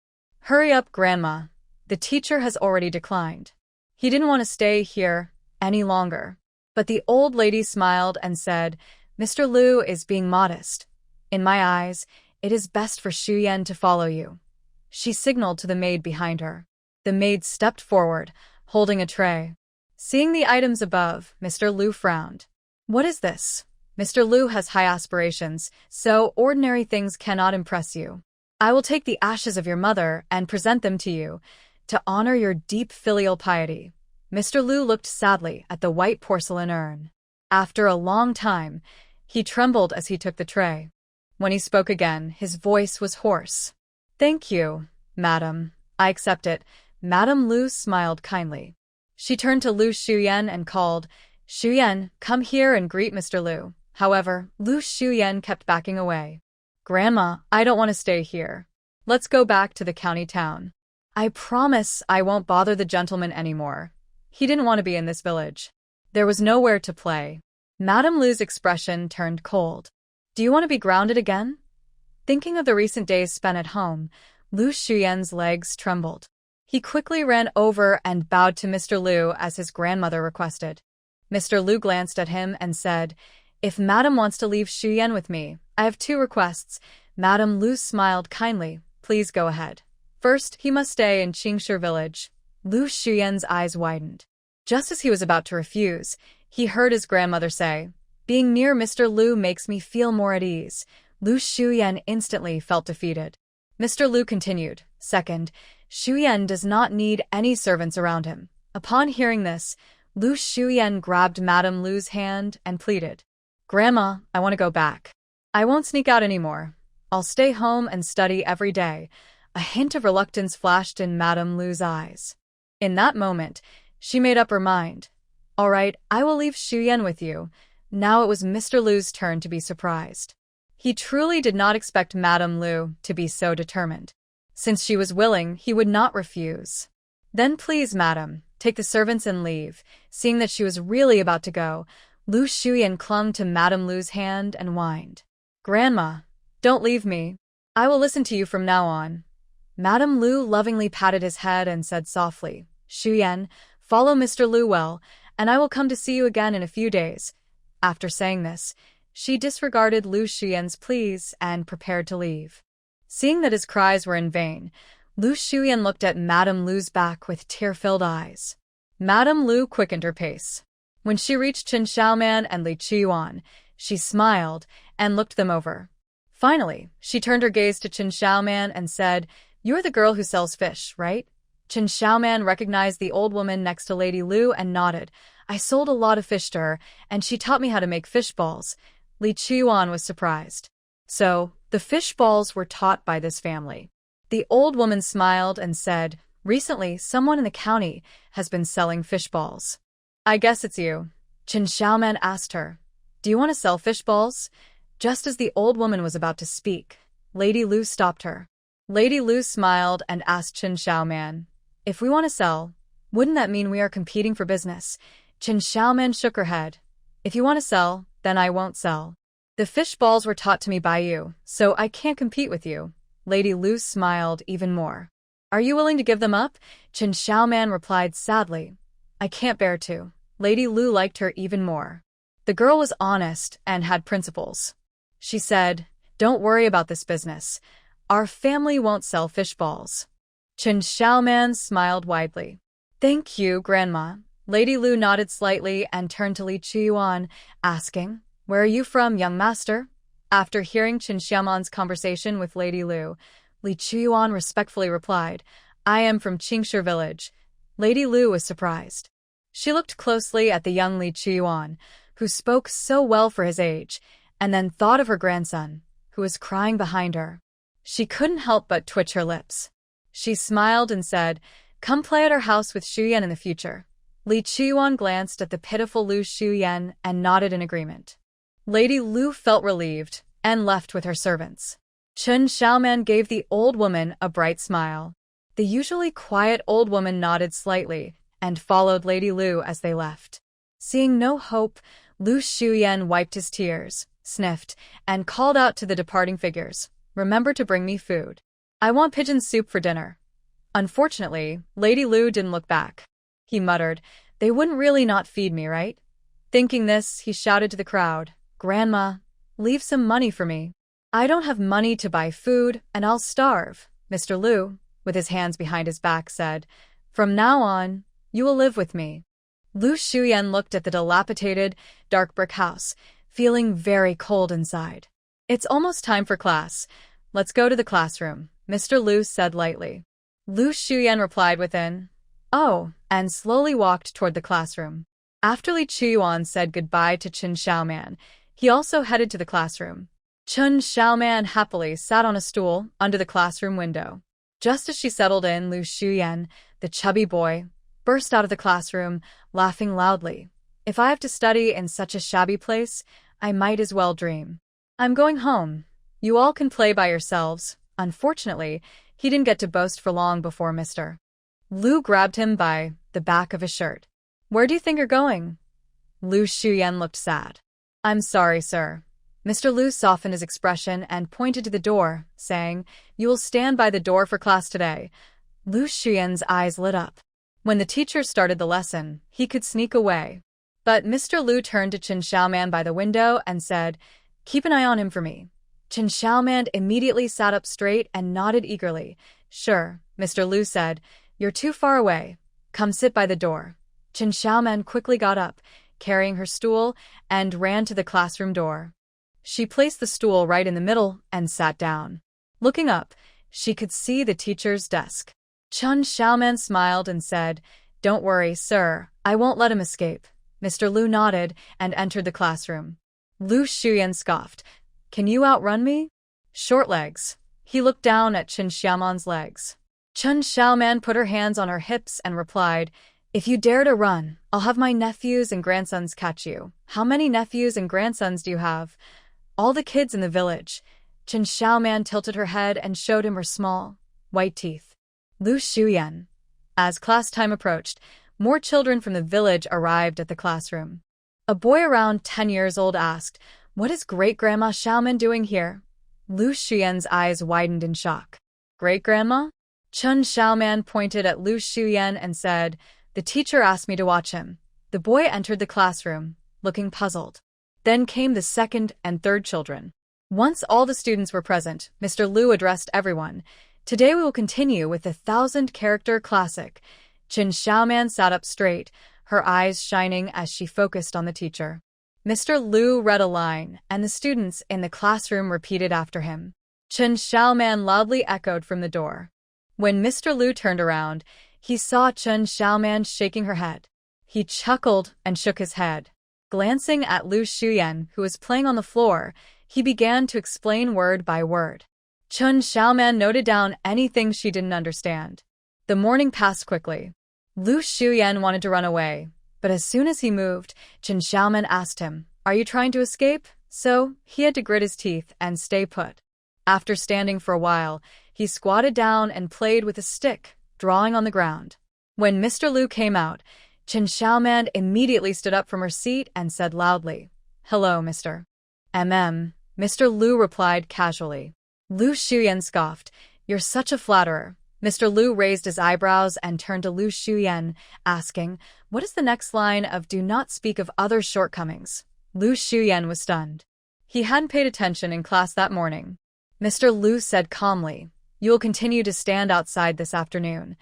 "Hurry up, Grandma. The teacher has already declined." He didn't want to stay here any longer. But the old lady smiled and said, "Mr. Liu is being modest. In my eyes, it is best for Shuyan to follow you." She signaled to the maid behind her. The maid stepped forward, holding a tray. Seeing the items above, Mr. Liu frowned. "What is this?" "Mr. Liu has high aspirations, so ordinary things cannot impress you. I will take the ashes of your mother and present them to you, to honor your deep filial piety." Mr. Liu looked sadly at the white porcelain urn. After a long time, he trembled as he took the tray. When he spoke again, his voice was hoarse. "Thank you, madam. I accept it." Madam Liu smiled kindly. She turned to Lu Shuyan and called, "Shuyan, come here and greet Mr. Liu." However, Lu Shuyan kept backing away. "Grandma, I don't want to stay here. Let's go back to the county town. I promise I won't bother the gentleman anymore. He didn't want to be in this village." There was nowhere to play. Madame Lu's expression turned cold. "Do you want to be grounded again?" Thinking of the recent days spent at home, Lu Shuyan's legs trembled. He quickly ran over and bowed to Mr. Liu as his grandmother requested. Mr. Liu glanced at him and said, "If Madam wants to leave Shuyan with me, I have two requests." Madame Liu smiled kindly. "Please go ahead. First, he must stay in Qingshi village." Lu Shuyan's eyes widened. Just as he was about to refuse, he heard his grandmother say, "Being near Mr. Liu makes me feel more at ease." Lu Shuyan instantly felt defeated. Mr. Liu continued, "Second, Shuyan does not need any servants around him." Upon hearing this, Lu Shuyan grabbed Madame Lu's hand and pleaded, "Grandma, I want to go back. I won't sneak out anymore. I'll stay home and study every day." A hint of reluctance flashed in Madame Lu's eyes. In that moment, she made up her mind. "All right, I will leave Shuyan with you." Now it was Mr. Liu's turn to be surprised. He truly did not expect Madame Liu to be so determined. Since she was willing, he would not refuse. "Then please, madam, take the servants and leave." Seeing that she was really about to go, Lu Shuyan clung to Madame Lu's hand and whined, "Grandma, don't leave me. I will listen to you from now on." Madame Liu lovingly patted his head and said softly, "Shuyan, follow Mr. Liu well, and I will come to see you again in a few days." After saying this, she disregarded Lu Shuyan's pleas and prepared to leave. Seeing that his cries were in vain, Lu Shuyan looked at Madame Lu's back with tear-filled eyes. Madame Liu quickened her pace. When she reached Chen Xiaoman and Li Chiyuan, she smiled and looked them over. Finally, she turned her gaze to Chen Xiaoman and said, "You're the girl who sells fish, right?" Chen Xiaoman recognized the old woman next to Lady Liu and nodded. "I sold a lot of fish to her, and she taught me how to make fish balls." Li Chiyuan was surprised. So, the fish balls were taught by this family. The old woman smiled and said, "Recently, someone in the county has been selling fish balls." "I guess it's you." Chen Xiaoman asked her, "Do you want to sell fish balls?" Just as the old woman was about to speak, Lady Liu stopped her. Lady Liu smiled and asked Chen Xiaoman, "If we want to sell, wouldn't that mean we are competing for business?" Chen Xiaoman shook her head. "If you want to sell, then I won't sell." The fish balls were taught to me by you, so I can't compete with you. Lady Lu smiled even more. Are you willing to give them up? Chen Xiaoman replied sadly. I can't bear to. Lady Lu liked her even more. The girl was honest and had principles. She said, don't worry about this business. Our family won't sell fish balls. Chen Xiaoman smiled widely. Thank you, Grandma. Lady Lu nodded slightly and turned to Li Qiyuan, asking, Where are you from, young master? After hearing Chen Xiaoman's conversation with Lady Lu, Li Qiyuan respectfully replied, I am from Qingshi village. Lady Lu was surprised. She looked closely at the young Li Qiyuan, who spoke so well for his age, and then thought of her grandson, who was crying behind her. She couldn't help but twitch her lips. She smiled and said, Come play at our house with Xu Yan in the future. Li Qiyuan glanced at the pitiful Lu Xu Yan and nodded in agreement. Lady Lu felt relieved and left with her servants. Chen Xiaoman gave the old woman a bright smile. The usually quiet old woman nodded slightly and followed Lady Lu as they left. Seeing no hope, Lu Xuyan wiped his tears, sniffed, and called out to the departing figures, Remember to bring me food. I want pigeon soup for dinner. Unfortunately, Lady Lu didn't look back. He muttered, They wouldn't really not feed me, right? Thinking this, he shouted to the crowd, Grandma, leave some money for me. I don't have money to buy food, and I'll starve. Mr. Lu, with his hands behind his back, said, From now on, you will live with me. Lu Xuyan looked at the dilapidated, dark brick house, feeling very cold inside. It's almost time for class. Let's go to the classroom, Mr. Lu said lightly. Lu Xuyan replied within, Oh, and slowly walked toward the classroom. After Li Qiyuan said goodbye to Chen Xiaoman, he also headed to the classroom. Chen Xiaoman happily sat on a stool under the classroom window. Just as she settled in, Lu Xuyan, the chubby boy, burst out of the classroom, laughing loudly. If I have to study in such a shabby place, I might as well dream. I'm going home. You all can play by yourselves. Unfortunately, he didn't get to boast for long before Mr. Lu grabbed him by the back of his shirt. Where do you think you're going? Lu Xuyan looked sad. I'm sorry, sir. Mr. Lu softened his expression and pointed to the door, saying, You will stand by the door for class today. Lu Xuyan's eyes lit up. When the teacher started the lesson, he could sneak away. But Mr. Lu turned to Chen Xiaoman by the window and said, Keep an eye on him for me. Chen Xiaoman immediately sat up straight and nodded eagerly. Sure, Mr. Lu said, You're too far away. Come sit by the door. Chen Xiaoman quickly got up, carrying her stool, and ran to the classroom door. She placed the stool right in the middle and sat down. Looking up, she could see the teacher's desk. Chen Xiaoman smiled and said, Don't worry, sir, I won't let him escape. Mr. Lu nodded and entered the classroom. Lu Xuyan scoffed, Can you outrun me? Short legs. He looked down at Chen Xiaoman's legs. Chen Xiaoman put her hands on her hips and replied, If you dare to run, I'll have my nephews and grandsons catch you. How many nephews and grandsons do you have? All the kids in the village. Chen Xiaoman tilted her head and showed him her small, white teeth. Lu Xuyan. As class time approached, more children from the village arrived at the classroom. A boy around 10 years old asked, What is Great-Grandma Xiaoman doing here? Lu Xuyan's eyes widened in shock. Great-Grandma? Chen Xiaoman pointed at Lu Xuyan and said, The teacher asked me to watch him. The boy entered the classroom, looking puzzled. Then came the second and third children. Once all the students were present, Mr. Lu addressed everyone. Today we will continue with the 1,000-character classic. Chen Xiaoman sat up straight, her eyes shining as she focused on the teacher. Mr. Lu read a line, and the students in the classroom repeated after him. Chen Xiaoman loudly echoed from the door. When Mr. Lu turned around, he saw Chen Xiaoman shaking her head. He chuckled and shook his head. Glancing at Lu Xuyan, who was playing on the floor, he began to explain word by word. Chen Xiaoman noted down anything she didn't understand. The morning passed quickly. Lu Xuyan wanted to run away, but as soon as he moved, Chen Xiaoman asked him, Are you trying to escape? So, he had to grit his teeth and stay put. After standing for a while, he squatted down and played with a stick, drawing on the ground. When Mr. Lu came out, Chen Xiaoman immediately stood up from her seat and said loudly, Hello, mister. Mr. Liu replied casually. Lu Shuyan scoffed. You're such a flatterer. Mr. Liu raised his eyebrows and turned to Lu Shuyan, asking, what is the next line of do not speak of others' shortcomings? Lu Shuyan was stunned. He hadn't paid attention in class that morning. Mr. Liu said calmly, you will continue to stand outside this afternoon.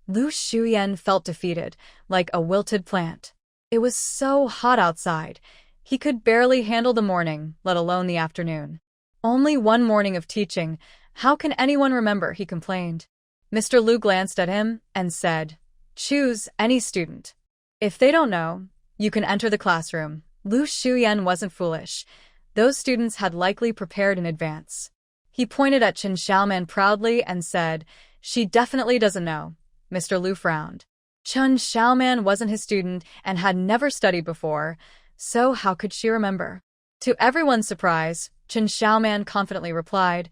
Lu Shuyan felt defeated, like a wilted plant. It was so hot outside. He could barely handle the morning, let alone the afternoon. Only one morning of teaching. How can anyone remember, he complained. Mr. Liu glanced at him and said, choose any student. If they don't know, you can enter the classroom. Lu Shuyan wasn't foolish. Those students had likely prepared in advance. He pointed at Chen Xiaoman proudly and said, she definitely doesn't know. Mr. Liu frowned. Chen Xiaoman wasn't his student and had never studied before, so how could she remember? To everyone's surprise, Chen Xiaoman confidently replied,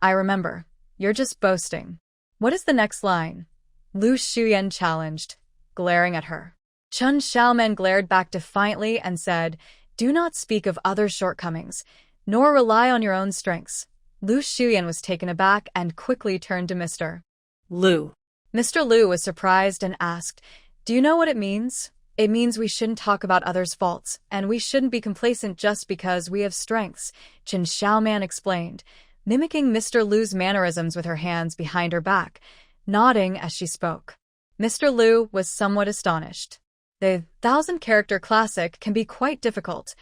I remember. You're just boasting. What is the next line? Lu Shuyan challenged, glaring at her. Chen Xiaoman glared back defiantly and said, do not speak of others' shortcomings, nor rely on your own strengths. Lu Shuyan was taken aback and quickly turned to Mr. Liu. Mr. Liu was surprised and asked, do you know what it means? It means we shouldn't talk about others' faults, and we shouldn't be complacent just because we have strengths, Chen Xiaoman explained, mimicking Mr. Liu's mannerisms with her hands behind her back, nodding as she spoke. Mr. Liu was somewhat astonished. The 1,000-character classic can be quite difficult.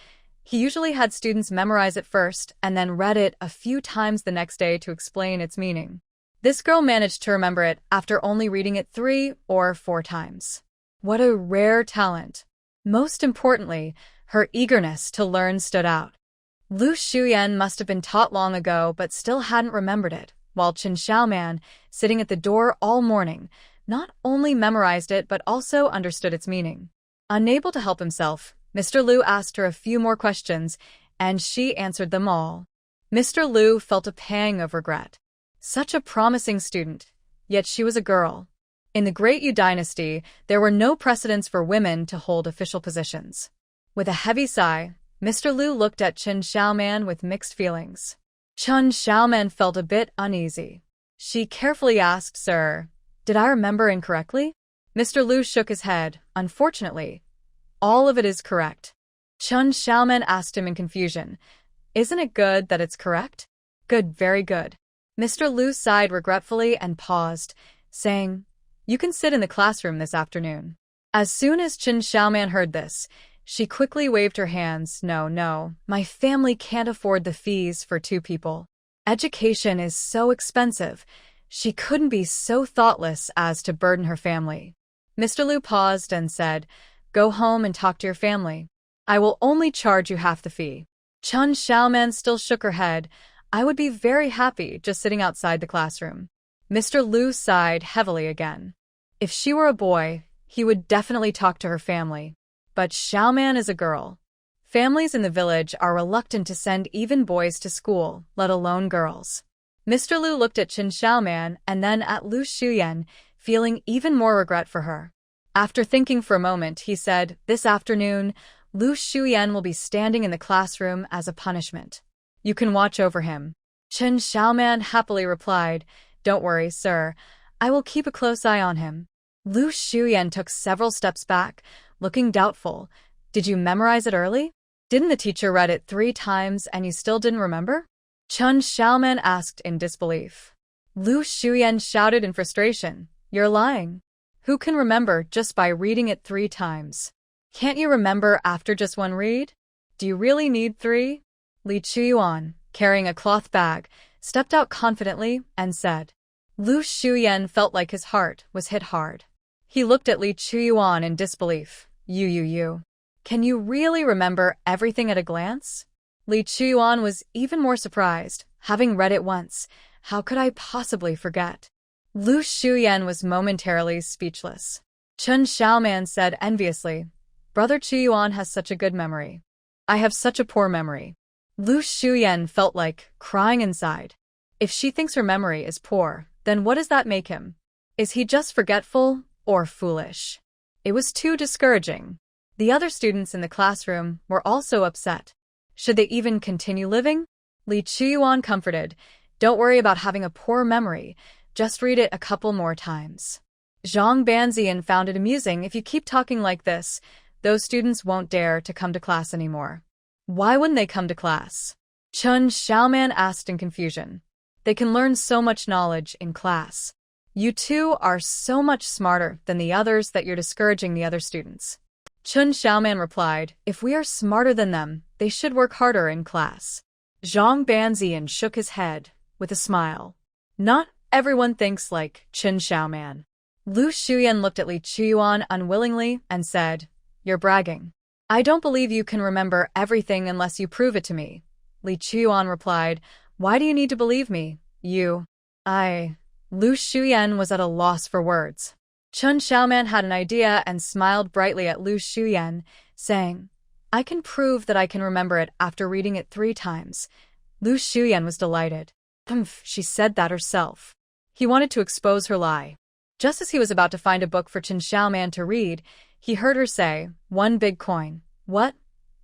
He usually had students memorize it first and then read it a few times the next day to explain its meaning. This girl managed to remember it after only reading it 3 or 4 times. What a rare talent. Most importantly, her eagerness to learn stood out. Lu Shuyan must have been taught long ago but still hadn't remembered it, while Chen Xiaoman, sitting at the door all morning, not only memorized it but also understood its meaning. Unable to help himself, Mr. Liu asked her a few more questions, and she answered them all. Mr. Liu felt a pang of regret. Such a promising student, yet she was a girl. In the Great Yu dynasty, there were no precedents for women to hold official positions. With a heavy sigh, Mr. Liu looked at Chen Xiaoman with mixed feelings. Chen Xiaoman felt a bit uneasy. She carefully asked, Sir, did I remember incorrectly? Mr. Liu shook his head. Unfortunately, all of it is correct. Chen Xiaoman asked him in confusion, Isn't it good that it's correct? Good, very good. Mr. Liu sighed regretfully and paused, saying, You can sit in the classroom this afternoon. As soon as Chen Xiaoman heard this, she quickly waved her hands. No, my family can't afford the fees for 2 people. Education is so expensive. She couldn't be so thoughtless as to burden her family. Mr. Liu paused and said, Go home and talk to your family. I will only charge you half the fee. Chen Xiaoman still shook her head. I would be very happy just sitting outside the classroom. Mr. Liu sighed heavily again. If she were a boy, he would definitely talk to her family. But Xiaoman is a girl. Families in the village are reluctant to send even boys to school, let alone girls. Mr. Liu looked at Chen Xiaoman and then at Lu Shuyan, feeling even more regret for her. After thinking for a moment, he said, This afternoon, Lu Shuyan will be standing in the classroom as a punishment. You can watch over him. Chen Xiaoman happily replied, Don't worry, sir. I will keep a close eye on him. Lu Shuyan took several steps back, looking doubtful. Did you memorize it early? Didn't the teacher read it 3 times and you still didn't remember? Chen Xiaoman asked in disbelief. Lu Shuyan shouted in frustration, You're lying. Who can remember just by reading it 3 times? Can't you remember after just 1 read? Do you really need 3? Li Chuyuan, carrying a cloth bag, stepped out confidently and said. Lu Shuyan felt like his heart was hit hard. He looked at Li Chuyuan in disbelief. You. Can you really remember everything at a glance? Li Chuyuan was even more surprised. Having read it once, how could I possibly forget? Lu Shuyan was momentarily speechless. Chen Xiaoman said enviously, Brother Chuyuan has such a good memory. I have such a poor memory. Lu Shuyan felt like crying inside. If she thinks her memory is poor, then what does that make him? Is he just forgetful or foolish? It was too discouraging. The other students in the classroom were also upset. Should they even continue living? Li Chuyuan comforted. Don't worry about having a poor memory. Just read it a couple more times. Zhang Banzian found it amusing. If you keep talking like this, those students won't dare to come to class anymore. Why wouldn't they come to class? Chen Xiaoman asked in confusion. They can learn so much knowledge in class. You two are so much smarter than the others that you're discouraging the other students. Chen Xiaoman replied, if we are smarter than them, they should work harder in class. Zhang Banzian shook his head with a smile. Not everyone thinks like Chen Xiaoman. Lu Shuyan looked at Li Chuyuan unwillingly and said, you're bragging. I don't believe you can remember everything unless you prove it to me. Li Chuyuan replied, why do you need to believe me? Lu Shuyan was at a loss for words. Chen Xiaoman had an idea and smiled brightly at Lu Shuyan, saying, I can prove that I can remember it after reading it 3 times. Lu Shuyan was delighted. She said that herself. He wanted to expose her lie. Just as he was about to find a book for Chen Xiaoman to read, he heard her say, 1 big coin. What?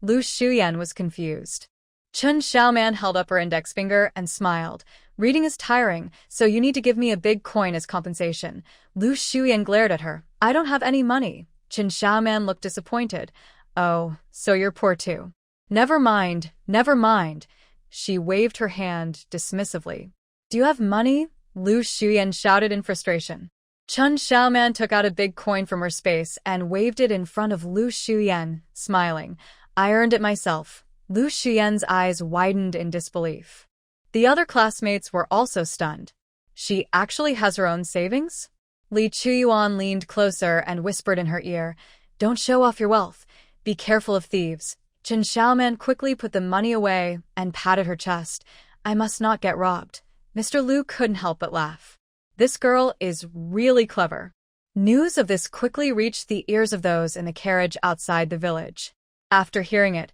Lu Shuyan was confused. Chen Xiaoman held up her index finger and smiled. Reading is tiring, so you need to give me a big coin as compensation. Lu Shuyan glared at her. I don't have any money. Chen Xiaoman looked disappointed. Oh, so you're poor too. Never mind, never mind. She waved her hand dismissively. Do you have money? Lu Shuyan shouted in frustration. Chen Xiaoman took out a big coin from her space and waved it in front of Lu Shuyan, smiling. I earned it myself. Lu Shuyan's eyes widened in disbelief. The other classmates were also stunned. She actually has her own savings? Li Chuyuan leaned closer and whispered in her ear, don't show off your wealth. Be careful of thieves. Chen Xiaoman quickly put the money away and patted her chest. I must not get robbed. Mr. Lu couldn't help but laugh. This girl is really clever. News of this quickly reached the ears of those in the carriage outside the village. After hearing it,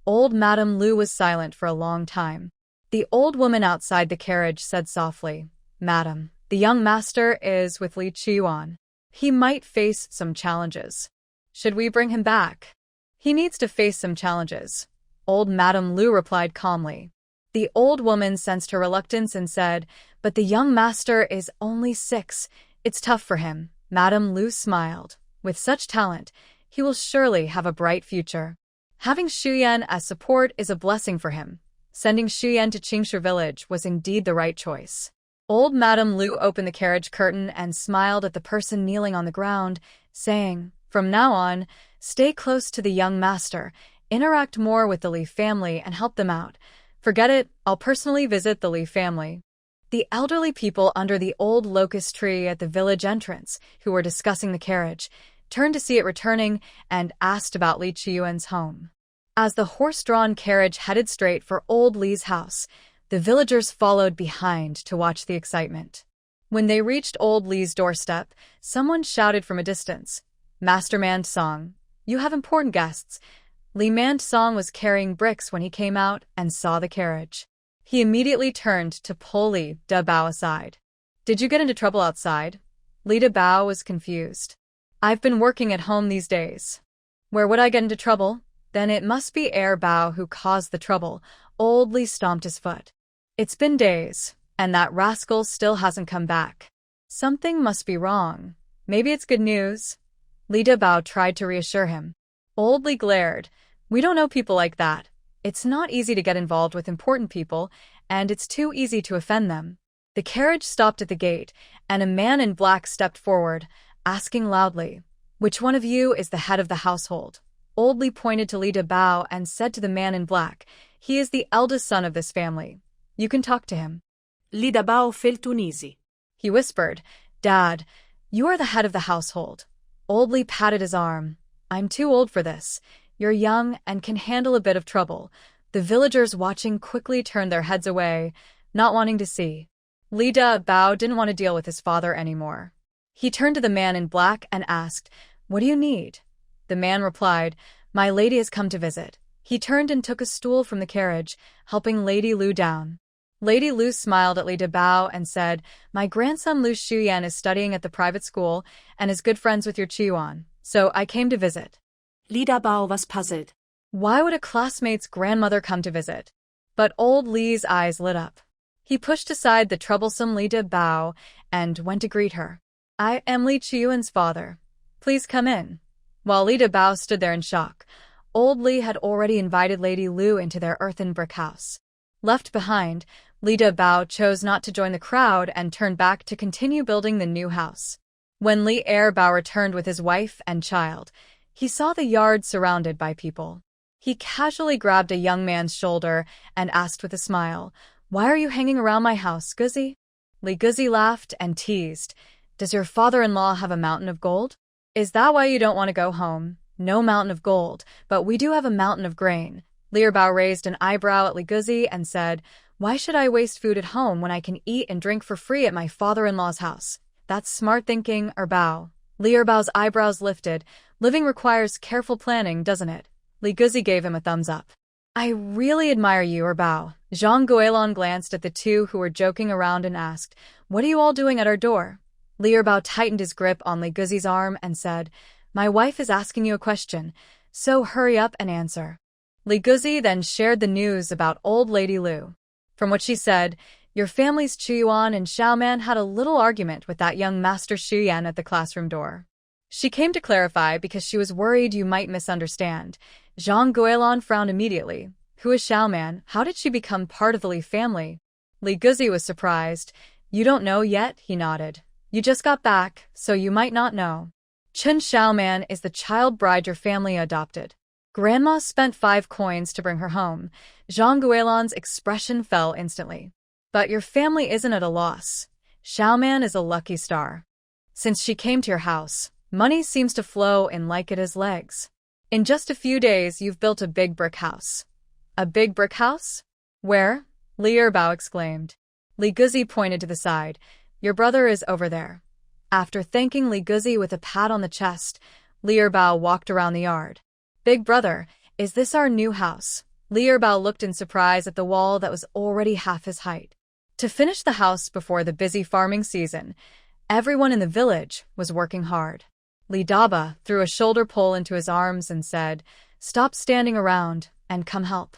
old Madame Lu was silent for a long time. The old woman outside the carriage said softly, Madam, the young master is with Li Chuyuan. He might face some challenges. Should we bring him back? He needs to face some challenges. Old Madame Lu replied calmly. The old woman sensed her reluctance and said, but the young master is only 6. It's tough for him. Madame Lu smiled. With such talent, he will surely have a bright future. Having Shuyan as support is a blessing for him. Sending Shuyan to Qingshu village was indeed the right choice. Old Madame Lu opened the carriage curtain and smiled at the person kneeling on the ground, saying, from now on, stay close to the young master, interact more with the Li family and help them out. Forget it, I'll personally visit the Li family. The elderly people under the old locust tree at the village entrance, who were discussing the carriage, turned to see it returning and asked about Li Chuyuan's home. As the horse-drawn carriage headed straight for old Li's house, the villagers followed behind to watch the excitement. When they reached old Li's doorstep, someone shouted from a distance, Master Man-song, you have important guests. Li Man-song was carrying bricks when he came out and saw the carriage. He immediately turned to pull Li Dabao aside. Did you get into trouble outside? Li Dabao was confused. I've been working at home these days. Where would I get into trouble? Then it must be Air Bao who caused the trouble. Old Li stomped his foot. It's been days, and that rascal still hasn't come back. Something must be wrong. Maybe it's good news. Li Dabao tried to reassure him. Old Li glared. We don't know people like that. It's not easy to get involved with important people, and it's too easy to offend them. The carriage stopped at the gate, and a man in black stepped forward, asking loudly, which one of you is the head of the household? Old Li pointed to Li Dabao and said to the man in black, he is the eldest son of this family. You can talk to him. Li Dabao felt uneasy. He whispered, Dad, you are the head of the household. Old Li patted his arm. I'm too old for this. You're young and can handle a bit of trouble. The villagers watching quickly turned their heads away, not wanting to see. Li Dabao didn't want to deal with his father anymore. He turned to the man in black and asked, What do you need? The man replied, My lady has come to visit. He turned and took a stool from the carriage, helping Lady Lu down. Lady Lu smiled at Li Dabao and said, My grandson Lu Shuyan is studying at the private school and is good friends with your Chuyuan, so I came to visit. Li Dabao was puzzled. Why would a classmate's grandmother come to visit? But old Li's eyes lit up. He pushed aside the troublesome Li Bao and went to greet her. I am Li Chiyuan's father. Please come in. While Li Bao stood there in shock, old Li had already invited Lady Lu into their earthen brick house. Left behind, Li Bao chose not to join the crowd and turned back to continue building the new house. When Li Bao returned with his wife and child, he saw the yard surrounded by people. He casually grabbed a young man's shoulder and asked with a smile, "Why are you hanging around my house, Guzzi?" Li Guzzi laughed and teased, "Does your father-in-law have a mountain of gold? Is that why you don't want to go home? No mountain of gold, but we do have a mountain of grain." Li Bao raised an eyebrow at Li Guzzi and said, "Why should I waste food at home when I can eat and drink for free at my father-in-law's house? That's smart thinking, Bao." Li Bao's eyebrows lifted. Living requires careful planning, doesn't it? Li Guzzi gave him a thumbs up. I really admire you, Bao. Zhang Guilin glanced at the two who were joking around and asked, "What are you all doing at our door?" Li Bao tightened his grip on Li Guzzi's arm and said, "My wife is asking you a question, so hurry up and answer." Li Guzzi then shared the news about old Lady Lu. From what she said, your family's Chuyuan and Xiaoman had a little argument with that young Master Xuyan at the classroom door. She came to clarify because she was worried you might misunderstand. Zhang Guilin frowned immediately. Who is Xiaoman? How did she become part of the Li family? Li Guzzi was surprised. You don't know yet? He nodded. You just got back, so you might not know. Chen Xiaoman is the child bride your family adopted. Grandma spent 5 coins to bring her home. Zhang Guilin's expression fell instantly. But your family isn't at a loss. Xiaoman is a lucky star. Since she came to your house, money seems to flow in like it is legs. In just a few days, you've built a big brick house. A big brick house? Where? Li Bao exclaimed. Li Guzzi pointed to the side. Your brother is over there. After thanking Li Guzzi with a pat on the chest, Li Bao walked around the yard. Big brother, is this our new house? Li Bao looked in surprise at the wall that was already half his height. To finish the house before the busy farming season, everyone in the village was working hard. Li Daba threw a shoulder pole into his arms and said, "Stop standing around and come help."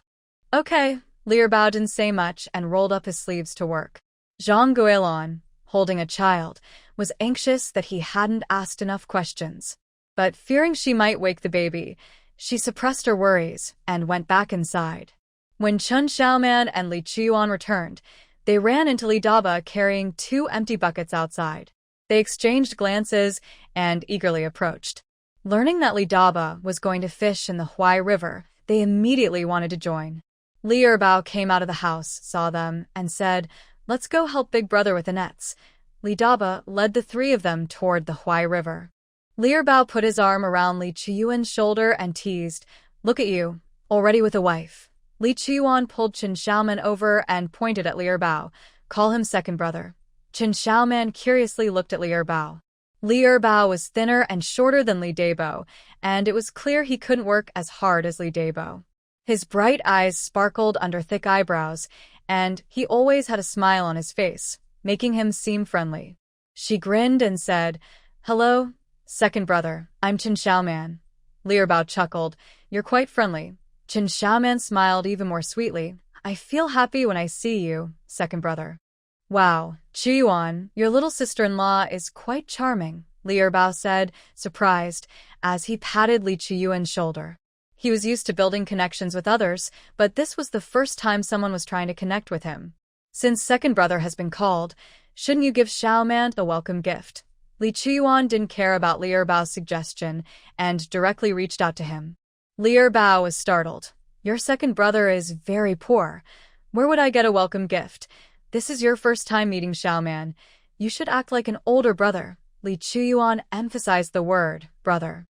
Okay, Li Bao didn't say much and rolled up his sleeves to work. Zhang Guilin, holding a child, was anxious that he hadn't asked enough questions. But fearing she might wake the baby, she suppressed her worries and went back inside. When Chen Xiaoman and Li Chiyuan returned, they ran into Li Daba carrying 2 empty buckets outside. They exchanged glances and eagerly approached. Learning that Li Daba was going to fish in the Huai River, they immediately wanted to join. Li Bao came out of the house, saw them, and said, "Let's go help Big Brother with the nets." Li Daba led the 3 of them toward the Huai River. Li Bao put his arm around Li Chiyuan's shoulder and teased, "Look at you, already with a wife." Li Chiyuan pulled Chen Xiaoman over and pointed at Li Bao. "Call him second brother." Chen Xiaoman curiously looked at Li Bao. Li Bao was thinner and shorter than Li Dabo, and it was clear he couldn't work as hard as Li Dabo. His bright eyes sparkled under thick eyebrows, and he always had a smile on his face, making him seem friendly. She grinned and said, "Hello, second brother, I'm Chen Xiaoman." Li Bao chuckled, "You're quite friendly." Chen Xiaoman smiled even more sweetly. "I feel happy when I see you, second brother." "Wow, Chuyuan, your little sister-in-law is quite charming," Li Bao said, surprised, as he patted Li Chiyuan's shoulder. He was used to building connections with others, but this was the first time someone was trying to connect with him. "Since second brother has been called, shouldn't you give Xiaoman a welcome gift?" Li Chiyuan didn't care about Li Bao's suggestion and directly reached out to him. Li Bao was startled. "Your second brother is very poor. Where would I get a welcome gift? This is your first time meeting Xiaoman. You should act like an older brother." Li Chiyuan emphasized the word, brother.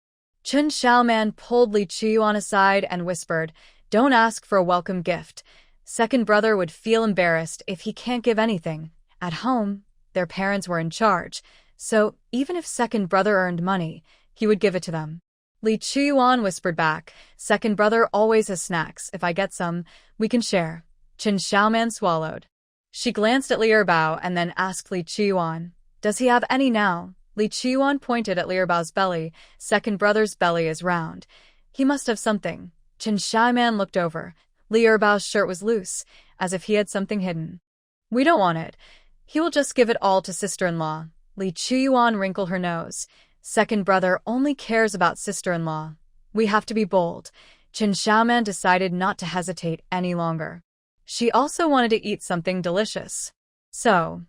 Chen Xiaoman pulled Li Chiyuan aside and whispered, "Don't ask for a welcome gift. Second brother would feel embarrassed if he can't give anything. At home, their parents were in charge, so even if second brother earned money, he would give it to them." Li Chiyuan whispered back, "Second brother always has snacks. If I get some, we can share." Chen Xiaoman swallowed. She glanced at Li Bao and then asked Li Chiyuan, "Does he have any now?" Li Chiyuan pointed at Li Bao's belly. "Second brother's belly is round. He must have something." Chen Xiaoman looked over. Li Erbao's shirt was loose, as if he had something hidden. We don't want it. He will just give it all to sister-in-law. Li Chuyuan wrinkled her nose. Second brother only cares about sister-in-law. We have to be bold. Chen Xiaoman decided not to hesitate any longer. She also wanted to eat something delicious. So,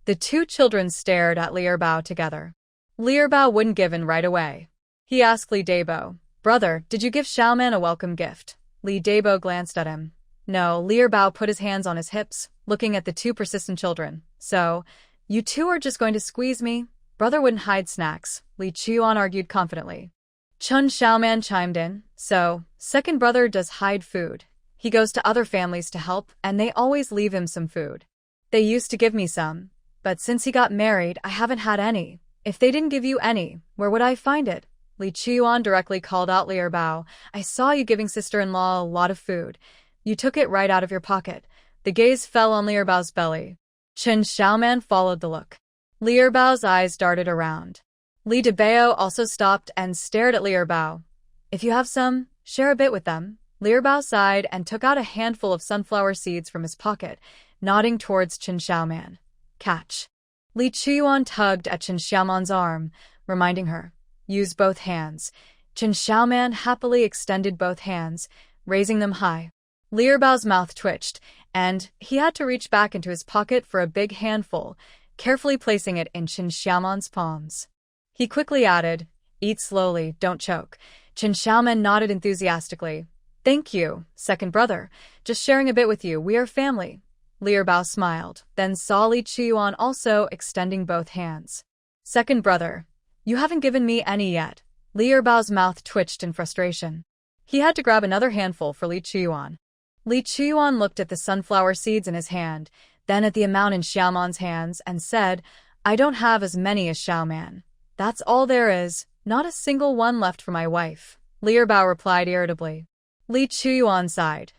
the two children stared at Li Erbao together. Li Erbao wouldn't give in right away. He asked Li Dabo, "Brother, did you give Xiaoman a welcome gift?" Li Dabo glanced at him. No, Li Erbao put his hands on his hips, looking at the two persistent children. So, you two are just going to squeeze me? Brother wouldn't hide snacks, Li Chuan argued confidently. Chen Xiaoman chimed in. So, second brother does hide food. He goes to other families to help, and they always leave him some food. They used to give me some, but since he got married, I haven't had any. If they didn't give you any, where would I find it? Li Chuan directly called out Li Erbao. I saw you giving sister-in-law a lot of food. You took it right out of your pocket. The gaze fell on Li Erbao's belly. Chen Xiaoman followed the look. Li Erbao's eyes darted around. Li Debao also stopped and stared at Li Erbao. If you have some, share a bit with them. Li Erbao sighed and took out a handful of sunflower seeds from his pocket, nodding towards Chen Xiaoman. Catch. Li Chuyuan tugged at Chen Xiaoman's arm, reminding her. Use both hands. Chen Xiaoman happily extended both hands, raising them high. Li Erbao's mouth twitched, and he had to reach back into his pocket for a big handful, carefully placing it in Chen Xiaoman's palms. He quickly added, Eat slowly, don't choke. Chen Xiaoman nodded enthusiastically. Thank you, second brother. Just sharing a bit with you, we are family. Li Erbao smiled, then saw Li Chuyuan also extending both hands. Second brother, you haven't given me any yet. Li Erbao's mouth twitched in frustration. He had to grab another handful for Li Chuyuan. Li Chuyuan looked at the sunflower seeds in his hand, then at the amount in Xiaoman's hands, and said, I don't have as many as Xiaoman. That's all there is, not a single one left for my wife. Li Erbao replied irritably. Li Chuyuan sighed.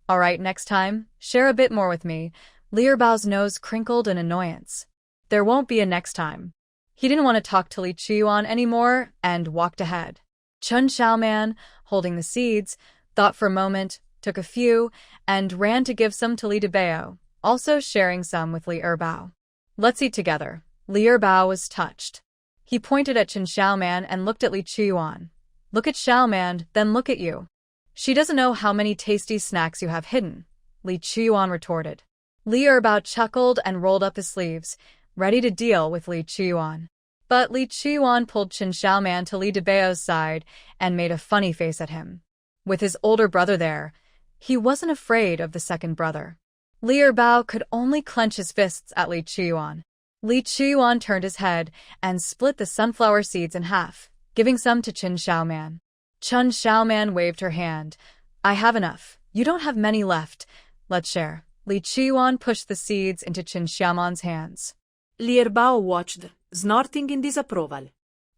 All right, next time, share a bit more with me. Li Erbao's nose crinkled in annoyance. There won't be a next time. He didn't want to talk to Li Chuyuan anymore and walked ahead. Chen Xiaoman, holding the seeds, thought for a moment, took a few, and ran to give some to Li Debao, also sharing some with Li Erbao. Let's eat together. Li Erbao was touched. He pointed at Chen Xiaoman and looked at Li Chuyuan. Look at Xiaoman, then look at you. She doesn't know how many tasty snacks you have hidden, Li Chuyuan retorted. Li Erbao chuckled and rolled up his sleeves, ready to deal with Li Chuyuan. But Li Chuyuan pulled Chen Xiaoman to Li Debao's side and made a funny face at him. With his older brother there, he wasn't afraid of the second brother. Li Erbao could only clench his fists at Li Chuyuan. Li Chuyuan turned his head and split the sunflower seeds in half, giving some to Chen Xiaoman. Chen Xiaoman waved her hand. I have enough. You don't have many left. Let's share. Li Chuyuan pushed the seeds into Chen Xiaoman's hands. Li Erbao watched, snorting in disapproval.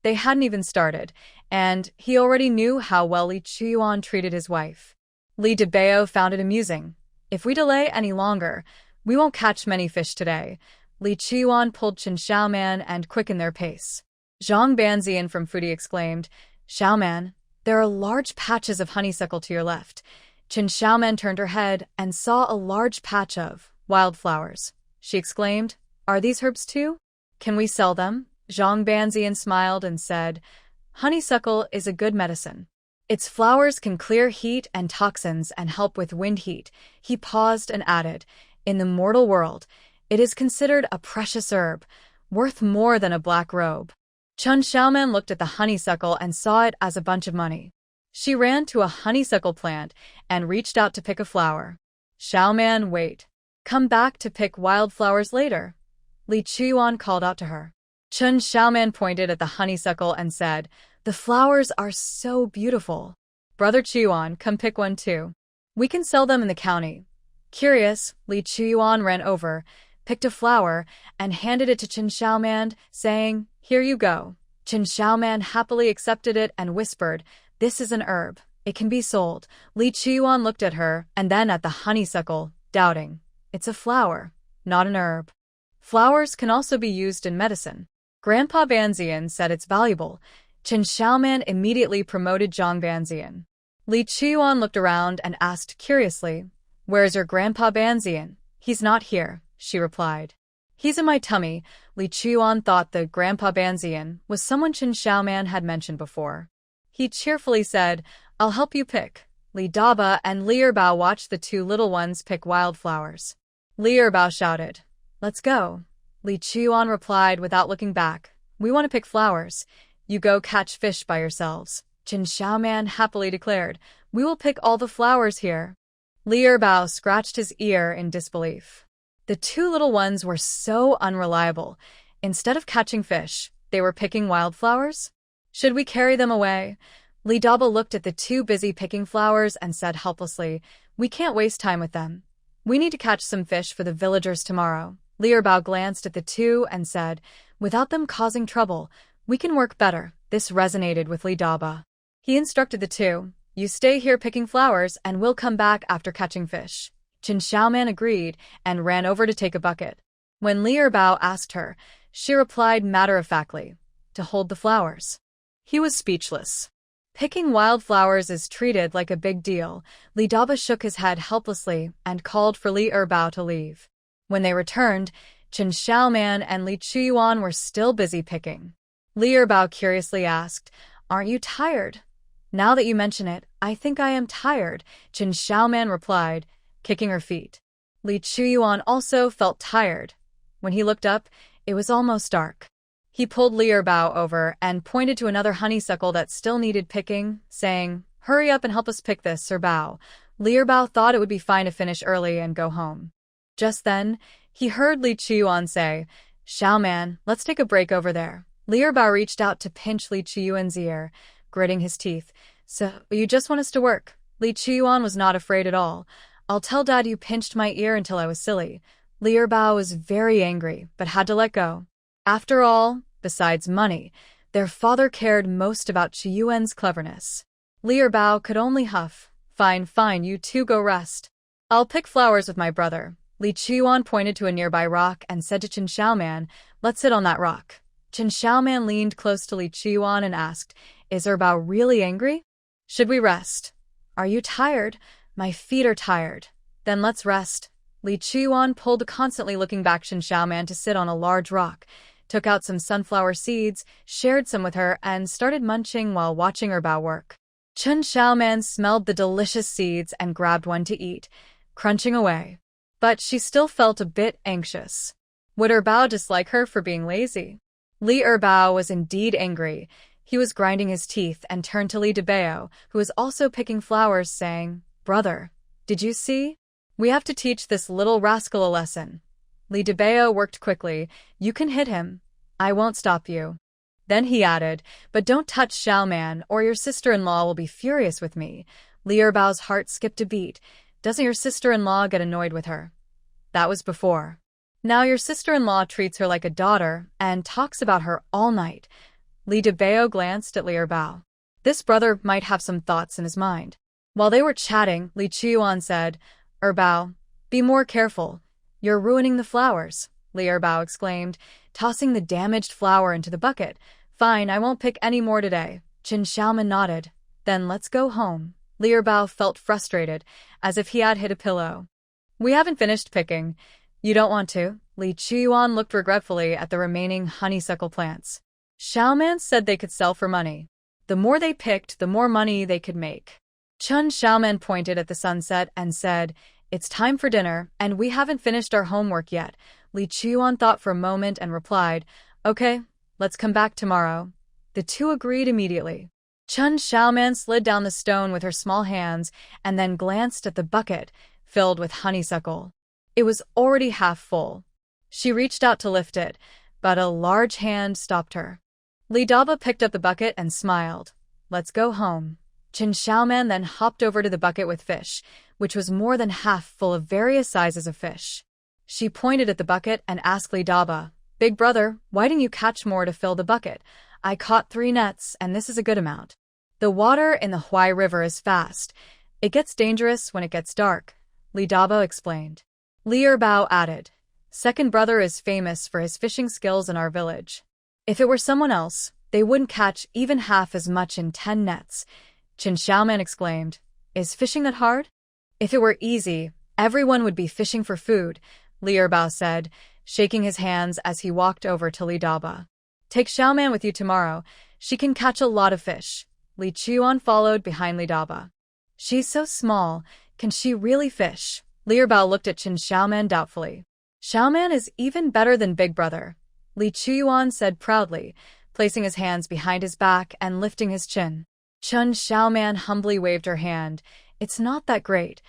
They hadn't even started, and he already knew how well Li Chuyuan treated his wife. Li Debao found it amusing. If we delay any longer, we won't catch many fish today. Li Chuyuan pulled Chen Xiaoman and quickened their pace. Zhang Banzian from Fudi exclaimed, Xiaoman, there are large patches of honeysuckle to your left. Chen Xiaoman turned her head and saw a large patch of wildflowers. She exclaimed, Are these herbs too? Can we sell them? Zhang Banzian smiled and said, Honeysuckle is a good medicine. Its flowers can clear heat and toxins and help with wind heat. He paused and added, In the mortal world, it is considered a precious herb, worth more than a black robe. Chen Xiaoman looked at the honeysuckle and saw it as a bunch of money. She ran to a honeysuckle plant and reached out to pick a flower. Xiaoman, wait. Come back to pick wildflowers later. Li Chuyuan called out to her. Chen Xiaoman pointed at the honeysuckle and said, The flowers are so beautiful. Brother Chuyuan, come pick one too. We can sell them in the county. Curious, Li Chuyuan ran over, picked a flower, and handed it to Chen Xiaoman, saying, Here you go. Chen Xiaoman happily accepted it and whispered, This is an herb. It can be sold. Li Chuyuan looked at her and then at the honeysuckle, doubting. It's a flower, not an herb. Flowers can also be used in medicine. Grandpa Banzian said it's valuable. Chen Xiaoman immediately promoted Zhang Banzian. Li Chiyuan looked around and asked curiously, "Where's your grandpa Banzian?" "He's not here," she replied. "He's in my tummy." Li Chiyuan thought the grandpa Banzian was someone Chen Xiaoman had mentioned before. He cheerfully said, "I'll help you pick." Li Daba and Li Erbao watched the two little ones pick wildflowers. Li Erbao shouted, "Let's go." Li Chiyuan replied without looking back, "We want to pick flowers. You go catch fish by yourselves." Chen Xiaoman happily declared, "We will pick all the flowers here." Li Erbao scratched his ear in disbelief. The two little ones were so unreliable. Instead of catching fish, they were picking wildflowers? "Should we carry them away?" Li Daba looked at the two busy picking flowers and said helplessly, "We can't waste time with them. We need to catch some fish for the villagers tomorrow." Li Erbao glanced at the two and said, "Without them causing trouble, we can work better." This resonated with Li Daba. He instructed the two, "You stay here picking flowers and we'll come back after catching fish." Chen Xiaoman agreed and ran over to take a bucket. When Li Erbao asked her, she replied matter-of-factly, "To hold the flowers." He was speechless. Picking wildflowers is treated like a big deal. Li Daba shook his head helplessly and called for Li Erbao to leave. When they returned, Chen Xiaoman and Li Chiyuan were still busy picking. Li Erbao curiously asked, "Aren't you tired?" "Now that you mention it, I think I am tired," Chen Xiaoman replied, kicking her feet. Li Chiyuan also felt tired. When he looked up, it was almost dark. He pulled Li Erbao over and pointed to another honeysuckle that still needed picking, saying, "Hurry up and help us pick this, Erbao." Li Erbao thought it would be fine to finish early and go home. Just then, he heard Li Chiyuan say, "Xiaoman, let's take a break over there." Li Erbao reached out to pinch Li Chiyuan's ear, gritting his teeth. "So, you just want us to work?" Li Chiyuan was not afraid at all. "I'll tell Dad you pinched my ear until I was silly." Li Erbao was very angry, but had to let go. After all, besides money, their father cared most about Chiyuan's cleverness. Li Erbao could only huff, Fine, you two go rest. I'll pick flowers with my brother." Li Chiyuan pointed to a nearby rock and said to Chen Xiaoman, "Let's sit on that rock." Chen Xiaoman leaned close to Li Chiyuan and asked, "Is Erbao really angry? Should we rest?" "Are you tired?" "My feet are tired." "Then let's rest." Li Chiyuan pulled the constantly looking back Chen Xiaoman to sit on a large rock, took out some sunflower seeds, shared some with her, and started munching while watching Erbao work. Chen Xiaoman smelled the delicious seeds and grabbed one to eat, crunching away. But she still felt a bit anxious. Would Erbao dislike her for being lazy? Li Erbao was indeed angry. He was grinding his teeth and turned to Li Debao, who was also picking flowers, saying, "Brother, did you see? We have to teach this little rascal a lesson." Li Debao worked quickly. "You can hit him. I won't stop you." Then he added, "But don't touch Xiaoman or your sister-in-law will be furious with me." Li Erbao's heart skipped a beat. "Doesn't your sister-in-law get annoyed with her?" That was before. Now your sister-in-law treats her like a daughter and talks about her all night. Li Debao glanced at Li Erbao. This brother might have some thoughts in his mind. While they were chatting, Li Chiyuan said, "Erbao, be more careful. You're ruining the flowers," Li Erbao exclaimed, tossing the damaged flower into the bucket. "Fine, I won't pick any more today." Chen Xiaoman nodded. "Then let's go home." Li Erbao felt frustrated, as if he had hit a pillow. "We haven't finished picking." "You don't want to?" Li Chiyuan looked regretfully at the remaining honeysuckle plants. Xiaoman said they could sell for money. The more they picked, the more money they could make. Chen Xiaoman pointed at the sunset and said, "It's time for dinner, and we haven't finished our homework yet." Li Chiyuan thought for a moment and replied, "Okay, let's come back tomorrow." The two agreed immediately. Chen Xiaoman slid down the stone with her small hands and then glanced at the bucket, filled with honeysuckle. It was already half full. She reached out to lift it, but a large hand stopped her. Li Daba picked up the bucket and smiled. "Let's go home." Chen Xiaoman then hopped over to the bucket with fish, which was more than half full of various sizes of fish. She pointed at the bucket and asked Li Daba, "Big brother, why didn't you catch more to fill the bucket?" "I caught 3 nets, and this is a good amount." The water in the Huai River is fast. It gets dangerous when it gets dark, Li Daba explained. Li Erbao added, "Second brother is famous for his fishing skills in our village. If it were someone else, they wouldn't catch even half as much in 10 nets. Qin Xiaoman exclaimed. Is fishing that hard? If it were easy, everyone would be fishing for food, Li Erbao said, shaking his hands as he walked over to Li Daba. Take Xiaoman with you tomorrow. She can catch a lot of fish. Li Chuan followed behind Li Daba. She's so small. Can she really fish? Li Erbao looked at Qin Xiaoman doubtfully. Xiaoman is even better than Big Brother, Li Chuan said proudly, placing his hands behind his back and lifting his chin. Qin Xiaoman humbly waved her hand. It's not that great.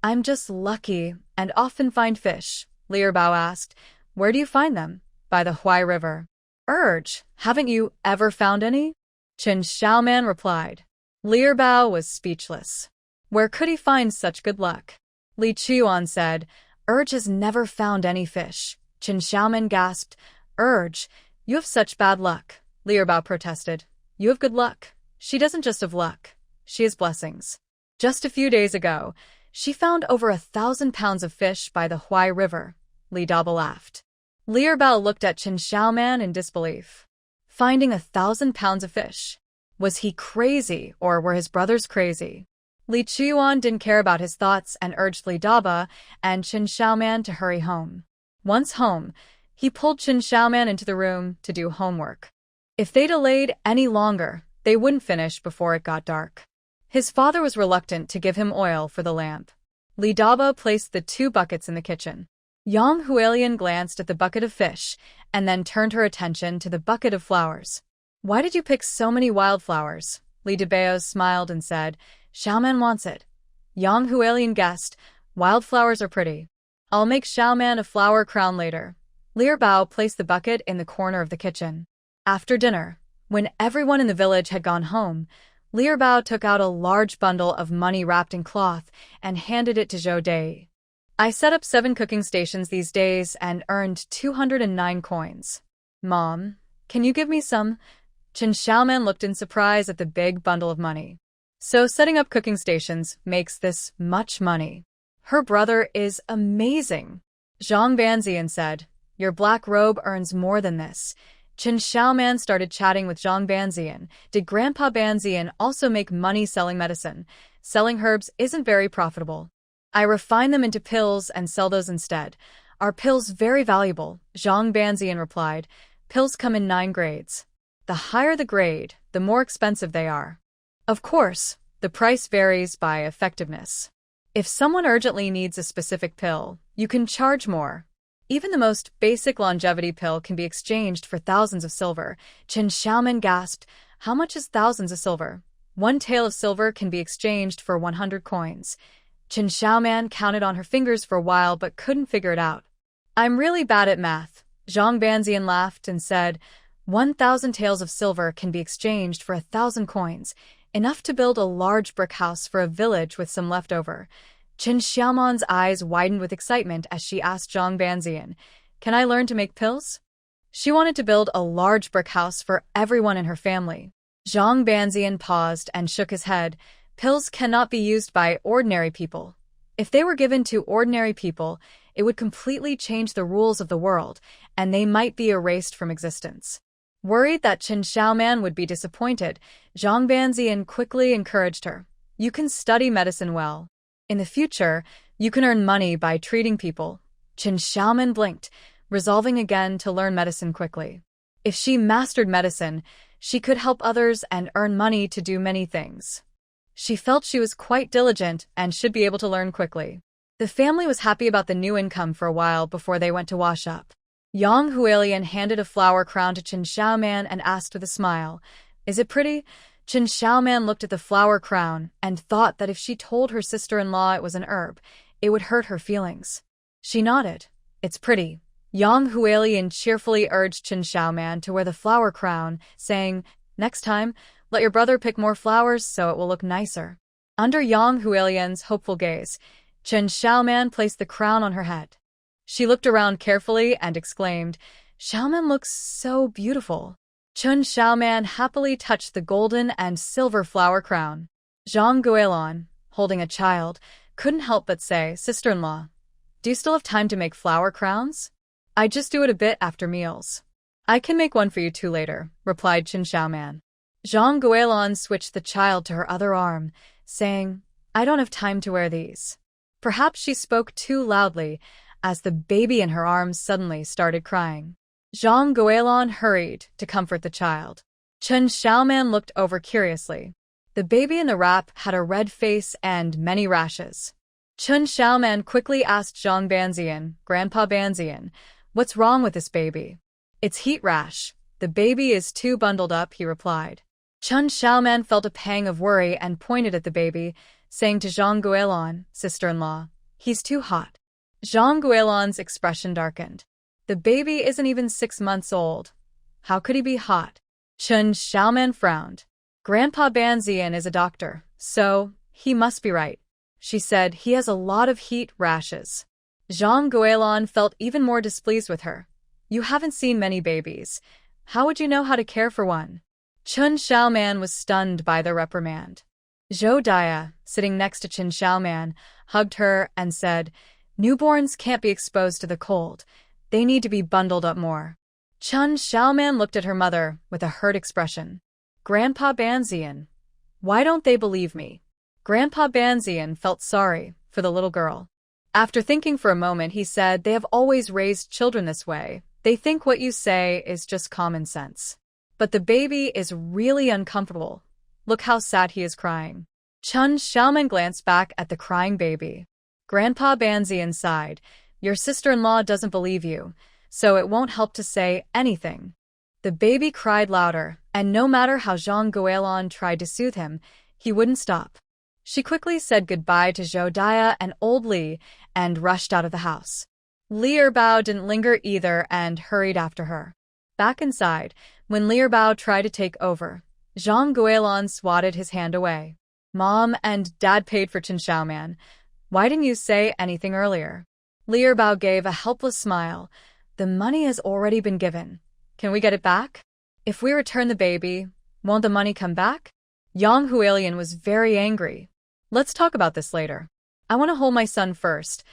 I'm just lucky and often find fish. Li Erbao asked. Where do you find them? By the Huai River. Urge, haven't you ever found any? Qin Xiaoman replied. Li Erbao was speechless. Where could he find such good luck? Li Chuan said. Urge has never found any fish. Qin Xiaoman gasped. Urge, you have such bad luck. Li Erbao protested. You have good luck. She doesn't just have luck. She has blessings. Just a few days ago, she found over 1,000 pounds of fish by the Huai River. Li Daba laughed. Li Erbao looked at Qin Xiaoman in disbelief. Finding 1,000 pounds of fish. Was he crazy, or were his brothers crazy? Li Chuan didn't care about his thoughts and urged Li Daba and Qin Xiaoman to hurry home. Once home, he pulled Qin Xiaoman into the room to do homework. If they delayed any longer, they wouldn't finish before it got dark. His father was reluctant to give him oil for the lamp. Li Daba placed the 2 buckets in the kitchen. Yang Hualian glanced at the bucket of fish and then turned her attention to the bucket of flowers. Why did you pick so many wildflowers? Li Daba smiled and said, Xiaoman wants it. Yang Hualian guessed, wildflowers are pretty. I'll make Xiaoman a flower crown later. Li Erbao placed the bucket in the corner of the kitchen. After dinner, when everyone in the village had gone home, Li Erbao took out a large bundle of money wrapped in cloth and handed it to Zhou Dei. I set up 7 cooking stations these days and earned 209 coins. Mom, can you give me some? Qin Xiaoman looked in surprise at the big bundle of money. So setting up cooking stations makes this much money. Her brother is amazing. Zhang Banzian said, Your black robe earns more than this. Qin Xiaoman started chatting with Zhang Banzian. Did Grandpa Banzian also make money selling medicine? Selling herbs isn't very profitable. I refine them into pills and sell those instead. Are pills very valuable? Zhang Banzian replied. Pills come in 9 grades. The higher the grade, the more expensive they are. Of course, the price varies by effectiveness. If someone urgently needs a specific pill, you can charge more. Even the most basic longevity pill can be exchanged for thousands of silver. Qin Xiaoman gasped, How much is thousands of silver? 1 tael of silver can be exchanged for 100 coins. Qin Xiaoman counted on her fingers for a while but couldn't figure it out. I'm really bad at math. Zhang Banzian laughed and said, 1,000 taels of silver can be exchanged for 1,000 coins, enough to build a large brick house for a village with some leftover. Qin Xiaoman's eyes widened with excitement as she asked Zhang Banzian, Can I learn to make pills? She wanted to build a large brick house for everyone in her family. Zhang Banzian paused and shook his head. Pills cannot be used by ordinary people. If they were given to ordinary people, it would completely change the rules of the world, and they might be erased from existence. Worried that Qin Xiaoman would be disappointed, Zhang Banzian quickly encouraged her. You can study medicine well. In the future, you can earn money by treating people. Qin Xiaoman blinked, resolving again to learn medicine quickly. If she mastered medicine, she could help others and earn money to do many things. She felt she was quite diligent and should be able to learn quickly. The family was happy about the new income for a while before they went to wash up. Yang Hualian handed a flower crown to Qin Xiaoman and asked with a smile, Is it pretty? Qin Xiaoman looked at the flower crown and thought that if she told her sister-in-law it was an herb, it would hurt her feelings. She nodded. It's pretty. Yang Hualian cheerfully urged Qin Xiaoman to wear the flower crown, saying, Next time, let your brother pick more flowers so it will look nicer. Under Yang Hualian's hopeful gaze, Qin Xiaoman placed the crown on her head. She looked around carefully and exclaimed, Xiaoman looks so beautiful. Qin Xiaoman happily touched the golden and silver flower crown. Zhang Guilin, holding a child, couldn't help but say, Sister-in-law, do you still have time to make flower crowns? I just do it a bit after meals. I can make one for you too later, replied Qin Xiaoman. Zhang Guilin switched the child to her other arm, saying, "I don't have time to wear these." Perhaps she spoke too loudly, as the baby in her arms suddenly started crying. Zhang Guilin hurried to comfort the child. Chen Xiaoman looked over curiously. The baby in the wrap had a red face and many rashes. Chen Xiaoman quickly asked Zhang Banzian, Grandpa Banzian, "What's wrong with this baby?" "It's heat rash. The baby is too bundled up," he replied. Chen Xiaoman felt a pang of worry and pointed at the baby, saying to Zhang Guilin, sister-in-law, "He's too hot." Zhang Guilin's expression darkened. The baby isn't even 6 months old. How could he be hot? Chen Xiaoman frowned. Grandpa Banzian is a doctor, so he must be right. She said he has a lot of heat rashes. Zhang Guilin felt even more displeased with her. "You haven't seen many babies. How would you know how to care for one?" Chen Xiaoman was stunned by the reprimand. Zhou Dia, sitting next to Chen Xiaoman, hugged her and said, "Newborns can't be exposed to the cold. They need to be bundled up more." Chen Xiaoman looked at her mother with a hurt expression. "Grandpa Banzian, why don't they believe me?" Grandpa Banzian felt sorry for the little girl. After thinking for a moment, he said, "They have always raised children this way. They think what you say is just common sense. But the baby is really uncomfortable. Look how sad he is crying." Chen Xiaoman glanced back at the crying baby. Grandpa Banzian sighed. "Your sister-in-law doesn't believe you, so it won't help to say anything." The baby cried louder, and no matter how Zhang Guilin tried to soothe him, he wouldn't stop. She quickly said goodbye to Zhou Dia and old Li and rushed out of the house. Li Erbao didn't linger either and hurried after her. Back inside, when Li Erbao tried to take over, Zhang Guilin swatted his hand away. "Mom and Dad paid for Chen Xiaoman. Why didn't you say anything earlier?" Li Erbao gave a helpless smile. "The money has already been given. Can we get it back? If we return the baby, won't the money come back?" Yang Huilian was very angry. "Let's talk about this later. I want to hold my son first.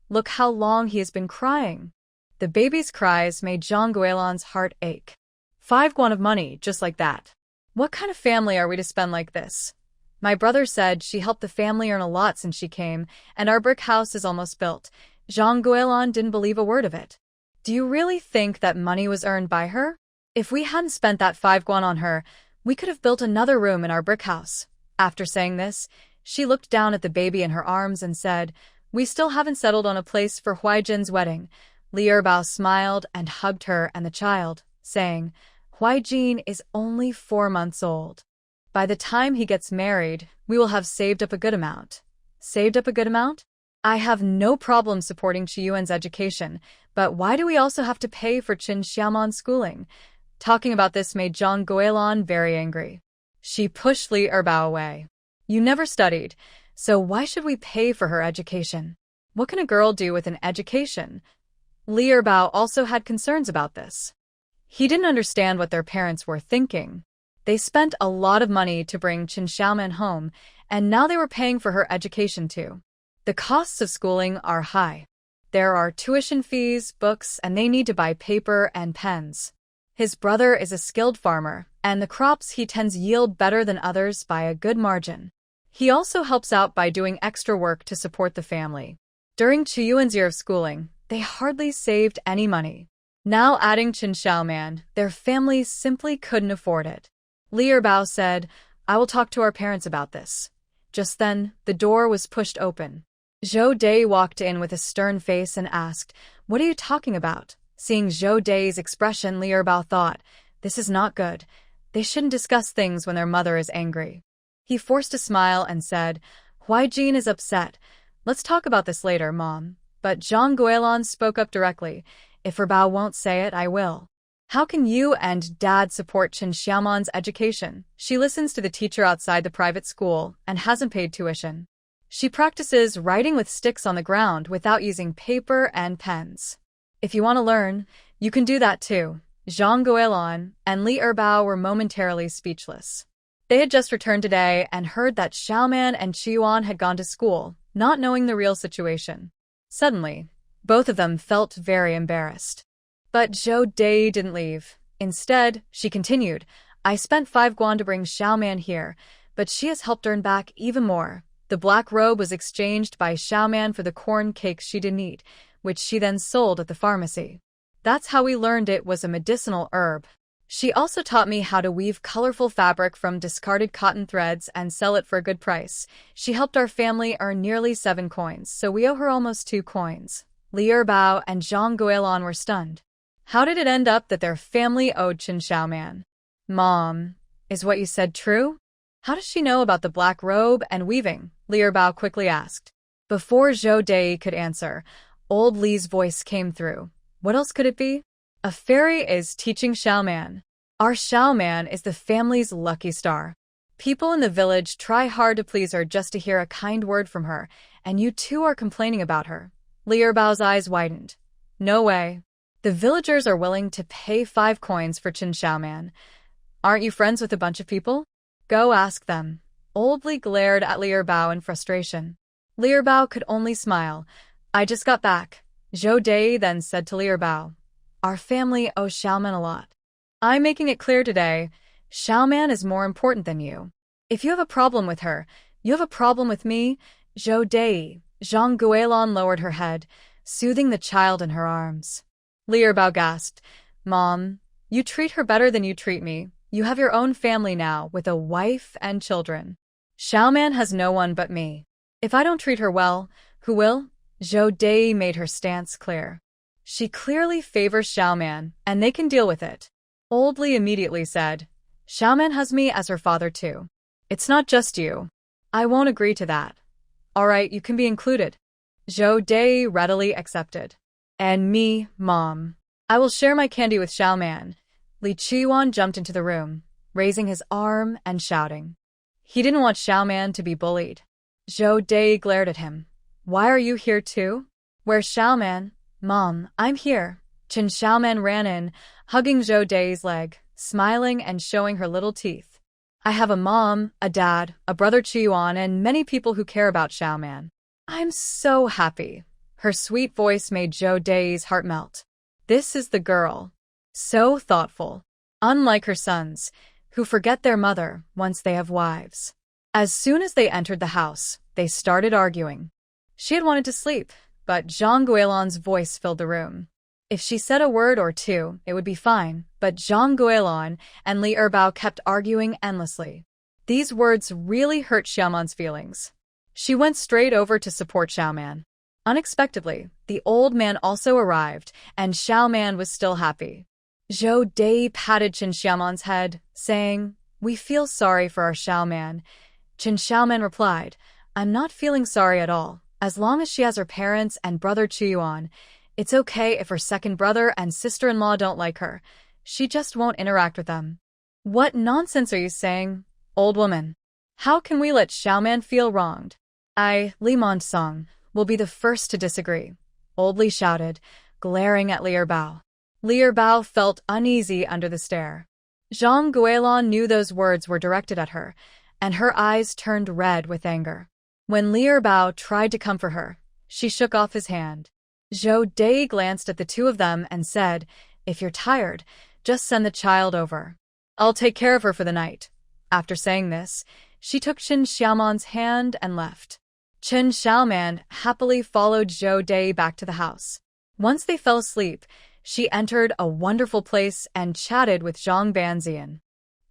Look how long he has been crying." The baby's cries made Zhang Guilin's heart ache. 5 guan of money, just like that. What kind of family are we to spend like this? My brother said she helped the family earn a lot since she came, and our brick house is almost built. Zhang Guilin didn't believe a word of it. "Do you really think that money was earned by her? If we hadn't spent that 5 guan on her, we could have built another room in our brick house." After saying this, she looked down at the baby in her arms and said, "We still haven't settled on a place for Huaijin's wedding." Li Erbao smiled and hugged her and the child, saying, "Huaijin is only 4 months old. By the time he gets married, we will have saved up a good amount." "Saved up a good amount? I have no problem supporting Qiyuan's education, but why do we also have to pay for Chen Xiaoman's schooling?" Talking about this made Zhang Guilin very angry. She pushed Li Erbao away. "You never studied, so why should we pay for her education? What can a girl do with an education?" Li Erbao also had concerns about this. He didn't understand what their parents were thinking. They spent a lot of money to bring Chen Xiaoman home, and now they were paying for her education too. The costs of schooling are high. There are tuition fees, books, and they need to buy paper and pens. His brother is a skilled farmer, and the crops he tends yield better than others by a good margin. He also helps out by doing extra work to support the family. During Qiyuan's year of schooling, they hardly saved any money. Now adding Chen Xiaoman, their family simply couldn't afford it. Li Erbao said, "I will talk to our parents about this." Just then, the door was pushed open. Zhou Dai walked in with a stern face and asked, "What are you talking about?" Seeing Zhou Dai's expression, Li Erbao thought, "This is not good. They shouldn't discuss things when their mother is angry." He forced a smile and said, "Huaijin is upset. Let's talk about this later, Mom." But Zhang Guilin spoke up directly, "If Erbao won't say it, I will. How can you and Dad support Chen Xiaoman's education? She listens to the teacher outside the private school and hasn't paid tuition. She practices writing with sticks on the ground without using paper and pens. If you want to learn, you can do that too." Zhang Guilin and Li Erbao were momentarily speechless. They had just returned today and heard that Xiaoman and Qiyuan had gone to school, not knowing the real situation. Suddenly, both of them felt very embarrassed. But Zhou Dai didn't leave. Instead, she continued, I spent 5 guan to bring Xiaoman here, but she has helped earn back even more. The black robe was exchanged by Xiaoman for the corn cakes she didn't eat, which she then sold at the pharmacy. That's how we learned it was a medicinal herb. She also taught me how to weave colorful fabric from discarded cotton threads and sell it for a good price. She helped our family earn nearly 7 coins, so we owe her almost 2 coins. Li Erbao and Zhang Guilin were stunned. How did it end up that their family owed Qin Xiaoman? Mom, is what you said true? How does she know about the black robe and weaving? Li Erbao quickly asked. Before Zhou Dei could answer, old Li's voice came through. What else could it be? A fairy is teaching Xiaoman. Our Xiaoman is the family's lucky star. People in the village try hard to please her just to hear a kind word from her, and you two are complaining about her. Li Erbao's eyes widened. No way. The villagers are willing to pay 5 coins for Qin Xiaoman. Aren't you friends with a bunch of people? Go ask them. Old Li glared at Li Erbao in frustration. Li Erbao could only smile. I just got back. Zhou Dei then said to Li Erbao. Our family owes Xiaoman a lot. I'm making it clear today, Xiaoman is more important than you. If you have a problem with her, you have a problem with me. Zhou Dei. Zhang Guilin lowered her head, soothing the child in her arms. Li Erbao gasped. Mom, you treat her better than you treat me. You have your own family now, with a wife and children. Xiaoman has no one but me. If I don't treat her well, who will? Zhou Dei made her stance clear. She clearly favors Xiaoman, and they can deal with it. Old Li immediately said, Xiaoman has me as her father too. It's not just you. I won't agree to that. All right, you can be included. Zhou Dei readily accepted. And me, Mom. I will share my candy with Xiaoman. Li Qiyuan jumped into the room, raising his arm and shouting. He didn't want Xiaoman to be bullied. Zhou Dei glared at him. Why are you here too? Where's Xiaoman? Mom, I'm here. Qin Xiaoman ran in, hugging Zhou Dei's leg, smiling and showing her little teeth. I have a mom, a dad, a brother Qiyuan, and many people who care about Xiaoman. I'm so happy. Her sweet voice made Zhou Dei's heart melt. This is the girl. So thoughtful. Unlike her sons, who forget their mother once they have wives. As soon as they entered the house, they started arguing. She had wanted to sleep, but Zhang Guilin's voice filled the room. If she said a word or two, it would be fine, but Zhang Guilin and Li Erbao kept arguing endlessly. These words really hurt Xiaoman's feelings. She went straight over to support Xiaoman. Unexpectedly, the old man also arrived, and Xiaoman was still happy. Zhou Dei patted Qin Xiaoman's head, saying, We feel sorry for our Xiaoman. Qin Xiaoman replied, I'm not feeling sorry at all. As long as she has her parents and brother Qiyuan, it's okay if her second brother and sister-in-law don't like her. She just won't interact with them. What nonsense are you saying, old woman? How can we let Xiaoman feel wronged? I, Li Montsong, will be the first to disagree, Old Li shouted, glaring at Li Erbao. Li Erbao felt uneasy under the stare. Zhang Guilin knew those words were directed at her, and her eyes turned red with anger. When Li Erbao tried to comfort her, she shook off his hand. Zhou Dei glanced at the two of them and said, If you're tired, just send the child over. I'll take care of her for the night. After saying this, she took Qin Xiaoman's hand and left. Qin Xiaoman happily followed Zhou Dei back to the house. Once they fell asleep, she entered a wonderful place and chatted with Zhang Banzian.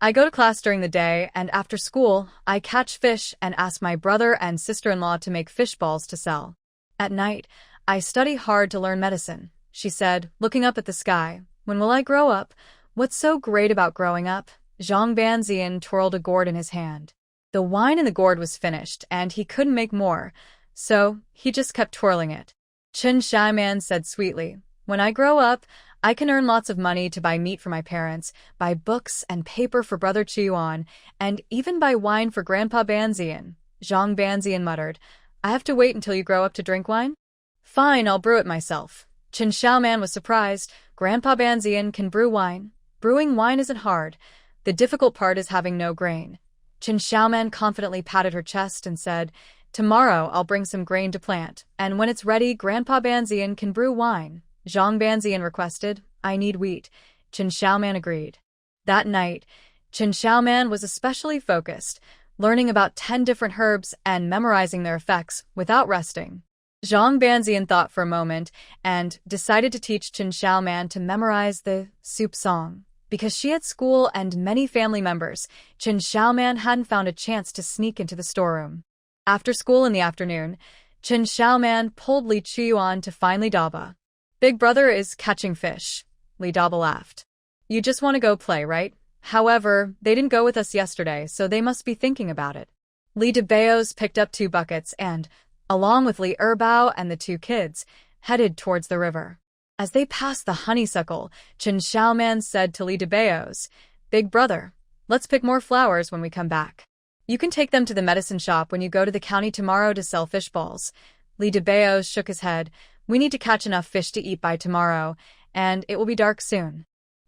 I go to class during the day, and after school, I catch fish and ask my brother and sister-in-law to make fish balls to sell. At night, I study hard to learn medicine, she said, looking up at the sky. When will I grow up? What's so great about growing up? Zhang Banzian twirled a gourd in his hand. The wine in the gourd was finished, and he couldn't make more, so he just kept twirling it. Qin Xiaoman said sweetly, When I grow up, I can earn lots of money to buy meat for my parents, buy books and paper for Brother Qiyuan, and even buy wine for Grandpa Banzian. Zhang Banzian muttered, I have to wait until you grow up to drink wine? Fine, I'll brew it myself. Qin Xiaoman was surprised. Grandpa Banzian can brew wine. Brewing wine isn't hard. The difficult part is having no grain. Qin Xiaoman confidently patted her chest and said, Tomorrow I'll bring some grain to plant, and when it's ready, Grandpa Banzian can brew wine. Zhang Banzian requested, I need wheat. Qin Xiaoman agreed. That night, Qin Xiaoman was especially focused, learning about 10 different herbs and memorizing their effects without resting. Zhang Banzian thought for a moment and decided to teach Qin Xiaoman to memorize the soup song. Because she had school and many family members, Qin Xiaoman hadn't found a chance to sneak into the storeroom. After school in the afternoon, Qin Xiaoman pulled Li Chuyuan to find Li Daba. Big brother is catching fish. Li Daba laughed. You just want to go play, right? However, they didn't go with us yesterday, so they must be thinking about it. Li Dabeos picked up 2 buckets and, along with Li Erbao and the 2 kids, headed towards the river. As they passed the honeysuckle, Qin Xiaoman said to Li Dabeos, Big brother, let's pick more flowers when we come back. You can take them to the medicine shop when you go to the county tomorrow to sell fish balls. Li Dabeos shook his head. We need to catch enough fish to eat by tomorrow, and it will be dark soon.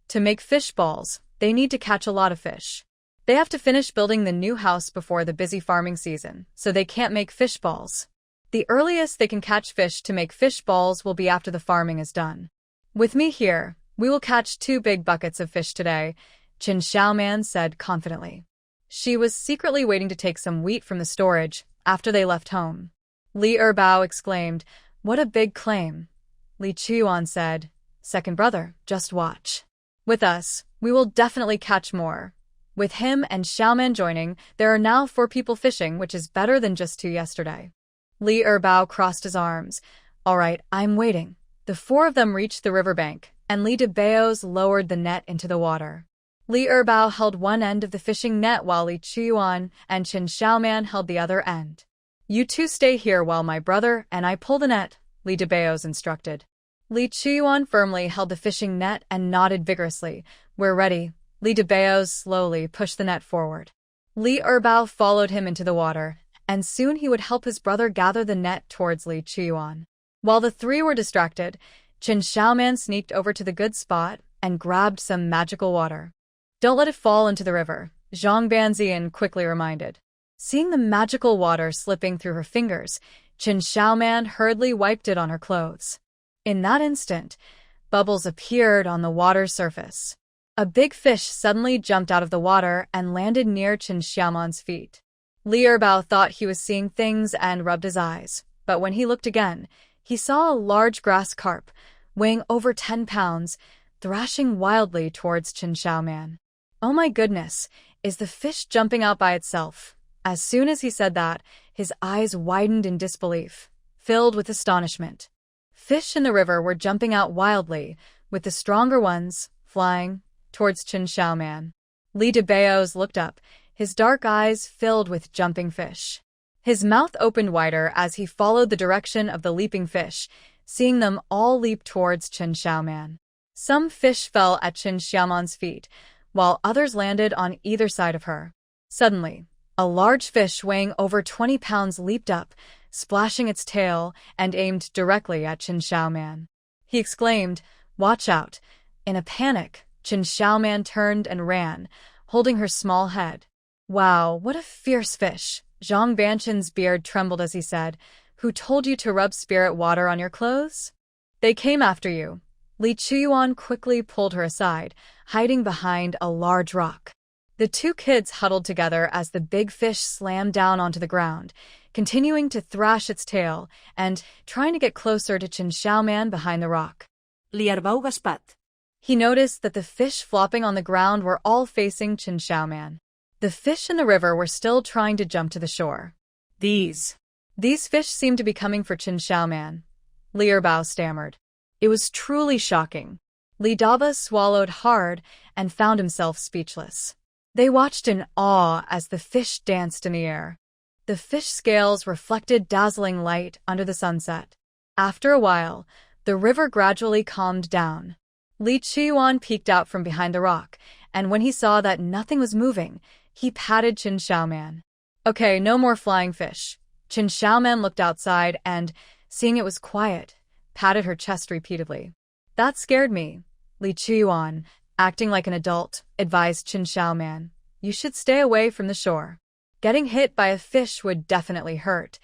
To make fish balls, they need to catch a lot of fish. They have to finish building the new house before the busy farming season, so they can't make fish balls. The earliest they can catch fish to make fish balls will be after the farming is done. With me here, we will catch 2 big buckets of fish today, Qin Xiaoman said confidently. She was secretly waiting to take some wheat from the storage after they left home. Li Erbao exclaimed, What a big claim. Li Chuyuan said, Second brother, just watch. With us, we will definitely catch more. With him and Xiaoman joining, there are now 4 people fishing, which is better than just 2 yesterday. Li Erbao crossed his arms. All right, I'm waiting. The 4 of them reached the riverbank, and Li Dabeos lowered the net into the water. Li Erbao held one end of the fishing net while Li Chuyuan and Qin Xiaoman held the other end. You 2 stay here while my brother and I pull the net, Li Dabeos instructed. Li Chuyuan firmly held the fishing net and nodded vigorously. We're ready. Li Dabeos slowly pushed the net forward. Li Erbao followed him into the water, and soon he would help his brother gather the net towards Li Chuyuan. While the 3 were distracted, Qin Xiaoman sneaked over to the good spot and grabbed some magical water. Don't let it fall into the river, Zhang Banzian quickly reminded. Seeing the magical water slipping through her fingers, Qin Xiaoman hurriedly wiped it on her clothes. In that instant, bubbles appeared on the water's surface. A big fish suddenly jumped out of the water and landed near Qin Xiaoman's feet. Li Erbao thought he was seeing things and rubbed his eyes, but when he looked again, he saw a large grass carp, weighing over 10 pounds, thrashing wildly towards Qin Xiaoman. Oh my goodness, is the fish jumping out by itself? As soon as he said that, his eyes widened in disbelief, filled with astonishment. Fish in the river were jumping out wildly, with the stronger ones flying towards Qin Xiaoman. Li Dabeos looked up, his dark eyes filled with jumping fish. His mouth opened wider as he followed the direction of the leaping fish, seeing them all leap towards Qin Xiaoman. Some fish fell at Qin Xiaoman's feet, while others landed on either side of her. Suddenly, a large fish weighing over 20 pounds leaped up, splashing its tail, and aimed directly at Qin Xiaoman. He exclaimed, Watch out! In a panic, Qin Xiaoman turned and ran, holding her small head. Wow, what a fierce fish! Zhang Banqian's beard trembled as he said, Who told you to rub spirit water on your clothes? They came after you. Li Chuyuan quickly pulled her aside, hiding behind a large rock. The 2 kids huddled together as the big fish slammed down onto the ground, continuing to thrash its tail and trying to get closer to Qin Xiaoman behind the rock. Li Erbao gaspat. He noticed that the fish flopping on the ground were all facing Qin Xiaoman. The fish in the river were still trying to jump to the shore. These fish seemed to be coming for Qin Xiaoman, Li Erbao stammered. It was truly shocking. Li Daba swallowed hard and found himself speechless. They watched in awe as the fish danced in the air. The fish scales reflected dazzling light under the sunset. After a while, the river gradually calmed down. Li Chuyuan peeked out from behind the rock, and when he saw that nothing was moving, he patted Qin Xiaoman. Okay, no more flying fish. Qin Xiaoman looked outside and, seeing it was quiet, patted her chest repeatedly. That scared me. Li Chuyuan, acting like an adult, advised Qin Xiaoman. You should stay away from the shore. Getting hit by a fish would definitely hurt.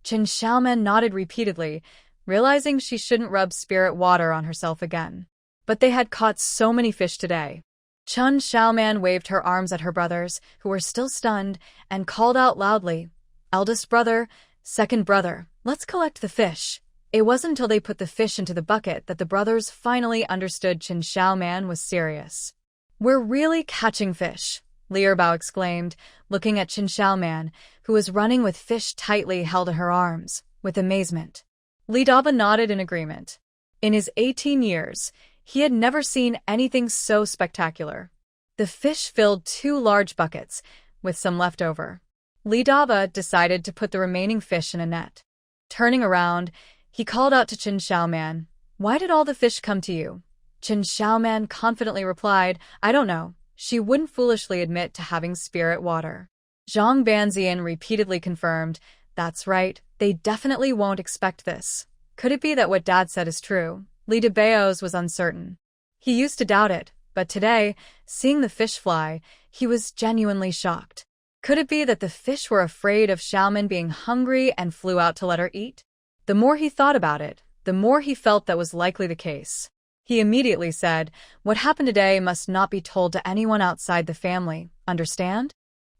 Qin Xiaoman nodded repeatedly, realizing she shouldn't rub spirit water on herself again. But they had caught so many fish today. Chun Xiaoman waved her arms at her brothers, who were still stunned, and called out loudly, "Eldest brother, second brother, let's collect the fish." It wasn't until they put the fish into the bucket that the brothers finally understood Chun Xiaoman was serious. "We're really catching fish," Li Erbao exclaimed, looking at Chun Xiaoman, who was running with fish tightly held in her arms, with amazement. Li Daba nodded in agreement. In his 18 years, he had never seen anything so spectacular. The fish filled 2 large buckets, with some left over. Li Daba decided to put the remaining fish in a net. Turning around, he called out to Chun Xiaoman, "Why did all the fish come to you?" Chun Xiaoman confidently replied, "I don't know." She wouldn't foolishly admit to having spirit water. Zhang Banzian repeatedly confirmed, "That's right, they definitely won't expect this." Could it be that what Dad said is true? Li Debao's was uncertain. He used to doubt it, but today, seeing the fish fly, he was genuinely shocked. Could it be that the fish were afraid of Xiaoman being hungry and flew out to let her eat? The more he thought about it, the more he felt that was likely the case. He immediately said, "What happened today must not be told to anyone outside the family, understand?"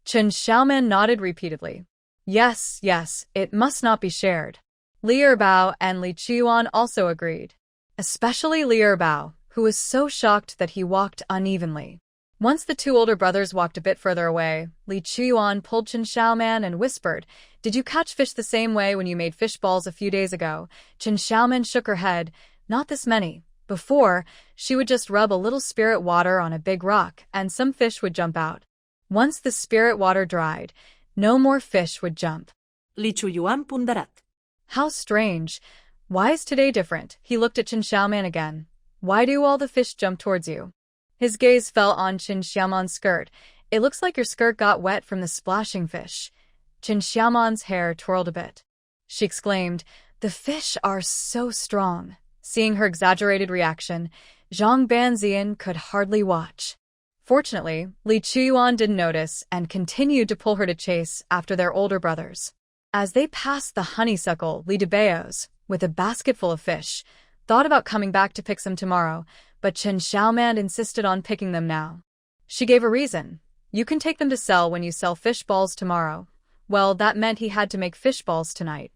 Chun Xiaoman nodded repeatedly. Yes, it must not be shared." Li Erbao and Li Qiuan also agreed. Especially Li Erbao, who was so shocked that he walked unevenly. Once the 2 older brothers walked a bit further away, Li Qiuan pulled Chun Xiaoman and whispered, "Did you catch fish the same way when you made fish balls a few days ago?" Chun Xiaoman shook her head. "Not this many. Before, she would just rub a little spirit water on a big rock, and some fish would jump out. Once the spirit water dried, no more fish would jump." Li Chuyuan pundarat. "How strange. Why is today different?" He looked at Chun Xiaoman again. "Why do all the fish jump towards you?" His gaze fell on Chun Xiaoman's skirt. "It looks like your skirt got wet from the splashing fish." Chun Xiaoman's hair twirled a bit. She exclaimed, "The fish are so strong." Seeing her exaggerated reaction, Zhang Banzian could hardly watch. Fortunately, Li Qiuan didn't notice and continued to pull her to chase after their older brothers. As they passed the honeysuckle, Li Debao's, with a basket full of fish, thought about coming back to pick some tomorrow, but Chun Xiaoman insisted on picking them now. She gave a reason. "You can take them to sell when you sell fish balls tomorrow." Well, that meant he had to make fish balls tonight.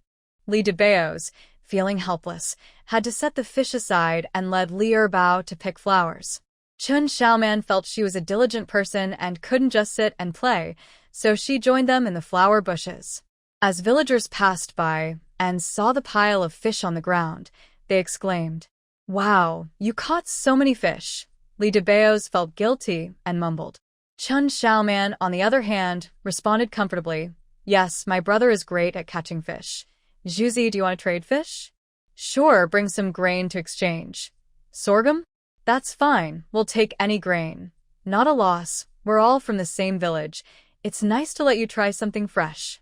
Li Debao's, feeling helpless, had to set the fish aside and led Li Erbao to pick flowers. Chun Xiaoman felt she was a diligent person and couldn't just sit and play, so she joined them in the flower bushes. As villagers passed by and saw the pile of fish on the ground, they exclaimed, "Wow, you caught so many fish." Li Debao's felt guilty and mumbled. Chun Xiaoman, on the other hand, responded comfortably, "Yes, my brother is great at catching fish. Zhuzi, do you want to trade fish?" "Sure, bring some grain to exchange." "Sorghum?" "That's fine, we'll take any grain." "Not a loss, we're all from the same village. It's nice to let you try something fresh."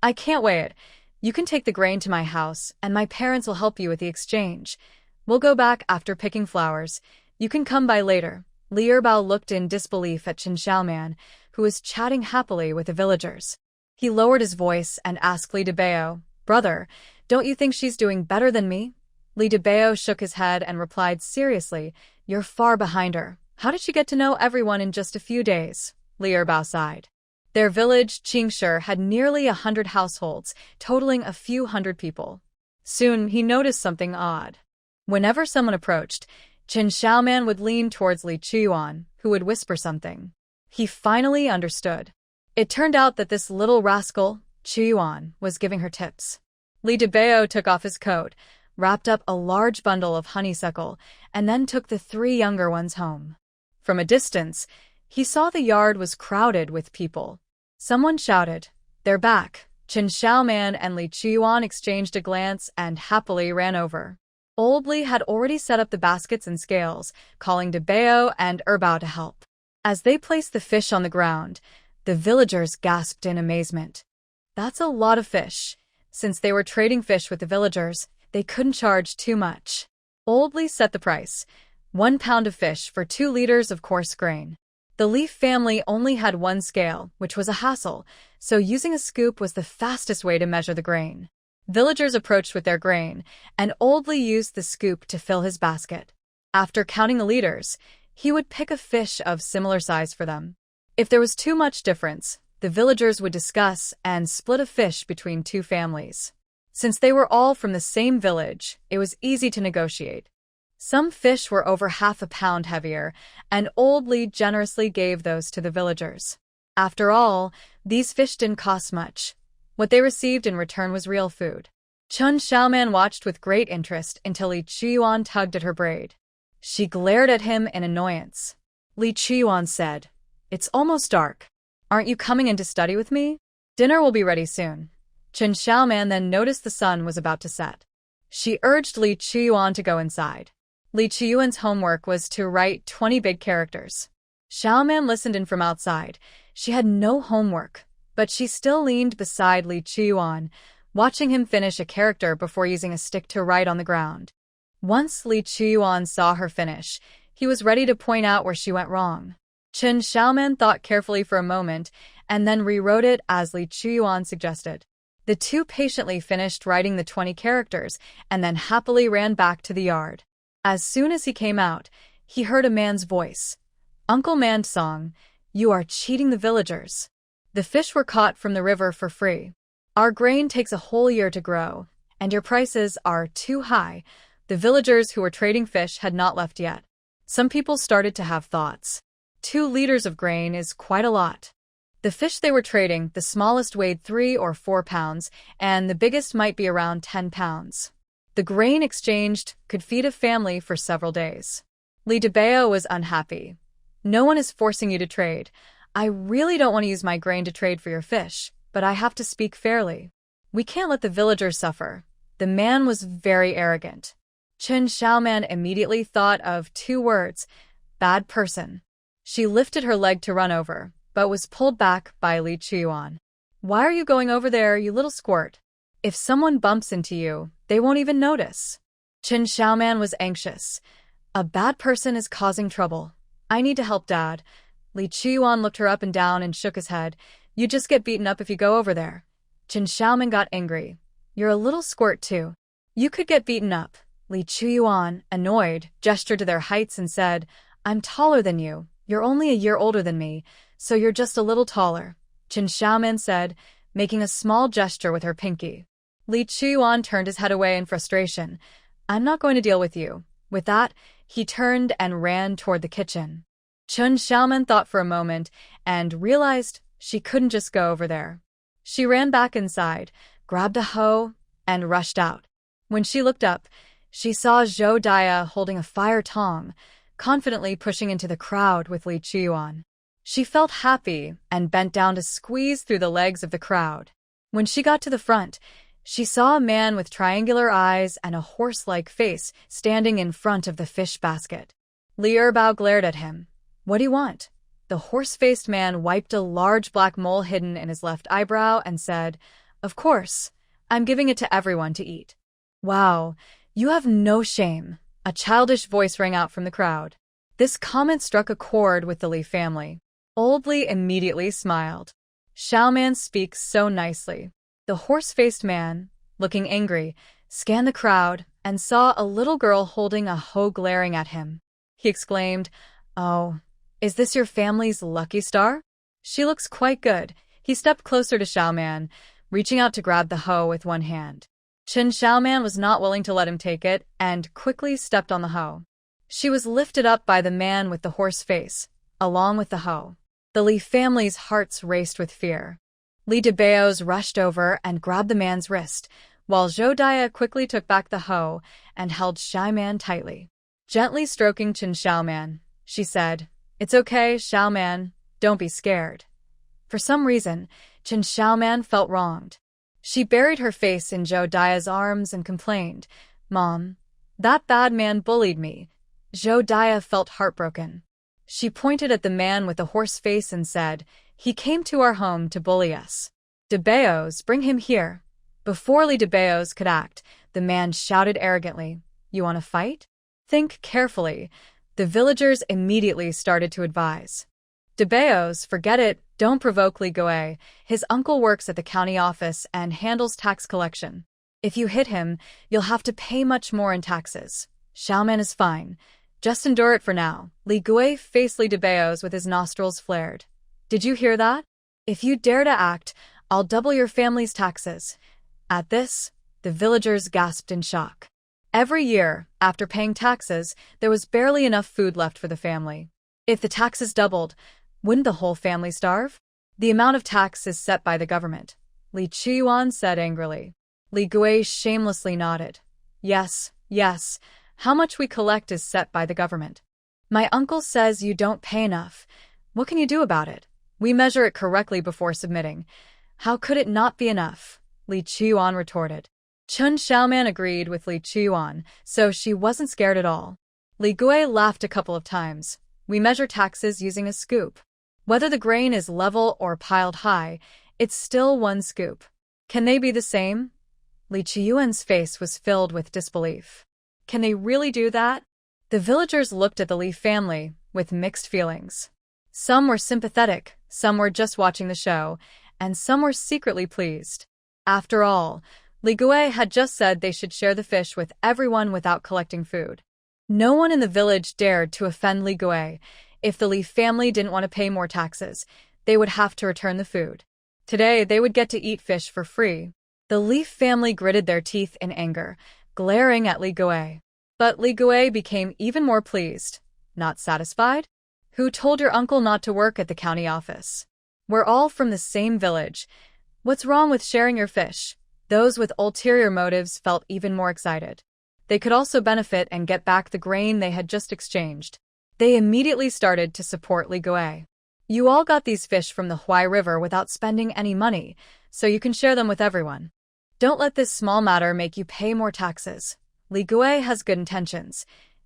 "I can't wait. You can take the grain to my house, and my parents will help you with the exchange. We'll go back after picking flowers. You can come by later." Li Erbao looked in disbelief at Chun Xiaoman, who was chatting happily with the villagers. He lowered his voice and asked Li Debao, "Brother, don't you think she's doing better than me?" Li Debao shook his head and replied seriously, "You're far behind her. How did she get to know everyone in just a few days?" Li Erbao sighed. Their village, Qingshi, had nearly 100 households, totaling a few hundred people. Soon, he noticed something odd. Whenever someone approached, Chun Xiaoman would lean towards Li Qiuan, who would whisper something. He finally understood. It turned out that this little rascal, Qiuan, was giving her tips. Li Debao took off his coat, wrapped up a large bundle of honeysuckle, and then took the 3 younger ones home. From a distance, he saw the yard was crowded with people. Someone shouted, "They're back." Chun Xiaoman and Li Qiuan exchanged a glance and happily ran over. Old Li had already set up the baskets and scales, calling Debao and Erbao to help. As they placed the fish on the ground, the villagers gasped in amazement. That's a lot of fish. Since they were trading fish with the villagers, they couldn't charge too much. Old Li set the price, 1 pound of fish for 2 liters of coarse grain. The Li family only had 1 scale, which was a hassle, so using a scoop was the fastest way to measure the grain. Villagers approached with their grain, and Old Li used the scoop to fill his basket. After counting the liters, He would pick a fish of similar size for them. If there was too much difference, the villagers would discuss and split a fish between two families. Since they were all from the same village, it was easy to negotiate. Some fish were over half a pound heavier, and Old Li generously gave those to the villagers. After all, these fish didn't cost much. What they received in return was real food. Chen Xiaoman watched with great interest until Li Qiyuan tugged at her braid. She glared at him in annoyance. Li Qiyuan said, "It's almost dark. Aren't you coming in to study with me? Dinner will be ready soon." Chen Xiaoman then noticed the sun was about to set. She urged Li Qiyuan to go inside. Li Qiyuan's homework was to write 20 big characters. Xiaoman listened in from outside. She had no homework, but she still leaned beside Li Qiyuan, watching him finish a character before using a stick to write on the ground. Once Li Qiyuan saw her finish, he was ready to point out where she went wrong. Chen Xiaoman thought carefully for a moment and then rewrote it as Li Qiyuan suggested. The two patiently finished writing the 20 characters and then happily ran back to the yard. As soon as he came out, he heard a man's voice. "Uncle Mandsong, you are cheating the villagers. The fish were caught from the river for free. Our grain takes a whole year to grow, and your prices are too high." The villagers who were trading fish had not left yet. Some people started to have thoughts. 2 liters of grain is quite a lot. The fish they were trading, the smallest weighed 3 or 4 pounds, and the biggest might be around 10 pounds. The grain exchanged could feed a family for several days. Li Debao was unhappy. "No one is forcing you to trade. I really don't want to use my grain to trade for your fish, but I have to speak fairly. We can't let the villagers suffer." The man was very arrogant. Chen Xiaoman immediately thought of 2 words: bad person. She lifted her leg to run over, but was pulled back by Li Qiyuan. "Why are you going over there, you little squirt? If someone bumps into you, they won't even notice." Chen Xiaoman was anxious. "A bad person is causing trouble. I need to help Dad." Li Qiyuan looked her up and down and shook his head. "You just get beaten up if you go over there." Chen Xiaoman got angry. "You're a little squirt too. You could get beaten up." Li Qiyuan, annoyed, gestured to their heights and said, "I'm taller than you. You're only a year older than me, so you're just a little taller." Chen Xiaoman said, making a small gesture with her pinky. Li Qiyuan turned his head away in frustration. "I'm not going to deal with you." With that, he turned and ran toward the kitchen. Chen Xiaoman thought for a moment and realized she couldn't just go over there. She ran back inside, grabbed a hoe, and rushed out. When she looked up, she saw Zhou Dia holding a fire tong, confidently pushing into the crowd with Li Qiyuan. She felt happy and bent down to squeeze through the legs of the crowd. When she got to the front, she saw a man with triangular eyes and a horse-like face standing in front of the fish basket. Li Erbao glared at him. "What do you want?" The horse-faced man wiped a large black mole hidden in his left eyebrow and said, "Of course, I'm giving it to everyone to eat." "Wow, you have no shame," a childish voice rang out from the crowd. This comment struck a chord with the Li family. Old Li immediately smiled. "Xiaoman speaks so nicely." The horse-faced man, looking angry, scanned the crowd and saw a little girl holding a hoe glaring at him. He exclaimed, "Oh, is this your family's lucky star? She looks quite good." He stepped closer to Xiaoman, reaching out to grab the hoe with one hand. Chen Xiaoman was not willing to let him take it and quickly stepped on the hoe. She was lifted up by the man with the horse face, along with the hoe. The Li family's hearts raced with fear. Li Debaos rushed over and grabbed the man's wrist, while Zhou Dia quickly took back the hoe and held Xiaoman tightly. Gently stroking Chen Xiaoman, she said, "It's okay, Xiaoman, don't be scared." For some reason, Chen Xiaoman felt wronged. She buried her face in Zhou Dia's arms and complained, "Mom, that bad man bullied me." Zhou Dia felt heartbroken. She pointed at the man with the horse face and said, "He came to our home to bully us. Debaos, bring him here." Before Li Debaos could act, the man shouted arrogantly, "You want to fight? Think carefully." The villagers immediately started to advise. "Debaos, forget it, don't provoke Li Goe. His uncle works at the county office and handles tax collection. If you hit him, you'll have to pay much more in taxes. Xiaoman is fine. Just endure it for now. Li Gui faced Li Debeos with his nostrils flared. Did you hear that? If you dare to act, I'll double your family's taxes. At this, the villagers gasped in shock. Every year, after paying taxes, there was barely enough food left for the family. If the taxes doubled, wouldn't the whole family starve? The amount of tax is set by the government, Li Qiyuan said angrily. Li Gui shamelessly nodded. Yes, yes, how much we collect is set by the government. My uncle says you don't pay enough. What can you do about it? We measure it correctly before submitting. How could it not be enough? Li Qiyuan retorted. Chen Xiaoman agreed with Li Qiyuan, so she wasn't scared at all. Li Gui laughed a couple of times. We measure taxes using a scoop. Whether the grain is level or piled high, it's still one scoop. Can they be the same? Li Qiyuan's face was filled with disbelief. Can they really do that? The villagers looked at the Li family with mixed feelings. Some were sympathetic, some were just watching the show, and some were secretly pleased. After all, Li Gui had just said they should share the fish with everyone without collecting food. No one in the village dared to offend Li Gui. If the Li family didn't want to pay more taxes, they would have to return the food. Today, they would get to eat fish for free. The Li family gritted their teeth in anger, glaring at Li Gui. But Li Gui became even more pleased. Not satisfied? Who told your uncle not to work at the county office? We're all from the same village. What's wrong with sharing your fish? Those with ulterior motives felt even more excited. They could also benefit and get back the grain they had just exchanged. They immediately started to support Li Gui. You all got these fish from the Huai River without spending any money, so you can share them with everyone. Don't let this small matter make you pay more taxes. Li Gui has good intentions.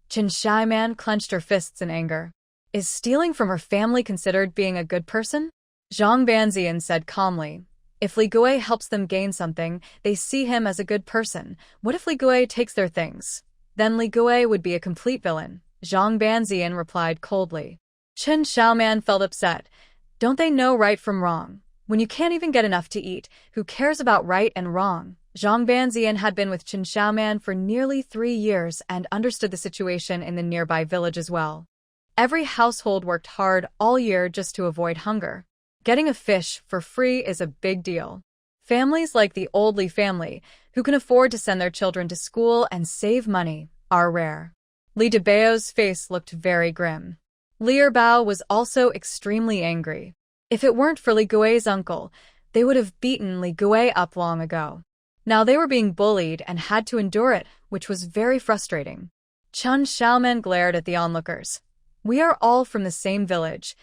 Chen Xiaoman clenched her fists in anger. Is stealing from her family considered being a good person? Zhang Banzian said calmly. If Li Gui helps them gain something, they see him as a good person. What if Li Gui takes their things? Then Li Gui would be a complete villain. Zhang Banzian replied coldly. Chen Xiaoman felt upset. Don't they know right from wrong? When you can't even get enough to eat, who cares about right and wrong? Zhang Banzian had been with Chen Xiaoman for nearly 3 years and understood the situation in the nearby village as well. Every household worked hard all year just to avoid hunger. Getting a fish for free is a big deal. Families like the old Li family, who can afford to send their children to school and save money, are rare. Li Debeo's face looked very grim. Li Erbao was also extremely angry. If it weren't for Li Gui's uncle, they would have beaten Li Gui up long ago. Now they were being bullied and had to endure it, which was very frustrating. Chen Xiaoman glared at the onlookers. We are all from the same village.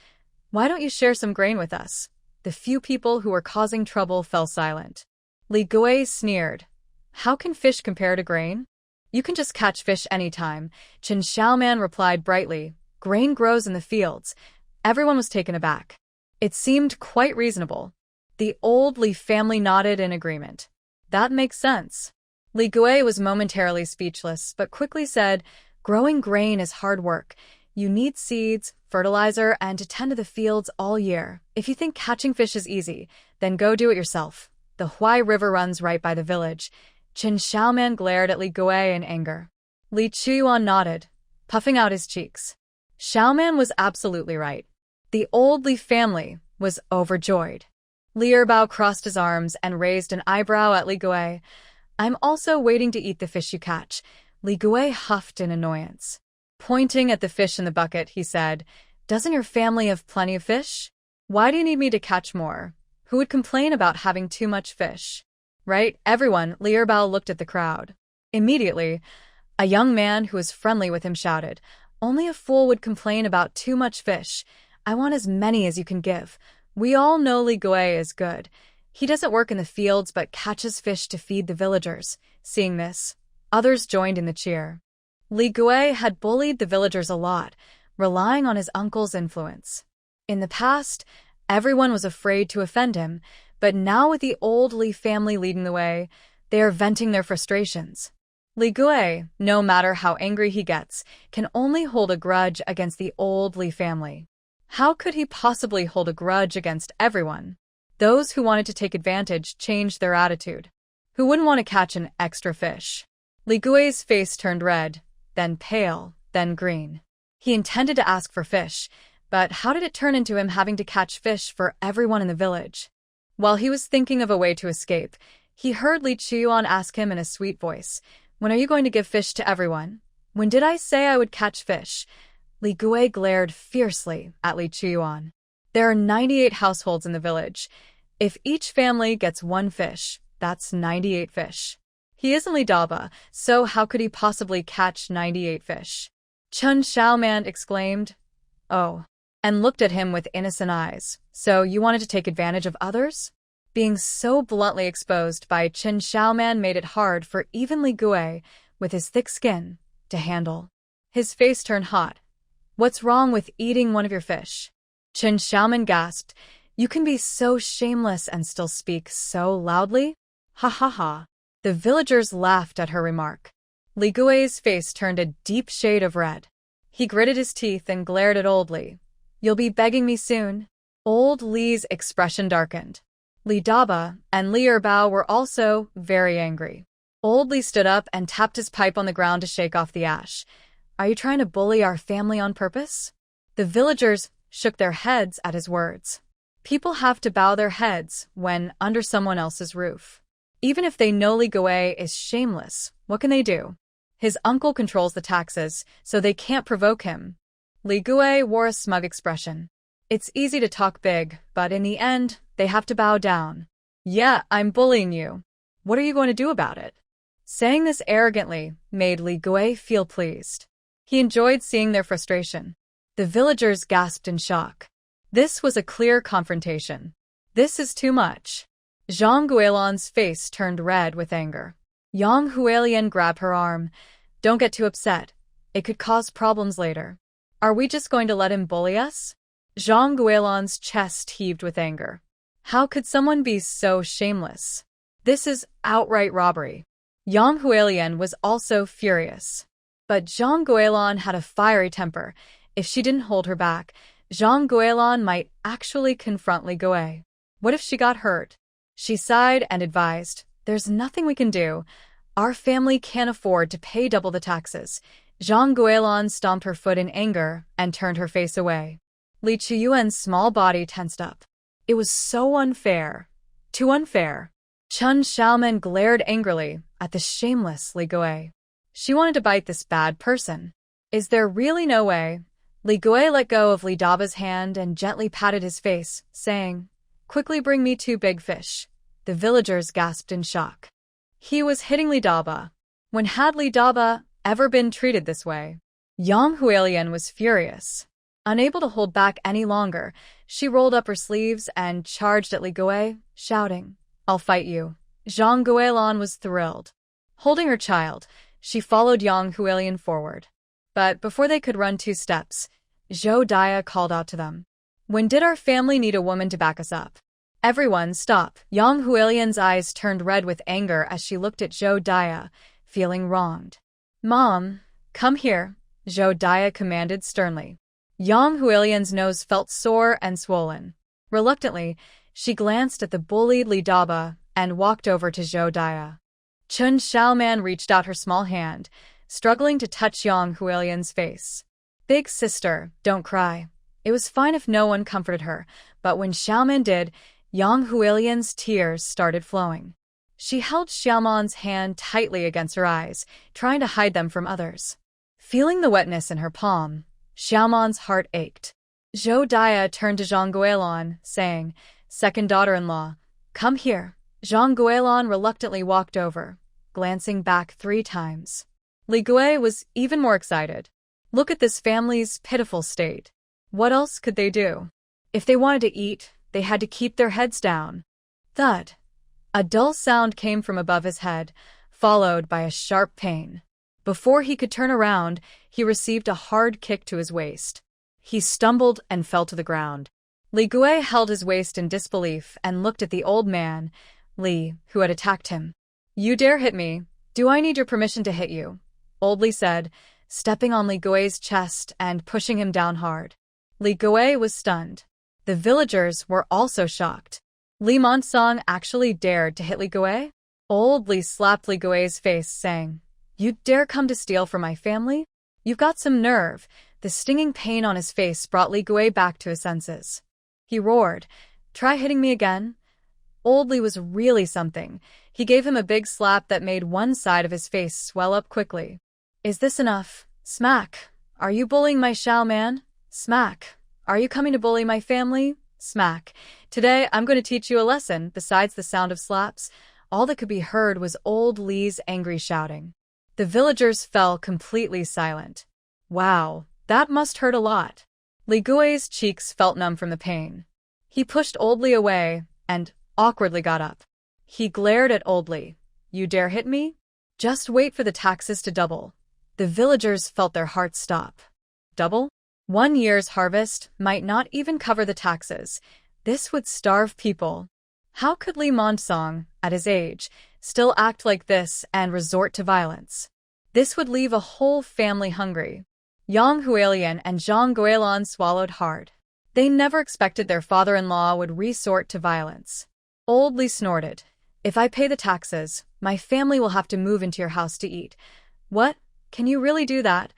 Why don't you share some grain with us? The few people who were causing trouble fell silent. Li Gui sneered. How can fish compare to grain? You can just catch fish anytime, Chen Xiaoman replied brightly. Grain grows in the fields. Everyone was taken aback. It seemed quite reasonable. The old Li family nodded in agreement. That makes sense. Li Gui was momentarily speechless, but quickly said, growing grain is hard work. You need seeds, fertilizer, and to tend to the fields all year. If you think catching fish is easy, then go do it yourself. The Huai River runs right by the village. Chen Xiaoman glared at Li Gui in anger. Li Qiyuan nodded, puffing out his cheeks. Xiaoman was absolutely right. The old Li family was overjoyed. Li Erbao crossed his arms and raised an eyebrow at Li Gui. I'm also waiting to eat the fish you catch. Li Gui huffed in annoyance. Pointing at the fish in the bucket, he said, Doesn't your family have plenty of fish? Why do you need me to catch more? Who would complain about having too much fish? Right, everyone, Li Erbao looked at the crowd. Immediately, a young man who was friendly with him shouted, Only a fool would complain about too much fish. I want as many as you can give. We all know Li Gui is good. He doesn't work in the fields but catches fish to feed the villagers. Seeing this, others joined in the cheer. Li Gui had bullied the villagers a lot, relying on his uncle's influence. In the past, everyone was afraid to offend him, but now with the old Li family leading the way, they are venting their frustrations. Li Gui, no matter how angry he gets, can only hold a grudge against the old Li family. How could he possibly hold a grudge against everyone? Those who wanted to take advantage changed their attitude. Who wouldn't want to catch an extra fish? Li Gui's face turned red, then pale, then green. He intended to ask for fish, but how did it turn into him having to catch fish for everyone in the village? While he was thinking of a way to escape, he heard Li Chiyuan ask him in a sweet voice, "When are you going to give fish to everyone? When did I say I would catch fish?" Li Gui glared fiercely at Li Chiyuan. There are 98 households in the village. If each family gets one fish, that's 98 fish. He isn't Li Daba, so how could he possibly catch 98 fish? Chun Xiaoman exclaimed, "Oh," and looked at him with innocent eyes. "So you wanted to take advantage of others?" Being so bluntly exposed by Chen Xiaoman made it hard for even Li Gui, with his thick skin, to handle. His face turned hot. "What's wrong with eating one of your fish?" Chen Xiaoman gasped, "You can be so shameless and still speak so loudly?" Ha ha ha. The villagers laughed at her remark. Li Gui's face turned a deep shade of red. He gritted his teeth and glared at Old Li. "You'll be begging me soon?" Old Li's expression darkened. Li Daba and Li Erbao were also very angry. Old Li stood up and tapped his pipe on the ground to shake off the ash. "Are you trying to bully our family on purpose?" The villagers shook their heads at his words. People have to bow their heads when under someone else's roof. Even if they know Li Gui is shameless, what can they do? His uncle controls the taxes, so they can't provoke him. Li Gui wore a smug expression. It's easy to talk big, but in the end, they have to bow down. "Yeah, I'm bullying you. What are you going to do about it?" Saying this arrogantly made Li Gui feel pleased. He enjoyed seeing their frustration. The villagers gasped in shock. This was a clear confrontation. This is too much. Zhang Guilan's face turned red with anger. Yang Hualian grabbed her arm. "Don't get too upset. It could cause problems later. Are we just going to let him bully us?" Zhang Guilan's chest heaved with anger. How could someone be so shameless? This is outright robbery. Yang Hualian was also furious. But Zhang Guilan had a fiery temper. If she didn't hold her back, Zhang Guilan might actually confront Li Gui. What if she got hurt? She sighed and advised, "There's nothing we can do. Our family can't afford to pay double the taxes." Zhang Guilan stomped her foot in anger and turned her face away. Li Chiyuan's small body tensed up. It was so unfair. Too unfair. Chun Xiaoman glared angrily at the shameless Li Gui. She wanted to bite this bad person. Is there really no way? Li Gui let go of Li Daba's hand and gently patted his face, saying, "Quickly bring me 2 big fish." The villagers gasped in shock. He was hitting Li Daba. When had Li Daba ever been treated this way? Yang Hualian was furious. Unable to hold back any longer, she rolled up her sleeves and charged at Li Gui, shouting, "I'll fight you." Zhang Guilan was thrilled. Holding her child, she followed Yang Hualian forward. But before they could run 2 steps, Zhou Daya called out to them. "When did our family need a woman to back us up?" "Everyone, stop." Yang Hualian's eyes turned red with anger as she looked at Zhou Daya, feeling wronged. "Mom, come here," Zhou Daya commanded sternly. Yang Hualian's nose felt sore and swollen. Reluctantly, she glanced at the bullied Li Daba and walked over to Zhou Daya. Chun Xiaoman reached out her small hand, struggling to touch Yang Hualian's face. "Big sister, don't cry." It was fine if no one comforted her, but when Xiaoman did, Yang Hualian's tears started flowing. She held Xiaoman's hand tightly against her eyes, trying to hide them from others. Feeling the wetness in her palm, Xiaoman's heart ached. Zhou Daya turned to Zhang Guilan, saying, "Second daughter-in-law, come here." Zhang Guilan reluctantly walked over, glancing back 3 times. Li Gui was even more excited. Look at this family's pitiful state. What else could they do? If they wanted to eat, they had to keep their heads down. Thud. A dull sound came from above his head, followed by a sharp pain. Before he could turn around, he received a hard kick to his waist. He stumbled and fell to the ground. Li Gui held his waist in disbelief and looked at the old man, Li, who had attacked him. "You dare hit me? Do I need your permission to hit you?" Old Li said, stepping on Li Gui's chest and pushing him down hard. Li Gui was stunned. The villagers were also shocked. Li Monsong actually dared to hit Li Gui? Old Li slapped Li Gui's face, saying, "You dare come to steal from my family?" You've got some nerve. The stinging pain on his face brought Li Gui back to his senses. He roared, "Try hitting me again." Old Li was really something. He gave him a big slap that made one side of his face swell up quickly. "Is this enough?" Smack. "Are you bullying my Xiao man?" Smack. "Are you coming to bully my family?" Smack. "Today I'm going to teach you a lesson." Besides the sound of slaps, all that could be heard was old Li's angry shouting. The villagers fell completely silent. Wow, that must hurt a lot. Li Gui's cheeks felt numb from the pain. He pushed Old Li away and awkwardly got up. He glared at Old Li. "You dare hit me? Just wait for the taxes to double." The villagers felt their hearts stop. Double? 1 year's harvest might not even cover the taxes. This would starve people. How could Li Mondsong, at his age, still act like this and resort to violence? This would leave a whole family hungry. Yang Hualian and Zhang Guilin swallowed hard. They never expected their father-in-law would resort to violence. Old Li snorted. "If I pay the taxes, my family will have to move into your house to eat." "What? Can you really do that?"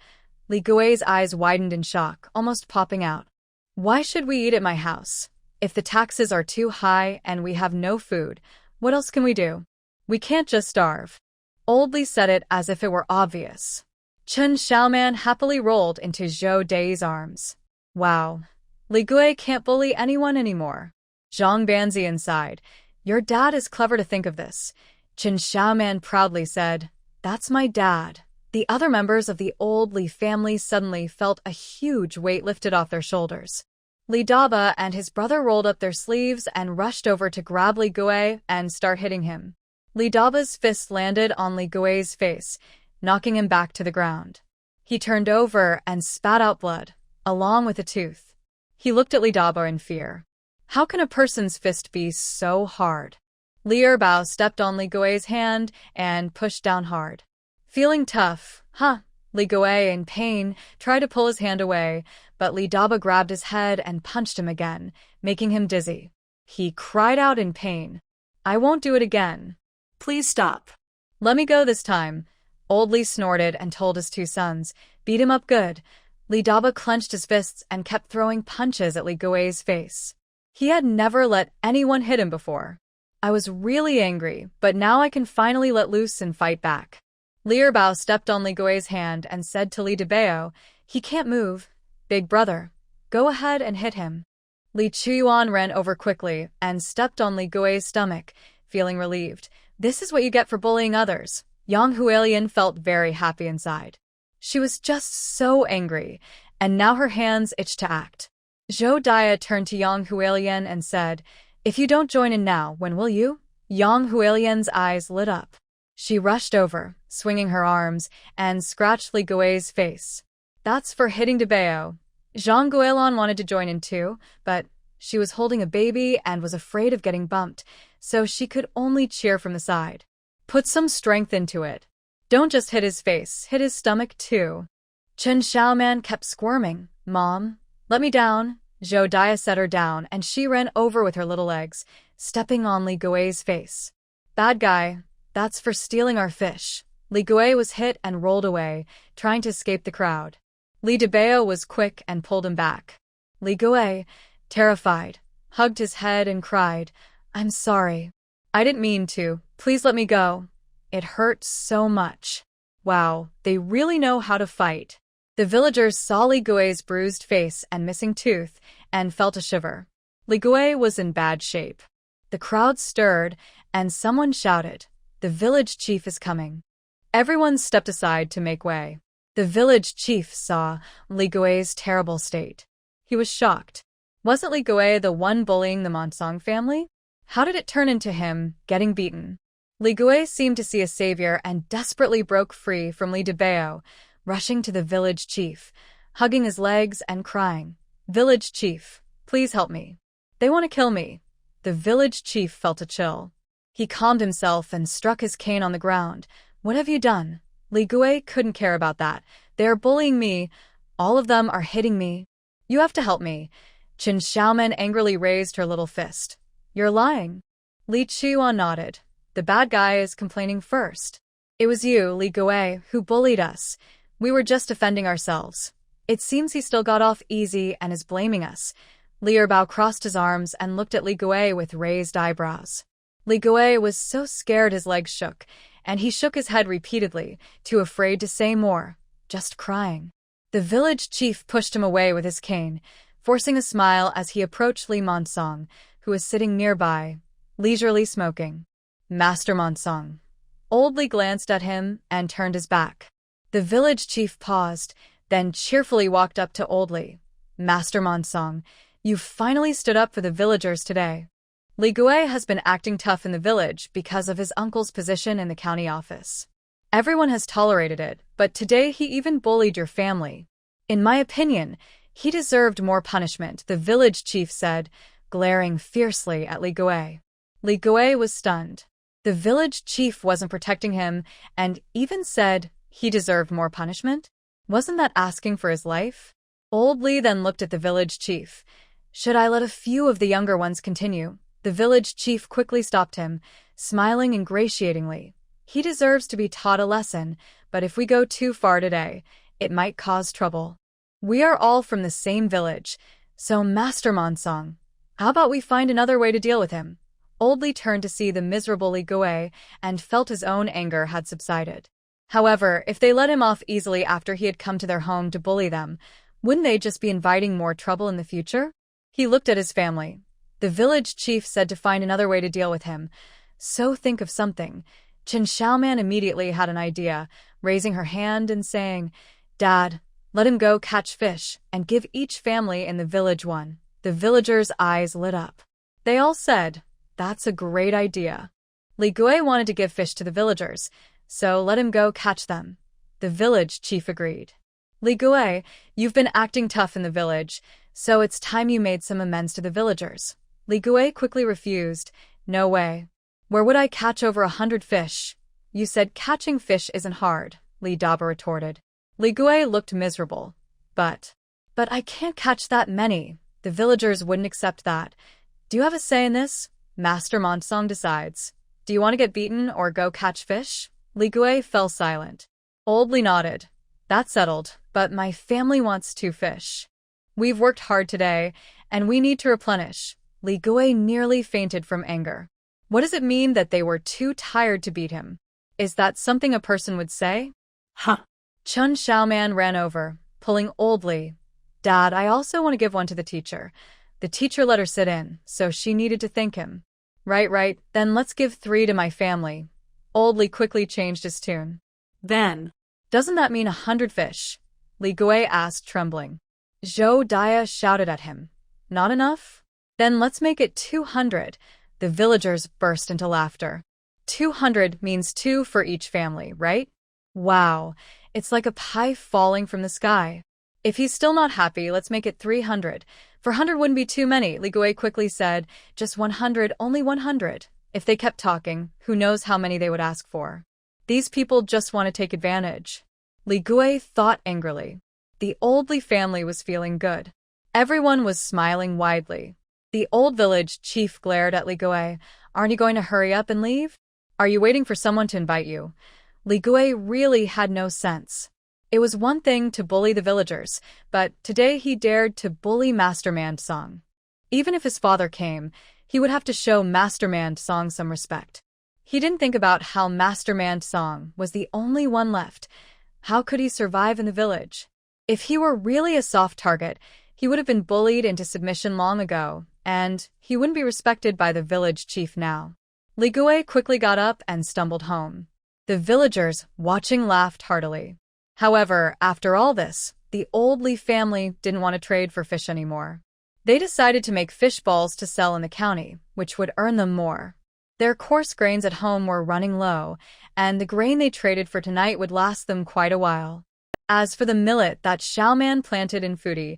Li Gui's eyes widened in shock, almost popping out. "Why should we eat at my house? If the taxes are too high and we have no food, what else can we do? We can't just starve." Old Li said it as if it were obvious. Chen Xiaoman happily rolled into Zhou Dai's arms. "Wow. Li Gui can't bully anyone anymore." Zhang Banzi sighed. "Your dad is clever to think of this." Chen Xiaoman proudly said, "That's my dad." The other members of the old Li family suddenly felt a huge weight lifted off their shoulders. Li Daba and his brother rolled up their sleeves and rushed over to grab Li Gui and start hitting him. Li Daba's fist landed on Li Gui's face, knocking him back to the ground. He turned over and spat out blood, along with a tooth. He looked at Li Daba in fear. How can a person's fist be so hard? Li Erbao stepped on Li Gui's hand and pushed down hard. "Feeling tough, huh?" Li Gui, in pain, tried to pull his hand away, but Li Daba grabbed his head and punched him again, making him dizzy. He cried out in pain. "I won't do it again. Please stop." "Let me go this time." Old Li snorted and told his two sons, "Beat him up good." Li Daba clenched his fists and kept throwing punches at Li Gui's face. He had never let anyone hit him before. "I was really angry, but now I can finally let loose and fight back." Li Erbao stepped on Li Gui's hand and said to Li Debao, "He can't move. Big brother, go ahead and hit him." Li Chuyuan ran over quickly and stepped on Li Gui's stomach, feeling relieved. This is what you get for bullying others. Yang Hualian felt very happy inside. She was just so angry, and now her hands itched to act. Zhou Dai turned to Yang Hualian and said, "If you don't join in now, when will you?" Yang Hualian's eyes lit up. She rushed over, swinging her arms, and scratched Li Gui's face. "That's for hitting Debao." Zhang Guilin wanted to join in too, but she was holding a baby and was afraid of getting bumped, so she could only cheer from the side. "Put some strength into it. Don't just hit his face, hit his stomach too." Chen Xiaoman kept squirming. "Mom, let me down." Zhou Dai set her down, and she ran over with her little legs, stepping on Li Gui's face. "Bad guy. That's for stealing our fish." Li Gui was hit and rolled away, trying to escape the crowd. Li Debao was quick and pulled him back. Li Gui, terrified, hugged his head and cried, "I'm sorry. I didn't mean to. Please let me go. It hurt so much." Wow, they really know how to fight. The villagers saw Li Gui's bruised face and missing tooth and felt a shiver. Li Gui was in bad shape. The crowd stirred, and someone shouted, "The village chief is coming." Everyone stepped aside to make way. The village chief saw Li Gui's terrible state. He was shocked. Wasn't Li Gui the one bullying the Mondsong family? How did it turn into him getting beaten? Li Gui seemed to see a savior and desperately broke free from Li Debao, rushing to the village chief, hugging his legs and crying, "Village chief, please help me. They want to kill me." The village chief felt a chill. He calmed himself and struck his cane on the ground. "What have you done?" Li Gui couldn't care about that. "They are bullying me. All of them are hitting me. You have to help me." Chen Xiaoman angrily raised her little fist. "You're lying." Li Chuan nodded. "The bad guy is complaining first. It was you, Li Gui, who bullied us. We were just defending ourselves. It seems he still got off easy and is blaming us. Li Yirbao crossed his arms and looked at Li Gui with raised eyebrows. Li Gui was so scared his legs shook, and he shook his head repeatedly, too afraid to say more, just crying. The village chief pushed him away with his cane, forcing a smile as he approached Li Monsong, who was sitting nearby, leisurely smoking. Master Monsong. Old Li glanced at him and turned his back. The village chief paused, then cheerfully walked up to Old Li. Master Monsong, you finally stood up for the villagers today. Li Gui has been acting tough in the village because of his uncle's position in the county office. Everyone has tolerated it, but today he even bullied your family. In my opinion, he deserved more punishment, the village chief said, glaring fiercely at Li Gui. Li Gui was stunned. The village chief wasn't protecting him and even said he deserved more punishment? Wasn't that asking for his life? Old Li then looked at the village chief. Should I let a few of the younger ones continue? The village chief quickly stopped him, smiling ingratiatingly. He deserves to be taught a lesson, but if we go too far today, it might cause trouble. We are all from the same village, so Master Monsong, how about we find another way to deal with him? Old Li turned to see the miserable Li Gui and felt his own anger had subsided. However, if they let him off easily after he had come to their home to bully them, wouldn't they just be inviting more trouble in the future? He looked at his family. The village chief said to find another way to deal with him. So think of something. Chen Xiaoman immediately had an idea, raising her hand and saying, Dad, let him go catch fish and give each family in the village one. The villagers' eyes lit up. They all said, that's a great idea. Li Gui wanted to give fish to the villagers, so let him go catch them. The village chief agreed. Li Gui, you've been acting tough in the village, so it's time you made some amends to the villagers. Li Gui quickly refused. No way. Where would I catch over 100 fish? You said catching fish isn't hard, Li Daba retorted. Li Gui looked miserable. But I can't catch that many. The villagers wouldn't accept that. Do you have a say in this? Master Monsong decides. Do you want to get beaten or go catch fish? Li Gui fell silent. Old Li nodded. That's settled, but my family wants 2 fish. We've worked hard today, and we need to replenish. Li Gui nearly fainted from anger. What does it mean that they were too tired to beat him? Is that something a person would say? Huh. Chen Xiaoman ran over, pulling Old Li. Dad, I also want to give one to the teacher. The teacher let her sit in, so she needed to thank him. Right, then let's give 3 to my family. Old Li quickly changed his tune. Then. Doesn't that mean 100 fish? Li Gui asked, trembling. Zhou Daya shouted at him. Not enough? Then let's make it 200. The villagers burst into laughter. 200 means 2 for each family, right? Wow, it's like a pie falling from the sky. If he's still not happy, let's make it 300. 400 wouldn't be too many, Li Gui quickly said. Just 100, only 100. If they kept talking, who knows how many they would ask for. These people just want to take advantage. Li Gui thought angrily. The Old Li family was feeling good. Everyone was smiling widely. The old village chief glared at Li Gui. Aren't you going to hurry up and leave? Are you waiting for someone to invite you? Li Gui really had no sense. It was one thing to bully the villagers, but today he dared to bully Master Monsong. Even if his father came, he would have to show Master Monsong some respect. He didn't think about how Master Monsong was the only one left. How could he survive in the village? If he were really a soft target, he would have been bullied into submission long ago, and he wouldn't be respected by the village chief now. Li Gui quickly got up and stumbled home. The villagers, watching, laughed heartily. However, after all this, the Old Li family didn't want to trade for fish anymore. They decided to make fish balls to sell in the county, which would earn them more. Their coarse grains at home were running low, and the grain they traded for tonight would last them quite a while. As for the millet that Xiaoman planted in Fudi,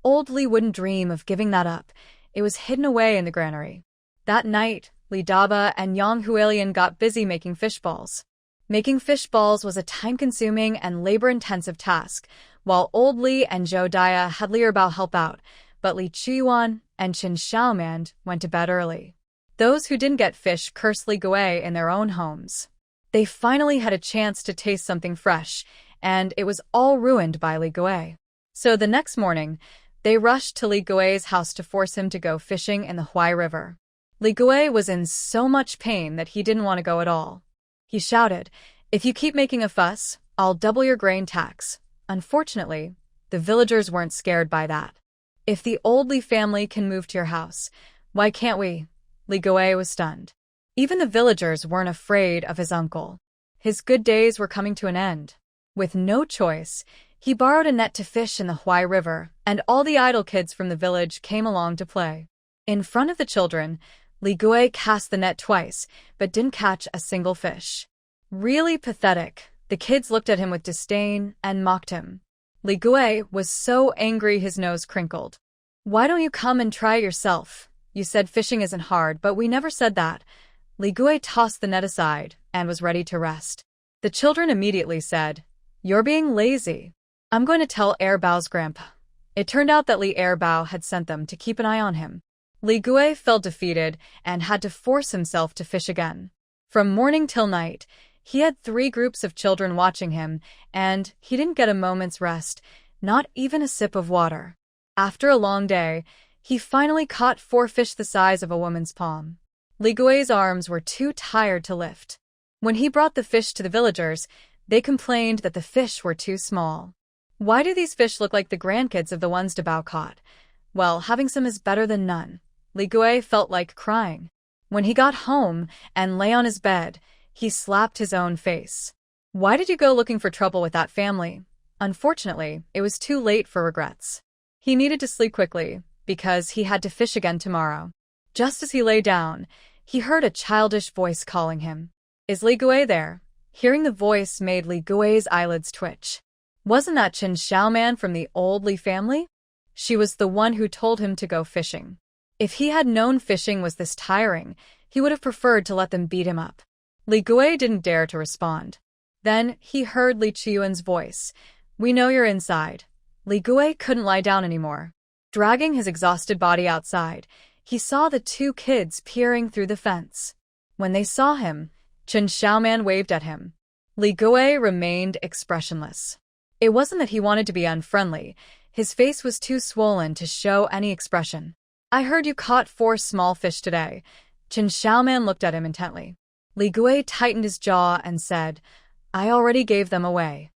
Old Li wouldn't dream of giving that up. It was hidden away in the granary. That night, Li Daba and Yang Huilian got busy making fish balls. Making fish balls was a time-consuming and labor-intensive task, while Old Li and Zhou Daya had Li Yirbao help out, but Li Chuyuan and Chen Xiaoman went to bed early. Those who didn't get fish cursed Li Gui in their own homes. They finally had a chance to taste something fresh, and it was all ruined by Li Gui. So the next morning, they rushed to Li Gui's house to force him to go fishing in the Huai River. Li Gui was in so much pain that he didn't want to go at all. He shouted, "If you keep making a fuss, I'll double your grain tax." Unfortunately, the villagers weren't scared by that. "If the old Li family can move to your house, why can't we?" Li Gui was stunned. Even the villagers weren't afraid of his uncle. His good days were coming to an end. With no choice, he borrowed a net to fish in the Huai River, and all the idle kids from the village came along to play. In front of the children, Li Gui cast the net twice, but didn't catch a single fish. Really pathetic. The kids looked at him with disdain and mocked him. Li Gui was so angry his nose crinkled. "Why don't you come and try it yourself? You said fishing isn't hard, but we never said that." Li Gui tossed the net aside and was ready to rest. The children immediately said, "You're being lazy. I'm going to tell Erbao's grandpa." It turned out that Li Erbao had sent them to keep an eye on him. Li Gui felt defeated and had to force himself to fish again. From morning till night, he had 3 groups of children watching him, and he didn't get a moment's rest, not even a sip of water. After a long day, he finally caught 4 fish the size of a woman's palm. Li Gui's arms were too tired to lift. When he brought the fish to the villagers, they complained that the fish were too small. "Why do these fish look like the grandkids of the ones Dabao caught? Well, having some is better than none." Li Gui felt like crying. When he got home and lay on his bed, he slapped his own face. "Why did you go looking for trouble with that family?" Unfortunately, it was too late for regrets. He needed to sleep quickly, because he had to fish again tomorrow. Just as he lay down, he heard a childish voice calling him. "Is Li Gui there?" Hearing the voice made Li Gui's eyelids twitch. Wasn't that Chen Xiaoman from the old Li family? She was the one who told him to go fishing. If he had known fishing was this tiring, he would have preferred to let them beat him up. Li Gui didn't dare to respond. Then he heard Li Chiyuan's voice. "We know you're inside." Li Gui couldn't lie down anymore. Dragging his exhausted body outside, he saw the 2 kids peering through the fence. When they saw him, Chen Xiaoman waved at him. Li Gui remained expressionless. It wasn't that he wanted to be unfriendly. His face was too swollen to show any expression. "I heard you caught 4 small fish today." Chen Xiaoman looked at him intently. Li Gui tightened his jaw and said, "I already gave them away."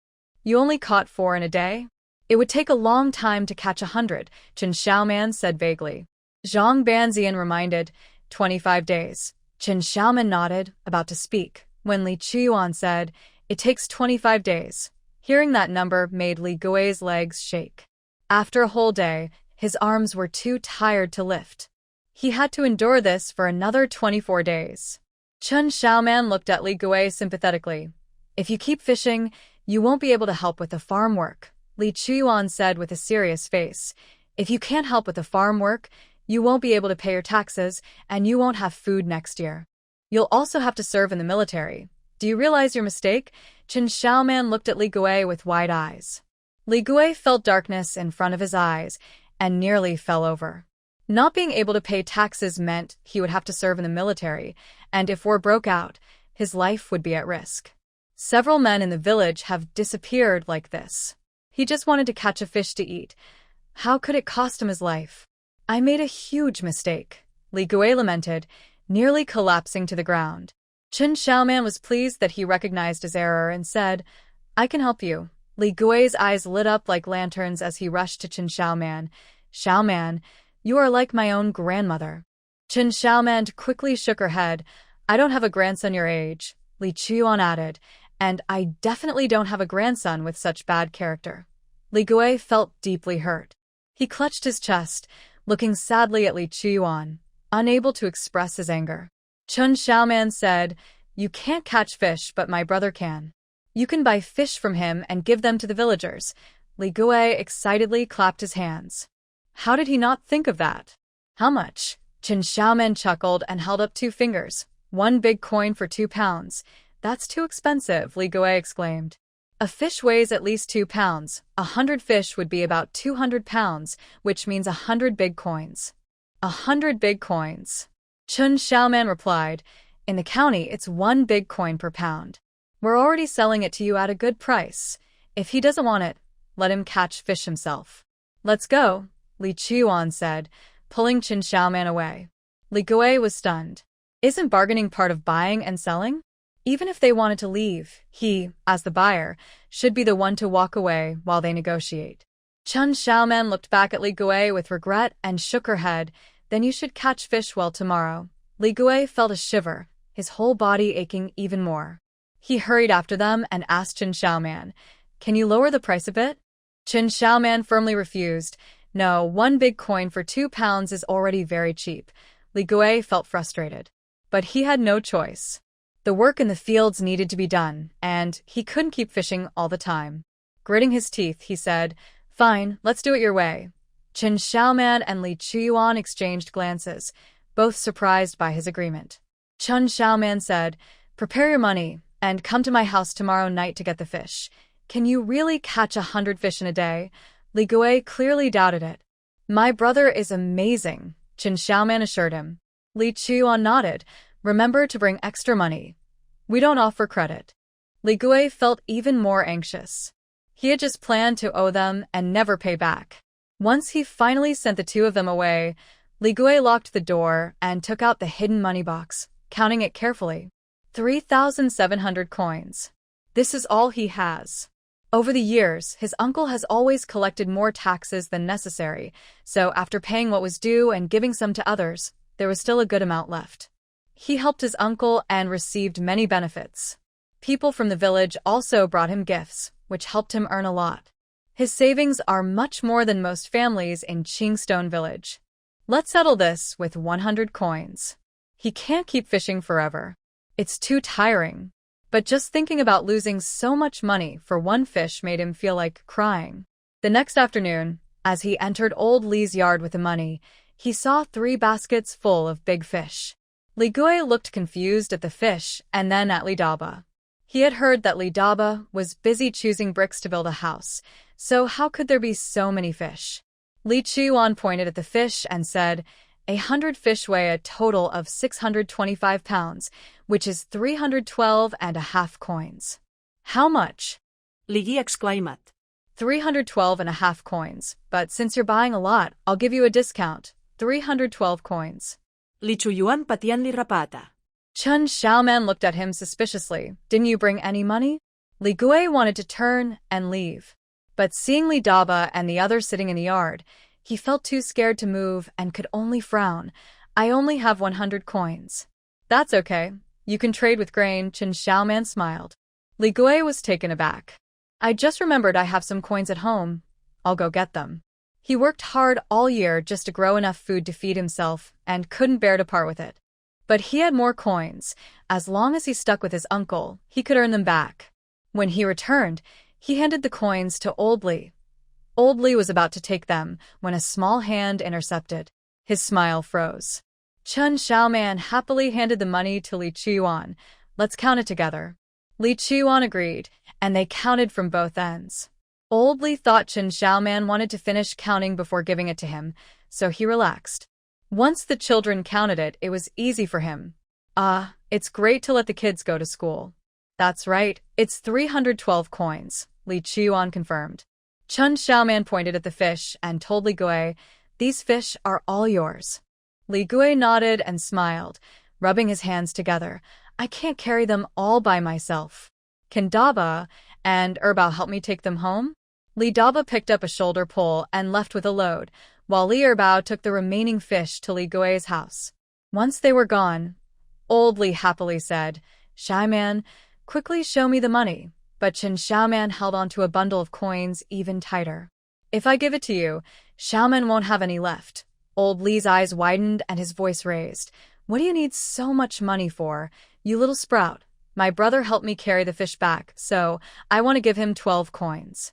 "You only caught 4 in a day?" "It would take a long time to catch 100, Chen Xiaoman said vaguely. Zhang Banzian reminded, 25 days. Chen Xiaoman nodded, about to speak, when Li Chiyuan said, "It takes 25 days. Hearing that number made Li Gui's legs shake. After a whole day, his arms were too tired to lift. He had to endure this for another 24 days. Chen Xiaoman looked at Li Gui sympathetically. "If you keep fishing, you won't be able to help with the farm work," Li Chiyuan said with a serious face. "If you can't help with the farm work, you won't be able to pay your taxes, and you won't have food next year. You'll also have to serve in the military. Do you realize your mistake?" Chen Xiaoman looked at Li Gui with wide eyes. Li Gui felt darkness in front of his eyes and nearly fell over. Not being able to pay taxes meant he would have to serve in the military, and if war broke out, his life would be at risk. Several men in the village have disappeared like this. He just wanted to catch a fish to eat. How could it cost him his life? "I made a huge mistake," Li Gui lamented, nearly collapsing to the ground. Chen Xiaoman was pleased that he recognized his error and said, "I can help you." Li Gui's eyes lit up like lanterns as he rushed to Chen Xiaoman. "Xiaoman, you are like my own grandmother." Chen Xiaoman quickly shook her head. "I don't have a grandson your age," Li Chiyuan added, "and I definitely don't have a grandson with such bad character." Li Gui felt deeply hurt. He clutched his chest, looking sadly at Li Chiyuan, unable to express his anger. Chen Xiaoman said, "You can't catch fish, but my brother can. You can buy fish from him and give them to the villagers." Li Gui excitedly clapped his hands. How did he not think of that? "How much?" Chen Xiaoman chuckled and held up 2 fingers. "1 big coin for 2 pounds. "That's too expensive," Li Gui exclaimed. "A fish weighs at least 2 pounds. 100 fish would be about 200 pounds, which means 100 big coins." 100 big coins. Chen Xiaoman replied, "In the county, it's 1 big coin per pound. We're already selling it to you at a good price. If he doesn't want it, let him catch fish himself. Let's go, Li Chuan said, pulling Qin Xiaoman away. Li Gui was stunned. Isn't bargaining part of buying and selling? Even if they wanted to leave, he, as the buyer, should be the one to walk away while they negotiate. Qin Xiaoman looked back at Li Gui with regret and shook her head. Then you should catch fish well tomorrow. Li Gui felt a shiver, his whole body aching even more. He hurried after them and asked Qin Xiaoman, "Can you lower the price a bit?" Qin Xiaoman firmly refused. No, 1 big coin for 2 pounds is already very cheap. Li Gui felt frustrated. But he had no choice. The work in the fields needed to be done, and he couldn't keep fishing all the time. Gritting his teeth, he said, "Fine, let's do it your way." Qin Xiaoman and Li Chuan exchanged glances, both surprised by his agreement. Qin Xiaoman said, "Prepare your money, and come to my house tomorrow night to get the fish. Can you really catch 100 fish in a day?" Li Gui clearly doubted it. "My brother is amazing," Qin Xiaoman assured him. Li Chuan nodded. "Remember to bring extra money. We don't offer credit." Li Gui felt even more anxious. He had just planned to owe them and never pay back. Once he finally sent the two of them away, Li Gui locked the door and took out the hidden money box, counting it carefully. 3,700 coins. This is all he has. Over the years, his uncle has always collected more taxes than necessary, so after paying what was due and giving some to others, there was still a good amount left. He helped his uncle and received many benefits. People from the village also brought him gifts, which helped him earn a lot. His savings are much more than most families in Qingstone village. Let's settle this with 100 coins. He can't keep fishing forever. It's too tiring. But just thinking about losing so much money for one fish made him feel like crying. The next afternoon, as he entered old Li's yard with the money, he saw 3 baskets full of big fish. Li Gui looked confused at the fish and then at Li Daba. He had heard that Li Daba was busy choosing bricks to build a house, so how could there be so many fish? Li Chuan pointed at the fish and said, 100 fish weigh a total of 625 pounds, which is 312.5 coins. How much? Li Yi exclaimed. 312.5 coins, but since you're buying a lot, I'll give you a discount, 312 coins. Li Chuyuan patien li rapata. Qin Xiaoman looked at him suspiciously. Didn't you bring any money? Li Gui wanted to turn and leave. But seeing Li Daba and the others sitting in the yard, he felt too scared to move and could only frown. I only have 100 coins. That's okay. You can trade with grain, Qin Xiaoman smiled. Li Gui was taken aback. I just remembered I have some coins at home. I'll go get them. He worked hard all year just to grow enough food to feed himself and couldn't bear to part with it. But he had more coins. As long as he stuck with his uncle, he could earn them back. When he returned, he handed the coins to Old Li. Old Li was about to take them when a small hand intercepted. His smile froze. Qin Xiaoman happily handed the money to Li Chuan. Let's count it together. Li Chuan agreed, and they counted from both ends. Old Li thought Qin Xiaoman wanted to finish counting before giving it to him, so he relaxed. Once the children counted it, it was easy for him. It's great to let the kids go to school. That's right, it's 312 coins, Li Chuan confirmed. Qin Xiaoman pointed at the fish and told Li Gui, these fish are all yours. Li Gui nodded and smiled, rubbing his hands together. I can't carry them all by myself. Can Daba and Erbao help me take them home? Li Daba picked up a shoulder pole and left with a load, while Li Erbao took the remaining fish to Li Gui's house. Once they were gone, Old Li happily said, Xiaoman, quickly show me the money. But Qin Xiaoman held onto a bundle of coins even tighter. If I give it to you, Xiaoman won't have any left. Old Li's eyes widened and his voice raised. What do you need so much money for, you little sprout? My brother helped me carry the fish back, so I want to give him 12 coins.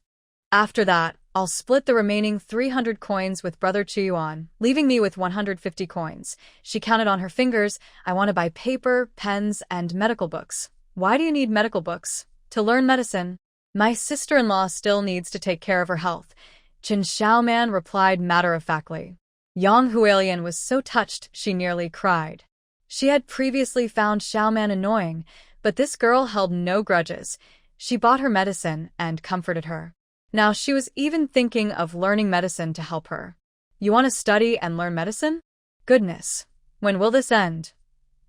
After that, I'll split the remaining 300 coins with Brother Chuyuan, leaving me with 150 coins. She counted on her fingers. I want to buy paper, pens, and medical books. Why do you need medical books? To learn medicine. My sister-in-law still needs to take care of her health. Qin Xiaoman replied matter-of-factly. Yang Hualian was so touched she nearly cried. She had previously found Xiaoman annoying, but this girl held no grudges. She bought her medicine and comforted her. Now she was even thinking of learning medicine to help her. You want to study and learn medicine? Goodness, when will this end?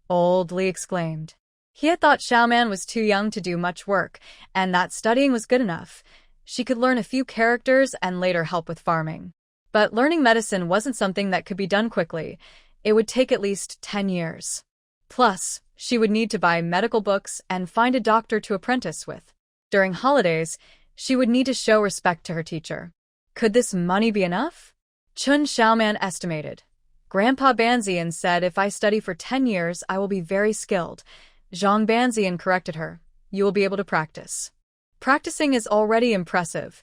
Old Li exclaimed. He had thought Xiaoman was too young to do much work, and that studying was good enough. She could learn a few characters and later help with farming. But learning medicine wasn't something that could be done quickly. It would take at least 10 years. Plus, she would need to buy medical books and find a doctor to apprentice with. During holidays, she would need to show respect to her teacher. Could this money be enough? Chun Xiaoman estimated. Grandpa Banzian said if I study for 10 years, I will be very skilled. Zhang Banzian corrected her. You will be able to practice. Practicing is already impressive.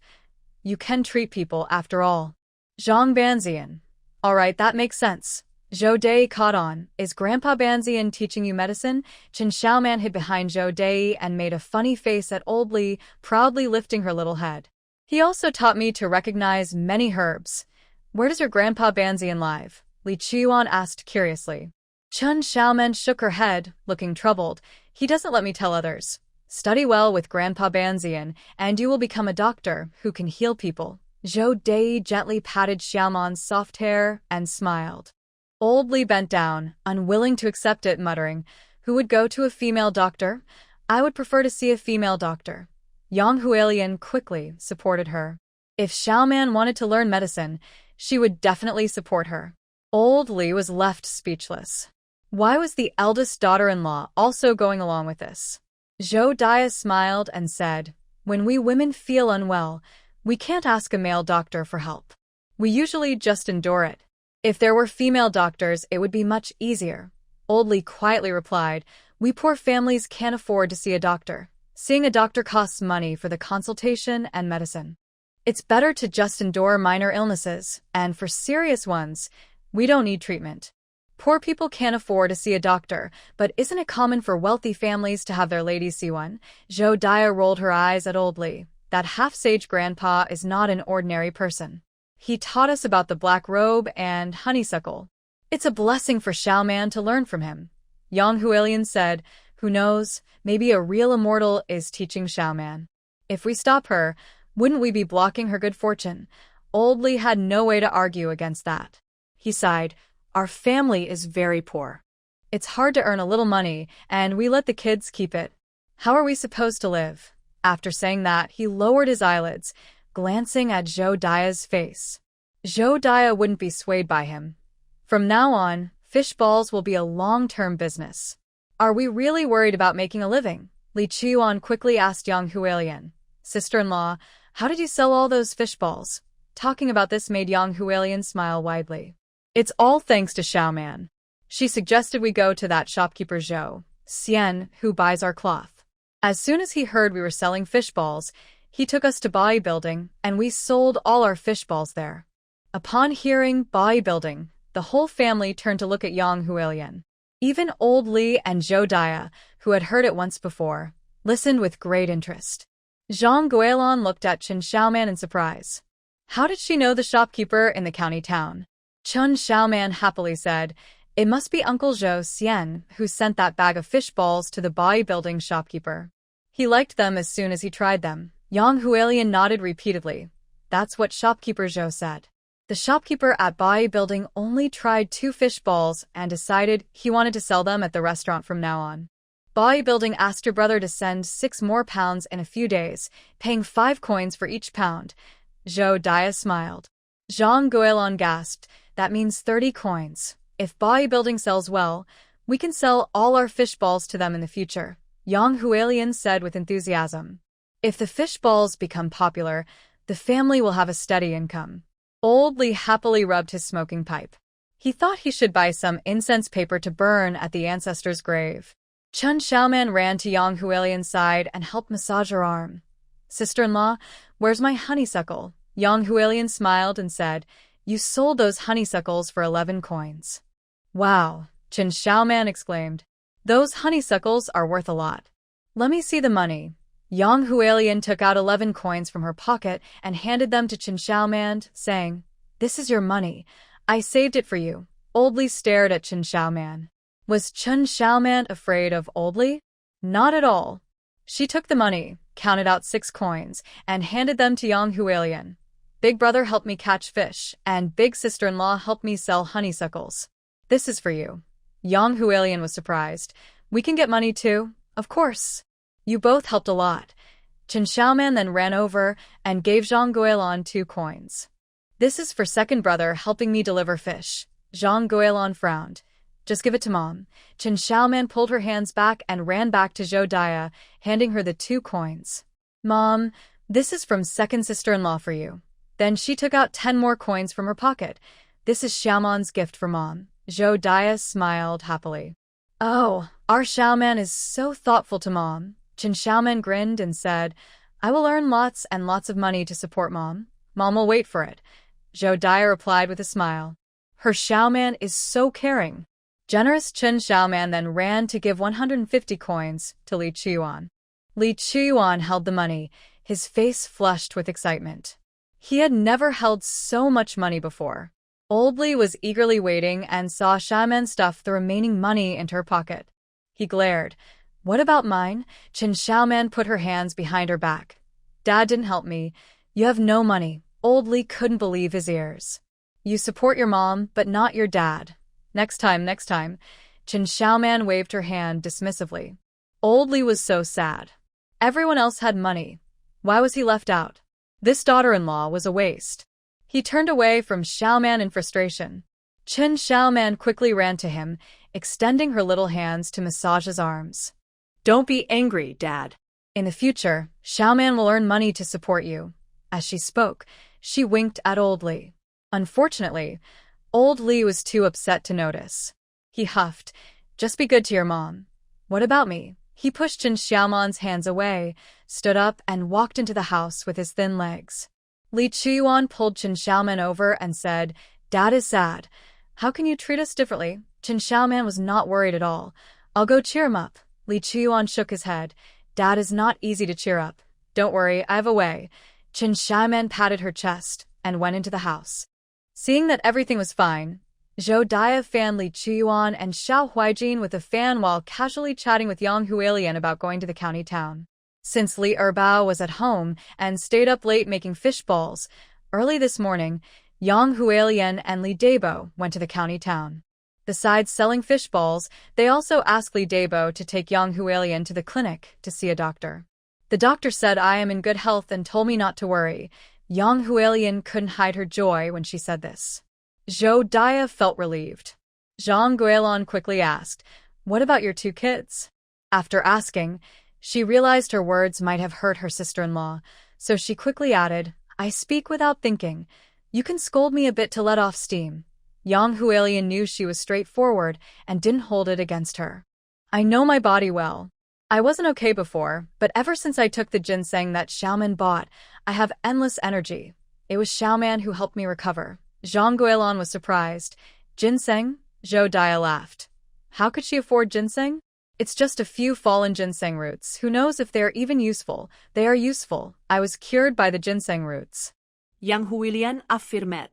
You can treat people after all. Zhang Banzian. All right, that makes sense. Zhou Dai caught on. Is Grandpa Banzian teaching you medicine? Chen Xiaoman hid behind Zhou Dai and made a funny face at Old Li, proudly lifting her little head. He also taught me to recognize many herbs. Where does your Grandpa Banzian live? Li Qiuan asked curiously. Chen Xiaoman shook her head, looking troubled. He doesn't let me tell others. Study well with Grandpa Banzian, and you will become a doctor who can heal people. Zhou Dai gently patted Xiaoman's soft hair and smiled. Old Li bent down, unwilling to accept it, muttering, Who would go to a female doctor? I would prefer to see a female doctor. Yang Hualian quickly supported her. If Xiaoman wanted to learn medicine, she would definitely support her. Old Li was left speechless. Why was the eldest daughter-in-law also going along with this? Zhou Dai smiled and said, When we women feel unwell, we can't ask a male doctor for help. We usually just endure it. If there were female doctors, it would be much easier. Old Li quietly replied, We poor families can't afford to see a doctor. Seeing a doctor costs money for the consultation and medicine. It's better to just endure minor illnesses, and for serious ones, we don't need treatment. Poor people can't afford to see a doctor, but isn't it common for wealthy families to have their ladies see one? Zhou Dai rolled her eyes at Old Li. That half-sage grandpa is not an ordinary person. He taught us about the black robe and honeysuckle. It's a blessing for Xiaoman to learn from him. Yang Hualian said, Who knows, maybe a real immortal is teaching Xiaoman. If we stop her, wouldn't we be blocking her good fortune? Old Li had no way to argue against that. He sighed, Our family is very poor. It's hard to earn a little money, and we let the kids keep it. How are we supposed to live? After saying that, he lowered his eyelids, glancing at Zhou Dai's face. Zhou Dai wouldn't be swayed by him. From now on, fish balls will be a long-term business. Are we really worried about making a living? Li Qiuan quickly asked Yang Hualian. Sister-in-law, how did you sell all those fish balls? Talking about this made Yang Hualian smile widely. It's all thanks to Xiaoman. She suggested we go to that shopkeeper Zhou Xian who buys our cloth. As soon as he heard we were selling fish balls, he took us to bodybuilding, and we sold all our fish balls there. Upon hearing bodybuilding, the whole family turned to look at Yang Hualian. Even Old Li and Zhou Dai, who had heard it once before, listened with great interest. Zhang Guilin looked at Chen Xiaoman in surprise. How did she know the shopkeeper in the county town? Chen Xiaoman happily said, It must be Uncle Zhou Xian who sent that bag of fish balls to the bodybuilding shopkeeper. He liked them as soon as he tried them. Yang Hualian nodded repeatedly. That's what shopkeeper Zhou said. The shopkeeper at bodybuilding only tried 2 fish balls and decided he wanted to sell them at the restaurant from now on. Bodybuilding asked your brother to send 6 more pounds in a few days, paying 5 coins for each pound. Zhou Dai smiled. Zhang Guilin gasped, That means 30 coins. If bodybuilding sells well, we can sell all our fish balls to them in the future, Yang Hualian said with enthusiasm. If the fish balls become popular, the family will have a steady income. Old Li happily rubbed his smoking pipe. He thought he should buy some incense paper to burn at the ancestor's grave. Chen Xiaoman ran to Yang Hualian's side and helped massage her arm. Sister-in-law, where's my honeysuckle? Yang Hualian smiled and said, You sold those honeysuckles for 11 coins. Wow, Chen Xiaoman exclaimed. Those honeysuckles are worth a lot. Let me see the money. Yang Hualian took out 11 coins from her pocket and handed them to Chen Xiaoman, saying, This is your money. I saved it for you. Old Li stared at Chen Xiaoman. Was Chen Xiaoman afraid of Old Li? Not at all. She took the money, counted out 6 coins, and handed them to Yang Hualian. Big brother helped me catch fish, and big sister-in-law helped me sell honeysuckles. This is for you. Yang Hualian was surprised. We can get money too? Of course. You both helped a lot. Chen Xiaoman then ran over and gave Zhang Guilan 2 coins. This is for second brother helping me deliver fish. Zhang Guilan frowned. Just give it to mom. Chen Xiaoman pulled her hands back and ran back to Zhou Dia, handing her the 2 coins. Mom, this is from second sister-in-law for you. Then she took out 10 more coins from her pocket. This is Xiaoman's gift for mom. Zhou Dia smiled happily. Oh, our Xiaoman is so thoughtful to mom. Chen Xiaoman grinned and said, I will earn lots and lots of money to support mom. Mom will wait for it. Zhou Dia replied with a smile. Her Xiaoman is so caring. Generous Chen Xiaoman then ran to give 150 coins to Li Qiyuan. Li Qiyuan held the money, his face flushed with excitement. He had never held so much money before. Old Li was eagerly waiting and saw Xiaoman stuff the remaining money into her pocket. He glared. What about mine? Chen Xiaoman put her hands behind her back. Dad didn't help me. You have no money. Old Li couldn't believe his ears. You support your mom, but not your dad. Next time. Chen Xiaoman waved her hand dismissively. Old Li was so sad. Everyone else had money. Why was he left out? This daughter-in-law was a waste. He turned away from Xiaoman in frustration. Chen Xiaoman quickly ran to him, extending her little hands to massage his arms. Don't be angry, Dad. In the future, Xiaoman will earn money to support you. As she spoke, she winked at Old Li. Unfortunately, Old Li was too upset to notice. He huffed, Just be good to your mom. What about me? He pushed Chen Xiaoman's hands away, stood up, and walked into the house with his thin legs. Li Qiyuan pulled Chen Xiaoman over and said, Dad is sad. How can you treat us differently? Chen Xiaoman was not worried at all. I'll go cheer him up. Li Qiyuan shook his head. Dad is not easy to cheer up. Don't worry, I have a way. Chen Xiaoman patted her chest and went into the house. Seeing that everything was fine, Zhou Dia fanned Li Qiyuan and Xiao Huijin with a fan while casually chatting with Yang Hualian about going to the county town. Since Li Erbao was at home and stayed up late making fish balls, early this morning, Yang Hualian and Li Dabo went to the county town. Besides selling fish balls, they also asked Li Dabo to take Yang Hualian to the clinic to see a doctor. The doctor said I am in good health and told me not to worry. Yang Hualian couldn't hide her joy when she said this. Zhou Dia felt relieved. Zhang Guilan quickly asked, What about your 2 kids? After asking, she realized her words might have hurt her sister-in-law, so she quickly added, I speak without thinking. You can scold me a bit to let off steam. Yang Hualian knew she was straightforward and didn't hold it against her. I know my body well. I wasn't okay before, but ever since I took the ginseng that Xiaoman bought, I have endless energy. It was Xiaoman who helped me recover. Zhang Guilan was surprised. Ginseng? Zhou Dia laughed. How could she afford ginseng? It's just a few fallen ginseng roots. Who knows if they're even useful? They are useful. I was cured by the ginseng roots. Yang Huilian affirmed.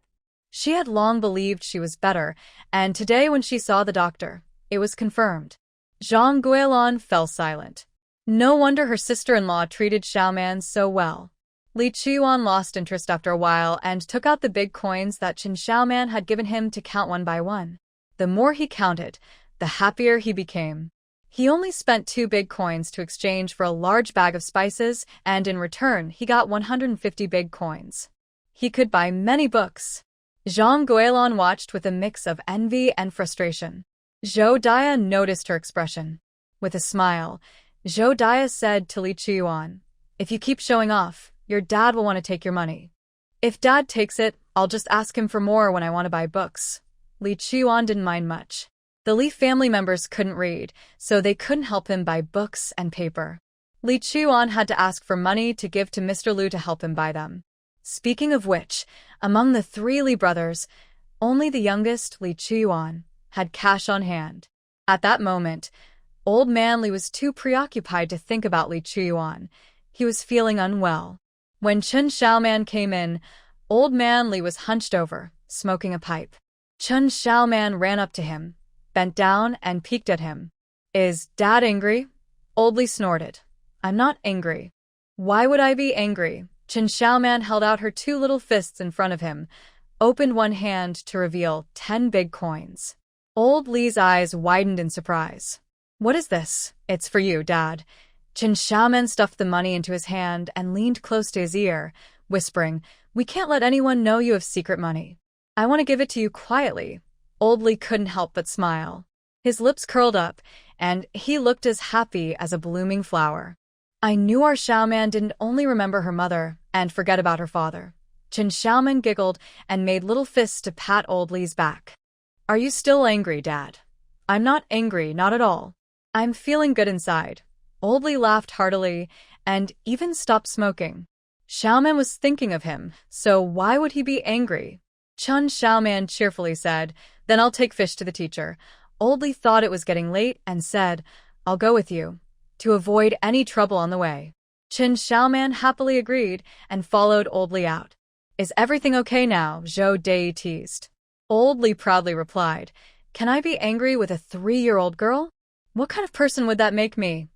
She had long believed she was better, and today when she saw the doctor, it was confirmed. Zhang Guilan fell silent. No wonder her sister-in-law treated Xiaoman so well. Li Qiyuan lost interest after a while and took out the big coins that Chen Xiaoman had given him to count one by one. The more he counted, the happier he became. He only spent 2 big coins to exchange for a large bag of spices, and in return he got 150 big coins. He could buy many books. Zhang Guilan watched with a mix of envy and frustration. Zhou Dia noticed her expression. With a smile, Zhou Dia said to Li Qiyuan, If you keep showing off, your dad will want to take your money. If dad takes it, I'll just ask him for more when I want to buy books. Li Qiyuan didn't mind much. The Li family members couldn't read, so they couldn't help him buy books and paper. Li Qiyuan had to ask for money to give to Mr. Lu to help him buy them. Speaking of which, among the 3 Li brothers, only the youngest, Li Qiyuan, had cash on hand. At that moment, Old Man Li was too preoccupied to think about Li Qiyuan. He was feeling unwell. When Chen Xiaoman came in, Old Man Li was hunched over, smoking a pipe. Chen Xiaoman ran up to him, bent down and peeked at him. Is Dad angry? Old Li snorted. I'm not angry. Why would I be angry? Chen Xiaoman held out her two little fists in front of him, opened one hand to reveal 10 big coins. Old Li's eyes widened in surprise. What is this? It's for you, Dad. Chen Xiaoman stuffed the money into his hand and leaned close to his ear, whispering, We can't let anyone know you have secret money. I want to give it to you quietly. Old Li couldn't help but smile. His lips curled up, and he looked as happy as a blooming flower. I knew our Xiaoman didn't only remember her mother and forget about her father. Chen Xiaoman giggled and made little fists to pat Old Li's back. Are you still angry, Dad? I'm not angry, not at all. I'm feeling good inside. Old Li laughed heartily and even stopped smoking. Xiaoman was thinking of him, so why would he be angry? Chen Xiaoman cheerfully said, Then I'll take fish to the teacher. Old Li thought it was getting late and said, I'll go with you, to avoid any trouble on the way. Chen Xiaoman happily agreed and followed Old Li out. Is everything okay now? Zhou Dei teased. Old Li proudly replied, Can I be angry with a 3-year-old girl? What kind of person would that make me?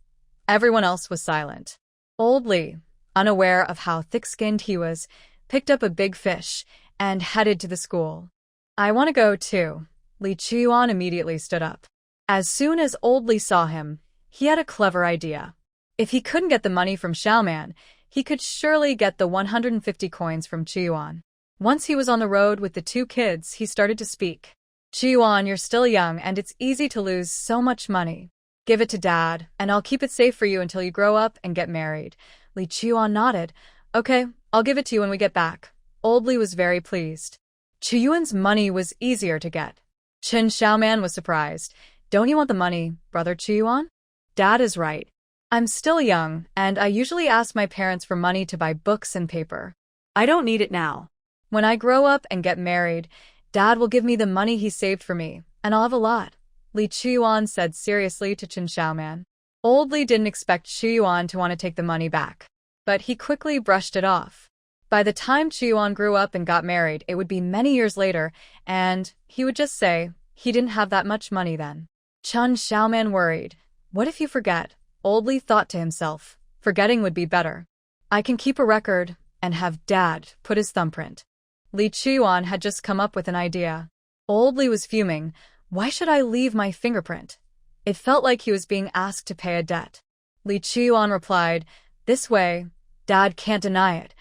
Everyone else was silent. Old Li, unaware of how thick-skinned he was, picked up a big fish and headed to the school. I want to go too. Li Chuan immediately stood up. As soon as Old Li saw him, he had a clever idea. If he couldn't get the money from Xiaoman, he could surely get the 150 coins from Chuan. Once he was on the road with the two kids, he started to speak. Chuan, you're still young and it's easy to lose so much money. Give it to Dad, and I'll keep it safe for you until you grow up and get married. Li Chuan nodded. Okay, I'll give it to you when we get back. Old Li was very pleased. Chuan's money was easier to get. Chen Xiaoman was surprised. Don't you want the money, Brother Chuan? Dad is right. I'm still young, and I usually ask my parents for money to buy books and paper. I don't need it now. When I grow up and get married, Dad will give me the money he saved for me, and I'll have a lot. Li Chuan said seriously to Chen Xiaoman. Old Li didn't expect Chuan to want to take the money back, but he quickly brushed it off. By the time Chuan grew up and got married, it would be many years later, and he would just say he didn't have that much money then. Chen Xiaoman worried. What if you forget? Old Li thought to himself. Forgetting would be better. I can keep a record and have Dad put his thumbprint. Li Chuan had just come up with an idea. Old Li was fuming. Why should I leave my fingerprint? It felt like he was being asked to pay a debt. Li Chuan replied, This way, Dad can't deny it.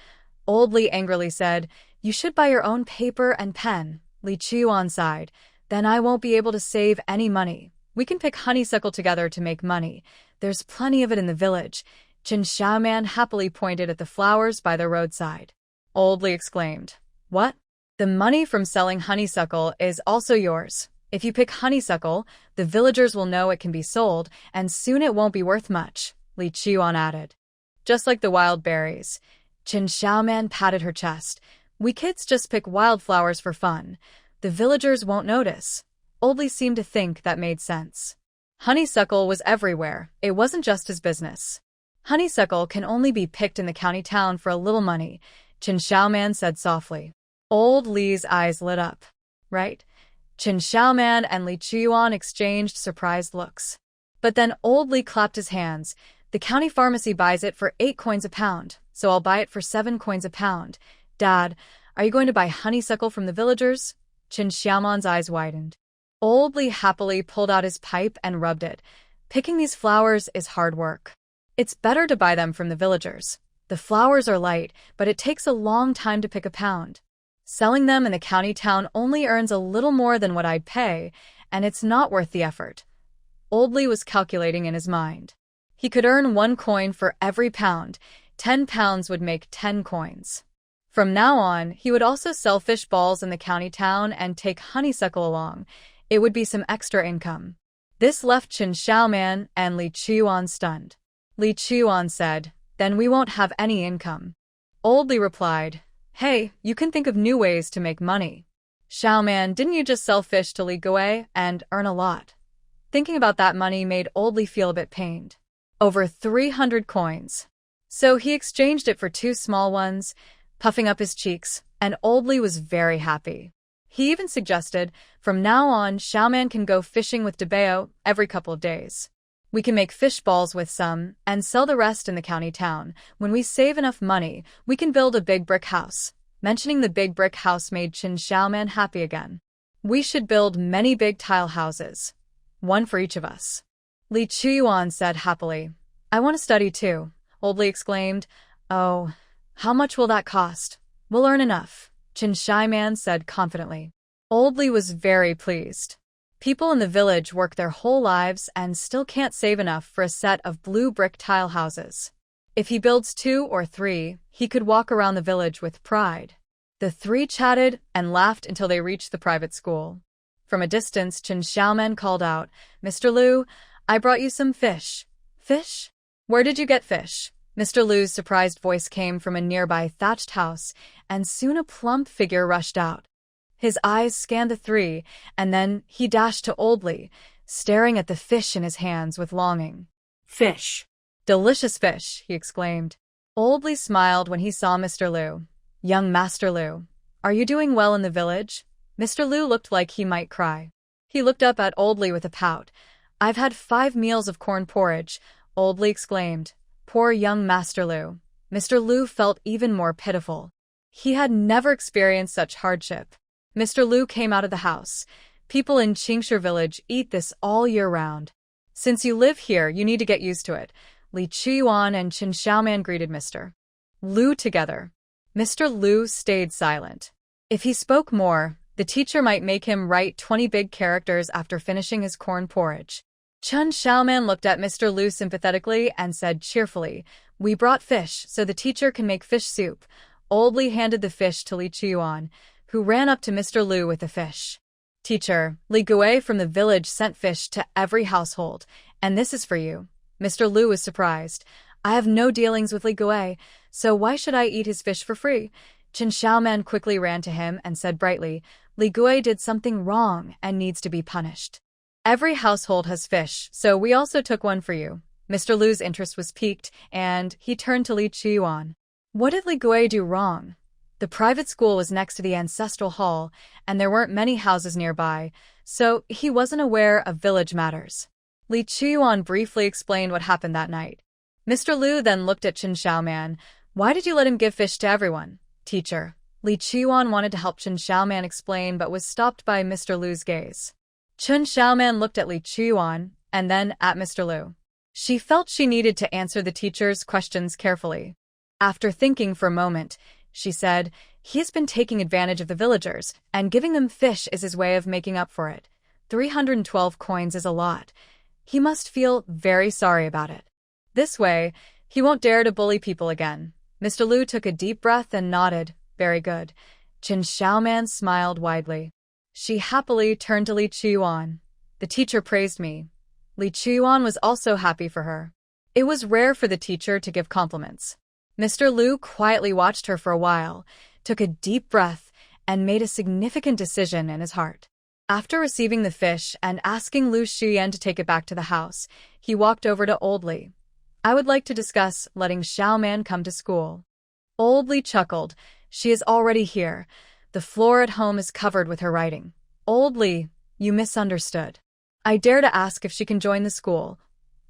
Old Li angrily said, You should buy your own paper and pen. Li Chuan sighed. Then I won't be able to save any money. We can pick honeysuckle together to make money. There's plenty of it in the village. Chen Xiaoman happily pointed at the flowers by the roadside. Old Li exclaimed, What? The money from selling honeysuckle is also yours. If you pick honeysuckle, the villagers will know it can be sold, and soon it won't be worth much, Li Chuan added. Just like the wild berries. Chen Xiaoman patted her chest. We kids just pick wildflowers for fun. The villagers won't notice. Old Li seemed to think that made sense. Honeysuckle was everywhere. It wasn't just his business. Honeysuckle can only be picked in the county town for a little money, Chen Xiaoman said softly. Old Li's eyes lit up. Right? Chen Xiaoman and Li Chuan exchanged surprised looks. But then Old Li clapped his hands. The county pharmacy buys it for 8 coins a pound, so I'll buy it for 7 coins a pound. Dad, are you going to buy honeysuckle from the villagers? Chen Xiaoman's eyes widened. Old Li happily pulled out his pipe and rubbed it. Picking these flowers is hard work. It's better to buy them from the villagers. The flowers are light, but it takes a long time to pick a pound. Selling them in the county town only earns a little more than what I'd pay, and it's not worth the effort. Old Li was calculating in his mind. He could earn 1 coin for every pound. 10 pounds would make 10 coins. From now on, he would also sell fish balls in the county town and take honeysuckle along. It would be some extra income. This left Chen Xiaoman and Li Chuan stunned. Li Chuan said, Then we won't have any income. Old Li replied, Hey, you can think of new ways to make money. Xiaoman, didn't you just sell fish to Li Gui and earn a lot? Thinking about that money made Old Li feel a bit pained. Over 300 coins. So he exchanged it for 2 small ones, puffing up his cheeks, and Old Li was very happy. He even suggested, from now on, Xiaoman can go fishing with Debao every couple of days. We can make fish balls with some and sell the rest in the county town. When we save enough money, we can build a big brick house. Mentioning the big brick house made Qin Xiaoman happy again. We should build many big tile houses. One for each of us. Li Chuyuan said happily. I want to study too, Old Li exclaimed. Oh, how much will that cost? We'll earn enough, Qin Xiaoman said confidently. Old Li was very pleased. People in the village work their whole lives and still can't save enough for a set of blue brick tile houses. If he builds 2 or 3, he could walk around the village with pride. The 3 chatted and laughed until they reached the private school. From a distance, Qin Xiaoman called out, Mr. Liu, I brought you some fish. Fish? Where did you get fish? Mr. Liu's surprised voice came from a nearby thatched house, and soon a plump figure rushed out. His eyes scanned the 3, and then he dashed to Old Li, staring at the fish in his hands with longing. Fish. Delicious fish, he exclaimed. Old Li smiled when he saw Mr. Liu. Young Master Liu, are you doing well in the village? Mr. Liu looked like he might cry. He looked up at Old Li with a pout. I've had 5 meals of corn porridge, Old Li exclaimed. Poor young Master Liu. Mr. Liu felt even more pitiful. He had never experienced such hardship. Mr. Liu came out of the house. People in Qingshi village eat this all year round. Since you live here, you need to get used to it. Li Chuyuan and Qin Xiaoman greeted Mr. Liu together. Mr. Liu stayed silent. If he spoke more, the teacher might make him write 20 big characters after finishing his corn porridge. Qin Xiaoman looked at Mr. Liu sympathetically and said cheerfully, We brought fish so the teacher can make fish soup. Old Li handed the fish to Li Chuyuan, who ran up to Mr. Liu with the fish. Teacher, Li Gui from the village sent fish to every household, and this is for you. Mr. Liu was surprised. I have no dealings with Li Gui, so why should I eat his fish for free? Qin Xiaoman quickly ran to him and said brightly, Li Gui did something wrong and needs to be punished. Every household has fish, so we also took one for you. Mr. Liu's interest was piqued, and he turned to Li Chuyuan. What did Li Gui do wrong? The private school was next to the ancestral hall, and there weren't many houses nearby, so he wasn't aware of village matters. Li Chuyuan briefly explained what happened that night. Mr. Liu then looked at Qin Xiaoman. Why did you let him give fish to everyone? Teacher. Li Chuyuan wanted to help Qin Xiaoman explain but was stopped by Mr. Liu's gaze. Qin Xiaoman looked at Li Chuyuan and then at Mr. Liu. She felt she needed to answer the teacher's questions carefully. After thinking for a moment, she said, He has been taking advantage of the villagers, and giving them fish is his way of making up for it. 312 coins is a lot. He must feel very sorry about it. This way, he won't dare to bully people again. Mr. Liu took a deep breath and nodded. Very good. Qin Xiaoman smiled widely. She happily turned to Li Chuyuan. The teacher praised me. Li Chuyuan was also happy for her. It was rare for the teacher to give compliments. Mr. Liu quietly watched her for a while, took a deep breath, and made a significant decision in his heart. After receiving the fish and asking Lu Shiyan to take it back to the house, he walked over to Old Li. I would like to discuss letting Xiaoman come to school. Old Li chuckled. She is already here. The floor at home is covered with her writing. Old Li, you misunderstood. I dare to ask if she can join the school.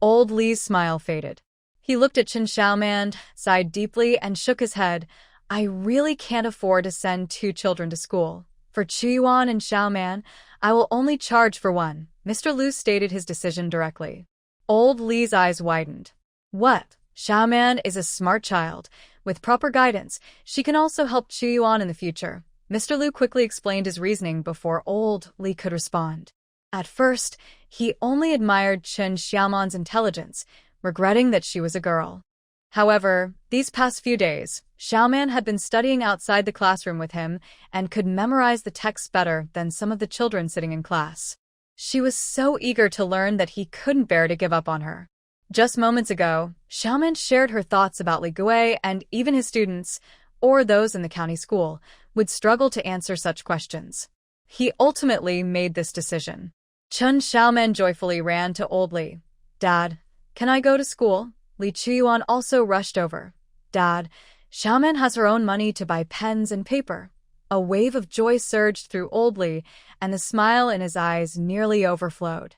Old Li's smile faded. He looked at Qin Xiaoman, sighed deeply, and shook his head. I really can't afford to send 2 children to school. For Chuyuan and Xiaoman, I will only charge for one. Mr. Liu stated his decision directly. Old Li's eyes widened. What? Xiaoman is a smart child. With proper guidance, she can also help Chuyuan in the future. Mr. Liu quickly explained his reasoning before Old Li could respond. At first, he only admired Qin Xiaoman's intelligence, regretting that she was a girl. However, these past few days, Xiaoman had been studying outside the classroom with him and could memorize the texts better than some of the children sitting in class. She was so eager to learn that he couldn't bear to give up on her. Just moments ago, Xiaoman shared her thoughts about Li Gui, and even his students, or those in the county school, would struggle to answer such questions. He ultimately made this decision. Qin Xiaoman joyfully ran to Old Li. Dad, can I go to school? Li Chuyuan also rushed over. Dad, Xiaoman has her own money to buy pens and paper. A wave of joy surged through Old Li, and the smile in his eyes nearly overflowed.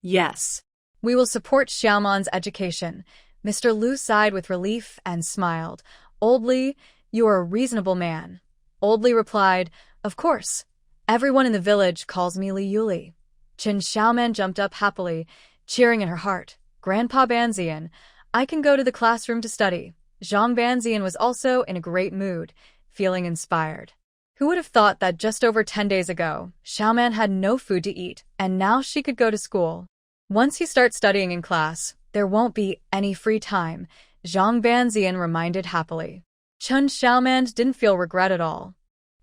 Yes. We will support Xiaoman's education. Mr. Lu sighed with relief and smiled. Old Li, you are a reasonable man. Old Li replied, of course. Everyone in the village calls me Li Yuli. Qin Xiaoman jumped up happily, cheering in her heart. Grandpa Banzian, I can go to the classroom to study. Zhang Banzian was also in a great mood, feeling inspired. Who would have thought that just over 10 days ago, Xiaoman had no food to eat, and now she could go to school? Once he starts studying in class, there won't be any free time, Zhang Banzian reminded happily. Chen Xiaoman didn't feel regret at all.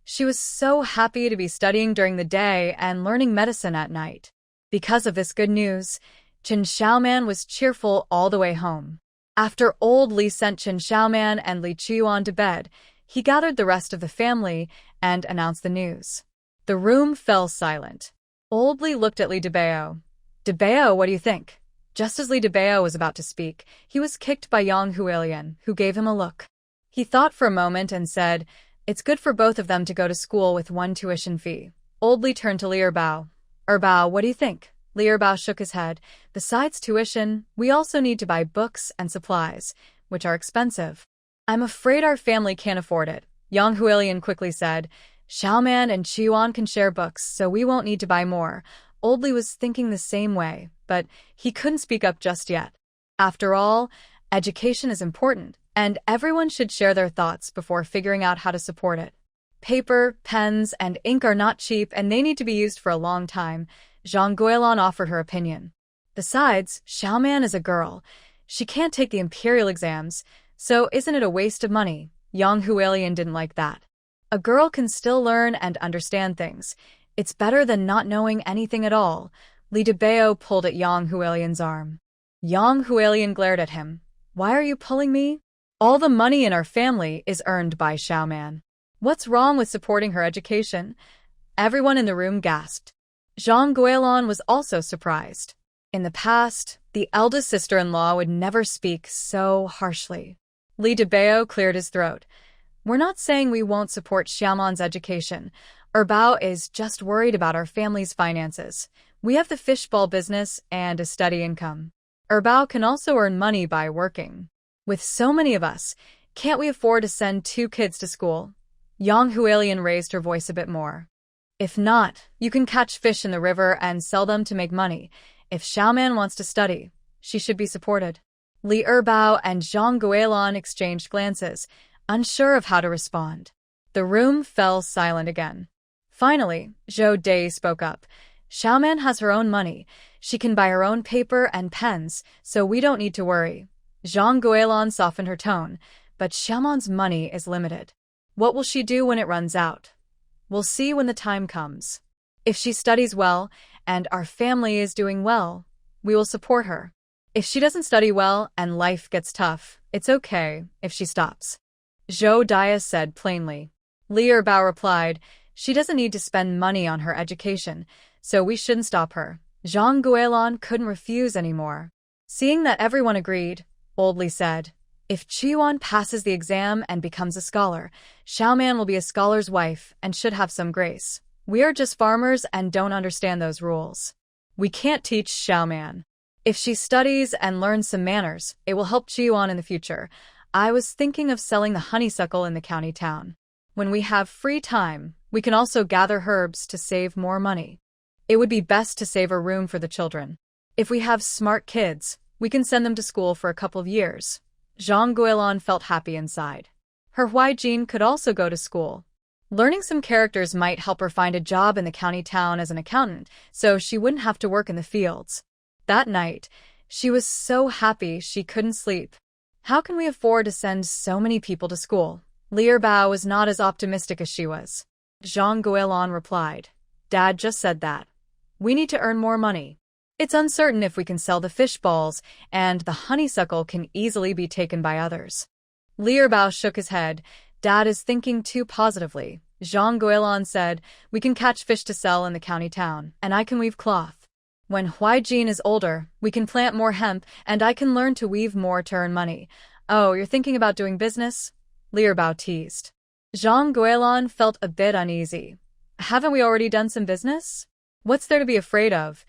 She was so happy to be studying during the day and learning medicine at night. Because of this good news, Chen Xiaoman was cheerful all the way home. After old Li sent Chen Xiaoman and Li Qiuan to bed, he gathered the rest of the family and announced the news. The room fell silent. Old Li looked at Li Debao. Debao, what do you think? Just as Li Debao was about to speak, he was kicked by Yang Huilian, who gave him a look. He thought for a moment and said, it's good for both of them to go to school with one tuition fee. Old Li turned to Li Erbao. Erbao, what do you think? Li Erbao shook his head. Besides tuition, we also need to buy books and supplies, which are expensive. I'm afraid our family can't afford it, Yang Huilian quickly said. Xiaoman and Qiuan can share books, so we won't need to buy more. Old Li was thinking the same way, but he couldn't speak up just yet. After all, education is important, and everyone should share their thoughts before figuring out how to support it. Paper, pens, and ink are not cheap, and they need to be used for a long time. Zhang Guilin offered her opinion. Besides, Xiaoman is a girl. She can't take the imperial exams, so isn't it a waste of money? Yang Huilian didn't like that. A girl can still learn and understand things. It's better than not knowing anything at all. Li Debao pulled at Yang Huilian's arm. Yang Huilian glared at him. Why are you pulling me? All the money in our family is earned by Xiaoman. What's wrong with supporting her education? Everyone in the room gasped. Zhang Guilin was also surprised. In the past, the eldest sister-in-law would never speak so harshly. Li Debao cleared his throat. We're not saying we won't support Xiaoman's education. Erbao is just worried about our family's finances. We have the fishbowl business and a steady income. Erbao can also earn money by working. With so many of us, can't we afford to send 2 kids to school? Yang Huilian raised her voice a bit more. If not, you can catch fish in the river and sell them to make money. If Xiaoman wants to study, she should be supported. Li Erbao and Zhang Guilin exchanged glances, unsure of how to respond. The room fell silent again. Finally, Zhou Dei spoke up. Xiaoman has her own money. She can buy her own paper and pens, so we don't need to worry. Zhang Guilin softened her tone, but Xiaoman's money is limited. What will she do when it runs out? We'll see when the time comes. If she studies well, and our family is doing well, we will support her. If she doesn't study well and life gets tough, it's okay if she stops. Zhou Dai said plainly. Li Erbao replied, she doesn't need to spend money on her education, so we shouldn't stop her. Zhang Guilin couldn't refuse anymore. Seeing that everyone agreed, Old Li said, if Qiuan passes the exam and becomes a scholar, Xiaoman will be a scholar's wife and should have some grace. We are just farmers and don't understand those rules. We can't teach Xiaoman. If she studies and learns some manners, it will help Qiuan in the future. I was thinking of selling the honeysuckle in the county town. When we have free time, we can also gather herbs to save more money. It would be best to save a room for the children. If we have smart kids, we can send them to school for a couple of years. Zhang Guilin felt happy inside. Her Huijin could also go to school. Learning some characters might help her find a job in the county town as an accountant, so she wouldn't have to work in the fields. That night, she was so happy she couldn't sleep. How can we afford to send so many people to school? Li Erbao was not as optimistic as she was. Zhang Guilin replied, Dad just said that. We need to earn more money. It's uncertain if we can sell the fish balls, and the honeysuckle can easily be taken by others. Li Erbao shook his head. Dad is thinking too positively. Zhang Guilin said, we can catch fish to sell in the county town, and I can weave cloth. When Huijin is older, we can plant more hemp, and I can learn to weave more to earn money. Oh, you're thinking about doing business? Li Erbao teased. Zhang Guilin felt a bit uneasy. Haven't we already done some business? What's there to be afraid of?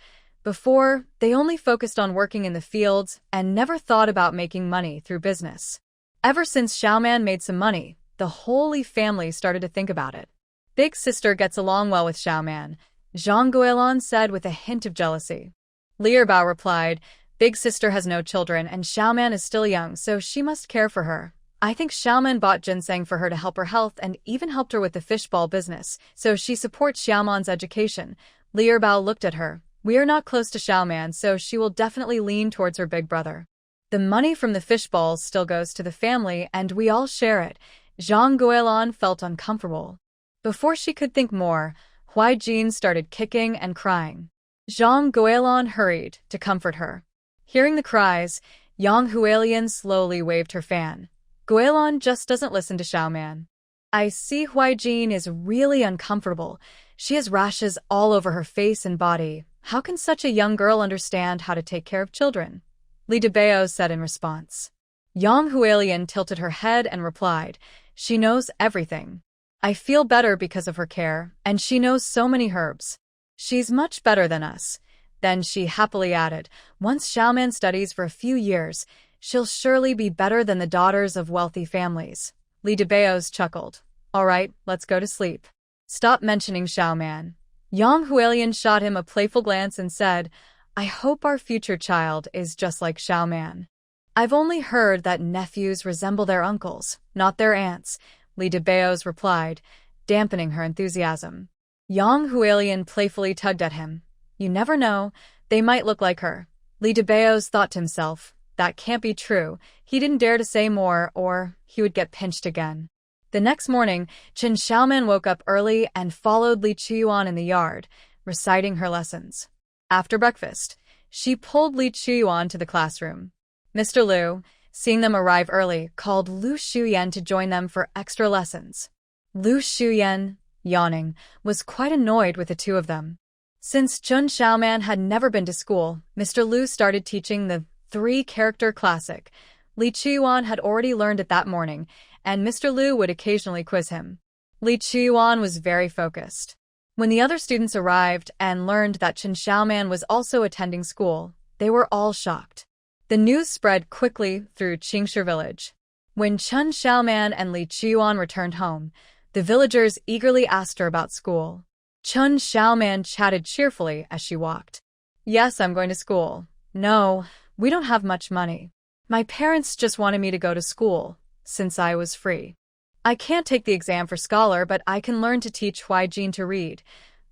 Before, they only focused on working in the fields and never thought about making money through business. Ever since Xiaoman made some money, the whole Li family started to think about it. Big sister gets along well with Xiaoman, Zhang Guilin said with a hint of jealousy. Li Erbao replied, Big sister has no children and Xiaoman is still young, so she must care for her. I think Xiaoman bought ginseng for her to help her health and even helped her with the fishball business, so she supports Xiaoman's education. Li Erbao looked at her. We are not close to Xiaoman, so she will definitely lean towards her big brother. The money from the fishballs still goes to the family and we all share it. Zhang Guilin felt uncomfortable. Before she could think more, Huijin started kicking and crying. Zhang Guilin hurried to comfort her. Hearing the cries, Yang Hualien slowly waved her fan. Guilin just doesn't listen to Xiaoman. I see Huijin is really uncomfortable. She has rashes all over her face and body. How can such a young girl understand how to take care of children? Li Debao said in response. Yang Hualien tilted her head and replied, She knows everything. I feel better because of her care, and she knows so many herbs. She's much better than us. Then she happily added, Once Xiaoman studies for a few years, she'll surely be better than the daughters of wealthy families. Li Debao chuckled. All right, let's go to sleep. Stop mentioning Xiaoman. Yang Hualien shot him a playful glance and said, I hope our future child is just like Xiaoman. I've only heard that nephews resemble their uncles, not their aunts, Li Debao replied, dampening her enthusiasm. Yang Hualien playfully tugged at him. You never know, they might look like her. Li Debao thought to himself, that can't be true. He didn't dare to say more or he would get pinched again. The next morning, Chen Xiaoman woke up early and followed Li Chuyuan in the yard, reciting her lessons. After breakfast, she pulled Li Chuyuan to the classroom. Mr. Liu, seeing them arrive early, called Lu Shuyan to join them for extra lessons. Lu Shuyan, yawning, was quite annoyed with the two of them. Since Chen Xiaoman had never been to school, Mr. Liu started teaching the three-character classic. Li Chuyuan had already learned it that morning, and Mr. Liu would occasionally quiz him. Li Chuyuan was very focused. When the other students arrived and learned that Chen Xiaoman was also attending school, they were all shocked. The news spread quickly through Qingshi village. When Chen Xiaoman and Li Chuyuan returned home, the villagers eagerly asked her about school. Chen Xiaoman chatted cheerfully as she walked. Yes, I'm going to school. No, we don't have much money. My parents just wanted me to go to school, since I was free. I can't take the exam for scholar, but I can learn to teach Huijin to read.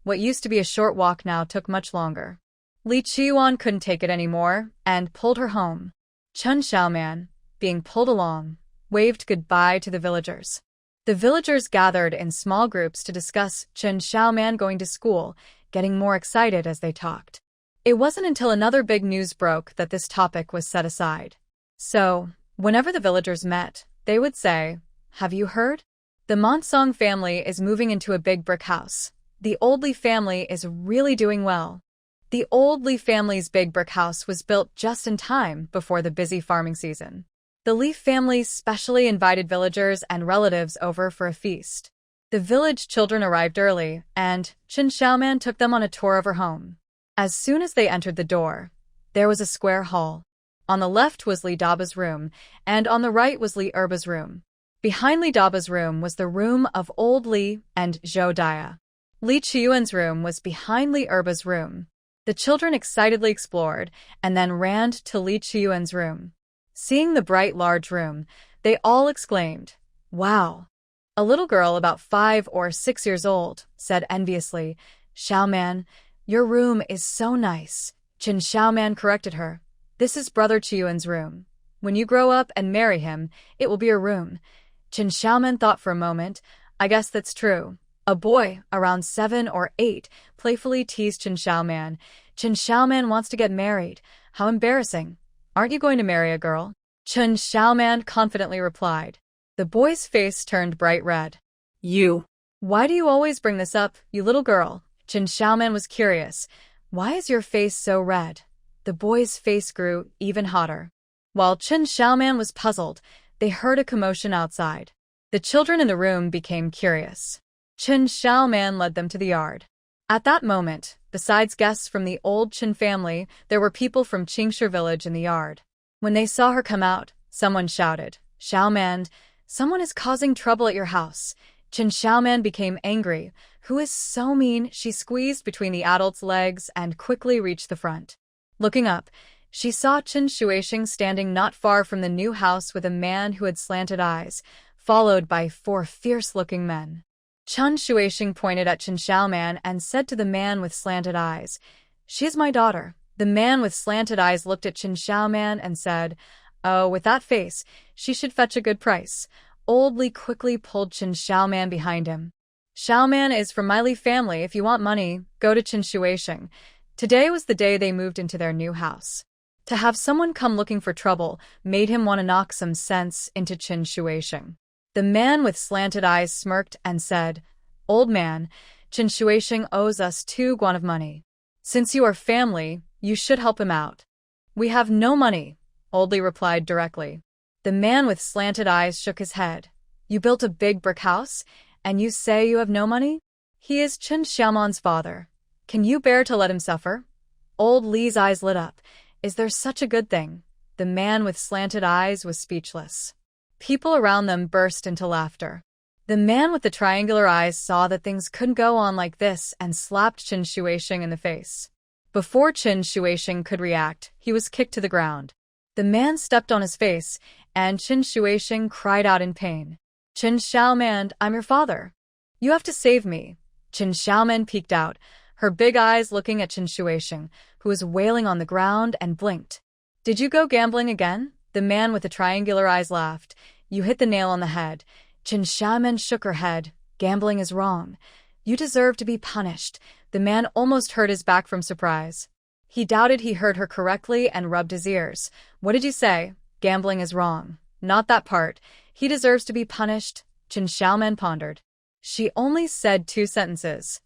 What used to be a short walk now took much longer. Li Chuyuan couldn't take it anymore and pulled her home. Chen Xiaoman, being pulled along, waved goodbye to the villagers. The villagers gathered in small groups to discuss Chen Xiaoman going to school, getting more excited as they talked. It wasn't until another big news broke that this topic was set aside. So, whenever the villagers met, they would say, Have you heard? The Monsong family is moving into a big brick house. The Old Li family is really doing well. The Old Li family's big brick house was built just in time before the busy farming season. The Li family specially invited villagers and relatives over for a feast. The village children arrived early, and Chen Xiaoman took them on a tour of her home. As soon as they entered the door, there was a square hall. On the left was Li Daba's room, and on the right was Li Erba's room. Behind Li Daba's room was the room of Old Li and Zhou Dia. Li Chuyuan's room was behind Li Erba's room. The children excitedly explored, and then ran to Li Chuyuan's room. Seeing the bright large room, they all exclaimed, Wow! A little girl about 5 or 6 years old said enviously, Xiaoman, your room is so nice. Chen Xiaoman corrected her. This is Brother Chuyuan's room. When you grow up and marry him, it will be your room. Chen Xiaoman thought for a moment. I guess that's true. A boy, around 7 or 8, playfully teased Chen Xiaoman. Chen Xiaoman wants to get married. How embarrassing. Aren't you going to marry a girl? Chen Xiaoman confidently replied. The boy's face turned bright red. You. Why do you always bring this up, you little girl? Chen Xiaoman was curious. Why is your face so red? The boy's face grew even hotter. While Chen Xiaoman was puzzled, they heard a commotion outside. The children in the room became curious. Chen Xiaoman led them to the yard. At that moment, besides guests from the old Chen family, there were people from Qingshi village in the yard. When they saw her come out, someone shouted, "Xiaoman, someone is causing trouble at your house." Chen Xiaoman became angry. Who is so mean? She squeezed between the adult's legs and quickly reached the front. Looking up, she saw Chen Shuixing standing not far from the new house with a man who had slanted eyes, followed by 4 fierce-looking men. Chen Shuixing pointed at Chen Xiaoman and said to the man with slanted eyes, "She is my daughter." The man with slanted eyes looked at Chen Xiaoman and said, "Oh, with that face, she should fetch a good price." Old Li quickly pulled Chen Xiaoman behind him. "Xiaoman is from my Li family. If you want money, go to Chen Shuixing." Today was the day they moved into their new house. To have someone come looking for trouble made him want to knock some sense into Chen Shuixing. The man with slanted eyes smirked and said, "Old man, Chen Shuixing owes us 2 guan of money. Since you are family, you should help him out." "We have no money," Old Li replied directly. The man with slanted eyes shook his head. "You built a big brick house, and you say you have no money? He is Chen Xiaoman's father. Can you bear to let him suffer?" Old Li's eyes lit up. Is there such a good thing? The man with slanted eyes was speechless. People around them burst into laughter. The man with the triangular eyes saw that things couldn't go on like this and slapped Chen Shuixing in the face. Before Chen Shuixing could react, he was kicked to the ground. The man stepped on his face, and Chen Shuixing cried out in pain. "Chen Xiaoman, I'm your father. You have to save me." Chen Xiaoman peeked out, her big eyes looking at Chen Shuixing, who was wailing on the ground, and blinked. "Did you go gambling again?" The man with the triangular eyes laughed. "You hit the nail on the head." Chen Xiaoman shook her head. "Gambling is wrong. You deserve to be punished." The man almost hurt his back from surprise. He doubted he heard her correctly and rubbed his ears. "What did you say?" "Gambling is wrong." "Not that part. He deserves to be punished." Chen Xiaoman pondered. She only said 2 sentences.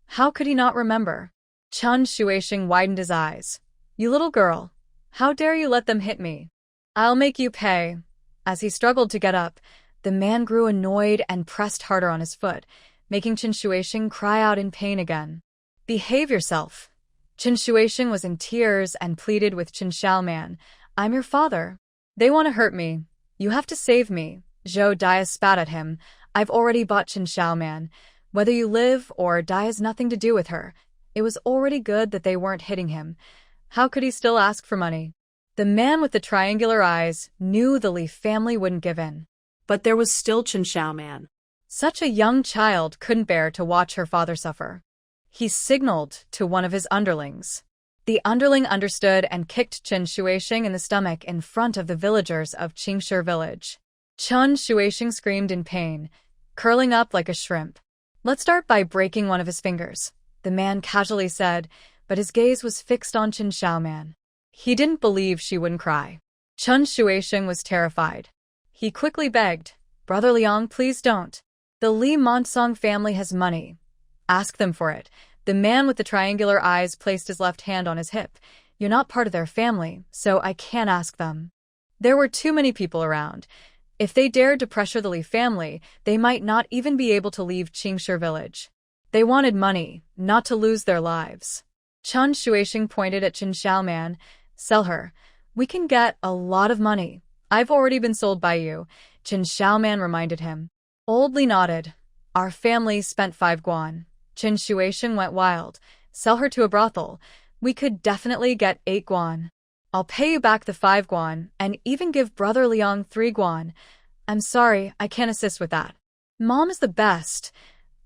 How could he not remember? Chen Shuixing widened his eyes. "You little girl. How dare you let them hit me? I'll make you pay." As he struggled to get up, the man grew annoyed and pressed harder on his foot, making Chen Shuixing cry out in pain again. "Behave yourself." Chen Shuixing was in tears and pleaded with Chen Xiaoman. "I'm your father. They want to hurt me. You have to save me." Zhou Dia spat at him. "I've already bought Chen Xiaoman. Whether you live or die has nothing to do with her." It was already good that they weren't hitting him. How could he still ask for money? The man with the triangular eyes knew the Li family wouldn't give in. But there was still Chen Xiaoman. Such a young child couldn't bear to watch her father suffer. He signaled to one of his underlings. The underling understood and kicked Chen Shuixing in the stomach in front of the villagers of Qingshi village. Chen Shuixing screamed in pain, curling up like a shrimp. "Let's start by breaking one of his fingers," the man casually said, but his gaze was fixed on Chen Xiaoman. He didn't believe she wouldn't cry. Chen Shuixing was terrified. He quickly begged, "Brother Liang, please don't. The Li Montsong family has money. Ask them for it." The man with the triangular eyes placed his left hand on his hip. "You're not part of their family, so I can't ask them." There were too many people around. If they dared to pressure the Li family, they might not even be able to leave Qingshi village. They wanted money, not to lose their lives. Chen Shuixing pointed at Chen Xiaoman. "Sell her. We can get a lot of money. I've already been sold by you," Chen Xiaoman reminded him. Old Li nodded. "Our family spent 5 guan. Chen Shuixing went wild. "Sell her to a brothel. We could definitely get 8 guan. I'll pay you back the 5 guan and even give Brother Liang 3 guan. I'm sorry, I can't assist with that." "Mom is the best."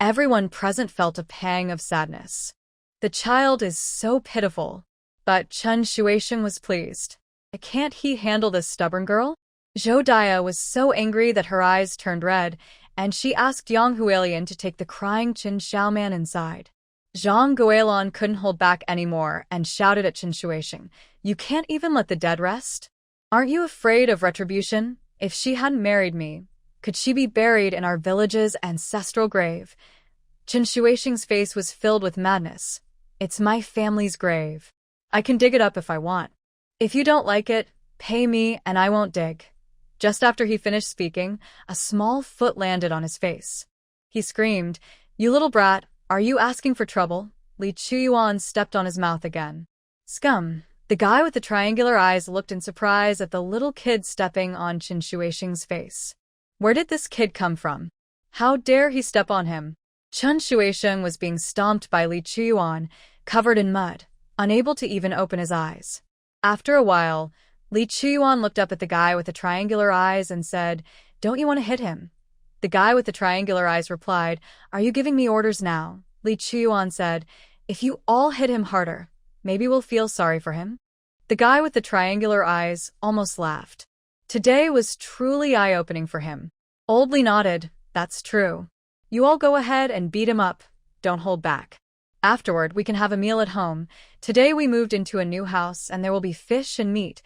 Everyone present felt a pang of sadness. The child is so pitiful. But Chen Shuixing was pleased. Can't he handle this stubborn girl? Zhou Dia was so angry that her eyes turned red, and she asked Yang Huilian to take the crying Chen Xiaoman inside. Zhang Guilin couldn't hold back anymore and shouted at Chen Shuixing, "You can't even let the dead rest? Aren't you afraid of retribution? If she hadn't married me, could she be buried in our village's ancestral grave?" Chen Shuixing's face was filled with madness. "It's my family's grave. I can dig it up if I want. If you don't like it, pay me and I won't dig." Just after he finished speaking, a small foot landed on his face. He screamed, "You little brat, are you asking for trouble?" Li Chuyuan stepped on his mouth again. Scum. The guy with the triangular eyes looked in surprise at the little kid stepping on Qin Shuixing's face. Where did this kid come from? How dare he step on him? Qin Shuixing was being stomped by Li Chuyuan, covered in mud, unable to even open his eyes. After a while, Li Chuyuan looked up at the guy with the triangular eyes and said, "Don't you want to hit him?" The guy with the triangular eyes replied, "Are you giving me orders now?" Li Chuyuan said, "If you all hit him harder, maybe we'll feel sorry for him." The guy with the triangular eyes almost laughed. Today was truly eye-opening for him. Old Li nodded, "That's true. You all go ahead and beat him up. Don't hold back. Afterward, we can have a meal at home. Today we moved into a new house and there will be fish and meat,"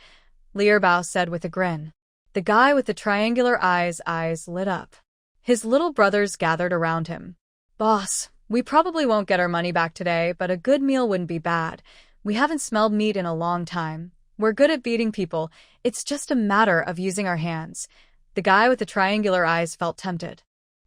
Li Erbao said with a grin. The guy with the triangular eyes lit up. His little brothers gathered around him. "Boss, we probably won't get our money back today, but a good meal wouldn't be bad. We haven't smelled meat in a long time. We're good at beating people. It's just a matter of using our hands." The guy with the triangular eyes felt tempted.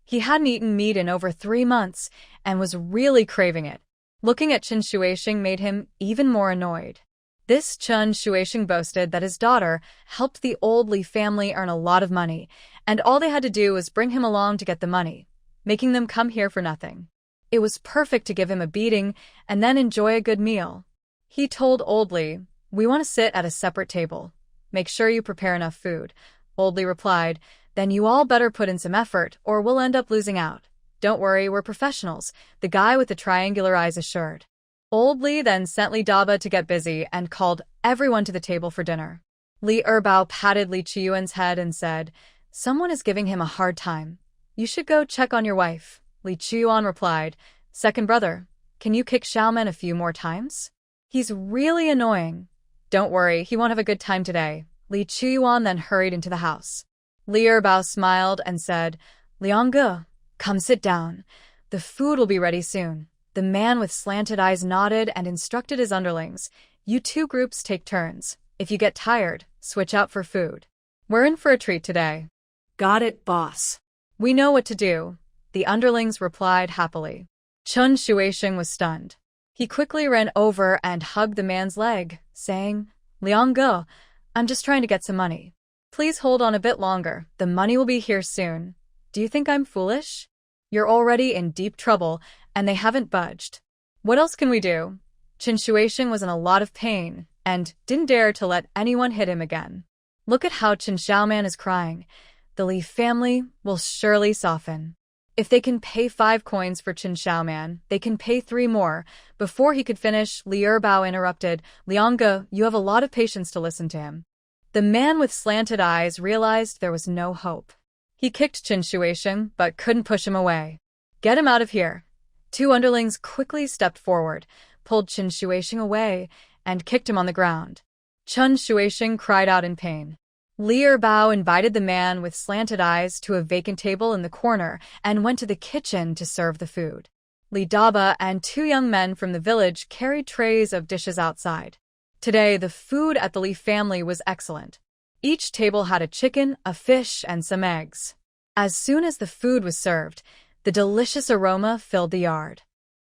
He hadn't eaten meat in over 3 months and was really craving it. Looking at Qin Shuixing made him even more annoyed. This Qin Shuixing boasted that his daughter helped the old Li family earn a lot of money, and all they had to do was bring him along to get the money, making them come here for nothing. It was perfect to give him a beating and then enjoy a good meal. He told Old Li, "We want to sit at a separate table. Make sure you prepare enough food." Old Li replied, "Then you all better put in some effort or we'll end up losing out." "Don't worry, we're professionals," the guy with the triangular eyes assured. Old Li then sent Li Daba to get busy and called everyone to the table for dinner. Li Erbao patted Li Chuyuan's head and said, "Someone is giving him a hard time. You should go check on your wife." Li Chuyuan replied, "Second brother, can you kick Xiaomen a few more times? He's really annoying." "Don't worry, he won't have a good time today." Li Chuyuan then hurried into the house. Li Erbao smiled and said, "Liangge, come sit down. The food will be ready soon." The man with slanted eyes nodded and instructed his underlings, "You 2 groups take turns. If you get tired, switch out for food. We're in for a treat today." "Got it, boss." "We know what to do," the underlings replied happily. Qin Shuixing was stunned. He quickly ran over and hugged the man's leg, saying, "Liangge, I'm just trying to get some money. Please hold on a bit longer. The money will be here soon. Do you think I'm foolish? You're already in deep trouble, and they haven't budged. What else can we do?" Qin Shuixing was in a lot of pain and didn't dare to let anyone hit him again. Look at how Qin Xiaoman is crying. The Li family will surely soften. If they can pay 5 coins for Qin Xiaoman, they can pay 3 more. Before he could finish, Li Erbao interrupted, "Liangge, you have a lot of patience to listen to him." The man with slanted eyes realized there was no hope. He kicked Qin Shuixing, but couldn't push him away. "Get him out of here." 2 underlings quickly stepped forward, pulled Qin Shuixing away, and kicked him on the ground. Qin Shuixing cried out in pain. Li Erbao invited the man with slanted eyes to a vacant table in the corner and went to the kitchen to serve the food. Li Daba and 2 young men from the village carried trays of dishes outside. Today, the food at the Li family was excellent. Each table had a chicken, a fish, and some eggs. As soon as the food was served, the delicious aroma filled the yard.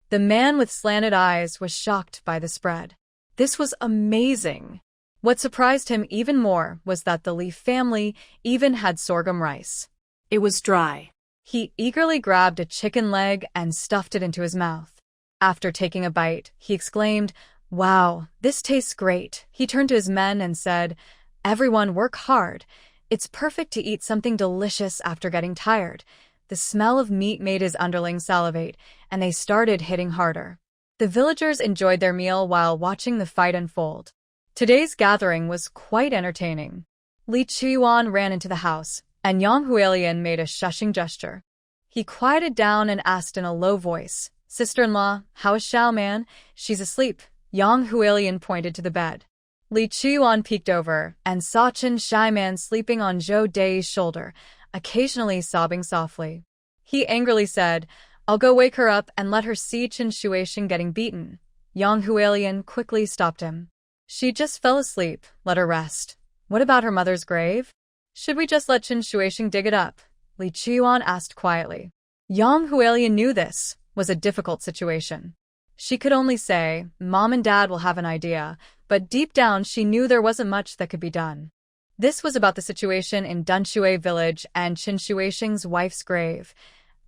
The man with slanted eyes was shocked by the spread. This was amazing. What surprised him even more was that the Li family even had sorghum rice. It was dry. He eagerly grabbed a chicken leg and stuffed it into his mouth. After taking a bite, he exclaimed, "Wow, this tastes great." He turned to his men and said, "Everyone work hard. It's perfect to eat something delicious after getting tired." The smell of meat made his underlings salivate, and they started hitting harder. The villagers enjoyed their meal while watching the fight unfold. Today's gathering was quite entertaining. Li Chuyuan ran into the house, and Yang Huilian made a shushing gesture. He quieted down and asked in a low voice, "Sister-in-law, how is Xiaoman?" "She's asleep." Yang Huilian pointed to the bed. Li Chuyuan peeked over and saw Qin Xiaoman sleeping on Zhou Dei's shoulder, occasionally sobbing softly. He angrily said, "I'll go wake her up and let her see Qin Shuixing getting beaten." Yang Huilian quickly stopped him. "She just fell asleep. Let her rest." "What about her mother's grave? Should we just let Qin Shuixing dig it up?" Li Chuyuan asked quietly. Yang Huilian knew this was a difficult situation. She could only say, Mom and Dad will have an idea, but deep down she knew there wasn't much that could be done. This was about the situation in Dunshui village and Qin Shuisheng's wife's grave.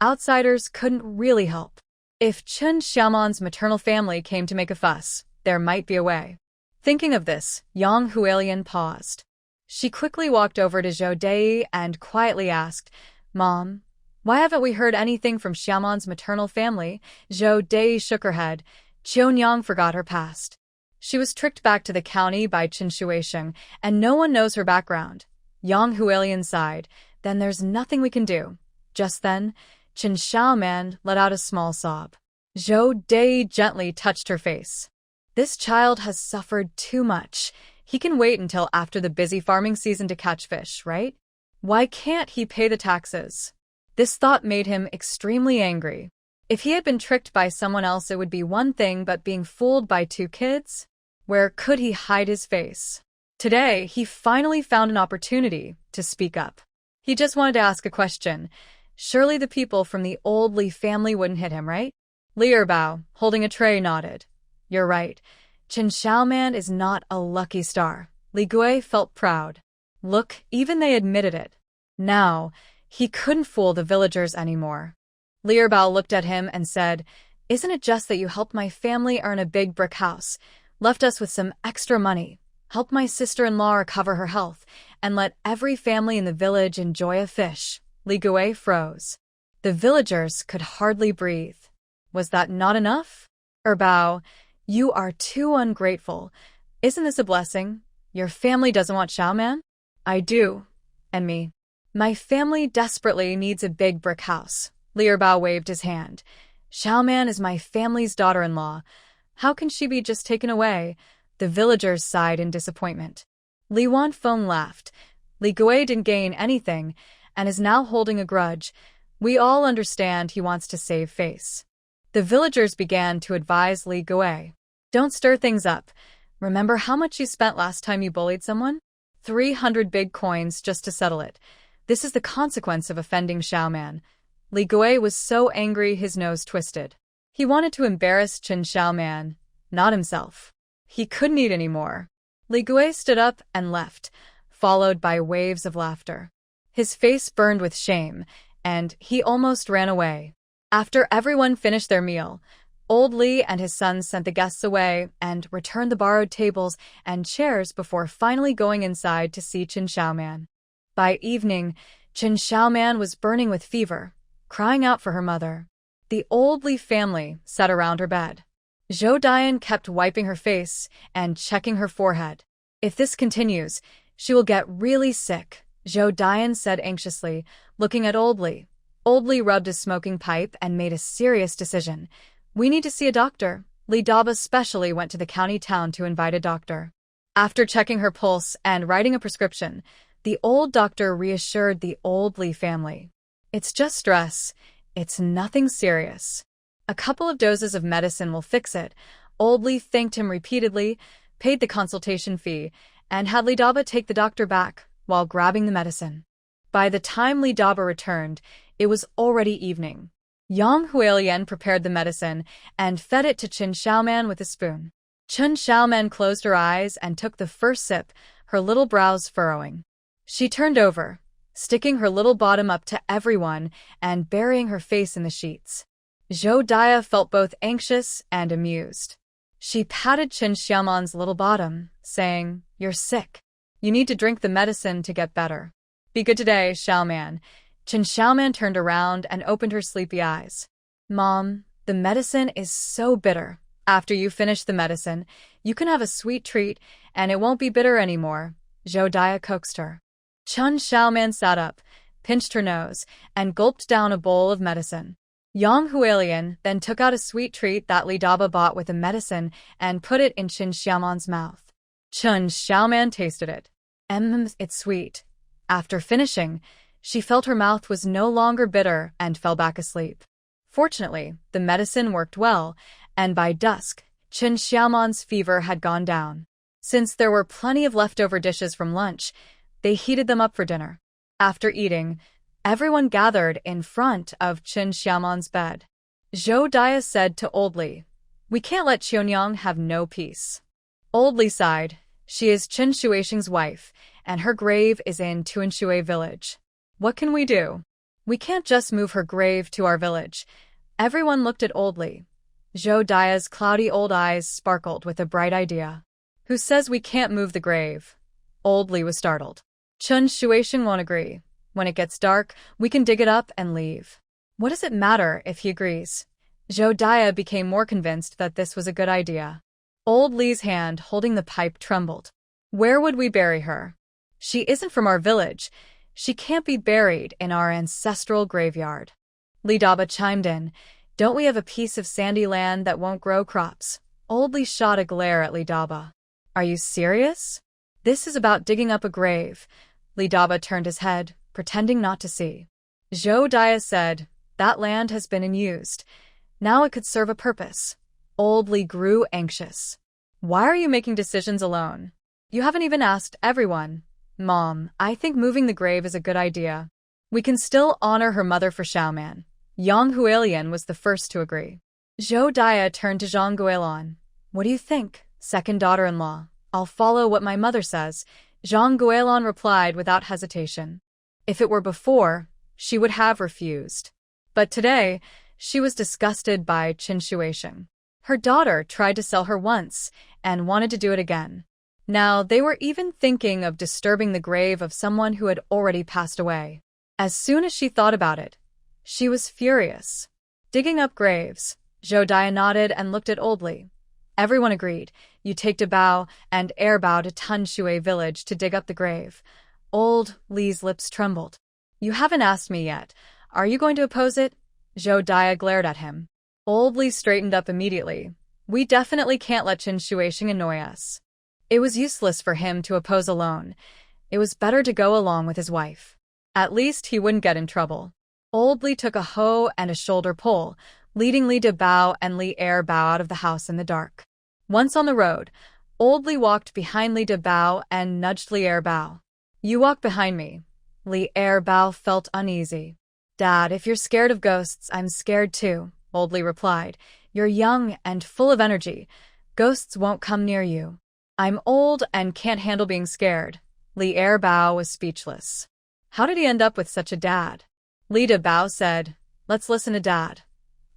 Outsiders couldn't really help. If Qin Xiaoman's maternal family came to make a fuss, there might be a way. Thinking of this, Yang Hualian paused. She quickly walked over to Zhou Dai and quietly asked, Mom, why haven't we heard anything from Xiaoman's maternal family? Zhou Dai shook her head. Qianyang forgot her past. She was tricked back to the county by Qin Shuisheng, and no one knows her background. Yang Hualian sighed. Then there's nothing we can do. Just then, Qin Xiaoman let out a small sob. Zhou Dai gently touched her face. This child has suffered too much. He can wait until after the busy farming season to catch fish, right? Why can't he pay the taxes? This thought made him extremely angry. If he had been tricked by someone else, it would be one thing, but being fooled by two kids? Where could he hide his face? Today, he finally found an opportunity to speak up. He just wanted to ask a question. Surely the people from the old Li family wouldn't hit him, right? Li Erbao, holding a tray, nodded. You're right. Qin Xiaoman is not a lucky star. Li Gui felt proud. Look, even they admitted it. Now, he couldn't fool the villagers anymore. Li Erbao looked at him and said, Isn't it just that you helped my family earn a big brick house, left us with some extra money, helped my sister-in-law recover her health, and let every family in the village enjoy a fish? Li Gui froze. The villagers could hardly breathe. Was that not enough? Erbao, you are too ungrateful. Isn't this a blessing? Your family doesn't want Xiaoman? I do. And me. My family desperately needs a big brick house. Li Erbao waved his hand. Xiaoman is my family's daughter-in-law. How can she be just taken away? The villagers sighed in disappointment. Li Wanfeng laughed. Li Gui didn't gain anything, and is now holding a grudge. We all understand he wants to save face. The villagers began to advise Li Gui. Don't stir things up. Remember how much you spent last time you bullied someone? 300 big coins just to settle it. This is the consequence of offending Xiaoman. Li Gui was so angry his nose twisted. He wanted to embarrass Qin Xiaoman, not himself. He couldn't eat anymore. Li Gui stood up and left, followed by waves of laughter. His face burned with shame, and he almost ran away. After everyone finished their meal, Old Li and his sons sent the guests away and returned the borrowed tables and chairs before finally going inside to see Qin Xiaoman. By evening, Qin Xiaoman was burning with fever, crying out for her mother. The Old Li family sat around her bed. Zhou Dian kept wiping her face and checking her forehead. If this continues, she will get really sick, Zhou Dian said anxiously, looking at Old Li. Old Li rubbed his smoking pipe and made a serious decision. We need to see a doctor. Li Daba specially went to the county town to invite a doctor. After checking her pulse and writing a prescription, the old doctor reassured the Old Li family. It's just stress. It's nothing serious. A couple of doses of medicine will fix it. Old Li thanked him repeatedly, paid the consultation fee, and had Li Daba take the doctor back while grabbing the medicine. By the time Li Daba returned, it was already evening. Yang Hualian prepared the medicine and fed it to Qin Xiaoman with a spoon. Qin Xiaoman closed her eyes and took the first sip, her little brows furrowing. She turned over, sticking her little bottom up to everyone and burying her face in the sheets. Zhou Dia felt both anxious and amused. She patted Qin Xiaoman's little bottom, saying, You're sick. You need to drink the medicine to get better. Be good today, Xiaoman. Qin Xiaoman turned around and opened her sleepy eyes. Mom, the medicine is so bitter. After you finish the medicine, you can have a sweet treat, and it won't be bitter anymore, Zhou Dia coaxed her. Qin Xiaoman sat up, pinched her nose, and gulped down a bowl of medicine. Yang Hualian then took out a sweet treat that Li Daba bought with the medicine and put it in Qin Xiaoman's mouth. Qin Xiaoman tasted it. It's sweet. After finishing, she felt her mouth was no longer bitter and fell back asleep. Fortunately, the medicine worked well, and by dusk, Qin Xiaoman's fever had gone down. Since there were plenty of leftover dishes from lunch, they heated them up for dinner. After eating, everyone gathered in front of Qin Xiaoman's bed. Zhou Dia said to Old Li, We can't let Qianyang have no peace. Old Li sighed. She is Chen Shuisheng's wife, and her grave is in Tuanshui village. What can we do? We can't just move her grave to our village. Everyone looked at Old Li. Zhou Dia's cloudy old eyes sparkled with a bright idea. Who says we can't move the grave? Old Li was startled. Chen Shuisheng won't agree. When it gets dark, we can dig it up and leave. What does it matter if he agrees? Zhou Dia became more convinced that this was a good idea. Old Li's hand holding the pipe trembled. Where would we bury her? She isn't from our village. She can't be buried in our ancestral graveyard. Li Daba chimed in. Don't we have a piece of sandy land that won't grow crops? Old Li shot a glare at Li Daba. Are you serious? This is about digging up a grave. Li Daba turned his head, pretending not to see. Zhou Dia said, that land has been unused. Now it could serve a purpose. Old Li grew anxious. Why are you making decisions alone? You haven't even asked everyone. Mom, I think moving the grave is a good idea. We can still honor her mother for Xiaoman. Yang Huilian was the first to agree. Zhou Dia turned to Zhang Guilin. What do you think, second daughter-in-law? I'll follow what my mother says. Zhang Guilin replied without hesitation. If it were before, she would have refused. But today, she was disgusted by Chen Shuisheng. Her daughter tried to sell her once and wanted to do it again. Now they were even thinking of disturbing the grave of someone who had already passed away. As soon as she thought about it, she was furious. Digging up graves, Zhou Dia nodded and looked at Old Li. Everyone agreed. You take Dabao and Airbao to Tunshui village to dig up the grave. Old Li's lips trembled. You haven't asked me yet. Are you going to oppose it? Zhou Dia glared at him. Old Li straightened up immediately. We definitely can't let Chen Shuisheng annoy us. It was useless for him to oppose alone. It was better to go along with his wife. At least he wouldn't get in trouble. Old Li took a hoe and a shoulder pole, leading Li Dabao and Li Airbao out of the house in the dark. Once on the road, Old Li walked behind Li Dabao and nudged Li Airbao. You walk behind me. Li Airbao felt uneasy. Dad, if you're scared of ghosts, I'm scared too, Old Li replied. You're young and full of energy. Ghosts won't come near you. I'm old and can't handle being scared. Li Airbao was speechless. How did he end up with such a dad? Li Dabao said, let's listen to Dad.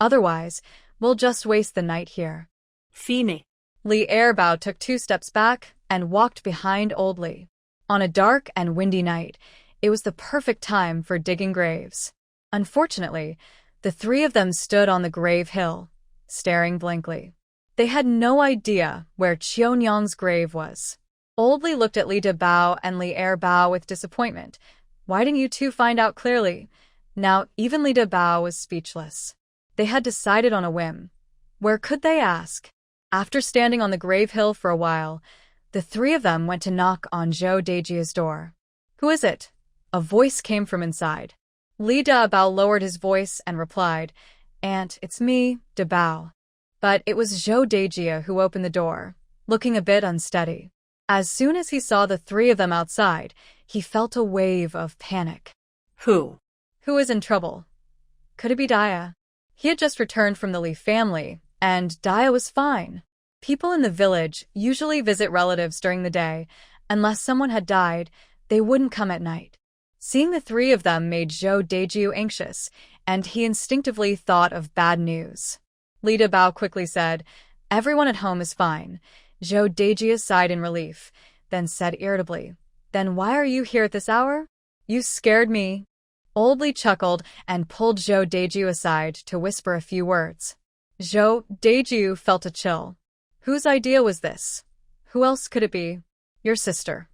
Otherwise, we'll just waste the night here. Fine. Li Airbao took 2 steps back and walked behind Old Li. On a dark and windy night, it was the perfect time for digging graves. Unfortunately, the 3 of them stood on the grave hill, staring blankly. They had no idea where Qianyang's grave was. Old Li looked at Li Dabao and Li Airbao with disappointment. Why didn't you two find out clearly? Now even Li Dabao was speechless. They had decided on a whim. Where could they ask? After standing on the grave hill for a while, the 3 of them went to knock on Zhou Deijia's door. Who is it? A voice came from inside. Li Dabao lowered his voice and replied, Aunt, it's me, Dabao. But it was Zhou Deijia who opened the door, looking a bit unsteady. As soon as he saw the 3 of them outside, he felt a wave of panic. Who? Who is in trouble? Could it be Dia? He had just returned from the Li family, and Dia was fine. People in the village usually visit relatives during the day. Unless someone had died, they wouldn't come at night. Seeing the 3 of them made Zhou Deiju anxious, and he instinctively thought of bad news. Li Dabao quickly said, Everyone at home is fine. Zhou Deijia sighed in relief, then said irritably, Then why are you here at this hour? You scared me. Old Li chuckled and pulled Zhou Deiju aside to whisper a few words. Zhou Deiju felt a chill. Whose idea was this? Who else could it be? Your sister.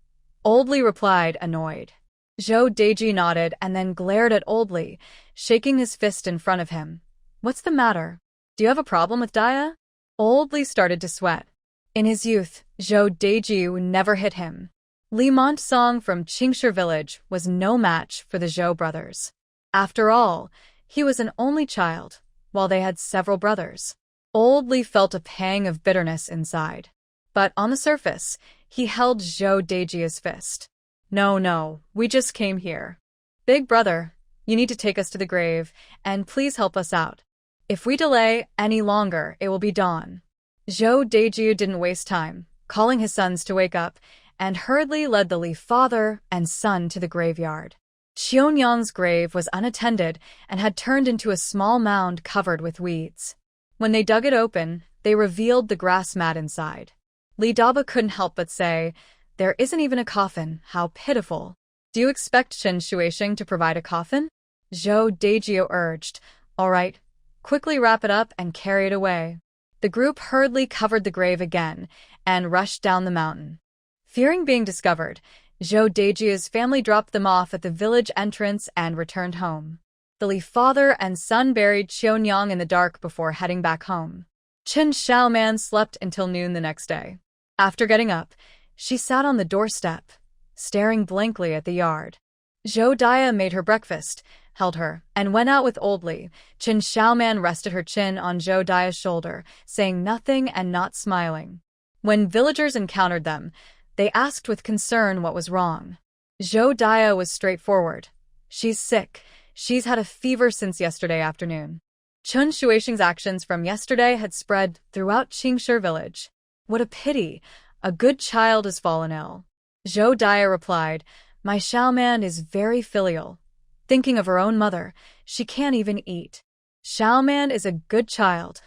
Old Li replied, annoyed. Zhou Deiji nodded and then glared at Old Li, shaking his fist in front of him. What's the matter? Do you have a problem with Dia? Old Li started to sweat. In his youth, Zhou Deiji never hit him. Li Montsong from Qingshi village was no match for the Zhou brothers. After all, he was an only child, while they had several brothers. Old Li felt a pang of bitterness inside. But on the surface, he held Zhou Deijia's fist. No, we just came here. Big brother, you need to take us to the grave, and please help us out. If we delay any longer, it will be dawn. Zhou Dejiu didn't waste time, calling his sons to wake up, and hurriedly led the Li father and son to the graveyard. Qionyang's grave was unattended and had turned into a small mound covered with weeds. When they dug it open, they revealed the grass mat inside. Li Daba couldn't help but say, "There isn't even a coffin, how pitiful." "Do you expect Chen Shuisheng to provide a coffin?" Zhou Dejiu urged. "All right, quickly wrap it up and carry it away." The group hurriedly covered the grave again and rushed down the mountain. Fearing being discovered, Zhou Dejiu's family dropped them off at the village entrance and returned home. The Li father and son buried Qionyang in the dark before heading back home. Chen Xiaoman slept until noon the next day. After getting up, she sat on the doorstep, staring blankly at the yard. Zhou Dia made her breakfast, held her, and went out with Old Li. Chen Xiaoman rested her chin on Zhou Dia's shoulder, saying nothing and not smiling. When villagers encountered them, they asked with concern what was wrong. Zhou Dia was straightforward. "She's sick. She's had a fever since yesterday afternoon." Chen Shuisheng's actions from yesterday had spread throughout Qingshi village. "What a pity. A good child has fallen ill." Zhou Dia replied, "My Xiaoman is very filial. Thinking of her own mother, she can't even eat. Xiaoman is a good child.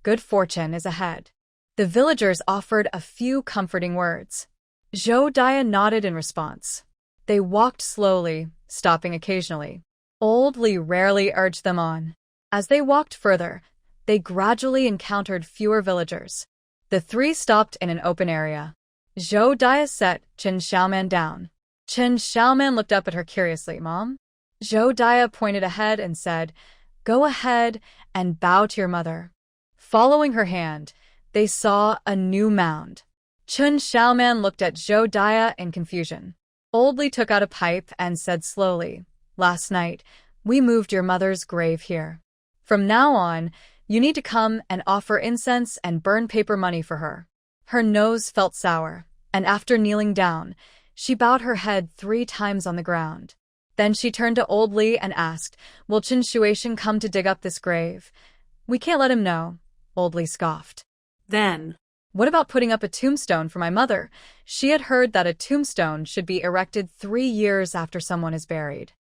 Good fortune is ahead." The villagers offered a few comforting words. Zhou Dia nodded in response. They walked slowly, stopping occasionally. Old Li rarely urged them on. As they walked further, they gradually encountered fewer villagers. The three stopped in an open area. Zhou Dia set Chen Xiaoman down. Chen Xiaoman looked up at her curiously. "Mom?" Zhou Dia pointed ahead and said, "Go ahead and bow to your mother." Following her hand, they saw a new mound. Chen Xiaoman looked at Zhou Dia in confusion. Old Li took out a pipe and said slowly, "Last night, we moved your mother's grave here. From now on, you need to come and offer incense and burn paper money for her." Her nose felt sour, and after kneeling down, she bowed her head 3 times on the ground. Then she turned to Old Li and asked, "Will Chen Shuisheng come to dig up this grave?" "We can't let him know," Old Li scoffed. Then, "What about putting up a tombstone for my mother?" She had heard that a tombstone should be erected 3 years after someone is buried.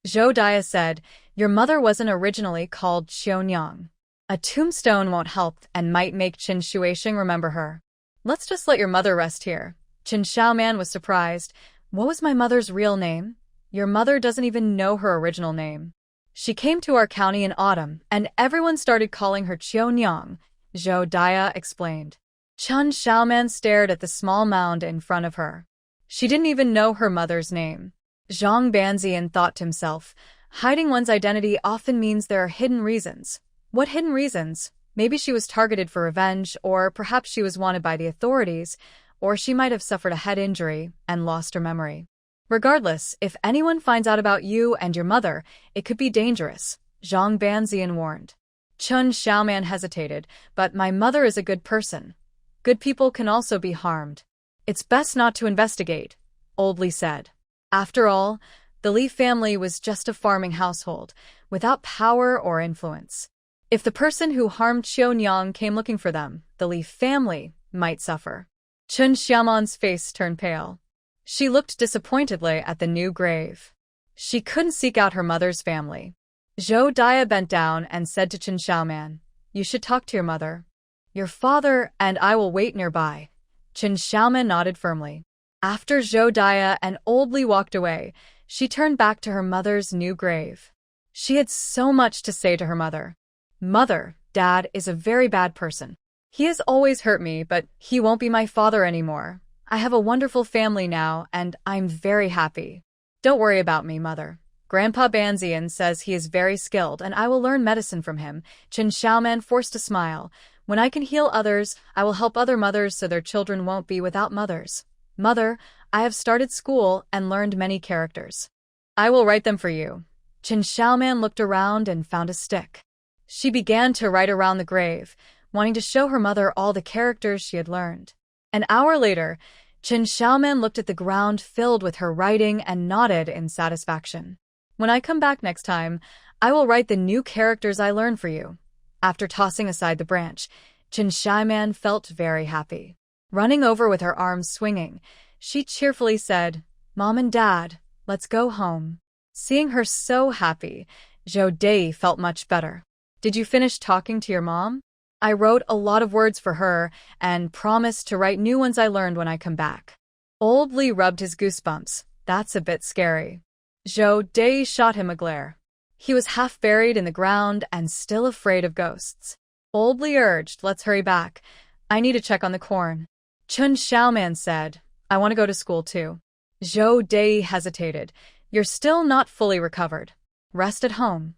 Zhou Dia said, "Your mother wasn't originally called Qionyang. A tombstone won't help and might make Chen Shuisheng remember her. Let's just let your mother rest here." Chen Xiaoman was surprised. "What was my mother's real name?" "Your mother doesn't even know her original name. She came to our county in autumn, and everyone started calling her Qionyang," Zhou Dia explained. Chen Xiaoman stared at the small mound in front of her. She didn't even know her mother's name. Zhang Banzian thought to himself, hiding one's identity often means there are hidden reasons. What hidden reasons? Maybe she was targeted for revenge, or perhaps she was wanted by the authorities, or she might have suffered a head injury and lost her memory. Regardless, if anyone finds out about you and your mother, it could be dangerous, Zhang Banzian warned. Chen Xiaoman hesitated, "But my mother is a good person. Good people can also be harmed. It's best not to investigate," Old Li said. After all, the Li family was just a farming household, without power or influence. If the person who harmed Qionyang came looking for them, the Li family might suffer. Chen Xiaoman's face turned pale. She looked disappointedly at the new grave. She couldn't seek out her mother's family. Zhou Dia bent down and said to Chen Xiaoman, "You should talk to your mother. Your father and I will wait nearby." Chen Xiaoman nodded firmly. After Zhou Dia and Old Li walked away, she turned back to her mother's new grave. She had so much to say to her mother. "Mother, Dad is a very bad person. He has always hurt me, but he won't be my father anymore. I have a wonderful family now, and I'm very happy. Don't worry about me, Mother. Grandpa Banzian says he is very skilled, and I will learn medicine from him." Chen Xiaoman forced a smile. "When I can heal others, I will help other mothers so their children won't be without mothers. Mother, I have started school and learned many characters. I will write them for you." Chen Xiaoman looked around and found a stick. She began to write around the grave, wanting to show her mother all the characters she had learned. An hour later, Chen Xiaoman looked at the ground filled with her writing and nodded in satisfaction. "When I come back next time, I will write the new characters I learned for you." After tossing aside the branch, Chen Shiman felt very happy. Running over with her arms swinging, she cheerfully said, "Mom and Dad, let's go home." Seeing her so happy, Zhou Dei felt much better. "Did you finish talking to your mom?" "I wrote a lot of words for her and promised to write new ones I learned when I come back." Old Li rubbed his goosebumps. "That's a bit scary." Zhou Dei shot him a glare. He was half buried in the ground and still afraid of ghosts. Old Li urged, "Let's hurry back. I need to check on the corn." Chen Xiaoman said, "I want to go to school too." Zhou Dei hesitated. "You're still not fully recovered. Rest at home."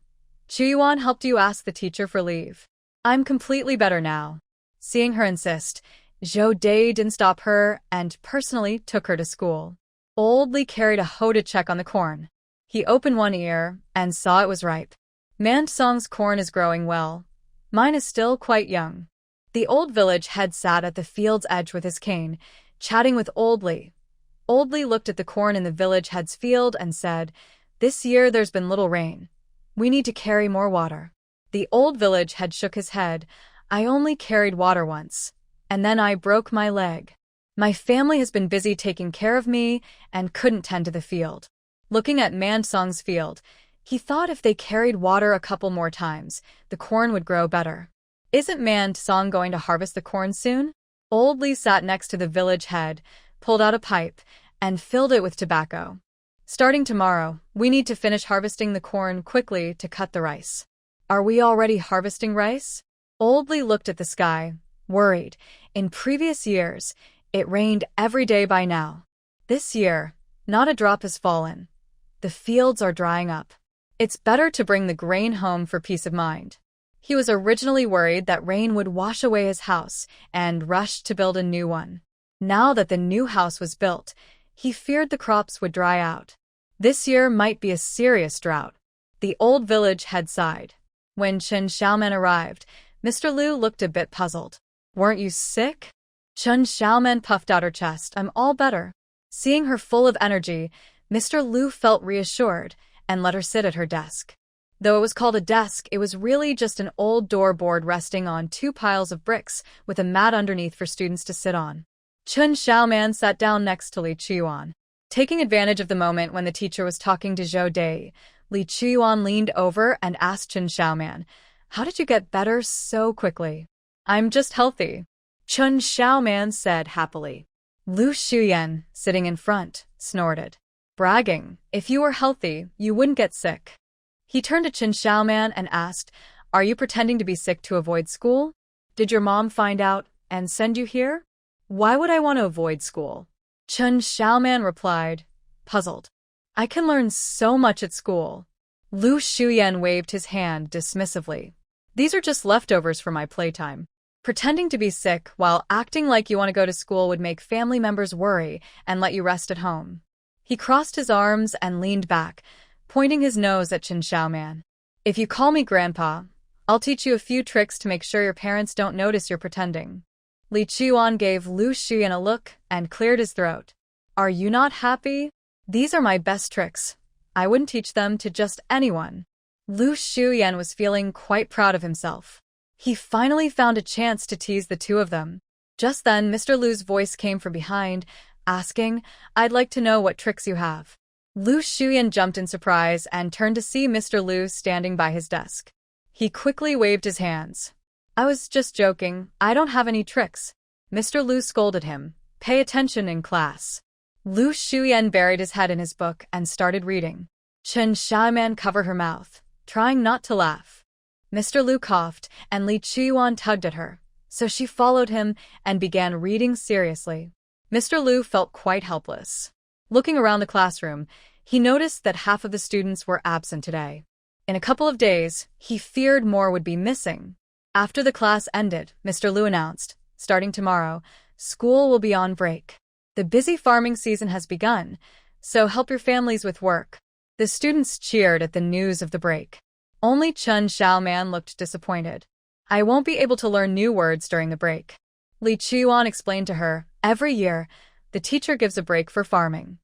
"Chuyuan helped you ask the teacher for leave." "I'm completely better now." Seeing her insist, Zhou Dei didn't stop her and personally took her to school. Old Li carried a hoe to check on the corn. He opened one ear and saw it was ripe. "Mansong's corn is growing well. Mine is still quite young." The old village head sat at the field's edge with his cane, chatting with Old Li. Old Li looked at the corn in the village head's field and said, "This year there's been little rain. We need to carry more water." The old village head shook his head. "I only carried water once, and then I broke my leg. My family has been busy taking care of me and couldn't tend to the field." Looking at Mansong's field, he thought if they carried water a couple more times, the corn would grow better. "Isn't Mansong going to harvest the corn soon?" Old Li sat next to the village head, pulled out a pipe, and filled it with tobacco. "Starting tomorrow, we need to finish harvesting the corn quickly to cut the rice." "Are we already harvesting rice?" Old Li looked at the sky, worried. In previous years, it rained every day by now. This year, not a drop has fallen. The fields are drying up. It's better to bring the grain home for peace of mind. He was originally worried that rain would wash away his house and rushed to build a new one. Now that the new house was built, he feared the crops would dry out. This year might be a serious drought. The old village head sighed. When Chen Xiaoman arrived, Mr. Liu looked a bit puzzled. "Weren't you sick?" Chen Xiaoman puffed out her chest. "I'm all better." Seeing her full of energy, Mr. Liu felt reassured and let her sit at her desk. Though it was called a desk, it was really just an old door board resting on two piles of bricks with a mat underneath for students to sit on. Chen Xiaoman sat down next to Li Chuyuan. Taking advantage of the moment when the teacher was talking to Zhou Dei, Li Chuyuan leaned over and asked Chen Xiaoman, "How did you get better so quickly?" "I'm just healthy," Chen Xiaoman said happily. Lu Shuyan, sitting in front, snorted. "Bragging. If you were healthy, you wouldn't get sick." He turned to Chen Xiaoman and asked, "Are you pretending to be sick to avoid school? Did your mom find out and send you here?" "Why would I want to avoid school?" Chen Xiaoman replied, puzzled. "I can learn so much at school." Lu Shuyan waved his hand dismissively. "These are just leftovers from my playtime." Pretending to be sick while acting like you want to go to school would make family members worry and let you rest at home. He crossed his arms and leaned back, pointing his nose at Chen Xiaoman. "If you call me Grandpa, I'll teach you a few tricks to make sure your parents don't notice you're pretending." Li Chuan gave Lu Shuyan a look and cleared his throat. "Are you not happy? These are my best tricks. I wouldn't teach them to just anyone." Lu Shuyan was feeling quite proud of himself. He finally found a chance to tease the two of them. Just then, Mr. Lu's voice came from behind, asking, "I'd like to know what tricks you have." Lu Shuyan jumped in surprise and turned to see Mr. Lu standing by his desk. He quickly waved his hands. "I was just joking. I don't have any tricks." Mr. Lu scolded him. "Pay attention in class." Lu Shuyan buried his head in his book and started reading. Chen Xiaoman covered her mouth, trying not to laugh. Mr. Lu coughed, and Li Chuyuan tugged at her, so she followed him and began reading seriously. Mr. Lu felt quite helpless. Looking around the classroom, he noticed that half of the students were absent today. In a couple of days, he feared more would be missing. After the class ended, Mr. Lu announced, "Starting tomorrow, school will be on break. The busy farming season has begun, so help your families with work." The students cheered at the news of the break. Only Chen Xiaoman looked disappointed. "I won't be able to learn new words during the break." Li Chuan explained to her, "Every year, the teacher gives a break for farming.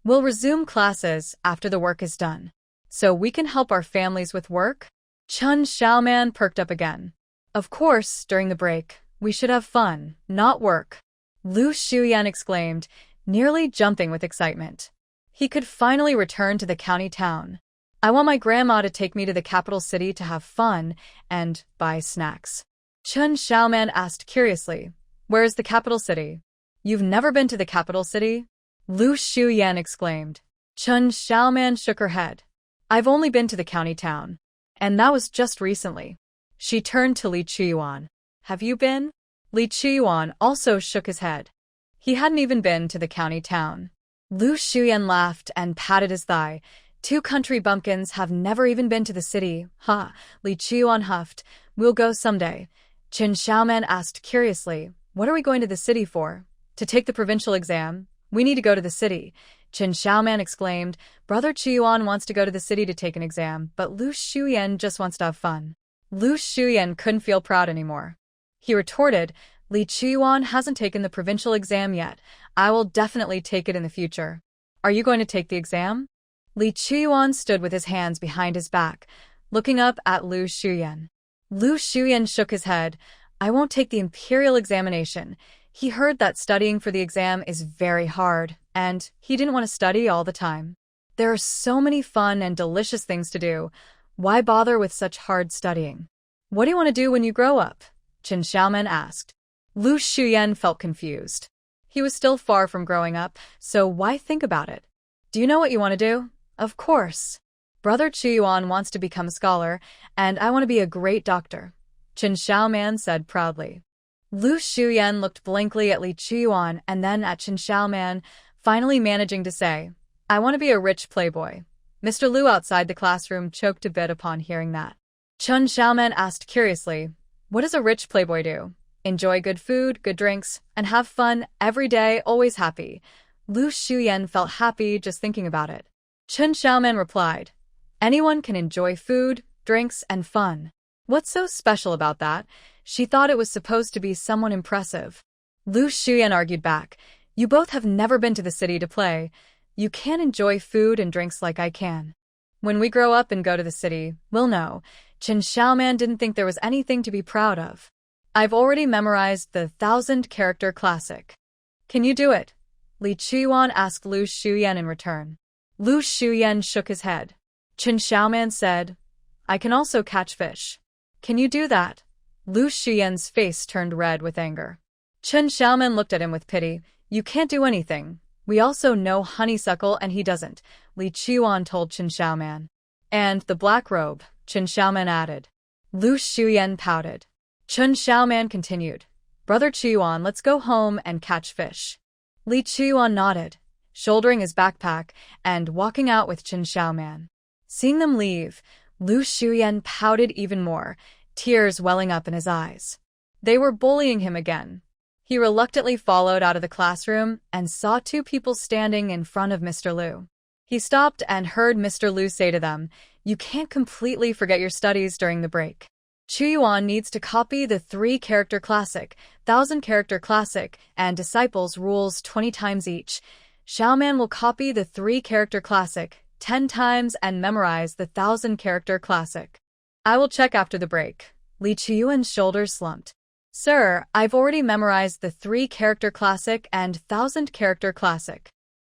We'll resume classes after the work is done, so we can help our families with work." Chen Xiaoman perked up again. "Of course, during the break, We should have fun, not work. Lu Shuyan exclaimed, nearly jumping with excitement. He could finally return to the county town. I want my grandma to take me to the capital city to have fun and buy snacks. Chen Xiaoman asked curiously, where is the capital city? You've never been to the capital city? Lu Shuyan exclaimed. Chen Xiaoman shook her head. I've only been to the county town. And that was just recently. She turned to Li Chuyuan. Have you been? Li Chuyuan also shook his head. He hadn't even been to the county town. Lu Shuyan laughed and patted his thigh. 2 country bumpkins have never even been to the city. Ha, Li Chuyuan huffed. We'll go someday. Chen Xiaoman asked curiously, what are we going to the city for? To take the provincial exam? We need to go to the city. Chen Xiaoman exclaimed, Brother Chuyuan wants to go to the city to take an exam, but Lu Shuyan just wants to have fun. Lu Shuyan couldn't feel proud anymore. He retorted, Li Chuyuan hasn't taken the provincial exam yet. I will definitely take it in the future. Are you going to take the exam? Li Chuyuan stood with his hands behind his back, looking up at Lu Shuyan. Lu Shuyan shook his head. I won't take the imperial examination. He heard that studying for the exam is very hard, and he didn't want to study all the time. There are so many fun and delicious things to do. Why bother with such hard studying? What do you want to do when you grow up? Chen Xiaoman asked. Lu Shuyan felt confused. He was still far from growing up, so why think about it? Do you know what you want to do? Of course. Brother Chuyuan wants to become a scholar, and I want to be a great doctor, Chen Xiaoman said proudly. Lu Shuyan looked blankly at Li Chuyuan and then at Chen Xiaoman, finally managing to say, I want to be a rich playboy. Mr. Lu outside the classroom choked a bit upon hearing that. Chen Xiaoman asked curiously, what does a rich playboy do? Enjoy good food, good drinks, and have fun every day, always happy. Lu Shuyan felt happy just thinking about it. Chen Xiaoman replied, anyone can enjoy food, drinks, and fun. What's so special about that? She thought it was supposed to be someone impressive. Lu Shuyan argued back, you both have never been to the city to play. You can't enjoy food and drinks like I can. When we grow up and go to the city, we'll know. Chen Xiaoman didn't think there was anything to be proud of. I've already memorized the 1,000-character classic. Can you do it? Li Chuyuan asked Lu Shuyan in return. Lu Shuyan shook his head. Chen Xiaoman said, I can also catch fish. Can you do that? Lu Shuyan's face turned red with anger. Chen Xiaoman looked at him with pity. You can't do anything. We also know honeysuckle and he doesn't, Li Chuyuan told Chen Xiaoman. And the black robe, Chen Xiaoman added. Lu Shuyan pouted. Chen Xiaoman continued. Brother Chuyuan, let's go home and catch fish. Li Chuyuan nodded, shouldering his backpack and walking out with Chen Xiaoman. Seeing them leave, Lu Shuyan pouted even more, tears welling up in his eyes. They were bullying him again. He reluctantly followed out of the classroom and saw 2 people standing in front of Mr. Lu. He stopped and heard Mr. Lu say to them, you can't completely forget your studies during the break. Chuyuan needs to copy the 3-character classic, 1,000-character classic, and Disciples rules 20 times each. Xiaoman will copy the 3-character classic 10 times and memorize the 1,000-character classic. I will check after the break. Li Chuyuan's shoulders slumped. Sir, I've already memorized the 3-character classic and 1,000-character classic.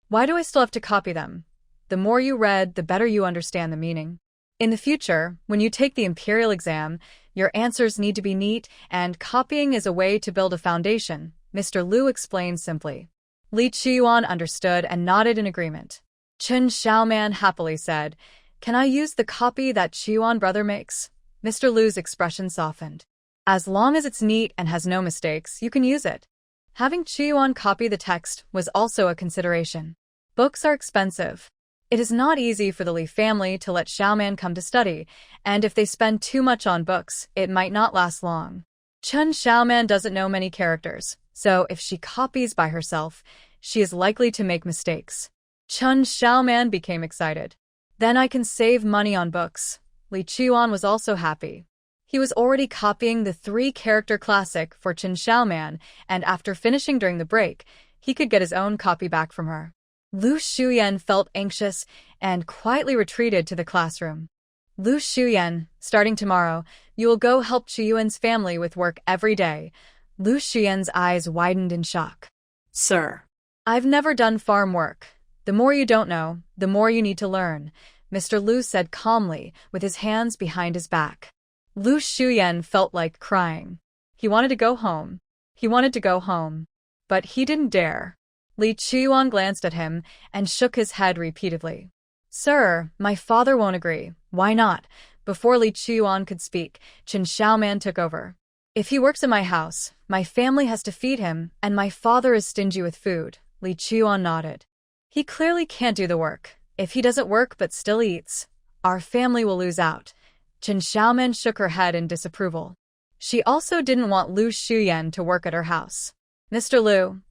Why do I still have to copy them? The more you read, the better you understand the meaning. In the future, when you take the imperial exam, your answers need to be neat, and copying is a way to build a foundation, Mr. Lu explained simply. Li Chuyuan understood and nodded in agreement. Chen Xiaoman happily said, Can I use the copy that Chuyuan brother makes? Mr. Lu's expression softened. As long as it's neat and has no mistakes, you can use it. Having Chuyuan copy the text was also a consideration. Books are expensive. It is not easy for the Li family to let Xiaoman come to study, and if they spend too much on books, it might not last long. Chen Xiaoman doesn't know many characters, so if she copies by herself, she is likely to make mistakes. Chen Xiaoman became excited. Then I can save money on books. Li Chuyuan was also happy. He was already copying the 3-character classic for Chen Xiaoman, and after finishing during the break, he could get his own copy back from her. Lu Shuyan felt anxious and quietly retreated to the classroom. Lu Shuyan, starting tomorrow, you will go help Chuyuan's family with work every day. Lu Xian's eyes widened in shock. Sir. I've never done farm work. The more you don't know, the more you need to learn, Mr. Lu said calmly, with his hands behind his back. Lu Xian felt like crying. He wanted to go home. He wanted to go home. But he didn't dare. Li Qiuan glanced at him and shook his head repeatedly. Sir, my father won't agree. Why not? Before Li Qiuan could speak, Chen Xiaoman took over. If he works in my house, my family has to feed him, and my father is stingy with food. Li Qiuan nodded. He clearly can't do the work. If he doesn't work but still eats, our family will lose out. Chen Xiaoman shook her head in disapproval. She also didn't want Lu Xiuyan to work at her house. Mr. Lu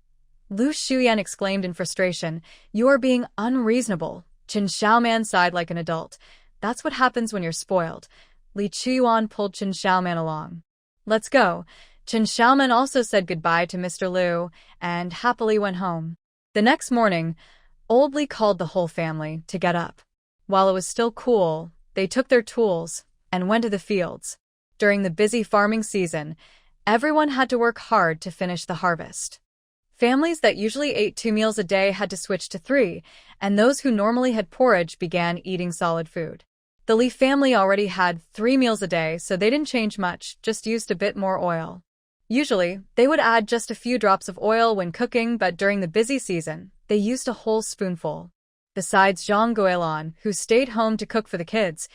Xiuyan exclaimed in frustration, you are being unreasonable. Chen Xiaoman sighed like an adult. That's what happens when you're spoiled. Li Qiuan pulled Chen Xiaoman along. Let's go. Chen Xiaoman also said goodbye to Mr. Lu and happily went home. The next morning, Old Li called the whole family to get up. While it was still cool, they took their tools and went to the fields. During the busy farming season, everyone had to work hard to finish the harvest. Families that usually ate 2 meals a day had to switch to 3, and those who normally had porridge began eating solid food. The Li family already had 3 meals a day, so they didn't change much, just used a bit more oil. Usually, they would add just a few drops of oil when cooking, but during the busy season, they used a whole spoonful. Besides Zhang Guilan, who stayed home to cook for the kids,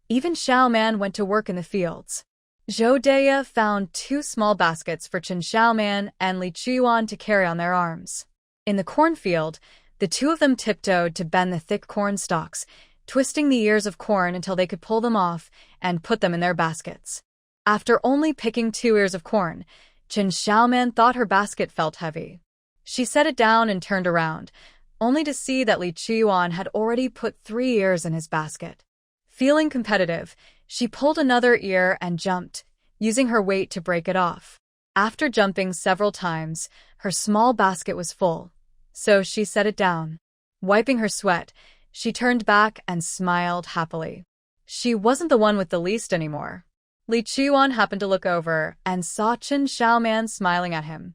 even Xiao Man went to work in the fields. Zhou Deya found 2 small baskets for Chen Xiaoman and Li Qiuan to carry on their arms. In the cornfield, the 2 of them tiptoed to bend the thick corn stalks, twisting the ears of corn until they could pull them off and put them in their baskets. After only picking 2 ears of corn, Chen Xiaoman thought her basket felt heavy. She set it down and turned around, only to see that Li Qiuan had already put 3 ears in his basket. Feeling competitive, she pulled another ear and jumped, using her weight to break it off. After jumping several times, her small basket was full, so she set it down. Wiping her sweat, she turned back and smiled happily. She wasn't the one with the least anymore. Li Qiuan happened to look over and saw Chen Xiaoman smiling at him.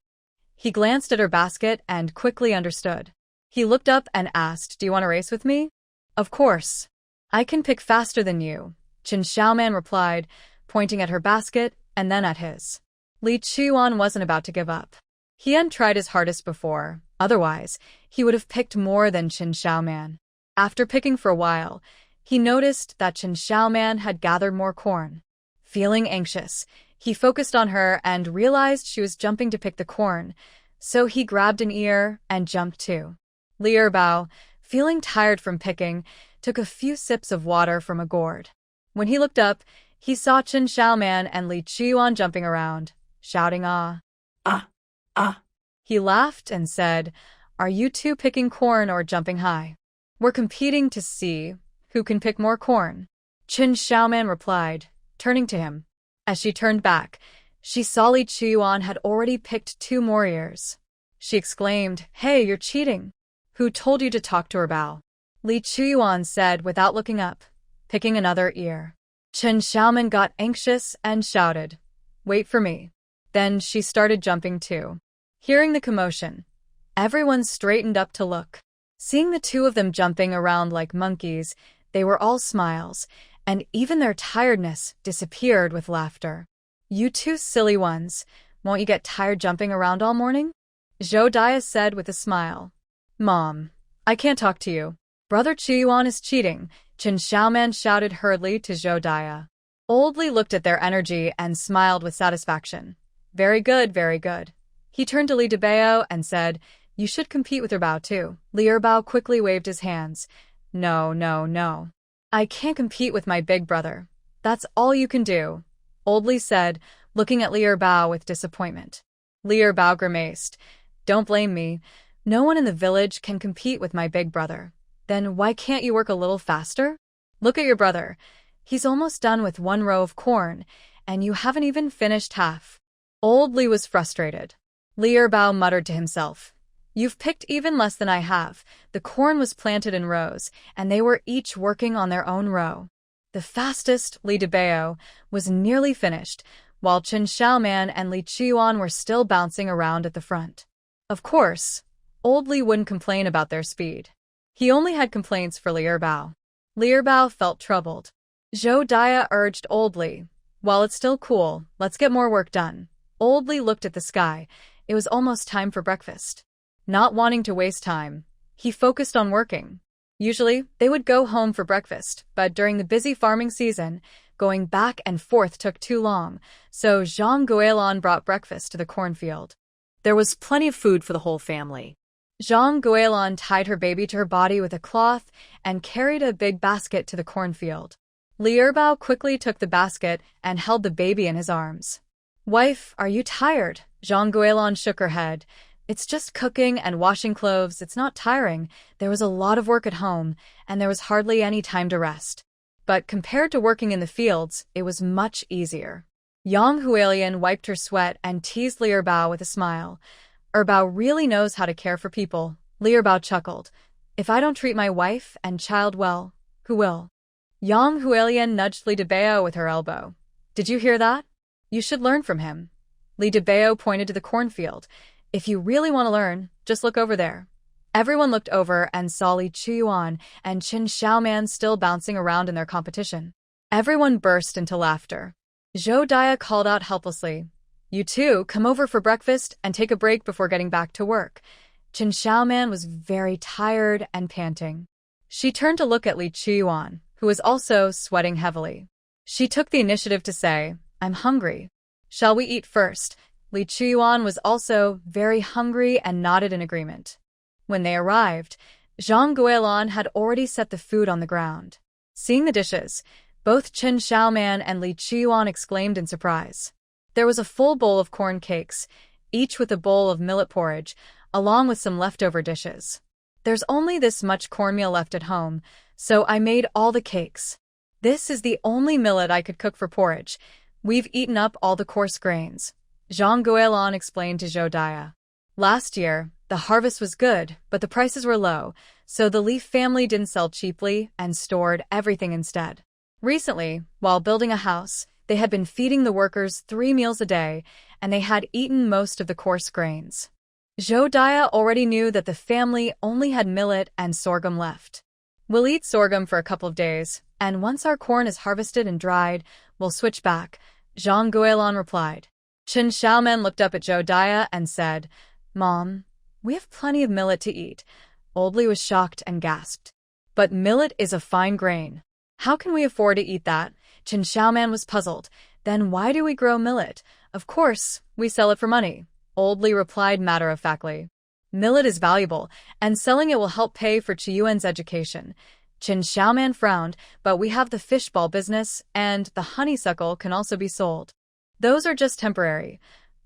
He glanced at her basket and quickly understood. He looked up and asked, do you want to race with me? Of course. I can pick faster than you, Chen Xiaoman replied, pointing at her basket and then at his. Li Qiuan wasn't about to give up. He hadn't tried his hardest before, otherwise, he would have picked more than Chen Xiaoman. After picking for a while, he noticed that Chen Xiaoman had gathered more corn. Feeling anxious, he focused on her and realized she was jumping to pick the corn, so he grabbed an ear and jumped too. Li Erbao, feeling tired from picking, took a few sips of water from a gourd. When he looked up, he saw Chen Xiaoman and Li Qiuan jumping around, shouting ah. Ah, ah. He laughed and said, are you 2 picking corn or jumping high? We're competing to see who can pick more corn. Chen Xiaoman replied, turning to him. As she turned back, she saw Li Qiuan had already picked 2 more ears. She exclaimed, hey, you're cheating. Who told you to talk to her Bao? Li Qiuan said without looking up, picking another ear. Chen Xiaoman got anxious and shouted, wait for me. Then she started jumping too. Hearing the commotion, everyone straightened up to look. Seeing the 2 of them jumping around like monkeys, they were all smiles, and even their tiredness disappeared with laughter. You 2 silly ones, won't you get tired jumping around all morning? Zhou Deya said with a smile. Mom, I can't talk to you. Brother Qiuan is cheating, Chen Xiaoman shouted hurriedly to Zhou Deya. Old Li looked at their energy and smiled with satisfaction. Very good, very good. He turned to Li Debao and said, you should compete with Erbao too. Li Erbao quickly waved his hands. No, no, no. I can't compete with my big brother. That's all you can do, Old Li said, looking at Li Erbao with disappointment. Li Erbao grimaced. Don't blame me. No one in the village can compete with my big brother. Then why can't you work a little faster? Look at your brother. He's almost done with 1 row of corn, and you haven't even finished half. Old Li was frustrated. Li Erbao muttered to himself. You've picked even less than I have. The corn was planted in rows, and they were each working on their own row. The fastest, Li Debao, was nearly finished, while Chen Xiaoman and Li Qiyuan were still bouncing around at the front. Of course, old Li wouldn't complain about their speed. He only had complaints for Li Erbao. Li Erbao felt troubled. Zhou Daya urged old Li, "While it's still cool, let's get more work done." Old Li looked at the sky. It was almost time for breakfast. Not wanting to waste time, he focused on working. Usually, they would go home for breakfast, but during the busy farming season, going back and forth took too long, so Zhang Guilin brought breakfast to the cornfield. There was plenty of food for the whole family. Zhang Guilin tied her baby to her body with a cloth and carried a big basket to the cornfield. Li Erbao quickly took the basket and held the baby in his arms. "Wife, are you tired?" Zhang Guilin shook her head. "It's just cooking and washing clothes. It's not tiring. There was a lot of work at home, and there was hardly any time to rest." But compared to working in the fields, it was much easier. Yang Hualien wiped her sweat and teased Li Erbao with a smile. "Erbao really knows how to care for people." Li Erbao chuckled. "If I don't treat my wife and child well, who will?" Yang Hualien nudged Li Debao with her elbow. "Did you hear that? You should learn from him." Li Debao pointed to the cornfield. "If you really want to learn, just look over there." Everyone looked over and saw Li Qiyuan and Chen Xiaoman still bouncing around in their competition. Everyone burst into laughter. Zhou Daya called out helplessly, "You two, come over for breakfast and take a break before getting back to work." Chen Xiaoman was very tired and panting. She turned to look at Li Qiyuan, who was also sweating heavily. She took the initiative to say, "I'm hungry. Shall we eat first?" Li Qiyuan was also very hungry and nodded in agreement. When they arrived, Zhang Guilin had already set the food on the ground. Seeing the dishes, both Chen Xiaoman and Li Qiyuan exclaimed in surprise. There was a full bowl of corn cakes, each with a bowl of millet porridge, along with some leftover dishes. "There's only this much cornmeal left at home, so I made all the cakes. This is the only millet I could cook for porridge. We've eaten up all the coarse grains," Zhang Guilin explained to Zhou Daya. Last year, the harvest was good, but the prices were low, so the Li family didn't sell cheaply and stored everything instead. Recently, while building a house, they had been feeding the workers 3 meals a day, and they had eaten most of the coarse grains. Zhou Daya already knew that the family only had millet and sorghum left. "We'll eat sorghum for a couple of days, and once our corn is harvested and dried, we'll switch back," Zhang Guilin replied. Chen Xiaoman looked up at Zhou Daya and said, "Mom, we have plenty of millet to eat." Old Li was shocked and gasped. "But millet is a fine grain. How can we afford to eat that?" Chen Xiaoman was puzzled. "Then why do we grow millet?" "Of course, we sell it for money," Old Li replied matter-of-factly. "Millet is valuable, and selling it will help pay for Qiyuan's education." Chen Xiaoman frowned, "But we have the fishball business, and the honeysuckle can also be sold. Those are just temporary.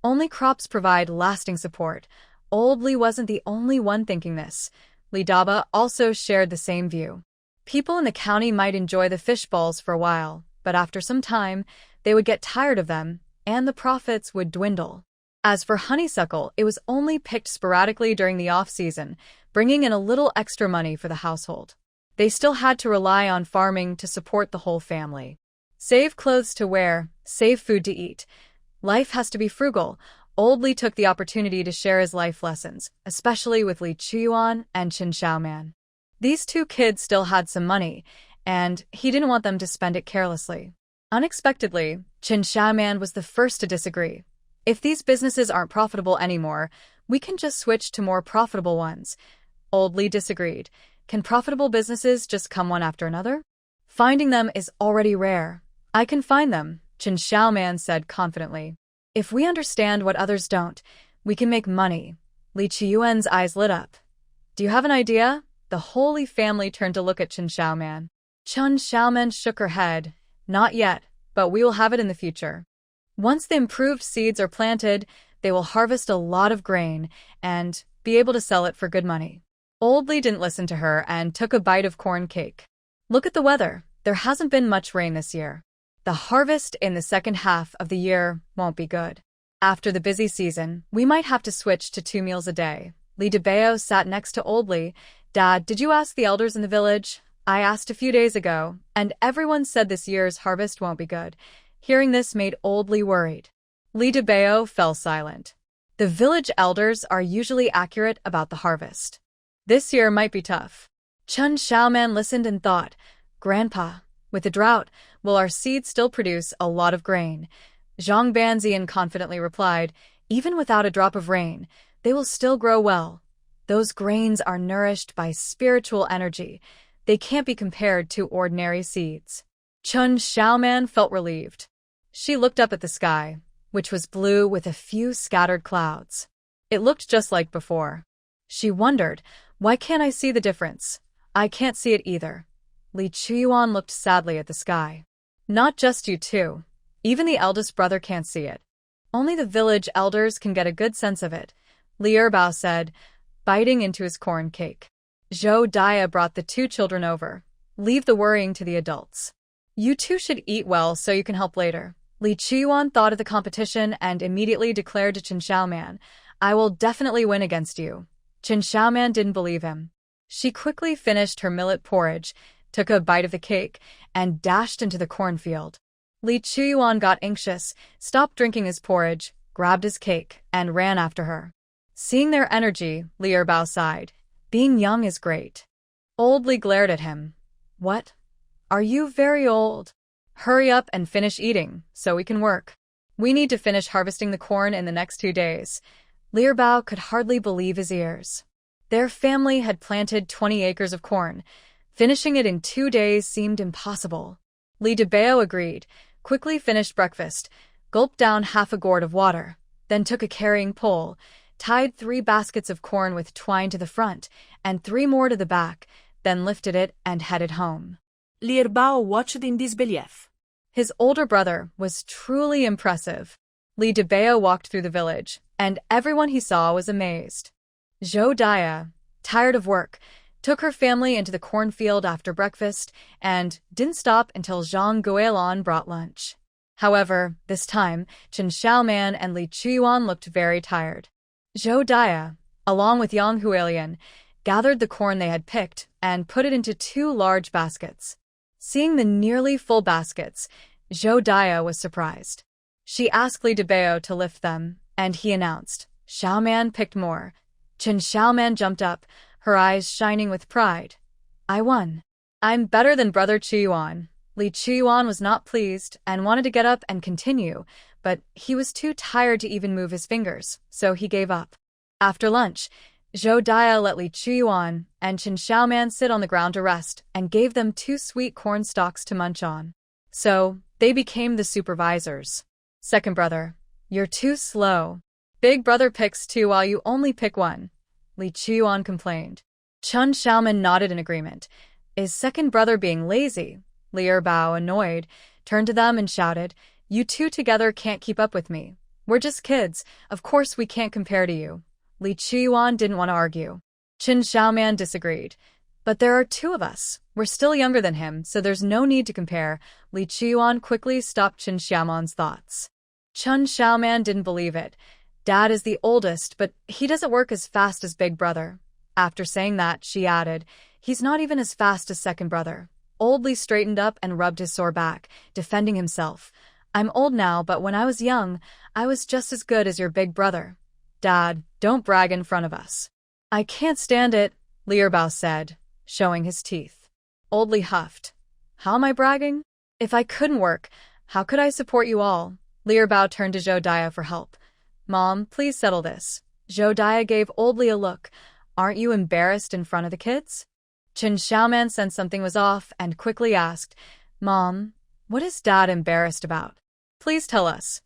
Only crops provide lasting support." Old Li wasn't the only one thinking this. Li Daba also shared the same view. People in the county might enjoy the fish balls for a while, but after some time, they would get tired of them, and the profits would dwindle. As for honeysuckle, it was only picked sporadically during the off-season, bringing in a little extra money for the household. They still had to rely on farming to support the whole family. Save clothes to wear, save food to eat. Life has to be frugal. Old Li took the opportunity to share his life lessons, especially with Li Qiyuan and Chen Xiaoman. These two kids still had some money, and he didn't want them to spend it carelessly. Unexpectedly, Chen Xiaoman was the first to disagree. "If these businesses aren't profitable anymore, we can just switch to more profitable ones." Old Li disagreed. "Can profitable businesses just come one after another? Finding them is already rare." "I can find them," Chen Xiaoman said confidently. "If we understand what others don't, we can make money." Li Qiyuan's eyes lit up. "Do you have an idea?" The whole Li family turned to look at Chen Xiaoman. Chen Xiaoman shook her head. "Not yet, but we will have it in the future. Once the improved seeds are planted, they will harvest a lot of grain and be able to sell it for good money." Old Li didn't listen to her and took a bite of corn cake. "Look at the weather. There hasn't been much rain this year. The harvest in the second half of the year won't be good. After the busy season, we might have to switch to 2 meals a day." Li Debao sat next to Old Li. "Dad, did you ask the elders in the village?" "I asked a few days ago, and everyone said this year's harvest won't be good." Hearing this made old Li worried. Li Debao fell silent. The village elders are usually accurate about the harvest. This year might be tough. Chen Xiaoman listened and thought, Grandpa, with the drought, will our seeds still produce a lot of grain? Zhang Banzian confidently replied, even without a drop of rain, they will still grow well. Those grains are nourished by spiritual energy. They can't be compared to ordinary seeds. Chen Xiaoman felt relieved. She looked up at the sky, which was blue with a few scattered clouds. It looked just like before. She wondered, why can't I see the difference? I can't see it either. Li Chuyuan looked sadly at the sky. Not just you two. Even the eldest brother can't see it. Only the village elders can get a good sense of it, Li Erbao said, biting into his corn cake. Zhou Dia brought the two children over. Leave the worrying to the adults. You two should eat well so you can help later. Li Chuyuan thought of the competition and immediately declared to Chen Xiaoman, I will definitely win against you. Chen Xiaoman didn't believe him. She quickly finished her millet porridge, took a bite of the cake, and dashed into the cornfield. Li Chuyuan got anxious, stopped drinking his porridge, grabbed his cake, and ran after her. Seeing their energy, Li Erbao sighed. Being young is great. Old Li glared at him. What? Are you very old? Hurry up and finish eating, so we can work. We need to finish harvesting the corn in the next 2 days. Li Erbao could hardly believe his ears. Their family had planted 20 acres of corn. Finishing it in 2 days seemed impossible. Li Debao agreed, quickly finished breakfast, gulped down half a gourd of water, then took a carrying pole, tied 3 baskets of corn with twine to the front, and 3 more to the back, then lifted it and headed home. Li Erbao watched in disbelief. His older brother was truly impressive. Li Debao walked through the village, and everyone he saw was amazed. Zhou Dia, tired of work, took her family into the cornfield after breakfast and didn't stop until Zhang Guilin brought lunch. However, this time, Chen Xiaoman and Li Chuyuan looked very tired. Zhou Dia, along with Yang Huilian, gathered the corn they had picked and put it into 2 large baskets. Seeing the nearly full baskets, Zhou Dia was surprised. She asked Li Debao to lift them, and he announced, Xiaoman picked more. Chen Xiaoman jumped up, her eyes shining with pride. I won. I'm better than Brother Chuyuan. Li Chuyuan was not pleased and wanted to get up and continue, but he was too tired to even move his fingers, so he gave up. After lunch, Zhou Dia let Li Chuyuan and Chen Xiaoman sit on the ground to rest and gave them 2 sweet corn stalks to munch on. So, they became the supervisors. Second brother, you're too slow. Big brother picks 2 while you only pick 1. Li Chuyuan complained. Chen Xiaoman nodded in agreement. Is second brother being lazy? Li Erbao, annoyed, turned to them and shouted, You 2 together can't keep up with me. We're just kids, of course we can't compare to you. Li Chuyuan didn't want to argue. Chen Xiaoman disagreed. But there are 2 of us. We're still younger than him, so there's no need to compare. Li Chuyuan quickly stopped Chen Xiaoman's thoughts. Chen Xiaoman didn't believe it. Dad is the oldest, but he doesn't work as fast as big brother. After saying that, she added, He's not even as fast as second brother. Old Li straightened up and rubbed his sore back, defending himself. I'm old now, but when I was young, I was just as good as your big brother. Dad, don't brag in front of us. I can't stand it, Li Erbao said, showing his teeth. Old Li huffed. How am I bragging? If I couldn't work, how could I support you all? Li Erbao turned to Zhou Dia for help. Mom, please settle this. Zhou Dia gave Old Li a look. Aren't you embarrassed in front of the kids? Chen Xiaoman sensed something was off and quickly asked, Mom, what is Dad embarrassed about? Please tell us.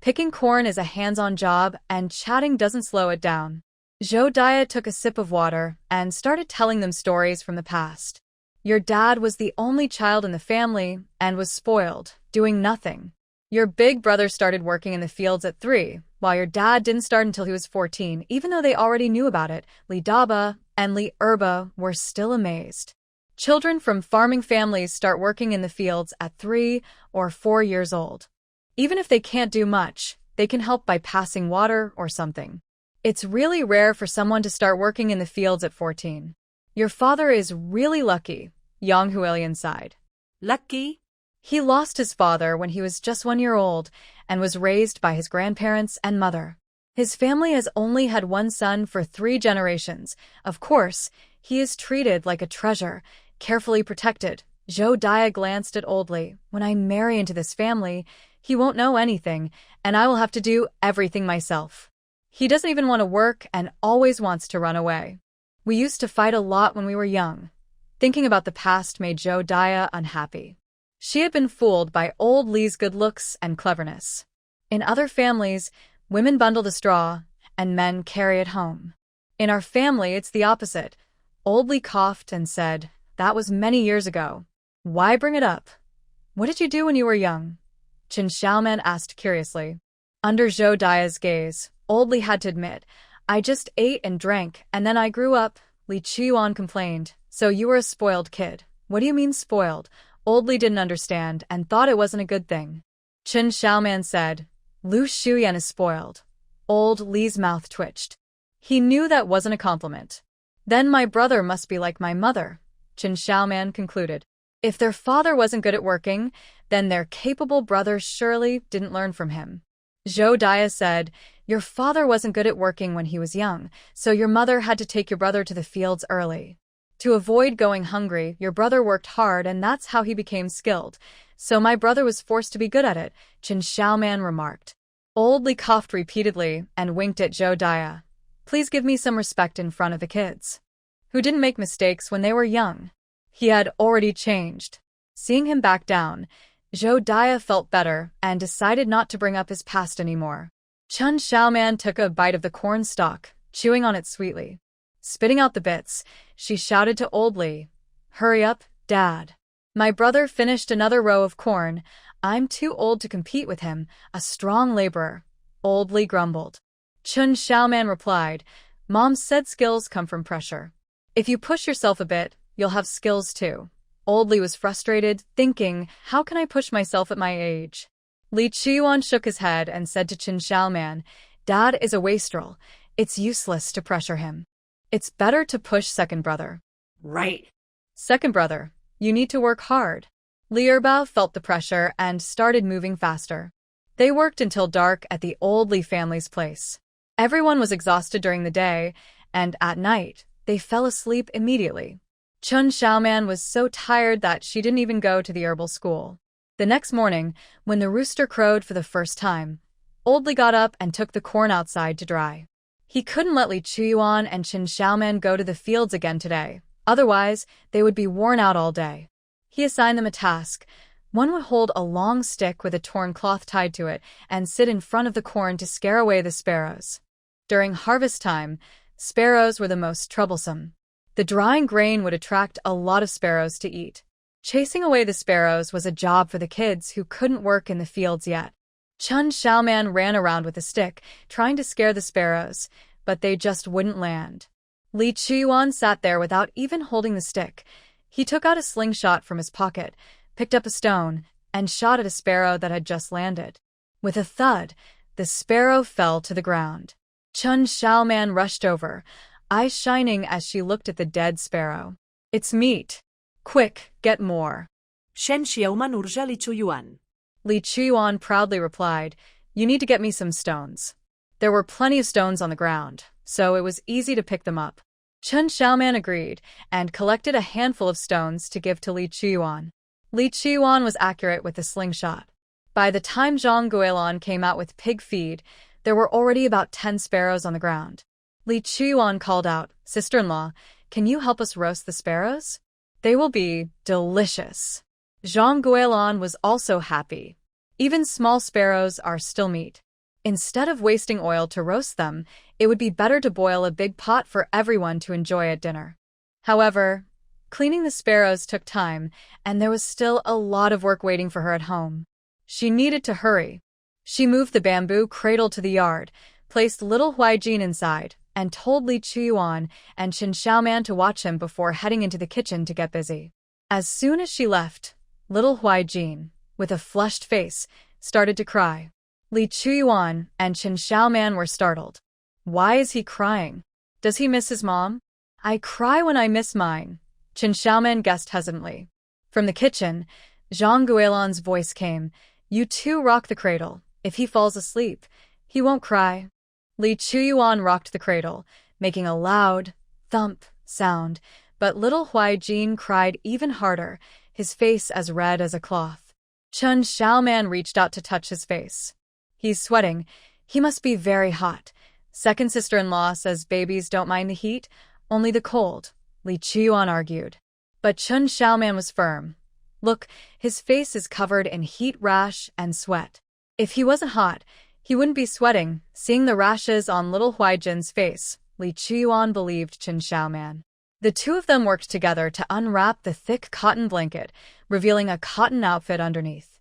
Picking corn is a hands-on job, and chatting doesn't slow it down. Zhou Dia took a sip of water and started telling them stories from the past. Your dad was the only child in the family and was spoiled, doing nothing. Your big brother started working in the fields at 3, while your dad didn't start until he was 14, even though they already knew about it. Li Daba and Li Erba were still amazed. Children from farming families start working in the fields at 3 or 4 years old. Even if they can't do much, they can help by passing water or something. It's really rare for someone to start working in the fields at 14. Your father is really lucky, Yang Huilian sighed. Lucky? He lost his father when he was just 1 year old and was raised by his grandparents and mother. His family has only had one son for 3 generations. Of course, he is treated like a treasure, carefully protected. Josiah glanced at Oldly. When I marry into this family, he won't know anything, and I will have to do everything myself. He doesn't even want to work and always wants to run away. We used to fight a lot when we were young. Thinking about the past made Josiah unhappy. She had been fooled by Old Lee's good looks and cleverness. In other families, women bundle the straw, and men carry it home. In our family, it's the opposite. Old Lee coughed and said, "That was many years ago. Why bring it up? What did you do when you were young?" Qin Xiaoman asked curiously. Under Zhou Dai's gaze, Old Li had to admit, "I just ate and drank, and then I grew up." Li Qiyuan complained, "So you were a spoiled kid." "What do you mean spoiled?" Old Li didn't understand and thought it wasn't a good thing. Qin Xiaoman said, "Lu Shuyan is spoiled." Old Li's mouth twitched. He knew that wasn't a compliment. "Then my brother must be like my mother," Qin Xiaoman concluded. If their father wasn't good at working, then their capable brother surely didn't learn from him. Zhou Dai said, "Your father wasn't good at working when he was young, so your mother had to take your brother to the fields early. To avoid going hungry, your brother worked hard and that's how he became skilled. So my brother was forced to be good at it," Qin Xiaoman remarked. Old Li coughed repeatedly and winked at Zhou Dai. "Please give me some respect in front of the kids who didn't make mistakes when they were young." He had already changed. Seeing him back down, Zhou Dai felt better and decided not to bring up his past anymore. Qin Xiaoman took a bite of the corn stalk, chewing on it sweetly. Spitting out the bits, she shouted to Old Li, "Hurry up, Dad. My brother finished another row of corn. I'm too old to compete with him, a strong laborer." Old Li grumbled. Qin Xiaoman replied, "Mom said skills come from pressure. If you push yourself a bit, you'll have skills too." Old Li was frustrated, thinking, "How can I push myself at my age?" Li Qiyuan shook his head and said to Qin Xiaoman, "Dad is a wastrel. It's useless to pressure him. It's better to push second brother." "Right. "Second brother, you need to work hard." Li Erbao felt the pressure and started moving faster. They worked until dark at the Old Li family's place. Everyone was exhausted during the day, and at night, they fell asleep immediately. Qin Xiaoman was so tired that she didn't even go to the herbal school. The next morning, when the rooster crowed for the first time, Old Li got up and took the corn outside to dry. He couldn't let Li Qiyuan and Qin Xiaoman go to the fields again today, otherwise they would be worn out all day. He assigned them a task. One would hold a long stick with a torn cloth tied to it and sit in front of the corn to scare away the sparrows. During harvest time, sparrows were the most troublesome. The drying grain would attract a lot of sparrows to eat. Chasing away the sparrows was a job for the kids who couldn't work in the fields yet. Qin Xiaoman ran around with a stick, trying to scare the sparrows, but they just wouldn't land. Li Qiyuan sat there without even holding the stick. He took out a slingshot from his pocket, picked up a stone, and shot at a sparrow that had just landed. With a thud, the sparrow fell to the ground. Qin Xiaoman rushed over, eyes shining as she looked at the dead sparrow. "It's meat. Quick, get more." Shen Xiaoman urja Li Chuyuan. Li Qiyuan proudly replied, "You need to get me some stones." There were plenty of stones on the ground, so it was easy to pick them up. Qin Xiaoman agreed and collected a handful of stones to give to Li Qiyuan. Li Qiyuan was accurate with the slingshot. By the time Zhang Guilin came out with pig feed, there were already about 10 sparrows on the ground. Li Qiyuan called out, "Sister-in-law, can you help us roast the sparrows? They will be delicious." Zhang Guilin was also happy. Even small sparrows are still meat. Instead of wasting oil to roast them, it would be better to boil a big pot for everyone to enjoy at dinner. However, cleaning the sparrows took time, and there was still a lot of work waiting for her at home. She needed to hurry. She moved the bamboo cradle to the yard, placed little Huaijin inside, and told Li Qiyuan and Qin Xiaoman to watch him before heading into the kitchen to get busy. As soon as she left, little Huaijin, with a flushed face, started to cry. Li Qiyuan and Qin Xiaoman were startled. "Why is he crying? Does he miss his mom?" "I cry when I miss mine," Qin Xiaoman guessed hesitantly. From the kitchen, Zhang Guilan's voice came. You too rock the cradle. If he falls asleep, he won't cry. Li Chuyuan rocked the cradle, making a loud thump sound, but little Huaijin cried even harder, his face as red as a cloth. Chen Xiaoman reached out to touch his face. He's sweating. He must be very hot. Second sister-in-law says babies don't mind the heat, only the cold, Li Chuyuan argued. But Chen Xiaoman was firm. Look, his face is covered in heat rash and sweat. If he wasn't hot, he wouldn't be sweating. Seeing the rashes on little Huaijin's face, Li Chuyuan believed Chen Xiaoman. The two of them worked together to unwrap the thick cotton blanket, revealing a cotton outfit underneath.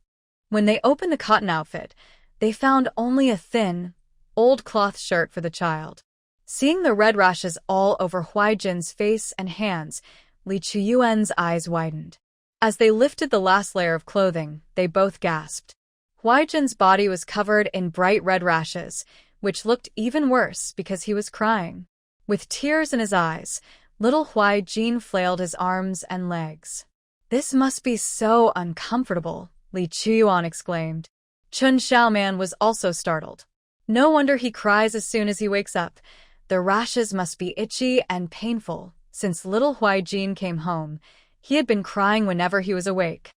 When they opened the cotton outfit, they found only a thin, old cloth shirt for the child. Seeing the red rashes all over Huaijin's face and hands, Li Chuyuan's eyes widened. As they lifted the last layer of clothing, they both gasped. Huaijin's body was covered in bright red rashes, which looked even worse because he was crying. With tears in his eyes, little Huaijin flailed his arms and legs. This must be so uncomfortable, Li Chuyuan exclaimed. Chen Xiaoman was also startled. No wonder he cries as soon as he wakes up. The rashes must be itchy and painful. Since little Huaijin came home, he had been crying whenever he was awake.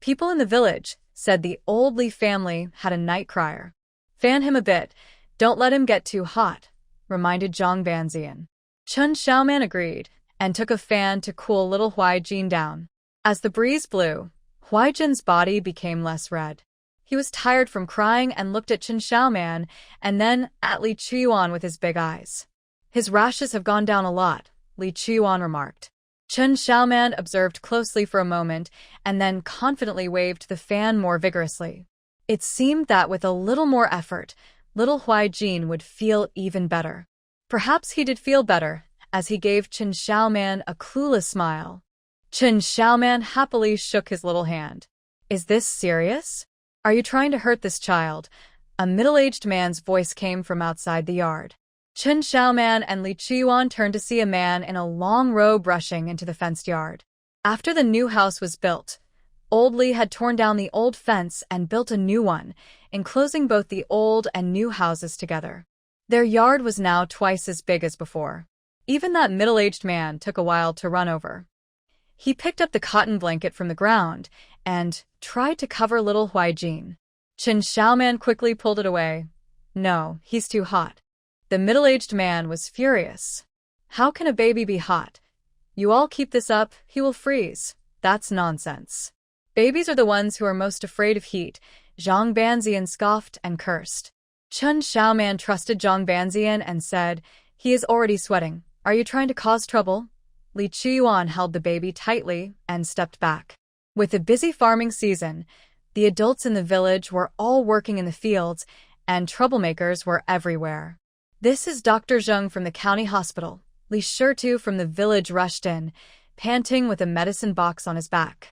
People in the village said the old Li family had a night crier. Fan him a bit. Don't let him get too hot, reminded Zhang Banzian. Chen Xiaoman agreed and took a fan to cool little Huaijin down. As the breeze blew, Huaijin's body became less red. He was tired from crying and looked at Chen Xiaoman and then at Li Chuyuan with his big eyes. His rashes have gone down a lot, Li Chuyuan remarked. Chen Xiaoman observed closely for a moment and then confidently waved the fan more vigorously. It seemed that with a little more effort, little Huaijin would feel even better. Perhaps he did feel better, as he gave Chen Xiaoman a clueless smile. Chen Xiaoman happily shook his little hand. Is this serious? Are you trying to hurt this child? A middle-aged man's voice came from outside the yard. Chen Xiaoman and Li Chuyuan turned to see a man in a long robe rushing into the fenced yard. After the new house was built, old Li had torn down the old fence and built a new one, enclosing both the old and new houses together. Their yard was now twice as big as before. Even that middle-aged man took a while to run over. He picked up the cotton blanket from the ground and tried to cover little Huaijin. Chen Xiaoman quickly pulled it away. No, he's too hot. The middle-aged man was furious. How can a baby be hot? You all keep this up, he will freeze. That's nonsense. Babies are the ones who are most afraid of heat, Zhang Banzian scoffed and cursed. Chen Xiaoman trusted Zhang Banzian and said, he is already sweating. Are you trying to cause trouble? Li Chuyuan held the baby tightly and stepped back. With the busy farming season, the adults in the village were all working in the fields, and troublemakers were everywhere. This is Dr. Zheng from the county hospital. Li Shitu from the village rushed in, panting with a medicine box on his back.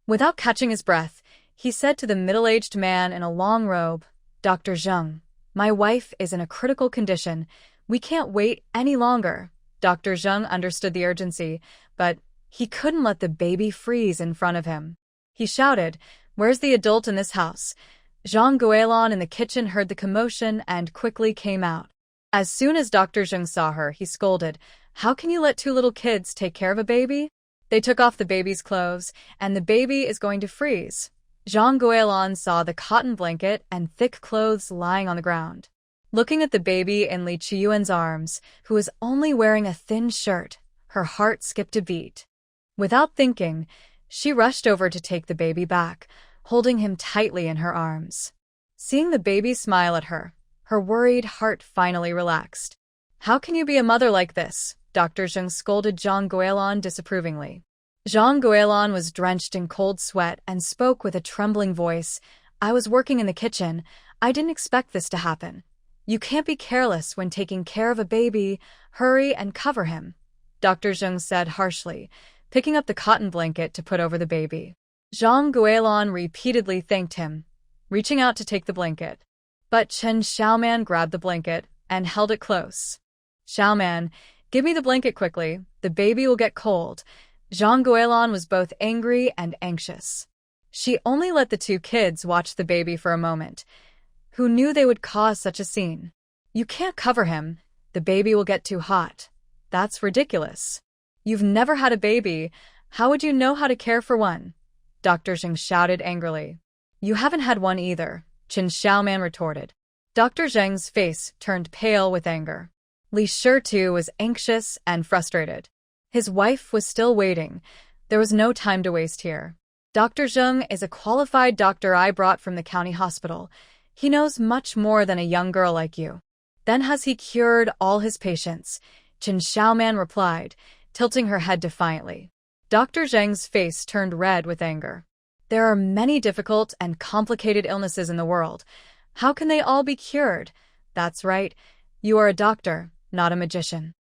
Without catching his breath, he said to the middle-aged man in a long robe, Dr. Zheng, my wife is in a critical condition. We can't wait any longer. Dr. Zheng understood the urgency, but he couldn't let the baby freeze in front of him. He shouted, where's the adult in this house? Zhang Guilan in the kitchen heard the commotion and quickly came out. As soon as Dr. Zheng saw her, he scolded, how can you let two little kids take care of a baby? They took off the baby's clothes, and the baby is going to freeze. Zhang Guilan saw the cotton blanket and thick clothes lying on the ground. Looking at the baby in Li Chuyuan's arms, who was only wearing a thin shirt, her heart skipped a beat. Without thinking, she rushed over to take the baby back, holding him tightly in her arms. Seeing the baby smile at her worried heart finally relaxed. How can you be a mother like this? Dr. Zheng scolded Zhang Guilan disapprovingly. Zhang Guilan was drenched in cold sweat and spoke with a trembling voice. I was working in the kitchen. I didn't expect this to happen. You can't be careless when taking care of a baby. Hurry and cover him, Dr. Zheng said harshly, picking up the cotton blanket to put over the baby. Zhang Guilan repeatedly thanked him, reaching out to take the blanket. But Chen Xiaoman grabbed the blanket and held it close. Xiaoman, give me the blanket quickly. The baby will get cold. Zhang Guilan was both angry and anxious. She only let the two kids watch the baby for a moment. Who knew they would cause such a scene? You can't cover him. The baby will get too hot. That's ridiculous. You've never had a baby. How would you know how to care for one? Dr. Zheng shouted angrily. You haven't had one either, Qin Xiaoman retorted. Dr. Zheng's face turned pale with anger. Li Shitu was anxious and frustrated. His wife was still waiting. There was no time to waste here. Dr. Zheng is a qualified doctor I brought from the county hospital. He knows much more than a young girl like you. Then has he cured all his patients? Qin Xiaoman replied, tilting her head defiantly. Dr. Zheng's face turned red with anger. There are many difficult and complicated illnesses in the world. How can they all be cured? That's right. You are a doctor, not a magician.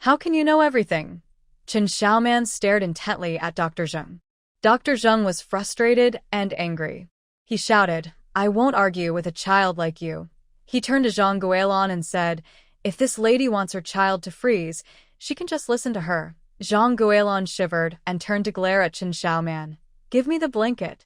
How can you know everything? Qin Xiaoman stared intently at Dr. Zheng. Dr. Zheng was frustrated and angry. He shouted, I won't argue with a child like you. He turned to Zhang Guilin and said, if this lady wants her child to freeze, she can just listen to her. Zhang Guilin shivered and turned to glare at Qin Xiaoman. Give me the blanket.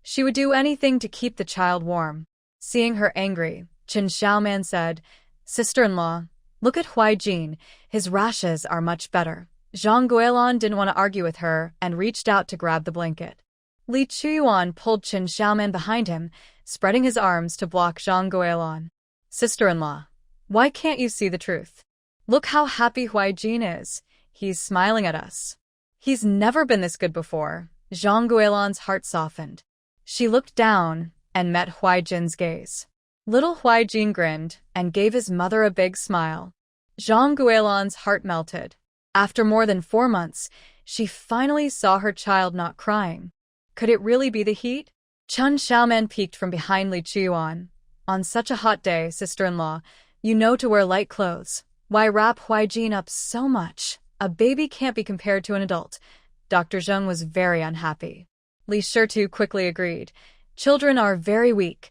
She would do anything to keep the child warm. Seeing her angry, Qin Xiaoman said, Sister-in-law, look at Huai Jin. His rashes are much better. Zhang Guilin didn't want to argue with her and reached out to grab the blanket. Li Chuyuan pulled Qin Xiaoman behind him, spreading his arms to block Zhang Guilin. Sister-in-law, why can't you see the truth? Look how happy Huai Jin is. He's smiling at us. He's never been this good before. Zhang Guilin's heart softened. She looked down and met Huai Jin's gaze. Little Huai Jin grinned and gave his mother a big smile. Zhang Guilin's heart melted. After more than 4 months, she finally saw her child not crying. Could it really be the heat? Qin Xiaoman peeked from behind Li Chuyuan. On such a hot day, sister-in-law, you know to wear light clothes. Why wrap Huai Jin up so much? A baby can't be compared to an adult. Dr. Zheng was very unhappy. Li Shitu quickly agreed. Children are very weak.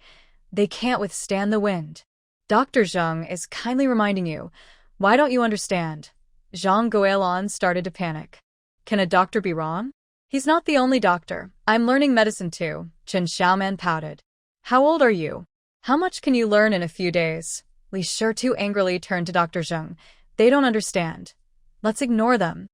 They can't withstand the wind. Dr. Zheng is kindly reminding you. Why don't you understand? Zhang Guilin started to panic. Can a doctor be wrong? He's not the only doctor. I'm learning medicine too, Qin Xiaoman pouted. How old are you? How much can you learn in a few days? Li Shitu angrily turned to Dr. Zheng. They don't understand. Let's ignore them.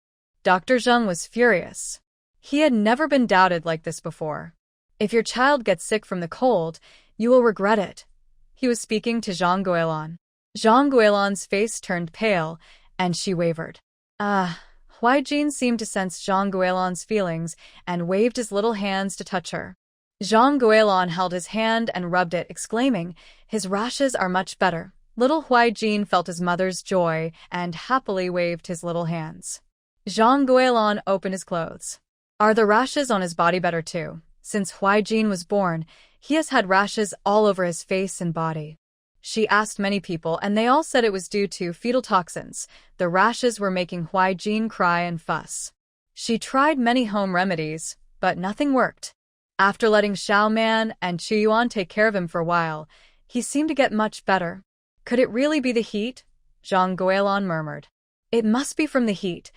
Dr. Zheng was furious. He had never been doubted like this before. If your child gets sick from the cold, you will regret it. He was speaking to Zhang Guilin. Zhang Guilin's face turned pale, and she wavered. Huai Jin seemed to sense Zhang Guilin's feelings and waved his little hands to touch her. Zhang Guilin held his hand and rubbed it, exclaiming, his rashes are much better. Little Huai Jin felt his mother's joy and happily waved his little hands. Zhang Guilin opened his clothes. Are the rashes on his body better too? Since Huai Jin was born, he has had rashes all over his face and body. She asked many people, and they all said it was due to fetal toxins. The rashes were making Huai Jin cry and fuss. She tried many home remedies, but nothing worked. After letting Xiaoman and Chuyuan take care of him for a while, he seemed to get much better. Could it really be the heat? Zhang Guilin murmured. It must be from the heat.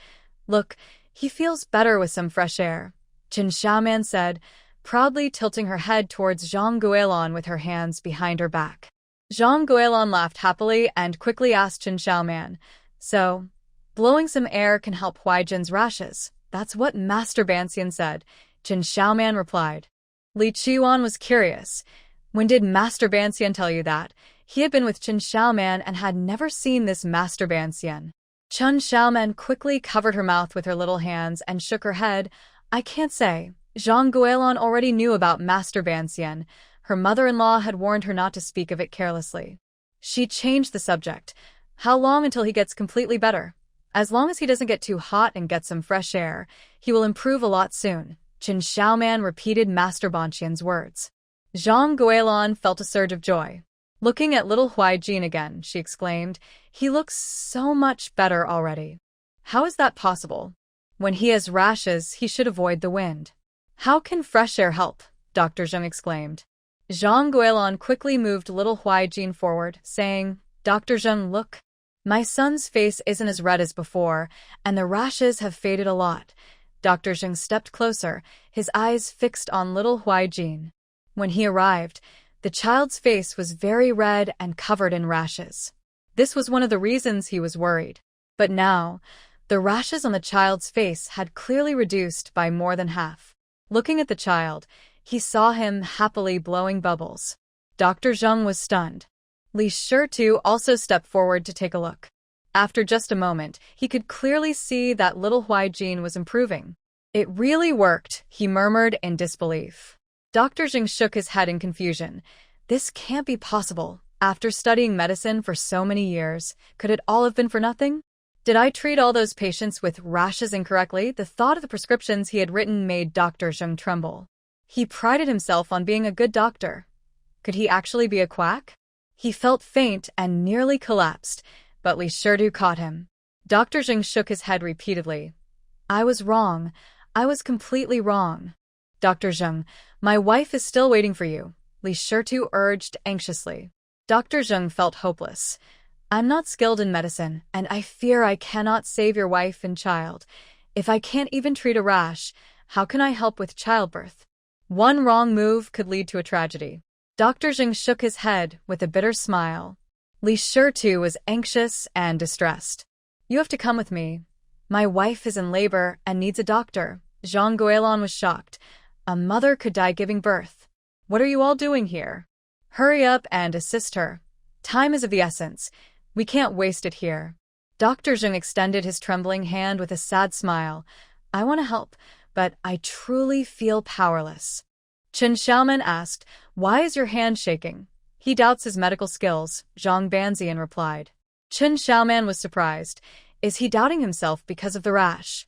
Look, he feels better with some fresh air, Qin Xiaoman said, proudly tilting her head towards Zhang Guilin with her hands behind her back. Zhang Guilin laughed happily and quickly asked Qin Xiaoman, so, blowing some air can help Huai Jin's rashes. That's what Master Banxian said, Qin Xiaoman replied. Li Chuyuan was curious. When did Master Banxian tell you that? He had been with Qin Xiaoman and had never seen this Master Banxian. Qin Xiaoman quickly covered her mouth with her little hands and shook her head. I can't say. Zhang Guilin already knew about Master Banxian. Her mother-in-law had warned her not to speak of it carelessly. She changed the subject. How long until he gets completely better? As long as he doesn't get too hot and gets some fresh air, he will improve a lot soon. Qin Xiaoman repeated Master Banxian's words. Zhang Guilin felt a surge of joy. Looking at little Huai Jin again, she exclaimed, he looks so much better already. How is that possible? When he has rashes, he should avoid the wind. How can fresh air help? Dr. Zheng exclaimed. Zhang Guilin quickly moved little Huai Jin forward, saying, Dr. Zheng, look. My son's face isn't as red as before, and the rashes have faded a lot. Dr. Zheng stepped closer, his eyes fixed on little Huaijin. When he arrived, the child's face was very red and covered in rashes. This was one of the reasons he was worried. But now, the rashes on the child's face had clearly reduced by more than half. Looking at the child, he saw him happily blowing bubbles. Dr. Zheng was stunned. Li Shitu also stepped forward to take a look. After just a moment, he could clearly see that little Huaijin was improving. It really worked, he murmured in disbelief. Dr. Zheng shook his head in confusion. This can't be possible. After studying medicine for so many years, could it all have been for nothing? Did I treat all those patients with rashes incorrectly? The thought of the prescriptions he had written made Dr. Zheng tremble. He prided himself on being a good doctor. Could he actually be a quack? He felt faint and nearly collapsed, but Li Shitu caught him. Dr. Zheng shook his head repeatedly. I was wrong. I was completely wrong. Dr. Zheng, my wife is still waiting for you, Li Shitu urged anxiously. Dr. Zheng felt hopeless. I'm not skilled in medicine, and I fear I cannot save your wife and child. If I can't even treat a rash, how can I help with childbirth? One wrong move could lead to a tragedy. Dr. Zheng shook his head with a bitter smile. Li Shitu was anxious and distressed. You have to come with me. My wife is in labor and needs a doctor. Zhang Guilin was shocked. A mother could die giving birth. What are you all doing here? Hurry up and assist her. Time is of the essence. We can't waste it here. Dr. Zheng extended his trembling hand with a sad smile. I want to help, but I truly feel powerless. Chen Xiaoman asked, why is your hand shaking? He doubts his medical skills, Zhang Banzian replied. Chen Xiaoman was surprised. Is he doubting himself because of the rash?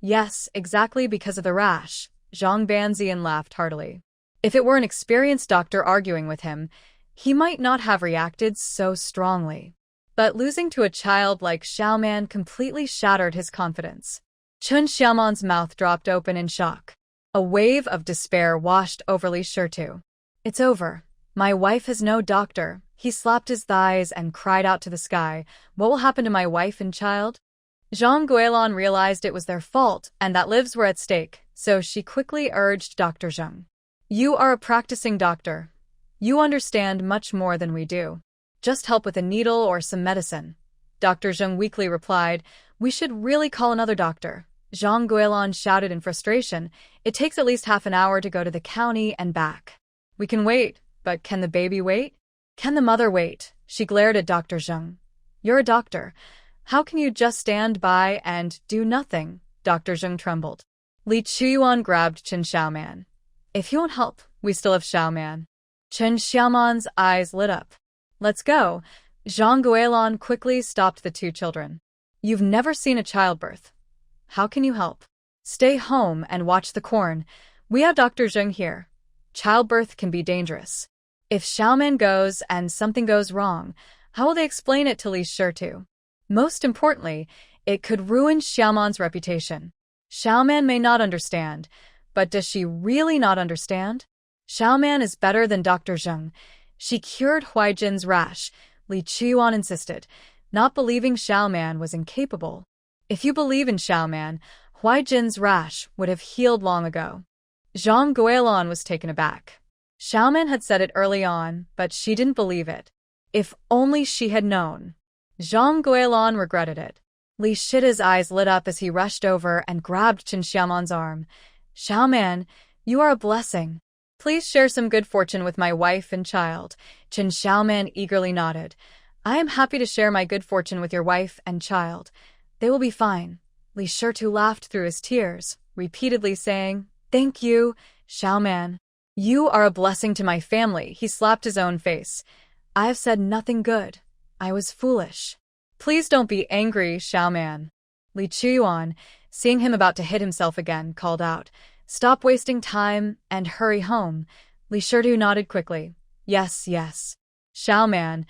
Yes, exactly because of the rash, Zhang Banzian laughed heartily. If it were an experienced doctor arguing with him, he might not have reacted so strongly. But losing to a child like Xiaoman completely shattered his confidence. Chen Xiaoman's mouth dropped open in shock. A wave of despair washed over Li Shitu. It's over. My wife has no doctor. He slapped his thighs and cried out to the sky. What will happen to my wife and child? Zhang Guilin realized it was their fault and that lives were at stake, so she quickly urged Dr. Zheng. You are a practicing doctor. You understand much more than we do. Just help with a needle or some medicine. Dr. Zheng weakly replied, we should really call another doctor. Zhang Guilin shouted in frustration. It takes at least half an hour to go to the county and back. We can wait, but can the baby wait? Can the mother wait? She glared at Dr. Zheng. You're a doctor. How can you just stand by and do nothing? Dr. Zheng trembled. Li Chuyuan grabbed Chen Xiaoman. If you won't help, we still have Xiaoman. Chen Xiaoman's eyes lit up. Let's go. Zhang Guilin quickly stopped the two children. You've never seen a childbirth. How can you help? Stay home and watch the corn. We have Dr. Zheng here. Childbirth can be dangerous. If Xiaoman goes and something goes wrong, how will they explain it to Li Shitu? Most importantly, it could ruin Xiaoman's reputation. Xiaoman may not understand, but does she really not understand? Xiaoman is better than Dr. Zheng. She cured Huaijin's rash, Li Chuyuan insisted, not believing Xiaoman was incapable. If you believe in Xiaoman, Huaijin's rash would have healed long ago. Zhang Guilin was taken aback. Xiaoman had said it early on, but she didn't believe it. If only she had known. Zhang Guilin regretted it. Li Shita's eyes lit up as he rushed over and grabbed Chen Xiaoman's arm. Xiaoman, you are a blessing. Please share some good fortune with my wife and child. Chen Xiaoman eagerly nodded. I am happy to share my good fortune with your wife and child. They will be fine. Li Shitu laughed through his tears, repeatedly saying, Thank you, Xiaoman. You are a blessing to my family. He slapped his own face. I have said nothing good. I was foolish. Please don't be angry, Xiaoman. Li Chuyuan, seeing him about to hit himself again, called out, Stop wasting time and hurry home. Li Shitu nodded quickly. Yes, yes. Xiaoman,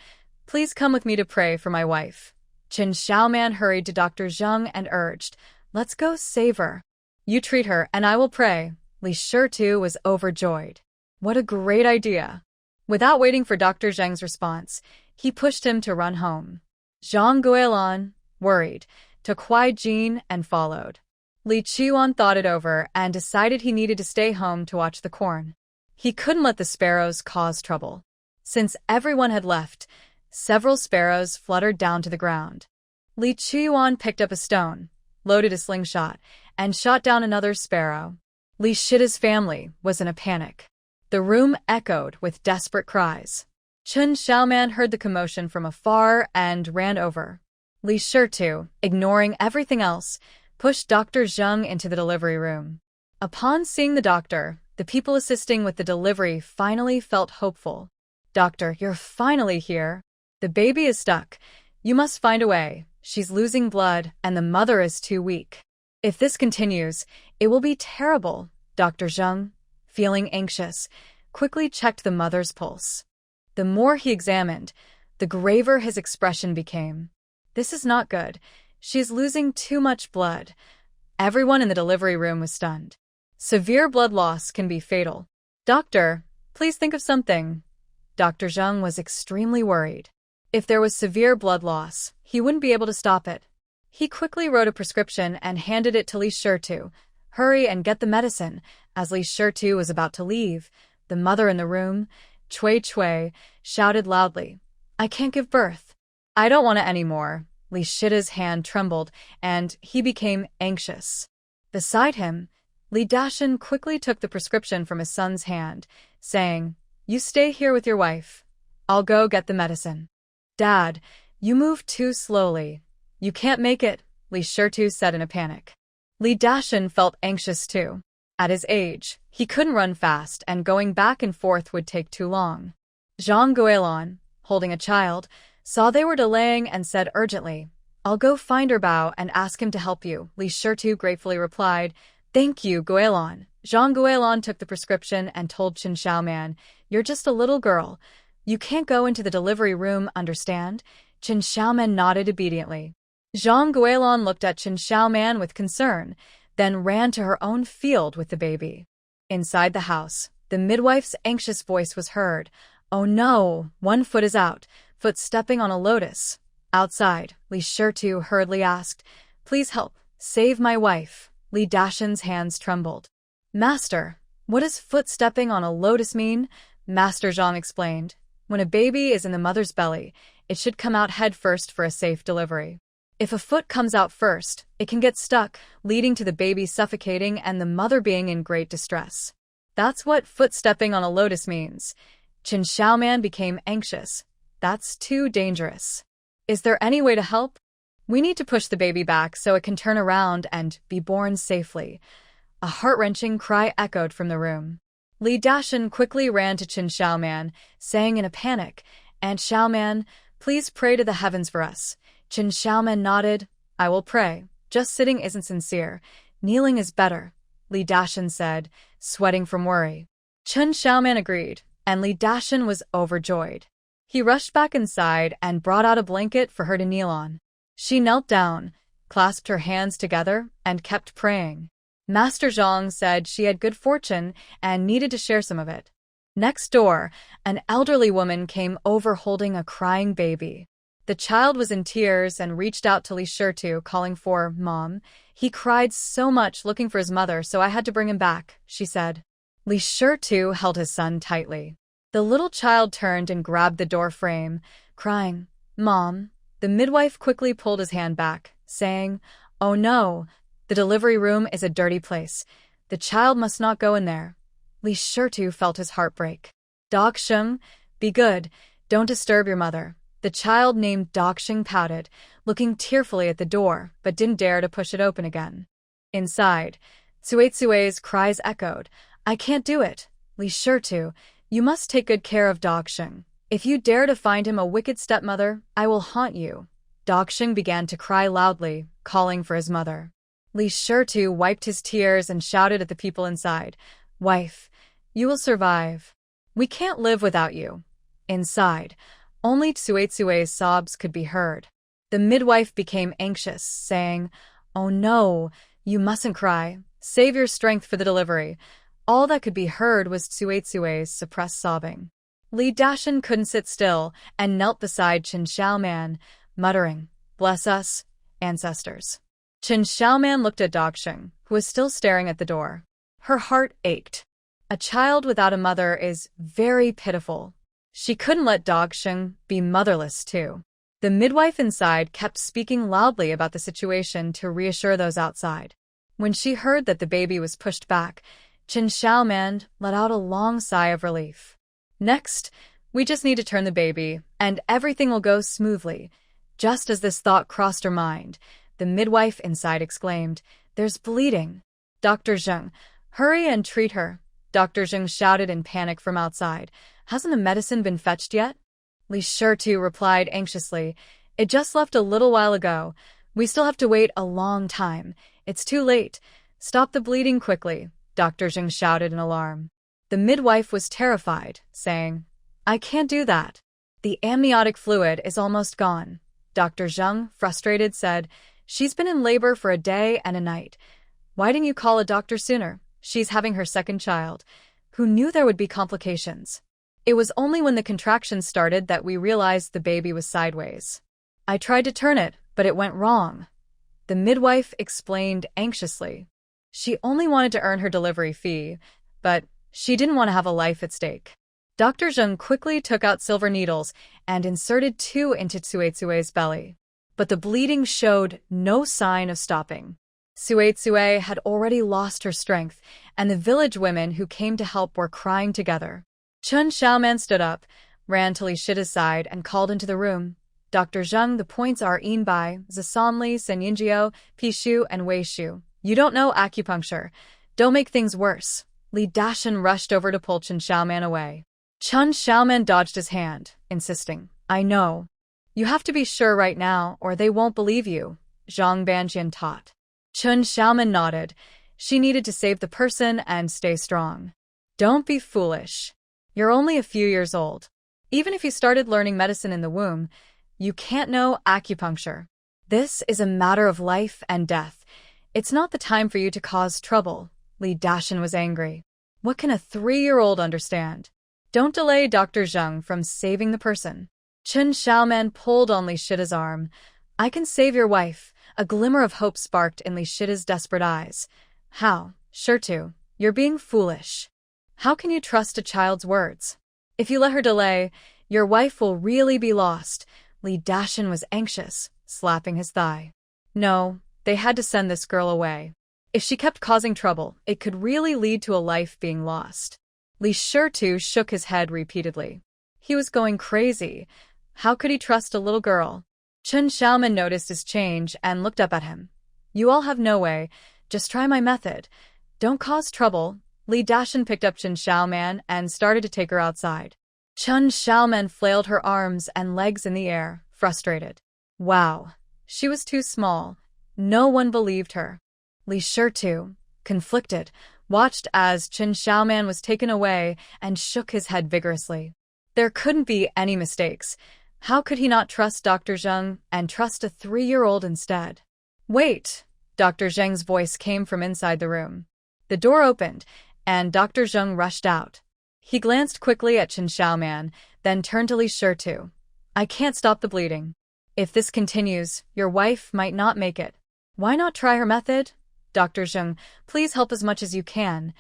please come with me to pray for my wife. Chen Xiaoman hurried to Dr. Zheng and urged, Let's go save her. You treat her and I will pray. Li Shitu was overjoyed. What a great idea. Without waiting for Dr. Zheng's response, he pushed him to run home. Zhang Guilin, worried, took Huaijin and followed. Li Chuan thought it over and decided he needed to stay home to watch the corn. He couldn't let the sparrows cause trouble. Since everyone had left, several sparrows fluttered down to the ground. Li Chuan picked up a stone, loaded a slingshot, and shot down another sparrow. Li Shida's family was in a panic. The room echoed with desperate cries. Chen Xiaoman heard the commotion from afar and ran over. Li Shitu, ignoring everything else, pushed Dr. Zheng into the delivery room. Upon seeing the doctor, the people assisting with the delivery finally felt hopeful. "Doctor, you're finally here. The baby is stuck. You must find a way. She's losing blood, and the mother is too weak. If this continues, it will be terrible." Dr. Zheng, feeling anxious, quickly checked the mother's pulse. The more he examined, the graver his expression became. "This is not good. She's losing too much blood." Everyone in the delivery room was stunned. Severe blood loss can be fatal. "Doctor, please think of something." Dr. Zheng was extremely worried. If there was severe blood loss, he wouldn't be able to stop it. He quickly wrote a prescription and handed it to Li Shitu. "Hurry and get the medicine." As Li Shitu was about to leave, the mother in the room, Cui Cui, shouted loudly, "I can't give birth." "I don't want it anymore." Li Shida's hand trembled, and he became anxious. Beside him, Li Dashan quickly took the prescription from his son's hand, saying, "You stay here with your wife. I'll go get the medicine." "Dad, you move too slowly. You can't make it," Li Shitu said in a panic. Li Dashan felt anxious too. At his age, he couldn't run fast, and going back and forth would take too long. Zhang Guilin, holding a child, saw they were delaying and said urgently, "I'll go find Bao and ask him to help you." Li Shitu gratefully replied, "Thank you, Guilin." Zhang Guilin took the prescription and told Chen Xiaoman, "You're just a little girl. You can't go into the delivery room, understand?" Chen Xiaoman nodded obediently. Zhang Guilin looked at Chen Xiaoman with concern, then ran to her own field with the baby. Inside the house, the midwife's anxious voice was heard. "Oh no, one foot is out, foot stepping on a lotus." Outside, Li Shitu hurriedly asked, "Please help, save my wife." Li Dashan's hands trembled. "Master, what does foot stepping on a lotus mean?" Master Zhang explained. "When a baby is in the mother's belly, it should come out head first for a safe delivery. If a foot comes out first, it can get stuck, leading to the baby suffocating and the mother being in great distress. That's what foot stepping on a lotus means." Chen Xiaoman became anxious. "That's too dangerous. Is there any way to help? We need to push the baby back so it can turn around and be born safely." A heart-wrenching cry echoed from the room. Li Dashan quickly ran to Chen Xiaoman, saying in a panic, "Aunt Xiaoman, please pray to the heavens for us." Chen Xiaoman nodded. "I will pray. Just sitting isn't sincere. Kneeling is better," Li Dashan said, sweating from worry. Chen Xiaoman agreed, and Li Dashan was overjoyed. He rushed back inside and brought out a blanket for her to kneel on. She knelt down, clasped her hands together, and kept praying. Master Zhang said she had good fortune and needed to share some of it. Next door, an elderly woman came over holding a crying baby. The child was in tears and reached out to Li Shitu, calling for Mom. "He cried so much looking for his mother, so I had to bring him back," she said. Li Shitu held his son tightly. The little child turned and grabbed the door frame, crying, "Mom." The midwife quickly pulled his hand back, saying, "Oh no, the delivery room is a dirty place. The child must not go in there." Li Shitu felt his heart break. "Daksheng, be good. Don't disturb your mother." The child named Daksheng pouted, looking tearfully at the door, but didn't dare to push it open again. Inside, Tsuetsue's cries echoed, "I can't do it. Li Shitu, you must take good care of Daksheng. If you dare to find him a wicked stepmother, I will haunt you." Daksheng began to cry loudly, calling for his mother. Li Shitu wiped his tears and shouted at the people inside, "Wife, you will survive. We can't live without you." Inside, only Tsuetsue's sobs could be heard. The midwife became anxious, saying, "Oh no, you mustn't cry. Save your strength for the delivery." All that could be heard was Tsuetsue's suppressed sobbing. Li Dashan couldn't sit still and knelt beside Chen Xiaoman, muttering, "Bless us, ancestors." Chen Xiaoman looked at Daksheng, who was still staring at the door. Her heart ached. A child without a mother is very pitiful. She couldn't let Dog Sheng be motherless too. The midwife inside kept speaking loudly about the situation to reassure those outside. When she heard that the baby was pushed back, Chen Xiaoman let out a long sigh of relief. Next, we just need to turn the baby, and everything will go smoothly. Just as this thought crossed her mind, the midwife inside exclaimed, "There's bleeding." "Dr. Zheng, hurry and treat her," Dr. Zheng shouted in panic from outside. "Hasn't the medicine been fetched yet?" Li Shitu replied anxiously, "It just left a little while ago. We still have to wait a long time. It's too late. Stop the bleeding quickly," Dr. Zheng shouted in alarm. The midwife was terrified, saying, "I can't do that. The amniotic fluid is almost gone." Dr. Zheng, frustrated, said, "She's been in labor for a day and a night. Why didn't you call a doctor sooner? She's having her second child. Who knew there would be complications? It was only when the contractions started that we realized the baby was sideways. I tried to turn it, but it went wrong," the midwife explained anxiously. She only wanted to earn her delivery fee, but she didn't want to have a life at stake. Dr. Zheng quickly took out silver needles and inserted 2 into Tsuetsue's belly. But the bleeding showed no sign of stopping. Tsuetsue had already lost her strength, and the village women who came to help were crying together. Chen Xiaoman stood up, ran to Li Shida's side, and called into the room, "Dr. Zheng, the points are Yinbai, Zasanli, Senyinjiu, Pishu, and Weishu. You don't know acupuncture. Don't make things worse." Li Dashan rushed over to pull Chen Xiaoman away. Chen Xiaoman dodged his hand, insisting, "I know. You have to be sure right now, or they won't believe you," Zhang Banqian taught. Chen Xiaoman nodded. She needed to save the person and stay strong. "Don't be foolish. You're only a few years old. Even if you started learning medicine in the womb, you can't know acupuncture. This is a matter of life and death. It's not the time for you to cause trouble." Li Dashan was angry. What can a 3-year-old understand? Don't delay Dr. Zheng from saving the person. Chen Xiaoman pulled on Li Shida's arm. "I can save your wife." A glimmer of hope sparked in Li Shida's desperate eyes. "How? Sure to. You're being foolish. How can you trust a child's words? If you let her delay, your wife will really be lost." Li Dashan was anxious, slapping his thigh. No, they had to send this girl away. If she kept causing trouble, it could really lead to a life being lost. Li Shitu shook his head repeatedly. He was going crazy. How could he trust a little girl? Chen Xiaoman noticed his change and looked up at him. "You all have no way. Just try my method. Don't cause trouble." Li Dashan picked up Chen Xiaoman and started to take her outside. Chen Xiaoman flailed her arms and legs in the air, frustrated. Wow, she was too small. No one believed her. Li Shitu, conflicted, watched as Chen Xiaoman was taken away and shook his head vigorously. There couldn't be any mistakes. How could he not trust Dr. Zheng and trust a 3-year-old instead? "Wait!" Dr. Zheng's voice came from inside the room. The door opened, and Dr. Zheng rushed out. He glanced quickly at Chen Xiaoman, then turned to Li Shitu. "I can't stop the bleeding. If this continues, your wife might not make it. Why not try her method? Dr. Zheng, please help as much as you can."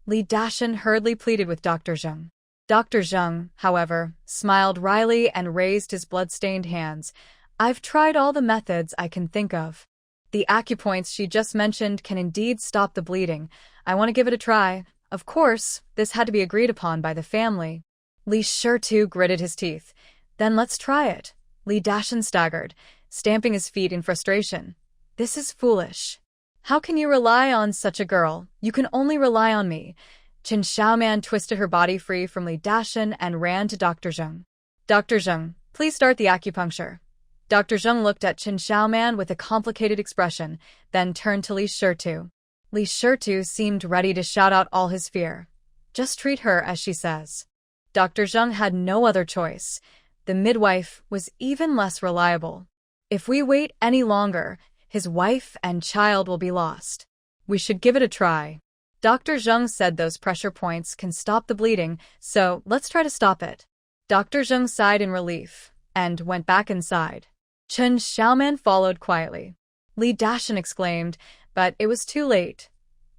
Li Dashan hurriedly pleaded with Dr. Zheng. Dr. Zheng, however, smiled wryly and raised his blood-stained hands. "I've tried all the methods I can think of. The acupoints she just mentioned can indeed stop the bleeding. I want to give it a try. Of course, this had to be agreed upon by the family." Li Shitu gritted his teeth. "Then let's try it." Li Dashan staggered, stamping his feet in frustration. "This is foolish. How can you rely on such a girl? You can only rely on me." Chen Xiaoman twisted her body free from Li Dashan and ran to Dr. Zheng. "Dr. Zheng, please start the acupuncture." Dr. Zheng looked at Chen Xiaoman with a complicated expression, then turned to Li Shitu. Li Shitu seemed ready to shout out all his fear. "Just treat her as she says." Dr. Zheng had no other choice. The midwife was even less reliable. If we wait any longer, his wife and child will be lost. We should give it a try. Dr. Zheng said those pressure points can stop the bleeding, so let's try to stop it. Dr. Zheng sighed in relief and went back inside. Chen Xiaoman followed quietly. Li Dashan exclaimed, but it was too late.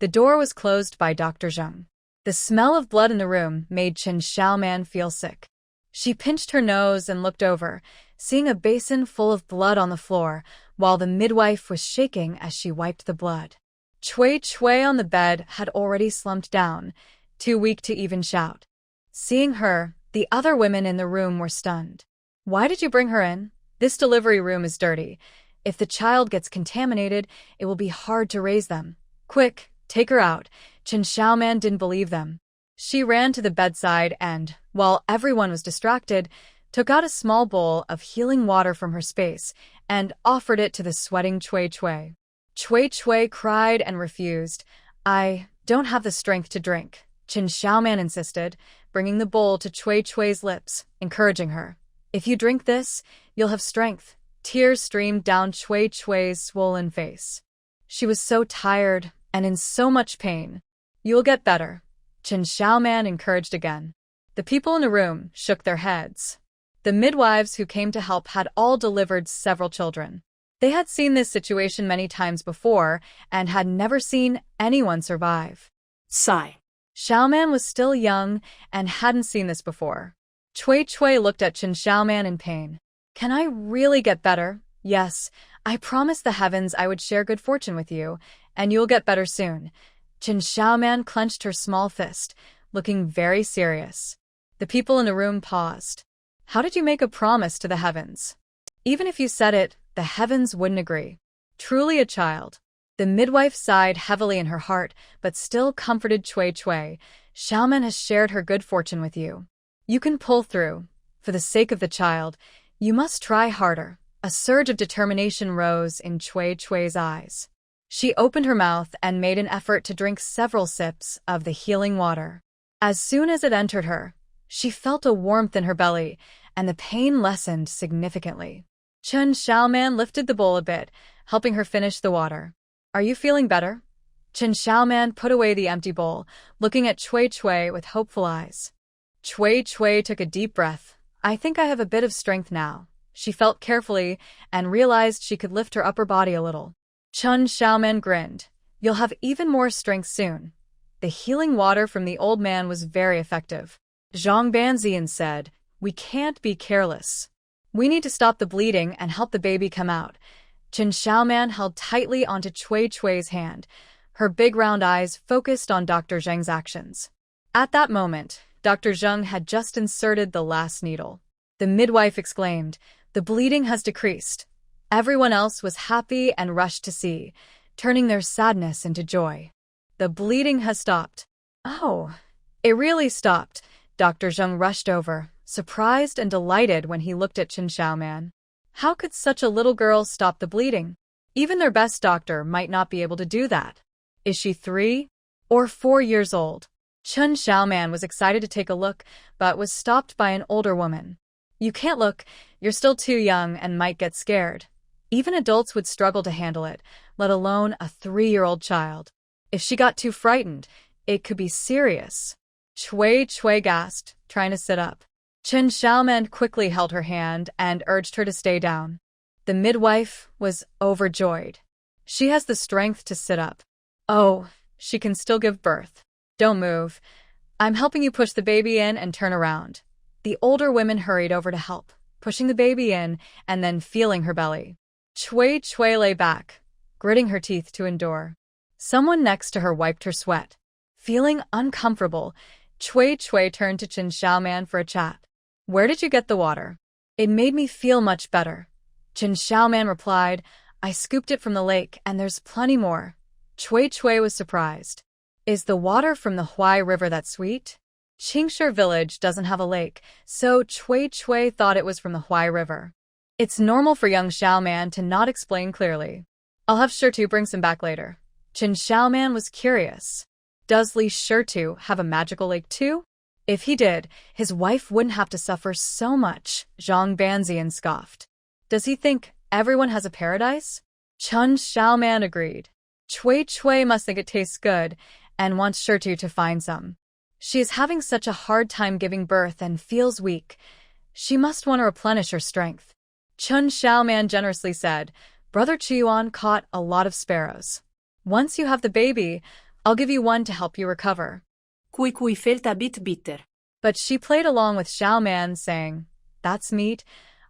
The door was closed by Dr. Zheng. The smell of blood in the room made Chen Xiaoman feel sick. She pinched her nose and looked over, seeing a basin full of blood on the floor, while the midwife was shaking as she wiped the blood. Cui Cui on the bed had already slumped down, too weak to even shout. Seeing her, the other women in the room were stunned. Why did you bring her in? This delivery room is dirty. If the child gets contaminated, it will be hard to raise them. Quick, take her out. Chen Xiaoman didn't believe them. She ran to the bedside and, while everyone was distracted, took out a small bowl of healing water from her space and offered it to the sweating Cui Cui. Cui Cui cried and refused. I don't have the strength to drink, Chen Xiaoman insisted, bringing the bowl to Cui Cui's lips, encouraging her. If you drink this, you'll have strength. Tears streamed down Cui Cui's swollen face. She was so tired and in so much pain. You'll get better, Chen Xiaoman encouraged again. The people in the room shook their heads. The midwives who came to help had all delivered several children. They had seen this situation many times before and had never seen anyone survive. Sigh. Xiaoman was still young and hadn't seen this before. Cui Cui looked at Chen Xiaoman in pain. Can I really get better? Yes, I promised the heavens I would share good fortune with you, and you'll get better soon. Chen Xiaoman clenched her small fist, looking very serious. The people in the room paused. How did you make a promise to the heavens? Even if you said it, the heavens wouldn't agree. Truly a child. The midwife sighed heavily in her heart, but still comforted Cui Cui. Xiaoman has shared her good fortune with you. You can pull through. For the sake of the child, you must try harder. A surge of determination rose in Cui Cui's eyes. She opened her mouth and made an effort to drink several sips of the healing water. As soon as it entered her, she felt a warmth in her belly, and the pain lessened significantly. Chen Xiaoman lifted the bowl a bit, helping her finish the water. Are you feeling better? Chen Xiaoman put away the empty bowl, looking at Cui Cui with hopeful eyes. Cui Cui took a deep breath. I think I have a bit of strength now. She felt carefully and realized she could lift her upper body a little. Chen Xiaoman grinned. You'll have even more strength soon. The healing water from the old man was very effective. Zhang Banzian said, We can't be careless. We need to stop the bleeding and help the baby come out. Chen Xiaoman held tightly onto Cui Cui's hand. Her big round eyes focused on Dr. Zheng's actions. At that moment, Dr. Zheng had just inserted the last needle. The midwife exclaimed, The bleeding has decreased. Everyone else was happy and rushed to see, turning their sadness into joy. The bleeding has stopped. Oh, it really stopped. Dr. Zheng rushed over, surprised and delighted when he looked at Chen Xiaoman. How could such a little girl stop the bleeding? Even their best doctor might not be able to do that. Is she 3 or 4 years old? Chen Xiaoman was excited to take a look, but was stopped by an older woman. You can't look, you're still too young and might get scared. Even adults would struggle to handle it, let alone a 3-year-old child. If she got too frightened, it could be serious. Cui Cui gasped, trying to sit up. Chen Xiaoman quickly held her hand and urged her to stay down. The midwife was overjoyed. She has the strength to sit up. Oh, she can still give birth. Don't move. I'm helping you push the baby in and turn around. The older women hurried over to help, pushing the baby in and then feeling her belly. Cui Cui lay back, gritting her teeth to endure. Someone next to her wiped her sweat. Feeling uncomfortable, Cui Cui turned to Chen Xiaoman for a chat. Where did you get the water? It made me feel much better. Chen Xiaoman replied, I scooped it from the lake and there's plenty more. Cui Cui was surprised. Is the water from the Huai River that sweet? Qingshi village doesn't have a lake, so Cui Cui thought it was from the Huai River. It's normal for young Xiaoman to not explain clearly. I'll have Shirtu bring some back later. Chen Xiaoman was curious. Does Li Shirtu have a magical lake too? If he did, his wife wouldn't have to suffer so much, Zhang Banzian scoffed. Does he think everyone has a paradise? Chen Xiaoman agreed. Cui Cui must think it tastes good and wants Shirtu to find some. She is having such a hard time giving birth and feels weak. She must want to replenish her strength. Chen Xiaoman generously said, Brother Chiyuan caught a lot of sparrows. Once you have the baby, I'll give you one to help you recover. Kui kui felt a bit bitter. But she played along with Xiao Man, saying, That's meat.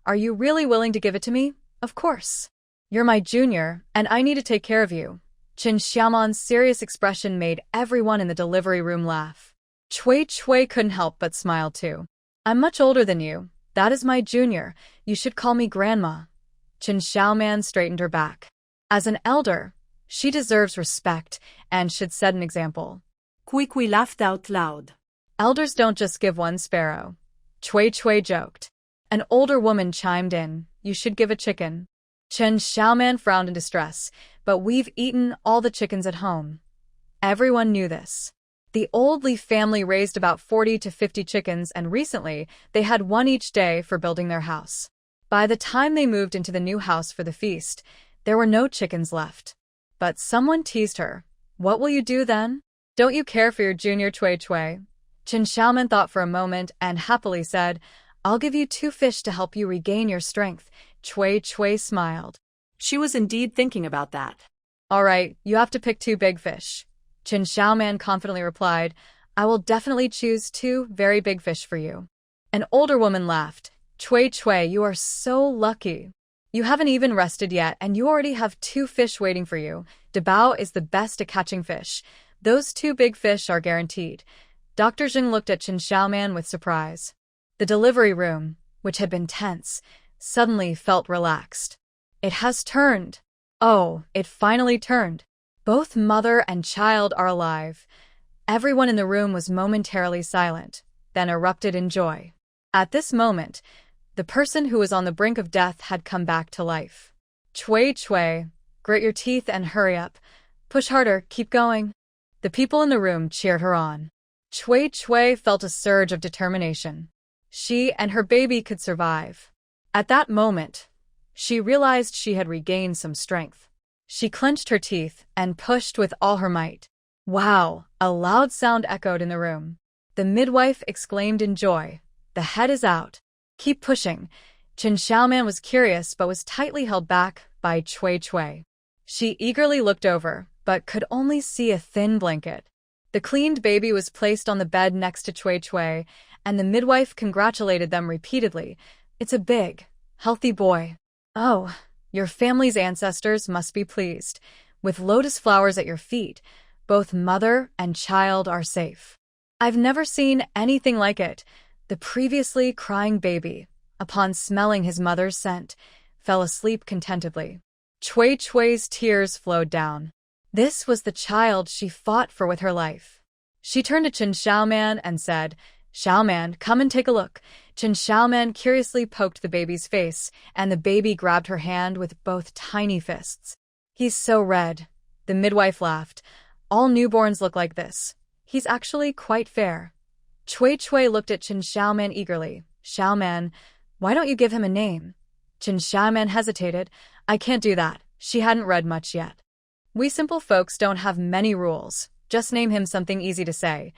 Are you really willing to give it to me? Of course. You're my junior, and I need to take care of you. Qin Xiaoman's serious expression made everyone in the delivery room laugh. Cui Cui couldn't help but smile too. I'm much older than you. That is my junior. You should call me grandma. Qin Xiaoman straightened her back. As an elder, she deserves respect and should set an example. Kui kui laughed out loud. Elders don't just give one sparrow. Cui Cui joked. An older woman chimed in, You should give a chicken. Qin Xiaoman frowned in distress, but we've eaten all the chickens at home. Everyone knew this. The old Li family raised about 40 to 50 chickens, and recently they had one each day for building their house. By the time they moved into the new house for the feast, there were no chickens left. But someone teased her. What will you do then? Don't you care for your junior Cui Cui? Qin Xiaoman thought for a moment and happily said, I'll give you 2 fish to help you regain your strength. Cui Cui smiled. She was indeed thinking about that. All right, you have to pick 2 big fish. Qin Xiaoman confidently replied, I will definitely choose 2 very big fish for you. An older woman laughed. Cui Cui, you are so lucky. You haven't even rested yet, and you already have 2 fish waiting for you. Dabao is the best at catching fish. Those 2 big fish are guaranteed. Dr. Jing looked at Qin Xiaoman with surprise. The delivery room, which had been tense, suddenly felt relaxed. It has turned. Oh, it finally turned. Both mother and child are alive. Everyone in the room was momentarily silent, then erupted in joy. At this moment, the person who was on the brink of death had come back to life. Cui Cui, grit your teeth and hurry up. Push harder, keep going. The people in the room cheered her on. Cui Cui felt a surge of determination. She and her baby could survive. At that moment, she realized she had regained some strength. She clenched her teeth and pushed with all her might. Wow! A loud sound echoed in the room. The midwife exclaimed in joy. The head is out. Keep pushing. Qin Xiaoman was curious but was tightly held back by Cui Cui. She eagerly looked over, but could only see a thin blanket. The cleaned baby was placed on the bed next to Cui Cui, and the midwife congratulated them repeatedly. It's a big, healthy boy. Oh, your family's ancestors must be pleased. With lotus flowers at your feet, both mother and child are safe. I've never seen anything like it. The previously crying baby, upon smelling his mother's scent, fell asleep contentedly. Cui Cui's tears flowed down. This was the child she fought for with her life. She turned to Qin Xiaoman and said, Xiaoman, come and take a look. Qin Xiaoman curiously poked the baby's face, and the baby grabbed her hand with both tiny fists. He's so red. The midwife laughed. All newborns look like this. He's actually quite fair. Cui Cui looked at Qin Xiaoman eagerly. Xiaoman, why don't you give him a name? Qin Xiaoman hesitated. I can't do that. She hadn't read much yet. We simple folks don't have many rules. Just name him something easy to say.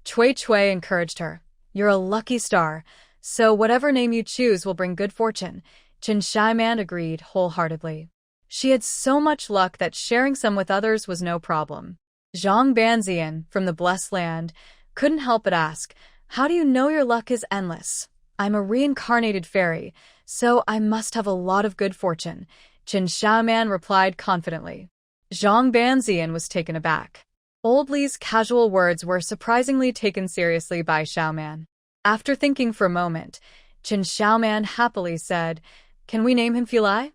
Cui Cui encouraged her. You're a lucky star, so whatever name you choose will bring good fortune. Qin Xiaoman agreed wholeheartedly. She had so much luck that sharing some with others was no problem. Zhang Banzian, from the Blessed Land, couldn't help but ask, How do you know your luck is endless? I'm a reincarnated fairy, so I must have a lot of good fortune. Qin Xiaoman replied confidently. Zhang Banzian was taken aback. Old Li's casual words were surprisingly taken seriously by Xiaoman. After thinking for a moment, Qin Xiaoman happily said, Can we name him Fulai?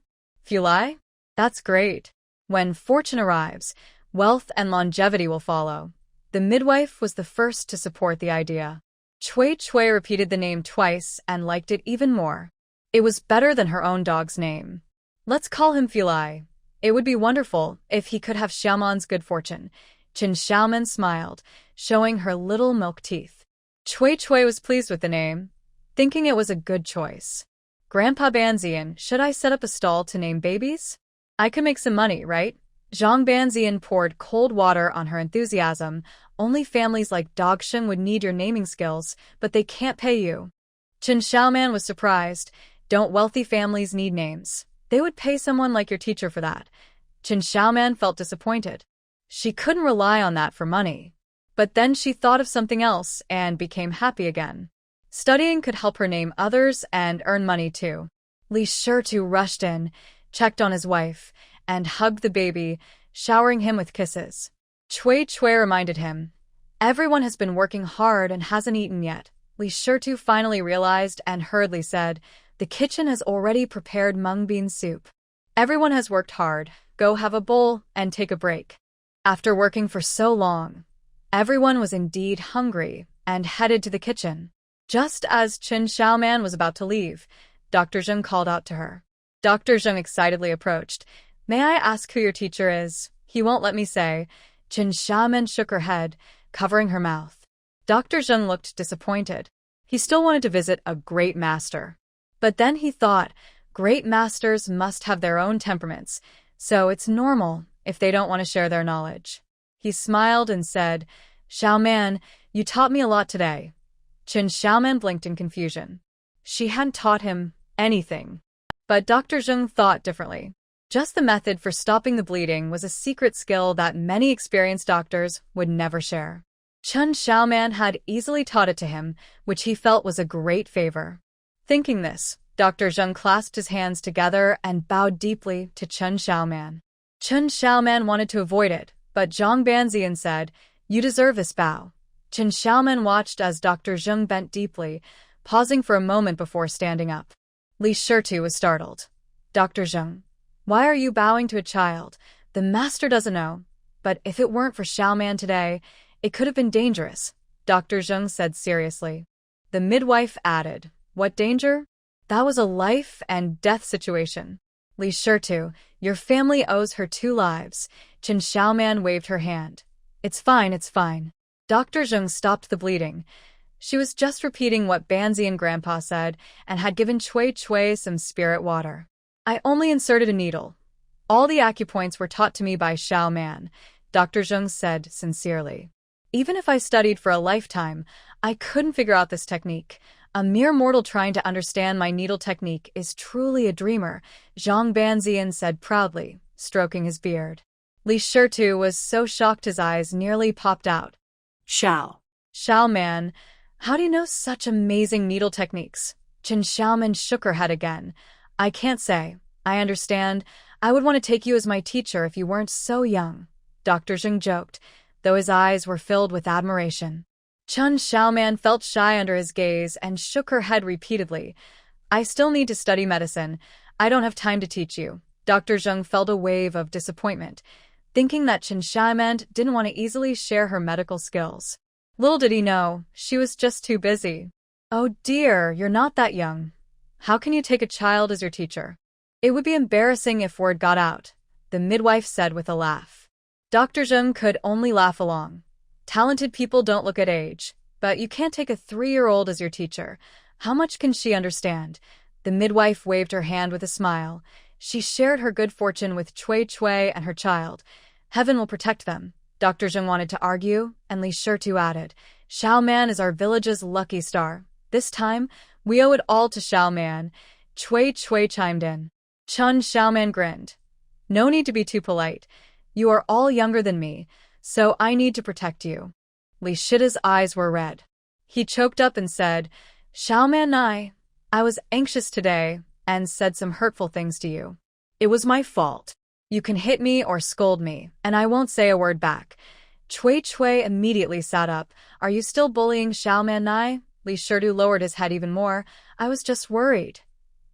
Fulai? That's great. When fortune arrives, wealth and longevity will follow. The midwife was the first to support the idea. Cui Cui repeated the name twice and liked it even more. It was better than her own dog's name. Let's call him Fulai. It would be wonderful if he could have Xiaoman's good fortune. Qin Xiaoman smiled, showing her little milk teeth. Cui Cui was pleased with the name, thinking it was a good choice. Grandpa Banzian, should I set up a stall to name babies? I could make some money, right? Zhang Banzian poured cold water on her enthusiasm. Only families like Dogsheng would need your naming skills, but they can't pay you. Qin Xiaoman was surprised. Don't wealthy families need names? They would pay someone like your teacher for that. Qin Xiaoman felt disappointed. She couldn't rely on that for money. But then she thought of something else and became happy again. Studying could help her name others and earn money too. Li Shitu rushed in, checked on his wife, and hugged the baby, showering him with kisses. Cui Cui reminded him, "Everyone has been working hard and hasn't eaten yet." Li Shitu finally realized and hurriedly said, "The kitchen has already prepared mung bean soup. Everyone has worked hard. Go have a bowl and take a break." After working for so long, everyone was indeed hungry and headed to the kitchen. Just as Chen Xiaoman was about to leave, Dr. Zheng called out to her. Dr. Zheng excitedly approached. "May I ask who your teacher is?" "He won't let me say." Chen Xiaoman shook her head, covering her mouth. Dr. Zheng looked disappointed. He still wanted to visit a great master. But then he thought, great masters must have their own temperaments, so it's normal if they don't want to share their knowledge. He smiled and said, "Xiaoman, you taught me a lot today." Chen Xiaoman blinked in confusion. She hadn't taught him anything. But Dr. Zheng thought differently. Just the method for stopping the bleeding was a secret skill that many experienced doctors would never share. Chen Xiaoman had easily taught it to him, which he felt was a great favor. Thinking this, Dr. Zheng clasped his hands together and bowed deeply to Chen Xiaoman. Chen Xiaoman wanted to avoid it, but Zhang Banzian said, "You deserve this bow." Chen Xiaoman watched as Dr. Zheng bent deeply, pausing for a moment before standing up. Li Shitu was startled. "Dr. Zheng, why are you bowing to a child? The master doesn't know. But if it weren't for Xiaoman today, it could have been dangerous," Dr. Zheng said seriously. The midwife added, "What danger?" "That was a life and death situation. Li Shitu, your family owes her 2 lives. Chen Xiaoman waved her hand. It's fine. Dr. Zheng stopped the bleeding. She was just repeating what Banzi and Grandpa said and had given Cui Cui some spirit water. "I only inserted a needle. All the acupoints were taught to me by Xiaoman," Dr. Zheng said sincerely. "Even if I studied for a lifetime, I couldn't figure out this technique. A mere mortal trying to understand my needle technique is truly a dreamer," Zhang Banzian said proudly, stroking his beard. Li Shitu was so shocked his eyes nearly popped out. Xiaoman, how do you know such amazing needle techniques?" Chen Xiaoman shook her head again. "I can't say. I understand. I would want to take you as my teacher if you weren't so young," Dr. Zheng joked, though his eyes were filled with admiration. Chen Xiaoman felt shy under his gaze and shook her head repeatedly. "I still need to study medicine. I don't have time to teach you." Dr. Zheng felt a wave of disappointment, thinking that Chen Xiaoman didn't want to easily share her medical skills. Little did he know, she was just too busy. "Oh dear, you're not that young. How can you take a child as your teacher?" "It would be embarrassing if word got out," the midwife said with a laugh. Dr. Zheng could only laugh along. Talented people don't look at age, but you can't take a 3-year-old as your teacher. How much can she understand? The midwife waved her hand with a smile. She shared her good fortune with Cui Cui and her child. Heaven will protect them. Dr. Zheng wanted to argue, and Li Shitu added, "Xiaoman is our village's lucky star. This time, we owe it all to Xiaoman." Cui Cui chimed in. Chen Xiaoman grinned. "No need to be too polite. You are all younger than me, so I need to protect you." Li Shita's eyes were red. He choked up and said, "Xiaoman, I was anxious today and said some hurtful things to you. It was my fault. You can hit me or scold me, and I won't say a word back." Cui Cui immediately sat up. "Are you still bullying Xiaoman? Li Shitu lowered his head even more. "I was just worried."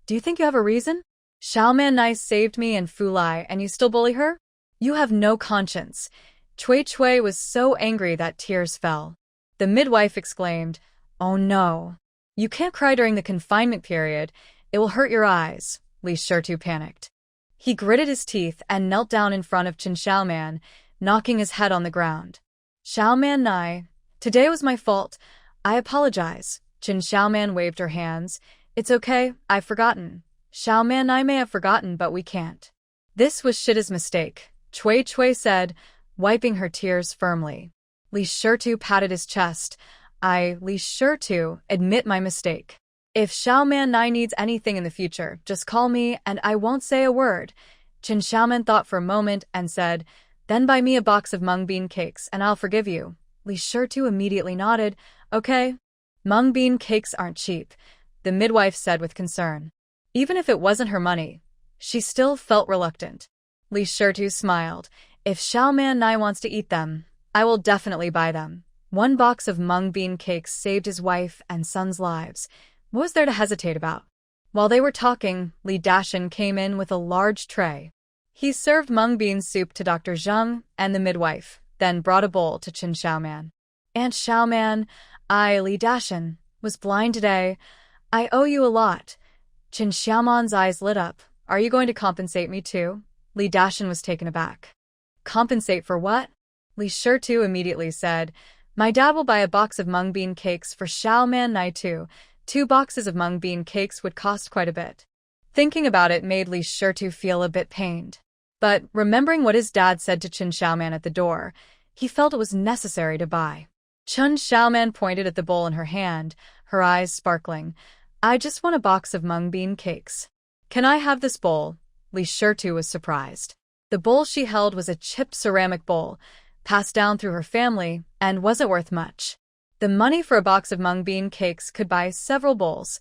"Do you think you have a reason? Xiaoman saved me and Fu Lai, and you still bully her? You have no conscience." Cui Cui was so angry that tears fell. The midwife exclaimed, "Oh no. You can't cry during the confinement period. It will hurt your eyes." Li Shitu panicked. He gritted his teeth and knelt down in front of Chen Xiaoman, knocking his head on the ground. "Xiaoman, today was my fault. I apologize." Chen Xiaoman waved her hands. "It's okay, I've forgotten." "Xiaoman may have forgotten, but we can't." "This was Shita's mistake," Cui Cui said, wiping her tears firmly. Li Shitu patted his chest. Li Shitu, admit my mistake. If Xiaoman needs anything in the future, just call me and I won't say a word." Chen Xiaoman thought for a moment and said, Then buy me a box of mung bean cakes and I'll forgive you. Li Shitu immediately nodded. Okay. Mung bean cakes aren't cheap, the midwife said with concern. Even if it wasn't her money, she still felt reluctant. Li Shitu smiled. If Xiaoman Nai wants to eat them, I will definitely buy them. One box of mung bean cakes saved his wife and son's lives. What was there to hesitate about? While they were talking, Li Dashan came in with a large tray. He served mung bean soup to Dr. Zheng and the midwife, then brought a bowl to Qin Xiaoman. Aunt Xiaoman, Li Dashan, was blind today. I owe you a lot. Qin Xiaoman's eyes lit up. Are you going to compensate me too? Li Dashan was taken aback. Compensate for what? Li Shitu immediately said, my dad will buy a box of mung bean cakes for Xiaoman Nai too. 2 boxes of mung bean cakes would cost quite a bit. Thinking about it made Li Shitu feel a bit pained. But remembering what his dad said to Qin Xiaoman at the door, he felt it was necessary to buy. Qin Xiaoman pointed at the bowl in her hand, her eyes sparkling. I just want a box of mung bean cakes. Can I have this bowl? Li Shitu was surprised. The bowl she held was a chipped ceramic bowl, passed down through her family, and wasn't worth much. The money for a box of mung bean cakes could buy several bowls,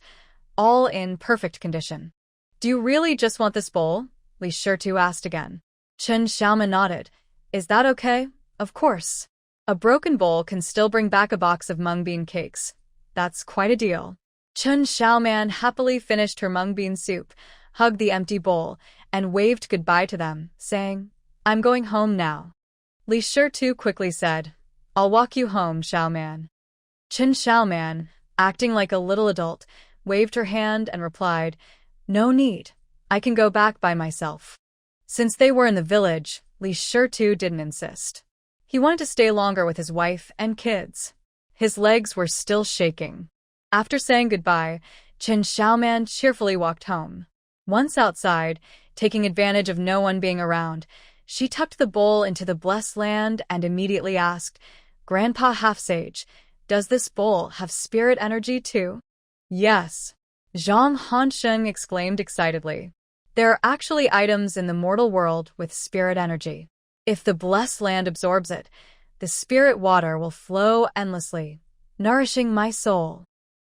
all in perfect condition. Do you really just want this bowl? Li Shitu asked again. Qin Xiaoman nodded. Is that okay? Of course. A broken bowl can still bring back a box of mung bean cakes. That's quite a deal. Qin Xiaoman happily finished her mung bean soup, hugged the empty bowl, and waved goodbye to them, saying, I'm going home now. Li Shitu quickly said, I'll walk you home, Xiaoman. Qin Xiaoman, acting like a little adult, waved her hand and replied, No need. I can go back by myself. Since they were in the village, Li Shitu didn't insist. He wanted to stay longer with his wife and kids. His legs were still shaking. After saying goodbye, Qin Xiaoman cheerfully walked home. Once outside, taking advantage of no one being around, she tucked the bowl into the blessed land and immediately asked, Grandpa Half-Sage, does this bowl have spirit energy too? Yes. Zhang Hansheng exclaimed excitedly. There are actually items in the mortal world with spirit energy. If the blessed land absorbs it, the spirit water will flow endlessly, nourishing my soul.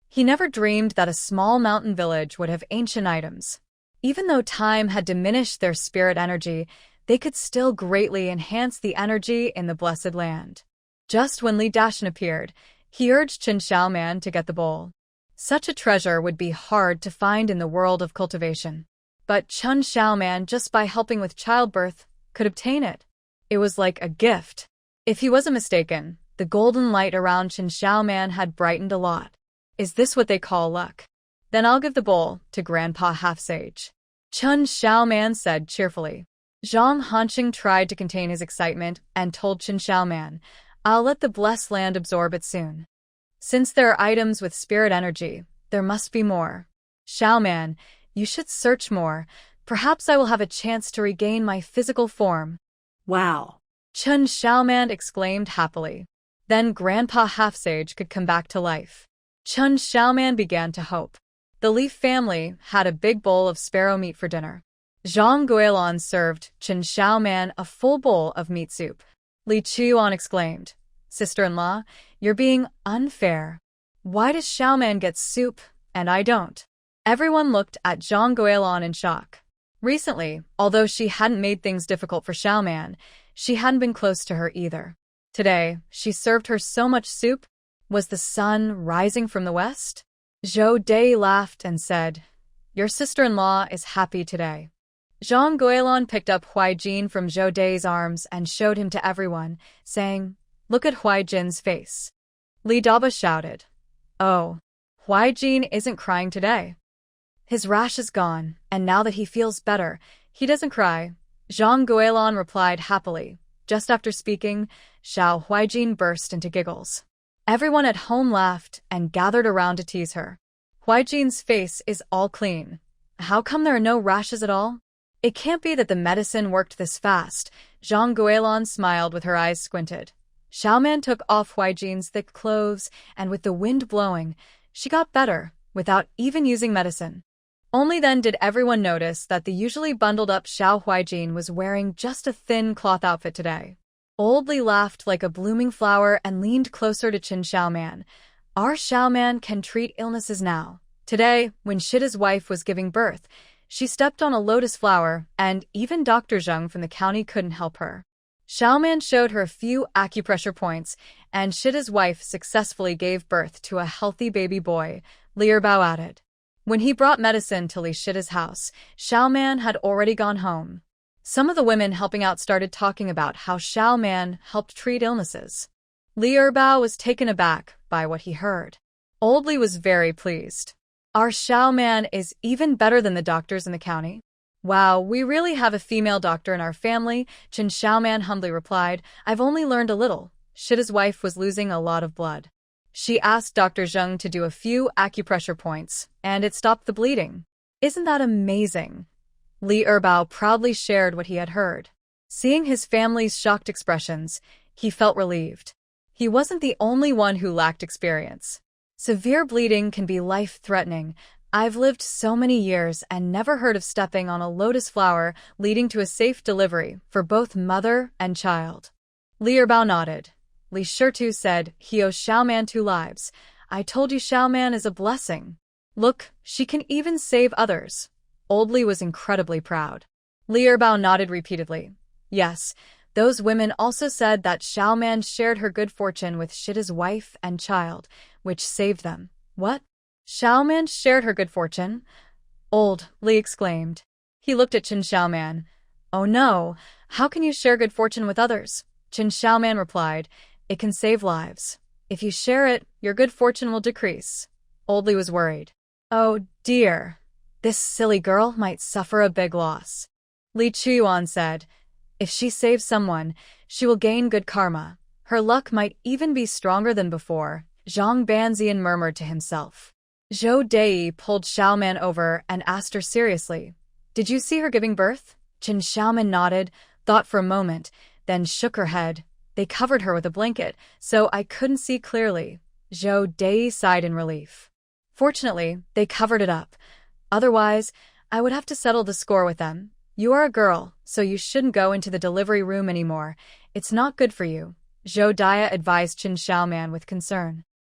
He never dreamed that a small mountain village would have ancient items. Even though time had diminished their spirit energy, they could still greatly enhance the energy in the blessed land. Just when Li Dashan appeared, he urged Qin Xiaoman to get the bowl. Such a treasure would be hard to find in the world of cultivation. But Qin Xiaoman, just by helping with childbirth, could obtain it. It was like a gift. If he wasn't mistaken, the golden light around Qin Xiaoman had brightened a lot. Is this what they call luck? Then I'll give the bowl to Grandpa Half-Sage. Qin Xiaoman said cheerfully. Zhang Hansheng tried to contain his excitement and told Qin Xiaoman, I'll let the blessed land absorb it soon. Since there are items with spirit energy, there must be more. Xiaoman, you should search more. Perhaps I will have a chance to regain my physical form. Wow. Qin Xiaoman exclaimed happily. Then Grandpa Half-Sage could come back to life. Qin Xiaoman began to hope. The Leaf family had a big bowl of sparrow meat for dinner. Zhang Guilin served Qin Xiaoman a full bowl of meat soup. Li Qiuan exclaimed, Sister-in-law, you're being unfair. Why does Xiaoman get soup and I don't? Everyone looked at Zhang Guilin in shock. Recently, although she hadn't made things difficult for Xiaoman, she hadn't been close to her either. Today, she served her so much soup. Was the sun rising from the west? Zhou Dai laughed and said, Your sister-in-law is happy today. Zhang Guilin picked up Huai Jin from Zhou Dai's arms and showed him to everyone, saying, Look at Huai Jin's face. Li Daba shouted, Oh, Huai Jin isn't crying today. His rash is gone, and now that he feels better, he doesn't cry. Zhang Guilin replied happily. Just after speaking, Xiao Huaijin burst into giggles. Everyone at home laughed and gathered around to tease her. Huaijin's face is all clean. How come there are no rashes at all? It can't be that the medicine worked this fast. Zhang Guilin smiled with her eyes squinted. Xiaoman took off Huaijin's thick clothes, and with the wind blowing, she got better, without even using medicine. Only then did everyone notice that the usually bundled-up Xiao Huijin was wearing just a thin cloth outfit today. Old Li laughed like a blooming flower and leaned closer to Qin Xiaoman. Our Xiaoman can treat illnesses now. Today, when Shida's wife was giving birth, she stepped on a lotus flower, and even Dr. Zheng from the county couldn't help her. Xiaoman showed her a few acupressure points, and Shida's wife successfully gave birth to a healthy baby boy, Li Erbao added. When he brought medicine to Li Shida's house, Xiaoman had already gone home. Some of the women helping out started talking about how Xiaoman helped treat illnesses. Li Erbao was taken aback by what he heard. Old Li was very pleased. Our Xiaoman is even better than the doctors in the county. Wow, we really have a female doctor in our family, Qin Xiaoman humbly replied. I've only learned a little. Shida's wife was losing a lot of blood. She asked Dr. Zheng to do a few acupressure points, and it stopped the bleeding. Isn't that amazing? Li Erbao proudly shared what he had heard. Seeing his family's shocked expressions, he felt relieved. He wasn't the only one who lacked experience. Severe bleeding can be life-threatening. I've lived so many years and never heard of stepping on a lotus flower leading to a safe delivery for both mother and child. Li Erbao nodded. Li Shirtu said, he owes Xiaoman 2 lives. I told you Xiaoman is a blessing. Look, she can even save others. Old Li was incredibly proud. Li Erbao nodded repeatedly. Yes, those women also said that Xiaoman shared her good fortune with Shida's wife and child, which saved them. What? Xiaoman shared her good fortune? Old Li exclaimed. He looked at Qin Xiaoman. Oh no, how can you share good fortune with others? Qin Xiaoman replied, it can save lives. If you share it, your good fortune will decrease. Old Li was worried. Oh dear, this silly girl might suffer a big loss. Li Chuyuan said, if she saves someone, she will gain good karma. Her luck might even be stronger than before. Zhang Banzian murmured to himself. Zhou Dei pulled Xiaoman over and asked her seriously, did you see her giving birth? Qin Xiaoman nodded, thought for a moment, then shook her head. They covered her with a blanket, so I couldn't see clearly. Zhou Dei sighed in relief. Fortunately, they covered it up. Otherwise, I would have to settle the score with them. You are a girl, so you shouldn't go into the delivery room anymore. It's not good for you. Zhou Dai advised Qin Xiaoman with concern.